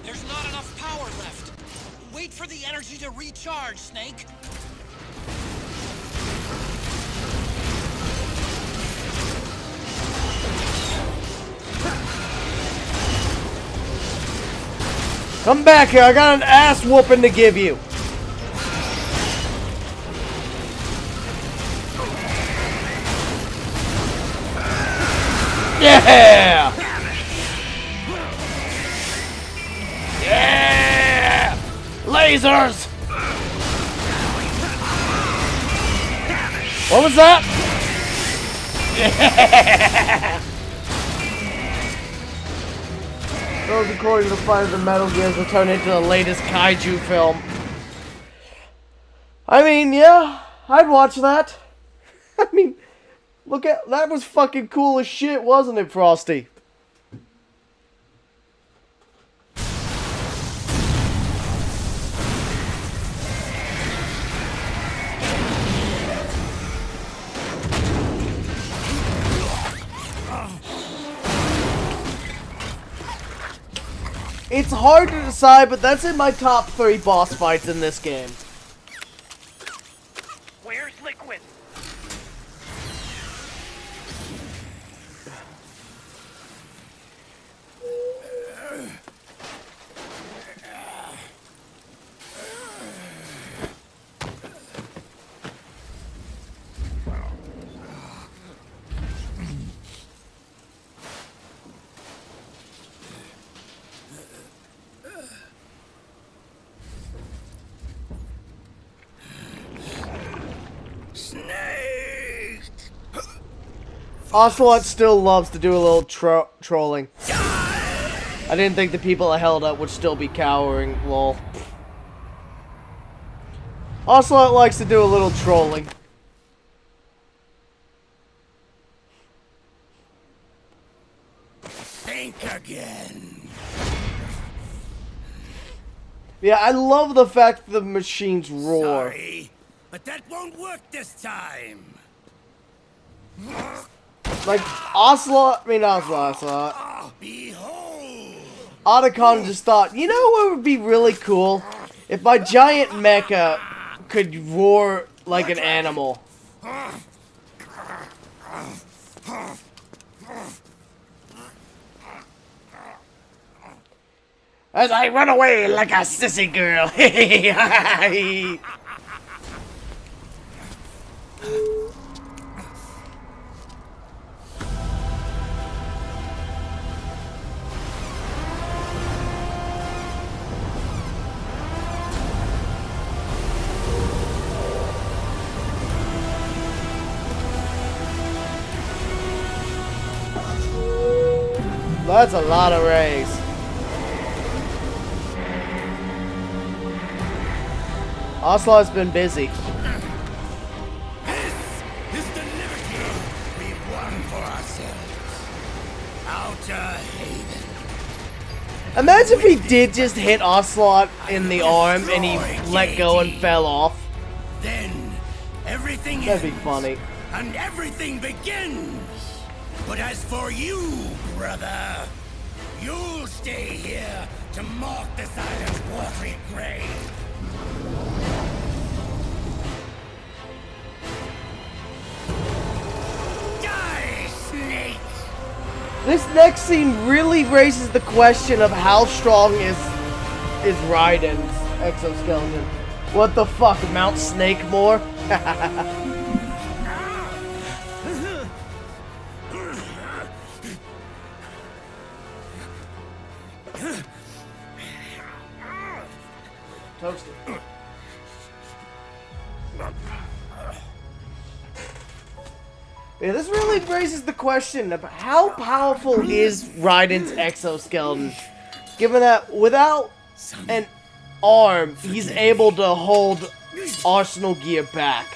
There's not enough power left. Wait for the energy to recharge, Snake. Come back here, I got an ass whooping to give you. Yeah! Yeah! Lasers! What was that? Yeah! Those according to the fight of the Metal Gears will turn into the latest kaiju film. I mean, yeah, I'd watch that. I mean, look at that, was fucking cool as shit, wasn't it, Frosty? It's hard to decide, but that's in my top 3 boss fights in this game. Where's Liquid? Ocelot still loves to do a little trolling. I didn't think the people I held up would still be cowering, lol. Ocelot likes to do a little trolling. Think again. Yeah, I love the fact that the machines roar. Sorry, but that won't work this time. Like, Ocelot, Otacon just thought, you know what would be really cool? If my giant mecha could roar like an animal. As I run away like a sissy girl. That's a lot of rays. Ocelot's been busy. This is the liberty we've won for ourselves. Outer Haven. Imagine if he did just hit Ocelot in the arm and he let go and fell off. Then everything That'd be funny. And everything begins. But as for you, brother, you'll stay here to mark the silent watery grave. Die, snake! This next scene really raises the question of how strong is Raiden's exoskeleton. What the fuck, Mount Snake more? Toasted. Yeah, this really raises the question of how powerful is Raiden's exoskeleton, given that without an arm, he's able to hold Arsenal gear back.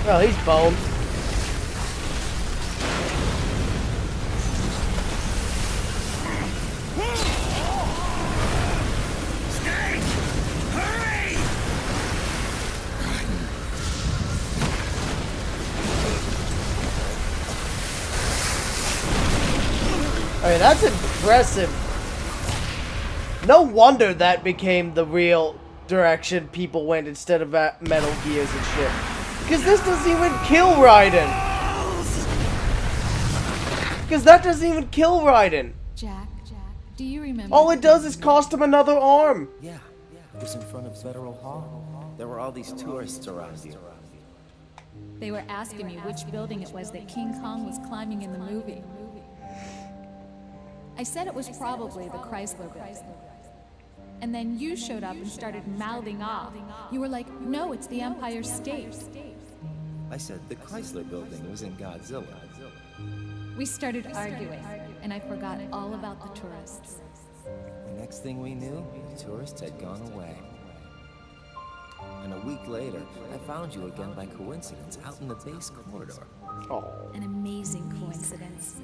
Oh, he's boned. I mean, that's impressive. No wonder that became the real direction people went instead of Metal Gears and shit. Because this doesn't even kill Raiden. Because that doesn't even kill Raiden. Jack, do you remember? All it does is cost him another arm. Yeah. It was in front of Federal Hall. There were all these tourists around you. They were asking me which building it was that King Kong was climbing in the movie. I said it was probably the Chrysler Building. And then you showed up and started mouthing off. You were like, no, it's the Empire State. I said the Chrysler Building was in Godzilla. We started arguing, and I forgot all about the tourists. The next thing we knew, the tourists had gone away. And a week later, I found you again by coincidence out in the base corridor. Oh. An amazing coincidence.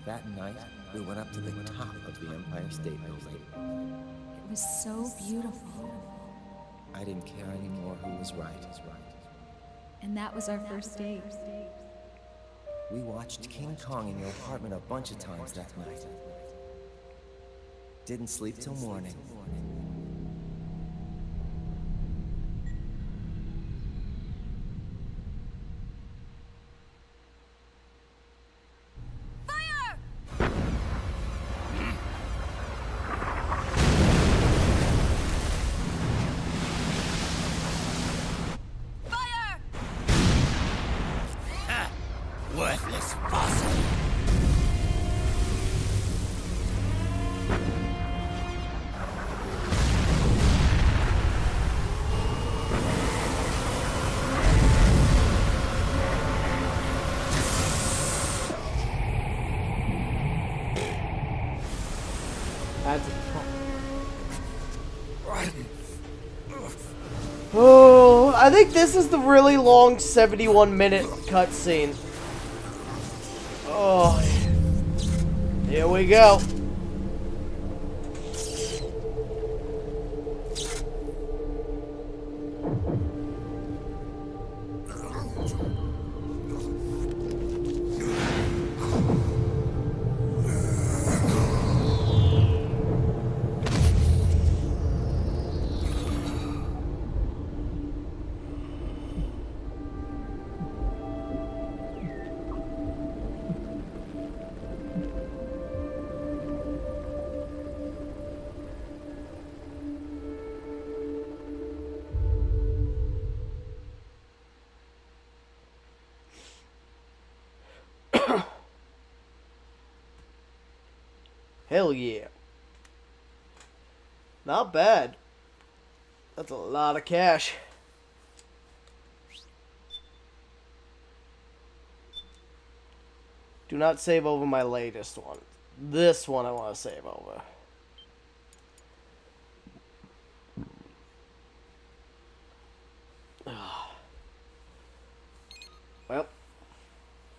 That night, we went up to the top of the Empire State Building. It was so beautiful. I didn't care anymore who was right. And that was our first date. We watched King Kong in your apartment a bunch of times that night. Didn't sleep till morning. Worthless fossil. Oh, I think this is the really long 71-minute cutscene. Oh, here we go. Hell yeah. Not bad. That's a lot of cash. Do not save over my latest one. This one I want to save over. Well,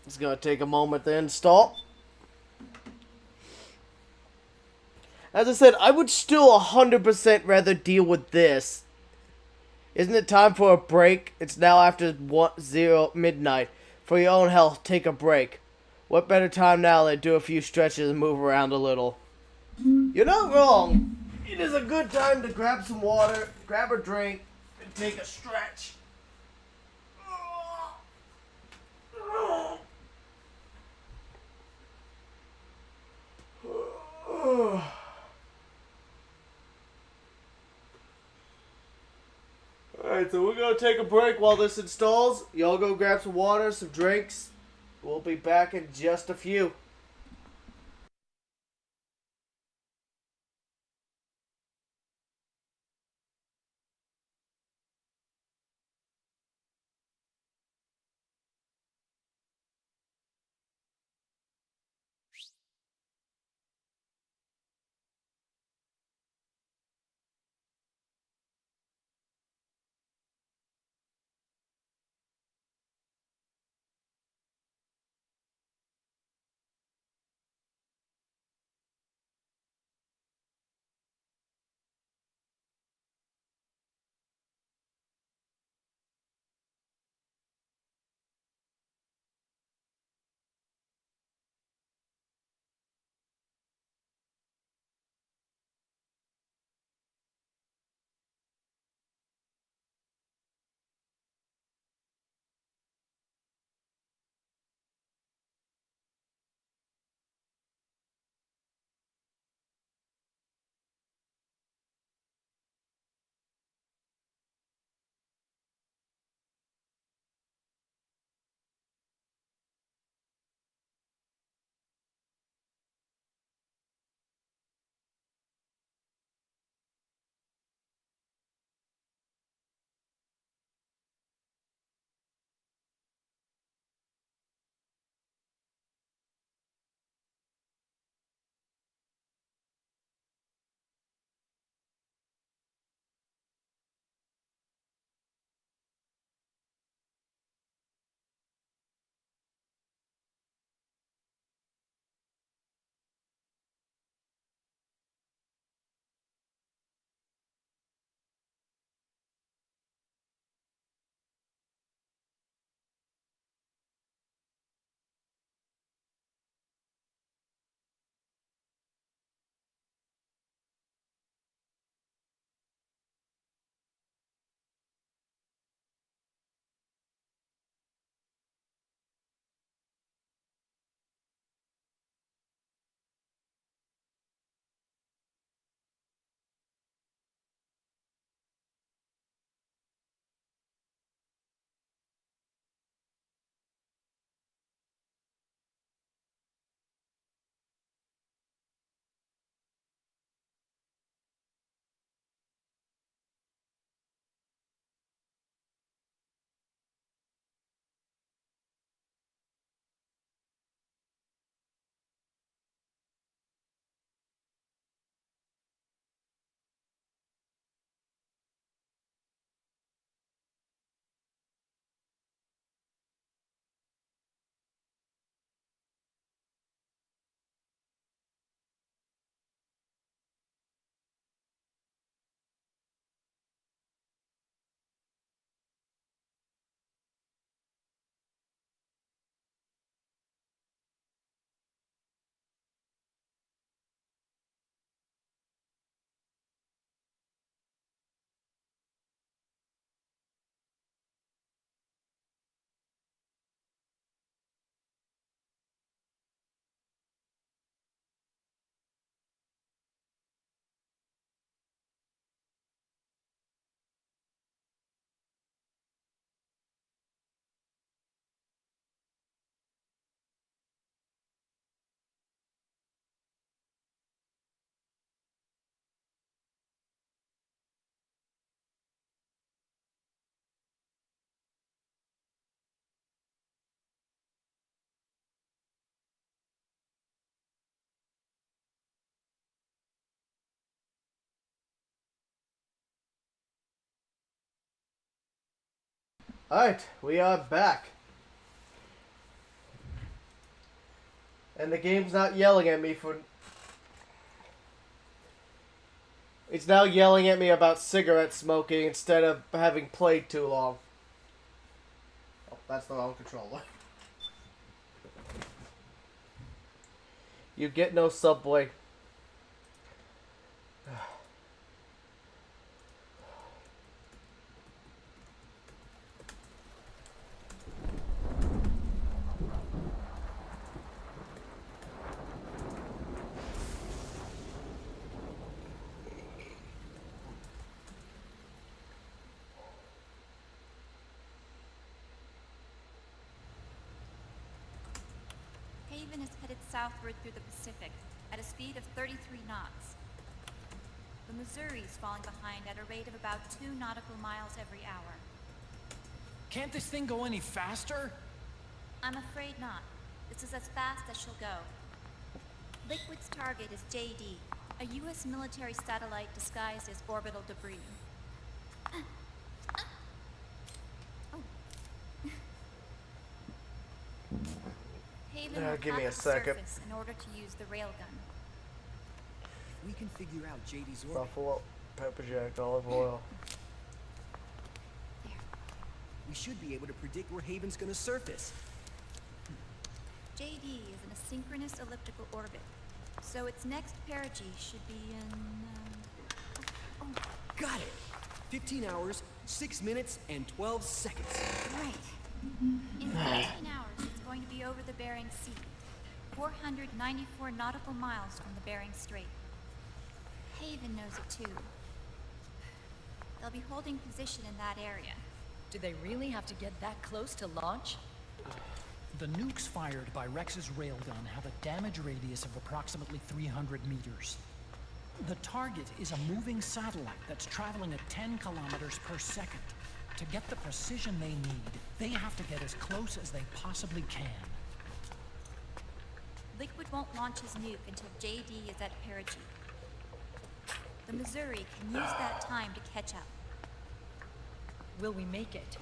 it's going to take a moment to install. As I said, I would still 100% rather deal with this. Isn't it time for a break? It's now after midnight. For your own health, take a break. What better time now than do a few stretches and move around a little? You're not wrong. It is a good time to grab some water, grab a drink, and take a stretch. Alright, so we're going to take a break while this installs. Y'all go grab some water, some drinks. We'll be back in just a few. Alright, we are back. And the game's not yelling at me for... It's now yelling at me about cigarette smoking instead of having played too long. Oh, that's the wrong controller. You get no Subway. Haven is headed southward through the Pacific at a speed of 33 knots. The Missouri is falling behind at a rate of about 2 nautical miles every hour. Can't this thing go any faster? I'm afraid not. This is as fast as she'll go. Liquid's target is JD, a U.S. military satellite disguised as orbital debris. Haven will Give me a pass the second. surface in order to use the railgun. We can figure out JD's orbit. Buffalo, pepper jack, olive oil. We should be able to predict where Haven's gonna surface. JD is in a synchronous elliptical orbit, so its next perigee should be in, Got it! 15 hours, 6 minutes, and 12 seconds. Right. In 15 hours, it's going to be over the Bering Sea, 494 nautical miles from the Bering Strait. Haven knows it too. They'll be holding position in that area. Do they really have to get that close to launch? The nukes fired by Rex's railgun have a damage radius of approximately 300 meters. The target is a moving satellite that's traveling at 10 kilometers per second. To get the precision they need, they have to get as close as they possibly can. Liquid won't launch his nuke until JD is at perigee. The Missouri can use that time to catch up. Will we make it?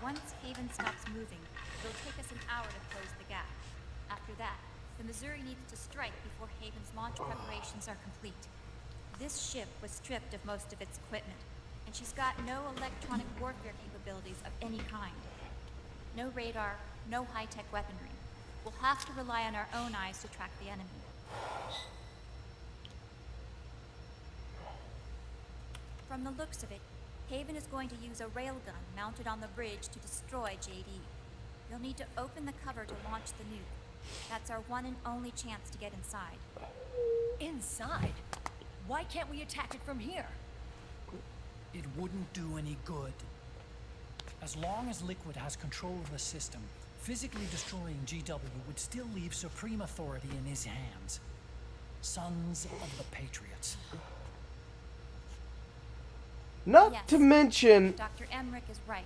Once Haven stops moving, it'll take us an hour to close the gap. After that, the Missouri needs to strike before Haven's launch preparations are complete. This ship was stripped of most of its equipment, and she's got no electronic warfare capabilities of any kind. No radar, no high-tech weaponry. We'll have to rely on our own eyes to track the enemy. From the looks of it, Haven is going to use a railgun mounted on the bridge to destroy JD. You'll need to open the cover to launch the nuke. That's our one and only chance to get inside. Inside? Why can't we attack it from here? It wouldn't do any good. As long as Liquid has control of the system, physically destroying GW would still leave supreme authority in his hands. Sons of the Patriots. Not to mention, Dr. Emmerich is right.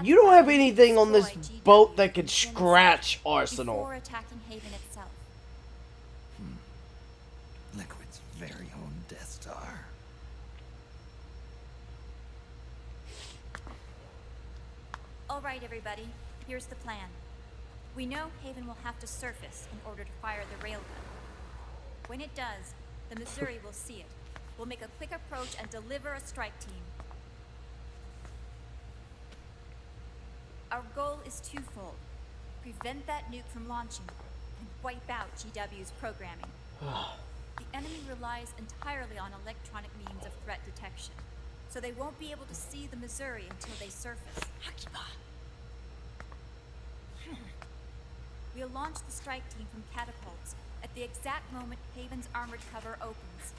you don't have anything on this boat that could scratch Arsenal. Before attacking Haven itself. Liquid's very own Death Star. All right, everybody. Here's the plan. We know Haven will have to surface in order to fire the railgun. When it does, the Missouri will see it. We'll make a quick approach and deliver a strike team. Our goal is twofold. Prevent that nuke from launching, and wipe out GW's programming. The enemy relies entirely on electronic means of threat detection, so they won't be able to see the Missouri until they surface. We'll launch the strike team from catapults at the exact moment Haven's armored cover opens.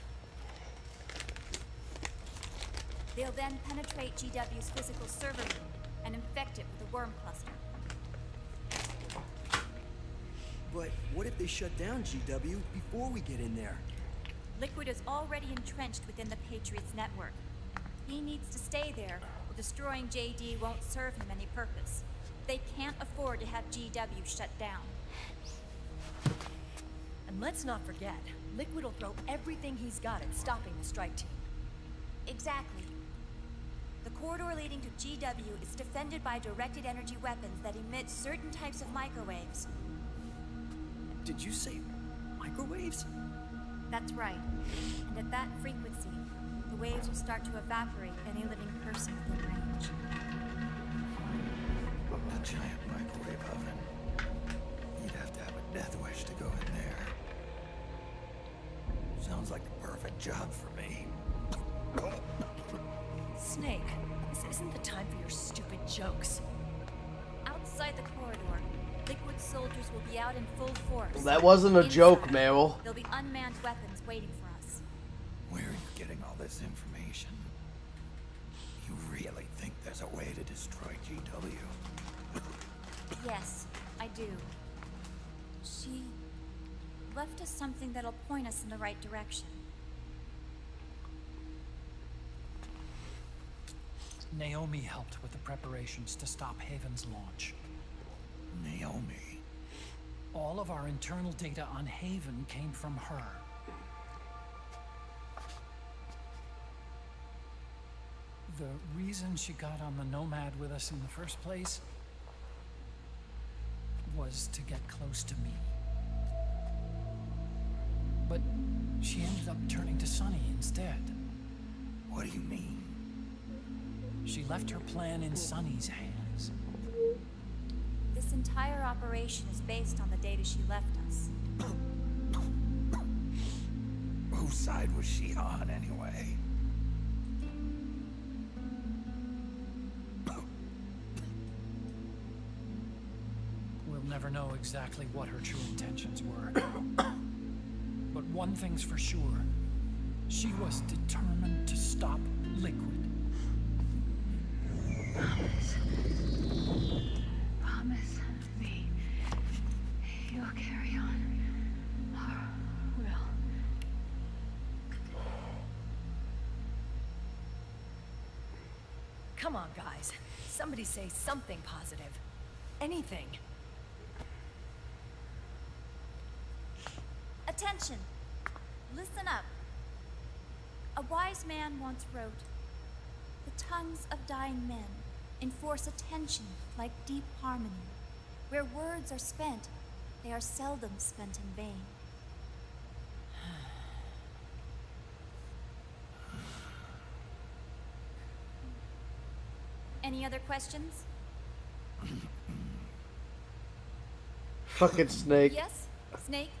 They'll then penetrate GW's physical server room and infect it with a worm cluster. But what if they shut down GW before we get in there? Liquid is already entrenched within the Patriots network. He needs to stay there, or destroying JD won't serve him any purpose. They can't afford to have GW shut down. And let's not forget, Liquid will throw everything he's got at stopping the strike team. Exactly. The corridor leading to GW is defended by directed energy weapons that emit certain types of microwaves. Did you say microwaves? That's right. And at that frequency, the waves will start to evaporate any living person within range. A giant microwave oven. You'd have to have a death wish to go in there. Sounds like the perfect job for me. Snake, this isn't the time for your stupid jokes. Outside the corridor, liquid soldiers will be out in full force. That wasn't a joke, Inside, Meryl. there'll be unmanned weapons waiting for us. Where are you getting all this information? You really think there's a way to destroy GW? Yes, I do. She left us something that'll point us in the right direction. Naomi helped with the preparations to stop Haven's launch. Naomi? All of our internal data on Haven came from her. The reason she got on the Nomad with us in the first place was to get close to me. But she ended up turning to Sunny instead. What do you mean? She left her plan in Sunny's hands. This entire operation is based on the data she left us. Whose side was she on, anyway? We'll never know exactly what her true intentions were. But one thing's for sure. She was determined to stop Liquid. Promise me you'll carry on. Or will. Come on, guys. Somebody say something positive. Anything. Attention! Listen up. A wise man once wrote, "The tongues of dying men enforce attention like deep harmony. Where words are spent, they are seldom spent in vain." Any other questions? Fucking Snake. Yes, Snake?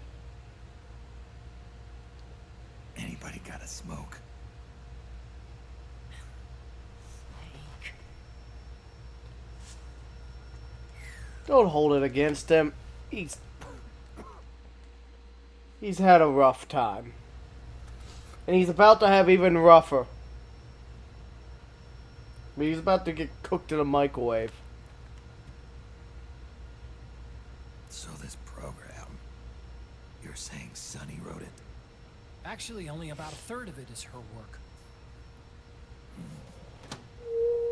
Anybody got a smoke? Don't hold it against him. He's had a rough time. And he's about to have even rougher. But he's about to get cooked in a microwave. So this program, you're saying Sunny wrote it? Actually, only about a third of it is her work.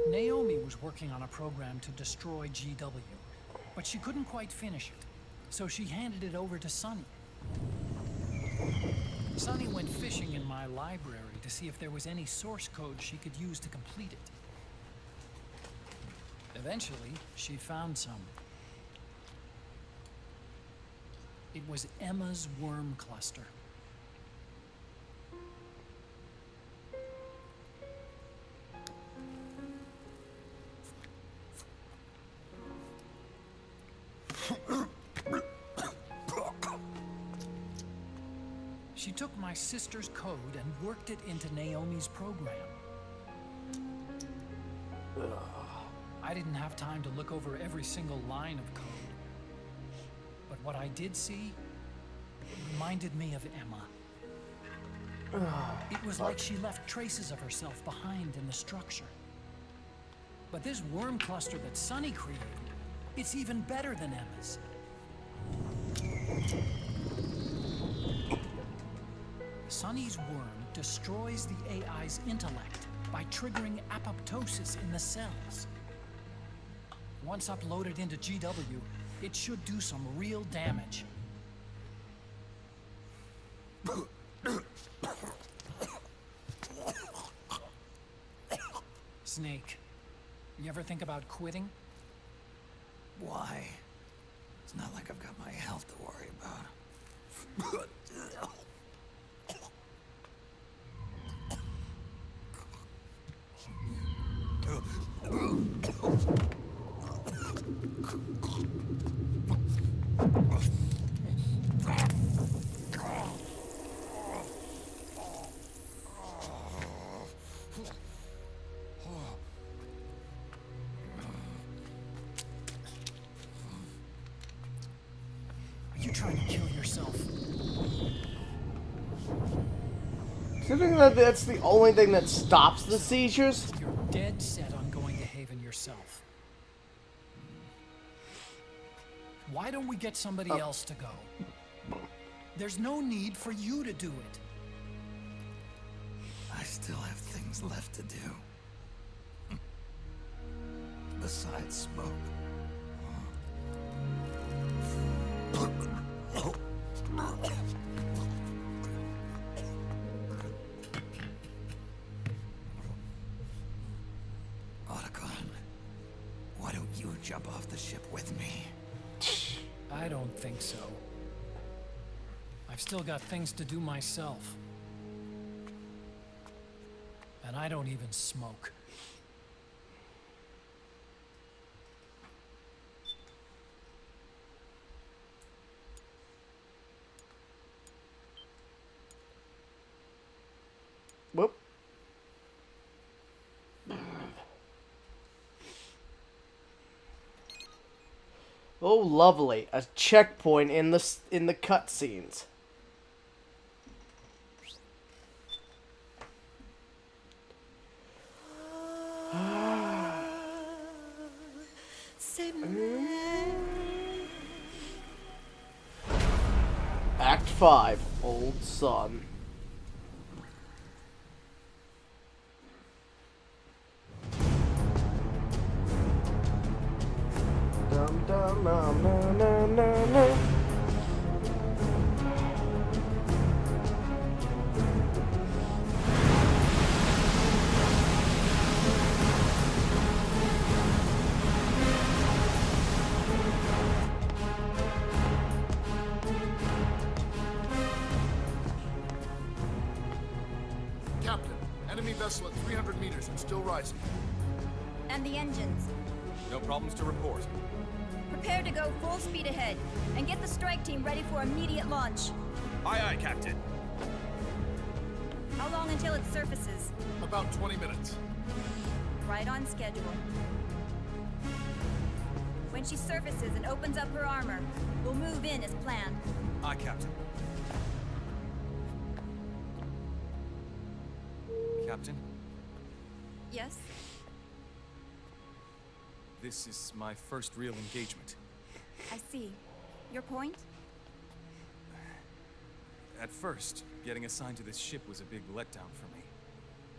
Naomi was working on a program to destroy GW, but she couldn't quite finish it, so she handed it over to Sunny. Sunny went fishing in my library to see if there was any source code she could use to complete it. Eventually, she found some. It was Emma's worm cluster. She took my sister's code and worked it into Naomi's program. I didn't have time to look over every single line of code. But what I did see reminded me of Emma. It was like she left traces of herself behind in the structure. But this worm cluster that Sunny created, it's even better than Emma's. Sunny's worm destroys the AI's intellect by triggering apoptosis in the cells. Once uploaded into GW, it should do some real damage. Snake, you ever think about quitting? Why? It's not like I've got my health to worry about. Are you trying to kill yourself? Do you think that that's the only thing that stops the seizures? You're dead set on going to Haven yourself. Why don't we get somebody else to go? There's no need for you to do it. I still have things left to do. Besides smoke. Otacon, why don't you jump off the ship with me? I don't think so. I've still got things to do myself. And I don't even smoke. Whoop. Oh, lovely. A checkpoint in the cutscenes. Act 5, Old Son. Dum dum dum na na na na. Captain, enemy vessel at 300 meters and still rising. And the engines. No problems to report. Prepare to go full speed ahead, and get the strike team ready for immediate launch. Aye, aye, Captain. How long until it surfaces? About 20 minutes. Right on schedule. When she surfaces and opens up her armor, we'll move in as planned. Aye, Captain. Captain, Yes? this is my first real engagement. I see. Your point? At first, getting assigned to this ship was a big letdown for me.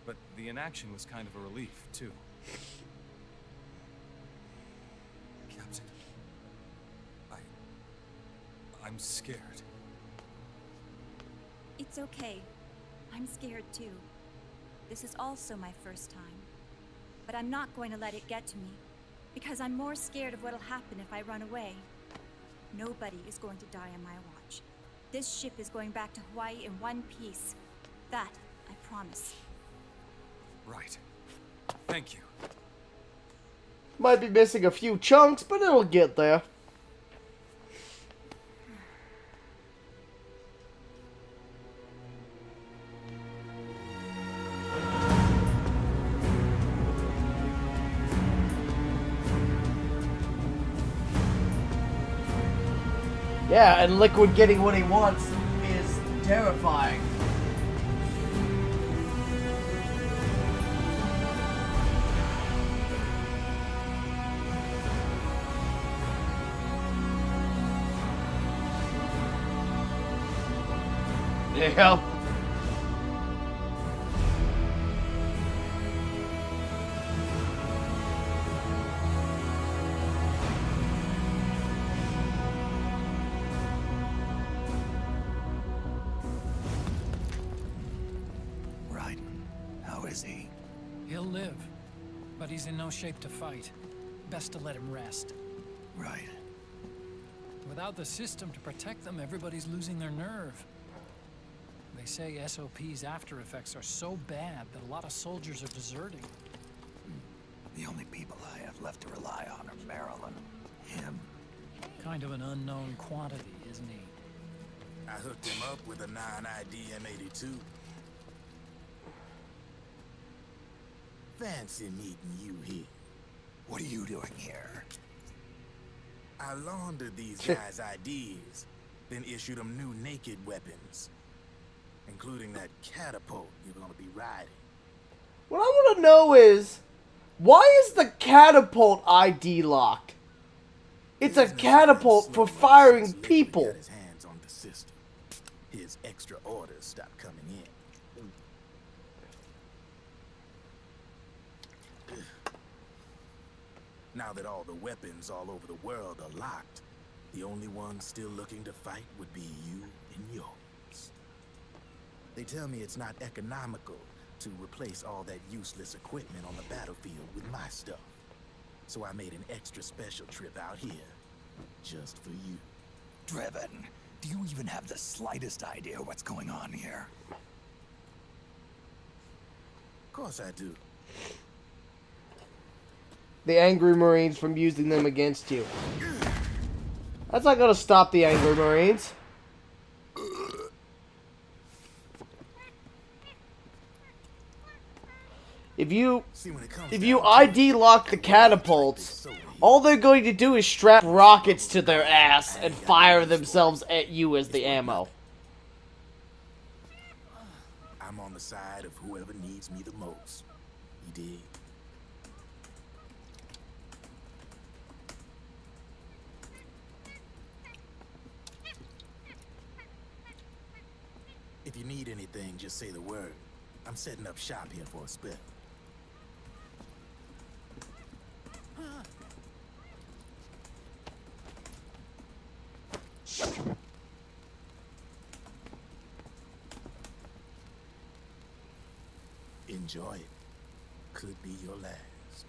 But the inaction was kind of a relief, too. Captain, I'm scared. It's okay. I'm scared too. This is also my first time. But I'm not going to let it get to me, because I'm more scared of what'll happen if I run away. Nobody is going to die on my watch. This ship is going back to Hawaii in one piece. That, I promise. Right. Thank you. Might be missing a few chunks, but it'll get there. Yeah, and Liquid getting what he wants is terrifying. Yeah. Raiden, how is he? He'll live. But he's in no shape to fight. Best to let him rest. Right. Without the system to protect them, everybody's losing their nerve. They say SOP's after effects are so bad that a lot of soldiers are deserting. The only people I have left to rely on are Marilyn, him. Kind of an unknown quantity, isn't he? I hooked him up with a 9ID M82. Fancy meeting you here. What are you doing here? I laundered these guys' IDs, then issued them new naked weapons, including that catapult you're gonna be riding. What I want to know is, why is the catapult ID locked? It's a catapult for firing people. His hands on the system. His extra orders stopped coming in. Now that all the weapons all over the world are locked, the only ones still looking to fight would be you and yours. They tell me it's not economical to replace all that useless equipment on the battlefield with my stuff. So I made an extra special trip out here, just for you. Driven, do you even have the slightest idea what's going on here? Of course I do. The angry Marines from using them against you. That's not gonna stop the angry Marines. If you ID lock the catapults, all they're going to do is strap rockets to their ass and fire themselves at you as the ammo. I'm on the side of whoever needs me the most. You dig? If you need anything, just say the word. I'm setting up shop here for a spell. Enjoy it. Could be your last.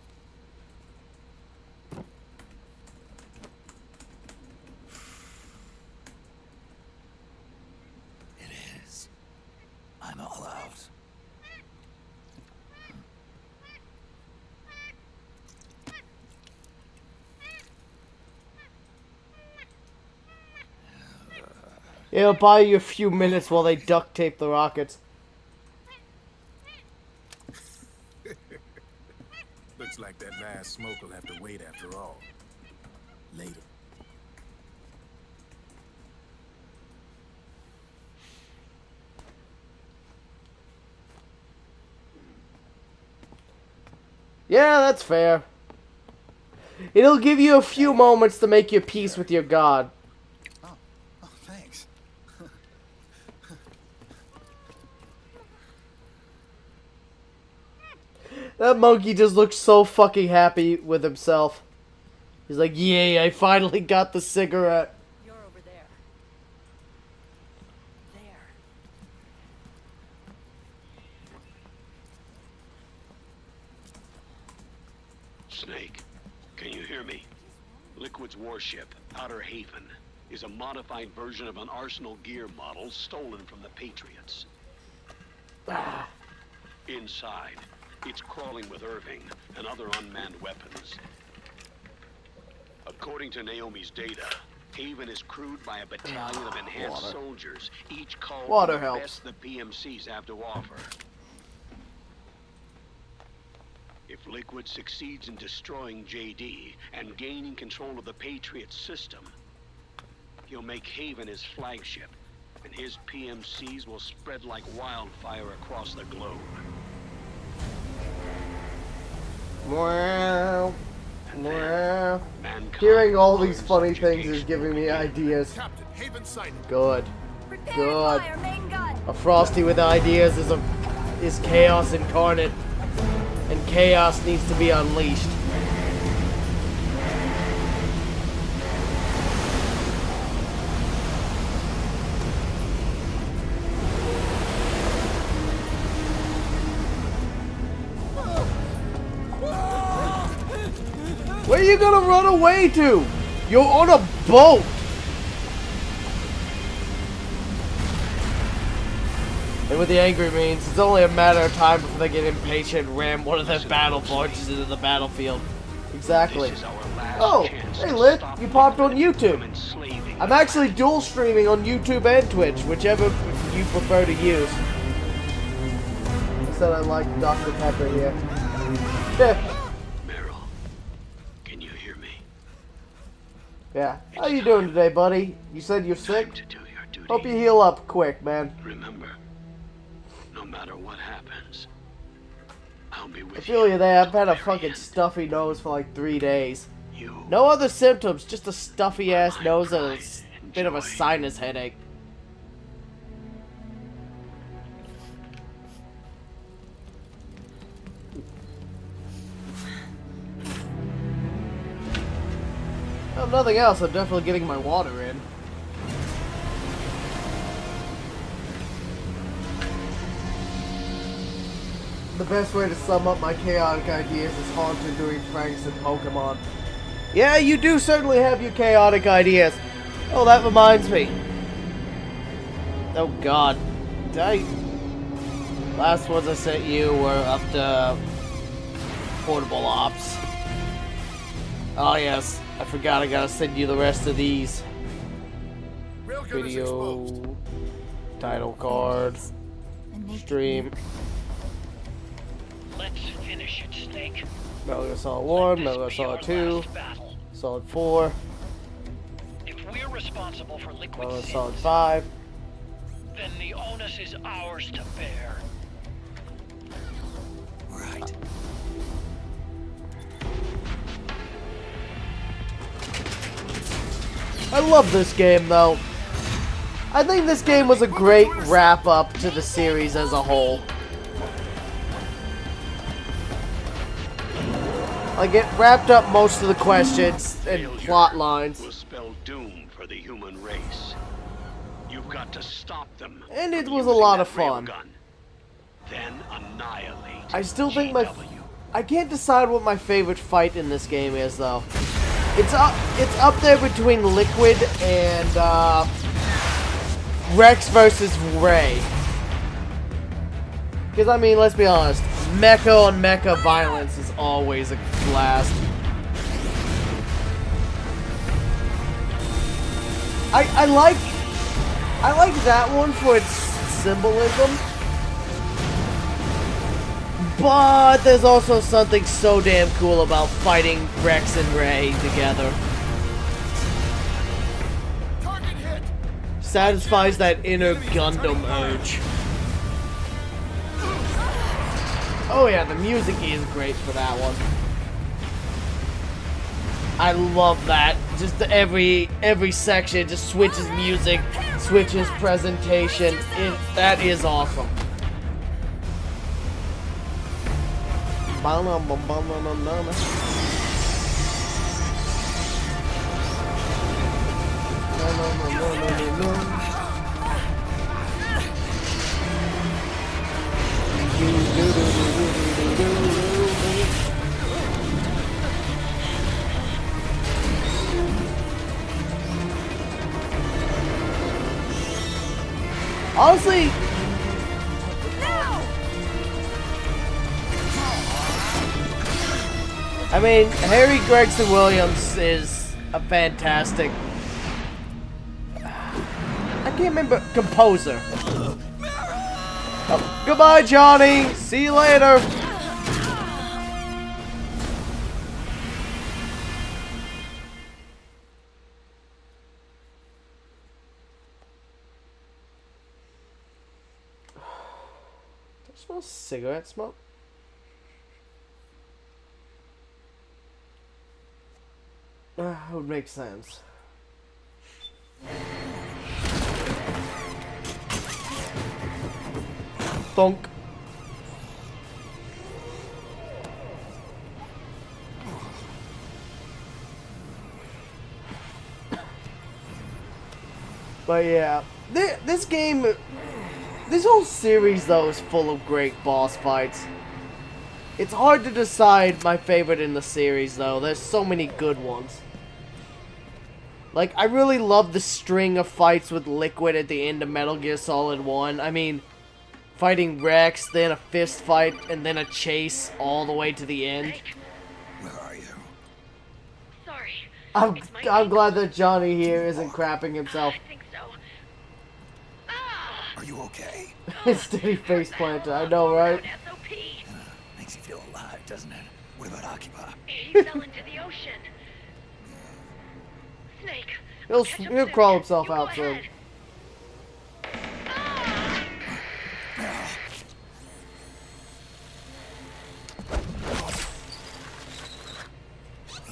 It is. I'm all out. It'll buy you a few minutes while they duct tape the rockets. Looks like that last smoke will have to wait after all. Later. Yeah, that's fair. It'll give you a few moments to make your peace with your god. Oh, thanks. That monkey just looks so fucking happy with himself. He's like, yay, I finally got the cigarette. You're over there. There. Snake, can you hear me? Liquid's warship, Outer Haven, is a modified version of an Arsenal gear model stolen from the Patriots. Inside, it's crawling with Irving and other unmanned weapons. According to Naomi's data, Haven is crewed by a battalion of enhanced soldiers, each called Water the helps. best the PMCs have to offer. If Liquid succeeds in destroying JD and gaining control of the Patriot system, he'll make Haven his flagship, and his PMCs will spread like wildfire across the globe. Wow. Wow. Hearing all these funny things is giving me ideas. Good. Good. A Frosty with ideas is chaos incarnate. And chaos needs to be unleashed. Where are you gonna run away to? You're on a boat. And with the angry means, it's only a matter of time before they get impatient and ram one of their battle barges into the battlefield. Exactly. Oh, hey Lit, you popped on YouTube. I'm actually dual streaming on YouTube and Twitch, whichever you prefer to use. I said I like Dr. Pepper here. Meryl, can you hear me? Yeah. How you doing today, buddy? You said you're sick? Hope you heal up quick, man. Remember, no matter what happens, I'll be with I feel you there. I've had a fucking stuffy nose for like 3 days. you. No other symptoms, just a stuffy ass nose and a bit of a sinus headache. If nothing else, I'm definitely getting my water in. The best way to sum up my chaotic ideas is Haunter doing pranks in Pokemon. Yeah, you do certainly have your chaotic ideas. Oh, that reminds me. Oh god. Last ones I sent you were up to portable ops. Oh yes, I forgot I gotta send you the rest of these. Video, title card, stream. Let's finish it, Snake. Metal Gear Solid 1, Metal Gear Solid 2, Solid 4, If we're responsible for liquid Metal Gear sins, Solid 5. then the onus is ours to bear. Right. I love this game though. I think this game was a great wrap up to the series as a whole. Like it wrapped up most of the questions and plot lines. Will spell doom for the human race. You've got to stop them. And it from was a using lot that of fun. railgun. Then annihilate. I still think GW. I can't decide what my favorite fight in this game is though. It's up there between Liquid and Rex versus Ray. Because I mean, let's be honest, mecha on mecha violence is always a blast. I like that one for its symbolism. But there's also something so damn cool about fighting Rex and Ray together. Satisfies that inner Gundam urge. Oh yeah, the music is great for that one. I love that. Just every section just switches music, switches presentation. That is awesome. Honestly, I mean, Harry Gregson Williams is a fantastic, I can't remember, composer. Oh, goodbye, Johnny. See you later. Do I smell cigarette smoke? That would make sense. Thunk. But yeah, this game, this whole series though is full of great boss fights. It's hard to decide my favorite in the series, though. There's so many good ones. Like, I really love the string of fights with Liquid at the end of Metal Gear Solid 1. I mean, fighting Rex, then a fist fight, and then a chase all the way to the end. Where are you? Sorry. I'm glad that Johnny here isn't crapping himself. I think so. Are you okay? Steady face planter, I know, right? Makes you feel alive, doesn't it? What about Akiba? He fell into the ocean. Snake. He'll crawl himself out soon.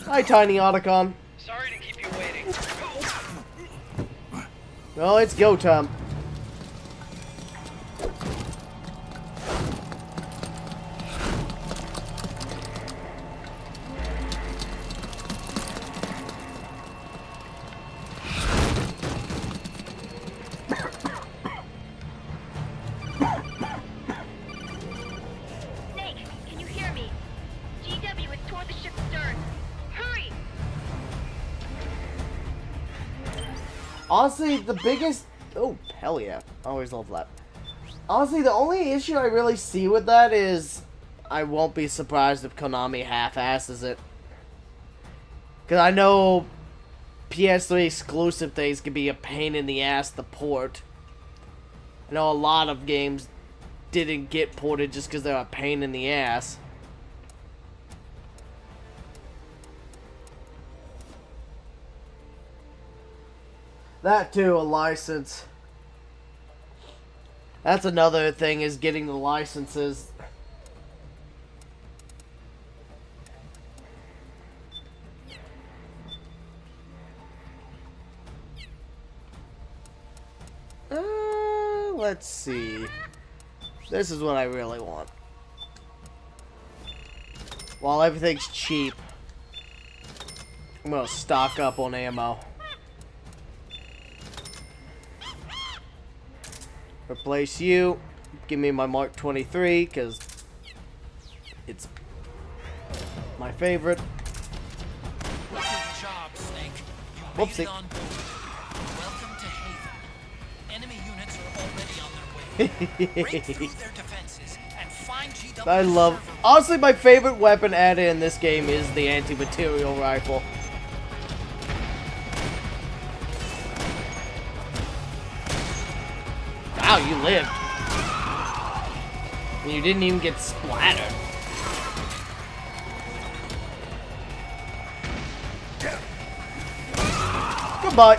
Hi, Tiny Otacon. Sorry to keep you waiting. Well, it's go time. Snake, can you hear me? GW is toward the ship's stern. Hurry! Honestly, the biggest... Oh, hell yeah. I always love that. Honestly, the only issue I really see with that is I won't be surprised if Konami half-asses it. Because I know PS3 exclusive things can be a pain in the ass to port. I know a lot of games didn't get ported just because they're a pain in the ass. That too, a license. That's another thing, is getting the licenses. Let's see. This is what I really want. While everything's cheap, I'm gonna stock up on ammo. Replace you. Give me my Mark 23, because it's my favorite. Good job, Snake. You Whoopsie. made it on board. Welcome to Haven. Enemy units are already on their way. Break through their defenses and find GW. I love... Honestly, my favorite weapon added in this game is the anti-material rifle. Wow, you lived. And you didn't even get splattered. Goodbye.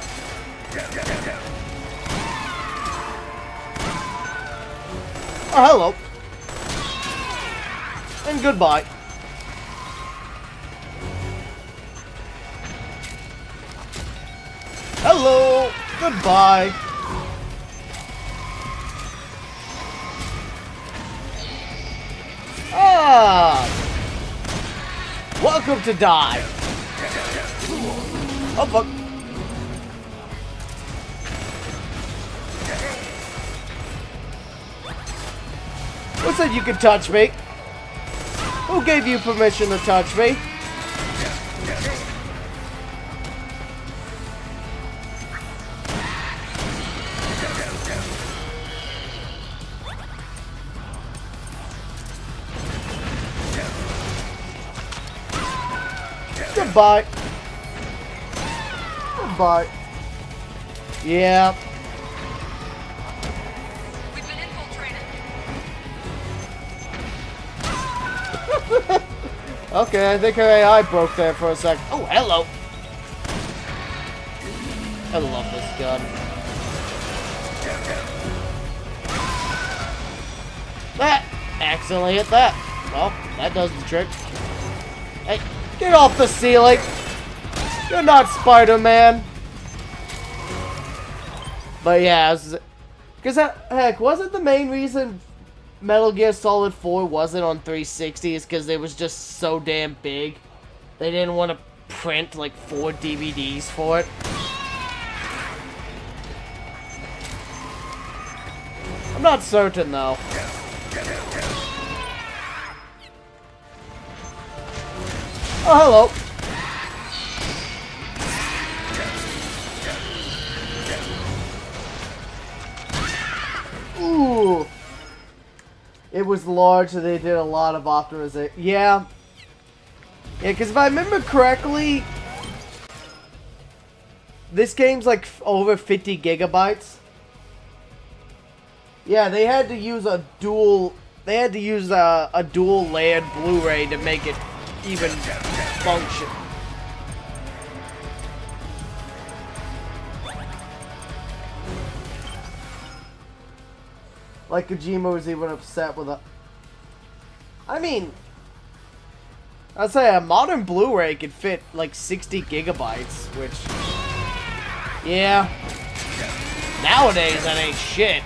Oh, hello. And goodbye. Hello. Goodbye. Ah! Welcome to die. Oh, fuck. Who said you could touch me? Who gave you permission to touch me? Goodbye. Goodbye. Yeah. We've been infiltrated. Okay, I think her AI broke there for a sec. Oh, hello. I love this gun. That accidentally hit that. Well, that does the trick. Hey, get off the ceiling. You're not Spider-Man. But yeah, because heck, wasn't the main reason Metal Gear Solid 4 wasn't on 360 is because it was just so damn big. They didn't want to print like 4 DVDs for it. I'm not certain though. Oh, hello. Ooh. It was large, so they did a lot of optimization. Yeah. Yeah, because if I remember correctly, this game's like over 50 gigabytes. Yeah, they had to use a dual... They had to use a dual-layered Blu-ray to make it even function. Like Kojima was even upset with a... I mean... I'd say a modern Blu-ray could fit like 60 gigabytes, which... Yeah. Nowadays, that ain't shit.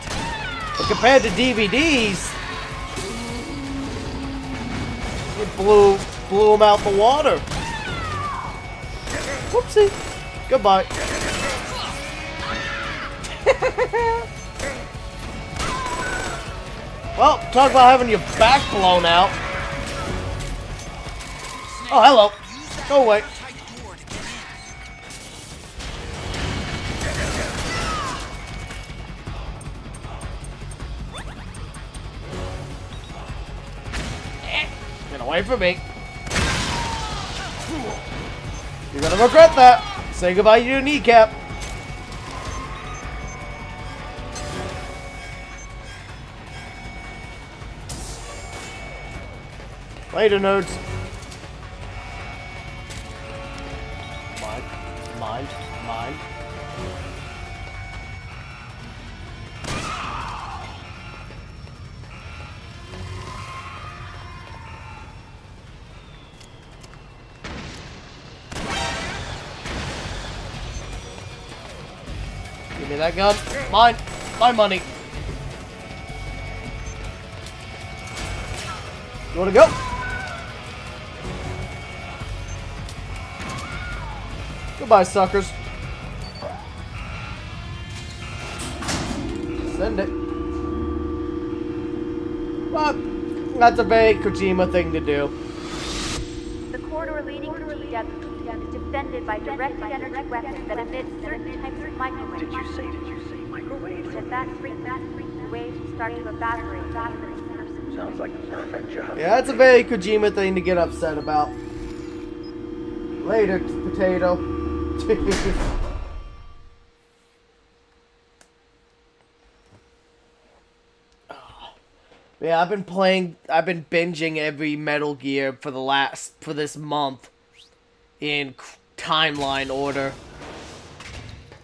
But compared to DVDs... It blew them out the water. Whoopsie. Goodbye. Well, talk about having your back blown out. Oh, hello. Go away. Get away from me. You're gonna regret that. Say goodbye to your kneecap. Later, nerds. Mind. Give me that gun. Mine. My money. You wanna go? Goodbye, suckers. Send it. But that's a very Kojima thing to do. The corridor leading to GW is defended by directed energy weapons that emit certain types of microwaves. Did you say microwaves? At that frequency, the waves will start to evaporate. Sounds like a perfect job. Yeah, that's a very Kojima thing to get upset about. Later, potato. Yeah, I've been binging every Metal Gear for this month in timeline order.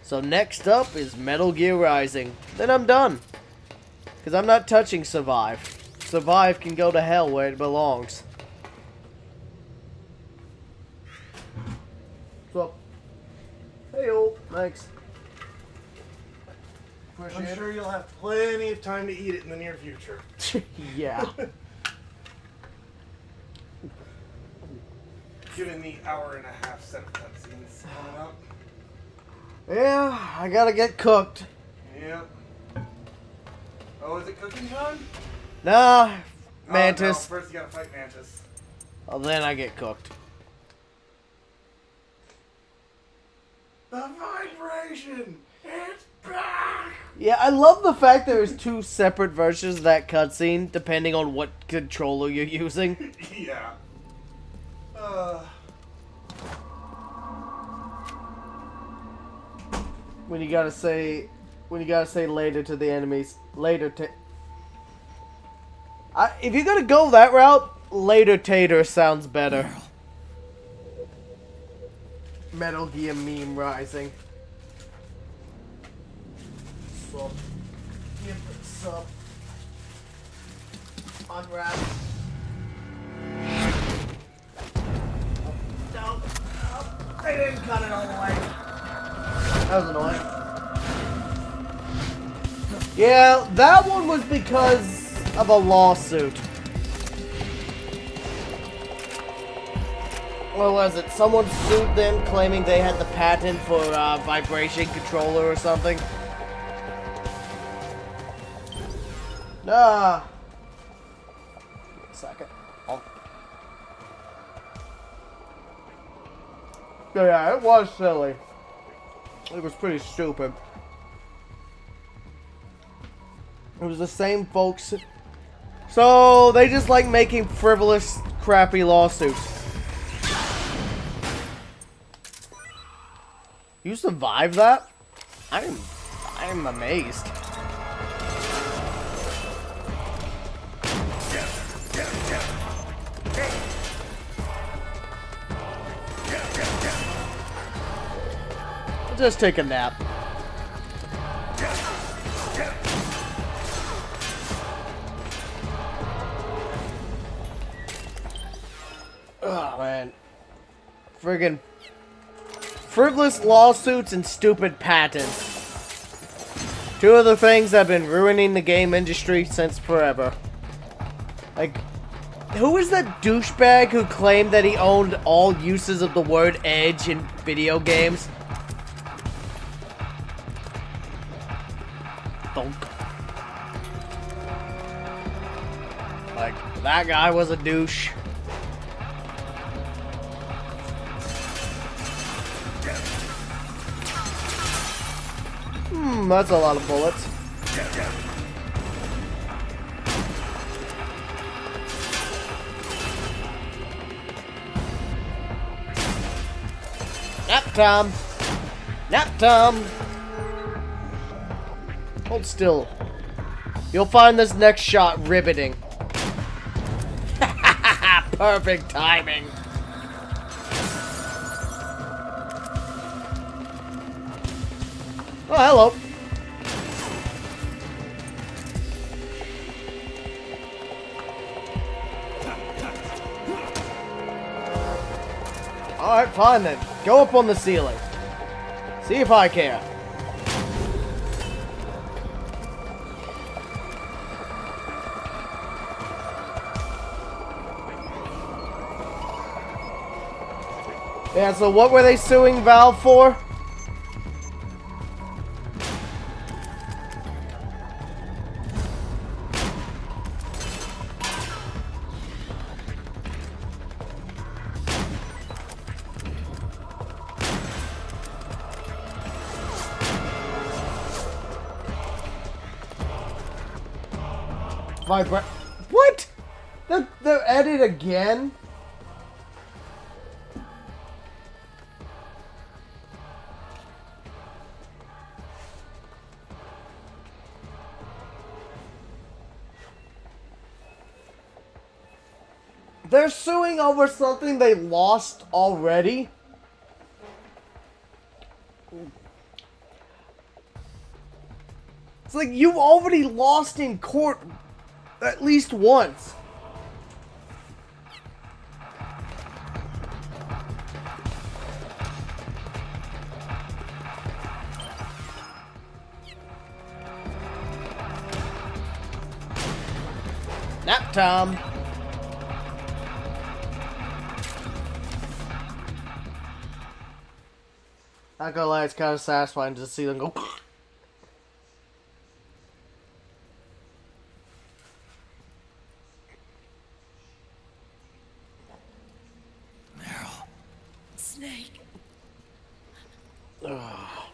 So next up is Metal Gear Rising. Then I'm done. Because I'm not touching Survive. Survive can go to hell where it belongs. What's up? Hey, old. Thanks. I'm sure you'll have plenty of time to eat it in the near future. Yeah. Given the hour-and-a-half set of cutscenes coming up. Yeah, I gotta get cooked. Yep. Oh, is it cooking time? Nah, Mantis. Oh, no. First you gotta fight Mantis. Oh, then I get cooked. The vibration! It's back! Yeah, I love the fact there's two separate versions of that cutscene, depending on what controller you're using. Yeah. When you gotta say later to the enemies, if you're gonna go that route, later tater sounds better. Metal Gear meme rising. Sup. Give it sup. Unwrap. No. They didn't cut it all the way. That was annoying. Yeah, that one was because of a lawsuit. What was it? Someone sued them claiming they had the patent for vibration controller or something. Nah. Give me a second. Yeah, it was silly. It was pretty stupid. It was the same folks. So, they just like making frivolous, crappy lawsuits. You survived that? I'm amazed. I'll just take a nap. Oh, man. Friggin' frivolous lawsuits and stupid patents. Two of the things that have been ruining the game industry since forever. Like, who was that douchebag who claimed that he owned all uses of the word edge in video games? Thunk. Like, that guy was a douche. That's a lot of bullets. Nap time! Nap time! Hold still. You'll find this next shot riveting. Perfect timing. Oh, hello. Alright, fine then. Go up on the ceiling. See if I care. Yeah, so what were they suing Valve for? What? The edit again? They're suing over something they lost already? It's like you've already lost in court at least once. Nap time. Not gonna lie, it's kind of satisfying to see them go. Snake. Oh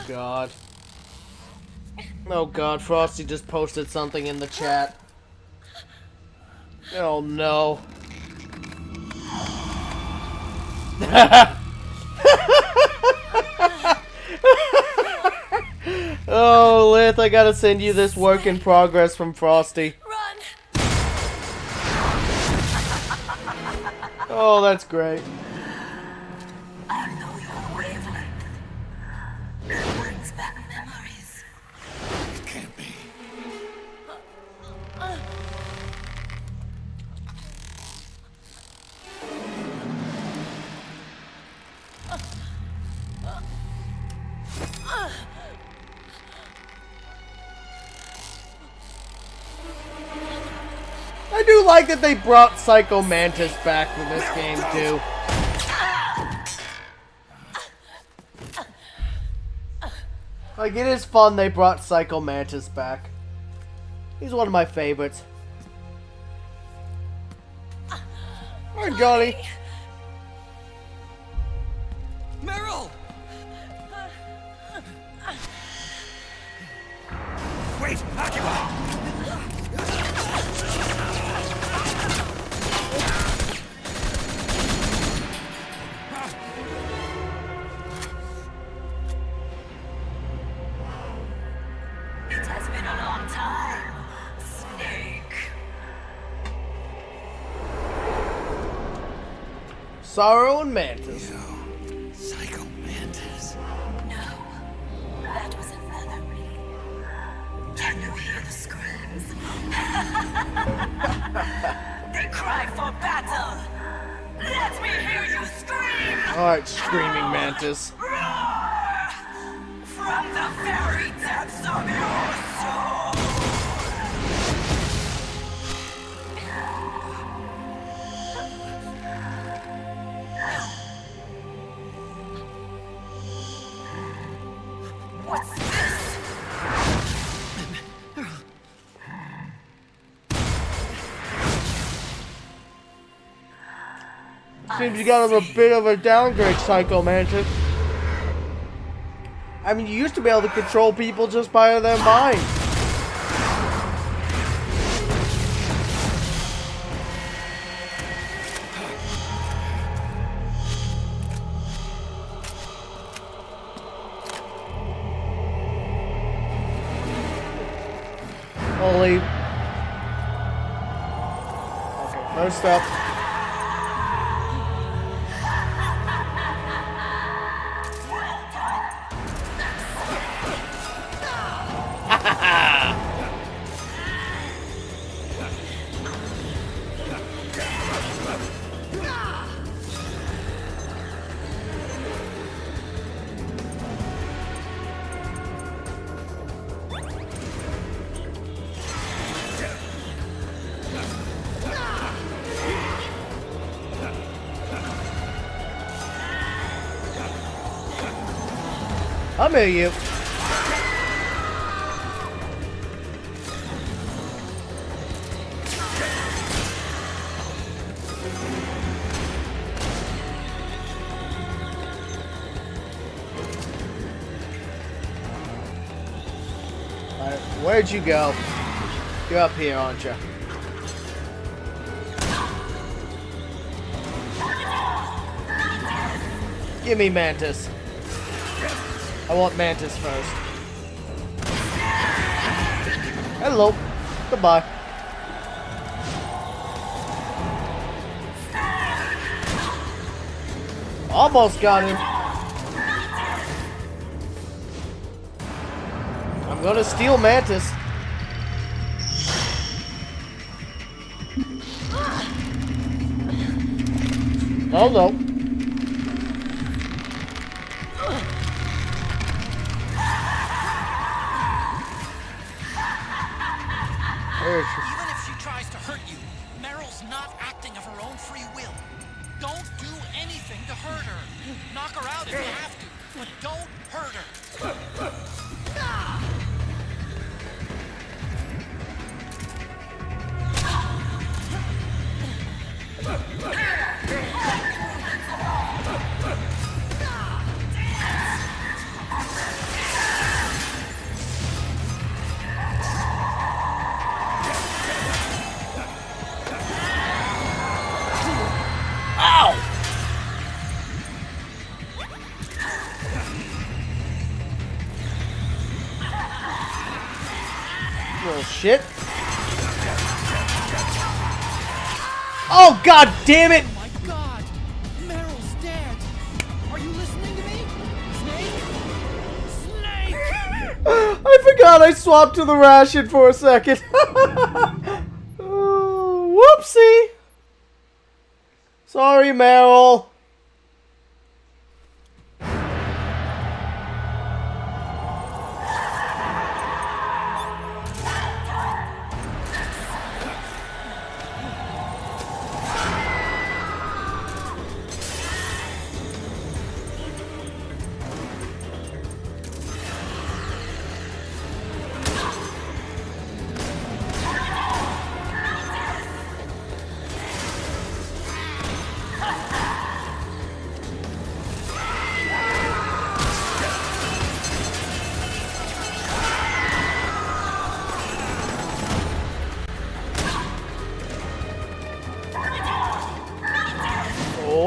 god. Oh god, Frosty just posted something in the chat. Oh no. Oh, Lith, I gotta send you this work in progress from Frosty. Run! Oh, that's great. I know your wavelength. It brings back memories. It can't be. I do like that they brought Psycho Mantis back for this game, too. Like, it is fun they brought Psycho Mantis back. He's one of my favorites. Hi, Johnny. Meryl! Wait, occupy! It has been a long time, Snake. Sorrow and Mantis. Psycho Mantis. No, that was another me. Can you hear the screams? They cry for battle. Let me hear you scream! Alright, Screaming Mantis. Roar! From the very depths of your soul! What's this? Seems you got a bit of a downgrade, Psycho Mantis. I mean, you used to be able to control people just by their mind. Holy. Okay, first up. I'm at you. Alright, where'd you go? You're up here, aren't you? Give me Mantis. I want Mantis first. Hello. Goodbye. Almost got him. I'm gonna steal Mantis. Oh no. Even if she tries to hurt you, Meryl's not acting of her own free will. Don't do anything to hurt her. Knock her out if you have to, but don't hurt her. Little shit. Oh god damn it! Oh my god! Meryl's dead! Are you listening to me? Snake? Snake! I forgot I swapped to the ration for a second. Whoopsie! Sorry, Meryl.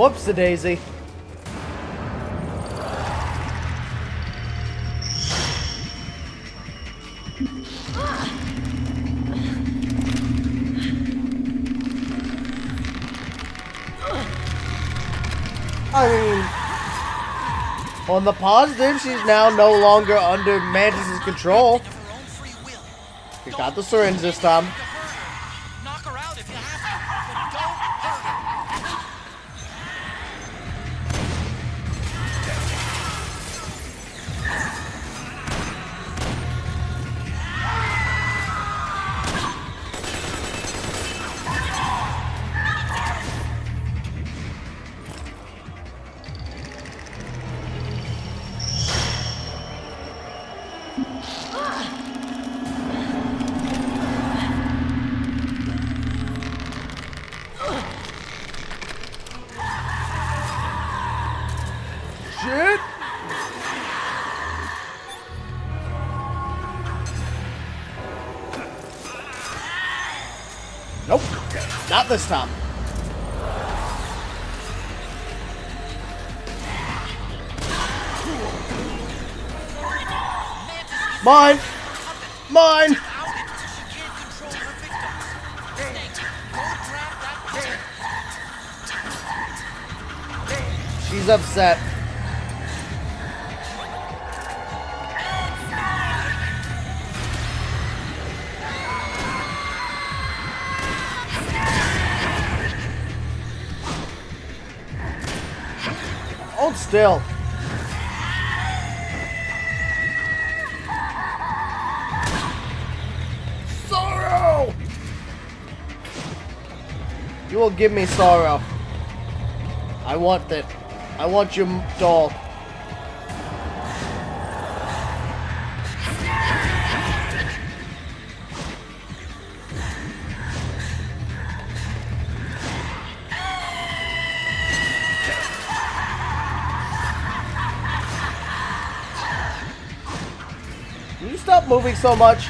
Whoops-a-daisy. I mean, on the positive, she's now no longer under Mantis's control. She got the syringe this time. Knock her out if you have to, but don't hurt her. Shit! Nope, not this time. Mine! Mine! She's upset. Hold still. Sorrow! You will give me sorrow. I want that. I want your doll. Can you stop moving so much?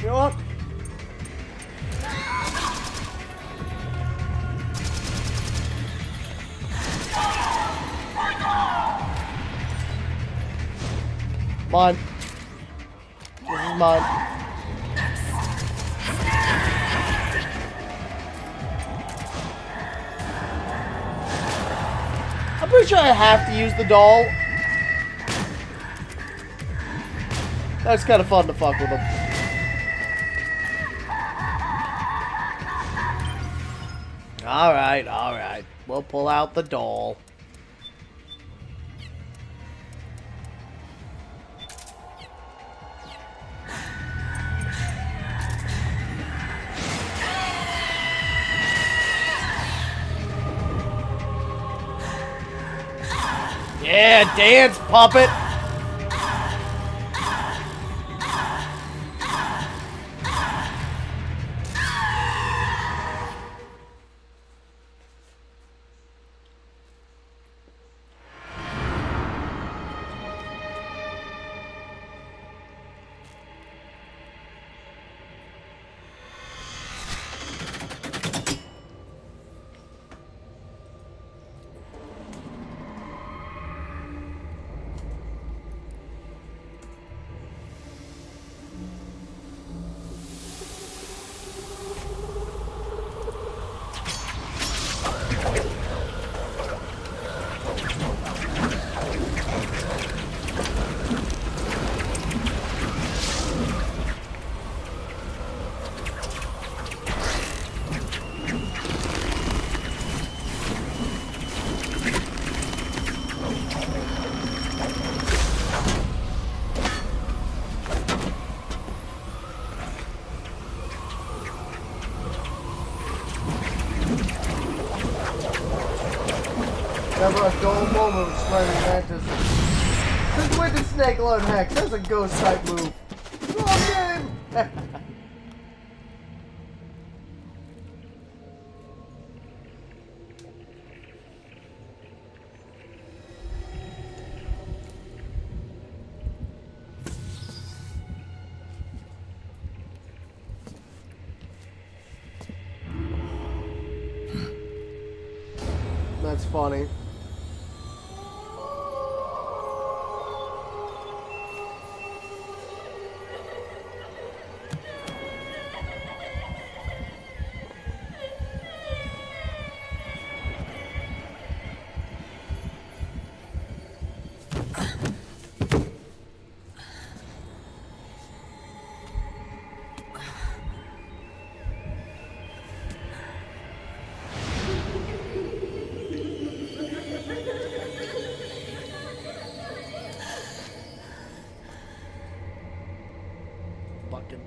You know what? Mine. This is mine. I'm pretty sure I have to use the doll. That's kind of fun to fuck with them. Alright, alright. We'll pull out the doll. Yeah, dance, puppet! Never a dull moment with Spider Mantis. Since when did Snake learn Hex? That's a ghost type move. Wrong game! That's funny. Fucking.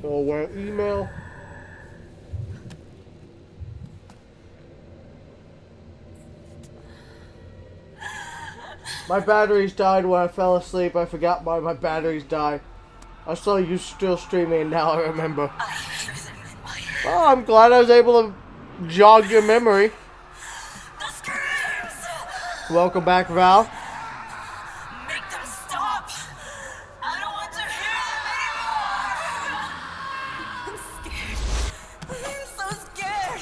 So we're email. My batteries died when I fell asleep. I forgot why my batteries died. I saw you still streaming and now I remember. Oh, I'm glad I was able to jog your memory. Welcome back, Val. Make them stop! I don't want to hear them anymore! I'm scared. I'm so scared.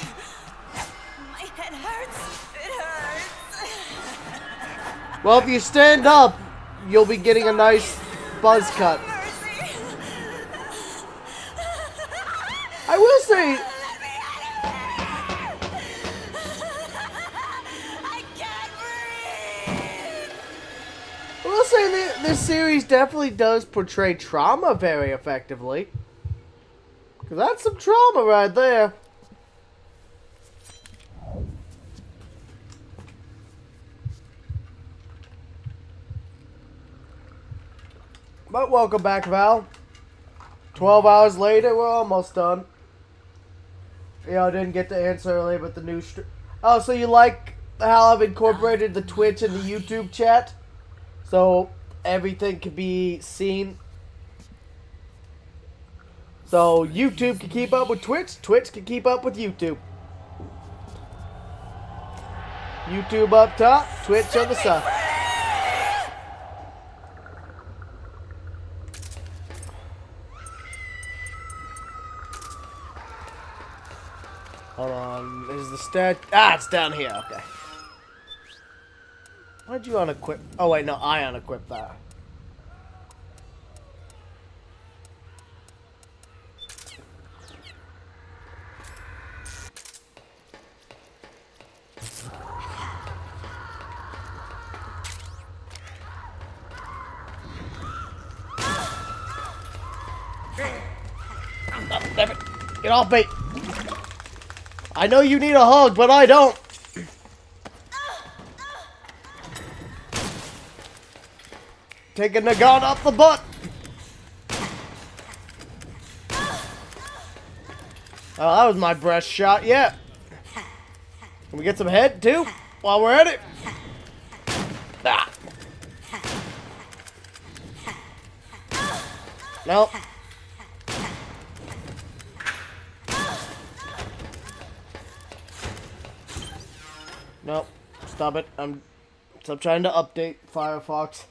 My head hurts. It hurts. Well, if you stand up, you'll be getting a nice buzz cut. I will say, this series definitely does portray trauma very effectively. Because that's some trauma right there. But welcome back, Val. 12 hours later, we're almost done. Yeah, I didn't get to answer earlier, but the new oh, so you like how I've incorporated the Twitch and the YouTube chat? So everything can be seen. So YouTube can keep up with Twitch, Twitch can keep up with YouTube. YouTube up top, Twitch on the side. Hold on, is the stat? Ah, it's down here, okay. Why'd you unequip? Oh wait, no, I unequipped that. Oh, damn it. Get off me. I know you need a hug, but I don't. Taking the gun up the butt. Oh, that was my breast shot. Yeah. Can we get some head too while we're at it? Ah. Nope. Nope. Stop it. I'm trying to update Firefox.